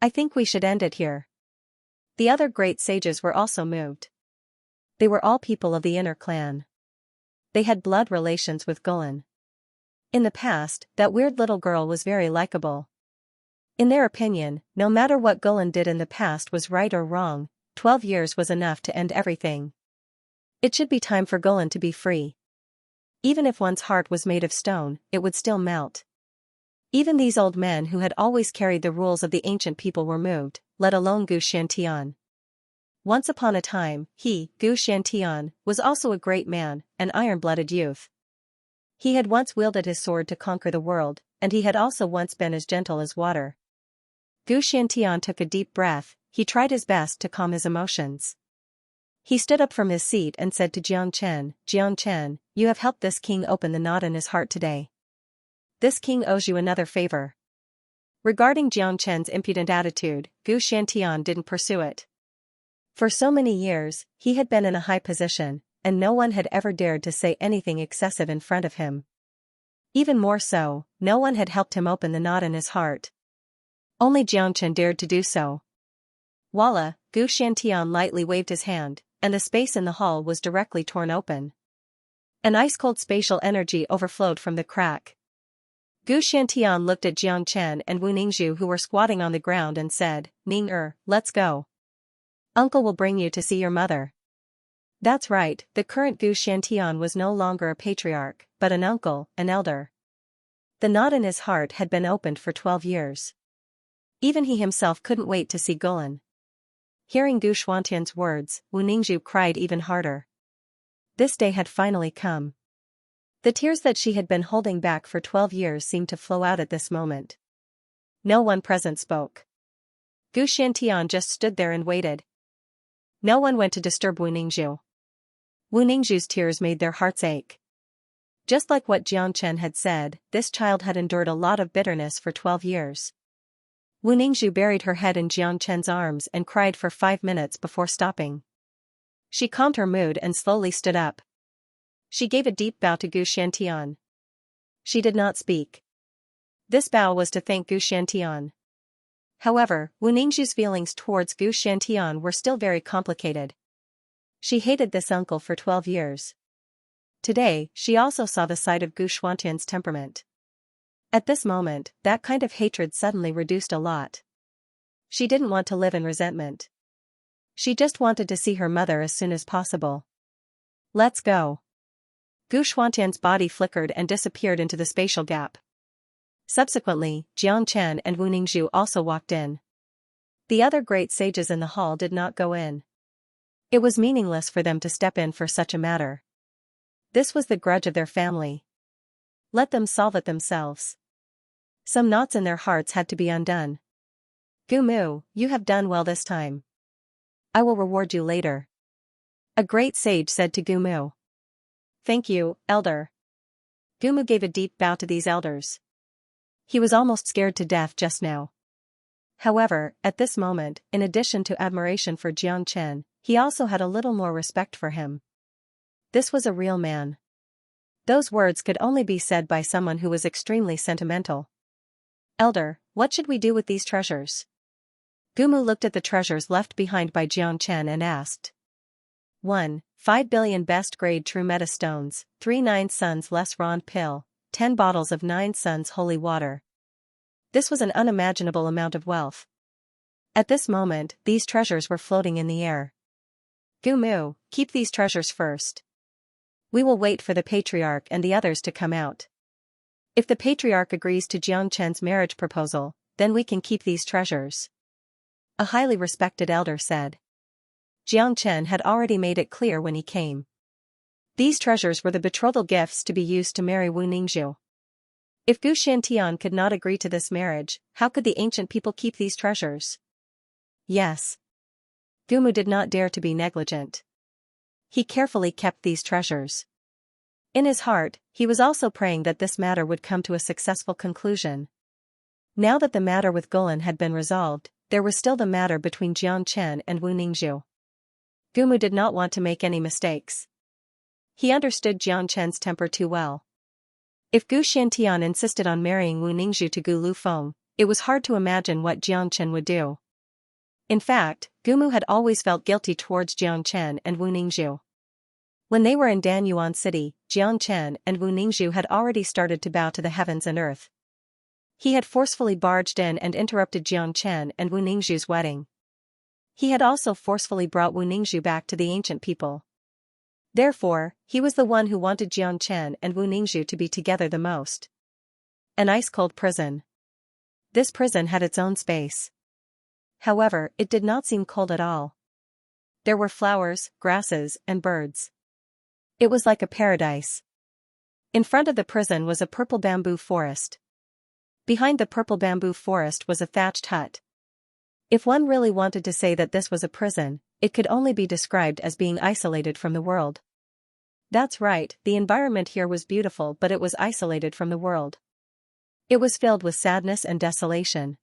I think we should end it here. The other great sages were also moved. They were all people of the inner clan. They had blood relations with Gulan. In the past, that weird little girl was very likable. In their opinion, no matter what Gulan did in the past was right or wrong, 12 years was enough to end everything. It should be time for Gulan to be free. Even if one's heart was made of stone, it would still melt. Even these old men who had always carried the rules of the ancient people were moved, let alone Gu Xiantian. Once upon a time, he, Gu Xiantian, was also a great man, an iron-blooded youth. He had once wielded his sword to conquer the world, and he had also once been as gentle as water. Gu Xiantian took a deep breath, he tried his best to calm his emotions. He stood up from his seat and said to Jiang Chen, you have helped this king open the knot in his heart today. This king owes you another favor. Regarding Jiang Chen's impudent attitude, Gu Xiantian didn't pursue it. For so many years, he had been in a high position, and no one had ever dared to say anything excessive in front of him. Even more so, no one had helped him open the knot in his heart. Only Jiang Chen dared to do so. Voila, Gu Xiantian lightly waved his hand, and the space in the hall was directly torn open. An ice-cold spatial energy overflowed from the crack. Gu Xiantian looked at Jiang Chen and Wu Ningzhu who were squatting on the ground and said, Ning'er, let's go. Uncle will bring you to see your mother. That's right, the current Gu Xiantian was no longer a patriarch, but an uncle, an elder. The knot in his heart had been opened for 12 years. Even he himself couldn't wait to see Gulan. Hearing Gu Xuantian's words, Wu Ningzhu cried even harder. This day had finally come. The tears that she had been holding back for 12 years seemed to flow out at this moment. No one present spoke. Gu Xiantian just stood there and waited. No one went to disturb Wu Ningzhu. Wu Ningzhu's tears made their hearts ache. Just like what Jiang Chen had said, this child had endured a lot of bitterness for 12 years. Wu Ningzhu buried her head in Jiang Chen's arms and cried for 5 minutes before stopping. She calmed her mood and slowly stood up. She gave a deep bow to Gu Xiantian. She did not speak. This bow was to thank Gu Xiantian. However, Wu Ningzhu's feelings towards Gu Xiantian were still very complicated. She hated this uncle for 12 years. Today, she also saw the side of Gu Xuantian's temperament. At this moment, that kind of hatred suddenly reduced a lot. She didn't want to live in resentment. She just wanted to see her mother as soon as possible. Let's go. Gu Xuantian's body flickered and disappeared into the spatial gap. Subsequently, Jiang Chen and Wu Ningzhu also walked in. The other great sages in the hall did not go in. It was meaningless for them to step in for such a matter. This was the grudge of their family. Let them solve it themselves. Some knots in their hearts had to be undone. Gu Mu, you have done well this time. I will reward you later. A great sage said to Gu Mu. Thank you, elder. Gu Mu gave a deep bow to these elders. He was almost scared to death just now. However, at this moment, in addition to admiration for Xianxia, he also had a little more respect for him. This was a real man. Those words could only be said by someone who was extremely sentimental. Elder, what should we do with these treasures? Gumu looked at the treasures left behind by Xianxia and asked. 1. 5 billion best grade true meta stones, 3 9 suns less rond pill, 10 bottles of 9 suns holy water. This was an unimaginable amount of wealth. At this moment, these treasures were floating in the air. Gumu, keep these treasures first. We will wait for the patriarch and the others to come out. If the patriarch agrees to Xianxia's marriage proposal, then we can keep these treasures. A highly respected elder said. Xianxia had already made it clear when he came. These treasures were the betrothal gifts to be used to marry Wu Ningzhu. If Gu Shantian could not agree to this marriage, how could the ancient people keep these treasures? Yes. Gumu did not dare to be negligent. He carefully kept these treasures. In his heart, he was also praying that this matter would come to a successful conclusion. Now that the matter with Gulan had been resolved, there was still the matter between Xianxia and Wu Ningzhu. Gumu did not want to make any mistakes. He understood Xianxia's temper too well. If Gu Shantian insisted on marrying Wu Ningzhu to Gu Lufeng, it was hard to imagine what Xianxia would do. In fact, Gumu had always felt guilty towards Xianxia and Wu Ningzhu. When they were in Danyuan City, Xianxia and Wu Ningzhu had already started to bow to the heavens and earth. He had forcefully barged in and interrupted Xianxia and Wu Ningzhu's wedding. He had also forcefully brought Wu Ningzhu back to the ancient people. Therefore, he was the one who wanted Xianxia and Wu Ningzhu to be together the most. An ice-cold prison. This prison had its own space. However, it did not seem cold at all. There were flowers, grasses, and birds. It was like a paradise. In front of the prison was a purple bamboo forest. Behind the purple bamboo forest was a thatched hut. If one really wanted to say that this was a prison, it could only be described as being isolated from the world. That's right, the environment here was beautiful, but it was isolated from the world. It was filled with sadness and desolation.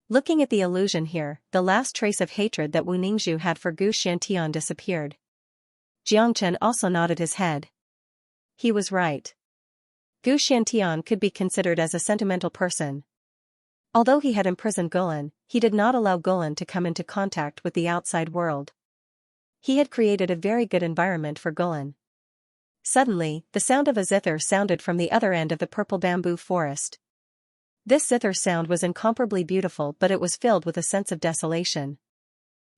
Looking at the illusion here, the last trace of hatred that Wu Ningzhu had for Gu Shantian disappeared. Xianxia also nodded his head. He was right. Gu Shantian could be considered as a sentimental person. Although he had imprisoned Gulan, he did not allow Gulan to come into contact with the outside world. He had created a very good environment for Gulan. Suddenly, the sound of a zither sounded from the other end of the purple bamboo forest. This zither sound was incomparably beautiful, but it was filled with a sense of desolation.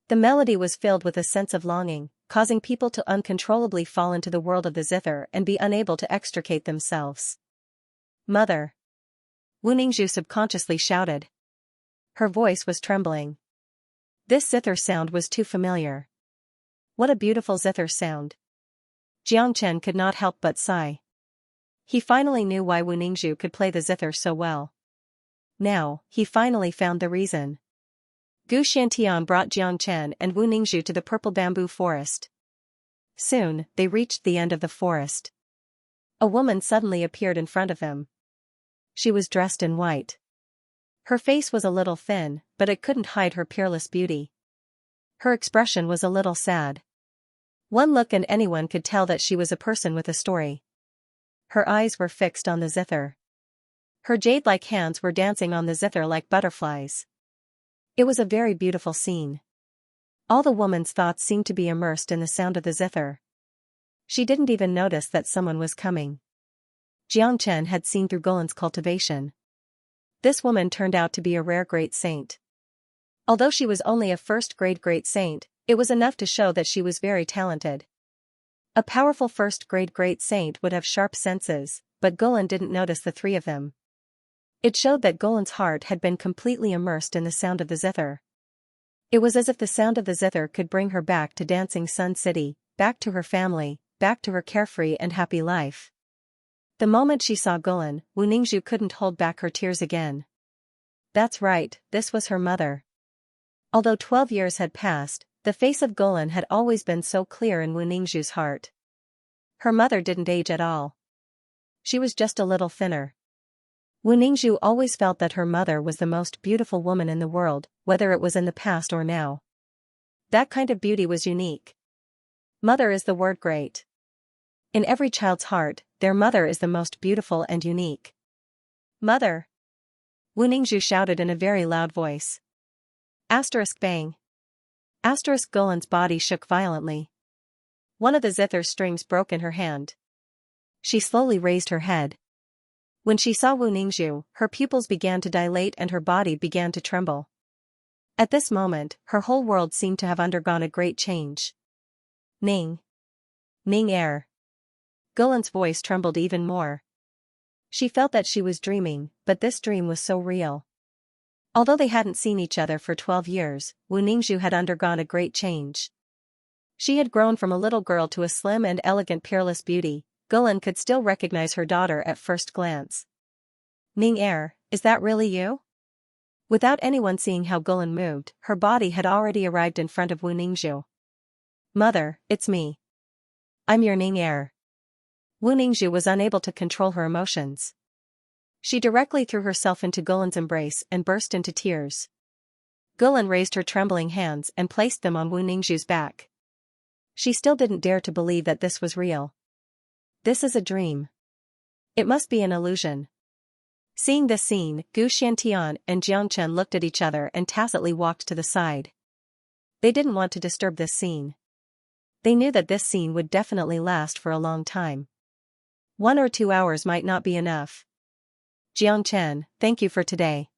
The melody was filled with a sense of longing, causing people to uncontrollably fall into the world of the zither and be unable to extricate themselves. Mother! Wu Ningzhu subconsciously shouted. Her voice was trembling. This zither sound was too familiar. What a beautiful zither sound. Xianxia could not help but sigh. He finally knew why Wu Ningzhu could play the zither so well. Now, he finally found the reason. Gu Shantian brought Xianxia and Wu Ningzhu to the purple bamboo forest. Soon, they reached the end of the forest. A woman suddenly appeared in front of them. She was dressed in white. Her face was a little thin, but it couldn't hide her peerless beauty. Her expression was a little sad. One look and anyone could tell that she was a person with a story. Her eyes were fixed on the zither. Her jade-like hands were dancing on the zither like butterflies. It was a very beautiful scene. All the woman's thoughts seemed to be immersed in the sound of the zither. She didn't even notice that someone was coming. Xianxia had seen through Gulan's cultivation. This woman turned out to be a rare great saint. Although she was only a first-grade great saint, it was enough to show that she was very talented. A powerful first-grade great saint would have sharp senses, but Gulan didn't notice the three of them. It showed that Gulan's heart had been completely immersed in the sound of the zither. It was as if the sound of the zither could bring her back to Dancing Sun City, back to her family, back to her carefree and happy life. The moment she saw Gulan, Wu Ningzhu couldn't hold back her tears again. That's right, this was her mother. Although 12 years had passed, the face of Gulan had always been so clear in Wu Ningzhu's heart. Her mother didn't age at all. She was just a little thinner. Wu Ningzhu always felt that her mother was the most beautiful woman in the world, whether it was in the past or now. That kind of beauty was unique. Mother is the word great. In every child's heart, their mother is the most beautiful and unique. Mother! Wu Ningzhu shouted in a very loud voice. Asterisk bang. Asterisk Golan's body shook violently. One of the zither strings broke in her hand. She slowly raised her head. When she saw Wu Ningzhu, her pupils began to dilate and her body began to tremble. At this moment, her whole world seemed to have undergone a great change. Ning. Ning er. Golan's voice trembled even more. She felt that she was dreaming, but this dream was so real. Although they hadn't seen each other for 12 years, Wu Ningzhu had undergone a great change. She had grown from a little girl to a slim and elegant peerless beauty. Golan could still recognize her daughter at first glance. Ning er, is that really you? Without anyone seeing how Golan moved, her body had already arrived in front of Wu Ningzhu. Mother, it's me. I'm your Ning er. Wu Ningzhu was unable to control her emotions. She directly threw herself into Golan's embrace and burst into tears. Golan raised her trembling hands and placed them on Wu Ningzhu's back. She still didn't dare to believe that this was real. This is a dream. It must be an illusion. Seeing this scene, Gu Xiantian and Jiangchen looked at each other and tacitly walked to the side. They didn't want to disturb this scene. They knew that this scene would definitely last for a long time. 1 or 2 hours might not be enough. Jiangchen, thank you for today.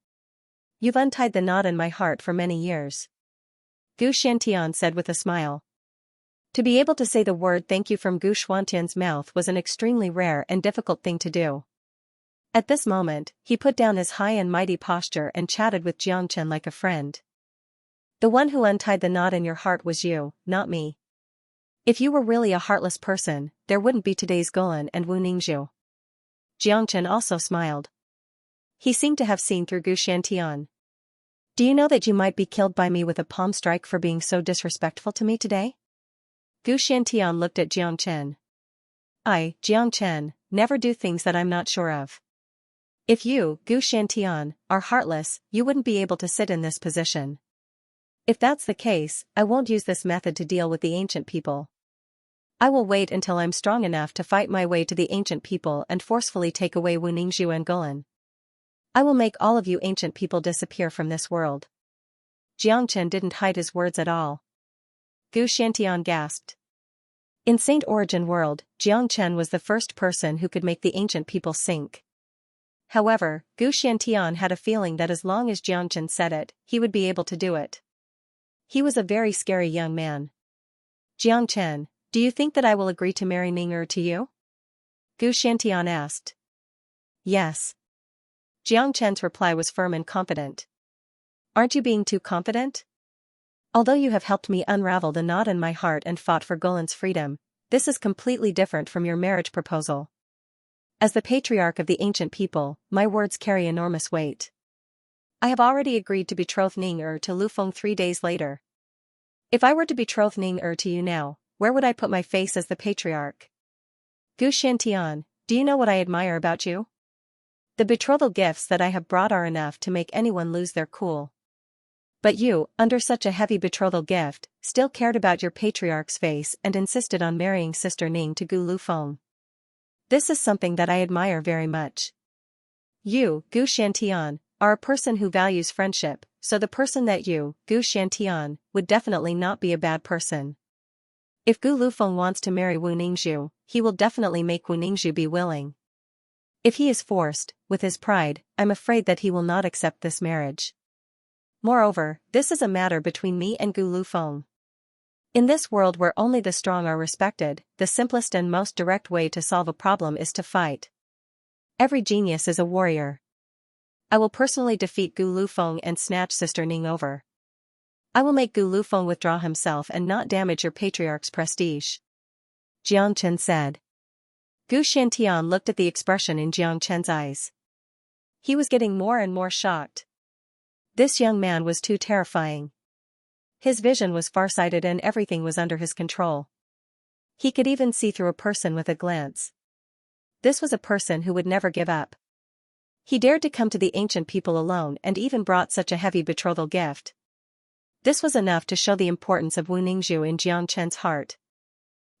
You've untied the knot in my heart for many years. Gu Xiantian said with a smile. To be able to say the word thank you from Gu Xuantian's mouth was an extremely rare and difficult thing to do. At this moment, he put down his high and mighty posture and chatted with Jiangchen like a friend. The one who untied the knot in your heart was you, not me. If you were really a heartless person, there wouldn't be today's Golan and Wu Ningzhu. Jiangchen also smiled. He seemed to have seen through Gu Xiantian. Do you know that you might be killed by me with a palm strike for being so disrespectful to me today? Gu Xiantian looked at Jiangchen. I, Jiangchen, never do things that I'm not sure of. If you, Gu Xiantian, are heartless, you wouldn't be able to sit in this position. If that's the case, I won't use this method to deal with the ancient people. I will wait until I'm strong enough to fight my way to the ancient people and forcefully take away Wu Ningzhu and Golan. I will make all of you ancient people disappear from this world. Jiangchen didn't hide his words at all. Gu Xiantian gasped. In Saint Origin World, Jiangchen was the first person who could make the ancient people sink. However, Gu Xiantian had a feeling that as long as Jiangchen said it, he would be able to do it. He was a very scary young man. Jiangchen, do you think that I will agree to marry Ning Er to you? Gu Xiantian asked. Yes. Jiangchen's reply was firm and confident. Aren't you being too confident? Although you have helped me unravel the knot in my heart and fought for Golan's freedom, this is completely different from your marriage proposal. As the patriarch of the ancient people, my words carry enormous weight. I have already agreed to betroth Ning Er to Lu Feng 3 days later. If I were to betroth Ning Er to you now, where would I put my face as the patriarch? Gu Xiantian, do you know what I admire about you? The betrothal gifts that I have brought are enough to make anyone lose their cool. But you, under such a heavy betrothal gift, still cared about your patriarch's face and insisted on marrying Sister Ning to Gu Lu Feng. This is something that I admire very much. You, Gu Xiantian, are a person who values friendship, so the person that you, Gu Xiantian, would definitely not be a bad person. If Gu Lu Feng wants to marry Wu Ningzhu, he will definitely make Wu Ningzhu be willing. If he is forced, with his pride, I'm afraid that he will not accept this marriage. Moreover, this is a matter between me and Gu Lu Feng. In this world where only the strong are respected, the simplest and most direct way to solve a problem is to fight. Every genius is a warrior. I will personally defeat Gu Lu Feng and snatch Sister Ning over. I will make Gu Lu Feng withdraw himself and not damage your patriarch's prestige. Jiangchen said. Gu Xiantian looked at the expression in Jiangchen's eyes. He was getting more and more shocked. This young man was too terrifying. His vision was farsighted and everything was under his control. He could even see through a person with a glance. This was a person who would never give up. He dared to come to the ancient people alone and even brought such a heavy betrothal gift. This was enough to show the importance of Wu Ningzhu in Jiang Chen's heart.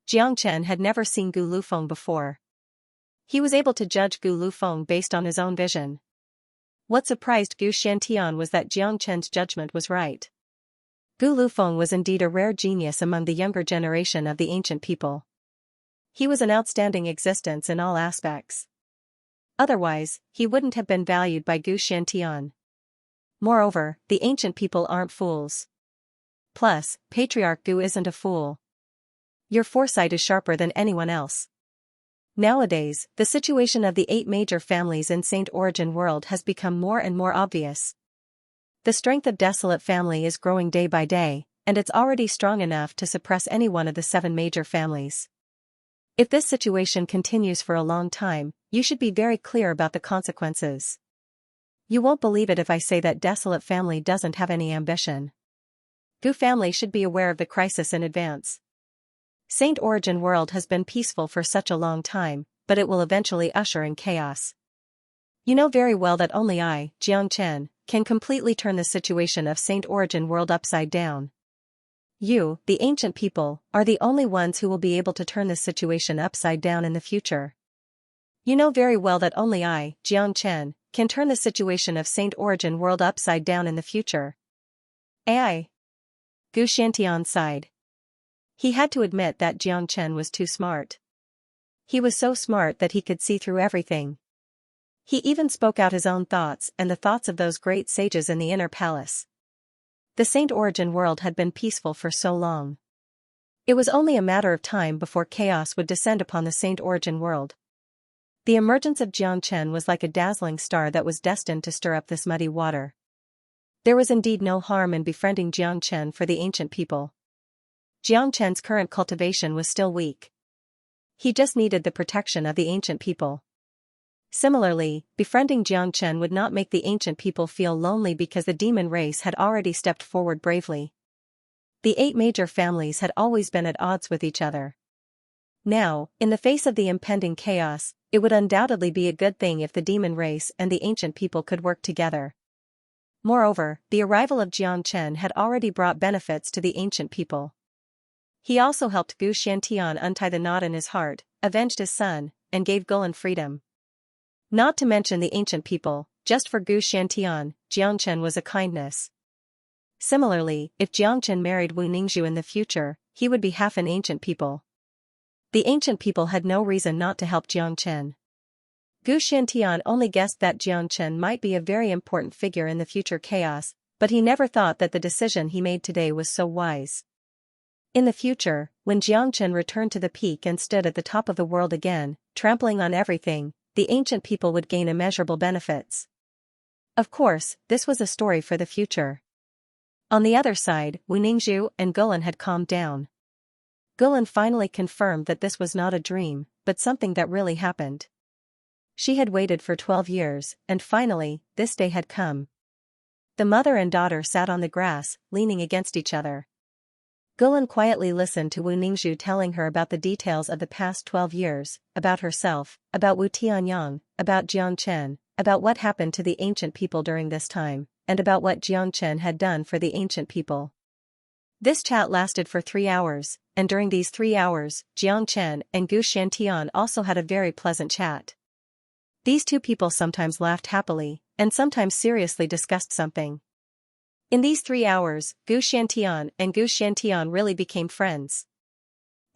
Jiang Chen had never seen Gu Lufeng before. He was able to judge Gu Lufeng based on his own vision. What surprised Gu Shantian was that Jiang Chen's judgment was right. Gu Lufeng was indeed a rare genius among the younger generation of the ancient people. He was an outstanding existence in all aspects. Otherwise, he wouldn't have been valued by Gu Shantian. Moreover, the ancient people aren't fools. Plus, Patriarch Gu isn't a fool. Your foresight is sharper than anyone else. Nowadays, the situation of the 8 major families in Saint Origin world has become more and more obvious. The strength of Desolate family is growing day by day, and it's already strong enough to suppress any one of the 7 major families. If this situation continues for a long time, you should be very clear about the consequences. You won't believe it if I say that Desolate family doesn't have any ambition. Gu family should be aware of the crisis in advance. Saint Origin world has been peaceful for such a long time, but it will eventually usher in chaos. You know very well that only I, Jiang Chen, can completely turn the situation of Saint Origin world upside down. You, the ancient people, are the only ones who will be able to turn this situation upside down in the future. You know very well that only I, Jiang Chen, can turn the situation of Saint Origin world upside down in the future. Ai. Gu Shantian sighed. He had to admit that Jiang Chen was too smart. He was so smart that he could see through everything. He even spoke out his own thoughts and the thoughts of those great sages in the inner palace. The Saint Origin world had been peaceful for so long. It was only a matter of time before chaos would descend upon the Saint Origin world. The emergence of Jiang Chen was like a dazzling star that was destined to stir up this muddy water. There was indeed no harm in befriending Jiang Chen for the ancient people. Jiang Chen's current cultivation was still weak. He just needed the protection of the ancient people. Similarly, befriending Jiang Chen would not make the ancient people feel lonely because the demon race had already stepped forward bravely. The 8 major families had always been at odds with each other. Now, in the face of the impending chaos, it would undoubtedly be a good thing if the demon race and the ancient people could work together. Moreover, the arrival of Jiang Chen had already brought benefits to the ancient people. He also helped Gu Shantian untie the knot in his heart, avenged his son, and gave Gulan freedom. Not to mention the ancient people, just for Gu Shantian, Jiang Chen was a kindness. Similarly, if Jiang Chen married Wu Ningzhu in the future, he would be half an ancient people. The ancient people had no reason not to help Jiang Chen. Gu Shantian only guessed that Jiang Chen might be a very important figure in the future chaos, but he never thought that the decision he made today was so wise. In the future, when Jiang Chen returned to the peak and stood at the top of the world again, trampling on everything, the ancient people would gain immeasurable benefits. Of course, this was a story for the future. On the other side, Wu Ningzhu and Gulan had calmed down. Gulan finally confirmed that this was not a dream, but something that really happened. She had waited for 12 years, and finally, this day had come. The mother and daughter sat on the grass, leaning against each other. Gulan quietly listened to Wu Ningzhu telling her about the details of the past 12 years, about herself, about Wu Tianyang, about Jiang Chen, about what happened to the ancient people during this time, and about what Jiang Chen had done for the ancient people. This chat lasted for 3 hours, and during these 3 hours, Jiang Chen and Gu Shantian also had a very pleasant chat. These 2 people sometimes laughed happily, and sometimes seriously discussed something. In these 3 hours, Gu Shantian and Gu Shantian really became friends.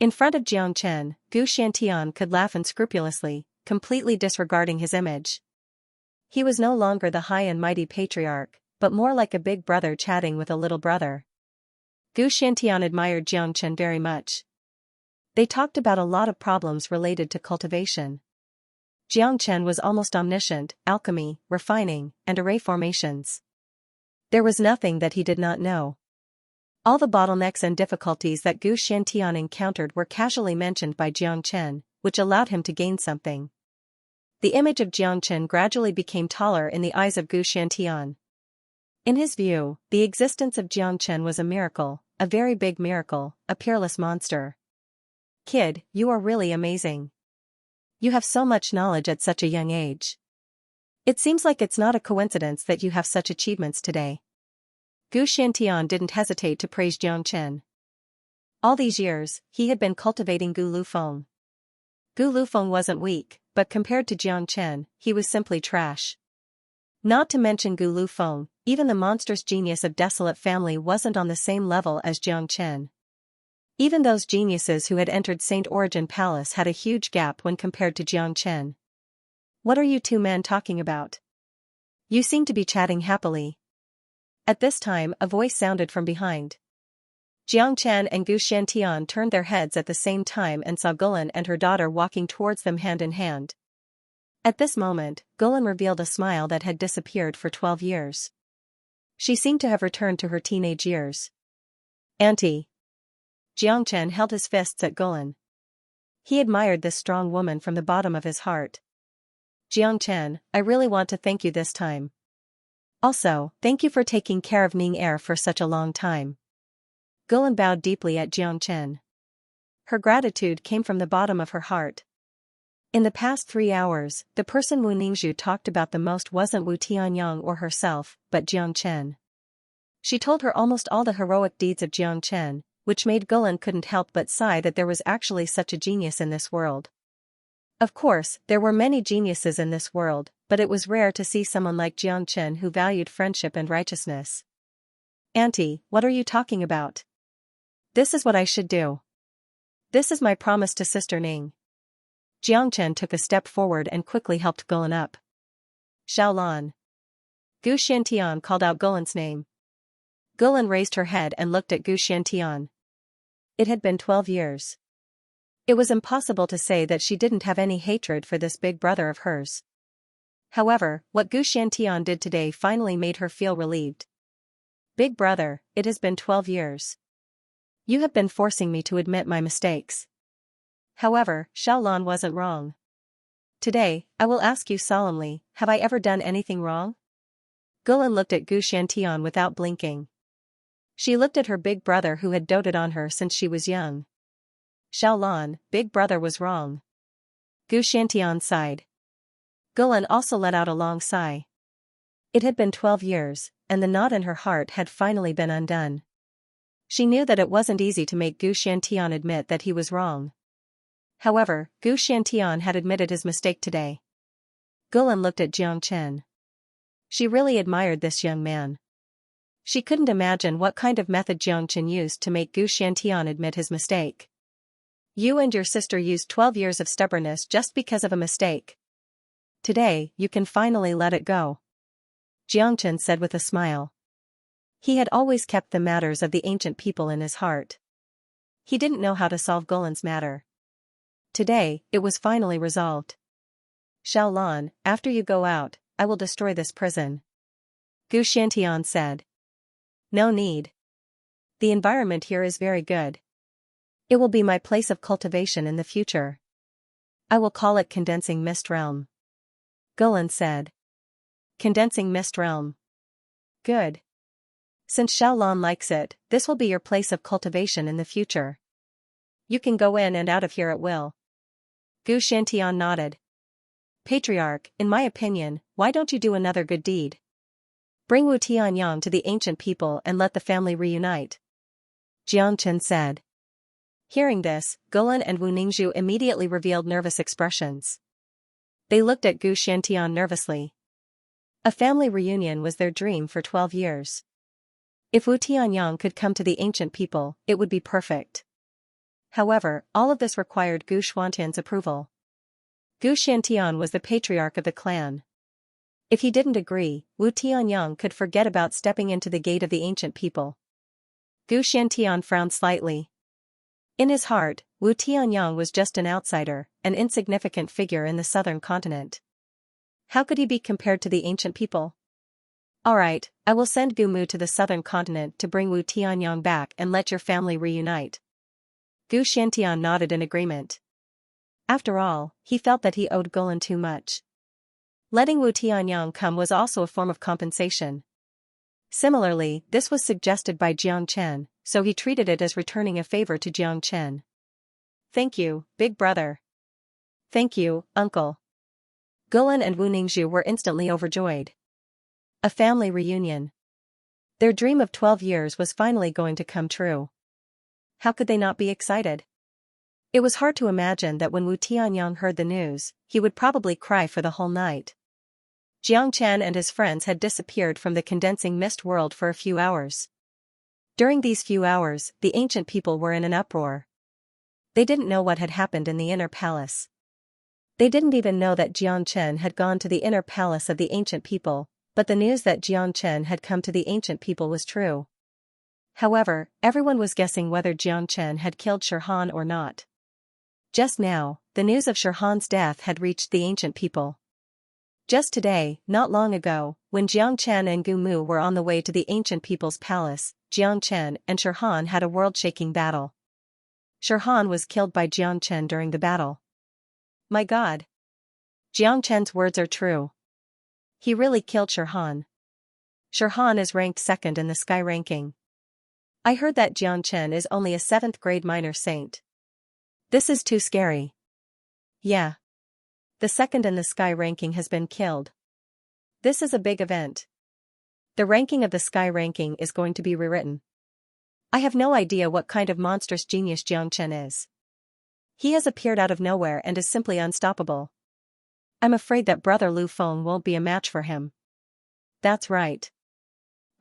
In front of Jiang Chen, Gu Shantian could laugh unscrupulously, completely disregarding his image. He was no longer the high and mighty patriarch, but more like a big brother chatting with a little brother. Gu Shantian admired Jiang Chen very much. They talked about a lot of problems related to cultivation. Jiang Chen was almost omniscient, alchemy, refining, and array formations. There was nothing that he did not know. All the bottlenecks and difficulties that Gu Shantian encountered were casually mentioned by Jiang Chen, which allowed him to gain something. The image of Jiang Chen gradually became taller in the eyes of Gu Shantian. In his view, the existence of Jiang Chen was a miracle, a very big miracle, a peerless monster. Kid, you are really amazing. You have so much knowledge at such a young age. It seems like it's not a coincidence that you have such achievements today. Gu Xiantian didn't hesitate to praise Jiang Chen. All these years, he had been cultivating Gu Lufeng. Gu Lufeng wasn't weak, but compared to Jiang Chen, he was simply trash. Not to mention Gu Lufeng, even the monstrous genius of Desolate Family wasn't on the same level as Jiang Chen. Even those geniuses who had entered Saint Origin Palace had a huge gap when compared to Jiang Chen. What are you two men talking about? You seem to be chatting happily. At this time, a voice sounded from behind. Jiang Chen and Gu Xiantian turned their heads at the same time and saw Gulan and her daughter walking towards them hand in hand. At this moment, Gulan revealed a smile that had disappeared for 12 years. She seemed to have returned to her teenage years. Auntie. Jiang Chen held his fists at Gulan. He admired this strong woman from the bottom of his heart. Jiang Chen, I really want to thank you this time. Also, thank you for taking care of Ming Er for such a long time. Gulan bowed deeply at Jiang Chen. Her gratitude came from the bottom of her heart. In the past 3 hours, the person Wu Ningzhu talked about the most wasn't Wu Tianyang or herself, but Jiang Chen. She told her almost all the heroic deeds of Jiang Chen, which made Gulan couldn't help but sigh that there was actually such a genius in this world. Of course, there were many geniuses in this world, but it was rare to see someone like Jiang Chen who valued friendship and righteousness. Auntie, what are you talking about? This is what I should do. This is my promise to Sister Ning. Jiang Chen took a step forward and quickly helped Gulan up. Xiaolan. Gu Xiantian called out Gulan's name. Gulan raised her head and looked at Gu Xiantian. It had been 12 years. It was impossible to say that she didn't have any hatred for this big brother of hers. However, what Gu Xiantian did today finally made her feel relieved. Big brother, it has been 12 years. You have been forcing me to admit my mistakes. However, Xiaolan wasn't wrong. Today, I will ask you solemnly, have I ever done anything wrong? Gulan looked at Gu Xiantian without blinking. She looked at her big brother who had doted on her since she was young. Xiaolan, big brother was wrong. Gu Xiantian sighed. Gulan also let out a long sigh. It had been 12 years, and the knot in her heart had finally been undone. She knew that it wasn't easy to make Gu Xiantian admit that he was wrong. However, Gu Xiantian had admitted his mistake today. Gulan looked at Jiang Chen. She really admired this young man. She couldn't imagine what kind of method Jiang Chen used to make Gu Xiantian admit his mistake. You and your sister used 12 years of stubbornness just because of a mistake. Today, you can finally let it go. Jiang Chen said with a smile. He had always kept the matters of the ancient people in his heart. He didn't know how to solve Gulan's matter. Today, it was finally resolved. Xiaolan, after you go out, I will destroy this prison. Gu Xiantian said. No need. The environment here is very good. It will be my place of cultivation in the future. I will call it Condensing Mist Realm. Gulan said. Condensing Mist Realm. Good. Since Xiaolan likes it, this will be your place of cultivation in the future. You can go in and out of here at will. Gu Xiantian nodded. Patriarch, in my opinion, why don't you do another good deed? Bring Wu Tianyang to the ancient people and let the family reunite. Jiang Chen said. Hearing this, Gulan and Wu Ningzhu immediately revealed nervous expressions. They looked at Gu Xiantian nervously. A family reunion was their dream for 12 years. If Wu Tianyang could come to the ancient people, it would be perfect. However, all of this required Gu Xuantian's approval. Gu Xiantian was the patriarch of the clan. If he didn't agree, Wu Tianyang could forget about stepping into the gate of the ancient people. Gu Xiantian frowned slightly. In his heart, Wu Tianyang was just an outsider, an insignificant figure in the southern continent. How could he be compared to the ancient people? Alright, I will send Gu Mu to the southern continent to bring Wu Tianyang back and let your family reunite. Gu Xiantian nodded in agreement. After all, he felt that he owed Gulan too much. Letting Wu Tianyang come was also a form of compensation. Similarly, this was suggested by Jiang Chen, so he treated it as returning a favor to Jiang Chen. Thank you, big brother. Thank you, uncle. Gulan and Wu Ningzhu were instantly overjoyed. A family reunion. Their dream of 12 years was finally going to come true. How could they not be excited? It was hard to imagine that when Wu Tianyang heard the news, he would probably cry for the whole night. Jiang Chen and his friends had disappeared from the condensing mist world for a few hours. During these few hours, the ancient people were in an uproar. They didn't know what had happened in the inner palace. They didn't even know that Jiang Chen had gone to the inner palace of the ancient people, but the news that Jiang Chen had come to the ancient people was true. However, everyone was guessing whether Jiang Chen had killed Shirhan or not. Just now, the news of Shirhan's death had reached the ancient people. Just today, not long ago, when Jiang Chen and Gu Mu were on the way to the ancient people's palace, Jiang Chen and Shirhan had a world-shaking battle. Shirhan was killed by Jiang Chen during the battle. My God! Jiang Chen's words are true. He really killed Shirhan. Shirhan is ranked second in the sky ranking. I heard that Jiang Chen is only a 7th grade minor saint. This is too scary. Yeah. The second in the sky ranking has been killed. This is a big event. The ranking of the sky ranking is going to be rewritten. I have no idea what kind of monstrous genius Jiang Chen is. He has appeared out of nowhere and is simply unstoppable. I'm afraid that Brother Lu Feng won't be a match for him. That's right.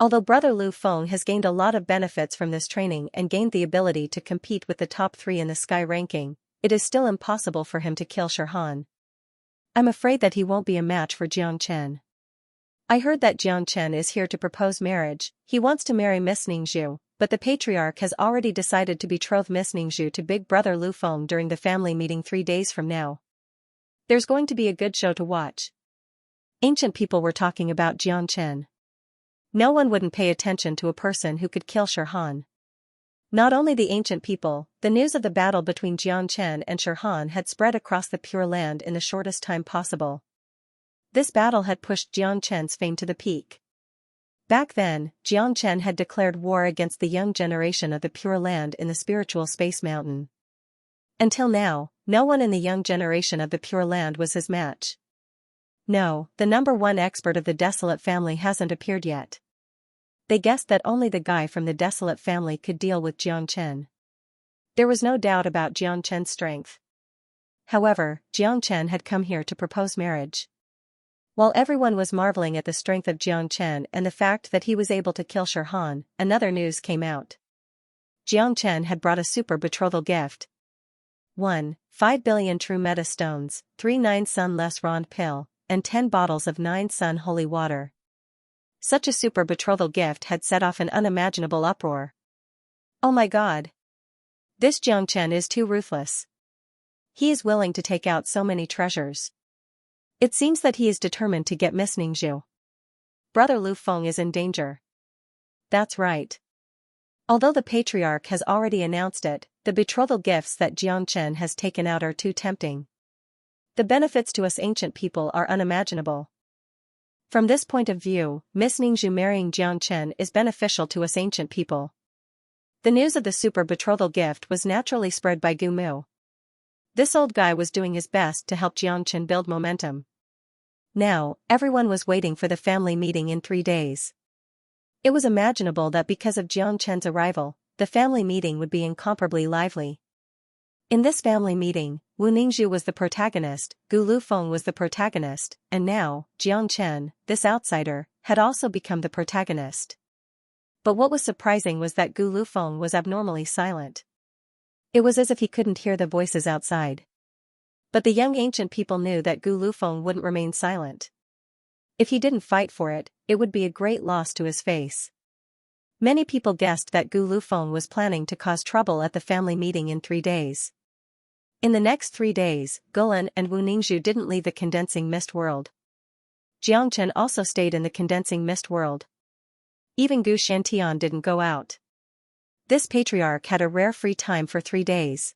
Although Brother Lu Feng has gained a lot of benefits from this training and gained the ability to compete with the top 3 in the sky ranking, it is still impossible for him to kill Shirhan. I'm afraid that he won't be a match for Jiang Chen. I heard that Jiang Chen is here to propose marriage. He wants to marry Miss Ningzhu, but the patriarch has already decided to betroth Miss Ningzhu to Big Brother Lu Feng during the family meeting 3 days from now. There's going to be a good show to watch. Ancient people were talking about Jiang Chen. No one wouldn't pay attention to a person who could kill Shirhan. Not only the ancient people, the news of the battle between Jiang Chen and Shirhan had spread across the Pure Land in the shortest time possible. This battle had pushed Jiang Chen's fame to the peak. Back then, Jiang Chen had declared war against the young generation of the Pure Land in the spiritual space mountain. Until now, no one in the young generation of the Pure Land was his match. No, the number 1 expert of the Desolate family hasn't appeared yet. They guessed that only the guy from the Desolate family could deal with Jiang Chen. There was no doubt about Jiang Chen's strength. However, Jiang Chen had come here to propose marriage. While everyone was marveling at the strength of Jiang Chen and the fact that he was able to kill Shirhan, another news came out. Jiang Chen had brought a super betrothal gift. 1. 5 billion true meta stones, 3 9 sun less rond pill, and 10 bottles of 9 sun holy water. Such a super betrothal gift had set off an unimaginable uproar. Oh my God! This Jiang Chen is too ruthless. He is willing to take out so many treasures. It seems that he is determined to get Miss Ningzhu. Brother Lu Feng is in danger. That's right. Although the patriarch has already announced it, the betrothal gifts that Jiang Chen has taken out are too tempting. The benefits to us ancient people are unimaginable. From this point of view, Miss Ningzhu marrying Jiang Chen is beneficial to us ancient people. The news of the super betrothal gift was naturally spread by Gu Mu. This old guy was doing his best to help Jiang Chen build momentum. Now, everyone was waiting for the family meeting in 3 days. It was imaginable that because of Jiang Chen's arrival, the family meeting would be incomparably lively. In this family meeting, Wu Ningzhu was the protagonist, Gu Lufeng was the protagonist, and now, Jiang Chen, this outsider, had also become the protagonist. But what was surprising was that Gu Lufeng was abnormally silent. It was as if he couldn't hear the voices outside. But the young ancient people knew that Gu Lufeng wouldn't remain silent. If he didn't fight for it, it would be a great loss to his face. Many people guessed that Gu Lufeng was planning to cause trouble at the family meeting in 3 days. In the next 3 days, Gulan and Wu Ningzhu didn't leave the condensing mist world. Jiang Chen also stayed in the condensing mist world. Even Gu Shantian didn't go out. This patriarch had a rare free time for 3 days.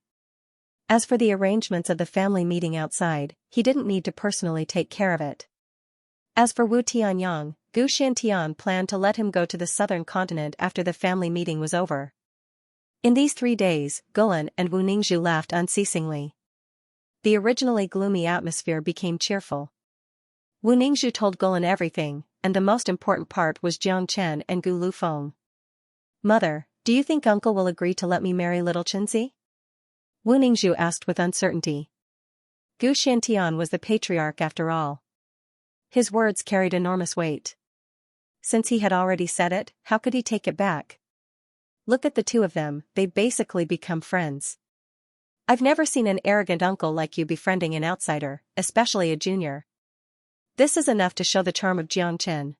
As for the arrangements of the family meeting outside, he didn't need to personally take care of it. As for Wu Tianyang, Gu Shantian planned to let him go to the southern continent after the family meeting was over. In these 3 days, Gulan and Wu Ningzhu laughed unceasingly. The originally gloomy atmosphere became cheerful. Wu Ningzhu told Gulan everything, and the most important part was Jiang Chen and Gu Lufeng. Mother, do you think uncle will agree to let me marry little Xianxia? Wu Ningzhu asked with uncertainty. Gu Xiantian was the patriarch after all. His words carried enormous weight. Since he had already said it, how could he take it back? Look at the two of them, they've basically become friends. I've never seen an arrogant uncle like you befriending an outsider, especially a junior. This is enough to show the charm of Jiang Chen.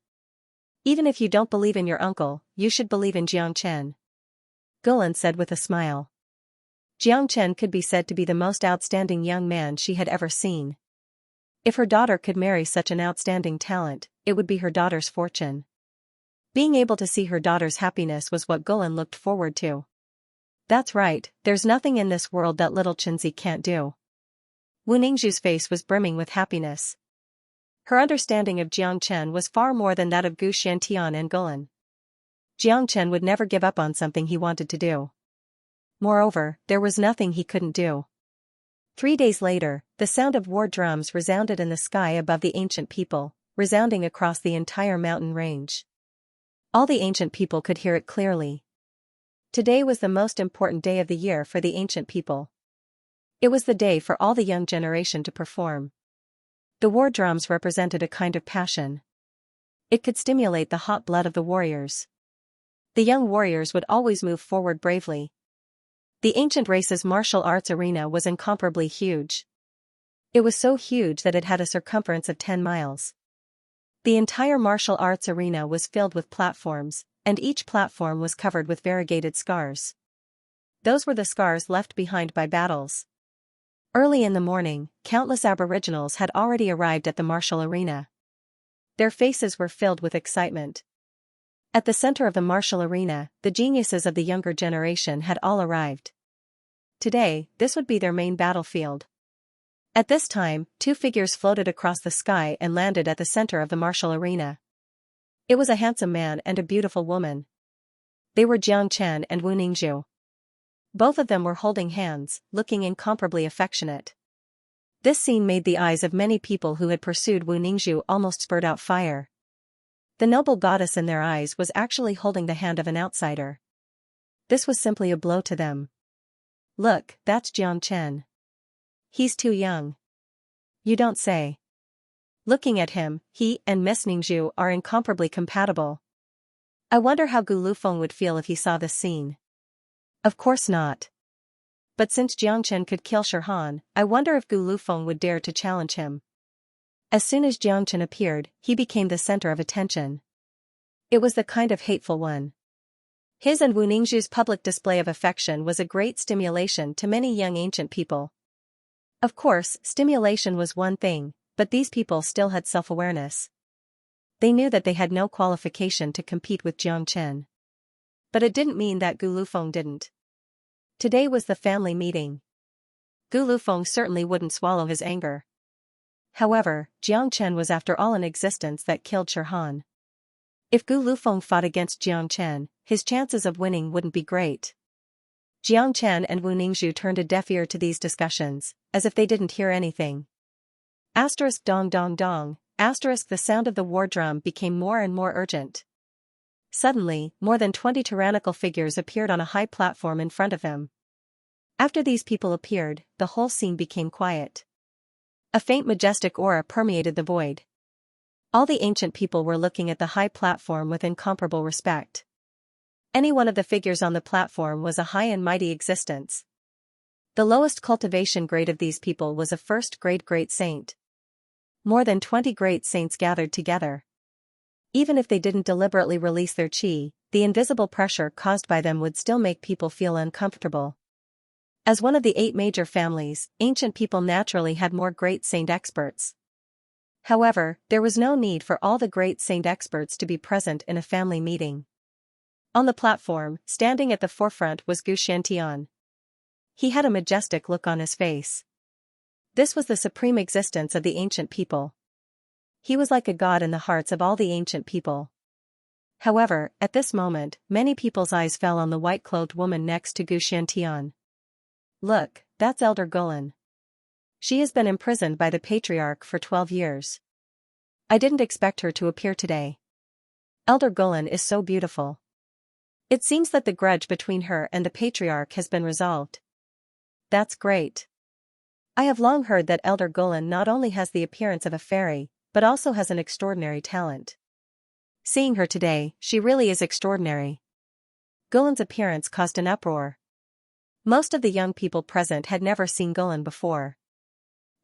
Even if you don't believe in your uncle, you should believe in Jiang Chen. Gulan said with a smile. Jiang Chen could be said to be the most outstanding young man she had ever seen. If her daughter could marry such an outstanding talent, it would be her daughter's fortune. Being able to see her daughter's happiness was what Gulan looked forward to. That's right, there's nothing in this world that little Xianxia can't do. Wu Ningzhu's face was brimming with happiness. Her understanding of Jiang Chen was far more than that of Gu Xiantian and Gulan. Jiang Chen would never give up on something he wanted to do. Moreover, there was nothing he couldn't do. 3 days later, the sound of war drums resounded in the sky above the ancient people, resounding across the entire mountain range. All the ancient people could hear it clearly. Today was the most important day of the year for the ancient people. It was the day for all the young generation to perform. The war drums represented a kind of passion. It could stimulate the hot blood of the warriors. The young warriors would always move forward bravely. The ancient race's martial arts arena was incomparably huge. It was so huge that it had a circumference of 10 miles. The entire martial arts arena was filled with platforms, and each platform was covered with variegated scars. Those were the scars left behind by battles. Early in the morning, countless aboriginals had already arrived at the martial arena. Their faces were filled with excitement. At the center of the martial arena, the geniuses of the younger generation had all arrived. Today, this would be their main battlefield. At this time, 2 figures floated across the sky and landed at the center of the martial arena. It was a handsome man and a beautiful woman. They were Jiang Chen and Wu Ningzhu. Both of them were holding hands, looking incomparably affectionate. This scene made the eyes of many people who had pursued Wu Ningzhu almost spurt out fire. The noble goddess in their eyes was actually holding the hand of an outsider. This was simply a blow to them. Look, that's Jiang Chen. He's too young. You don't say. Looking at him, he and Miss Ningzhu are incomparably compatible. I wonder how Gu Lufeng would feel if he saw this scene. Of course not. But since Jiang Chen could kill Shirhan, I wonder if Gu Lufeng would dare to challenge him. As soon as Jiang Chen appeared, he became the center of attention. It was the kind of hateful one. His and Wu Ningzhu's public display of affection was a great stimulation to many young ancient people. Of course, stimulation was one thing, but these people still had self-awareness. They knew that they had no qualification to compete with Jiang Chen. But it didn't mean that Gu Lufeng didn't. Today was the family meeting. Gu Lufeng certainly wouldn't swallow his anger. However, Jiang Chen was after all an existence that killed Shirhan. If Gu Lufeng fought against Jiang Chen, his chances of winning wouldn't be great. Jiang Chen and Wu Ningzhu turned a deaf ear to these discussions, as if they didn't hear anything. Asterisk dong dong dong, asterisk the sound of the war drum became more and more urgent. Suddenly, more than 20 tyrannical figures appeared on a high platform in front of him. After these people appeared, the whole scene became quiet. A faint majestic aura permeated the void. All the ancient people were looking at the high platform with incomparable respect. Any one of the figures on the platform was a high and mighty existence. The lowest cultivation grade of these people was a first-grade great saint. More than 20 great saints gathered together. Even if they didn't deliberately release their qi, the invisible pressure caused by them would still make people feel uncomfortable. As one of the 8 major families, ancient people naturally had more great saint experts. However, there was no need for all the great saint experts to be present in a family meeting. On the platform, standing at the forefront was Gu Xiantian. He had a majestic look on his face. This was the supreme existence of the ancient people. He was like a god in the hearts of all the ancient people. However, at this moment, many people's eyes fell on the white-clothed woman next to Gu Xiantian. Look, that's Elder Gulan. She has been imprisoned by the patriarch for 12 years. I didn't expect her to appear today. Elder Gulen is so beautiful. It seems that the grudge between her and the patriarch has been resolved. That's great. I have long heard that Elder Gulen not only has the appearance of a fairy, but also has an extraordinary talent. Seeing her today, she really is extraordinary. Gulen's appearance caused an uproar. Most of the young people present had never seen Gulen before.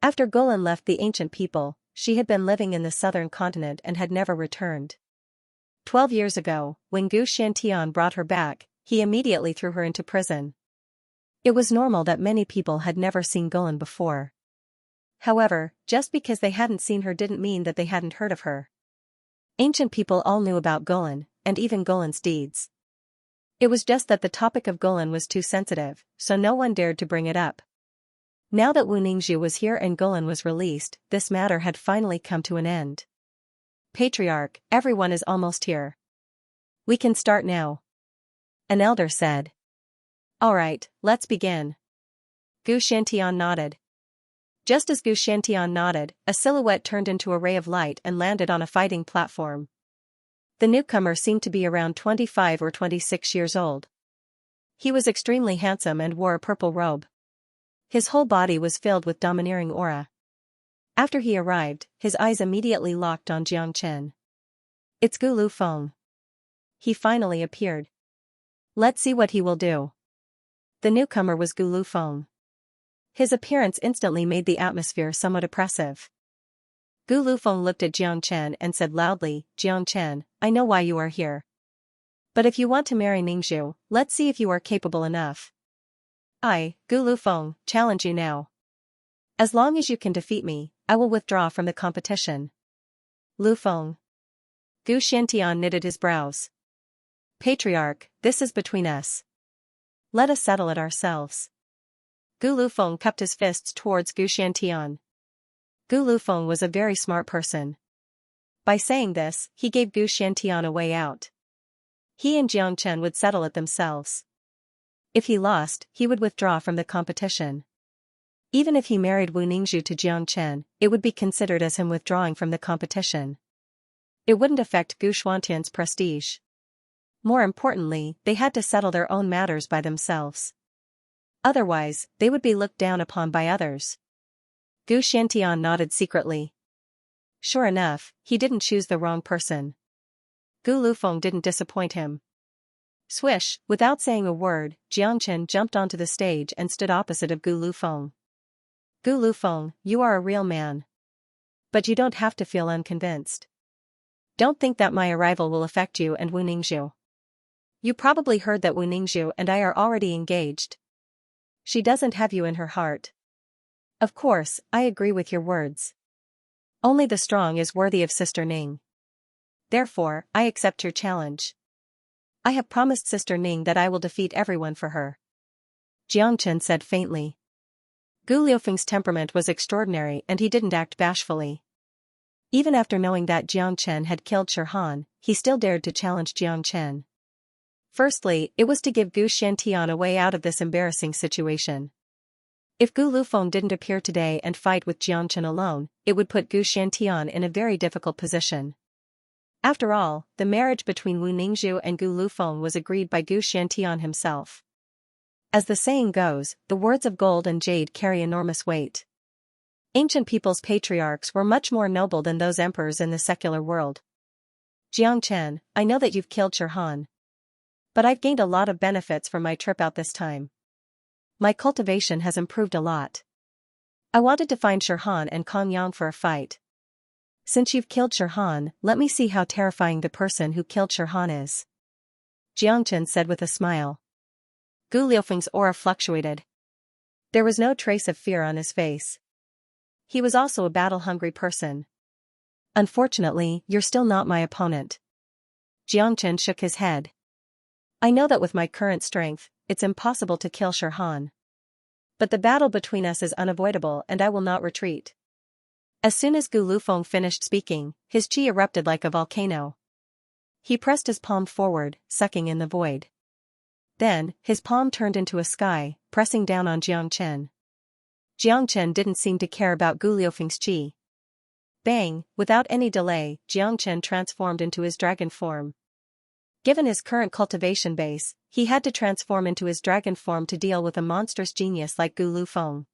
After Gulen left the ancient people, she had been living in the southern continent and had never returned. 12 years ago, when Gu Xiantian brought her back, he immediately threw her into prison. It was normal that many people had never seen Gulen before. However, just because they hadn't seen her didn't mean that they hadn't heard of her. Ancient people all knew about Gulen, and even Gulen's deeds. It was just that the topic of Gulen was too sensitive, so no one dared to bring it up. Now that Wu Ningzhu was here and Gulen was released, this matter had finally come to an end. Patriarch, everyone is almost here. We can start now. An elder said. All right, let's begin. Gu Xiantian nodded. Just as Gu Xiantian nodded, a silhouette turned into a ray of light and landed on a fighting platform. The newcomer seemed to be around 25 or 26 years old. He was extremely handsome and wore a purple robe. His whole body was filled with domineering aura. After he arrived, his eyes immediately locked on Jiang Chen. It's Gu Lufeng. He finally appeared. Let's see what he will do. The newcomer was Gu Lufeng. His appearance instantly made the atmosphere somewhat oppressive. Gu Lufeng looked at Jiang Chen and said loudly, Jiang Chen, I know why you are here. But if you want to marry Ningzhu, let's see if you are capable enough. I, Gu Lufeng, challenge you now. As long as you can defeat me, I will withdraw from the competition. Lufeng. Gu Xiantian knitted his brows. Patriarch, this is between us. Let us settle it ourselves. Gu Lufeng cupped his fists towards Gu Xiantian. Gu Lufeng was a very smart person. By saying this, he gave Gu Xiantian a way out. He and Jiang Chen would settle it themselves. If he lost, he would withdraw from the competition. Even if he married Wu Ningzhu to Jiang Chen, it would be considered as him withdrawing from the competition. It wouldn't affect Gu Xuantian's prestige. More importantly, they had to settle their own matters by themselves. Otherwise, they would be looked down upon by others. Gu Xiantian nodded secretly. Sure enough, he didn't choose the wrong person. Gu Lufeng didn't disappoint him. Swish, without saying a word, Jiang Chen jumped onto the stage and stood opposite of Gu Lufeng. Gu Lufeng, you are a real man. But you don't have to feel unconvinced. Don't think that my arrival will affect you and Wu Ningzhu. You probably heard that Wu Ningzhu and I are already engaged. She doesn't have you in her heart. Of course, I agree with your words. Only the strong is worthy of Sister Ning. Therefore, I accept your challenge. I have promised Sister Ning that I will defeat everyone for her. Jiang Chen said faintly. Gu Liufeng's temperament was extraordinary and he didn't act bashfully. Even after knowing that Jiang Chen had killed Shirhan, he still dared to challenge Jiang Chen. Firstly, it was to give Gu Xiantian a way out of this embarrassing situation. If Gu Lufeng didn't appear today and fight with Jiang Chen alone, it would put Gu Xiantian in a very difficult position. After all, the marriage between Wu Ningzhu and Gu Lufeng was agreed by Gu Xiantian himself. As the saying goes, the words of gold and jade carry enormous weight. Ancient people's patriarchs were much more noble than those emperors in the secular world. Jiang Chen, I know that you've killed Shirhan. But I've gained a lot of benefits from my trip out this time. My cultivation has improved a lot. I wanted to find Shirhan and Kong Yang for a fight. Since you've killed Shirhan, let me see how terrifying the person who killed Shirhan is. Jiang Chen said with a smile. Gu Liufeng's aura fluctuated. There was no trace of fear on his face. He was also a battle-hungry person. Unfortunately, you're still not my opponent. Jiang Chen shook his head. I know that with my current strength, it's impossible to kill Shirhan. But the battle between us is unavoidable and I will not retreat. As soon as Gu Lufeng finished speaking, his qi erupted like a volcano. He pressed his palm forward, sucking in the void. Then, his palm turned into a sky, pressing down on Jiang Chen. Jiang Chen didn't seem to care about Gu Liufeng's qi. Bang! Without any delay, Xianxia transformed into his dragon form. Given his current cultivation base, he had to transform into his dragon form to deal with a monstrous genius like Gu Lufeng.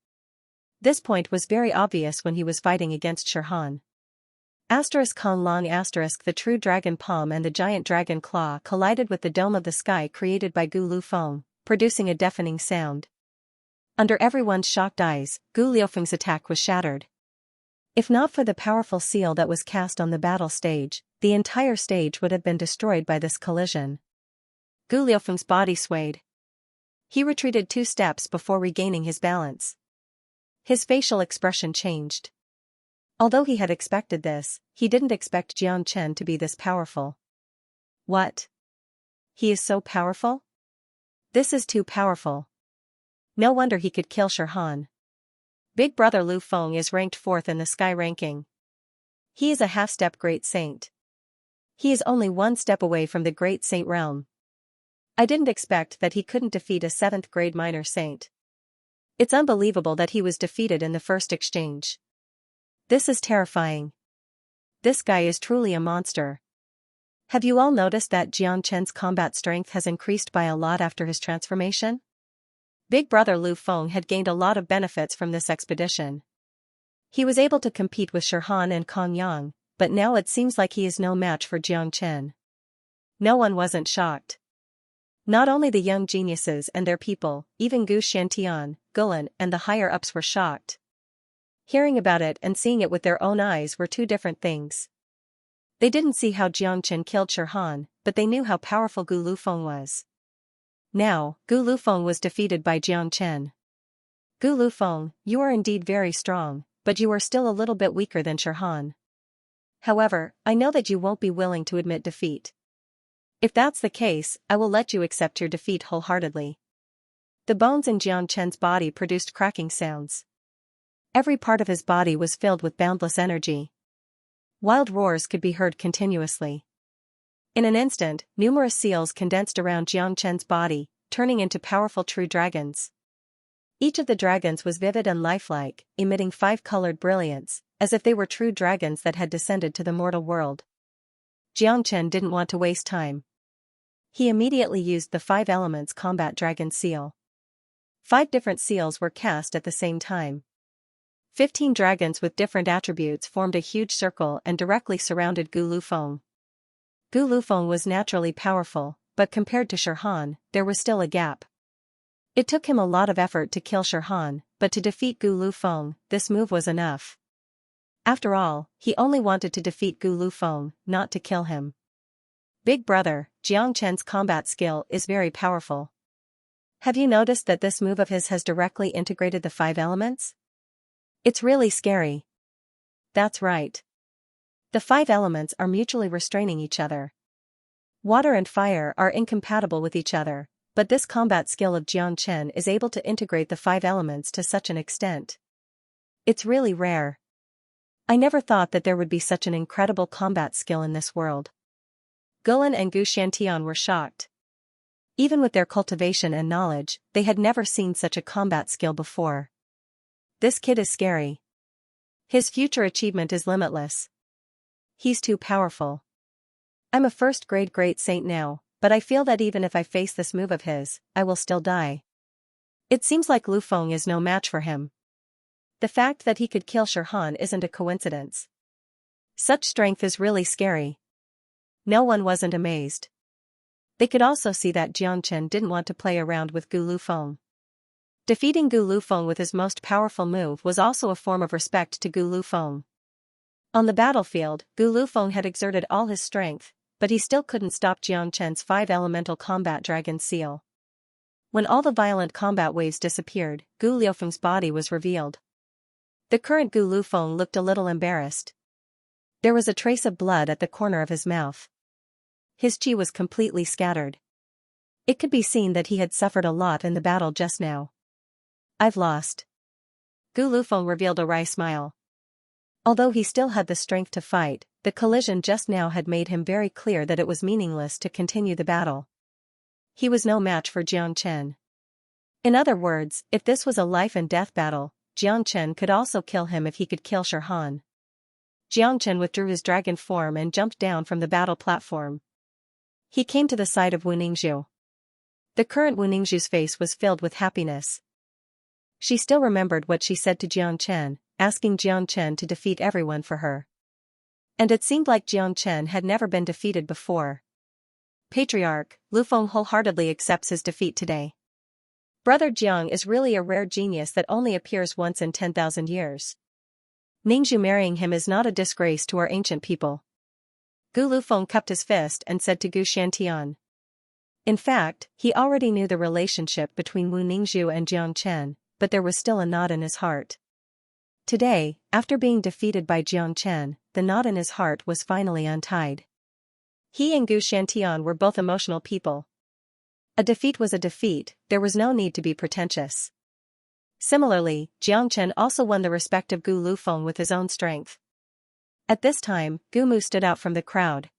This point was very obvious when he was fighting against Shirhan. Kong Long the true dragon palm and the giant dragon claw collided with the dome of the sky created by Gu Lufeng, producing a deafening sound. Under everyone's shocked eyes, Gu Liufeng's attack was shattered. If not for the powerful seal that was cast on the battle stage, the entire stage would have been destroyed by this collision. Gu Liufeng's body swayed. He retreated 2 steps before regaining his balance. His facial expression changed. Although he had expected this, he didn't expect Xianxia to be this powerful. What? He is so powerful? This is too powerful. No wonder he could kill Shirhan. Big brother Lu Feng is ranked 4th in the Sky ranking. He is a half-step great saint. He is only 1 step away from the great saint realm. I didn't expect that he couldn't defeat a 7th grade minor saint. It's unbelievable that he was defeated in the first exchange. This is terrifying. This guy is truly a monster. Have you all noticed that Xianxia's combat strength has increased by a lot after his transformation? Big brother Lu Feng had gained a lot of benefits from this expedition. He was able to compete with Shirhan and Kong Yang, but now it seems like he is no match for Xianxia. No one wasn't shocked. Not only the young geniuses and their people, even Gu Shantian, Gulan, and the higher-ups were shocked. Hearing about it and seeing it with their own eyes were 2 different things. They didn't see how Xianxia killed Shirhan, but they knew how powerful Gu Lufeng was. Now, Gu Lufeng was defeated by Xianxia. Gu Lufeng, you are indeed very strong, but you are still a little bit weaker than Shirhan. However, I know that you won't be willing to admit defeat. If that's the case, I will let you accept your defeat wholeheartedly. The bones in Xianxia's body produced cracking sounds. Every part of his body was filled with boundless energy. Wild roars could be heard continuously. In an instant, numerous seals condensed around Xianxia's body, turning into powerful true dragons. Each of the dragons was vivid and lifelike, emitting 5-colored brilliance, as if they were true dragons that had descended to the mortal world. Xianxia didn't want to waste time. He immediately used the 5 elements combat dragon seal. 5 different seals were cast at the same time. 15 dragons with different attributes formed a huge circle and directly surrounded Gu Lufeng. Gu Lufeng was naturally powerful, but compared to Shirhan, there was still a gap. It took him a lot of effort to kill Shirhan, but to defeat Gu Lufeng, this move was enough. After all, he only wanted to defeat Gu Lufeng, not to kill him. Big brother, Xianxia's combat skill is very powerful. Have you noticed that this move of his has directly integrated the 5 elements? It's really scary. That's right. The 5 elements are mutually restraining each other. Water and fire are incompatible with each other, but this combat skill of Xianxia is able to integrate the 5 elements to such an extent. It's really rare. I never thought that there would be such an incredible combat skill in this world. Gulan and Gu Shantian were shocked. Even with their cultivation and knowledge, they had never seen such a combat skill before. This kid is scary. His future achievement is limitless. He's too powerful. I'm a 1st grade great saint now, but I feel that even if I face this move of his, I will still die. It seems like Lu Feng is no match for him. The fact that he could kill Shirhan isn't a coincidence. Such strength is really scary. No one wasn't amazed. They could also see that Xianxia didn't want to play around with Gu Lufeng. Defeating Gu Lufeng with his most powerful move was also a form of respect to Gu Lufeng. On the battlefield, Gu Lufeng had exerted all his strength, but he still couldn't stop Xianxia's 5 elemental combat dragon seal. When all the violent combat waves disappeared, Gu Liufeng's body was revealed. The current Gu Lufeng looked a little embarrassed. There was a trace of blood at the corner of his mouth. His chi was completely scattered. It could be seen that he had suffered a lot in the battle just now. I've lost. Gu Lufeng revealed a wry smile. Although he still had the strength to fight, the collision just now had made him very clear that it was meaningless to continue the battle. He was no match for Xianxia. In other words, if this was a life and death battle, Xianxia could also kill him if he could kill Shirhan. Xianxia withdrew his dragon form and jumped down from the battle platform. He came to the side of Wu Ningzhu. The current Wu Ningzhu's face was filled with happiness. She still remembered what she said to Xianxia, asking Xianxia to defeat everyone for her. And it seemed like Xianxia had never been defeated before. Patriarch, Lu Feng wholeheartedly accepts his defeat today. Brother Jiang is really a rare genius that only appears once in 10,000 years. Ningzhu marrying him is not a disgrace to our ancient people. Gu Lufeng cupped his fist and said to Gu Shantian. In fact, he already knew the relationship between Wu Ningzhu and Jiang, but there was still a knot in his heart. Today, after being defeated by Jiang, the knot in his heart was finally untied. He and Gu Shantian were both emotional people. A defeat was a defeat, there was no need to be pretentious. Similarly, Jiang also won the respect of Gu Lufeng with his own strength. At this time, Gu Mu stood out from the crowd.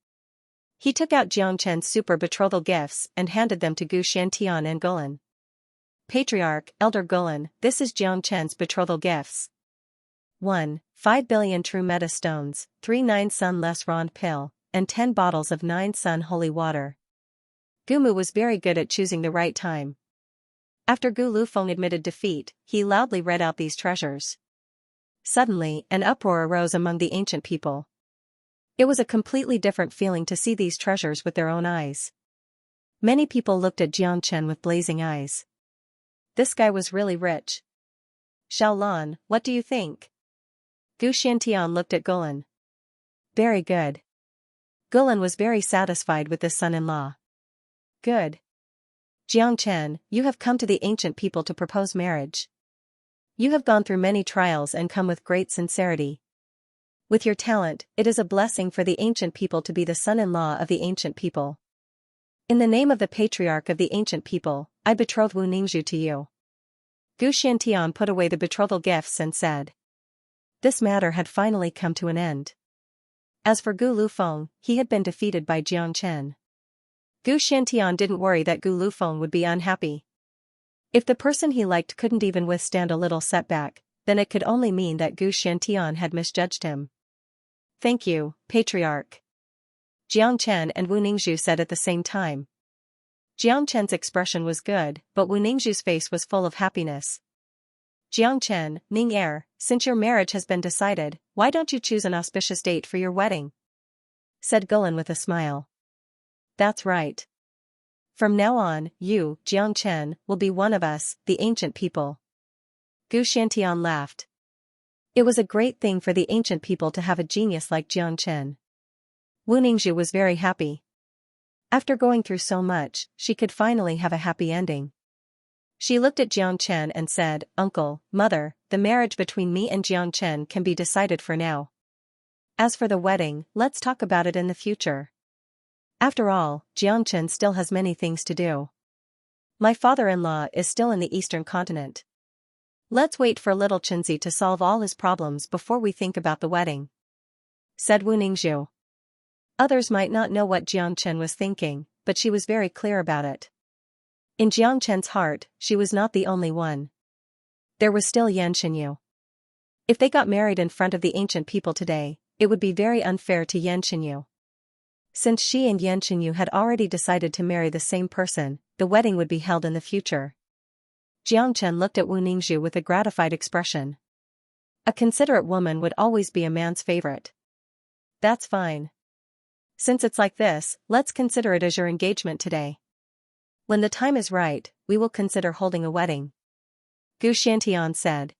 He took out Jiang super betrothal gifts and handed them to Gu Shantian and Gulan. Patriarch, Elder Gulan, this is Jiang betrothal gifts. 1. 5 billion true meta stones, 3 9 sun less rond pill, and 10 bottles of 9 sun holy water. Gu Mu was very good at choosing the right time. After Gu Lufeng admitted defeat, he loudly read out these treasures. Suddenly, an uproar arose among the ancient people. It was a completely different feeling to see these treasures with their own eyes. Many people looked at Jiang with blazing eyes. This guy was really rich. Xiaolan, what do you think? Gu Shantian looked at Gulan. Very good. Gulan was very satisfied with this son-in-law. Good. Jiang, you have come to the ancient people to propose marriage. You have gone through many trials and come with great sincerity. With your talent, it is a blessing for the ancient people to be the son-in-law of the ancient people. In the name of the patriarch of the ancient people, I betroth Wu Ningzhu to you. Gu Shantian put away the betrothal gifts and said. This matter had finally come to an end. As for Gu Lufeng, he had been defeated by Jiang. Gu Shantian didn't worry that Gu Lufeng would be unhappy. If the person he liked couldn't even withstand a little setback, then it could only mean that Gu Shantian had misjudged him. Thank you, Patriarch. Jiang and Wu Ningzhu said at the same time. Jiang expression was good, but Wu Ningzhu's face was full of happiness. Jiang, Ning Er, since your marriage has been decided, why don't you choose an auspicious date for your wedding? Said Gulan with a smile. That's right. From now on, you, Jiang, will be one of us, the ancient people. Gu Shantian laughed. It was a great thing for the ancient people to have a genius like Jiang. Wu Ningzhu was very happy. After going through so much, she could finally have a happy ending. She looked at Jiang and said, Uncle, Mother, the marriage between me and Jiang can be decided for now. As for the wedding, let's talk about it in the future. After all, Jiang still has many things to do. My father-in-law is still in the eastern continent. Let's wait for little Chenzi to solve all his problems before we think about the wedding. Said Wu Ningzhu. Others might not know what Jiang was thinking, but she was very clear about it. In Jiang heart, she was not the only one. There was still Yanxinyu. If they got married in front of the ancient people today, it would be very unfair to Yanxinyu. Since she and Yanxinyu had already decided to marry the same person, the wedding would be held in the future. Jiang looked at Wu Ningzhu with a gratified expression. A considerate woman would always be a man's favorite. That's fine. Since it's like this, let's consider it as your engagement today. When the time is right, we will consider holding a wedding. Gu Shantian said.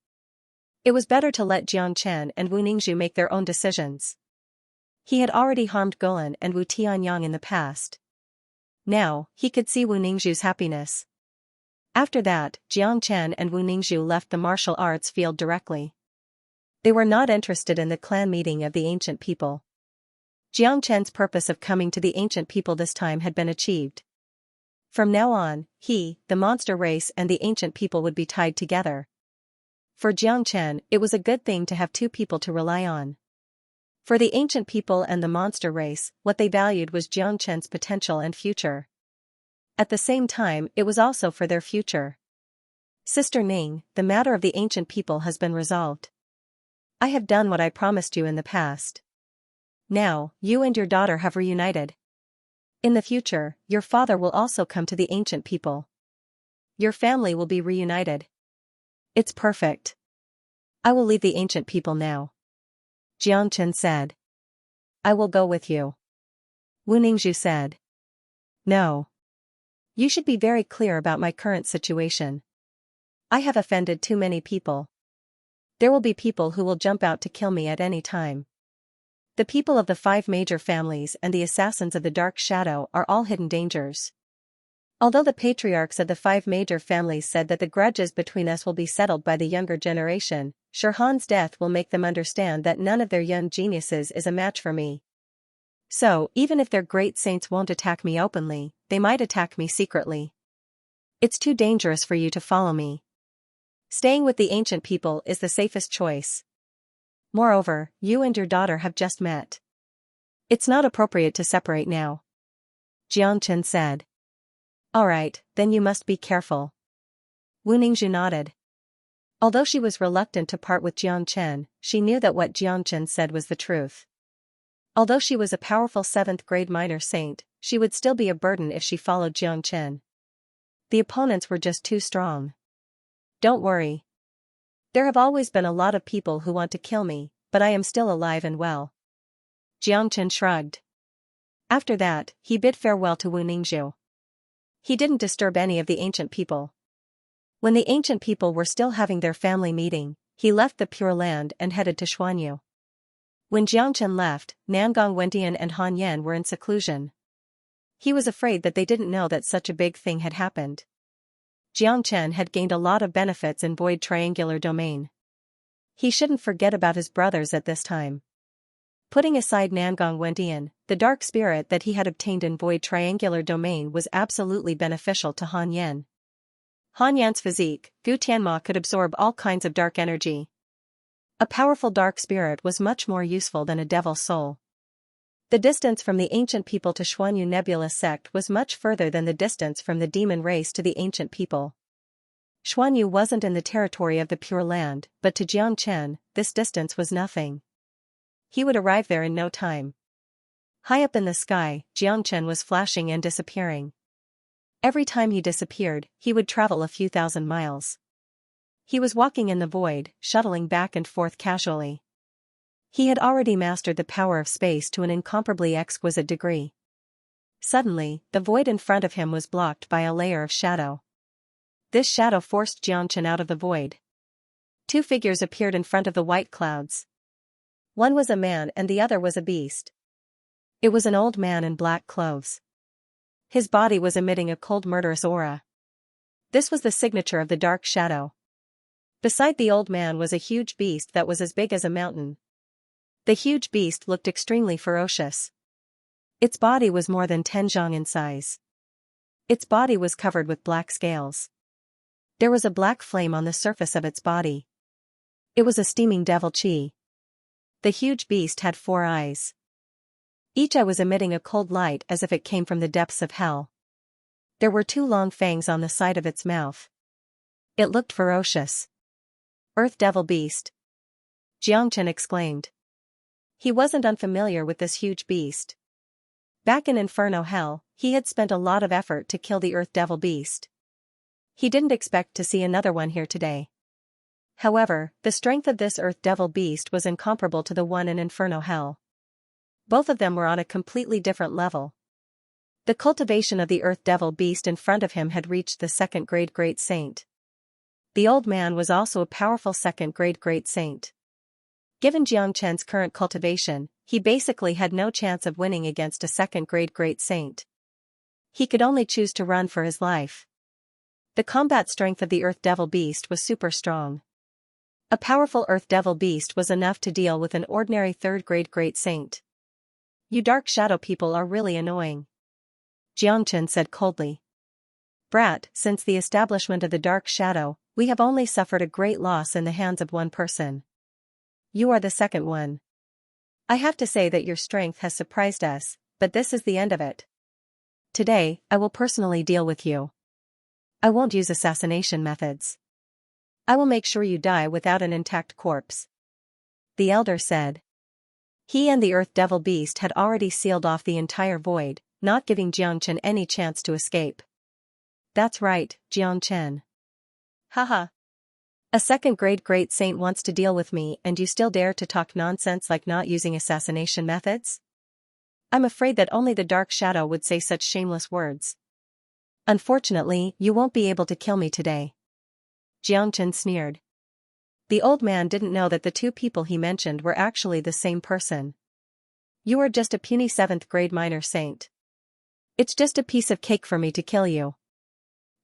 It was better to let Jiang and Wu Ningzhu make their own decisions. He had already harmed Gulan and Wu Tianyang in the past. Now, he could see Wu Ningzhu's happiness. After that, Jiang and Wu Ningzhu left the martial arts field directly. They were not interested in the clan meeting of the ancient people. Jiang purpose of coming to the ancient people this time had been achieved. From now on, he, the monster race and the ancient people would be tied together. For Jiang it was a good thing to have two people to rely on. For the ancient people and the monster race, what they valued was Jiang's potential and future. At the same time, it was also for their future. Sister Ning, the matter of the ancient people has been resolved. I have done what I promised you in the past. Now, you and your daughter have reunited. In the future, your father will also come to the ancient people. Your family will be reunited. It's perfect. I will leave the ancient people now. Xianxia said. I will go with you. Wu Ningzhu said. No. You should be very clear about my current situation. I have offended too many people. There will be people who will jump out to kill me at any time. The people of the 5 major families and the assassins of the Dark Shadow are all hidden dangers. Although the patriarchs of the 5 major families said that the grudges between us will be settled by the younger generation, Shirhan's death will make them understand that none of their young geniuses is a match for me. So, even if their great saints won't attack me openly, they might attack me secretly. It's too dangerous for you to follow me. Staying with the ancient people is the safest choice. Moreover, you and your daughter have just met. It's not appropriate to separate now. Xianxia said. Alright, then you must be careful. Wu Ningzhu nodded. Although she was reluctant to part with Xianxia, she knew that what Xianxia said was the truth. Although she was a powerful 7th grade minor saint, she would still be a burden if she followed Xianxia. The opponents were just too strong. Don't worry. There have always been a lot of people who want to kill me, but I am still alive and well. Xianxia shrugged. After that, he bid farewell to Wu Ningzhu. He didn't disturb any of the ancient people. When the ancient people were still having their family meeting, he left the Pure Land and headed to Xuanyu. When Xianxia left, Nangong Wendian and Han Yan were in seclusion. He was afraid that they didn't know that such a big thing had happened. Xianxia had gained a lot of benefits in Void Triangular Domain. He shouldn't forget about his brothers at this time. Putting aside Nangong Wendian, the dark spirit that he had obtained in Void Triangular Domain was absolutely beneficial to Han Yan. Han Yan's physique, Gu Tianma, could absorb all kinds of dark energy. A powerful dark spirit was much more useful than a devil's soul. The distance from the ancient people to Xuanyu Nebula sect was much further than the distance from the demon race to the ancient people. Xuanyu wasn't in the territory of the Pure Land, but to Xianxia, this distance was nothing. He would arrive there in no time. High up in the sky, Xianxia was flashing and disappearing. Every time he disappeared, he would travel a few thousand miles. He was walking in the void, shuttling back and forth casually. He had already mastered the power of space to an incomparably exquisite degree. Suddenly, the void in front of him was blocked by a layer of shadow. This shadow forced Xianxia out of the void. 2 figures appeared in front of the white clouds. One was a man and the other was a beast. It was an old man in black clothes. His body was emitting a cold murderous aura. This was the signature of the dark shadow. Beside the old man was a huge beast that was as big as a mountain. The huge beast looked extremely ferocious. Its body was more than 10 zhang in size. Its body was covered with black scales. There was a black flame on the surface of its body. It was a steaming devil chi. The huge beast had 4 eyes. Each eye was emitting a cold light as if it came from the depths of hell. There were 2 long fangs on the side of its mouth. It looked ferocious. Earth Devil Beast. Xianxia exclaimed. He wasn't unfamiliar with this huge beast. Back in Inferno Hell, he had spent a lot of effort to kill the Earth Devil Beast. He didn't expect to see another one here today. However, the strength of this Earth Devil Beast was incomparable to the one in Inferno Hell. Both of them were on a completely different level. The cultivation of the Earth Devil Beast in front of him had reached the 2nd grade Great Saint. The old man was also a powerful 2nd grade Great Saint. Given Xianxia's current cultivation, he basically had no chance of winning against a 2nd grade Great Saint. He could only choose to run for his life. The combat strength of the Earth Devil Beast was super strong. A powerful Earth Devil Beast was enough to deal with an ordinary 3rd grade Great Saint. You Dark Shadow people are really annoying. Xianxia said coldly. Brat, since the establishment of the Dark Shadow, we have only suffered a great loss in the hands of one person. You are the second one. I have to say that your strength has surprised us, but this is the end of it. Today, I will personally deal with you. I won't use assassination methods. I will make sure you die without an intact corpse. the elder said. He and the Earth Devil Beast had already sealed off the entire void, not giving Xianxia any chance to escape. That's right, Xianxia. Haha. A second grade great saint wants to deal with me and you still dare to talk nonsense like not using assassination methods? I'm afraid that only the Dark Shadow would say such shameless words. Unfortunately, you won't be able to kill me today. Xianxia sneered. The old man didn't know that the two people he mentioned were actually the same person. You are just a puny 7th grade minor saint. It's just a piece of cake for me to kill you.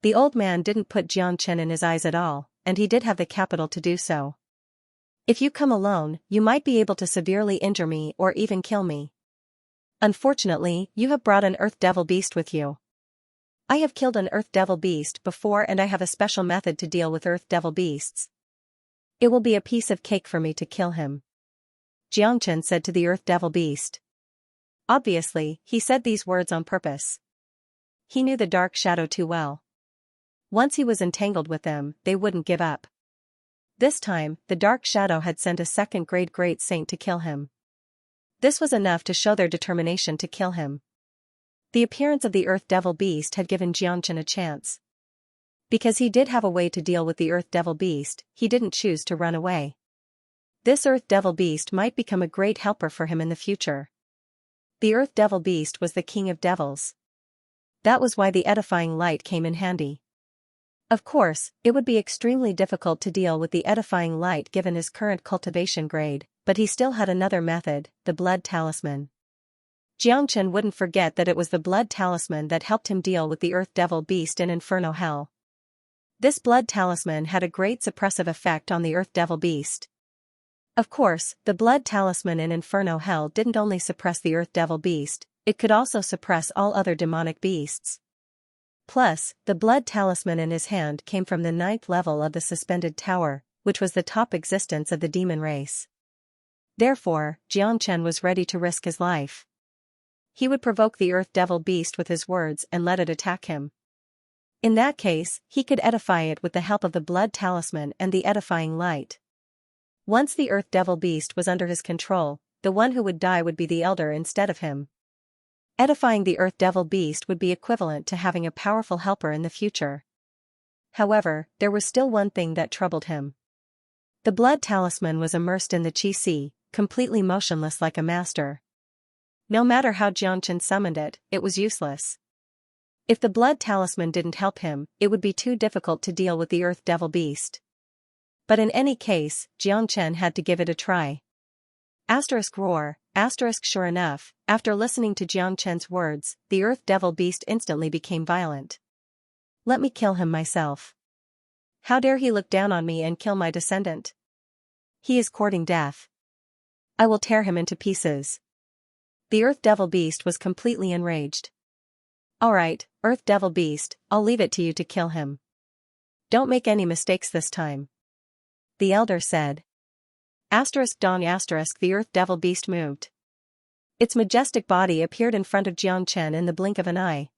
The old man didn't put Xianxia in his eyes at all, and he did have the capital to do so. If you come alone, you might be able to severely injure me or even kill me. Unfortunately, you have brought an Earth Devil Beast with you. I have killed an Earth Devil Beast before and I have a special method to deal with Earth Devil Beasts. It will be a piece of cake for me to kill him. Xianxia said to the Earth Devil Beast. Obviously, he said these words on purpose. He knew the Dark Shadow too well. Once he was entangled with them, they wouldn't give up. This time, the Dark Shadow had sent a second grade great saint to kill him. This was enough to show their determination to kill him. The appearance of the Earth Devil Beast had given Xianxia a chance. Because he did have a way to deal with the Earth Devil Beast, he didn't choose to run away. This Earth Devil Beast might become a great helper for him in the future. The Earth Devil Beast was the king of devils. That was why the edifying light came in handy. Of course, it would be extremely difficult to deal with the edifying light given his current cultivation grade, but he still had another method, the blood talisman. Xianxia wouldn't forget that it was the blood talisman that helped him deal with the Earth Devil Beast in Inferno Hell. This blood talisman had a great suppressive effect on the Earth Devil Beast. Of course, the blood talisman in Inferno Hell didn't only suppress the Earth Devil Beast, it could also suppress all other demonic beasts. Plus, the blood talisman in his hand came from the 9th level of the Suspended Tower, which was the top existence of the demon race. Therefore, Xianxia was ready to risk his life. He would provoke the Earth Devil Beast with his words and let it attack him. In that case, he could edify it with the help of the blood talisman and the edifying light. Once the Earth Devil Beast was under his control, the one who would die would be the elder instead of him. Edifying the Earth Devil Beast would be equivalent to having a powerful helper in the future. However, there was still one thing that troubled him. The blood talisman was immersed in the Qi Sea, completely motionless like a master. No matter how Xianxia summoned it, it was useless. If the blood talisman didn't help him, it would be too difficult to deal with the Earth Devil Beast. But in any case, Xianxia had to give it a try. Roar, sure enough, after listening to Xianxia's words, the Earth Devil Beast instantly became violent. Let me kill him myself. How dare he look down on me and kill my descendant? He is courting death. I will tear him into pieces. The Earth Devil Beast was completely enraged. Alright, Earth Devil Beast, I'll leave it to you to kill him. Don't make any mistakes this time. The elder said. The Earth Devil Beast moved. Its majestic body appeared in front of Xianxia in the blink of an eye.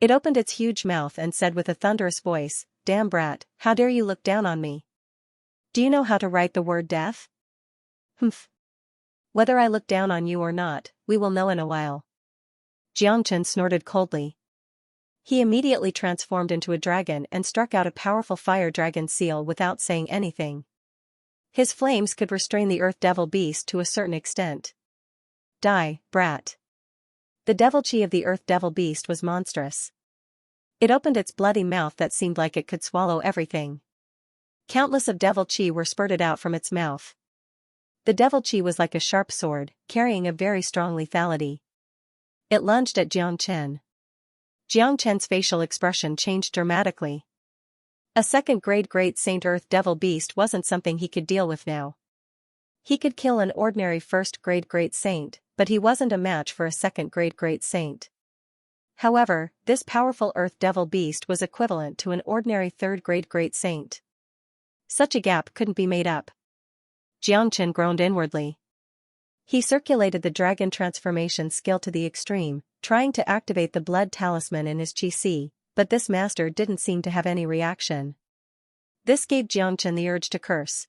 It opened its huge mouth and said with a thunderous voice, Damn brat, how dare you look down on me? Do you know how to write the word death? Humph. Whether I look down on you or not, we will know in a while. Xianxia snorted coldly. He immediately transformed into a dragon and struck out a powerful fire dragon seal without saying anything. His flames could restrain the Earth Devil Beast to a certain extent. Die, brat. The devil chi of the Earth Devil Beast was monstrous. It opened its bloody mouth that seemed like it could swallow everything. Countless of devil chi were spurted out from its mouth. The devil chi was like a sharp sword, carrying a very strong lethality. It lunged at Xianxia. Xianxia's facial expression changed dramatically. A second grade great saint Earth Devil Beast wasn't something he could deal with now. He could kill an ordinary first grade great saint, but he wasn't a match for a second grade great saint. However, this powerful Earth Devil Beast was equivalent to an ordinary third grade great saint. Such a gap couldn't be made up. Xianxia groaned inwardly. He circulated the dragon transformation skill to the extreme, trying to activate the blood talisman in his Qi Si, but this master didn't seem to have any reaction. This gave Xianxia the urge to curse.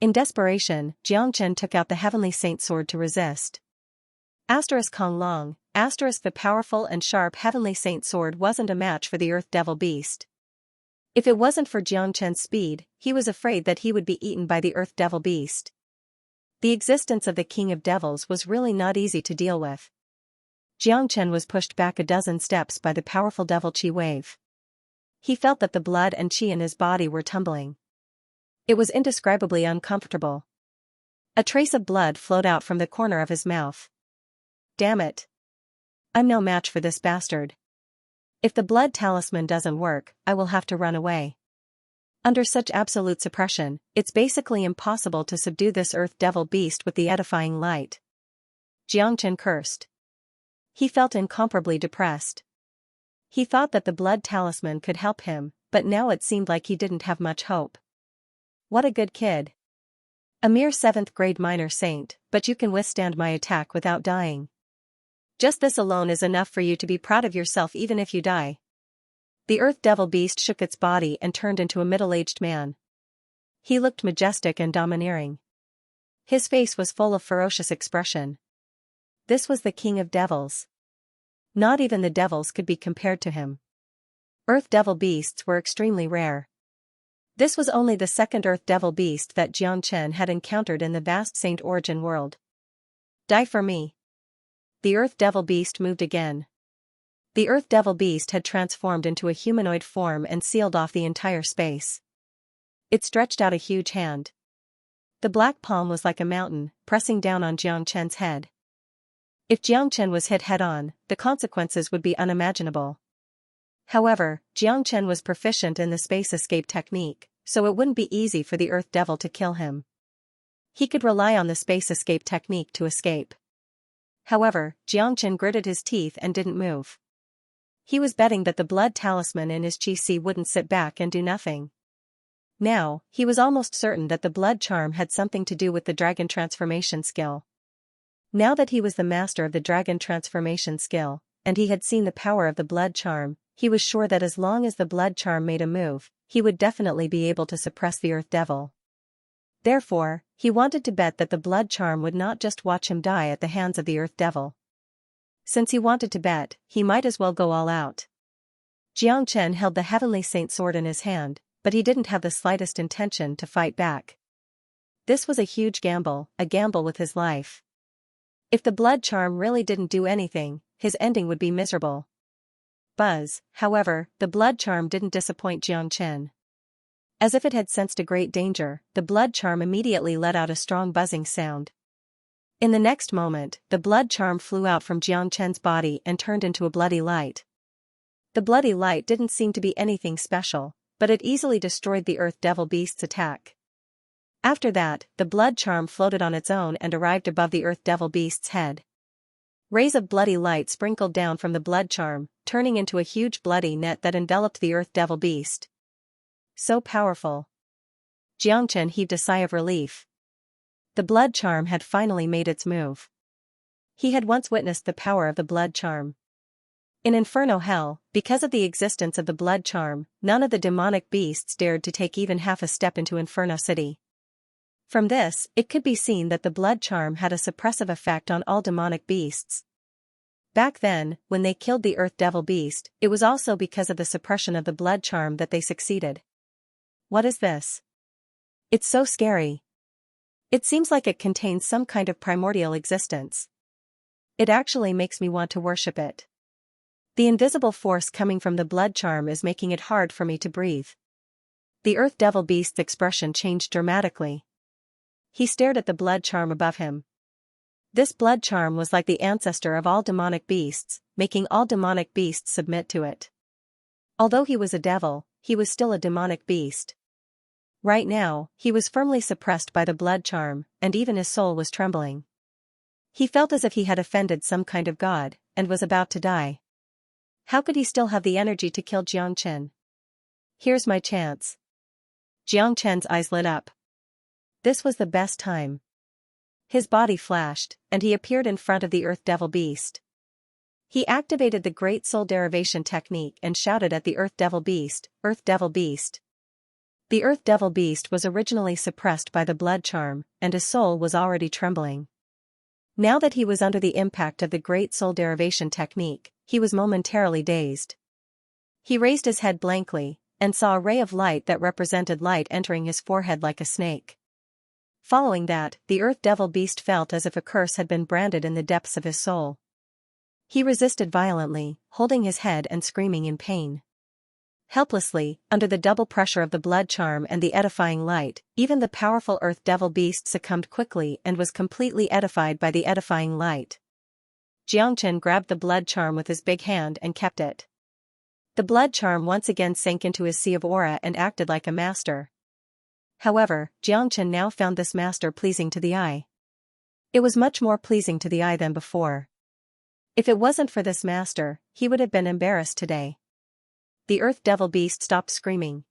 In desperation, Xianxia took out the Heavenly Saint sword to resist. Kong Long, the powerful and sharp Heavenly Saint sword wasn't a match for the Earth Devil Beast. If it wasn't for Xianxia's speed, he was afraid that he would be eaten by the Earth Devil Beast. The existence of the King of Devils was really not easy to deal with. Xianxia was pushed back a dozen steps by the powerful devil chi wave. He felt that the blood and chi in his body were tumbling. It was indescribably uncomfortable. A trace of blood flowed out from the corner of his mouth. Damn it. I'm no match for this bastard. If the blood talisman doesn't work, I will have to run away. Under such absolute suppression, it's basically impossible to subdue this Earth Devil Beast with the edifying light. Xianxia cursed. He felt incomparably depressed. He thought that the blood talisman could help him, but now it seemed like he didn't have much hope. What a good kid. A mere 7th grade minor saint, but you can withstand my attack without dying. Just this alone is enough for you to be proud of yourself even if you die. The Earth Devil Beast shook its body and turned into a middle-aged man. He looked majestic and domineering. His face was full of ferocious expression. This was the King of Devils. Not even the devils could be compared to him. Earth Devil Beasts were extremely rare. This was only the second Earth Devil Beast that Xianxia had encountered in the vast Saint Origin world. Die for me. The Earth Devil Beast moved again. The Earth Devil Beast had transformed into a humanoid form and sealed off the entire space. It stretched out a huge hand. The black palm was like a mountain, pressing down on Xianxia's head. If Xianxia was hit head-on, the consequences would be unimaginable. However, Xianxia was proficient in the space escape technique, so it wouldn't be easy for the Earth Devil to kill him. He could rely on the space escape technique to escape. However, Xianxia gritted his teeth and didn't move. He was betting that the blood talisman in his chi wouldn't sit back and do nothing. Now, he was almost certain that the blood charm had something to do with the dragon transformation skill. Now that he was the master of the dragon transformation skill, and he had seen the power of the blood charm, he was sure that as long as the blood charm made a move, he would definitely be able to suppress the Earth Devil. Therefore, he wanted to bet that the blood charm would not just watch him die at the hands of the Earth Devil. Since he wanted to bet, he might as well go all out. Xianxia held the Heavenly Saint sword in his hand, but he didn't have the slightest intention to fight back. This was a huge gamble, a gamble with his life. If the blood charm really didn't do anything, his ending would be miserable. Buzz, however, the blood charm didn't disappoint Xianxia. As if it had sensed a great danger, the blood charm immediately let out a strong buzzing sound. In the next moment, the blood charm flew out from Xianxia's body and turned into a bloody light. The bloody light didn't seem to be anything special, but it easily destroyed the Earth Devil Beast's attack. After that, the blood charm floated on its own and arrived above the Earth Devil Beast's head. Rays of bloody light sprinkled down from the blood charm, turning into a huge bloody net that enveloped the Earth Devil Beast. So powerful. Xianxia heaved a sigh of relief. The blood charm had finally made its move. He had once witnessed the power of the blood charm. In Inferno Hell, because of the existence of the blood charm, none of the demonic beasts dared to take even half a step into Inferno City. From this, it could be seen that the blood charm had a suppressive effect on all demonic beasts. Back then, when they killed the Earth Devil Beast, it was also because of the suppression of the blood charm that they succeeded. What is this? It's so scary. It seems like it contains some kind of primordial existence. It actually makes me want to worship it. The invisible force coming from the blood charm is making it hard for me to breathe. The Earth Devil Beast's expression changed dramatically. He stared at the blood charm above him. This blood charm was like the ancestor of all demonic beasts, making all demonic beasts submit to it. Although he was a devil, he was still a demonic beast. Right now, he was firmly suppressed by the blood charm, and even his soul was trembling. He felt as if he had offended some kind of god, and was about to die. How could he still have the energy to kill Xianxia? Here's my chance. Xianxia's eyes lit up. This was the best time. His body flashed, and he appeared in front of the Earth Devil Beast. He activated the Great Soul Derivation technique and shouted at the Earth Devil Beast, "Earth Devil Beast. The Earth Devil Beast was originally suppressed by the blood charm, and his soul was already trembling. Now that he was under the impact of the great soul derivation technique, he was momentarily dazed. He raised his head blankly, and saw a ray of light that represented light entering his forehead like a snake. Following that, the Earth Devil Beast felt as if a curse had been branded in the depths of his soul. He resisted violently, holding his head and screaming in pain. Helplessly, under the double pressure of the blood charm and the edifying light, even the powerful Earth Devil Beast succumbed quickly and was completely edified by the edifying light. Xianxia grabbed the blood charm with his big hand and kept it. The blood charm once again sank into his sea of aura and acted like a master. However, Xianxia now found this master pleasing to the eye. It was much more pleasing to the eye than before. If it wasn't for this master, he would have been embarrassed today. The Earth Devil Beast stopped screaming.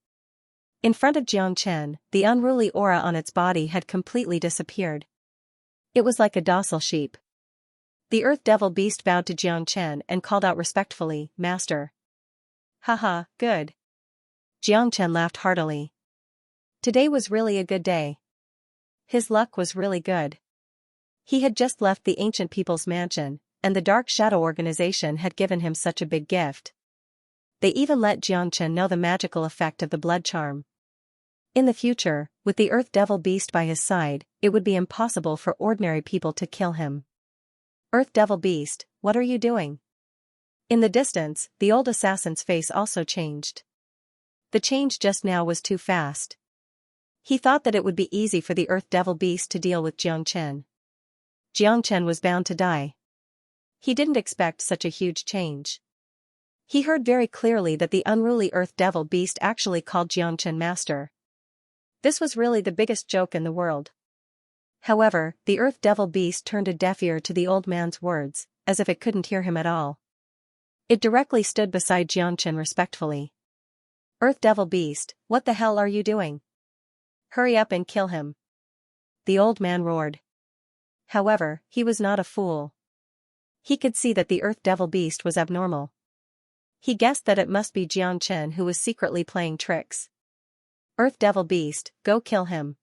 In front of Xianxia, the unruly aura on its body had completely disappeared. It was like a docile sheep. The Earth Devil Beast bowed to Xianxia and called out respectfully, "Master." "Haha, good." Xianxia laughed heartily. Today was really a good day. His luck was really good. He had just left the ancient people's mansion, and the Dark Shadow organization had given him such a big gift. They even let Xianxia know the magical effect of the blood charm. In the future, with the Earth Devil Beast by his side, it would be impossible for ordinary people to kill him. "Earth Devil Beast, what are you doing?" In the distance, the old assassin's face also changed. The change just now was too fast. He thought that it would be easy for the Earth Devil Beast to deal with Xianxia. Xianxia was bound to die. He didn't expect such a huge change. He heard very clearly that the unruly Earth Devil Beast actually called Xianxia master. This was really the biggest joke in the world. However, the Earth Devil Beast turned a deaf ear to the old man's words, as if it couldn't hear him at all. It directly stood beside Xianxia respectfully. "Earth Devil Beast, what the hell are you doing? Hurry up and kill him," the old man roared. However, he was not a fool. He could see that the Earth Devil Beast was abnormal. He guessed that it must be Xianxia who was secretly playing tricks. "Earth Devil Beast, go kill him."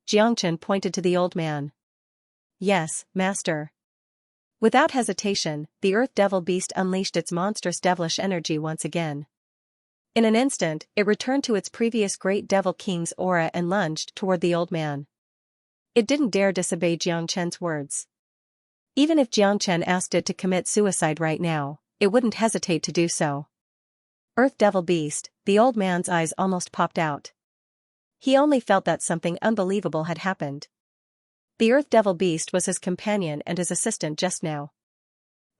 Xianxia pointed to the old man. "Yes, master." Without hesitation, the Earth Devil Beast unleashed its monstrous devilish energy once again. In an instant, it returned to its previous Great Devil King's aura and lunged toward the old man. It didn't dare disobey Xianxia's words. Even if Xianxia asked it to commit suicide right now, it wouldn't hesitate to do so. "Earth Devil Beast," the old man's eyes almost popped out. He only felt that something unbelievable had happened. The Earth Devil Beast was his companion and his assistant just now.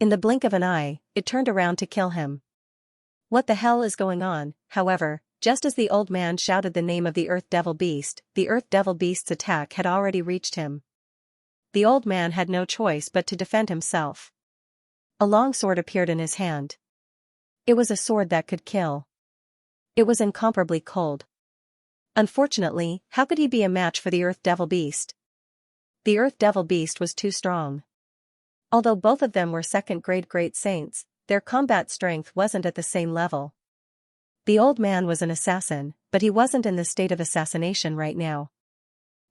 In the blink of an eye, it turned around to kill him. What the hell is going on? However, just as the old man shouted the name of the Earth Devil Beast, the Earth Devil Beast's attack had already reached him. The old man had no choice but to defend himself. A long sword appeared in his hand. It was a sword that could kill. It was incomparably cold. Unfortunately, how could he be a match for the Earth Devil Beast? The Earth Devil Beast was too strong. Although both of them were second-grade great saints, their combat strength wasn't at the same level. The old man was an assassin, but he wasn't in the state of assassination right now.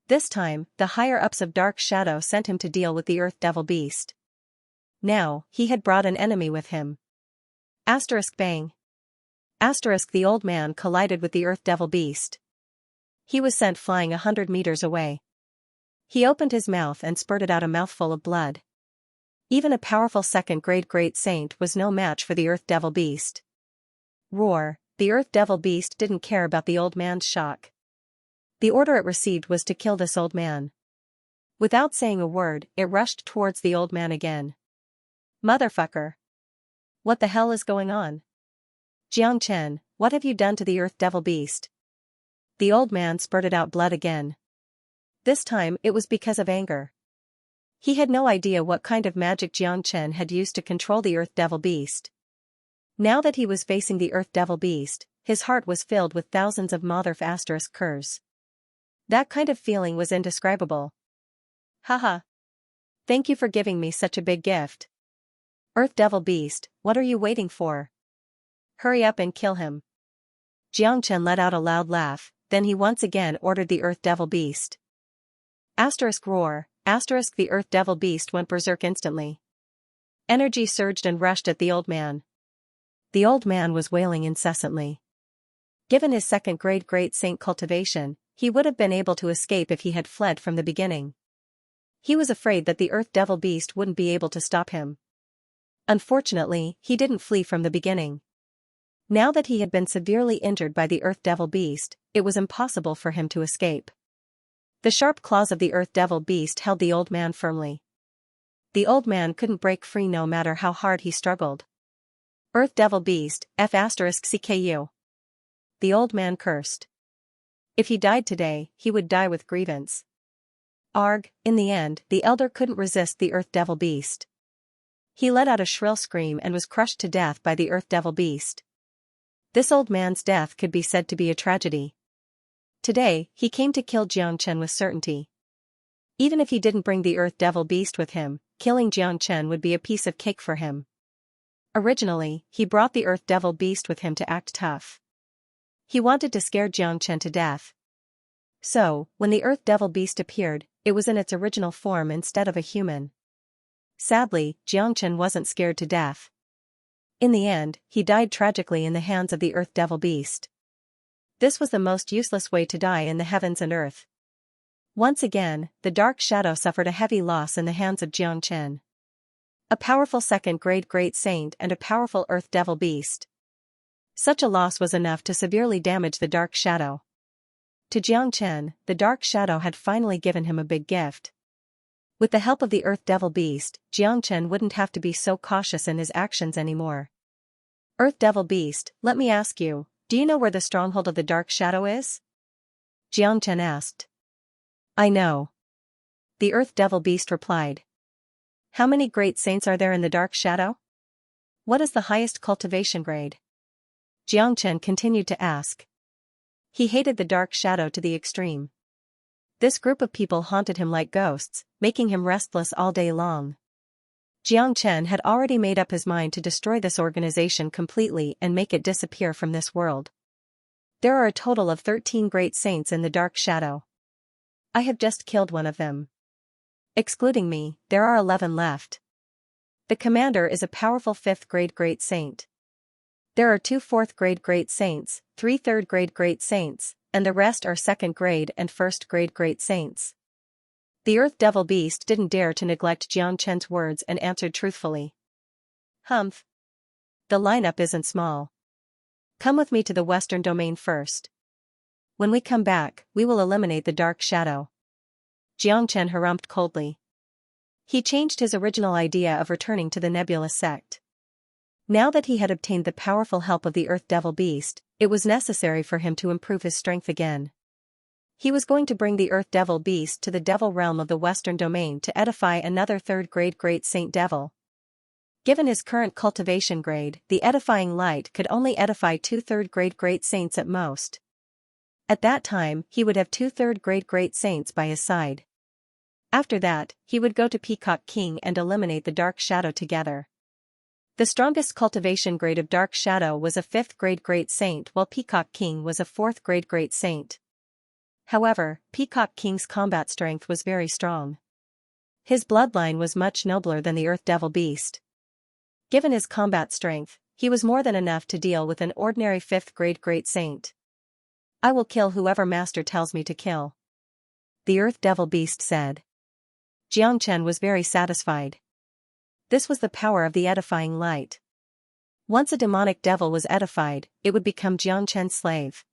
This time, the higher-ups of Dark Shadow sent him to deal with the Earth Devil Beast. Now, he had brought an enemy with him. Asterisk bang. Asterisk the old man collided with the Earth Devil Beast. He was sent flying 100 meters away. He opened his mouth and spurted out a mouthful of blood. Even a powerful second-grade great saint was no match for the Earth Devil Beast. Roar, the Earth Devil Beast didn't care about the old man's shock. The order it received was to kill this old man. Without saying a word, it rushed towards the old man again. "Motherfucker! What the hell is going on? Xianxia, what have you done to the Earth Devil Beast?" The old man spurted out blood again. This time it was because of anger. He had no idea what kind of magic Xianxia had used to control the Earth Devil Beast. Now that he was facing the Earth Devil Beast, his heart was filled with thousands of Motherf asterisk curs. That kind of feeling was indescribable. "Haha. Thank you for giving me such a big gift. Earth Devil Beast, what are you waiting for? Hurry up and kill him." Xianxia let out a loud laugh, then he once again ordered the Earth Devil Beast. Asterisk roar, asterisk the Earth Devil Beast went berserk instantly. Energy surged and rushed at the old man. The old man was wailing incessantly. Given his second-grade Great Saint cultivation, he would have been able to escape if he had fled from the beginning. He was afraid that the Earth Devil Beast wouldn't be able to stop him. Unfortunately, he didn't flee from the beginning. Now that he had been severely injured by the Earth Devil Beast, it was impossible for him to escape. The sharp claws of the Earth Devil Beast held the old man firmly. The old man couldn't break free no matter how hard he struggled. Earth Devil Beast, F***CKU. The old man cursed. If he died today, he would die with grievance. Arg, in the end, the elder couldn't resist the Earth Devil Beast. He let out a shrill scream and was crushed to death by the Earth Devil Beast. This old man's death could be said to be a tragedy. Today, he came to kill Xianxia with certainty. Even if he didn't bring the Earth Devil Beast with him, killing Xianxia would be a piece of cake for him. Originally, he brought the Earth Devil Beast with him to act tough. He wanted to scare Xianxia to death. So, when the Earth Devil Beast appeared, it was in its original form instead of a human. Sadly, Xianxia wasn't scared to death. In the end, he died tragically in the hands of the Earth Devil Beast. This was the most useless way to die in the heavens and earth. Once again, the Dark Shadow suffered a heavy loss in the hands of Xianxia. A powerful second-grade Great Saint and a powerful Earth Devil Beast. Such a loss was enough to severely damage the Dark Shadow. To Xianxia, the Dark Shadow had finally given him a big gift. With the help of the Earth Devil Beast, Xianxia wouldn't have to be so cautious in his actions anymore. Earth Devil Beast, let me ask you, do you know where the stronghold of the Dark Shadow is? Xianxia asked. I know. The Earth Devil Beast replied. How many Great Saints are there in the Dark Shadow? What is the highest cultivation grade? Xianxia continued to ask. He hated the Dark Shadow to the extreme. This group of people haunted him like ghosts, making him restless all day long. Xianxia had already made up his mind to destroy this organization completely and make it disappear from this world. There are a total of 13 Great Saints in the Dark Shadow. I have just killed one of them. Excluding me, there are 11 left. The commander is a powerful 5th-grade Great Saint. There are 2 4th-grade Great Saints, 3 3rd-grade Great Saints, and the rest are 2nd-grade and 1st-grade Great Saints. The Earth Devil Beast didn't dare to neglect Xianxia's words and answered truthfully. Humph. The lineup isn't small. Come with me to the Western Domain first. When we come back, we will eliminate the Dark Shadow. Xianxia harumphed coldly. He changed his original idea of returning to the Nebulous Sect. Now that he had obtained the powerful help of the Earth Devil Beast, it was necessary for him to improve his strength again. He was going to bring the Earth Devil Beast to the Devil Realm of the Western Domain to edify another 3rd-grade Great Saint Devil. Given his current cultivation grade, the edifying light could only edify 2 3rd-grade Great Saints at most. At that time, he would have 2 3rd-grade Great Saints by his side. After that, he would go to Peacock King and eliminate the Dark Shadow together. The strongest cultivation grade of Dark Shadow was a 5th-grade Great Saint while Peacock King was a 4th-grade Great Saint. However, Peacock King's combat strength was very strong. His bloodline was much nobler than the Earth Devil Beast. Given his combat strength, he was more than enough to deal with an ordinary 5th-grade Great Saint. I will kill whoever Master tells me to kill. The Earth Devil Beast said. Xianxia was very satisfied. This was the power of the edifying light. Once a demonic devil was edified, it would become Xianxia's slave.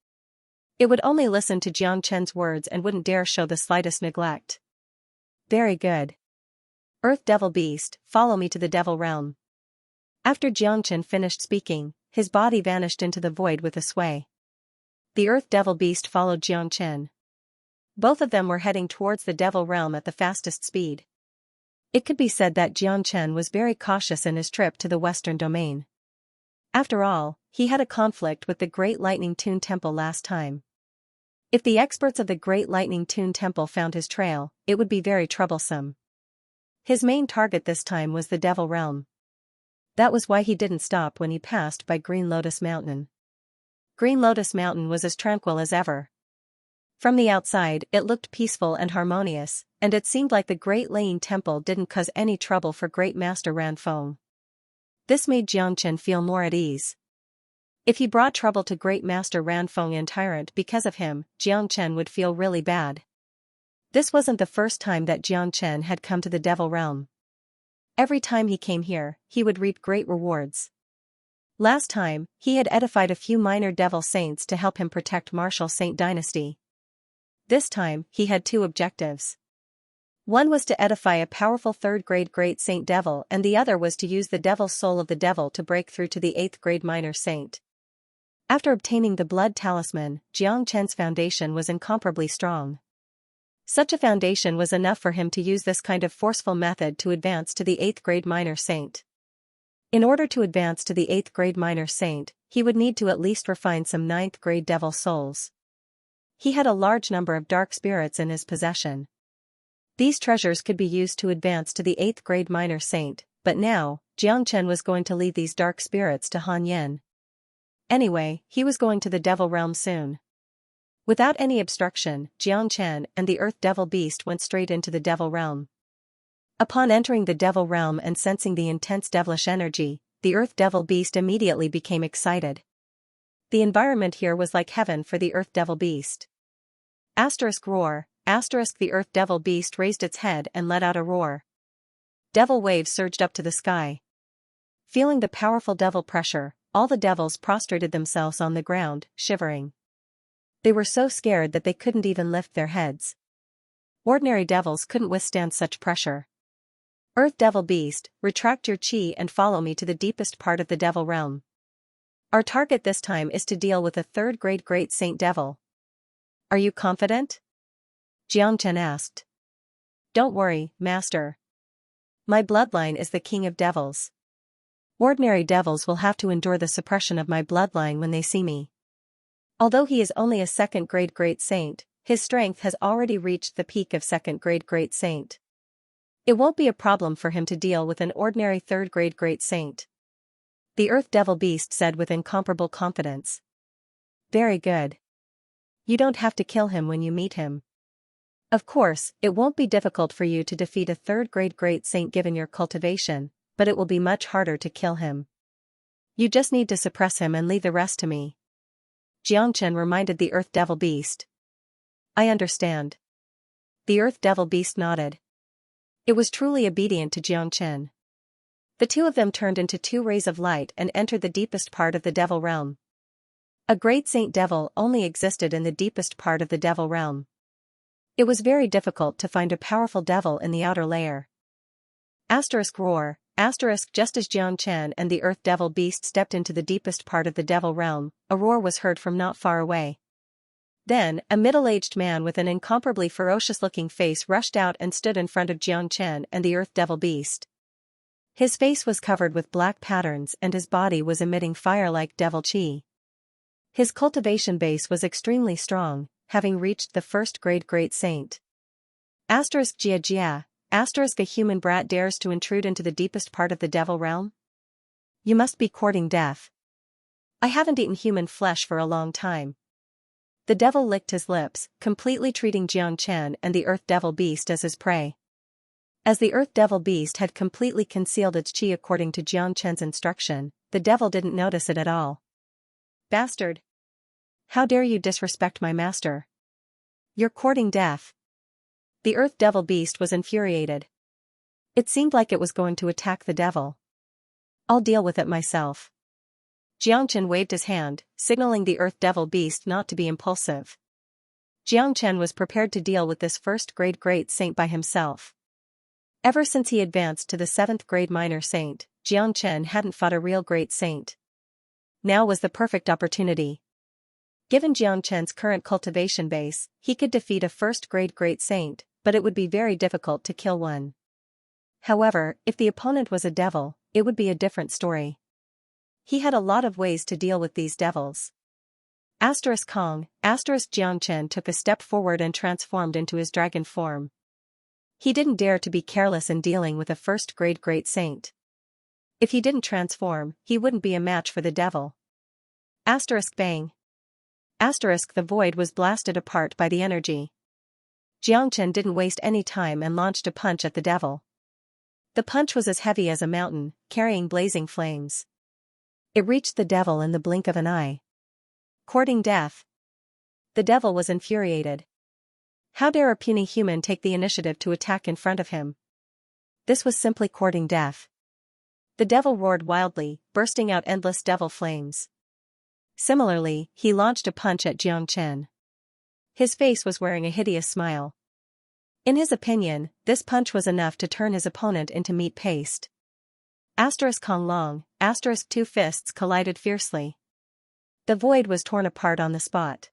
It would only listen to Xianxia's words and wouldn't dare show the slightest neglect. Very good. Earth Devil Beast, follow me to the Devil Realm. After Xianxia finished speaking, his body vanished into the void with a sway. The Earth Devil Beast followed Xianxia. Both of them were heading towards the Devil Realm at the fastest speed. It could be said that Xianxia was very cautious in his trip to the Western Domain. After all, he had a conflict with the Great Lightning Tune Temple last time. If the experts of the Great Lightning Tune Temple found his trail, it would be very troublesome. His main target this time was the Devil Realm. That was why he didn't stop when he passed by Green Lotus Mountain. Green Lotus Mountain was as tranquil as ever. From the outside, it looked peaceful and harmonious, and it seemed like the Great Laying Temple didn't cause any trouble for Great Master Ranfeng. This made Xianxia feel more at ease. If he brought trouble to Great Master Ranfeng and Tyrant because of him, Xianxia would feel really bad. This wasn't the first time that Xianxia had come to the Devil Realm. Every time he came here, he would reap great rewards. Last time, he had edified a few minor devil saints to help him protect Martial Saint Dynasty. This time, he had two objectives. One was to edify a powerful third-grade Great Saint Devil, and the other was to use the Devil's Soul of the Devil to break through to the 8th-grade Minor Saint. After obtaining the Blood Talisman, Xianxia's foundation was incomparably strong. Such a foundation was enough for him to use this kind of forceful method to advance to the 8th-grade Minor Saint. In order to advance to the 8th-grade Minor Saint, he would need to at least refine some 9th-grade Devil Souls. He had a large number of dark spirits in his possession. These treasures could be used to advance to the 8th-grade Minor Saint, but now, Xianxia was going to lead these dark spirits to Han Yin. Anyway, he was going to the Devil Realm soon. Without any obstruction, Xianxia and the Earth Devil Beast went straight into the Devil Realm. Upon entering the Devil Realm and sensing the intense devilish energy, the Earth Devil Beast immediately became excited. The environment here was like heaven for the Earth Devil Beast. Roar. The Earth Devil Beast raised its head and let out a roar. Devil waves surged up to the sky. Feeling the powerful devil pressure, all the devils prostrated themselves on the ground, shivering. They were so scared that they couldn't even lift their heads. Ordinary devils couldn't withstand such pressure. Earth Devil Beast, retract your chi and follow me to the deepest part of the Devil Realm. Our target this time is to deal with a third-grade Great Saint Devil. Are you confident? Xianxia asked. Don't worry, Master. My bloodline is the King of Devils. Ordinary devils will have to endure the suppression of my bloodline when they see me. Although he is only a second-grade Great Saint, his strength has already reached the peak of second-grade Great Saint. It won't be a problem for him to deal with an ordinary third-grade Great Saint. The Earth Devil Beast said with incomparable confidence. Very good. You don't have to kill him when you meet him. Of course, it won't be difficult for you to defeat a third-grade Great Saint given your cultivation, but it will be much harder to kill him. You just need to suppress him and leave the rest to me. Xianxia reminded the Earth Devil Beast. I understand. The Earth Devil Beast nodded. It was truly obedient to Xianxia. The two of them turned into two rays of light and entered the deepest part of the Devil Realm. A Great Saint Devil only existed in the deepest part of the Devil Realm. It was very difficult to find a powerful devil in the outer layer. Roar. Just as Xianxia and the Earth Devil Beast stepped into the deepest part of the Devil Realm, a roar was heard from not far away. Then, a middle-aged man with an incomparably ferocious-looking face rushed out and stood in front of Xianxia and the Earth Devil Beast. His face was covered with black patterns and his body was emitting fire-like devil chi. His cultivation base was extremely strong, having reached the first-grade Great Saint. Jia. A human brat dares to intrude into the deepest part of the Devil Realm? You must be courting death. I haven't eaten human flesh for a long time. The devil licked his lips, completely treating Xianxia and the Earth Devil Beast as his prey. As the Earth Devil Beast had completely concealed its chi according to Xianxia's instruction, the devil didn't notice it at all. Bastard! How dare you disrespect my master? You're courting death. The Earth Devil Beast was infuriated. It seemed like it was going to attack the devil. I'll deal with it myself. Xianxia waved his hand, signaling the Earth Devil Beast not to be impulsive. Xianxia was prepared to deal with this first-grade Great Saint by himself. Ever since he advanced to the 7th-grade Minor Saint, Xianxia hadn't fought a real Great Saint. Now was the perfect opportunity. Given Xianxia's current cultivation base, he could defeat a first-grade Great Saint, but it would be very difficult to kill one. However, if the opponent was a devil, it would be a different story. He had a lot of ways to deal with these devils. Xianxia took a step forward and transformed into his dragon form. He didn't dare to be careless in dealing with a first-grade Great Saint. If he didn't transform, he wouldn't be a match for the devil. Bang. The void was blasted apart by the energy. Xianxia didn't waste any time and launched a punch at the devil. The punch was as heavy as a mountain, carrying blazing flames. It reached the devil in the blink of an eye. Courting death. The devil was infuriated. How dare a puny human take the initiative to attack in front of him? This was simply courting death. The devil roared wildly, bursting out endless devil flames. Similarly, he launched a punch at Xianxia. His face was wearing a hideous smile. In his opinion, this punch was enough to turn his opponent into meat paste. Kong long, two fists collided fiercely. The void was torn apart on the spot.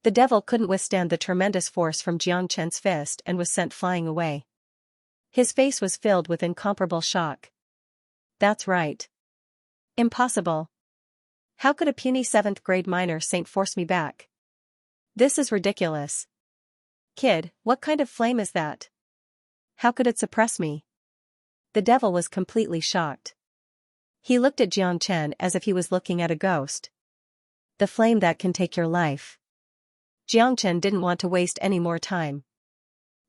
The devil couldn't withstand the tremendous force from Xianxia's fist and was sent flying away. His face was filled with incomparable shock. That's right. Impossible. How could a puny 7th grade minor saint force me back? This is ridiculous. Kid, what kind of flame is that? How could it suppress me? The devil was completely shocked. He looked at Xianxia as if he was looking at a ghost. The flame that can take your life. Xianxia didn't want to waste any more time.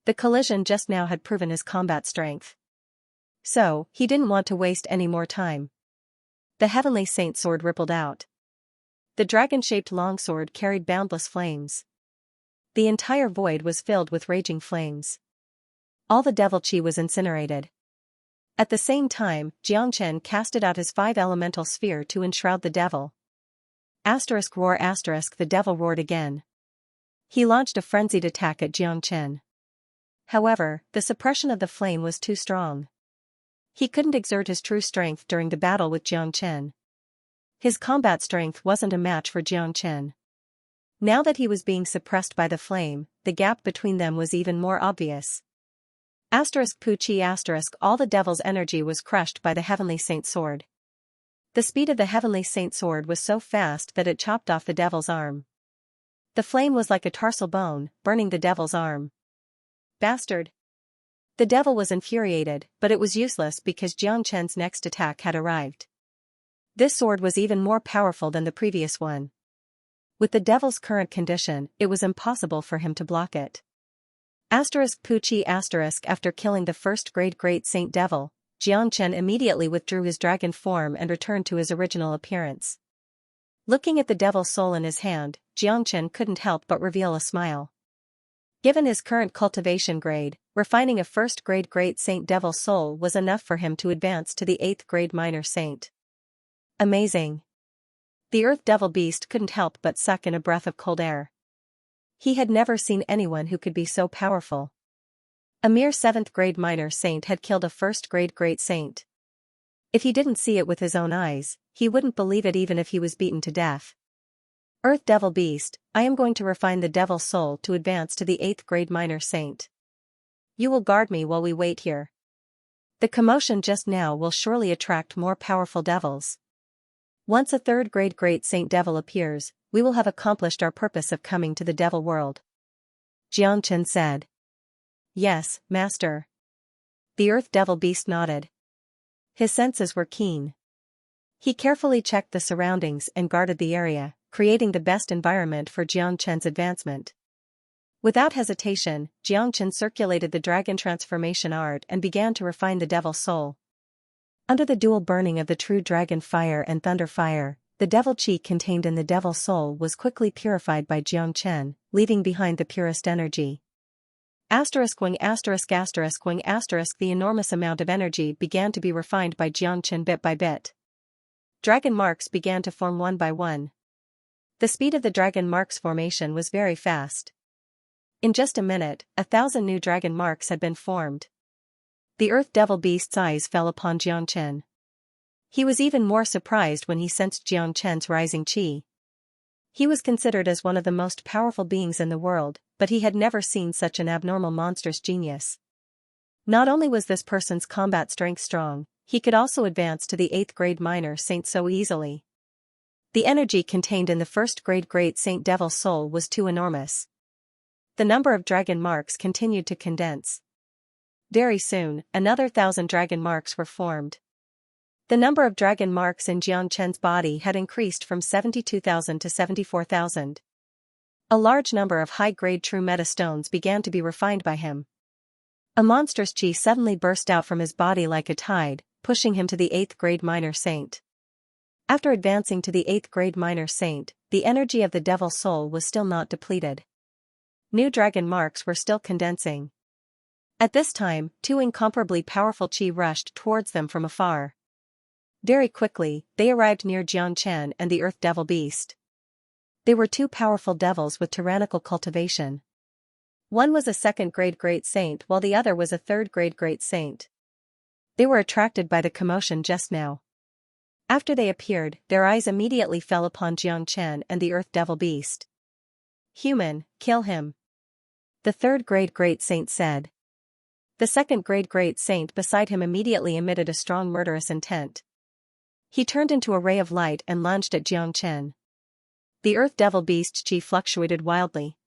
The collision just now had proven his combat strength. So, he didn't want to waste any more time. The heavenly saint sword rippled out. The dragon-shaped longsword carried boundless flames. The entire void was filled with raging flames. All the devil chi was incinerated. At the same time, Xianxia casted out his 5-elemental sphere to enshroud the devil. Roar *, the devil roared again. He launched a frenzied attack at Xianxia. However, the suppression of the flame was too strong. He couldn't exert his true strength during the battle with Xianxia. His combat strength wasn't a match for Xianxia. Now that he was being suppressed by the flame, the gap between them was even more obvious. All the devil's energy was crushed by the heavenly saint sword. The speed of the heavenly saint sword was so fast that it chopped off the devil's arm. The flame was like a tarsal bone, burning the devil's arm. Bastard! The devil was infuriated, but it was useless because Xianxia's next attack had arrived. This sword was even more powerful than the previous one. With the devil's current condition, it was impossible for him to block it. After killing the 1st grade great saint devil, Xianxia immediately withdrew his dragon form and returned to his original appearance. Looking at the devil's soul in his hand, Xianxia couldn't help but reveal a smile. Given his current cultivation grade, refining a 1st grade great saint devil's soul was enough for him to advance to the 8th grade minor saint. Amazing. The earth devil beast couldn't help but suck in a breath of cold air. He had never seen anyone who could be so powerful. A mere 7th grade minor saint had killed a 1st grade great saint. If he didn't see it with his own eyes, he wouldn't believe it even if he was beaten to death. Earth devil beast, I am going to refine the devil's soul to advance to the 8th grade minor saint. You will guard me while we wait here. The commotion just now will surely attract more powerful devils. Once a 3rd grade great saint devil appears, we will have accomplished our purpose of coming to the devil world. Xianxia said. Yes, master. The earth devil beast nodded. His senses were keen. He carefully checked the surroundings and guarded the area, creating the best environment for Xianxia's advancement. Without hesitation, Xianxia circulated the dragon transformation art and began to refine the devil's soul. Under the dual burning of the true dragon fire and thunder fire, the devil chi contained in the devil's soul was quickly purified by Xianxia, leaving behind the purest energy. The enormous amount of energy began to be refined by Xianxia bit by bit. Dragon marks began to form one by one. The speed of the dragon marks formation was very fast. In just a minute, 1,000 new dragon marks had been formed. The earth devil beast's eyes fell upon Xianxia. He was even more surprised when he sensed Xianxia's rising chi. He was considered as one of the most powerful beings in the world, but he had never seen such an abnormal monstrous genius. Not only was this person's combat strength strong, he could also advance to the 8th grade minor saint so easily. The energy contained in the 1st grade great saint devil's soul was too enormous. The number of dragon marks continued to condense. Very soon, another 1,000 dragon marks were formed. The number of dragon marks in Xianxia's body had increased from 72,000 to 74,000. A large number of high-grade true meta stones began to be refined by him. A monstrous chi suddenly burst out from his body like a tide, pushing him to the 8th grade minor saint. After advancing to the 8th grade minor saint, the energy of the devil soul was still not depleted. New dragon marks were still condensing. At this time, two incomparably powerful chi rushed towards them from afar. Very quickly, they arrived near Xianxia and the Earth Devil Beast. They were two powerful devils with tyrannical cultivation. One was a 2nd grade great saint while the other was a 3rd grade great saint. They were attracted by the commotion just now. After they appeared, their eyes immediately fell upon Xianxia and the Earth Devil Beast. "Human, kill him," the 3rd grade great saint said. The 2nd grade great saint beside him immediately emitted a strong murderous intent. He turned into a ray of light and lunged at Xianxia. The Earth Devil Beast's chi fluctuated wildly.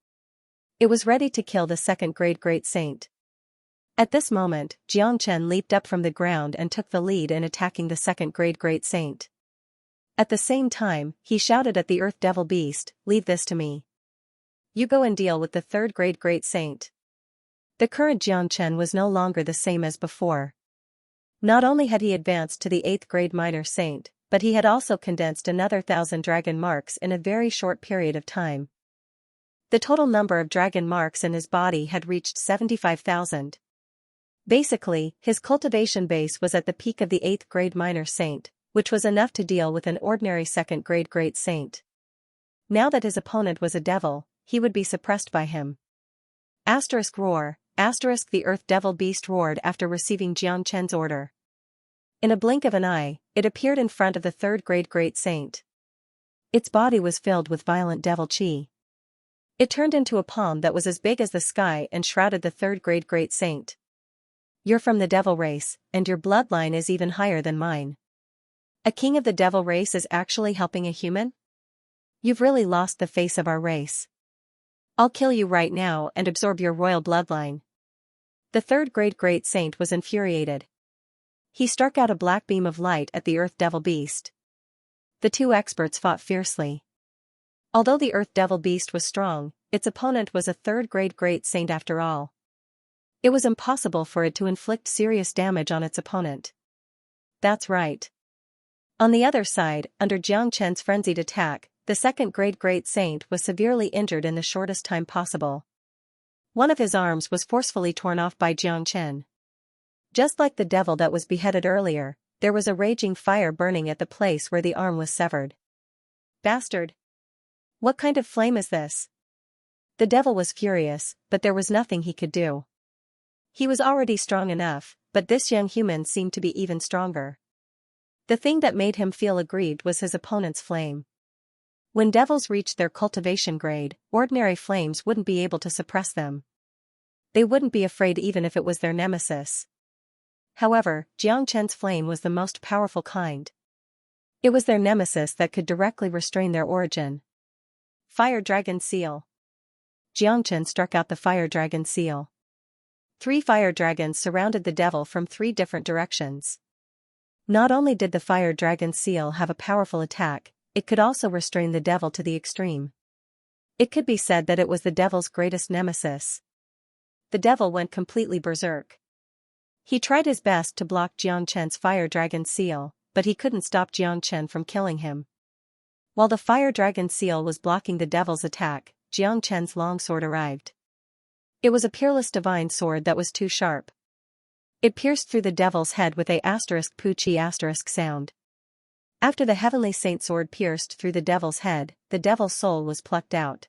It was ready to kill the 2nd grade great saint. At this moment, Xianxia leaped up from the ground and took the lead in attacking the 2nd grade great saint. At the same time, he shouted at the Earth Devil Beast, "Leave this to me. You go and deal with the 3rd grade great saint." The current Xianxia was no longer the same as before. Not only had he advanced to the 8th grade minor saint, but he had also condensed another 1,000 dragon marks in a very short period of time. The total number of dragon marks in his body had reached 75,000. Basically, his cultivation base was at the peak of the 8th grade minor saint, which was enough to deal with an ordinary 2nd grade great saint. Now that his opponent was a devil, he would be suppressed by him. Roar. The Earth Devil Beast roared after receiving Xianxia's order. In a blink of an eye, it appeared in front of the 3rd grade great saint. Its body was filled with violent devil chi. It turned into a palm that was as big as the sky and shrouded the 3rd grade great saint. "You're from the devil race, and your bloodline is even higher than mine. A king of the devil race is actually helping a human? You've really lost the face of our race. I'll kill you right now and absorb your royal bloodline." The 3rd grade great saint was infuriated. He struck out a black beam of light at the Earth Devil Beast. The two experts fought fiercely. Although the Earth Devil Beast was strong, its opponent was a 3rd grade great saint after all. It was impossible for it to inflict serious damage on its opponent. That's right. On the other side, under Xianxia's frenzied attack, the 2nd grade great saint was severely injured in the shortest time possible. One of his arms was forcefully torn off by Xianxia. Just like the devil that was beheaded earlier, there was a raging fire burning at the place where the arm was severed. "Bastard! What kind of flame is this?" The devil was furious, but there was nothing he could do. He was already strong enough, but this young human seemed to be even stronger. The thing that made him feel aggrieved was his opponent's flame. When devils reached their cultivation grade, ordinary flames wouldn't be able to suppress them. They wouldn't be afraid even if it was their nemesis. However, Xianxia's flame was the most powerful kind. It was their nemesis that could directly restrain their origin. Fire Dragon Seal. Xianxia struck out the Fire Dragon Seal. 3 fire dragons surrounded the devil from 3 different directions. Not only did the Fire Dragon Seal have a powerful attack, it could also restrain the devil to the extreme. It could be said that it was the devil's greatest nemesis. The devil went completely berserk. He tried his best to block Xianxia's Fire Dragon Seal, but he couldn't stop Xianxia from killing him. While the Fire Dragon Seal was blocking the devil's attack, Xianxia's longsword arrived. It was a peerless divine sword that was too sharp. It pierced through the devil's head with a *pu-chi* sound. After the heavenly saint sword pierced through the devil's head, the devil's soul was plucked out.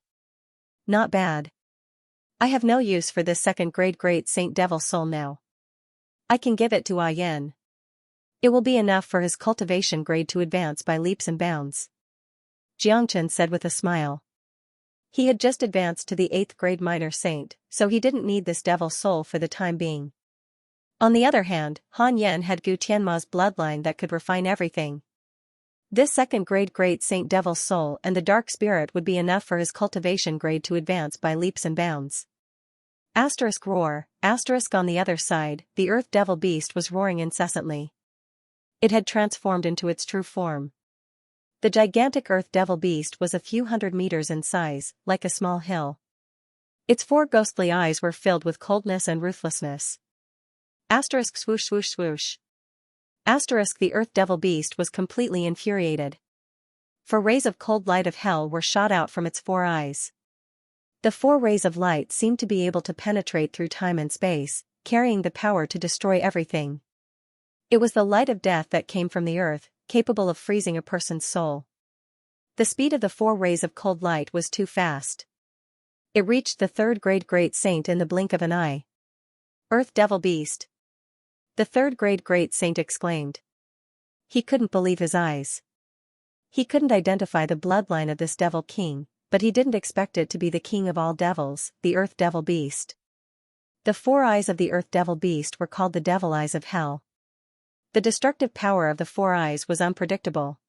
Not bad. I have no use for this 2nd grade great saint devil soul now. I can give it to Yin. It will be enough for his cultivation grade to advance by leaps and bounds. Xianxia said with a smile. He had just advanced to the 8th grade minor saint, so he didn't need this devil soul for the time being. On the other hand, Han Yen had Gu Tianma's bloodline that could refine everything. This 2nd grade great saint devil soul and the dark spirit would be enough for his cultivation grade to advance by leaps and bounds. Roar. On the other side, the Earth Devil Beast was roaring incessantly. It had transformed into its true form. The The gigantic earth devil beast was a few hundred meters in size, like a small hill. Its 4 ghostly eyes were filled with coldness and ruthlessness. Asterisk swoosh swoosh swoosh. Asterisk the earth devil beast was completely infuriated. 4 rays of cold light of hell were shot out from its 4 eyes. The 4 rays of light seemed to be able to penetrate through time and space, carrying the power to destroy everything. It was the light of death that came from the earth, capable of freezing a person's soul. The speed of the 4 rays of cold light was too fast. It reached the 3rd grade great saint in the blink of an eye. Earth devil beast. The 3rd grade great saint exclaimed. He couldn't believe his eyes. He couldn't identify the bloodline of this devil king, but he didn't expect it to be the king of all devils, the earth devil beast. The 4 eyes of the earth devil beast were called the devil eyes of hell. The destructive power of the 4 eyes was unpredictable.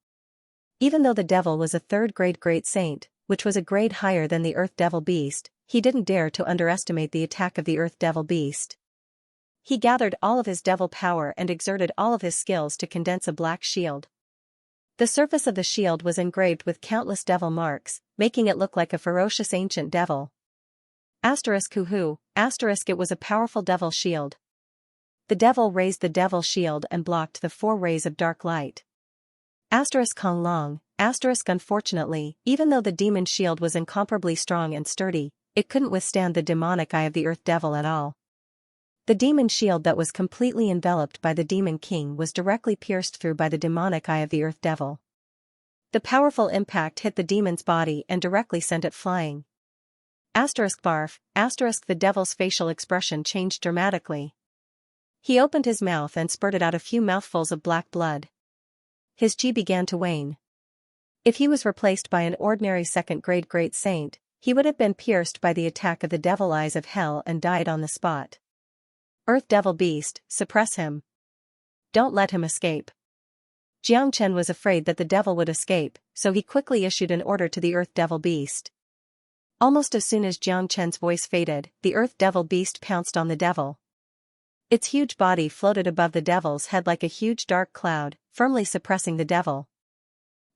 Even though the devil was a 3rd grade great saint, which was a grade higher than the earth devil beast, he didn't dare to underestimate the attack of the earth devil beast. He gathered all of his devil power and exerted all of his skills to condense a black shield. The surface of the shield was engraved with countless devil marks, making it look like a ferocious ancient devil. Asterisk hoo-hoo, asterisk it was a powerful devil shield. The devil raised the devil shield and blocked the 4 rays of dark light. Asterisk Kong Long, asterisk unfortunately, even though the demon shield was incomparably strong and sturdy, it couldn't withstand the demonic eye of the earth devil at all. The demon shield that was completely enveloped by the demon king was directly pierced through by the demonic eye of the earth devil. The powerful impact hit the demon's body and directly sent it flying. Asterisk barf, asterisk the devil's facial expression changed dramatically. He opened his mouth and spurted out a few mouthfuls of black blood. His chi began to wane. If he was replaced by an ordinary 2nd grade great saint, he would have been pierced by the attack of the devil eyes of hell and died on the spot. Earth devil beast, suppress him. Don't let him escape. Xianxia was afraid that the devil would escape, so he quickly issued an order to the earth devil beast. Almost as soon as Xianxia's voice faded, the earth devil beast pounced on the devil. Its huge body floated above the devil's head like a huge dark cloud, firmly suppressing the devil.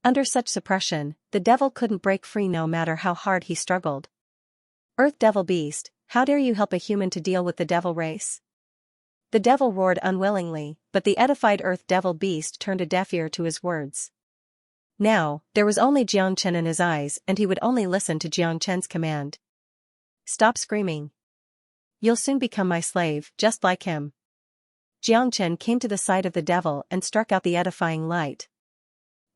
Under such suppression, the devil couldn't break free no matter how hard he struggled. Earth devil beast, how dare you help a human to deal with the devil race? The devil roared unwillingly, but the edified earth devil beast turned a deaf ear to his words. Now, there was only Xianxia in his eyes and he would only listen to Xianxia's command. Stop screaming. You'll soon become my slave, just like him. Xianxia came to the side of the devil and struck out the edifying light.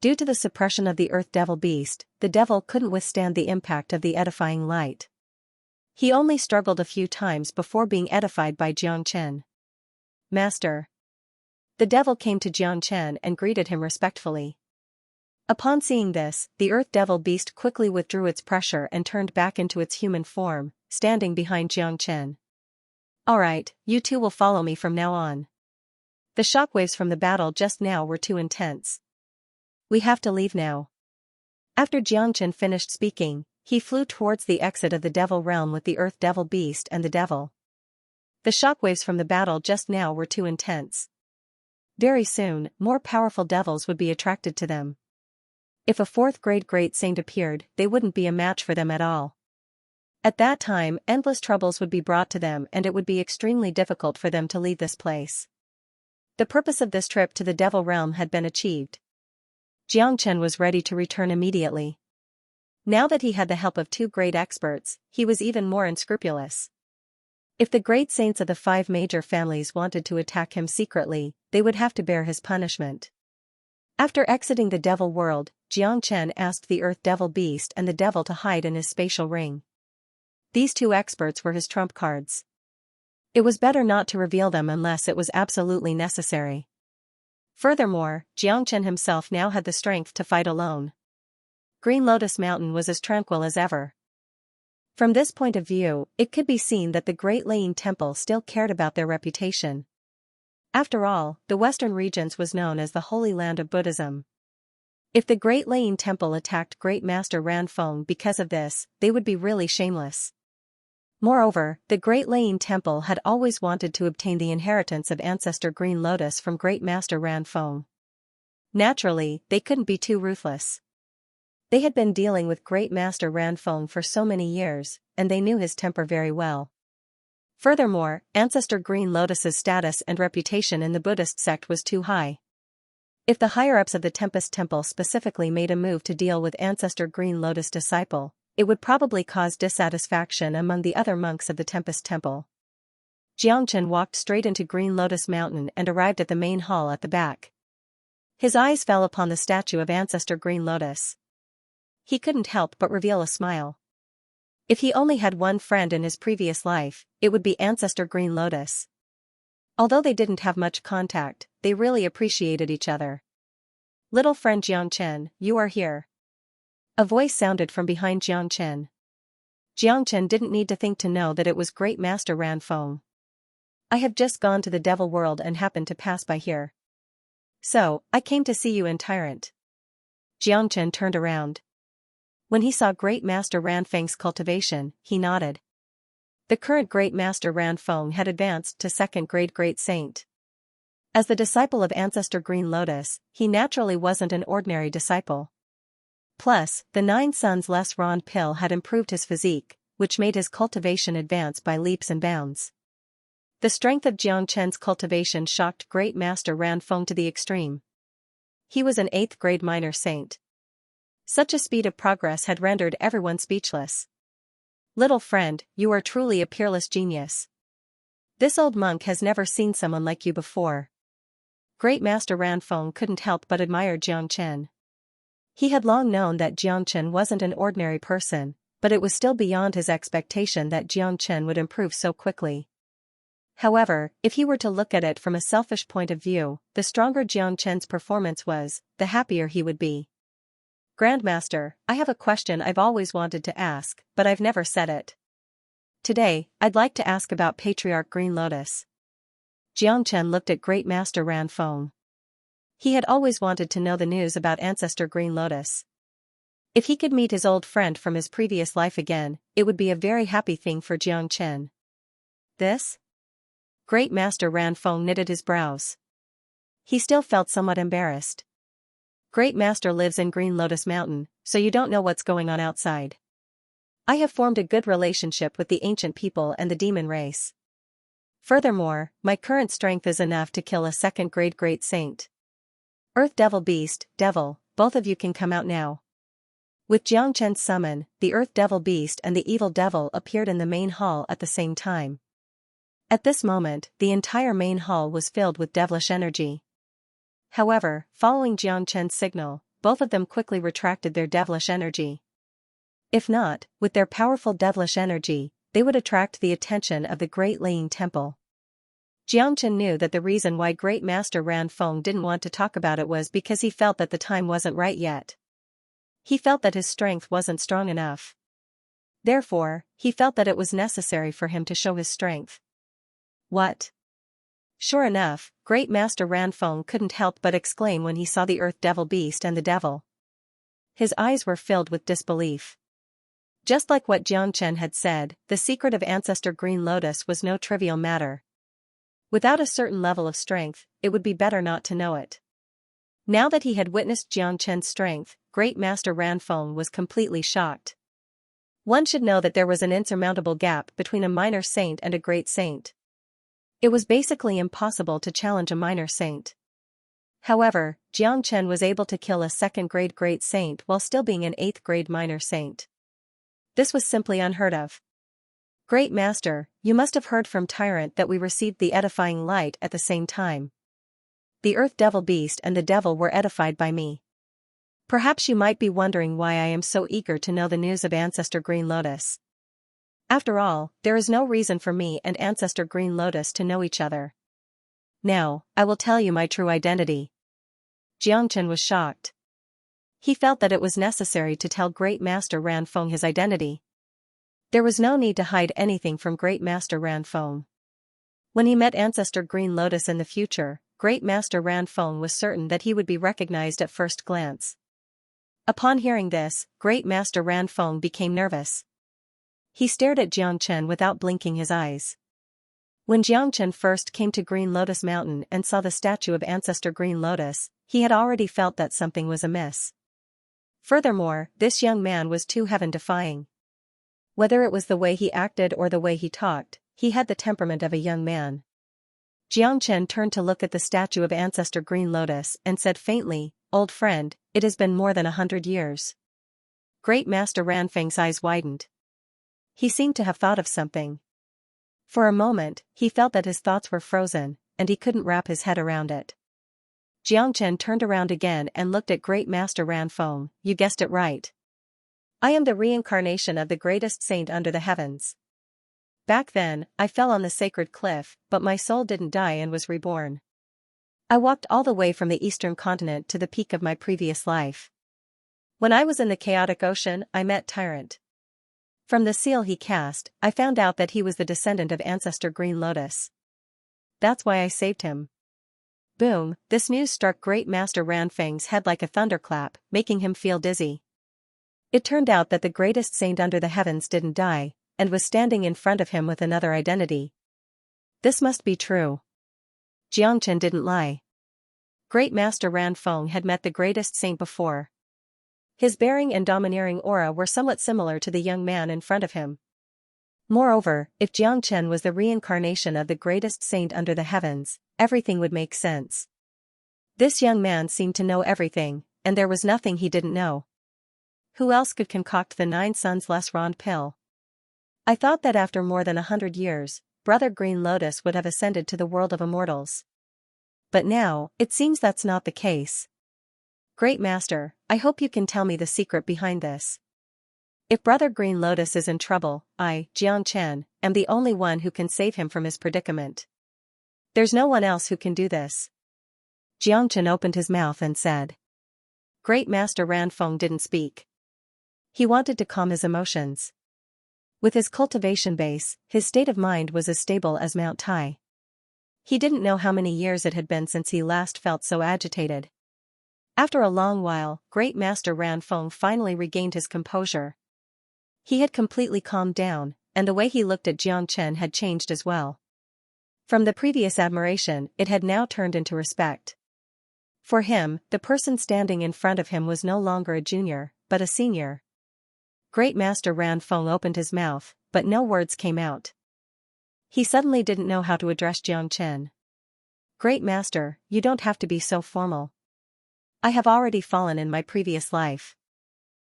Due to the suppression of the earth devil beast, the devil couldn't withstand the impact of the edifying light. He only struggled a few times before being edified by Xianxia. Master. The devil came to Xianxia and greeted him respectfully. Upon seeing this, the earth devil beast quickly withdrew its pressure and turned back into its human form, standing behind Xianxia. Alright, you two will follow me from now on. The shockwaves from the battle just now were too intense. We have to leave now. After Xianxia finished speaking, he flew towards the exit of the devil realm with the earth devil beast and the devil. The shockwaves from the battle just now were too intense. Very soon, more powerful devils would be attracted to them. If a 4th grade great saint appeared, they wouldn't be a match for them at all. At that time, endless troubles would be brought to them and it would be extremely difficult for them to leave this place. The purpose of this trip to the devil realm had been achieved. Xianxia was ready to return immediately. Now that he had the help of 2 great experts, he was even more unscrupulous. If the great saints of the 5 major families wanted to attack him secretly, they would have to bear his punishment. After exiting the devil world, Xianxia asked the earth devil beast and the devil to hide in his spatial ring. These 2 experts were his trump cards. It was better not to reveal them unless it was absolutely necessary. Furthermore, Xianxia himself now had the strength to fight alone. Green Lotus Mountain was as tranquil as ever. From this point of view, it could be seen that the Great Laying Temple still cared about their reputation. After all, the western regions was known as the Holy Land of Buddhism. If the Great Laying Temple attacked Great Master Ranfeng because of this, they would be really shameless. Moreover, the Great Laying Temple had always wanted to obtain the inheritance of Ancestor Green Lotus from Great Master Ranfeng. Naturally, they couldn't be too ruthless. They had been dealing with Great Master Ranfeng for so many years, and they knew his temper very well. Furthermore, Ancestor Green Lotus's status and reputation in the Buddhist sect was too high. If the higher-ups of the Tempest Temple specifically made a move to deal with Ancestor Green Lotus disciple, it would probably cause dissatisfaction among the other monks of the Tempest Temple. Xianxia walked straight into Green Lotus Mountain and arrived at the main hall at the back. His eyes fell upon the statue of Ancestor Green Lotus. He couldn't help but reveal a smile. If he only had one friend in his previous life, it would be Ancestor Green Lotus. Although they didn't have much contact, they really appreciated each other. "Little friend Xianxia, you are here." A voice sounded from behind Xianxia. Xianxia didn't need to think to know that it was Great Master Ranfeng. "I have just gone to the Devil World and happened to pass by here. So, I came to see you in Tyrant." Xianxia turned around. When he saw Great Master Ranfeng's cultivation, he nodded. The current Great Master Ranfeng had advanced to second grade Great Saint. As the disciple of Ancestor Green Lotus, he naturally wasn't an ordinary disciple. Plus, the 9 Suns less Ron pill had improved his physique, which made his cultivation advance by leaps and bounds. The strength of Xianxia's cultivation shocked Great Master Ranfeng to the extreme. He was an 8th grade minor saint. Such a speed of progress had rendered everyone speechless. "Little friend, you are truly a peerless genius. This old monk has never seen someone like you before." Great Master Ranfeng couldn't help but admire Xianxia. He had long known that Xianxia wasn't an ordinary person, but it was still beyond his expectation that Xianxia would improve so quickly. However, if he were to look at it from a selfish point of view, the stronger Xianxia's performance was, the happier he would be. "Grandmaster, I have a question I've always wanted to ask, but I've never said it. Today, I'd like to ask about Patriarch Green Lotus." Xianxia looked at Great Master Ranfeng. He had always wanted to know the news about Ancestor Green Lotus. If he could meet his old friend from his previous life again, it would be a very happy thing for Xianxia. "This?" Great Master Ranfeng knitted his brows. He still felt somewhat embarrassed. "Great Master lives in Green Lotus Mountain, so you don't know what's going on outside. I have formed a good relationship with the ancient people and the demon race. Furthermore, my current strength is enough to kill a 2nd grade Great Saint. Earth Devil Beast, Devil, both of you can come out now." With Xianxia's summon, the Earth Devil Beast and the Evil Devil appeared in the main hall at the same time. At this moment, the entire main hall was filled with devilish energy. However, following Xianxia's signal, both of them quickly retracted their devilish energy. If not, with their powerful devilish energy, they would attract the attention of the Great Laying Temple. Xianxia knew that the reason why Great Master Ranfeng didn't want to talk about it was because he felt that the time wasn't right yet. He felt that his strength wasn't strong enough. Therefore, he felt that it was necessary for him to show his strength. "What?" Sure enough, Great Master Ranfeng couldn't help but exclaim when he saw the Earth Devil Beast and the Devil. His eyes were filled with disbelief. Just like what Xianxia had said, the secret of Ancestor Green Lotus was no trivial matter. Without a certain level of strength, it would be better not to know it. Now that he had witnessed Xianxia's strength, Great Master Ranfeng was completely shocked. One should know that there was an insurmountable gap between a minor saint and a great saint. It was basically impossible to challenge a minor saint. However, Xianxia was able to kill a 2nd grade Great Saint while still being an 8th grade minor saint. This was simply unheard of. "Great Master, you must have heard from Tyrant that we received the edifying light at the same time. The Earth Devil Beast and the Devil were edified by me. Perhaps you might be wondering why I am so eager to know the news of Ancestor Green Lotus. After all, there is no reason for me and Ancestor Green Lotus to know each other. Now, I will tell you my true identity." Xianxia was shocked. He felt that it was necessary to tell Great Master Ranfeng his identity. There was no need to hide anything from Great Master Ranfeng. When he met Ancestor Green Lotus in the future, Great Master Ranfeng was certain that he would be recognized at first glance. Upon hearing this, Great Master Ranfeng became nervous. He stared at Xianxia without blinking his eyes. When Xianxia first came to Green Lotus Mountain and saw the statue of Ancestor Green Lotus, he had already felt that something was amiss. Furthermore, this young man was too heaven-defying. Whether it was the way he acted or the way he talked, he had the temperament of a young man. Xianxia turned to look at the statue of Ancestor Green Lotus and said faintly, "Old friend, it has been more than 100 years." Great Master Ranfeng's eyes widened. He seemed to have thought of something. For a moment, he felt that his thoughts were frozen, and he couldn't wrap his head around it. Xianxia turned around again and looked at Great Master Ranfeng. "You guessed it right. I am the reincarnation of the greatest saint under the heavens. Back then, I fell on the sacred cliff, but my soul didn't die and was reborn. I walked all the way from the eastern continent to the peak of my previous life. When I was in the chaotic ocean, I met Tyrant. From the seal he cast, I found out that he was the descendant of Ancestor Green Lotus. That's why I saved him." Boom, this news struck Great Master Ranfeng's head like a thunderclap, making him feel dizzy. It turned out that the greatest saint under the heavens didn't die, and was standing in front of him with another identity. This must be true. Xianxia didn't lie. Great Master Ranfeng had met the greatest saint before. His bearing and domineering aura were somewhat similar to the young man in front of him. Moreover, if Xianxia was the reincarnation of the greatest saint under the heavens, everything would make sense. This young man seemed to know everything, and there was nothing he didn't know. Who else could concoct the 9 suns less rond pill? I thought that after more than 100 years, Brother Green Lotus would have ascended to the world of immortals. But now, it seems that's not the case. Great Master, I hope you can tell me the secret behind this. If Brother Green Lotus is in trouble, I, Xianxia, am the only one who can save him from his predicament. There's no one else who can do this." Xianxia opened his mouth and said. Great Master Ranfeng didn't speak. He wanted to calm his emotions. With his cultivation base, his state of mind was as stable as Mount Tai. He didn't know how many years it had been since he last felt so agitated. After a long while, Great Master Ranfeng finally regained his composure. He had completely calmed down, and the way he looked at Xianxia had changed as well. From the previous admiration, it had now turned into respect. For him, the person standing in front of him was no longer a junior, but a senior. Great Master Ranfeng opened his mouth, but no words came out. He suddenly didn't know how to address Xianxia. "Great Master, you don't have to be so formal. I have already fallen in my previous life.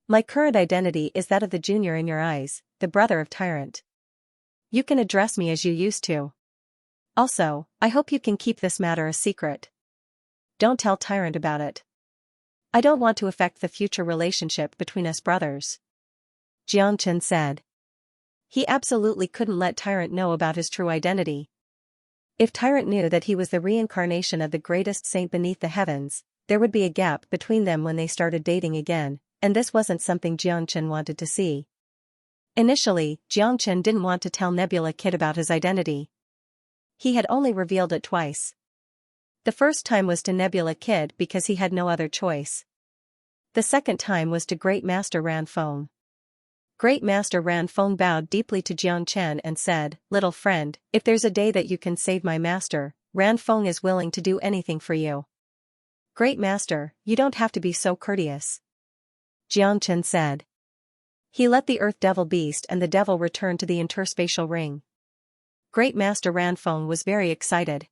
My current identity is that of the junior in your eyes, the brother of Tyrant. You can address me as you used to. Also, I hope you can keep this matter a secret. Don't tell Tyrant about it. I don't want to affect the future relationship between us brothers." Xianxia said. He absolutely couldn't let Tyrant know about his true identity. If Tyrant knew that he was the reincarnation of the greatest saint beneath the heavens, there would be a gap between them when they started dating again, and this wasn't something Xianxia wanted to see. Initially, Xianxia didn't want to tell Nebula Kid about his identity. He had only revealed it twice. The first time was to Nebula Kid because he had no other choice. The second time was to Great Master Ranfeng. Great Master Ranfeng bowed deeply to Xianxia and said, "Little friend, if there's a day that you can save my master, Ranfeng is willing to do anything for you." "Great Master, you don't have to be so courteous," Xianxia said. He let the Earth Devil Beast and the Devil return to the interspatial ring. Great Master Ranfeng was very excited.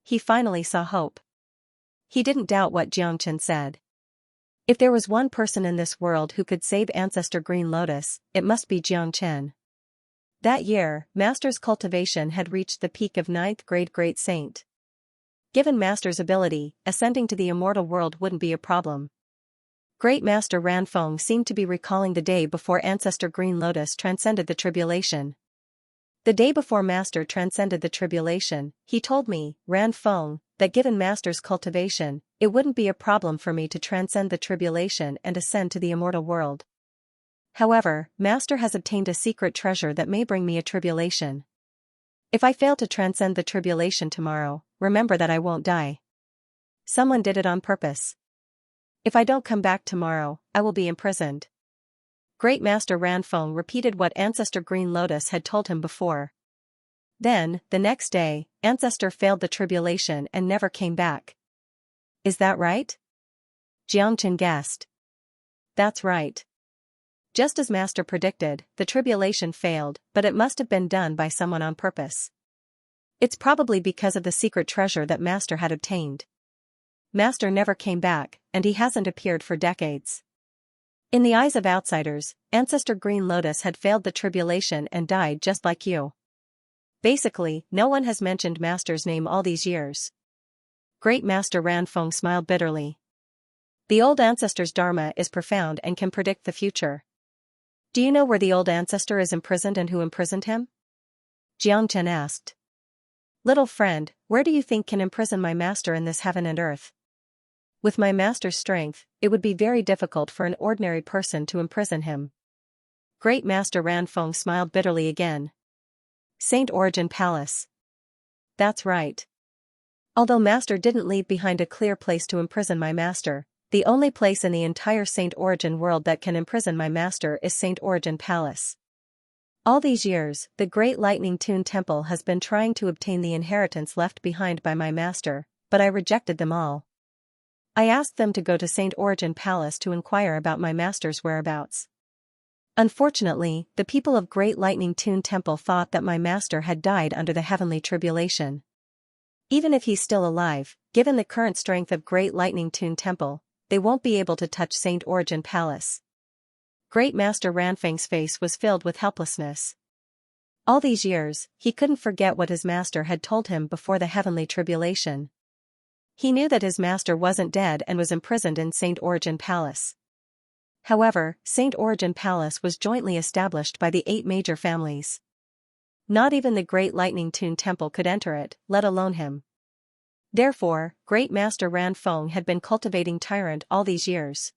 He finally saw hope. He didn't doubt what Xianxia said. If there was one person in this world who could save Ancestor Green Lotus, it must be Xianxia. That year, Master's cultivation had reached the peak of 9th grade Great Saint. Given Master's ability, ascending to the immortal world wouldn't be a problem. Great Master Ranfeng seemed to be recalling the day before Ancestor Green Lotus transcended the tribulation. The day before Master transcended the tribulation, he told me, Ranfeng, that given Master's cultivation, it wouldn't be a problem for me to transcend the tribulation and ascend to the immortal world. However, Master has obtained a secret treasure that may bring me a tribulation. If I fail to transcend the tribulation tomorrow, remember that I won't die. Someone did it on purpose. If I don't come back tomorrow, I will be imprisoned. Great Master Ranfeng repeated what Ancestor Green Lotus had told him before. Then, the next day, Ancestor failed the tribulation and never came back. Is that right? Xianxia guessed. That's right. Just as Master predicted, the tribulation failed, but it must have been done by someone on purpose. It's probably because of the secret treasure that Master had obtained. Master never came back, and he hasn't appeared for decades. In the eyes of outsiders, Ancestor Green Lotus had failed the tribulation and died just like you. Basically, no one has mentioned Master's name all these years. Great Master Ranfeng smiled bitterly. The old ancestor's dharma is profound and can predict the future. Do you know where the old ancestor is imprisoned and who imprisoned him? Xianxia asked. Little friend, where do you think can imprison my master in this heaven and earth? With my master's strength, it would be very difficult for an ordinary person to imprison him. Great Master Ranfeng smiled bitterly again. Saint Origin Palace. That's right. Although Master didn't leave behind a clear place to imprison my master, the only place in the entire Saint Origin world that can imprison my master is Saint Origin Palace. All these years, the Great Lightning Tune Temple has been trying to obtain the inheritance left behind by my master, but I rejected them all. I asked them to go to Saint Origin Palace to inquire about my master's whereabouts. Unfortunately, the people of Great Lightning Tune Temple thought that my master had died under the heavenly tribulation. Even if he's still alive, given the current strength of Great Lightning Tune Temple, they won't be able to touch Saint Origin Palace. Great Master Ranfeng's face was filled with helplessness. All these years, he couldn't forget what his master had told him before the heavenly tribulation. He knew that his master wasn't dead and was imprisoned in Saint Origin Palace. However, Saint Origin Palace was jointly established by the 8 major families. Not even the Great Lightning Tune Temple could enter it, let alone him. Therefore, Great Master Ranfeng had been cultivating Tyrant all these years.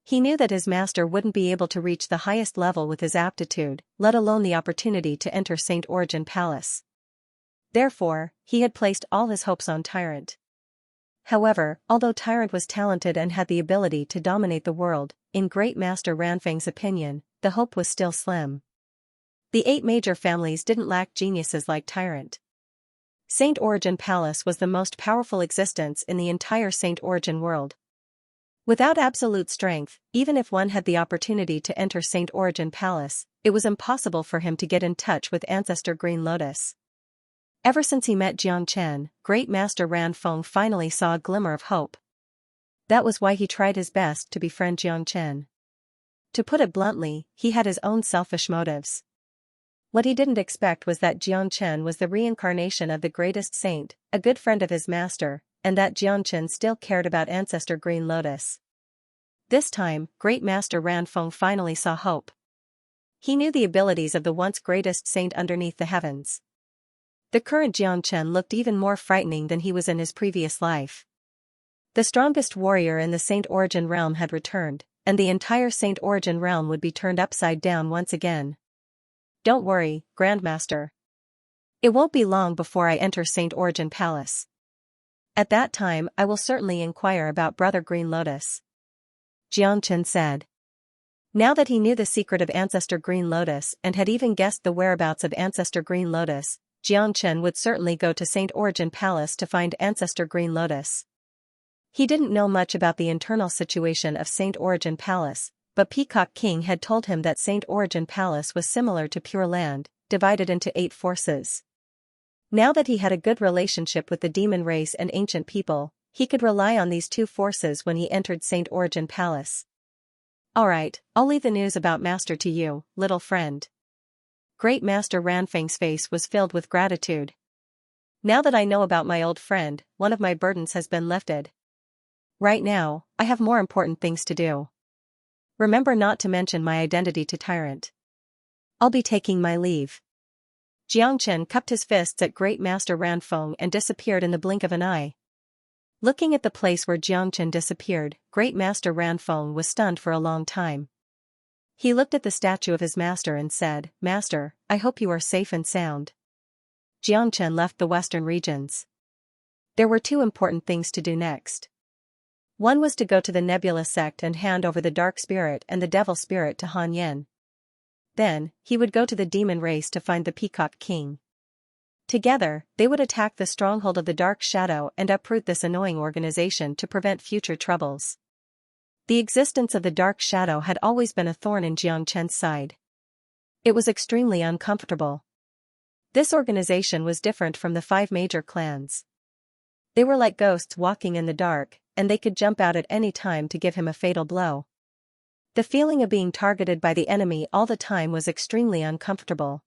He knew that his master wouldn't be able to reach the highest level with his aptitude, let alone the opportunity to enter Saint Origin Palace. Therefore, he had placed all his hopes on Tyrant. However, although Tyrant was talented and had the ability to dominate the world, in Great Master Ranfeng's opinion, the hope was still slim. The 8 major families didn't lack geniuses like Tyrant. Saint Origin Palace was the most powerful existence in the entire Saint Origin world. Without absolute strength, even if one had the opportunity to enter Saint Origin Palace, it was impossible for him to get in touch with Ancestor Green Lotus. Ever since he met Xianxia, Great Master Ranfeng finally saw a glimmer of hope. That was why he tried his best to befriend Xianxia. To put it bluntly, he had his own selfish motives. What he didn't expect was that Xianxia was the reincarnation of the greatest saint, a good friend of his master, and that Xianxia still cared about Ancestor Green Lotus. This time, Great Master Ranfeng finally saw hope. He knew the abilities of the once greatest saint underneath the heavens. The current Xianxia looked even more frightening than he was in his previous life. The strongest warrior in the Saint Origin realm had returned, and the entire Saint Origin realm would be turned upside down once again. Don't worry, Grandmaster. It won't be long before I enter Saint Origin Palace. At that time I will certainly inquire about Brother Green Lotus. Xianxia said. Now that he knew the secret of Ancestor Green Lotus and had even guessed the whereabouts of Ancestor Green Lotus, Xianxia would certainly go to Saint Origin Palace to find Ancestor Green Lotus. He didn't know much about the internal situation of Saint Origin Palace, but Peacock King had told him that Saint Origin Palace was similar to Pure Land, divided into 8 forces. Now that he had a good relationship with the demon race and ancient people, he could rely on these 2 forces when he entered Saint Origin Palace. Alright, I'll leave the news about Master to you, little friend. Great Master Ranfeng's face was filled with gratitude. Now that I know about my old friend, one of my burdens has been lifted. Right now, I have more important things to do. Remember not to mention my identity to Tyrant. I'll be taking my leave. Xianxia cupped his fists at Great Master Ranfeng and disappeared in the blink of an eye. Looking at the place where Xianxia disappeared, Great Master Ranfeng was stunned for a long time. He looked at the statue of his master and said, "Master, I hope you are safe and sound." Xianxia left the western regions. There were 2 important things to do next. One was to go to the Nebula sect and hand over the Dark Spirit and the Devil Spirit to Han Yin. Then, he would go to the demon race to find the Peacock King. Together, they would attack the stronghold of the Dark Shadow and uproot this annoying organization to prevent future troubles. The existence of the dark shadow had always been a thorn in Xianxia's side. It was extremely uncomfortable. This organization was different from the 5 major clans. They were like ghosts walking in the dark, and they could jump out at any time to give him a fatal blow. The feeling of being targeted by the enemy all the time was extremely uncomfortable.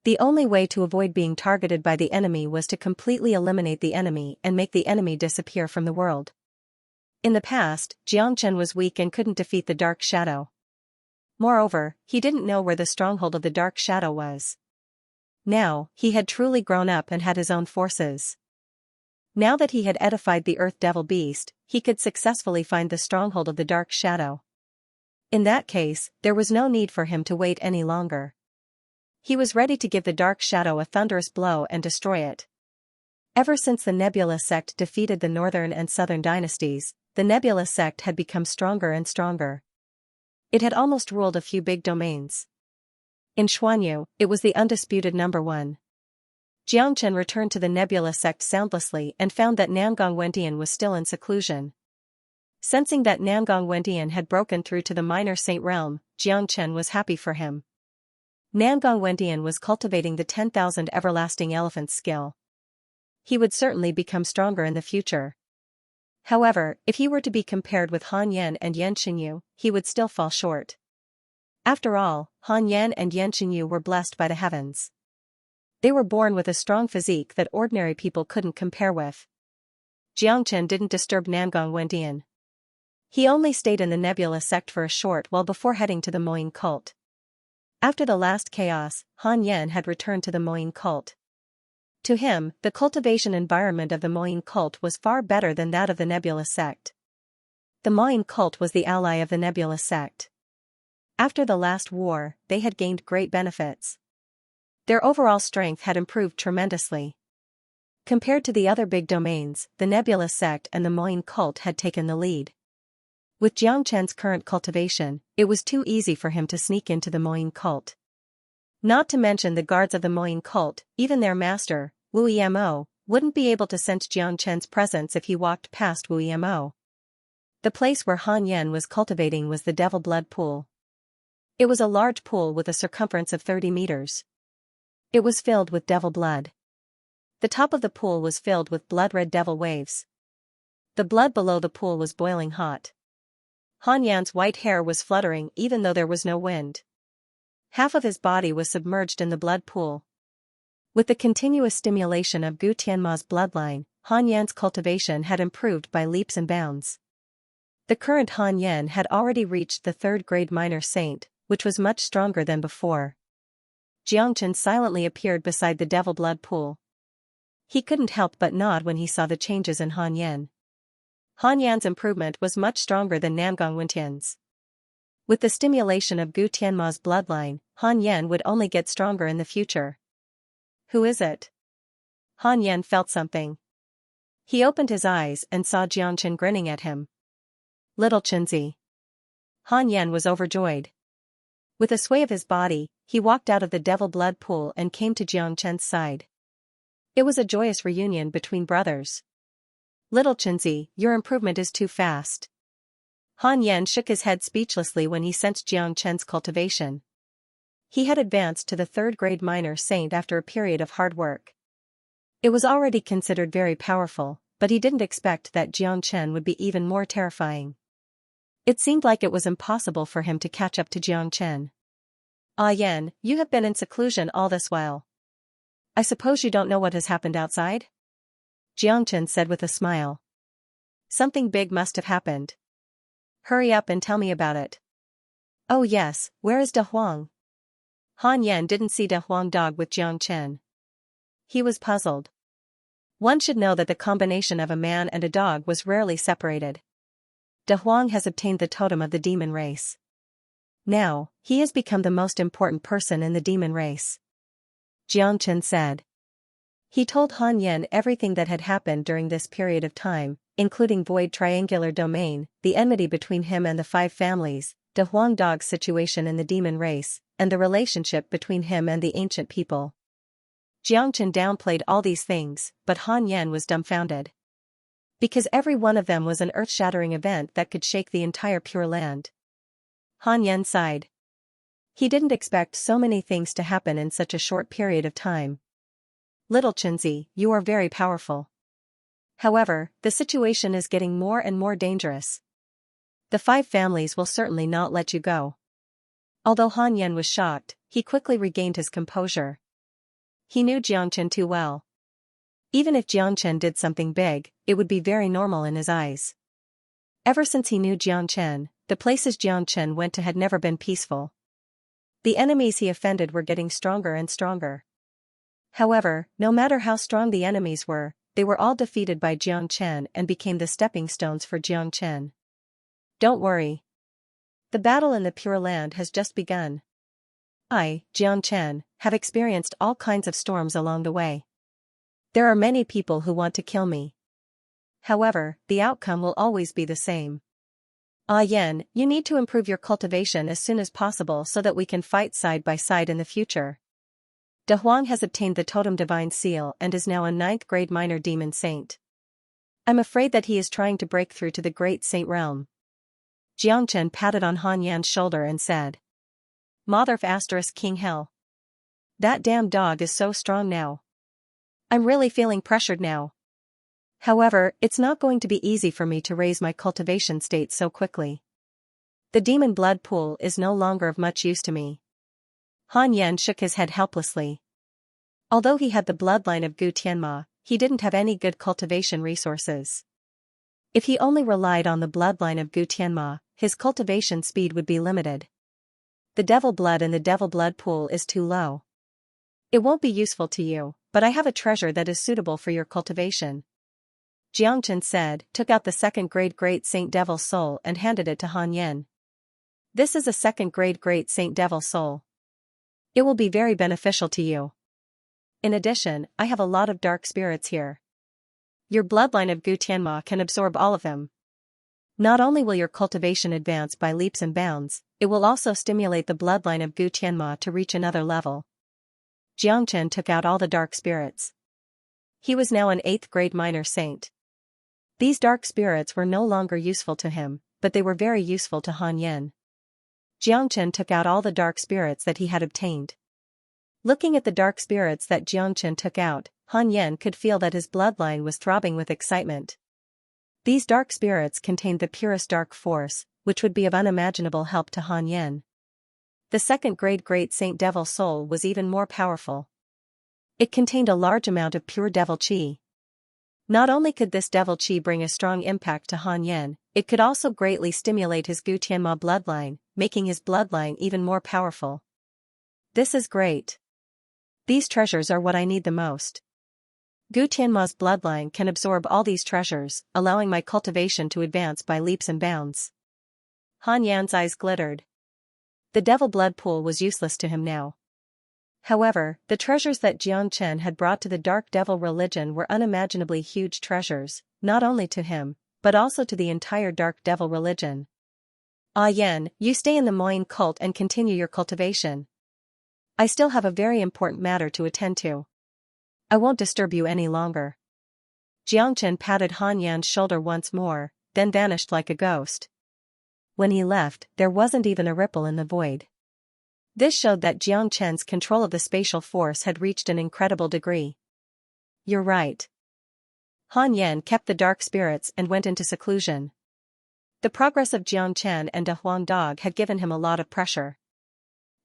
The only way to avoid being targeted by the enemy was to completely eliminate the enemy and make the enemy disappear from the world. In the past, Xianxia was weak and couldn't defeat the dark shadow. Moreover, he didn't know where the stronghold of the dark shadow was. Now, he had truly grown up and had his own forces. Now that he had edified the Earth Devil Beast, he could successfully find the stronghold of the dark shadow. In that case, there was no need for him to wait any longer. He was ready to give the dark shadow a thunderous blow and destroy it. Ever since the Nebula sect defeated the Northern and Southern dynasties, the Nebula sect had become stronger and stronger. It had almost ruled a few big domains. In Xuanyu, it was the undisputed number 1. Xianxia returned to the Nebula sect soundlessly and found that Namgong Wendian was still in seclusion. Sensing that Namgong Wendian had broken through to the Minor Saint realm, Xianxia was happy for him. Namgong Wendian was cultivating the 10,000 everlasting elephants skill. He would certainly become stronger in the future. However, if he were to be compared with Han Yan and Yan Xinyu, he would still fall short. After all, Han Yan and Yan Xinyu were blessed by the heavens. They were born with a strong physique that ordinary people couldn't compare with. Xianxia didn't disturb Namgong Wendian. He only stayed in the Nebula sect for a short while before heading to the Moyin cult. After the last chaos, Han Yan had returned to the Moyin cult. To him, the cultivation environment of the Moyin cult was far better than that of the Nebula sect. The Moyin cult was the ally of the Nebula sect. After the last war, they had gained great benefits. Their overall strength had improved tremendously. Compared to the other big domains, the Nebula sect and the Moyin cult had taken the lead. With Xianxia's current cultivation, it was too easy for him to sneak into the Moyin cult. Not to mention the guards of the Moyin cult, even their master, Wu Yamo, wouldn't be able to sense Xianxia's presence if he walked past Wu Yamo. The place where Han Yan was cultivating was the Devil Blood Pool. It was a large pool with a circumference of 30 meters. It was filled with devil blood. The top of the pool was filled with blood-red devil waves. The blood below the pool was boiling hot. Han Yan's white hair was fluttering even though there was no wind. Half of his body was submerged in the blood pool. With the continuous stimulation of Gu Tianma's bloodline, Han Yan's cultivation had improved by leaps and bounds. The current Han Yan had already reached the 3rd grade minor saint, which was much stronger than before. Xianxia silently appeared beside the devil blood pool. He couldn't help but nod when he saw the changes in Han Yan. Han Yan's improvement was much stronger than Namgong Wendian's. With the stimulation of Gu Tianma's bloodline, Han Yan would only get stronger in the future. Who is it? Han Yan felt something. He opened his eyes and saw Xianxia grinning at him. Little Chinzi. Han Yan was overjoyed. With a sway of his body, he walked out of the devil blood pool and came to Xianxia's side. It was a joyous reunion between brothers. Little Chinzi, your improvement is too fast. Han Yan shook his head speechlessly when he sensed Xianxia's cultivation. He had advanced to the 3rd grade minor saint after a period of hard work. It was already considered very powerful, but he didn't expect that Xianxia would be even more terrifying. It seemed like it was impossible for him to catch up to Xianxia. Ah Yan, you have been in seclusion all this while. I suppose you don't know what has happened outside? Xianxia said with a smile. Something big must have happened. Hurry up and tell me about it. Oh yes, where is De Huang? Han Yan didn't see De Huang dog with Xianxia. He was puzzled. One should know that the combination of a man and a dog was rarely separated. De Huang has obtained the totem of the demon race. Now, he has become the most important person in the demon race. Xianxia said. He told Han Yan everything that had happened during this period of time, including Void Triangular Domain, the enmity between him and the 5 families, De Huang Dog's situation in the demon race, and the relationship between him and the ancient people. Xianxia downplayed all these things, but Han Yan was dumbfounded. Because every one of them was an earth-shattering event that could shake the entire Pure Land. Han Yan sighed. He didn't expect so many things to happen in such a short period of time. Little Chenzi, you are very powerful. However, the situation is getting more and more dangerous. The 5 families will certainly not let you go. Although Han Yan was shocked, he quickly regained his composure. He knew Jiangchen too well. Even if Jiangchen did something big, it would be very normal in his eyes. Ever since he knew Jiangchen, the places Jiangchen went to had never been peaceful. The enemies he offended were getting stronger and stronger. However, no matter how strong the enemies were, they were all defeated by Jiangchen and became the stepping stones for Jiangchen. Don't worry. The battle in the Pure Land has just begun. I, Jiangchen, have experienced all kinds of storms along the way. There are many people who want to kill me. However, the outcome will always be the same. Ah Yan, you need to improve your cultivation as soon as possible so that we can fight side by side in the future. De Huang has obtained the Totem Divine Seal and is now a 9th grade minor demon saint. I'm afraid that he is trying to break through to the Great Saint Realm. Jiangchen patted on Han Yan's shoulder and said. Mother ** King Hell. That damn dog is so strong now. I'm really feeling pressured now. However, it's not going to be easy for me to raise my cultivation state so quickly. The demon blood pool is no longer of much use to me. Han Yan shook his head helplessly. Although he had the bloodline of Gu Tianma, he didn't have any good cultivation resources. If he only relied on the bloodline of Gu Tianma, his cultivation speed would be limited. The devil blood in the devil blood pool is too low. It won't be useful to you, but I have a treasure that is suitable for your cultivation. Jiangchen said, took out the 2nd grade Great Saint Devil Soul and handed it to Han Yan. This is a 2nd grade Great Saint Devil Soul. It will be very beneficial to you. In addition, I have a lot of dark spirits here. Your bloodline of Gu Tianma can absorb all of them. Not only will your cultivation advance by leaps and bounds, it will also stimulate the bloodline of Gu Tianma to reach another level. Jiangchen took out all the dark spirits. He was now an 8th grade minor saint. These dark spirits were no longer useful to him, but they were very useful to Han Yan. Jiangchen took out all the dark spirits that he had obtained. Looking at the dark spirits that Jiangchen took out, Han Yan could feel that his bloodline was throbbing with excitement. These dark spirits contained the purest dark force, which would be of unimaginable help to Han Yan. The 2nd grade Great Saint Devil Soul was even more powerful. It contained a large amount of pure devil qi. Not only could this devil qi bring a strong impact to Han Yan, it could also greatly stimulate his Gu Tianma bloodline, making his bloodline even more powerful. This is great. These treasures are what I need the most. Gu Tianma's bloodline can absorb all these treasures, allowing my cultivation to advance by leaps and bounds. Han Yan's eyes glittered. The devil blood pool was useless to him now. However, the treasures that Jiangchen had brought to the dark devil religion were unimaginably huge treasures, not only to him, but also to the entire dark devil religion. Ah Yan, you stay in the Moyin cult and continue your cultivation. I still have a very important matter to attend to. I won't disturb you any longer. Jiangchen patted Han Yan's shoulder once more, then vanished like a ghost. When he left, there wasn't even a ripple in the void. This showed that Jiangchen's control of the spatial force had reached an incredible degree. You're right. Han Yan kept the dark spirits and went into seclusion. The progress of Jiangchen and De Huang Dog had given him a lot of pressure.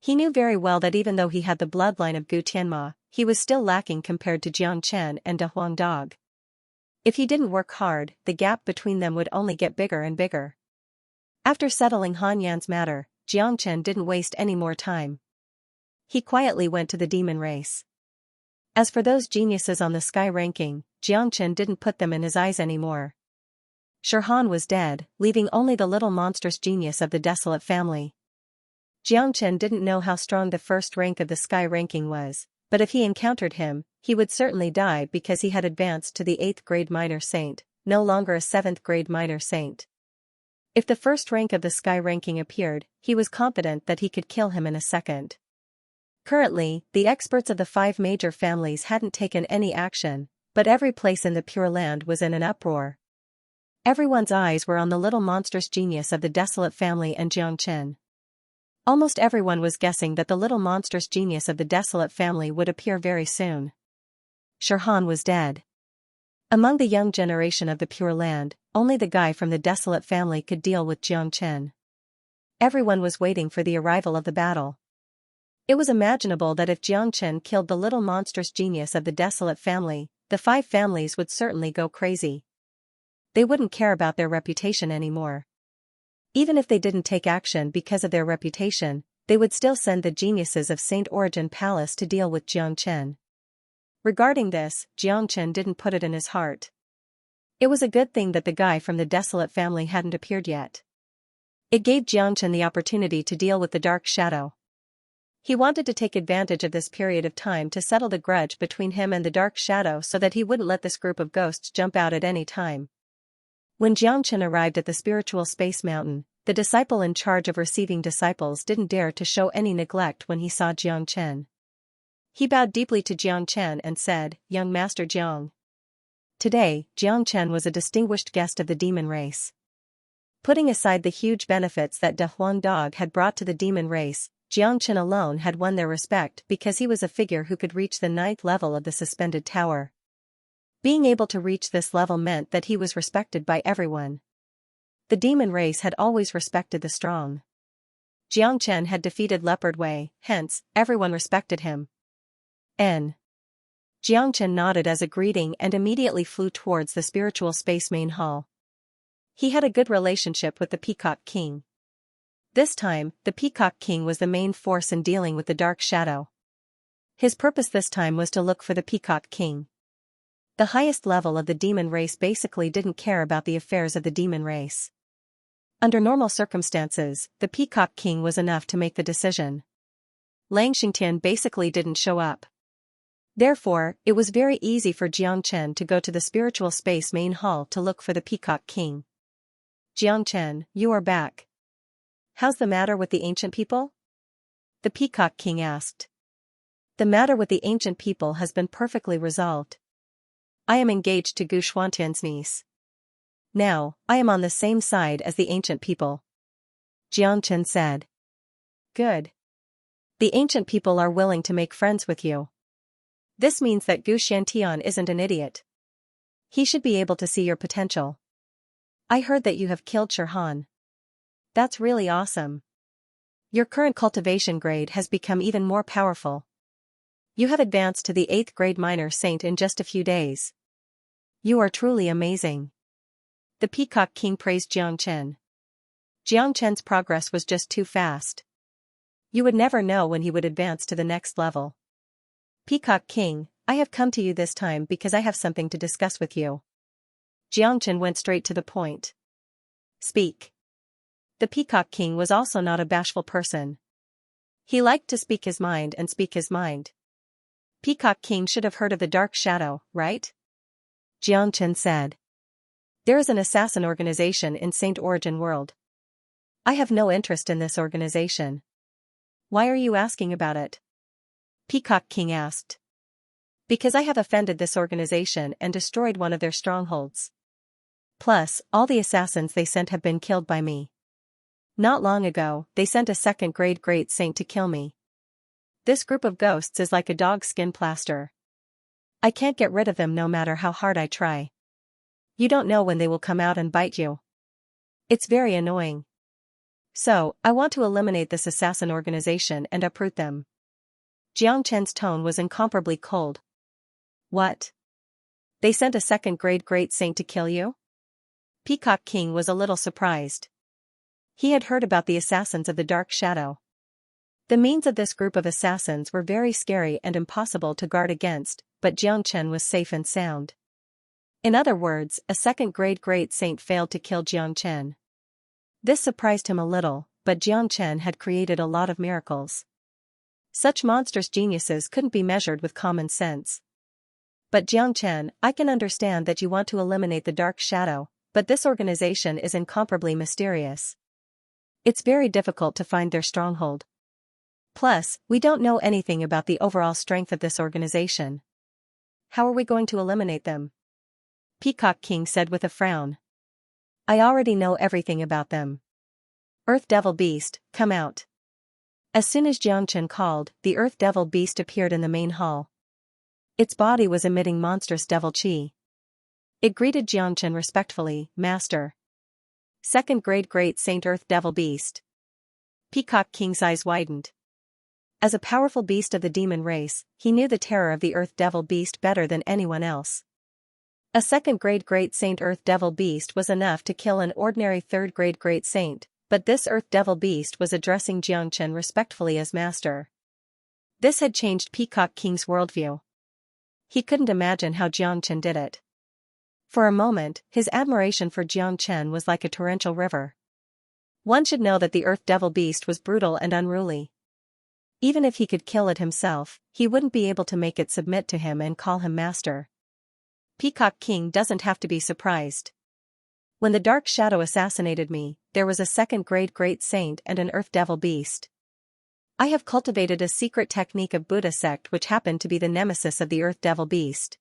He knew very well that even though he had the bloodline of Gu Tianma, he was still lacking compared to Jiangchen and De Huang Dog. If he didn't work hard, the gap between them would only get bigger and bigger. After settling Han Yan's matter, Jiangchen didn't waste any more time. He quietly went to the demon race. As for those geniuses on the sky ranking, Jiangchen didn't put them in his eyes anymore. Shirhan was dead, leaving only the little monstrous genius of the desolate family. Jiangchen didn't know how strong the first rank of the sky ranking was, but if he encountered him, he would certainly die because he had advanced to the 8th grade minor saint, no longer a 7th grade minor saint. If the first rank of the sky ranking appeared, he was confident that he could kill him in a second. Currently, the experts of the 5 major families hadn't taken any action, but every place in the Pure Land was in an uproar. Everyone's eyes were on the little monstrous genius of the desolate family and Xianxia. Almost everyone was guessing that the little monstrous genius of the desolate family would appear very soon. Shirhan was dead. Among the young generation of the Pure Land, only the guy from the desolate family could deal with Xianxia. Everyone was waiting for the arrival of the battle. It was imaginable that if Xianxia killed the little monstrous genius of the desolate family, the 5 families would certainly go crazy. They wouldn't care about their reputation anymore. Even if they didn't take action because of their reputation, they would still send the geniuses of Saint Origin Palace to deal with Xianxia. Regarding this, Xianxia didn't put it in his heart. It was a good thing that the guy from the desolate family hadn't appeared yet. It gave Xianxia the opportunity to deal with the dark shadow. He wanted to take advantage of this period of time to settle the grudge between him and the dark shadow so that he wouldn't let this group of ghosts jump out at any time. When Xianxia arrived at the spiritual space mountain, the disciple in charge of receiving disciples didn't dare to show any neglect when he saw Xianxia. He bowed deeply to Xianxia and said, "Young Master Jiang." Today, Xianxia was a distinguished guest of the demon race. Putting aside the huge benefits that De Huang Dog had brought to the demon race, Xianxia alone had won their respect because he was a figure who could reach the 9th level of the suspended tower. Being able to reach this level meant that he was respected by everyone. The demon race had always respected the strong. Xianxia had defeated Leopard Wei, hence, everyone respected him. Xianxia nodded as a greeting and immediately flew towards the spiritual space main hall. He had a good relationship with the Peacock King. This time, the Peacock King was the main force in dealing with the dark shadow. His purpose this time was to look for the Peacock King. The highest level of the demon race basically didn't care about the affairs of the demon race. Under normal circumstances, the Peacock King was enough to make the decision. Lang Xingtian basically didn't show up. Therefore, it was very easy for Xianxia to go to the spiritual space main hall to look for the Peacock King. "Xianxia, you are back. How's the matter with the ancient people?" the Peacock King asked. "The matter with the ancient people has been perfectly resolved. I am engaged to Gu Xuantian's niece. Now, I am on the same side as the ancient people," Xianxia said. "Good. The ancient people are willing to make friends with you. This means that Gu Xuantian isn't an idiot. He should be able to see your potential. I heard that you have killed Shirhan. That's really awesome. Your current cultivation grade has become even more powerful. You have advanced to the 8th grade minor saint in just a few days. You are truly amazing." The Peacock King praised Xianxia. Xianxia's progress was just too fast. You would never know when he would advance to the next level. "Peacock King, I have come to you this time because I have something to discuss with you." Xianxia went straight to the point. "Speak." The Peacock King was also not a bashful person. He liked to speak his mind and speak his mind. "Peacock King should have heard of the Dark Shadow, right?" Xianxia said. "There is an assassin organization in Saint Origin World. I have no interest in this organization." "Why are you asking about it?" Peacock King asked. "Because I have offended this organization and destroyed one of their strongholds. Plus, all the assassins they sent have been killed by me. Not long ago, they sent a 2nd grade great saint to kill me. This group of ghosts is like a dog skin plaster. I can't get rid of them no matter how hard I try. You don't know when they will come out and bite you. It's very annoying. So, I want to eliminate this assassin organization and uproot them." Xianxia's tone was incomparably cold. "What? They sent a 2nd grade great saint to kill you?" Peacock King was a little surprised. He had heard about the assassins of the Dark Shadow. The means of this group of assassins were very scary and impossible to guard against, but Xianxia was safe and sound. In other words, a 2nd grade great saint failed to kill Xianxia. This surprised him a little, but Xianxia had created a lot of miracles. Such monstrous geniuses couldn't be measured with common sense. "But Xianxia, I can understand that you want to eliminate the Dark Shadow, but this organization is incomparably mysterious. It's very difficult to find their stronghold. Plus, we don't know anything about the overall strength of this organization. How are we going to eliminate them?" Peacock King said with a frown. I already know everything about them. Earth Devil Beast, come out. As soon as Xianxia called, the Earth Devil Beast appeared in the main hall. Its body was emitting monstrous devil chi. It greeted Xianxia respectfully, Master. Second grade Great Saint Earth Devil Beast. Peacock King's eyes widened. As a powerful beast of the demon race, he knew the terror of the Earth Devil Beast better than anyone else. A second grade Great Saint Earth Devil Beast was enough to kill an ordinary third grade Great Saint, but this Earth Devil Beast was addressing Xianxia respectfully as Master. This had changed Peacock King's worldview. He couldn't imagine how Xianxia did it. For a moment, his admiration for Xianxia was like a torrential river. One should know that the Earth Devil Beast was brutal and unruly. Even if he could kill it himself, he wouldn't be able to make it submit to him and call him Master. Peacock King doesn't have to be surprised. When the Dark Shadow assassinated me, there was a second grade Great Saint and an Earth Devil Beast. I have cultivated a secret technique of Buddha sect which happened to be the nemesis of the Earth Devil Beast.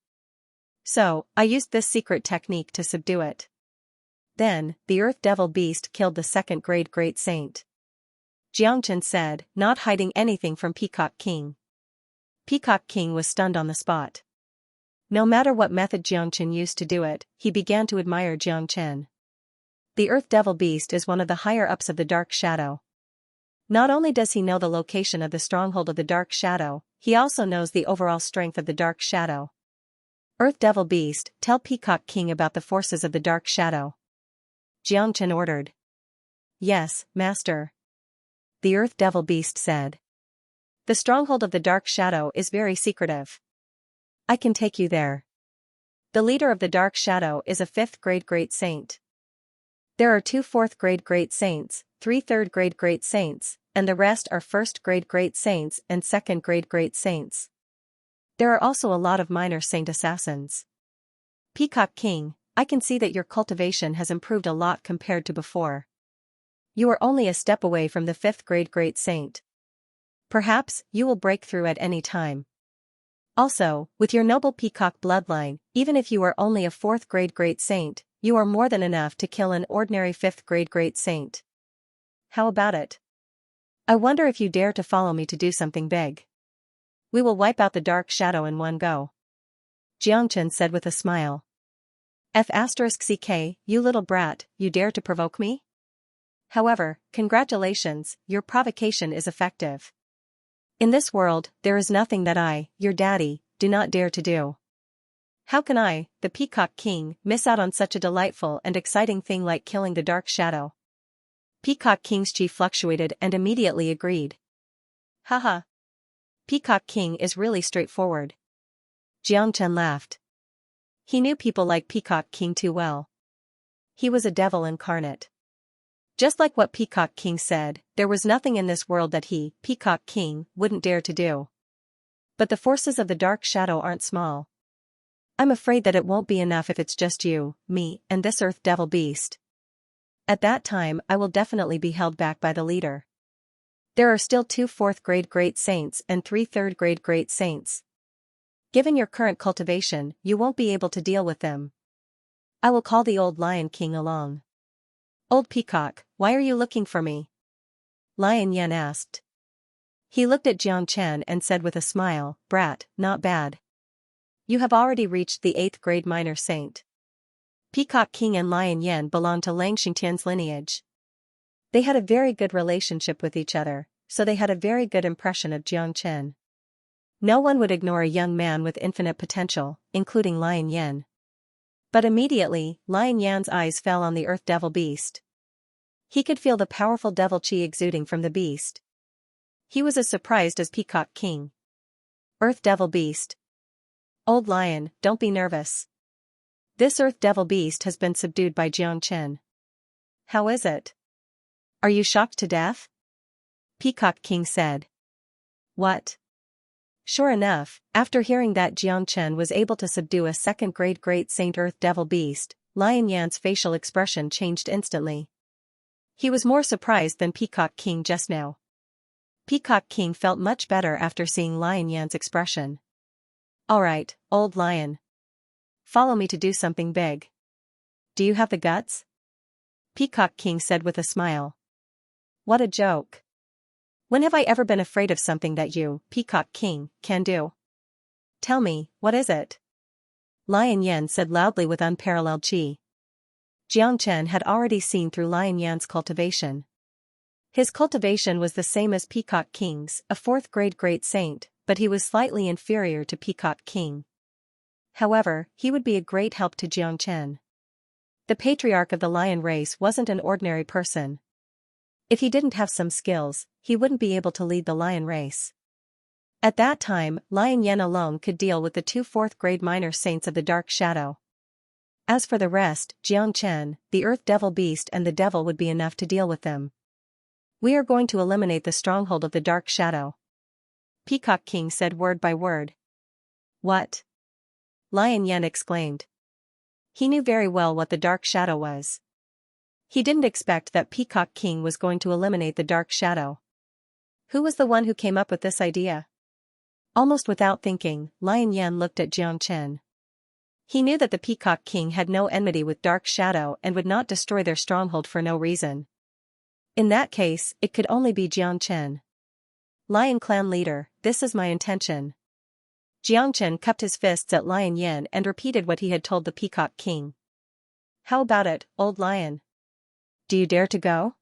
So, I used this secret technique to subdue it. Then, the Earth Devil Beast killed the second grade Great Saint. Xianxia said, not hiding anything from Peacock King. Peacock King was stunned on the spot. No matter what method Xianxia used to do it, he began to admire Xianxia. The Earth Devil Beast is one of the higher-ups of the Dark Shadow. Not only does he know the location of the stronghold of the Dark Shadow, he also knows the overall strength of the Dark Shadow. Earth Devil Beast, tell Peacock King about the forces of the Dark Shadow. Xianxia ordered. Yes, Master. The Earth Devil Beast said. The stronghold of the Dark Shadow is very secretive. I can take you there. The leader of the Dark Shadow is a 5th grade Great Saint. There are 2 4th grade Great Saints, 3 3rd grade Great Saints, and the rest are 1st grade Great Saints and 2nd grade Great Saints. There are also a lot of minor saint assassins. Peacock King, I can see that your cultivation has improved a lot compared to before. You are only a step away from the 5th grade Great Saint. Perhaps you will break through at any time. Also, with your noble peacock bloodline, even if you are only a 4th grade Great Saint, you are more than enough to kill an ordinary 5th grade Great Saint. How about it? I wonder if you dare to follow me to do something big. We will wipe out the Dark Shadow in one go. Xianxia said with a smile. F***ck, you little brat, you dare to provoke me? However, congratulations, your provocation is effective. In this world, there is nothing that I, your daddy, do not dare to do. How can I, the Peacock King, miss out on such a delightful and exciting thing like killing the Dark Shadow? Peacock King's chi fluctuated and immediately agreed. Haha. Peacock King is really straightforward. Xianxia laughed. He knew people like Peacock King too well. He was a devil incarnate. Just like what Peacock King said, there was nothing in this world that he, Peacock King, wouldn't dare to do. But the forces of the Dark Shadow aren't small. I'm afraid that it won't be enough if it's just you, me, and this Earth Devil Beast. At that time I will definitely be held back by the leader. There are still 2 4th grade Great Saints and 3 3rd grade Great Saints. Given your current cultivation, you won't be able to deal with them. I will call the old Lion King along. Old Peacock, why are you looking for me? Lion Yan asked. He looked at Xianxia and said with a smile, Brat, not bad. You have already reached the 8th grade minor saint. Peacock King and Lion Yan belonged to Lang Xingtian's lineage. They had a very good relationship with each other, so they had a very good impression of Xianxia. No one would ignore a young man with infinite potential, including Lion Yan. But immediately, Lion Yan's eyes fell on the Earth Devil Beast. He could feel the powerful devil chi exuding from the beast. He was as surprised as Peacock King. Earth Devil Beast. Old Lion, don't be nervous. This Earth Devil Beast has been subdued by Xianxia. How is it? Are you shocked to death? Peacock King said. What? Sure enough, after hearing that Xianxia was able to subdue a 2nd grade Great Saint Earth Devil Beast, Lion Yan's facial expression changed instantly. He was more surprised than Peacock King just now. Peacock King felt much better after seeing Lion Yan's expression. Alright, old lion. Follow me to do something big. Do you have the guts? Peacock King said with a smile. What a joke. When have I ever been afraid of something that you, Peacock King, can do? Tell me, what is it? Lion Yan said loudly with unparalleled chi. Xianxia had already seen through Lion Yan's cultivation. His cultivation was the same as Peacock King's, a 4th-grade great saint, but he was slightly inferior to Peacock King. However, he would be a great help to Xianxia. The patriarch of the lion race wasn't an ordinary person. If he didn't have some skills, he wouldn't be able to lead the lion race. At that time, Lion Yan alone could deal with the 2 4th-grade minor saints of the Dark Shadow. As for the rest, Xianxia, the Earth Devil Beast and the Devil would be enough to deal with them. We are going to eliminate the stronghold of the Dark Shadow. Peacock King said word by word. What? Lion Yan exclaimed. He knew very well what the Dark Shadow was. He didn't expect that Peacock King was going to eliminate the Dark Shadow. Who was the one who came up with this idea? Almost without thinking, Lion Yan looked at Xianxia. He knew that the Peacock King had no enmity with Dark Shadow and would not destroy their stronghold for no reason. In that case, it could only be Xianxia. Lion Clan leader, this is my intention. Xianxia cupped his fists at Lion Yan and repeated what he had told the Peacock King. How about it, old lion? Do you dare to go?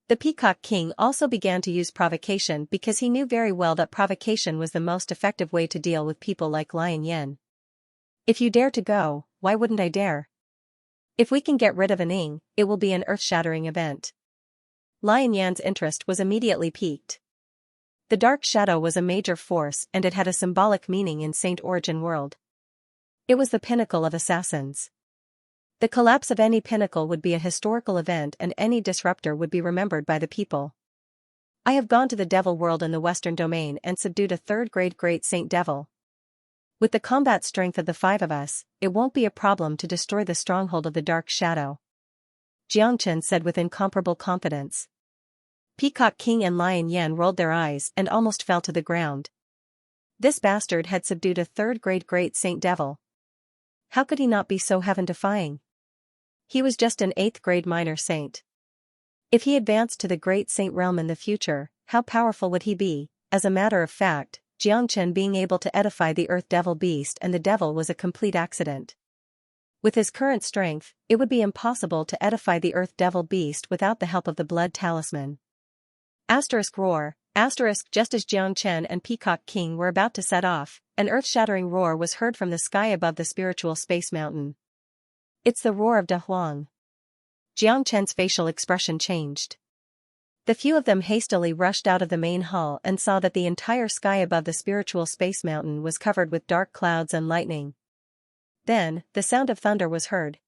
The Peacock King also began to use provocation because he knew very well that provocation was the most effective way to deal with people like Lion Yan. If you dare to go, why wouldn't I dare? If we can get rid of Ning, it will be an earth-shattering event. Lion Yan's interest was immediately piqued. The Dark Shadow was a major force and it had a symbolic meaning in Saint Origin world. It was the pinnacle of assassins. The collapse of any pinnacle would be a historical event and any disruptor would be remembered by the people. I have gone to the Devil world in the Western Domain and subdued a 3rd-grade great Saint Devil. With the combat strength of the 5 of us, it won't be a problem to destroy the stronghold of the Dark Shadow. Xianxia said with incomparable confidence. Peacock King and Lion Yan rolled their eyes and almost fell to the ground. This bastard had subdued a 3rd-grade great Saint Devil. How could he not be so heaven-defying? He was just an 8th-grade minor saint. If he advanced to the great saint realm in the future, how powerful would he be? As a matter of fact, Xianxia being able to edify the Earth Devil Beast and the Devil was a complete accident. With his current strength, it would be impossible to edify the Earth Devil Beast without the help of the Blood Talisman. Roar. Just as Xianxia and Peacock King were about to set off, an earth-shattering roar was heard from the sky above the spiritual space mountain. It's the roar of De Huang. Xianxia's facial expression changed. The few of them hastily rushed out of the main hall and saw that the entire sky above the spiritual space mountain was covered with dark clouds and lightning. Then, the sound of thunder was heard.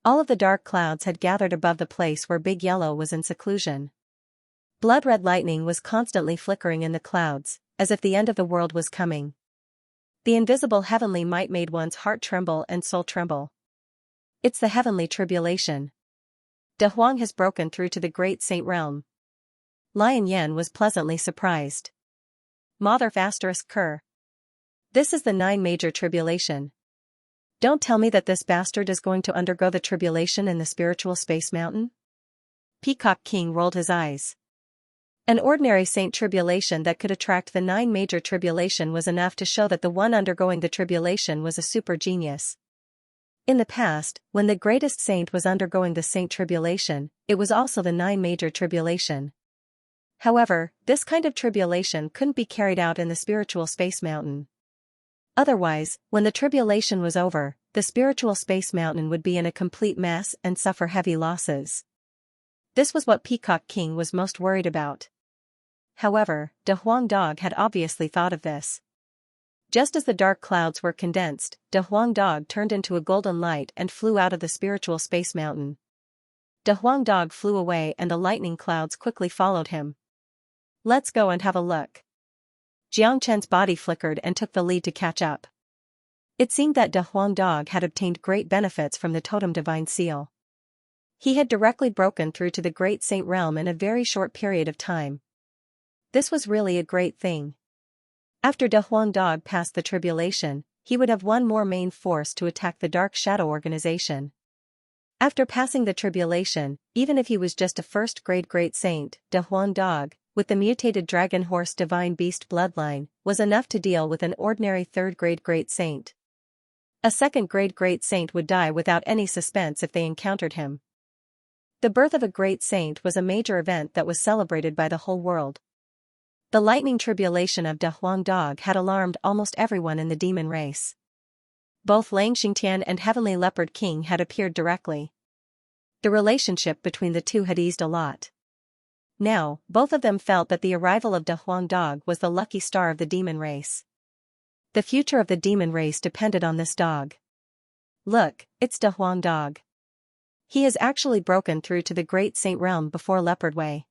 All of the dark clouds had gathered above the place where Big Yellow was in seclusion. Blood-red lightning was constantly flickering in the clouds, as if the end of the world was coming. The invisible heavenly might made one's heart tremble and soul tremble. It's the heavenly tribulation. De Huang has broken through to the great saint realm. Lion Yan was pleasantly surprised. Mother **Cur. This is the 9 major tribulation. Don't tell me that this bastard is going to undergo the tribulation in the spiritual space mountain? Peacock King rolled his eyes. An ordinary saint tribulation that could attract the 9 major tribulation was enough to show that the one undergoing the tribulation was a super genius. In the past, when the greatest saint was undergoing the saint tribulation, it was also the 9 major tribulation. However, this kind of tribulation couldn't be carried out in the spiritual space mountain. Otherwise, when the tribulation was over, the spiritual space mountain would be in a complete mess and suffer heavy losses. This was what Peacock King was most worried about. However, De Huang Dog had obviously thought of this. Just as the dark clouds were condensed, De Huang Dog turned into a golden light and flew out of the spiritual space mountain. De Huang Dog flew away and the lightning clouds quickly followed him. Let's go and have a look. Xianxia's body flickered and took the lead to catch up. It seemed that De Huang Dog had obtained great benefits from the Totem Divine Seal. He had directly broken through to the Great Saint Realm in a very short period of time. This was really a great thing. After De Huang Dog passed the tribulation, he would have one more main force to attack the Dark Shadow organization. After passing the tribulation, even if he was just a first-grade great saint, De Huang Dog, with the mutated dragon horse divine beast bloodline, was enough to deal with an ordinary third-grade great saint. A second-grade great saint would die without any suspense if they encountered him. The birth of a great saint was a major event that was celebrated by the whole world. The lightning tribulation of De Huang Dog had alarmed almost everyone in the demon race. Both Lang Xingtian and Heavenly Leopard King had appeared directly. The relationship between the two had eased a lot. Now, both of them felt that the arrival of De Huang Dog was the lucky star of the demon race. The future of the demon race depended on this dog. Look, it's De Huang Dog. He has actually broken through to the Great Saint realm before Leopard Way.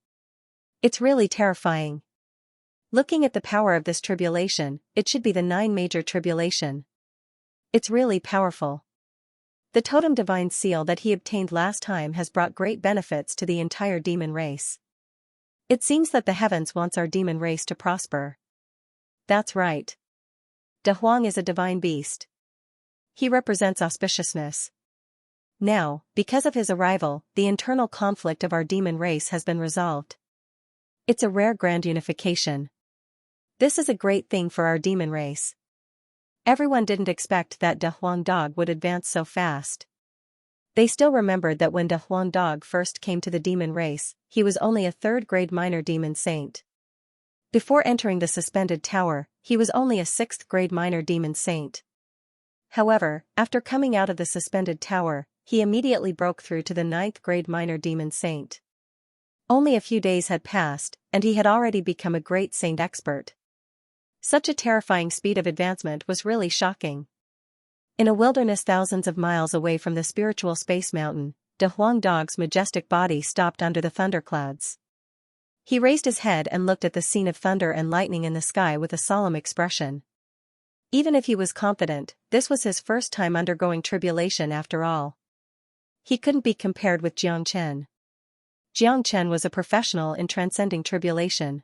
It's really terrifying. Looking at the power of this tribulation, it should be the 9 major tribulation. It's really powerful. The totem divine seal that he obtained last time has brought great benefits to the entire demon race. It seems that the heavens wants our demon race to prosper. That's right. De Huang is a divine beast. He represents auspiciousness. Now, because of his arrival, the internal conflict of our demon race has been resolved. It's a rare grand unification. This is a great thing for our demon race. Everyone didn't expect that De Huang Dog would advance so fast. They still remembered that when De Huang Dog first came to the demon race, he was only a third-grade minor demon saint. Before entering the suspended tower, he was only a 6th-grade minor demon saint. However, after coming out of the suspended tower, he immediately broke through to the 9th-grade minor demon saint. Only a few days had passed, and he had already become a great saint expert. Such a terrifying speed of advancement was really shocking. In a wilderness thousands of miles away from the spiritual space mountain, De Huang Dog's majestic body stopped under the thunderclouds. He raised his head and looked at the scene of thunder and lightning in the sky with a solemn expression. Even if he was confident, this was his first time undergoing tribulation after all. He couldn't be compared with Jiang Chen. Jiang Chen was a professional in transcending tribulation.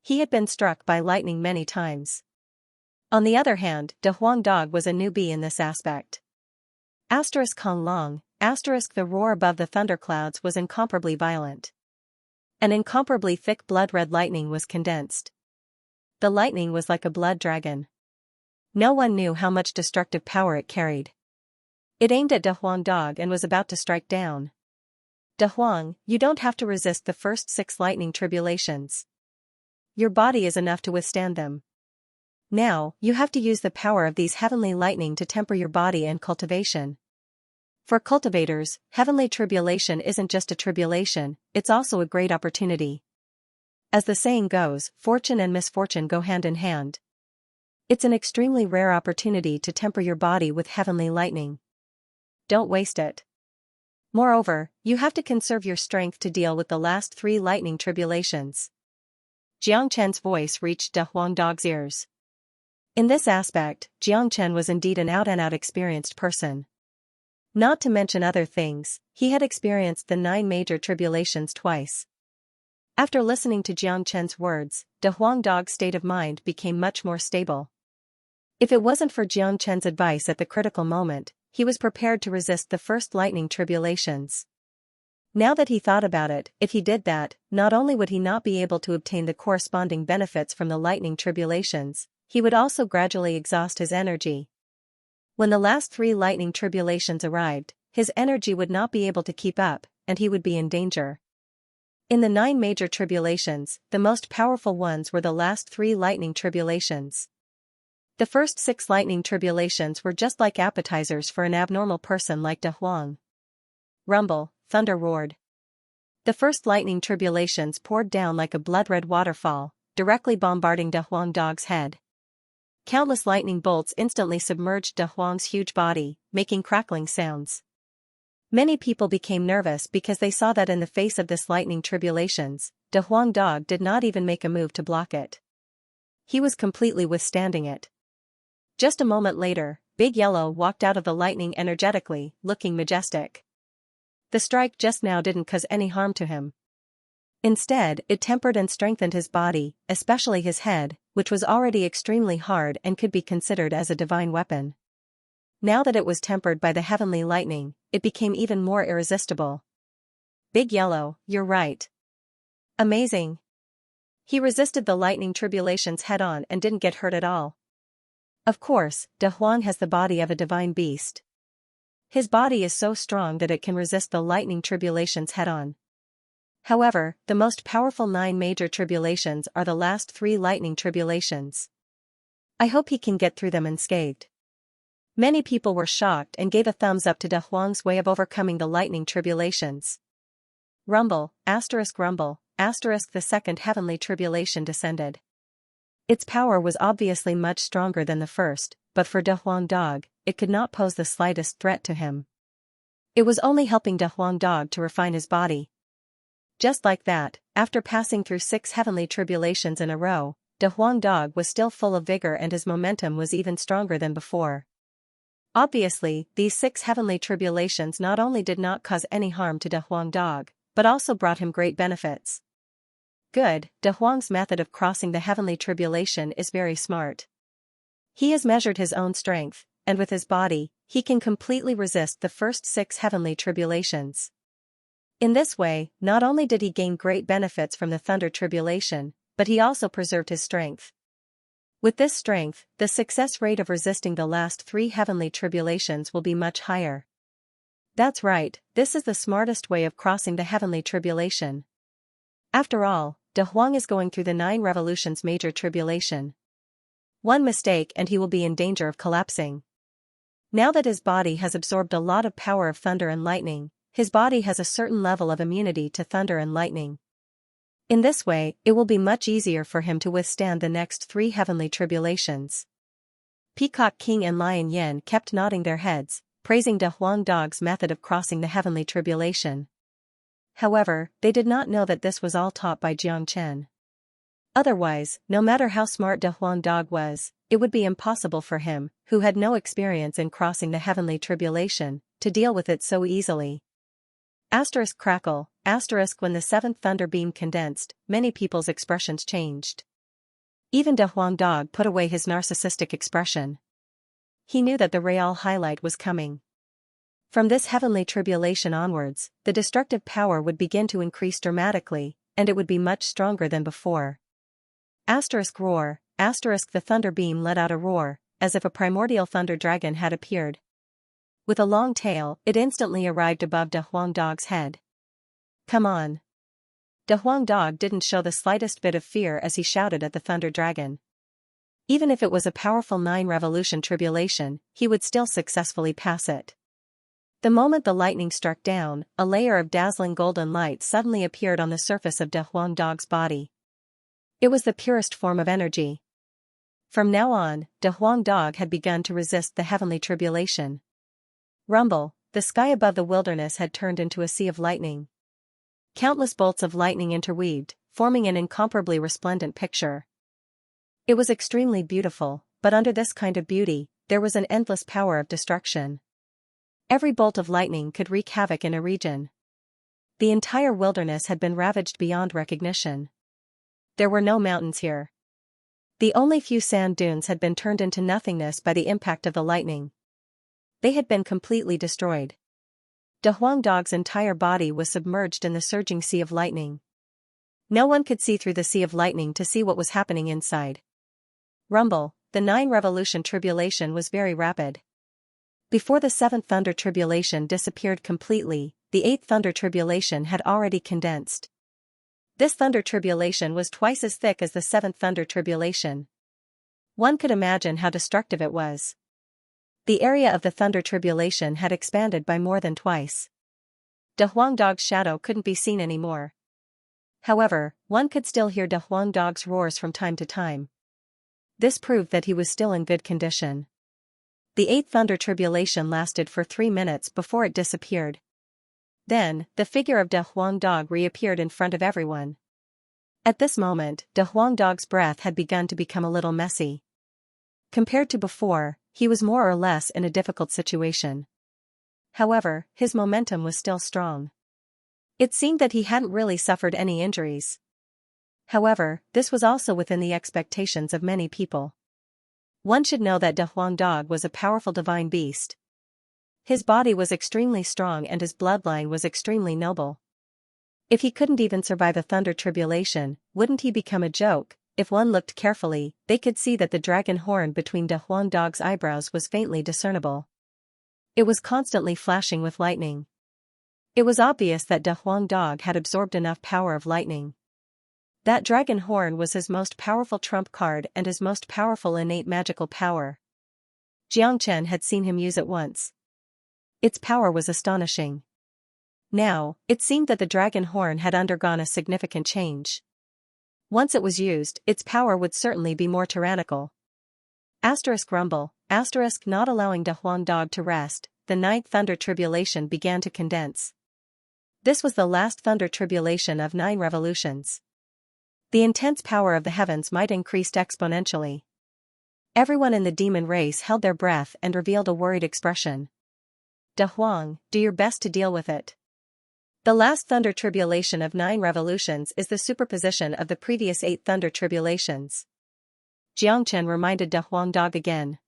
He had been struck by lightning many times. On the other hand, De Huang Dog was a newbie in this aspect. Kong Long, the roar above the thunderclouds was incomparably violent. An incomparably thick blood-red lightning was condensed. The lightning was like a blood dragon. No one knew how much destructive power it carried. It aimed at De Huang Dog and was about to strike down. De Huang, you don't have to resist the first 6 lightning tribulations. Your body is enough to withstand them. Now, you have to use the power of these heavenly lightning to temper your body and cultivation. For cultivators, heavenly tribulation isn't just a tribulation, it's also a great opportunity. As the saying goes, fortune and misfortune go hand in hand. It's an extremely rare opportunity to temper your body with heavenly lightning. Don't waste it. Moreover, you have to conserve your strength to deal with the last 3 lightning tribulations. Jiang Chen's voice reached De Huang Dog's ears. In this aspect, Jiang Chen was indeed an out-and-out experienced person. Not to mention other things, he had experienced the 9 major tribulations twice. After listening to Jiang Chen's words, De Huang Dog's state of mind became much more stable. If it wasn't for Jiang Chen's advice at the critical moment, he was prepared to resist the first lightning tribulations. Now that he thought about it, if he did that, not only would he not be able to obtain the corresponding benefits from the lightning tribulations, he would also gradually exhaust his energy. When the last 3 lightning tribulations arrived, his energy would not be able to keep up, and he would be in danger. In the 9 major tribulations, the most powerful ones were the last 3 lightning tribulations. The first 6 lightning tribulations were just like appetizers for an abnormal person like De Huang. Rumble, thunder roared. The first lightning tribulations poured down like a blood-red waterfall, directly bombarding De Huang Dog's head. Countless lightning bolts instantly submerged De Huang's huge body, making crackling sounds. Many people became nervous because they saw that in the face of this lightning tribulations, De Huang Dog did not even make a move to block it. He was completely withstanding it. Just a moment later, Big Yellow walked out of the lightning energetically, looking majestic. The strike just now didn't cause any harm to him. Instead, it tempered and strengthened his body, especially his head, which was already extremely hard and could be considered as a divine weapon. Now that it was tempered by the heavenly lightning, it became even more irresistible. Big Yellow, you're right. Amazing. He resisted the lightning tribulations head-on and didn't get hurt at all. Of course, De Huang has the body of a divine beast. His body is so strong that it can resist the lightning tribulations head-on. However, the most powerful 9 major tribulations are the last 3 lightning tribulations. I hope he can get through them unscathed. Many people were shocked and gave a thumbs up to De Huang's way of overcoming the lightning tribulations. Rumble, the second heavenly tribulation descended. Its power was obviously much stronger than the first, but for De Huang Dog, it could not pose the slightest threat to him. It was only helping De Huang Dog to refine his body. Just like that, after passing through 6 heavenly tribulations in a row, De Huang Dog was still full of vigor and his momentum was even stronger than before. Obviously, these 6 heavenly tribulations not only did not cause any harm to De Huang Dog, but also brought him great benefits. Good, De Huang's method of crossing the heavenly tribulation is very smart. He has measured his own strength, and with his body, he can completely resist the first 6 heavenly tribulations. In this way, not only did he gain great benefits from the thunder tribulation, but he also preserved his strength. With this strength, the success rate of resisting the last 3 heavenly tribulations will be much higher. That's right, this is the smartest way of crossing the heavenly tribulation. After all, De Huang is going through the 9 revolutions major tribulation. One mistake and he will be in danger of collapsing. Now that his body has absorbed a lot of power of thunder and lightning, his body has a certain level of immunity to thunder and lightning. In this way, it will be much easier for him to withstand the next 3 heavenly tribulations. Peacock King and Lion Yen kept nodding their heads, praising De Huang Dog's method of crossing the heavenly tribulation. However, they did not know that this was all taught by Jiang Chen. Otherwise, no matter how smart De Huang Dog was, it would be impossible for him, who had no experience in crossing the heavenly tribulation, to deal with it so easily. Crackle, when the 7th thunder beam condensed, many people's expressions changed. Even De Huang Dog put away his narcissistic expression. He knew that the real highlight was coming. From this heavenly tribulation onwards, the destructive power would begin to increase dramatically, and it would be much stronger than before. Roar, the thunder beam let out a roar, as if a primordial thunder dragon had appeared. With a long tail, it instantly arrived above De Huang Dog's head. Come on. De Huang Dog didn't show the slightest bit of fear as he shouted at the thunder dragon. Even if it was a powerful 9 revolution tribulation, he would still successfully pass it. The moment the lightning struck down, a layer of dazzling golden light suddenly appeared on the surface of De Huang Dog's body. It was the purest form of energy. From now on, De Huang Dog had begun to resist the heavenly tribulation. Rumble, the sky above the wilderness had turned into a sea of lightning. Countless bolts of lightning interweaved, forming an incomparably resplendent picture. It was extremely beautiful, but under this kind of beauty, there was an endless power of destruction. Every bolt of lightning could wreak havoc in a region. The entire wilderness had been ravaged beyond recognition. There were no mountains here. The only few sand dunes had been turned into nothingness by the impact of the lightning. They had been completely destroyed. De Huang Dog's entire body was submerged in the surging sea of lightning. No one could see through the sea of lightning to see what was happening inside. Rumble, the 9 revolution tribulation was very rapid. Before the 7th thunder tribulation disappeared completely, the 8th thunder tribulation had already condensed. This thunder tribulation was twice as thick as the 7th thunder tribulation. One could imagine how destructive it was. The area of the thunder tribulation had expanded by more than twice. De Huang Dog's shadow couldn't be seen anymore. However, one could still hear De Huang Dog's roars from time to time. This proved that he was still in good condition. The 8th thunder tribulation lasted for 3 minutes before it disappeared. Then, the figure of De Huang Dog reappeared in front of everyone. At this moment, De Huang Dog's breath had begun to become a little messy. Compared to before, he was more or less in a difficult situation. However, his momentum was still strong. It seemed that he hadn't really suffered any injuries. However, this was also within the expectations of many people. One should know that De Huang Dog was a powerful divine beast. His body was extremely strong and his bloodline was extremely noble. If he couldn't even survive a thunder tribulation, wouldn't he become a joke? If one looked carefully, they could see that the dragon horn between De Huang Dog's eyebrows was faintly discernible. It was constantly flashing with lightning. It was obvious that De Huang Dog had absorbed enough power of lightning. That dragon horn was his most powerful trump card and his most powerful innate magical power. Xianxia had seen him use it once. Its power was astonishing. Now, it seemed that the dragon horn had undergone a significant change. Once it was used, its power would certainly be more tyrannical. Rumble, not allowing De Huang Dog to rest, the ninth thunder tribulation began to condense. This was the last thunder tribulation of 9 revolutions. The intense power of the heavens might increased exponentially. Everyone in the demon race held their breath and revealed a worried expression. De Huang, do your best to deal with it. The last thunder tribulation of 9 revolutions is the superposition of the previous 8 thunder tribulations. Xianxia reminded De Huang Dog again.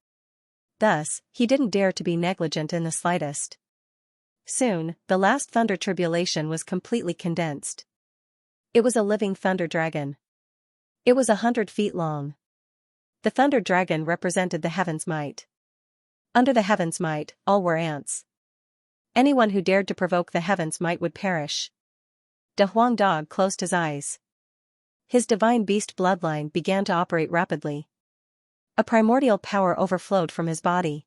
Thus, he didn't dare to be negligent in the slightest. Soon, the last thunder tribulation was completely condensed. It was a living thunder dragon. It was 100 feet long. The thunder dragon represented the heaven's might. Under the heaven's might, all were ants. Anyone who dared to provoke the heaven's might would perish. De Huang Dog closed his eyes. His divine beast bloodline began to operate rapidly. A primordial power overflowed from his body.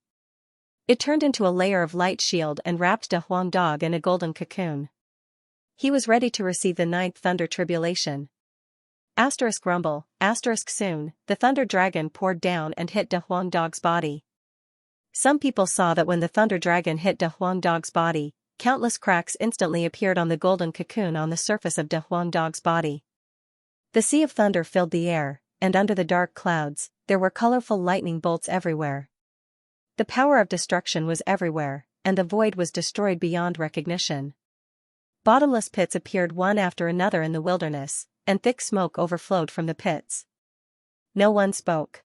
It turned into a layer of light shield and wrapped De Huang Dog in a golden cocoon. He was ready to receive the 9th thunder tribulation. Rumble, soon, the thunder dragon poured down and hit De Huang Dog's body. Some people saw that when the thunder dragon hit De Huang Dog's body, countless cracks instantly appeared on the golden cocoon on the surface of De Huang Dog's body. The sea of thunder filled the air, and under the dark clouds, there were colorful lightning bolts everywhere. The power of destruction was everywhere, and the void was destroyed beyond recognition. Bottomless pits appeared one after another in the wilderness, and thick smoke overflowed from the pits. No one spoke.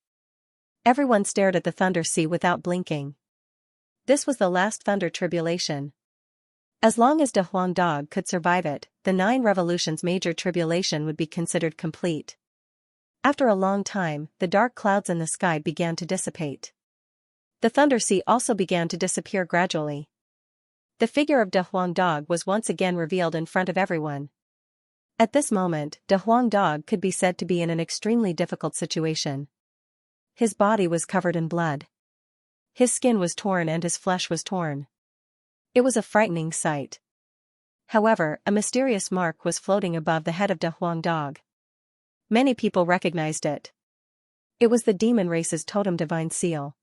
Everyone stared at the thunder sea without blinking. This was the last thunder tribulation. As long as De Huang Dog could survive it, the 9 revolutions major tribulation would be considered complete. After a long time, the dark clouds in the sky began to dissipate. The thunder sea also began to disappear gradually. The figure of De Huang Dog was once again revealed in front of everyone. At this moment, De Huang Dog could be said to be in an extremely difficult situation. His body was covered in blood. His skin was torn and his flesh was torn. It was a frightening sight. However, a mysterious mark was floating above the head of De Huang Dog. Many people recognized it. It was the demon race's totem divine seal.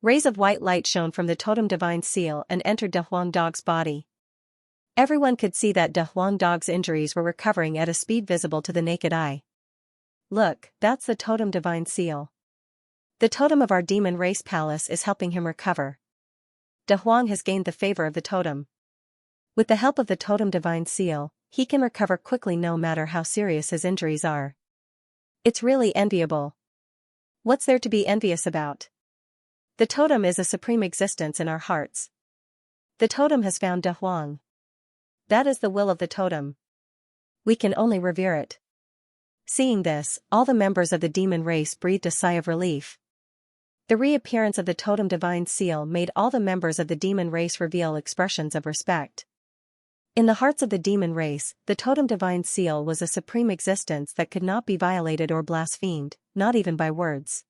Rays of white light shone from the totem divine seal and entered De Huang Dog's body. Everyone could see that De Huang Dog's injuries were recovering at a speed visible to the naked eye. Look, that's the totem divine seal. The totem of our demon race palace is helping him recover. De Huang has gained the favor of the totem. With the help of the totem divine seal, he can recover quickly no matter how serious his injuries are. It's really enviable. What's there to be envious about? The totem is a supreme existence in our hearts. The totem has found De Huang. That is the will of the totem. We can only revere it. Seeing this, all the members of the demon race breathed a sigh of relief. The reappearance of the totem divine seal made all the members of the demon race reveal expressions of respect. In the hearts of the demon race, the totem divine seal was a supreme existence that could not be violated or blasphemed, not even by words.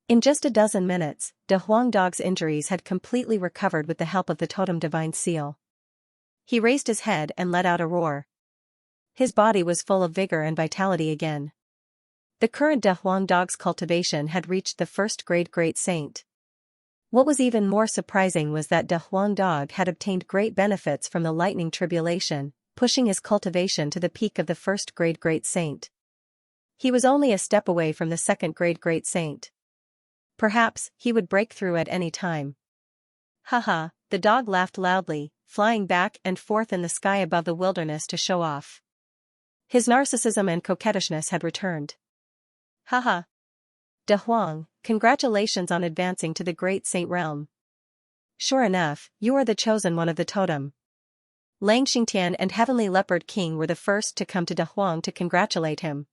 In just a dozen minutes, De Huang Dog's injuries had completely recovered with the help of the totem divine seal. He raised his head and let out a roar. His body was full of vigor and vitality again. The current De Huang Dog's cultivation had reached the first grade Great Saint. What was even more surprising was that De Huang Dog had obtained great benefits from the lightning tribulation, pushing his cultivation to the peak of the first grade Great Saint. He was only a step away from the second grade Great Saint. Perhaps he would break through at any time. Haha, the dog laughed loudly, flying back and forth in the sky above the wilderness to show off. His narcissism and coquettishness had returned. Haha. De Huang, congratulations on advancing to the Great Saint Realm. Sure enough, you are the chosen one of the totem. Lang Xingtian and Heavenly Leopard King were the first to come to De Huang to congratulate him.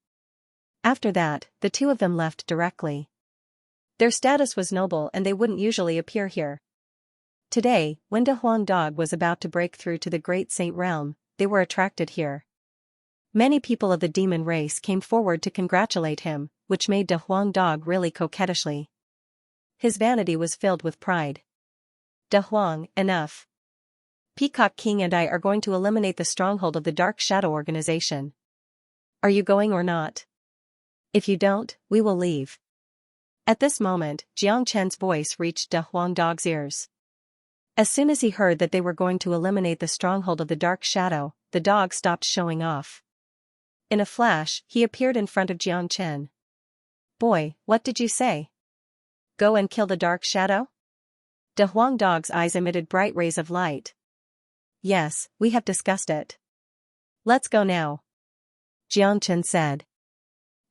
After that, the two of them left directly. Their status was noble and they wouldn't usually appear here. Today, when De Huang Dog was about to break through to the Great Saint Realm, they were attracted here. Many people of the demon race came forward to congratulate him, which made De Huang Dog really coquettishly. His vanity was filled with pride. De Huang, enough. Peacock King and I are going to eliminate the stronghold of the Dark Shadow organization. Are you going or not? If you don't, we will leave. At this moment, Jiang Chen's voice reached De Huang Dog's ears. As soon as he heard that they were going to eliminate the stronghold of the Dark Shadow, the dog stopped showing off. In a flash, he appeared in front of Jiang Chen. Boy, what did you say? Go and kill the Dark Shadow? De Huang Dog's eyes emitted bright rays of light. Yes, we have discussed it. Let's go now. Jiang Chen said.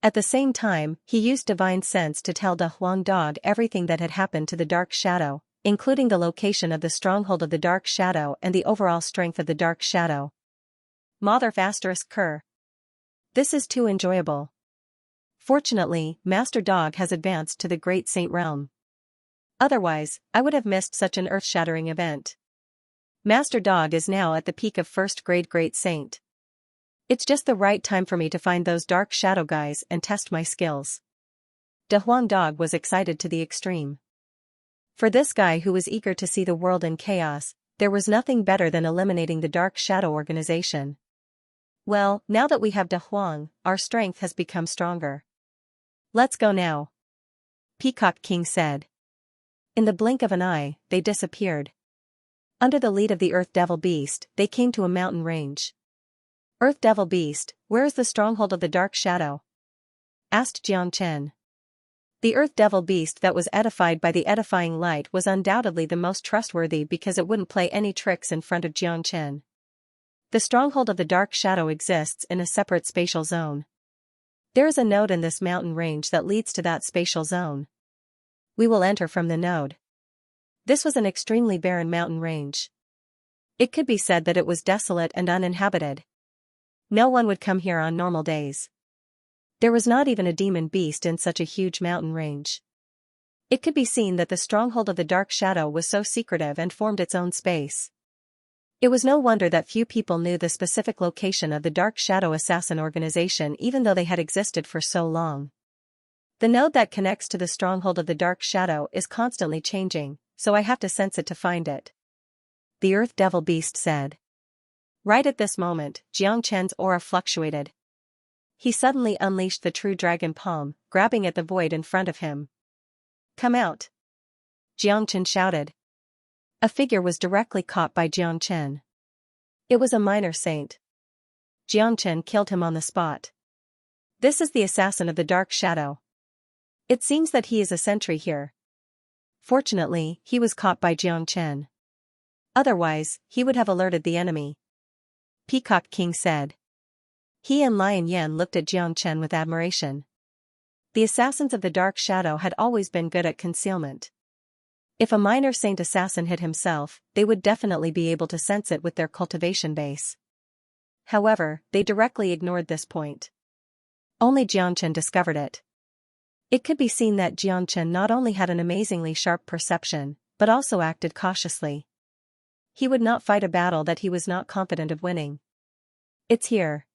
At the same time, he used divine sense to tell De Huang Dog everything that had happened to the Dark Shadow, including the location of the stronghold of the Dark Shadow and the overall strength of the Dark Shadow. Mother **Cur. This is too enjoyable. Fortunately, Master Dog has advanced to the Great Saint Realm. Otherwise, I would have missed such an earth-shattering event. Master Dog is now at the peak of first grade Great Saint. It's just the right time for me to find those Dark Shadow guys and test my skills. De Huang Dog was excited to the extreme. For this guy who was eager to see the world in chaos, there was nothing better than eliminating the Dark Shadow organization. Well, now that we have De Huang, our strength has become stronger. Let's go now. Peacock King said. In the blink of an eye, they disappeared. Under the lead of the Earth Devil Beast, they came to a mountain range. Earth Devil Beast, where is the stronghold of the Dark Shadow? Asked Jiang Chen. The Earth Devil Beast that was edified by the edifying light was undoubtedly the most trustworthy because it wouldn't play any tricks in front of Jiang Chen. The stronghold of the Dark Shadow exists in a separate spatial zone. There is a node in this mountain range that leads to that spatial zone. We will enter from the node. This was an extremely barren mountain range. It could be said that it was desolate and uninhabited. No one would come here on normal days. There was not even a demon beast in such a huge mountain range. It could be seen that the stronghold of the Dark Shadow was so secretive and formed its own space. It was no wonder that few people knew the specific location of the Dark Shadow Assassin organization even though they had existed for so long. The node that connects to the stronghold of the Dark Shadow is constantly changing, so I have to sense it to find it. The Earth Devil Beast said. Right at this moment, Jiang Chen's aura fluctuated. He suddenly unleashed the true dragon palm, grabbing at the void in front of him. Come out! Jiang Chen shouted. A figure was directly caught by Jiang Chen. It was a minor saint. Jiang Chen killed him on the spot. This is the assassin of the Dark Shadow. It seems that he is a sentry here. Fortunately, he was caught by Jiang Chen. Otherwise, he would have alerted the enemy. Peacock King said. He and Lion Yan looked at Jiang Chen with admiration. The assassins of the Dark Shadow had always been good at concealment. If a minor saint assassin hid himself, they would definitely be able to sense it with their cultivation base. However, they directly ignored this point. Only Jiang Chen discovered it. It could be seen that Jiang Chen not only had an amazingly sharp perception, but also acted cautiously. He would not fight a battle that he was not confident of winning. It's here.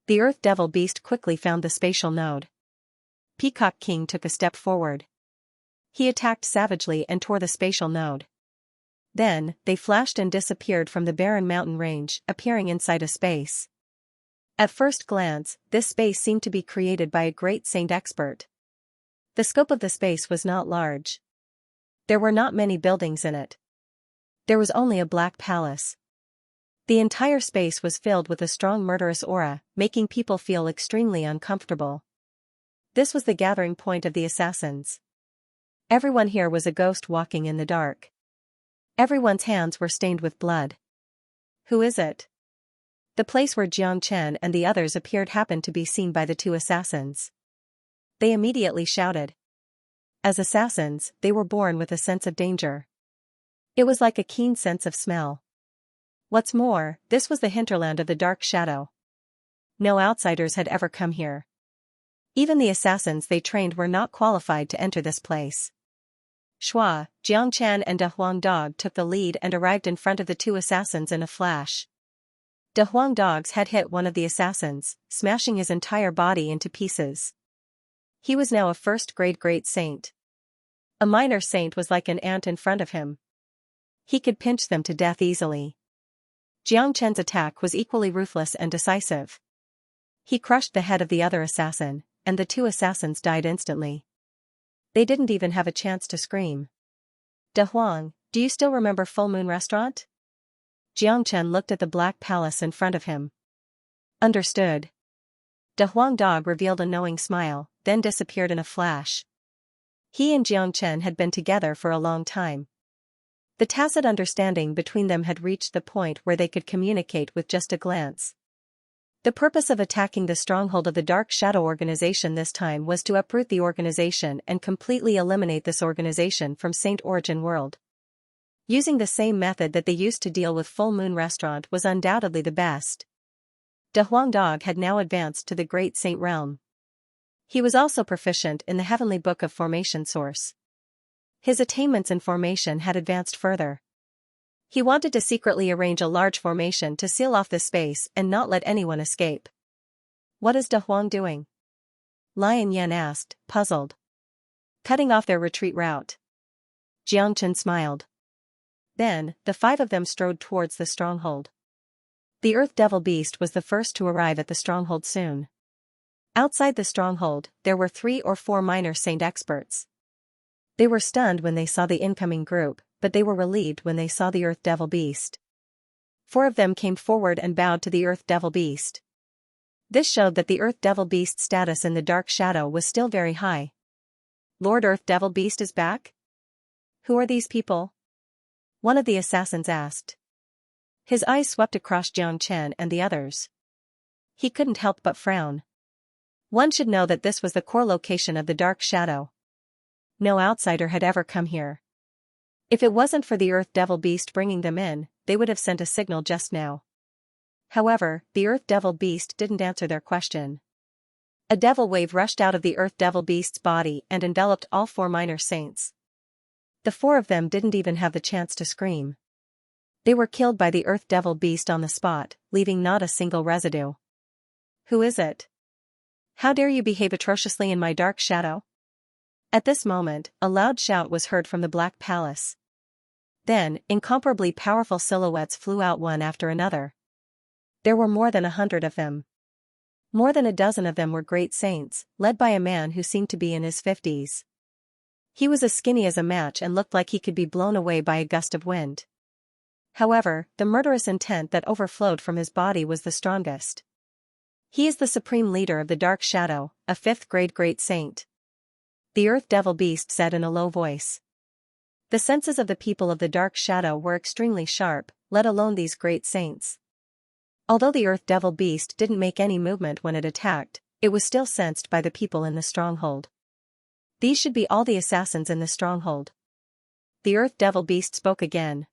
The Earth Devil Beast quickly found the spatial node. Peacock King took a step forward. He attacked savagely and tore the spatial node. Then, they flashed and disappeared from the barren mountain range, appearing inside a space. At first glance, this space seemed to be created by a great saint expert. The scope of the space was not large. There were not many buildings in it. There was only a black palace. The entire space was filled with a strong murderous aura, making people feel extremely uncomfortable. This was the gathering point of the assassins. Everyone here was a ghost walking in the dark. Everyone's hands were stained with blood. Who is it? The place where Jiang Chen and the others appeared happened to be seen by the two assassins. They immediately shouted, As assassins, they were born with a sense of danger. It was like a keen sense of smell. What's more, this was the hinterland of the dark shadow. No outsiders had ever come here. Even the assassins they trained were not qualified to enter this place. Shua, Jiangchen and De Huangdog took the lead and arrived in front of the two assassins in a flash. De Huangdog's head hit one of the assassins, smashing his entire body into pieces. He was now a first-grade great saint. A minor saint was like an ant in front of him. He could pinch them to death easily. Jiangchen's attack was equally ruthless and decisive. He crushed the head of the other assassin, and the two assassins died instantly. They didn't even have a chance to scream. De Huang, do you still remember Full Moon Restaurant? Jiangchen looked at the black palace in front of him. Understood. De Huangdog revealed a knowing smile, then disappeared in a flash. He and Jiangchen had been together for a long time. The tacit understanding between them had reached the point where they could communicate with just a glance. The purpose of attacking the stronghold of the Dark Shadow organization this time was to uproot the organization and completely eliminate this organization from Saint Origin World. Using the same method that they used to deal with Full Moon Restaurant was undoubtedly the best. De Huangdog had now advanced to the Great Saint Realm. He was also proficient in the Heavenly Book of Formation Source. His attainments in formation had advanced further. He wanted to secretly arrange a large formation to seal off this space and not let anyone escape. What is De Huang doing? Lion Yan asked, puzzled. Cutting off their retreat route. Jiangchen smiled. Then, the five of them strode towards the stronghold. The Earth Devil Beast was the first to arrive at the stronghold soon. Outside the stronghold, there were 3 or 4 minor saint experts. They were stunned when they saw the incoming group, but they were relieved when they saw the Earth Devil Beast. 4 of them came forward and bowed to the Earth Devil Beast. This showed that the Earth Devil Beast's status in the Dark Shadow was still very high. Lord Earth Devil Beast is back? Who are these people? One of the assassins asked. His eyes swept across Jiangchen and the others. He couldn't help but frown. One should know that this was the core location of the Dark Shadow. No outsider had ever come here. If it wasn't for the Earth Devil Beast bringing them in, they would have sent a signal just now. However, the Earth Devil Beast didn't answer their question. A devil wave rushed out of the Earth Devil Beast's body and enveloped all 4 minor saints. The 4 of them didn't even have the chance to scream. They were killed by the Earth Devil Beast on the spot, leaving not a single residue. Who is it? How dare you behave atrociously in my Dark Shadow? At this moment, a loud shout was heard from the Black Palace. Then, incomparably powerful silhouettes flew out one after another. There were more than 100 of them. More than a dozen of them were great saints, led by a man who seemed to be in his 50s. He was as skinny as a match and looked like he could be blown away by a gust of wind. However, the murderous intent that overflowed from his body was the strongest. He is the supreme leader of the Dark Shadow, a 5th-grade great saint. The Earth Devil Beast said in a low voice. The senses of the people of the Dark Shadow were extremely sharp, let alone these great saints. Although the Earth Devil Beast didn't make any movement when it attacked, it was still sensed by the people in the stronghold. These should be all the assassins in the stronghold. The Earth Devil Beast spoke again.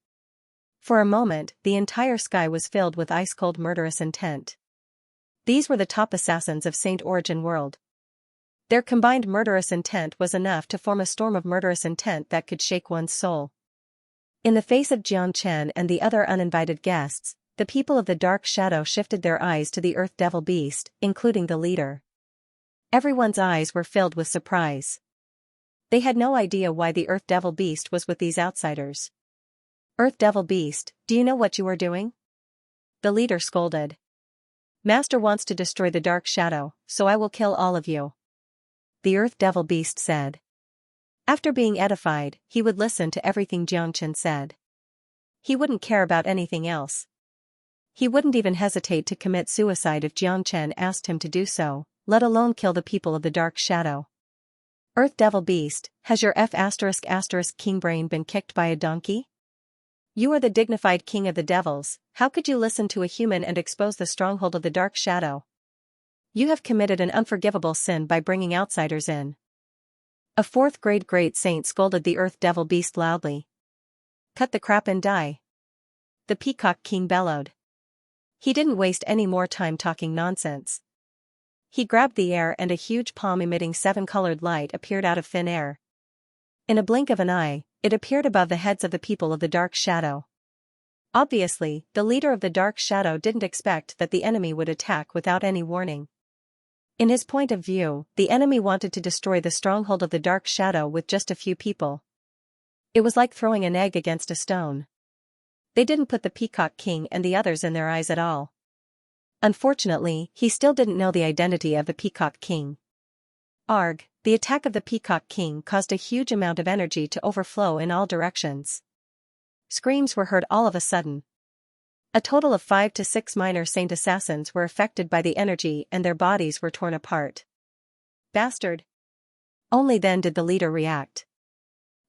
For a moment, the entire sky was filled with ice-cold murderous intent. These were the top assassins of Saint Origin World. Their combined murderous intent was enough to form a storm of murderous intent that could shake one's soul. In the face of Jiangchen and the other uninvited guests, the people of the Dark Shadow shifted their eyes to the Earth Devil Beast, including the leader. Everyone's eyes were filled with surprise. They had no idea why the Earth Devil Beast was with these outsiders. Earth Devil Beast, do you know what you are doing? The leader scolded. Master wants to destroy the Dark Shadow, so I will kill all of you. The Earth Devil Beast said. After being edified, he would listen to everything Jiangchen said. He wouldn't care about anything else. He wouldn't even hesitate to commit suicide if Jiangchen asked him to do so, let alone kill the people of the Dark Shadow. Earth Devil Beast, has your king brain been kicked by a donkey? You are the dignified king of the devils, how could you listen to a human and expose the stronghold of the Dark Shadow? You have committed an unforgivable sin by bringing outsiders in. A fourth grade great saint scolded the earth devil beast loudly. Cut the crap and die. The Peacock King bellowed. He didn't waste any more time talking nonsense. He grabbed the air and a huge palm emitting 7-colored light appeared out of thin air. In a blink of an eye, it appeared above the heads of the people of the Dark Shadow. Obviously, the leader of the Dark Shadow didn't expect that the enemy would attack without any warning. In his point of view, the enemy wanted to destroy the stronghold of the Dark Shadow with just a few people. It was like throwing an egg against a stone. They didn't put the Peacock King and the others in their eyes at all. Unfortunately, he still didn't know the identity of the Peacock King. Arg, the attack of the Peacock King caused a huge amount of energy to overflow in all directions. Screams were heard all of a sudden. A total of 5 to 6 minor saint assassins were affected by the energy and their bodies were torn apart. Bastard! Only then did the leader react.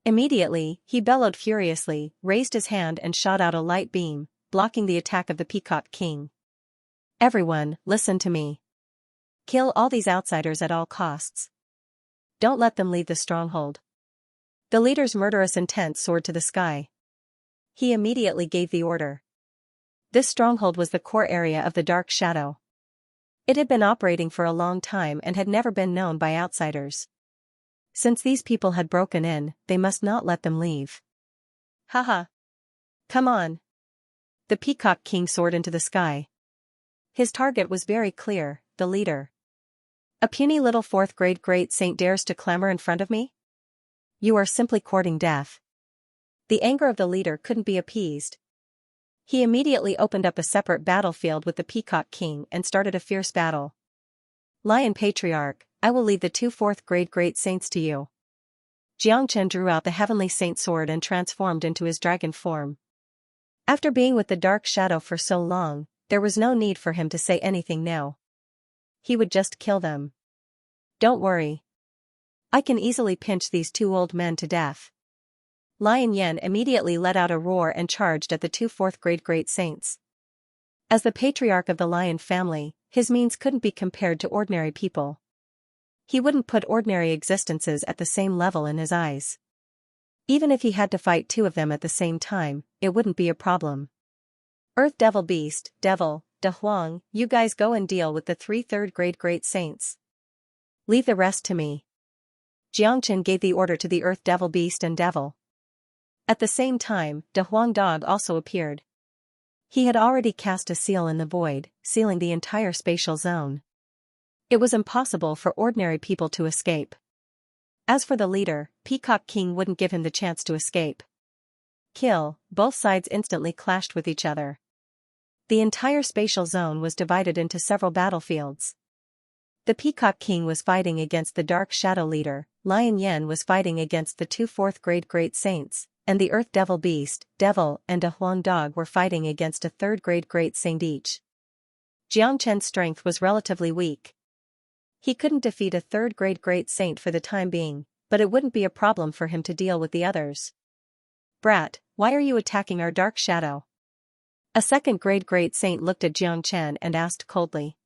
Immediately, he bellowed furiously, raised his hand and shot out a light beam, blocking the attack of the Peacock King. Everyone, listen to me. Kill all these outsiders at all costs. Don't let them leave the stronghold. The leader's murderous intent soared to the sky. He immediately gave the order. This stronghold was the core area of the Dark Shadow. It had been operating for a long time and had never been known by outsiders. Since these people had broken in, they must not let them leave. Haha. Come on. The Peacock King soared into the sky. His target was very clear, the leader. A puny little fourth grade great saint dares to clamor in front of me? You are simply courting death. The anger of the leader couldn't be appeased. He immediately opened up a separate battlefield with the Peacock King and started a fierce battle. Lion Patriarch, I will leave the 2 fourth grade great saints to you. Xianxia drew out the heavenly saint sword and transformed into his dragon form. After being with the Dark Shadow for so long, there was no need for him to say anything now. He would just kill them. Don't worry. I can easily pinch these 2 old men to death. Lion Yen immediately let out a roar and charged at the 2 fourth grade great saints. As the patriarch of the lion family, his means couldn't be compared to ordinary people. He wouldn't put ordinary existences at the same level in his eyes. Even if he had to fight 2 of them at the same time, it wouldn't be a problem. Earth Devil Beast, Devil, De Huang, you guys go and deal with the 3 third grade great saints. Leave the rest to me. Xianxia gave the order to the Earth Devil Beast and Devil. At the same time, De Huang Dog also appeared. He had already cast a seal in the void, sealing the entire spatial zone. It was impossible for ordinary people to escape. As for the leader, Peacock King wouldn't give him the chance to escape. Kill, both sides instantly clashed with each other. The entire spatial zone was divided into several battlefields. The Peacock King was fighting against the Dark Shadow leader, Lion Yen was fighting against the 2 fourth grade great saints, and the Earth Devil Beast, Devil and De Huang Dog were fighting against a 3rd grade great saint each. Xianxia's strength was relatively weak. He couldn't defeat a 3rd grade great saint for the time being, but it wouldn't be a problem for him to deal with the others. Brat, why are you attacking our Dark Shadow? A 2nd grade great saint looked at Xianxia and asked coldly.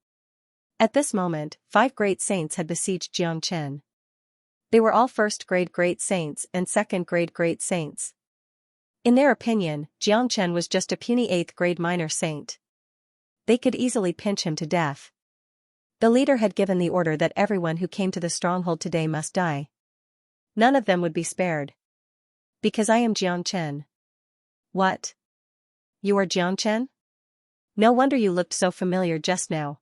At this moment, 5 great saints had besieged Xianxia. They were all 1st grade great saints and 2nd grade great saints. In their opinion, Xianxia was just a puny 8th grade minor saint. They could easily pinch him to death. The leader had given the order that everyone who came to the stronghold today must die. None of them would be spared. Because I am Xianxia. What? You are Xianxia? No wonder you looked so familiar just now.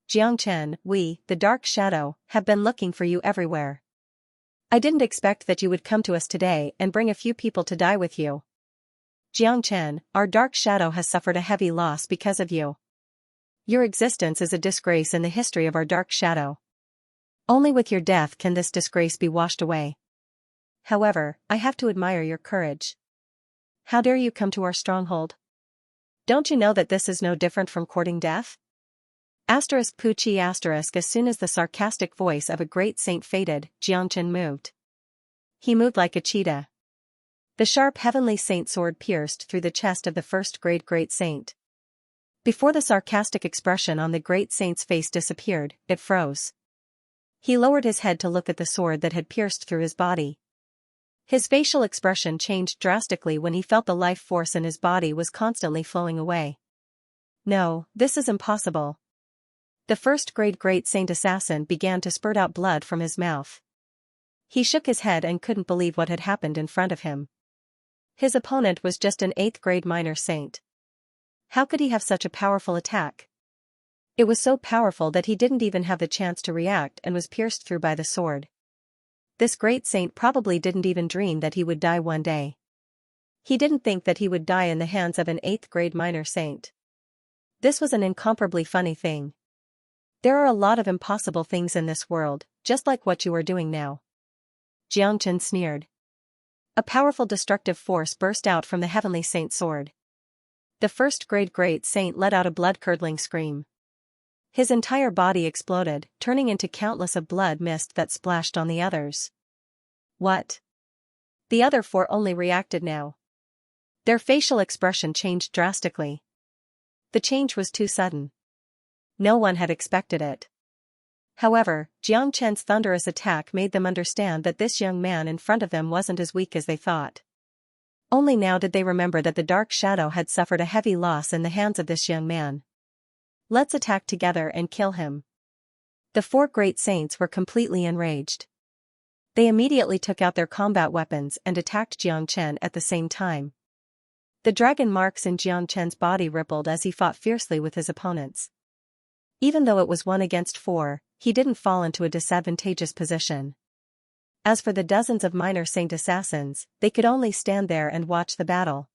Xianxia, we, the Dark Shadow, have been looking for you everywhere. I didn't expect that you would come to us today and bring a few people to die with you. Xianxia, our Dark Shadow has suffered a heavy loss because of you. Your existence is a disgrace in the history of our Dark Shadow. Only with your death can this disgrace be washed away. However, I have to admire your courage. How dare you come to our stronghold? Don't you know that this is no different from courting death? Asterisk Pucci asterisk. As soon as the sarcastic voice of a great saint faded, Xianxia moved. He moved like a cheetah. The sharp heavenly saint sword pierced through the chest of the 1st grade great saint. Before the sarcastic expression on the great saint's face disappeared, it froze. He lowered his head to look at the sword that had pierced through his body. His facial expression changed drastically when he felt the life force in his body was constantly flowing away. No, this is impossible. The first great saint assassin began to spurt out blood from his mouth. He shook his head and couldn't believe what had happened in front of him. His opponent was just an 8th grade minor saint. How could he have such a powerful attack? It was so powerful that he didn't even have the chance to react and was pierced through by the sword. This great saint probably didn't even dream that he would die one day. He didn't think that he would die in the hands of an 8th grade minor saint. This was an incomparably funny thing. There are a lot of impossible things in this world, just like what you are doing now. Xianxia sneered. A powerful destructive force burst out from the heavenly saint's sword. The first great saint let out a blood-curdling scream. His entire body exploded, turning into countless of blood mist that splashed on the others. What? The other 4 only reacted now. Their facial expression changed drastically. The change was too sudden. No one had expected it. However, Xianxia's thunderous attack made them understand that this young man in front of them wasn't as weak as they thought. Only now did they remember that the dark shadow had suffered a heavy loss in the hands of this young man. Let's attack together and kill him. The 4 great saints were completely enraged. They immediately took out their combat weapons and attacked Xianxia at the same time. The dragon marks in Xianxia's body rippled as he fought fiercely with his opponents. Even though it was 1 against 4, he didn't fall into a disadvantageous position. As for the dozens of minor saint assassins, they could only stand there and watch the battle.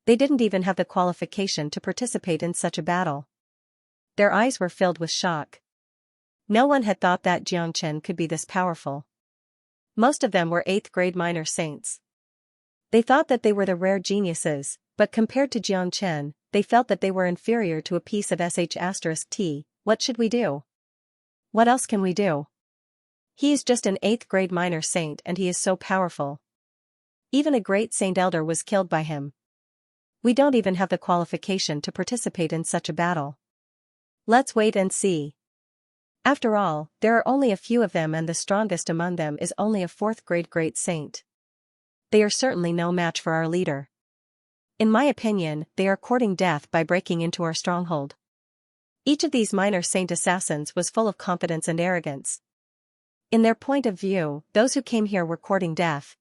They didn't even have the qualification to participate in such a battle. Their eyes were filled with shock. No one had thought that Xianxia could be this powerful. Most of them were 8th grade minor saints. They thought that they were the rare geniuses, but compared to Xianxia, they felt that they were inferior to a piece of sh*t. What should we do? What else can we do? He is just an 8th grade minor saint and he is so powerful. Even a great saint elder was killed by him. We don't even have the qualification to participate in such a battle. Let's wait and see. After all, there are only a few of them and the strongest among them is only a 4th grade great saint. They are certainly no match for our leader. In my opinion, they are courting death by breaking into our stronghold. Each of these minor saint assassins was full of confidence and arrogance. In their point of view, those who came here were courting death.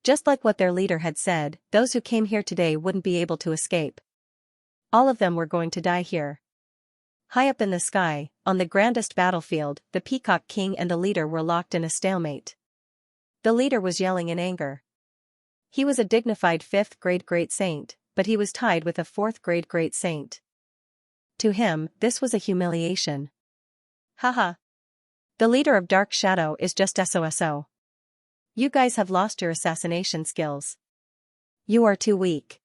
Just like what their leader had said, those who came here today wouldn't be able to escape. All of them were going to die here. High up in the sky, on the grandest battlefield, the Peacock King and the leader were locked in a stalemate. The leader was yelling in anger. He was a dignified 5th grade great saint, but he was tied with a 4th grade great saint. To him, this was a humiliation. Haha. The leader of Dark Shadow is just SOSO. You guys have lost your assassination skills. You are too weak.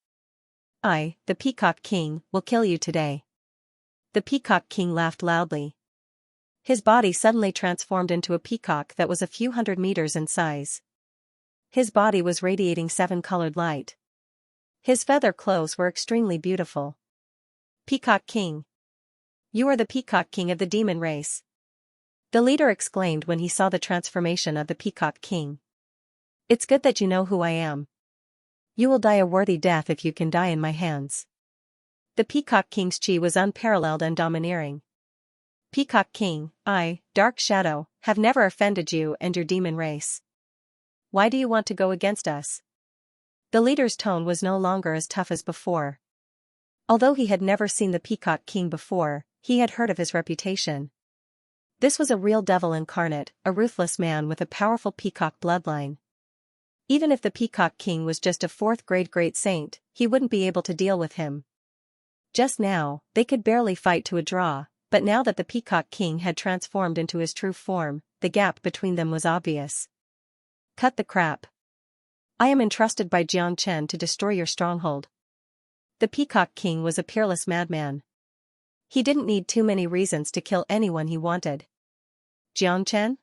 I, the Peacock King, will kill you today. The Peacock King laughed loudly. His body suddenly transformed into a peacock that was a few hundred meters in size. His body was radiating 7-colored light. His feather clothes were extremely beautiful. Peacock King. You are the Peacock King of the demon race. The leader exclaimed when he saw the transformation of the Peacock King. It's good that you know who I am. You will die a worthy death if you can die in my hands. The Peacock King's chi was unparalleled and domineering. Peacock King, I, Dark Shadow, have never offended you and your demon race. Why do you want to go against us? The leader's tone was no longer as tough as before. Although he had never seen the Peacock King before, he had heard of his reputation. This was a real devil incarnate, a ruthless man with a powerful peacock bloodline. Even if the Peacock King was just a 4th grade great saint, he wouldn't be able to deal with him. Just now, they could barely fight to a draw, but now that the Peacock King had transformed into his true form, the gap between them was obvious. Cut the crap. I am entrusted by Xianxia to destroy your stronghold. The Peacock King was a peerless madman. He didn't need too many reasons to kill anyone he wanted. Xianxia?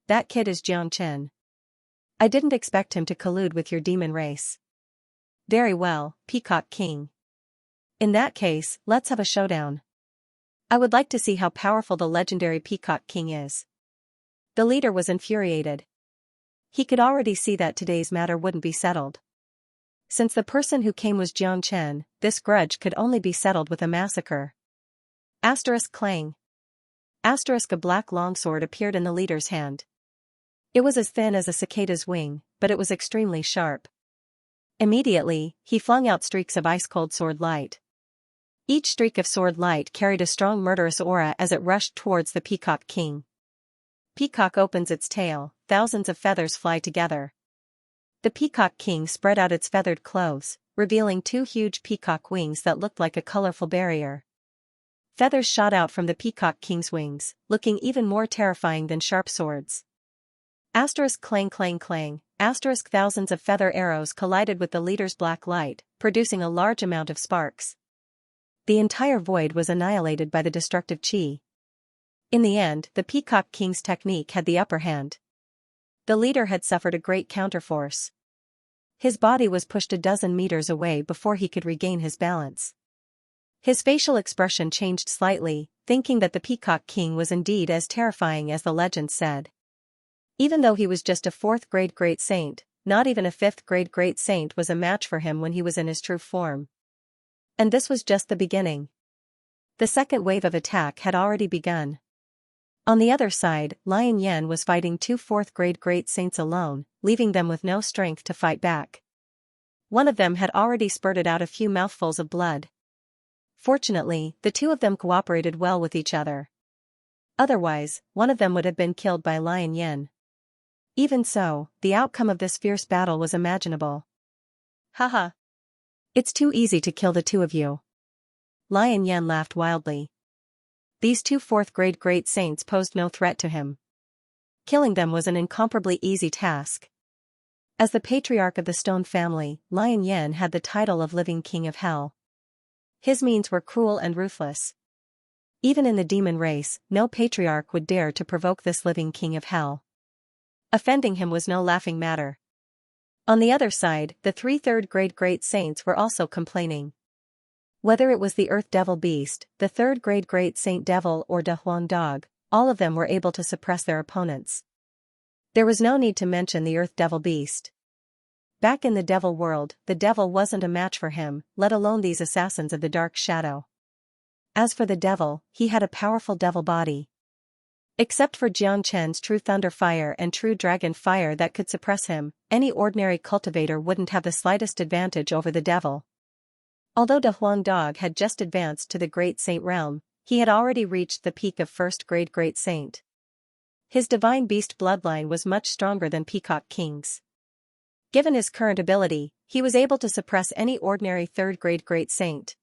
That kid is Xianxia. I didn't expect him to collude with your demon race. Very well, Peacock King. In that case, let's have a showdown. I would like to see how powerful the legendary Peacock King is. The leader was infuriated. He could already see that today's matter wouldn't be settled. Since the person who came was Xianxia, this grudge could only be settled with a massacre. Clang. A black longsword appeared in the leader's hand. It was as thin as a cicada's wing, but it was extremely sharp. Immediately, he flung out streaks of ice-cold sword light. Each streak of sword light carried a strong murderous aura as it rushed towards the Peacock King. Peacock opens its tail, thousands of feathers fly together. The Peacock King spread out its feathered clothes, revealing two huge peacock wings that looked like a colorful barrier. Feathers shot out from the Peacock King's wings, looking even more terrifying than sharp swords. Clang. Thousands of feather arrows collided with the leader's black light, producing a large amount of sparks. The entire void was annihilated by the destructive chi. In the end, the Peacock King's technique had the upper hand. The leader had suffered a great counterforce. His body was pushed a dozen meters away before he could regain his balance. His facial expression changed slightly, thinking that the Peacock King was indeed as terrifying as the legend said. Even though he was just a 4th-grade great saint, not even a 5th-grade great saint was a match for him when he was in his true form. And this was just the beginning. The second wave of attack had already begun. On the other side, Xianxia was fighting 2 4th-grade great saints alone, leaving them with no strength to fight back. One of them had already spurted out a few mouthfuls of blood. Fortunately, the two of them cooperated well with each other. Otherwise, one of them would have been killed by Xianxia. Even so, the outcome of this fierce battle was imaginable. Haha. It's too easy to kill the two of you. Xianxia laughed wildly. These 2 4th-grade great saints posed no threat to him. Killing them was an incomparably easy task. As the patriarch of the Stone family, Xianxia had the title of living king of hell. His means were cruel and ruthless. Even in the demon race, no patriarch would dare to provoke this living king of hell. Offending him was no laughing matter. On the other side, the 3 3rd-grade great saints were also complaining. Whether it was the Earth Devil Beast, the 3rd-grade great saint devil or Da Huang Dog, all of them were able to suppress their opponents. There was no need to mention the Earth Devil Beast. Back in the devil world, the devil wasn't a match for him, let alone these assassins of the dark shadow. As for the devil, he had a powerful devil body. Except for Xianxia's true thunder fire and true dragon fire that could suppress him, any ordinary cultivator wouldn't have the slightest advantage over the devil. Although Da Huang Dog had just advanced to the Great Saint realm, he had already reached the peak of 1st-grade Great Saint. His divine beast bloodline was much stronger than Peacock King's. Given his current ability, he was able to suppress any ordinary 3rd-grade Great Saint.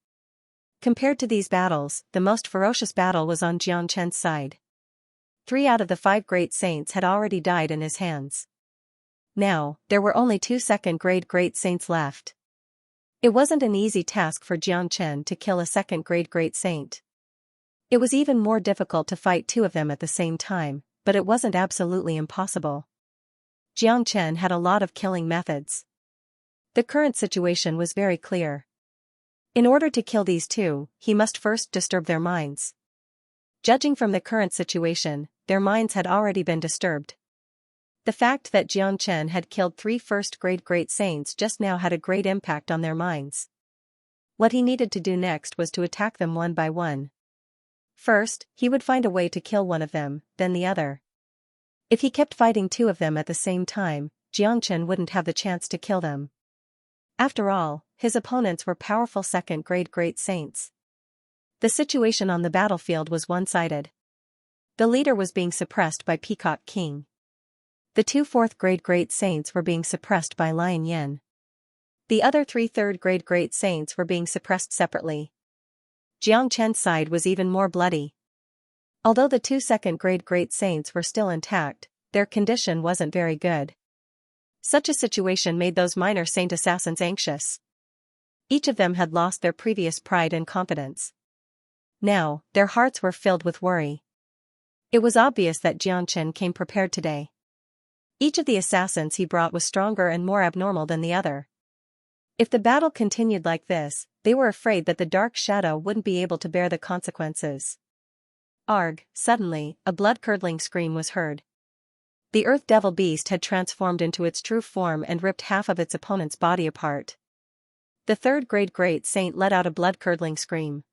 Compared to these battles, the most ferocious battle was on Xianxia's side. 3 out of the 5 great saints had already died in his hands. Now, there were only 2 2nd-grade great saints left. It wasn't an easy task for Xianxia to kill a 2nd-grade great saint. It was even more difficult to fight 2 of them at the same time, but it wasn't absolutely impossible. Xianxia had a lot of killing methods. The current situation was very clear. In order to kill these 2, he must first disturb their minds. Judging from the current situation, their minds had already been disturbed. The fact that Xianxia had killed 3 1st-grade great saints just now had a great impact on their minds. What he needed to do next was to attack them one by one. First, he would find a way to kill one of them, then the other. If he kept fighting 2 of them at the same time, Xianxia wouldn't have the chance to kill them. After all, his opponents were powerful 2nd-grade great saints. The situation on the battlefield was one-sided. The leader was being suppressed by Peacock King. The 2 4th-grade great saints were being suppressed by Xianxia. The other 3 3rd-grade great saints were being suppressed separately. Xianxia's side was even more bloody. Although the 2 2nd-grade great saints were still intact, their condition wasn't very good. Such a situation made those minor saint assassins anxious. Each of them had lost their previous pride and confidence. Now, their hearts were filled with worry. It was obvious that Xianxia came prepared today. Each of the assassins he brought was stronger and more abnormal than the other. If the battle continued like this, they were afraid that the dark shadow wouldn't be able to bear the consequences. Arg! Suddenly, a blood-curdling scream was heard. The Earth Devil Beast had transformed into its true form and ripped half of its opponent's body apart. The third grade Great Saint let out a blood-curdling scream.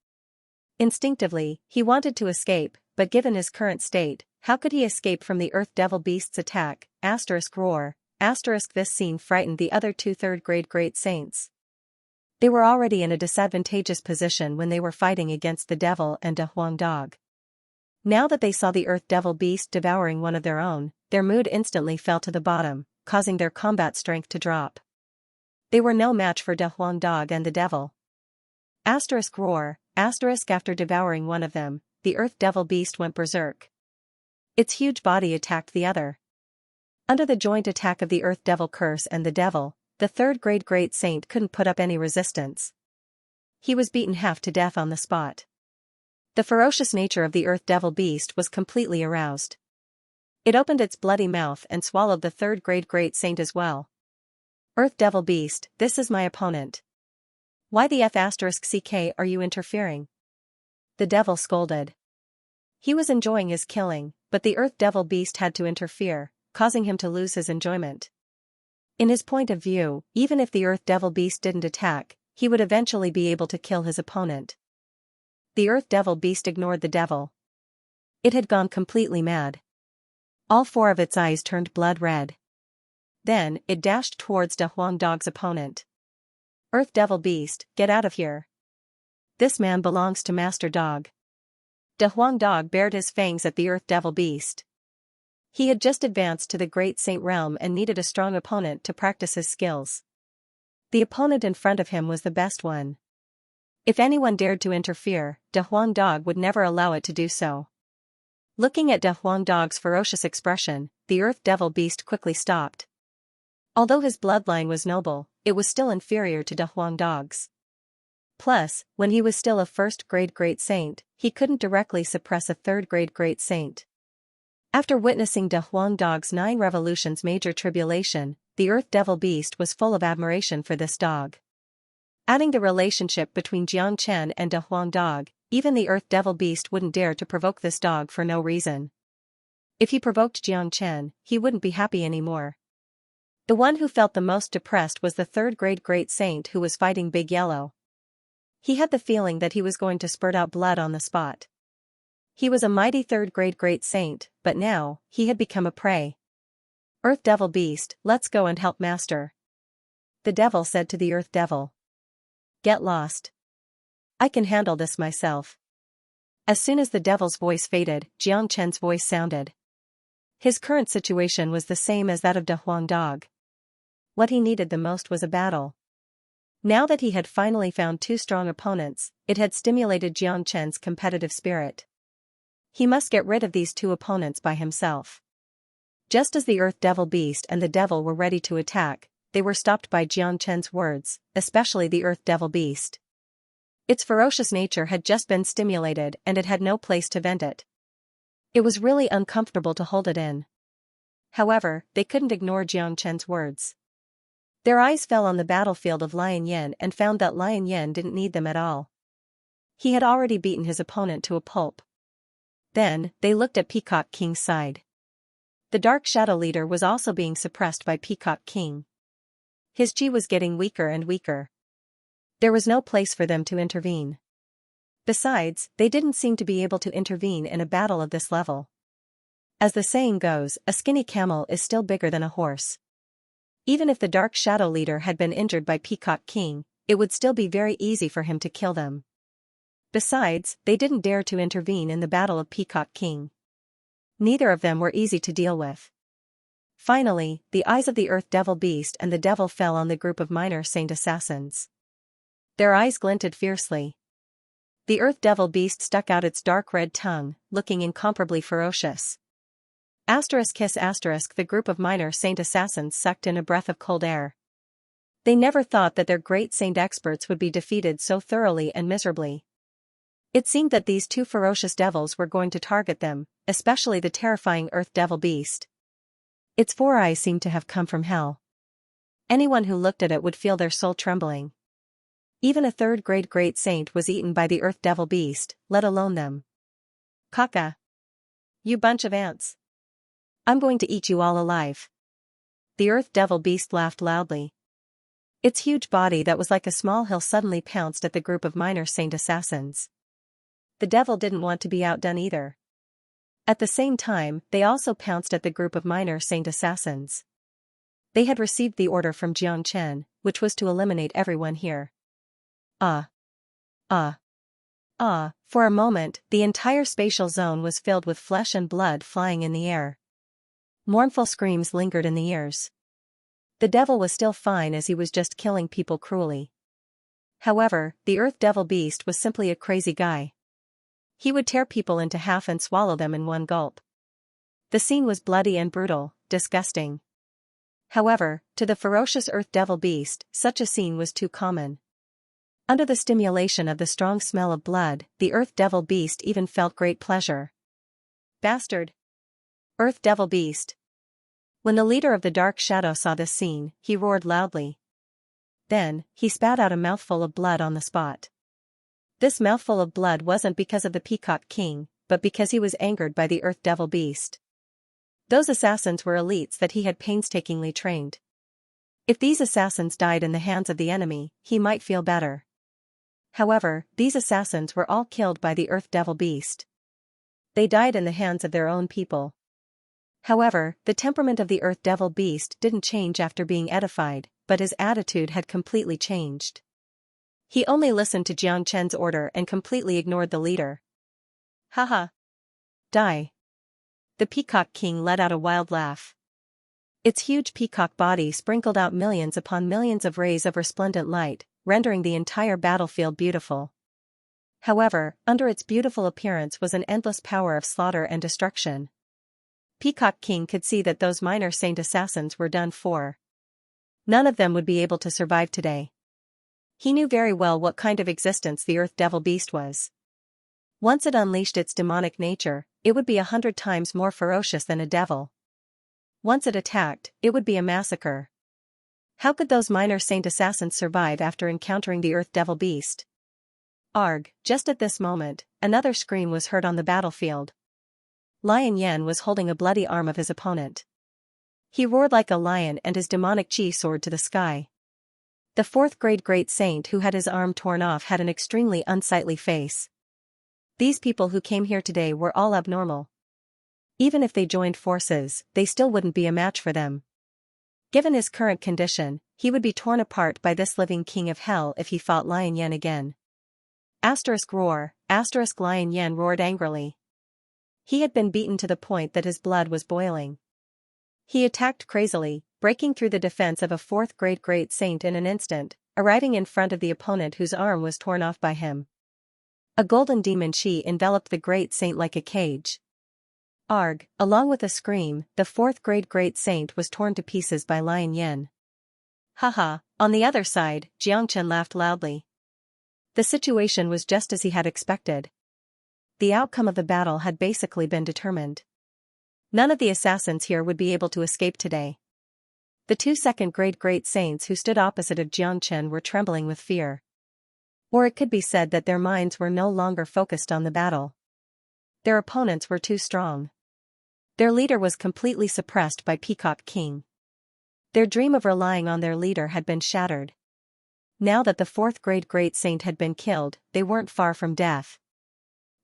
Instinctively, he wanted to escape, but given his current state, how could he escape from the Earth Devil Beast's attack? Roar. This scene frightened the other two third grade Great Saints. They were already in a disadvantageous position when they were fighting against the Devil and De Huang Dog. Now that they saw the Earth Devil Beast devouring one of their own, their mood instantly fell to the bottom, causing their combat strength to drop. They were no match for De Huang Dog and the Devil. Roar. After devouring one of them, the Earth Devil Beast went berserk. Its huge body attacked the other. Under the joint attack of the Earth Devil Curse and the Devil, the third grade Great Saint couldn't put up any resistance. He was beaten half to death on the spot. The ferocious nature of the Earth Devil Beast was completely aroused. It opened its bloody mouth and swallowed the third grade Great Saint as well. Earth Devil Beast, this is my opponent. Why the F***ck are you interfering? The Devil scolded. He was enjoying his killing, but the Earth Devil Beast had to interfere, causing him to lose his enjoyment. In his point of view, even if the Earth Devil Beast didn't attack, he would eventually be able to kill his opponent. The Earth Devil Beast ignored the Devil. It had gone completely mad. All four of its eyes turned blood red. Then, it dashed towards De Huang Dog's opponent. Earth Devil Beast, get out of here. This man belongs to Master Dog. De Huang Dog bared his fangs at the Earth Devil Beast. He had just advanced to the Great Saint realm and needed a strong opponent to practice his skills. The opponent in front of him was the best one. If anyone dared to interfere, De Huang Dog would never allow it to do so. Looking at De Huang Dog's ferocious expression, the Earth Devil Beast quickly stopped. Although his bloodline was noble, it was still inferior to De Huang Dog's. Plus, when he was still a first-grade Great Saint, he couldn't directly suppress a third-grade Great Saint. After witnessing De Huang Dog's 9 revolutions major tribulation, the Earth Devil Beast was full of admiration for this dog. Adding the relationship between Xianxia and De Huang Dog, even the Earth Devil Beast wouldn't dare to provoke this dog for no reason. If he provoked Xianxia, he wouldn't be happy anymore. The one who felt the most depressed was the third-grade Great Saint who was fighting Big Yellow. He had the feeling that he was going to spurt out blood on the spot. He was a mighty third-grade Great Saint, but now, he had become a prey. Earth Devil Beast, let's go and help Master. The Devil said to the Earth Devil. Get lost. I can handle this myself. As soon as the Devil's voice faded, Xianxia's voice sounded. His current situation was the same as that of De Huang Dog. What he needed the most was a battle. Now that he had finally found 2 strong opponents, it had stimulated Xianxia's competitive spirit. He must get rid of these 2 opponents by himself. Just as the Earth Devil Beast and the Devil were ready to attack, they were stopped by Xianxia's words, especially the Earth Devil Beast. Its ferocious nature had just been stimulated and it had no place to vent it. It was really uncomfortable to hold it in. However, they couldn't ignore Xianxia's words. Their eyes fell on the battlefield of Lion Yin and found that Lion Yin didn't need them at all. He had already beaten his opponent to a pulp. Then, they looked at Peacock King's side. The Dark Shadow Leader was also being suppressed by Peacock King. His chi was getting weaker and weaker. There was no place for them to intervene. Besides, they didn't seem to be able to intervene in a battle of this level. As the saying goes, a skinny camel is still bigger than a horse. Even if the Dark Shadow Leader had been injured by Peacock King, it would still be very easy for him to kill them. Besides, they didn't dare to intervene in the battle of Peacock King. Neither of them were easy to deal with. Finally, the eyes of the Earth Devil Beast and the Devil fell on the group of minor saint assassins. Their eyes glinted fiercely. The Earth Devil Beast stuck out its dark red tongue, looking incomparably ferocious. The group of minor saint assassins sucked in a breath of cold air. They never thought that their great saint experts would be defeated so thoroughly and miserably. It seemed that these 2 ferocious devils were going to target them, especially the terrifying Earth Devil Beast. Its 4 eyes seemed to have come from hell. Anyone who looked at it would feel their soul trembling. Even a third-grade Great Saint was eaten by the Earth Devil Beast, let alone them. Caca. You bunch of ants. I'm going to eat you all alive. The Earth Devil Beast laughed loudly. Its huge body that was like a small hill suddenly pounced at the group of minor saint assassins. The devil didn't want to be outdone either. At the same time, they also pounced at the group of minor saint assassins. They had received the order from Xianxia, which was to eliminate everyone here. Ah! Ah! Ah! For a moment, the entire spatial zone was filled with flesh and blood flying in the air. Mournful screams lingered in the ears. The devil was still fine as he was just killing people cruelly. However, the Earth Devil Beast was simply a crazy guy. He would tear people into half and swallow them in one gulp. The scene was bloody and brutal, disgusting. However, to the ferocious Earth Devil Beast, such a scene was too common. Under the stimulation of the strong smell of blood, the Earth Devil Beast even felt great pleasure. Bastard! Earth Devil Beast! When the leader of the Dark Shadow saw this scene, he roared loudly. Then, he spat out a mouthful of blood on the spot. This mouthful of blood wasn't because of the Peacock King, but because he was angered by the Earth Devil Beast. Those assassins were elites that he had painstakingly trained. If these assassins died in the hands of the enemy, he might feel better. However, these assassins were all killed by the Earth Devil Beast. They died in the hands of their own people. However, the temperament of the Earth Devil Beast didn't change after being edified, but his attitude had completely changed. He only listened to Xianxia's order and completely ignored the leader. Haha! Die! The Peacock King let out a wild laugh. Its huge peacock body sprinkled out millions upon millions of rays of resplendent light, rendering the entire battlefield beautiful. However, under its beautiful appearance was an endless power of slaughter and destruction. Peacock King could see that those minor saint assassins were done for. None of them would be able to survive today. He knew very well what kind of existence the Earth Devil Beast was. Once it unleashed its demonic nature, it would be 100 times more ferocious than a devil. Once it attacked, it would be a massacre. How could those minor saint assassins survive after encountering the Earth Devil Beast? Arg! Just at this moment, another scream was heard on the battlefield. Xianxia was holding a bloody arm of his opponent. He roared like a lion and his demonic chi soared to the sky. The 4th grade great saint who had his arm torn off had an extremely unsightly face. These people who came here today were all abnormal. Even if they joined forces, they still wouldn't be a match for them. Given his current condition, he would be torn apart by this living king of hell if he fought Xianxia again. Roar, Xianxia roared angrily. He had been beaten to the point that his blood was boiling. He attacked crazily, breaking through the defense of a 4th grade great saint in an instant, arriving in front of the opponent whose arm was torn off by him. A golden demon chi enveloped the great saint like a cage. Arg! Along with a scream, the 4th grade great saint was torn to pieces by Xianxia. Haha! On the other side, Xianxia laughed loudly. The situation was just as he had expected. The outcome of the battle had basically been determined. None of the assassins here would be able to escape today. The 2 2nd grade great saints who stood opposite of Xianxia were trembling with fear. Or it could be said that their minds were no longer focused on the battle. Their opponents were too strong. Their leader was completely suppressed by Peacock King. Their dream of relying on their leader had been shattered. Now that the 4th grade great saint had been killed, they weren't far from death.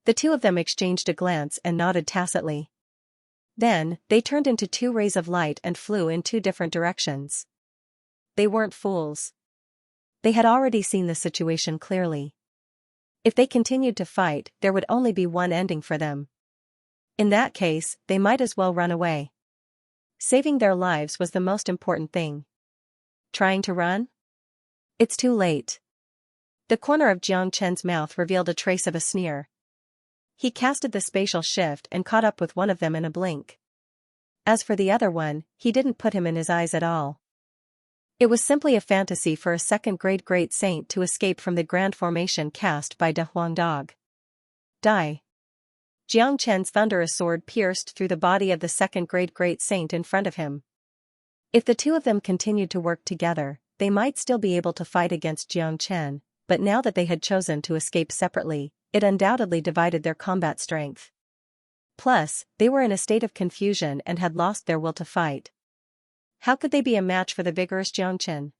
The two of them exchanged a glance and nodded tacitly. Then, they turned into 2 rays of light and flew in 2 different directions. They weren't fools. They had already seen the situation clearly. If they continued to fight, there would only be one ending for them. In that case, they might as well run away. Saving their lives was the most important thing. Trying to run? It's too late. The corner of Xianxia's mouth revealed a trace of a sneer. He casted the spatial shift and caught up with one of them in a blink. As for the other one, he didn't put him in his eyes at all. It was simply a fantasy for a 2nd grade great saint to escape from the grand formation cast by De Huangdog. Die! Xianxia's thunderous sword pierced through the body of the 2nd grade great saint in front of him. If the two of them continued to work together, they might still be able to fight against Xianxia, but now that they had chosen to escape separately, it undoubtedly divided their combat strength. Plus, they were in a state of confusion and had lost their will to fight. How could they be a match for the vigorous Xianxia?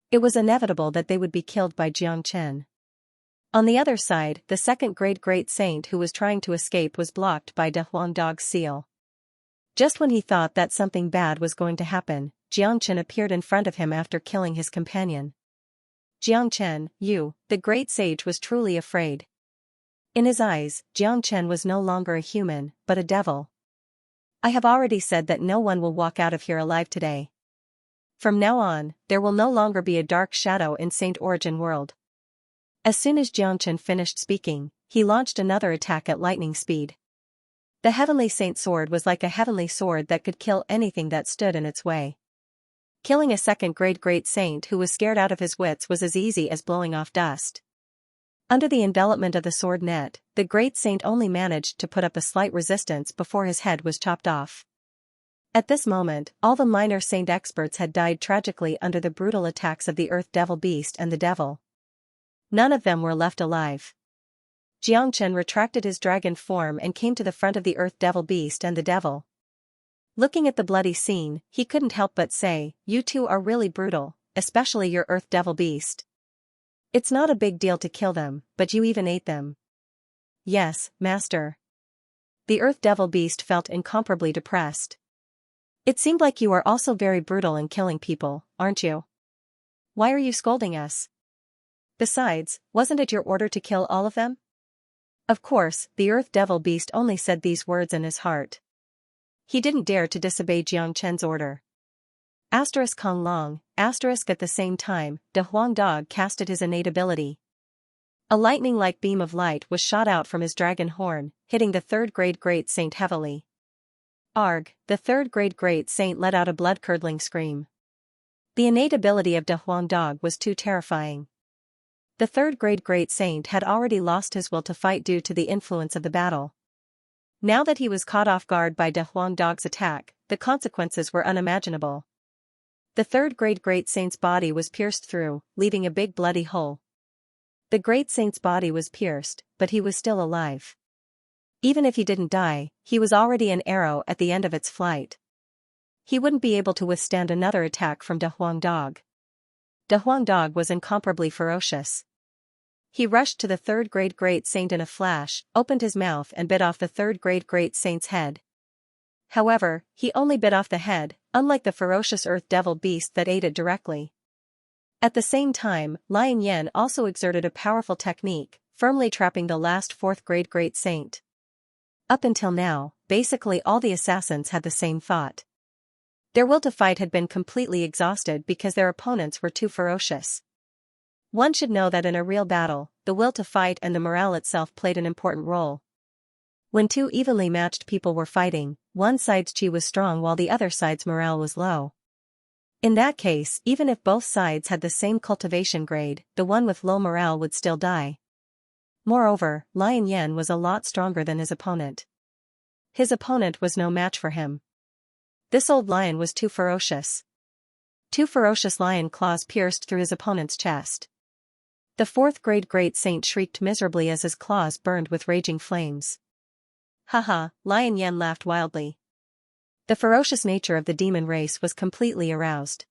It was inevitable that they would be killed by Xianxia. On the other side, the second great saint who was trying to escape was blocked by De Huangdog's seal. Just when he thought that something bad was going to happen, Xianxia appeared in front of him after killing his companion. Xianxia, you, the great sage, was truly afraid. In his eyes, Xianxia was no longer a human, but a devil. I have already said that no one will walk out of here alive today. From now on, there will no longer be a dark shadow in Saint Origin World. As soon as Xianxia finished speaking, he launched another attack at lightning speed. The Heavenly Saint sword was like a heavenly sword that could kill anything that stood in its way. Killing a second great saint who was scared out of his wits was as easy as blowing off dust. Under the envelopment of the sword net, the great saint only managed to put up a slight resistance before his head was chopped off. At this moment, all the minor saint experts had died tragically under the brutal attacks of the Earth Devil Beast and the Devil. None of them were left alive. Xianxia retracted his dragon form and came to the front of the Earth Devil Beast and the Devil. Looking at the bloody scene, he couldn't help but say, "You two are really brutal, especially your Earth Devil Beast. It's not a big deal to kill them, but you even ate them." "Yes, master." The Earth Devil Beast felt incomparably depressed. "It seemed like you are also very brutal in killing people, aren't you? Why are you scolding us? Besides, wasn't it your order to kill all of them?" Of course, the Earth Devil Beast only said these words in his heart. He didn't dare to disobey Xianxia's order. Kong Long, at the same time, De Huangdog casted his innate ability. A lightning-like beam of light was shot out from his dragon horn, hitting the third great saint heavily. Arg, the third great saint let out a blood-curdling scream. The innate ability of De Huangdog was too terrifying. The third great saint had already lost his will to fight due to the influence of the battle. Now that he was caught off guard by De Huangdog's attack, the consequences were unimaginable. The third great saint's body was pierced through, leaving a big bloody hole. The great saint's body was pierced, but he was still alive. Even if he didn't die, he was already an arrow at the end of its flight. He wouldn't be able to withstand another attack from De Huangdog. De Huangdog was incomparably ferocious. He rushed to the third great saint in a flash, opened his mouth and bit off the third great saint's head. However, he only bit off the head, unlike the ferocious Earth Devil Beast that ate it directly. At the same time, Lion Yen also exerted a powerful technique, firmly trapping the last fourth great saint. Up until now, basically all the assassins had the same thought. Their will to fight had been completely exhausted because their opponents were too ferocious. One should know that in a real battle, the will to fight and the morale itself played an important role. When two evenly matched people were fighting, one side's chi was strong while the other side's morale was low. In that case, even if both sides had the same cultivation grade, the one with low morale would still die. Moreover, Lion Yen was a lot stronger than his opponent. His opponent was no match for him. This old lion was too ferocious. Two ferocious lion claws pierced through his opponent's chest. The fourth great saint shrieked miserably as his claws burned with raging flames. Haha, Lion Yen laughed wildly. The ferocious nature of the demon race was completely aroused.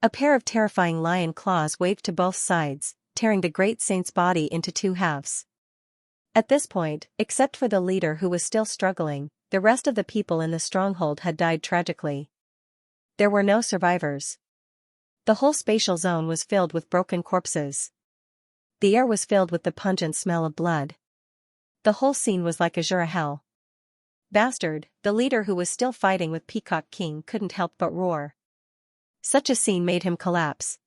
A pair of terrifying lion claws waved to both sides, tearing the great saint's body into two halves. At this point, except for the leader who was still struggling, the rest of the people in the stronghold had died tragically. There were no survivors. The whole spatial zone was filled with broken corpses. The air was filled with the pungent smell of blood. The whole scene was like Azura hell. Bastard, the leader who was still fighting with Peacock King couldn't help but roar. Such a scene made him collapse.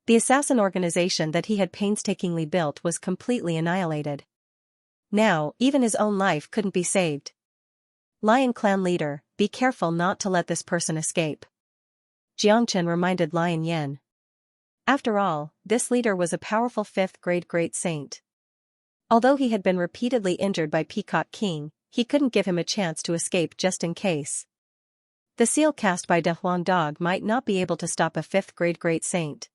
The assassin organization that he had painstakingly built was completely annihilated. Now, even his own life couldn't be saved. Lion Clan leader, be careful not to let this person escape. Xianxia reminded Lion Yen. After all, this leader was a powerful fifth great saint. Although he had been repeatedly injured by Peacock King, he couldn't give him a chance to escape just in case. The seal cast by De Huangdog might not be able to stop a fifth great saint.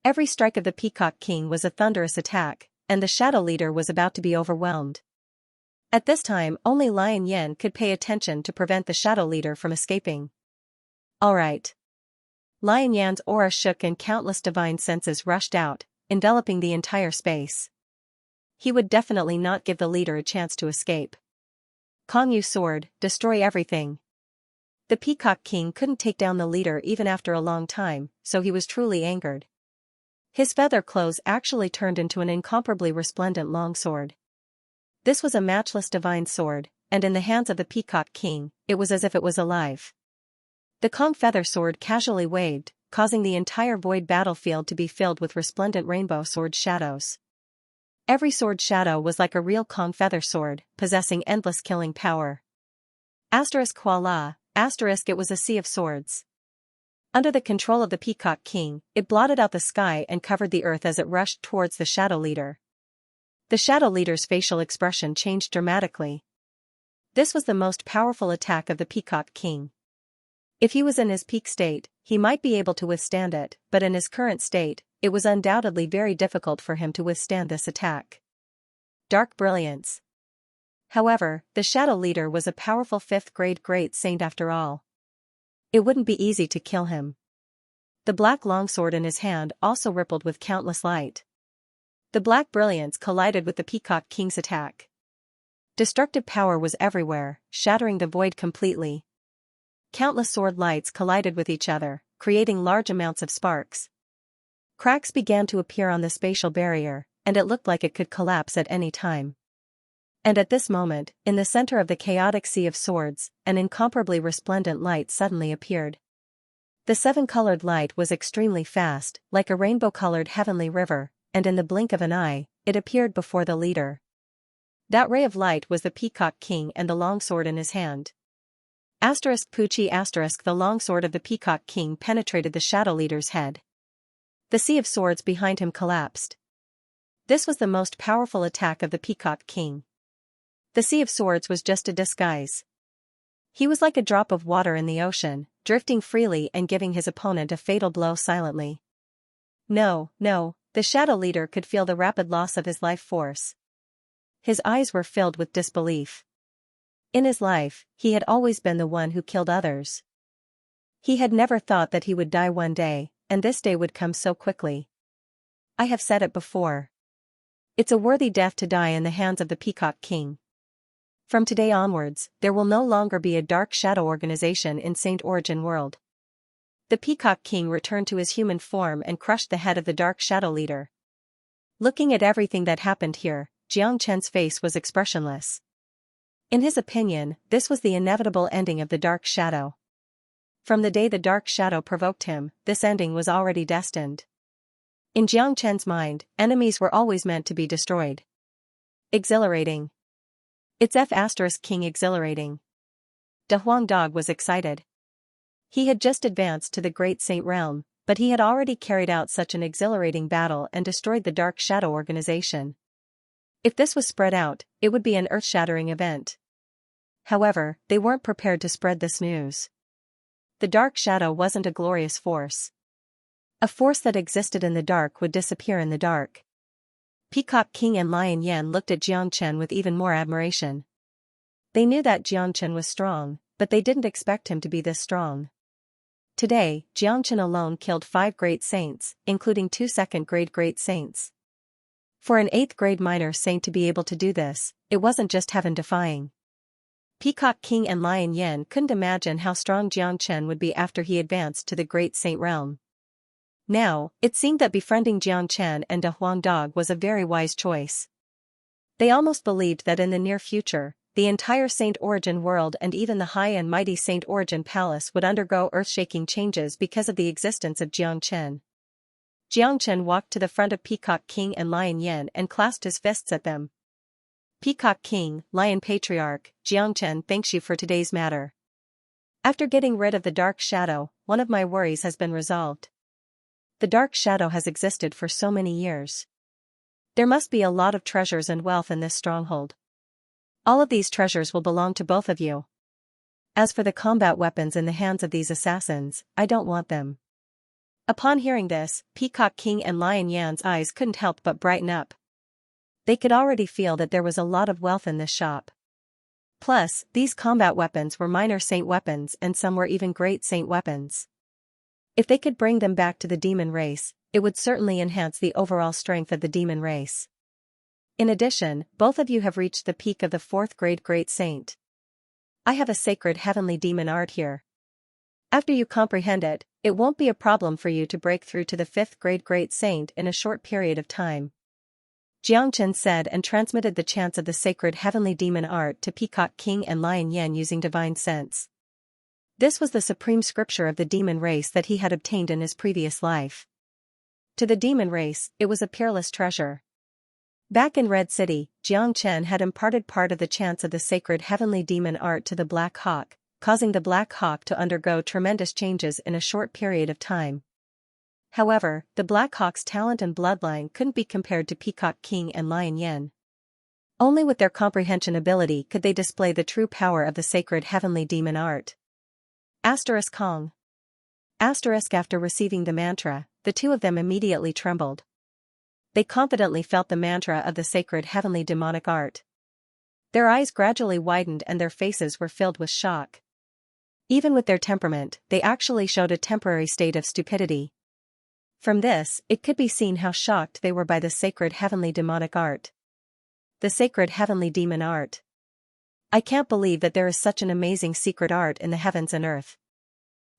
Every strike of the Peacock King was a thunderous attack, and the Shadow Leader was about to be overwhelmed. At this time, only Lion Yen could pay attention to prevent the shadow leader from escaping. All right. Lion Yan's aura shook and countless divine senses rushed out, enveloping the entire space. He would definitely not give the leader a chance to escape. Kong Yu sword, destroy everything. The Peacock King couldn't take down the leader even after a long time, so he was truly angered. His feather clothes actually turned into an incomparably resplendent longsword. This was a matchless divine sword, and in the hands of the Peacock King, it was as if it was alive. The Kong feather sword casually waved, causing the entire void battlefield to be filled with resplendent rainbow sword shadows. Every sword shadow was like a real Kong feather sword, possessing endless killing power. Voila, it was a sea of swords. Under the control of the Peacock King, it blotted out the sky and covered the earth as it rushed towards the shadow leader. The shadow leader's facial expression changed dramatically. This was the most powerful attack of the Peacock King. If he was in his peak state, he might be able to withstand it, but in his current state, it was undoubtedly very difficult for him to withstand this attack. Dark brilliance. However, the shadow leader was a powerful 5th-grade great saint after all. It wouldn't be easy to kill him. The black longsword in his hand also rippled with countless light. The black brilliance collided with the Peacock King's attack. Destructive power was everywhere, shattering the void completely. Countless sword lights collided with each other, creating large amounts of sparks. Cracks began to appear on the spatial barrier, and it looked like it could collapse at any time. And at this moment, in the center of the chaotic sea of swords, an incomparably resplendent light suddenly appeared. The 7-colored light was extremely fast, like a rainbow-colored heavenly river, and in the blink of an eye, it appeared before the leader. That ray of light was the Peacock King and the longsword in his hand. *Pucci*, the longsword of the Peacock King penetrated the shadow leader's head. The sea of swords behind him collapsed. This was the most powerful attack of the Peacock King. The sea of swords was just a disguise. He was like a drop of water in the ocean, drifting freely and giving his opponent a fatal blow silently. No, the shadow leader could feel the rapid loss of his life force. His eyes were filled with disbelief. In his life, he had always been the one who killed others. He had never thought that he would die one day, and this day would come so quickly. I have said it before. It's a worthy death to die in the hands of the Peacock King. From today onwards, there will no longer be a dark shadow organization in Saint Origin World. The Peacock King returned to his human form and crushed the head of the dark shadow leader. Looking at everything that happened here, Xianxia's face was expressionless. In his opinion, this was the inevitable ending of the dark shadow. From the day the dark shadow provoked him, this ending was already destined. In Xianxia's mind, enemies were always meant to be destroyed. Exhilarating. It's King exhilarating. De Huang Dog was excited. He had just advanced to the Great Saint Realm, but he had already carried out such an exhilarating battle and destroyed the Dark Shadow organization. If this was spread out, it would be an earth-shattering event. However, they weren't prepared to spread this news. The Dark Shadow wasn't a glorious force. A force that existed in the dark would disappear in the dark. Peacock King and Lion Yen looked at Xianxia with even more admiration. They knew that Xianxia was strong, but they didn't expect him to be this strong. Today, Xianxia alone killed 5 great saints, including 2 second-grade great saints. For an 8th-grade minor saint to be able to do this, it wasn't just heaven-defying. Peacock King and Lion Yen couldn't imagine how strong Xianxia would be after he advanced to the Great Saint Realm. Now, it seemed that befriending Xianxia and De Huang Dog was a very wise choice. They almost believed that in the near future, the entire Saint Origin world and even the high and mighty Saint Origin Palace would undergo earth-shaking changes because of the existence of Xianxia. Xianxia walked to the front of Peacock King and Lion Yen and clasped his fists at them. Peacock King, Lion Patriarch, Xianxia thanks you for today's matter. After getting rid of the Dark Shadow, one of my worries has been resolved. The Dark Shadow has existed for so many years. There must be a lot of treasures and wealth in this stronghold. All of these treasures will belong to both of you. As for the combat weapons in the hands of these assassins, I don't want them. Upon hearing this, Peacock King and Lion Yan's eyes couldn't help but brighten up. They could already feel that there was a lot of wealth in this shop. Plus, these combat weapons were minor saint weapons and some were even great saint weapons. If they could bring them back to the demon race, it would certainly enhance the overall strength of the demon race. In addition, both of you have reached the peak of the 4th grade Great Saint. I have a sacred heavenly demon art here. After you comprehend it, it won't be a problem for you to break through to the 5th grade Great Saint in a short period of time. Xianxia said and transmitted the chants of the sacred heavenly demon art to Peacock King and Lion Yan using divine sense. This was the supreme scripture of the demon race that he had obtained in his previous life. To the demon race, it was a peerless treasure. Back in Red City, Xianxia had imparted part of the chants of the sacred heavenly demon art to the Black Hawk, causing the Black Hawk to undergo tremendous changes in a short period of time. However, the Black Hawk's talent and bloodline couldn't be compared to Peacock King and Lion Yan. Only with their comprehension ability could they display the true power of the sacred heavenly demon art. Kong. After receiving the mantra, the two of them immediately trembled. They confidently felt the mantra of the sacred heavenly demonic art. Their eyes gradually widened and their faces were filled with shock. Even with their temperament, they actually showed a temporary state of stupidity. From this, it could be seen how shocked they were by the sacred heavenly demonic art. The sacred heavenly demon art. I can't believe that there is such an amazing secret art in the heavens and earth.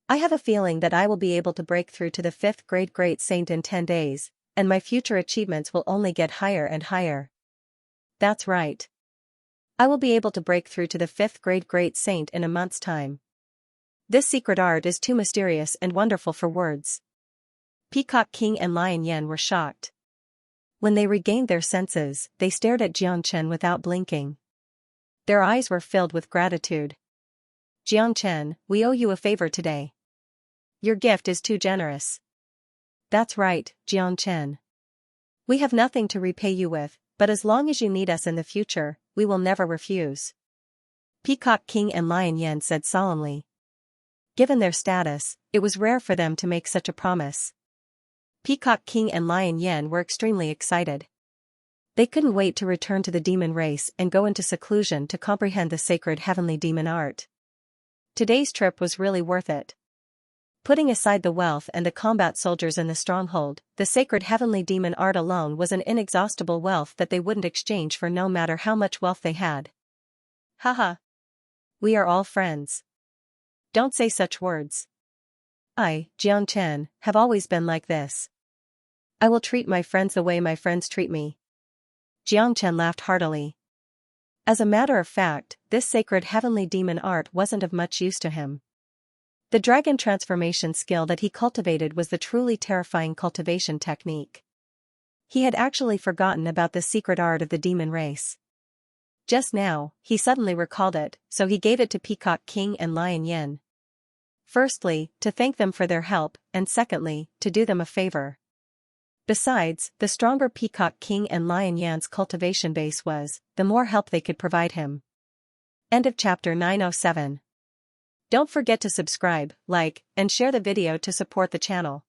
I have a feeling that I will be able to break through to the 5th grade Great Saint in 10 days, and my future achievements will only get higher and higher. That's right. I will be able to break through to the 5th grade Great Saint in a month's time. This secret art is too mysterious and wonderful for words. Peacock King and Lion Yan were shocked. When they regained their senses, they stared at Xianxia without blinking. Their eyes were filled with gratitude. Xianxia, we owe you a favor today. Your gift is too generous. That's right, Xianxia. We have nothing to repay you with, but as long as you need us in the future, we will never refuse. Peacock King and Lion Yan said solemnly. Given their status, it was rare for them to make such a promise. Peacock King and Lion Yan were extremely excited. They couldn't wait to return to the demon race and go into seclusion to comprehend the sacred heavenly demon art. Today's trip was really worth it. Putting aside the wealth and the combat soldiers in the stronghold, the sacred heavenly demon art alone was an inexhaustible wealth that they wouldn't exchange for no matter how much wealth they had. Haha. We are all friends. Don't say such words. I, Xianxia, have always been like this. I will treat my friends the way my friends treat me. Xianxia laughed heartily. As a matter of fact, this sacred heavenly demon art wasn't of much use to him. The dragon transformation skill that he cultivated was the truly terrifying cultivation technique. He had actually forgotten about the secret art of the demon race. Just now, he suddenly recalled it, so he gave it to Peacock King and Lion Yan. Firstly, to thank them for their help, and secondly, to do them a favor. Besides, the stronger Peacock King and Lion Yan's cultivation base was, the more help they could provide him. End of chapter 907. Don't forget to subscribe, like, and share the video to support the channel.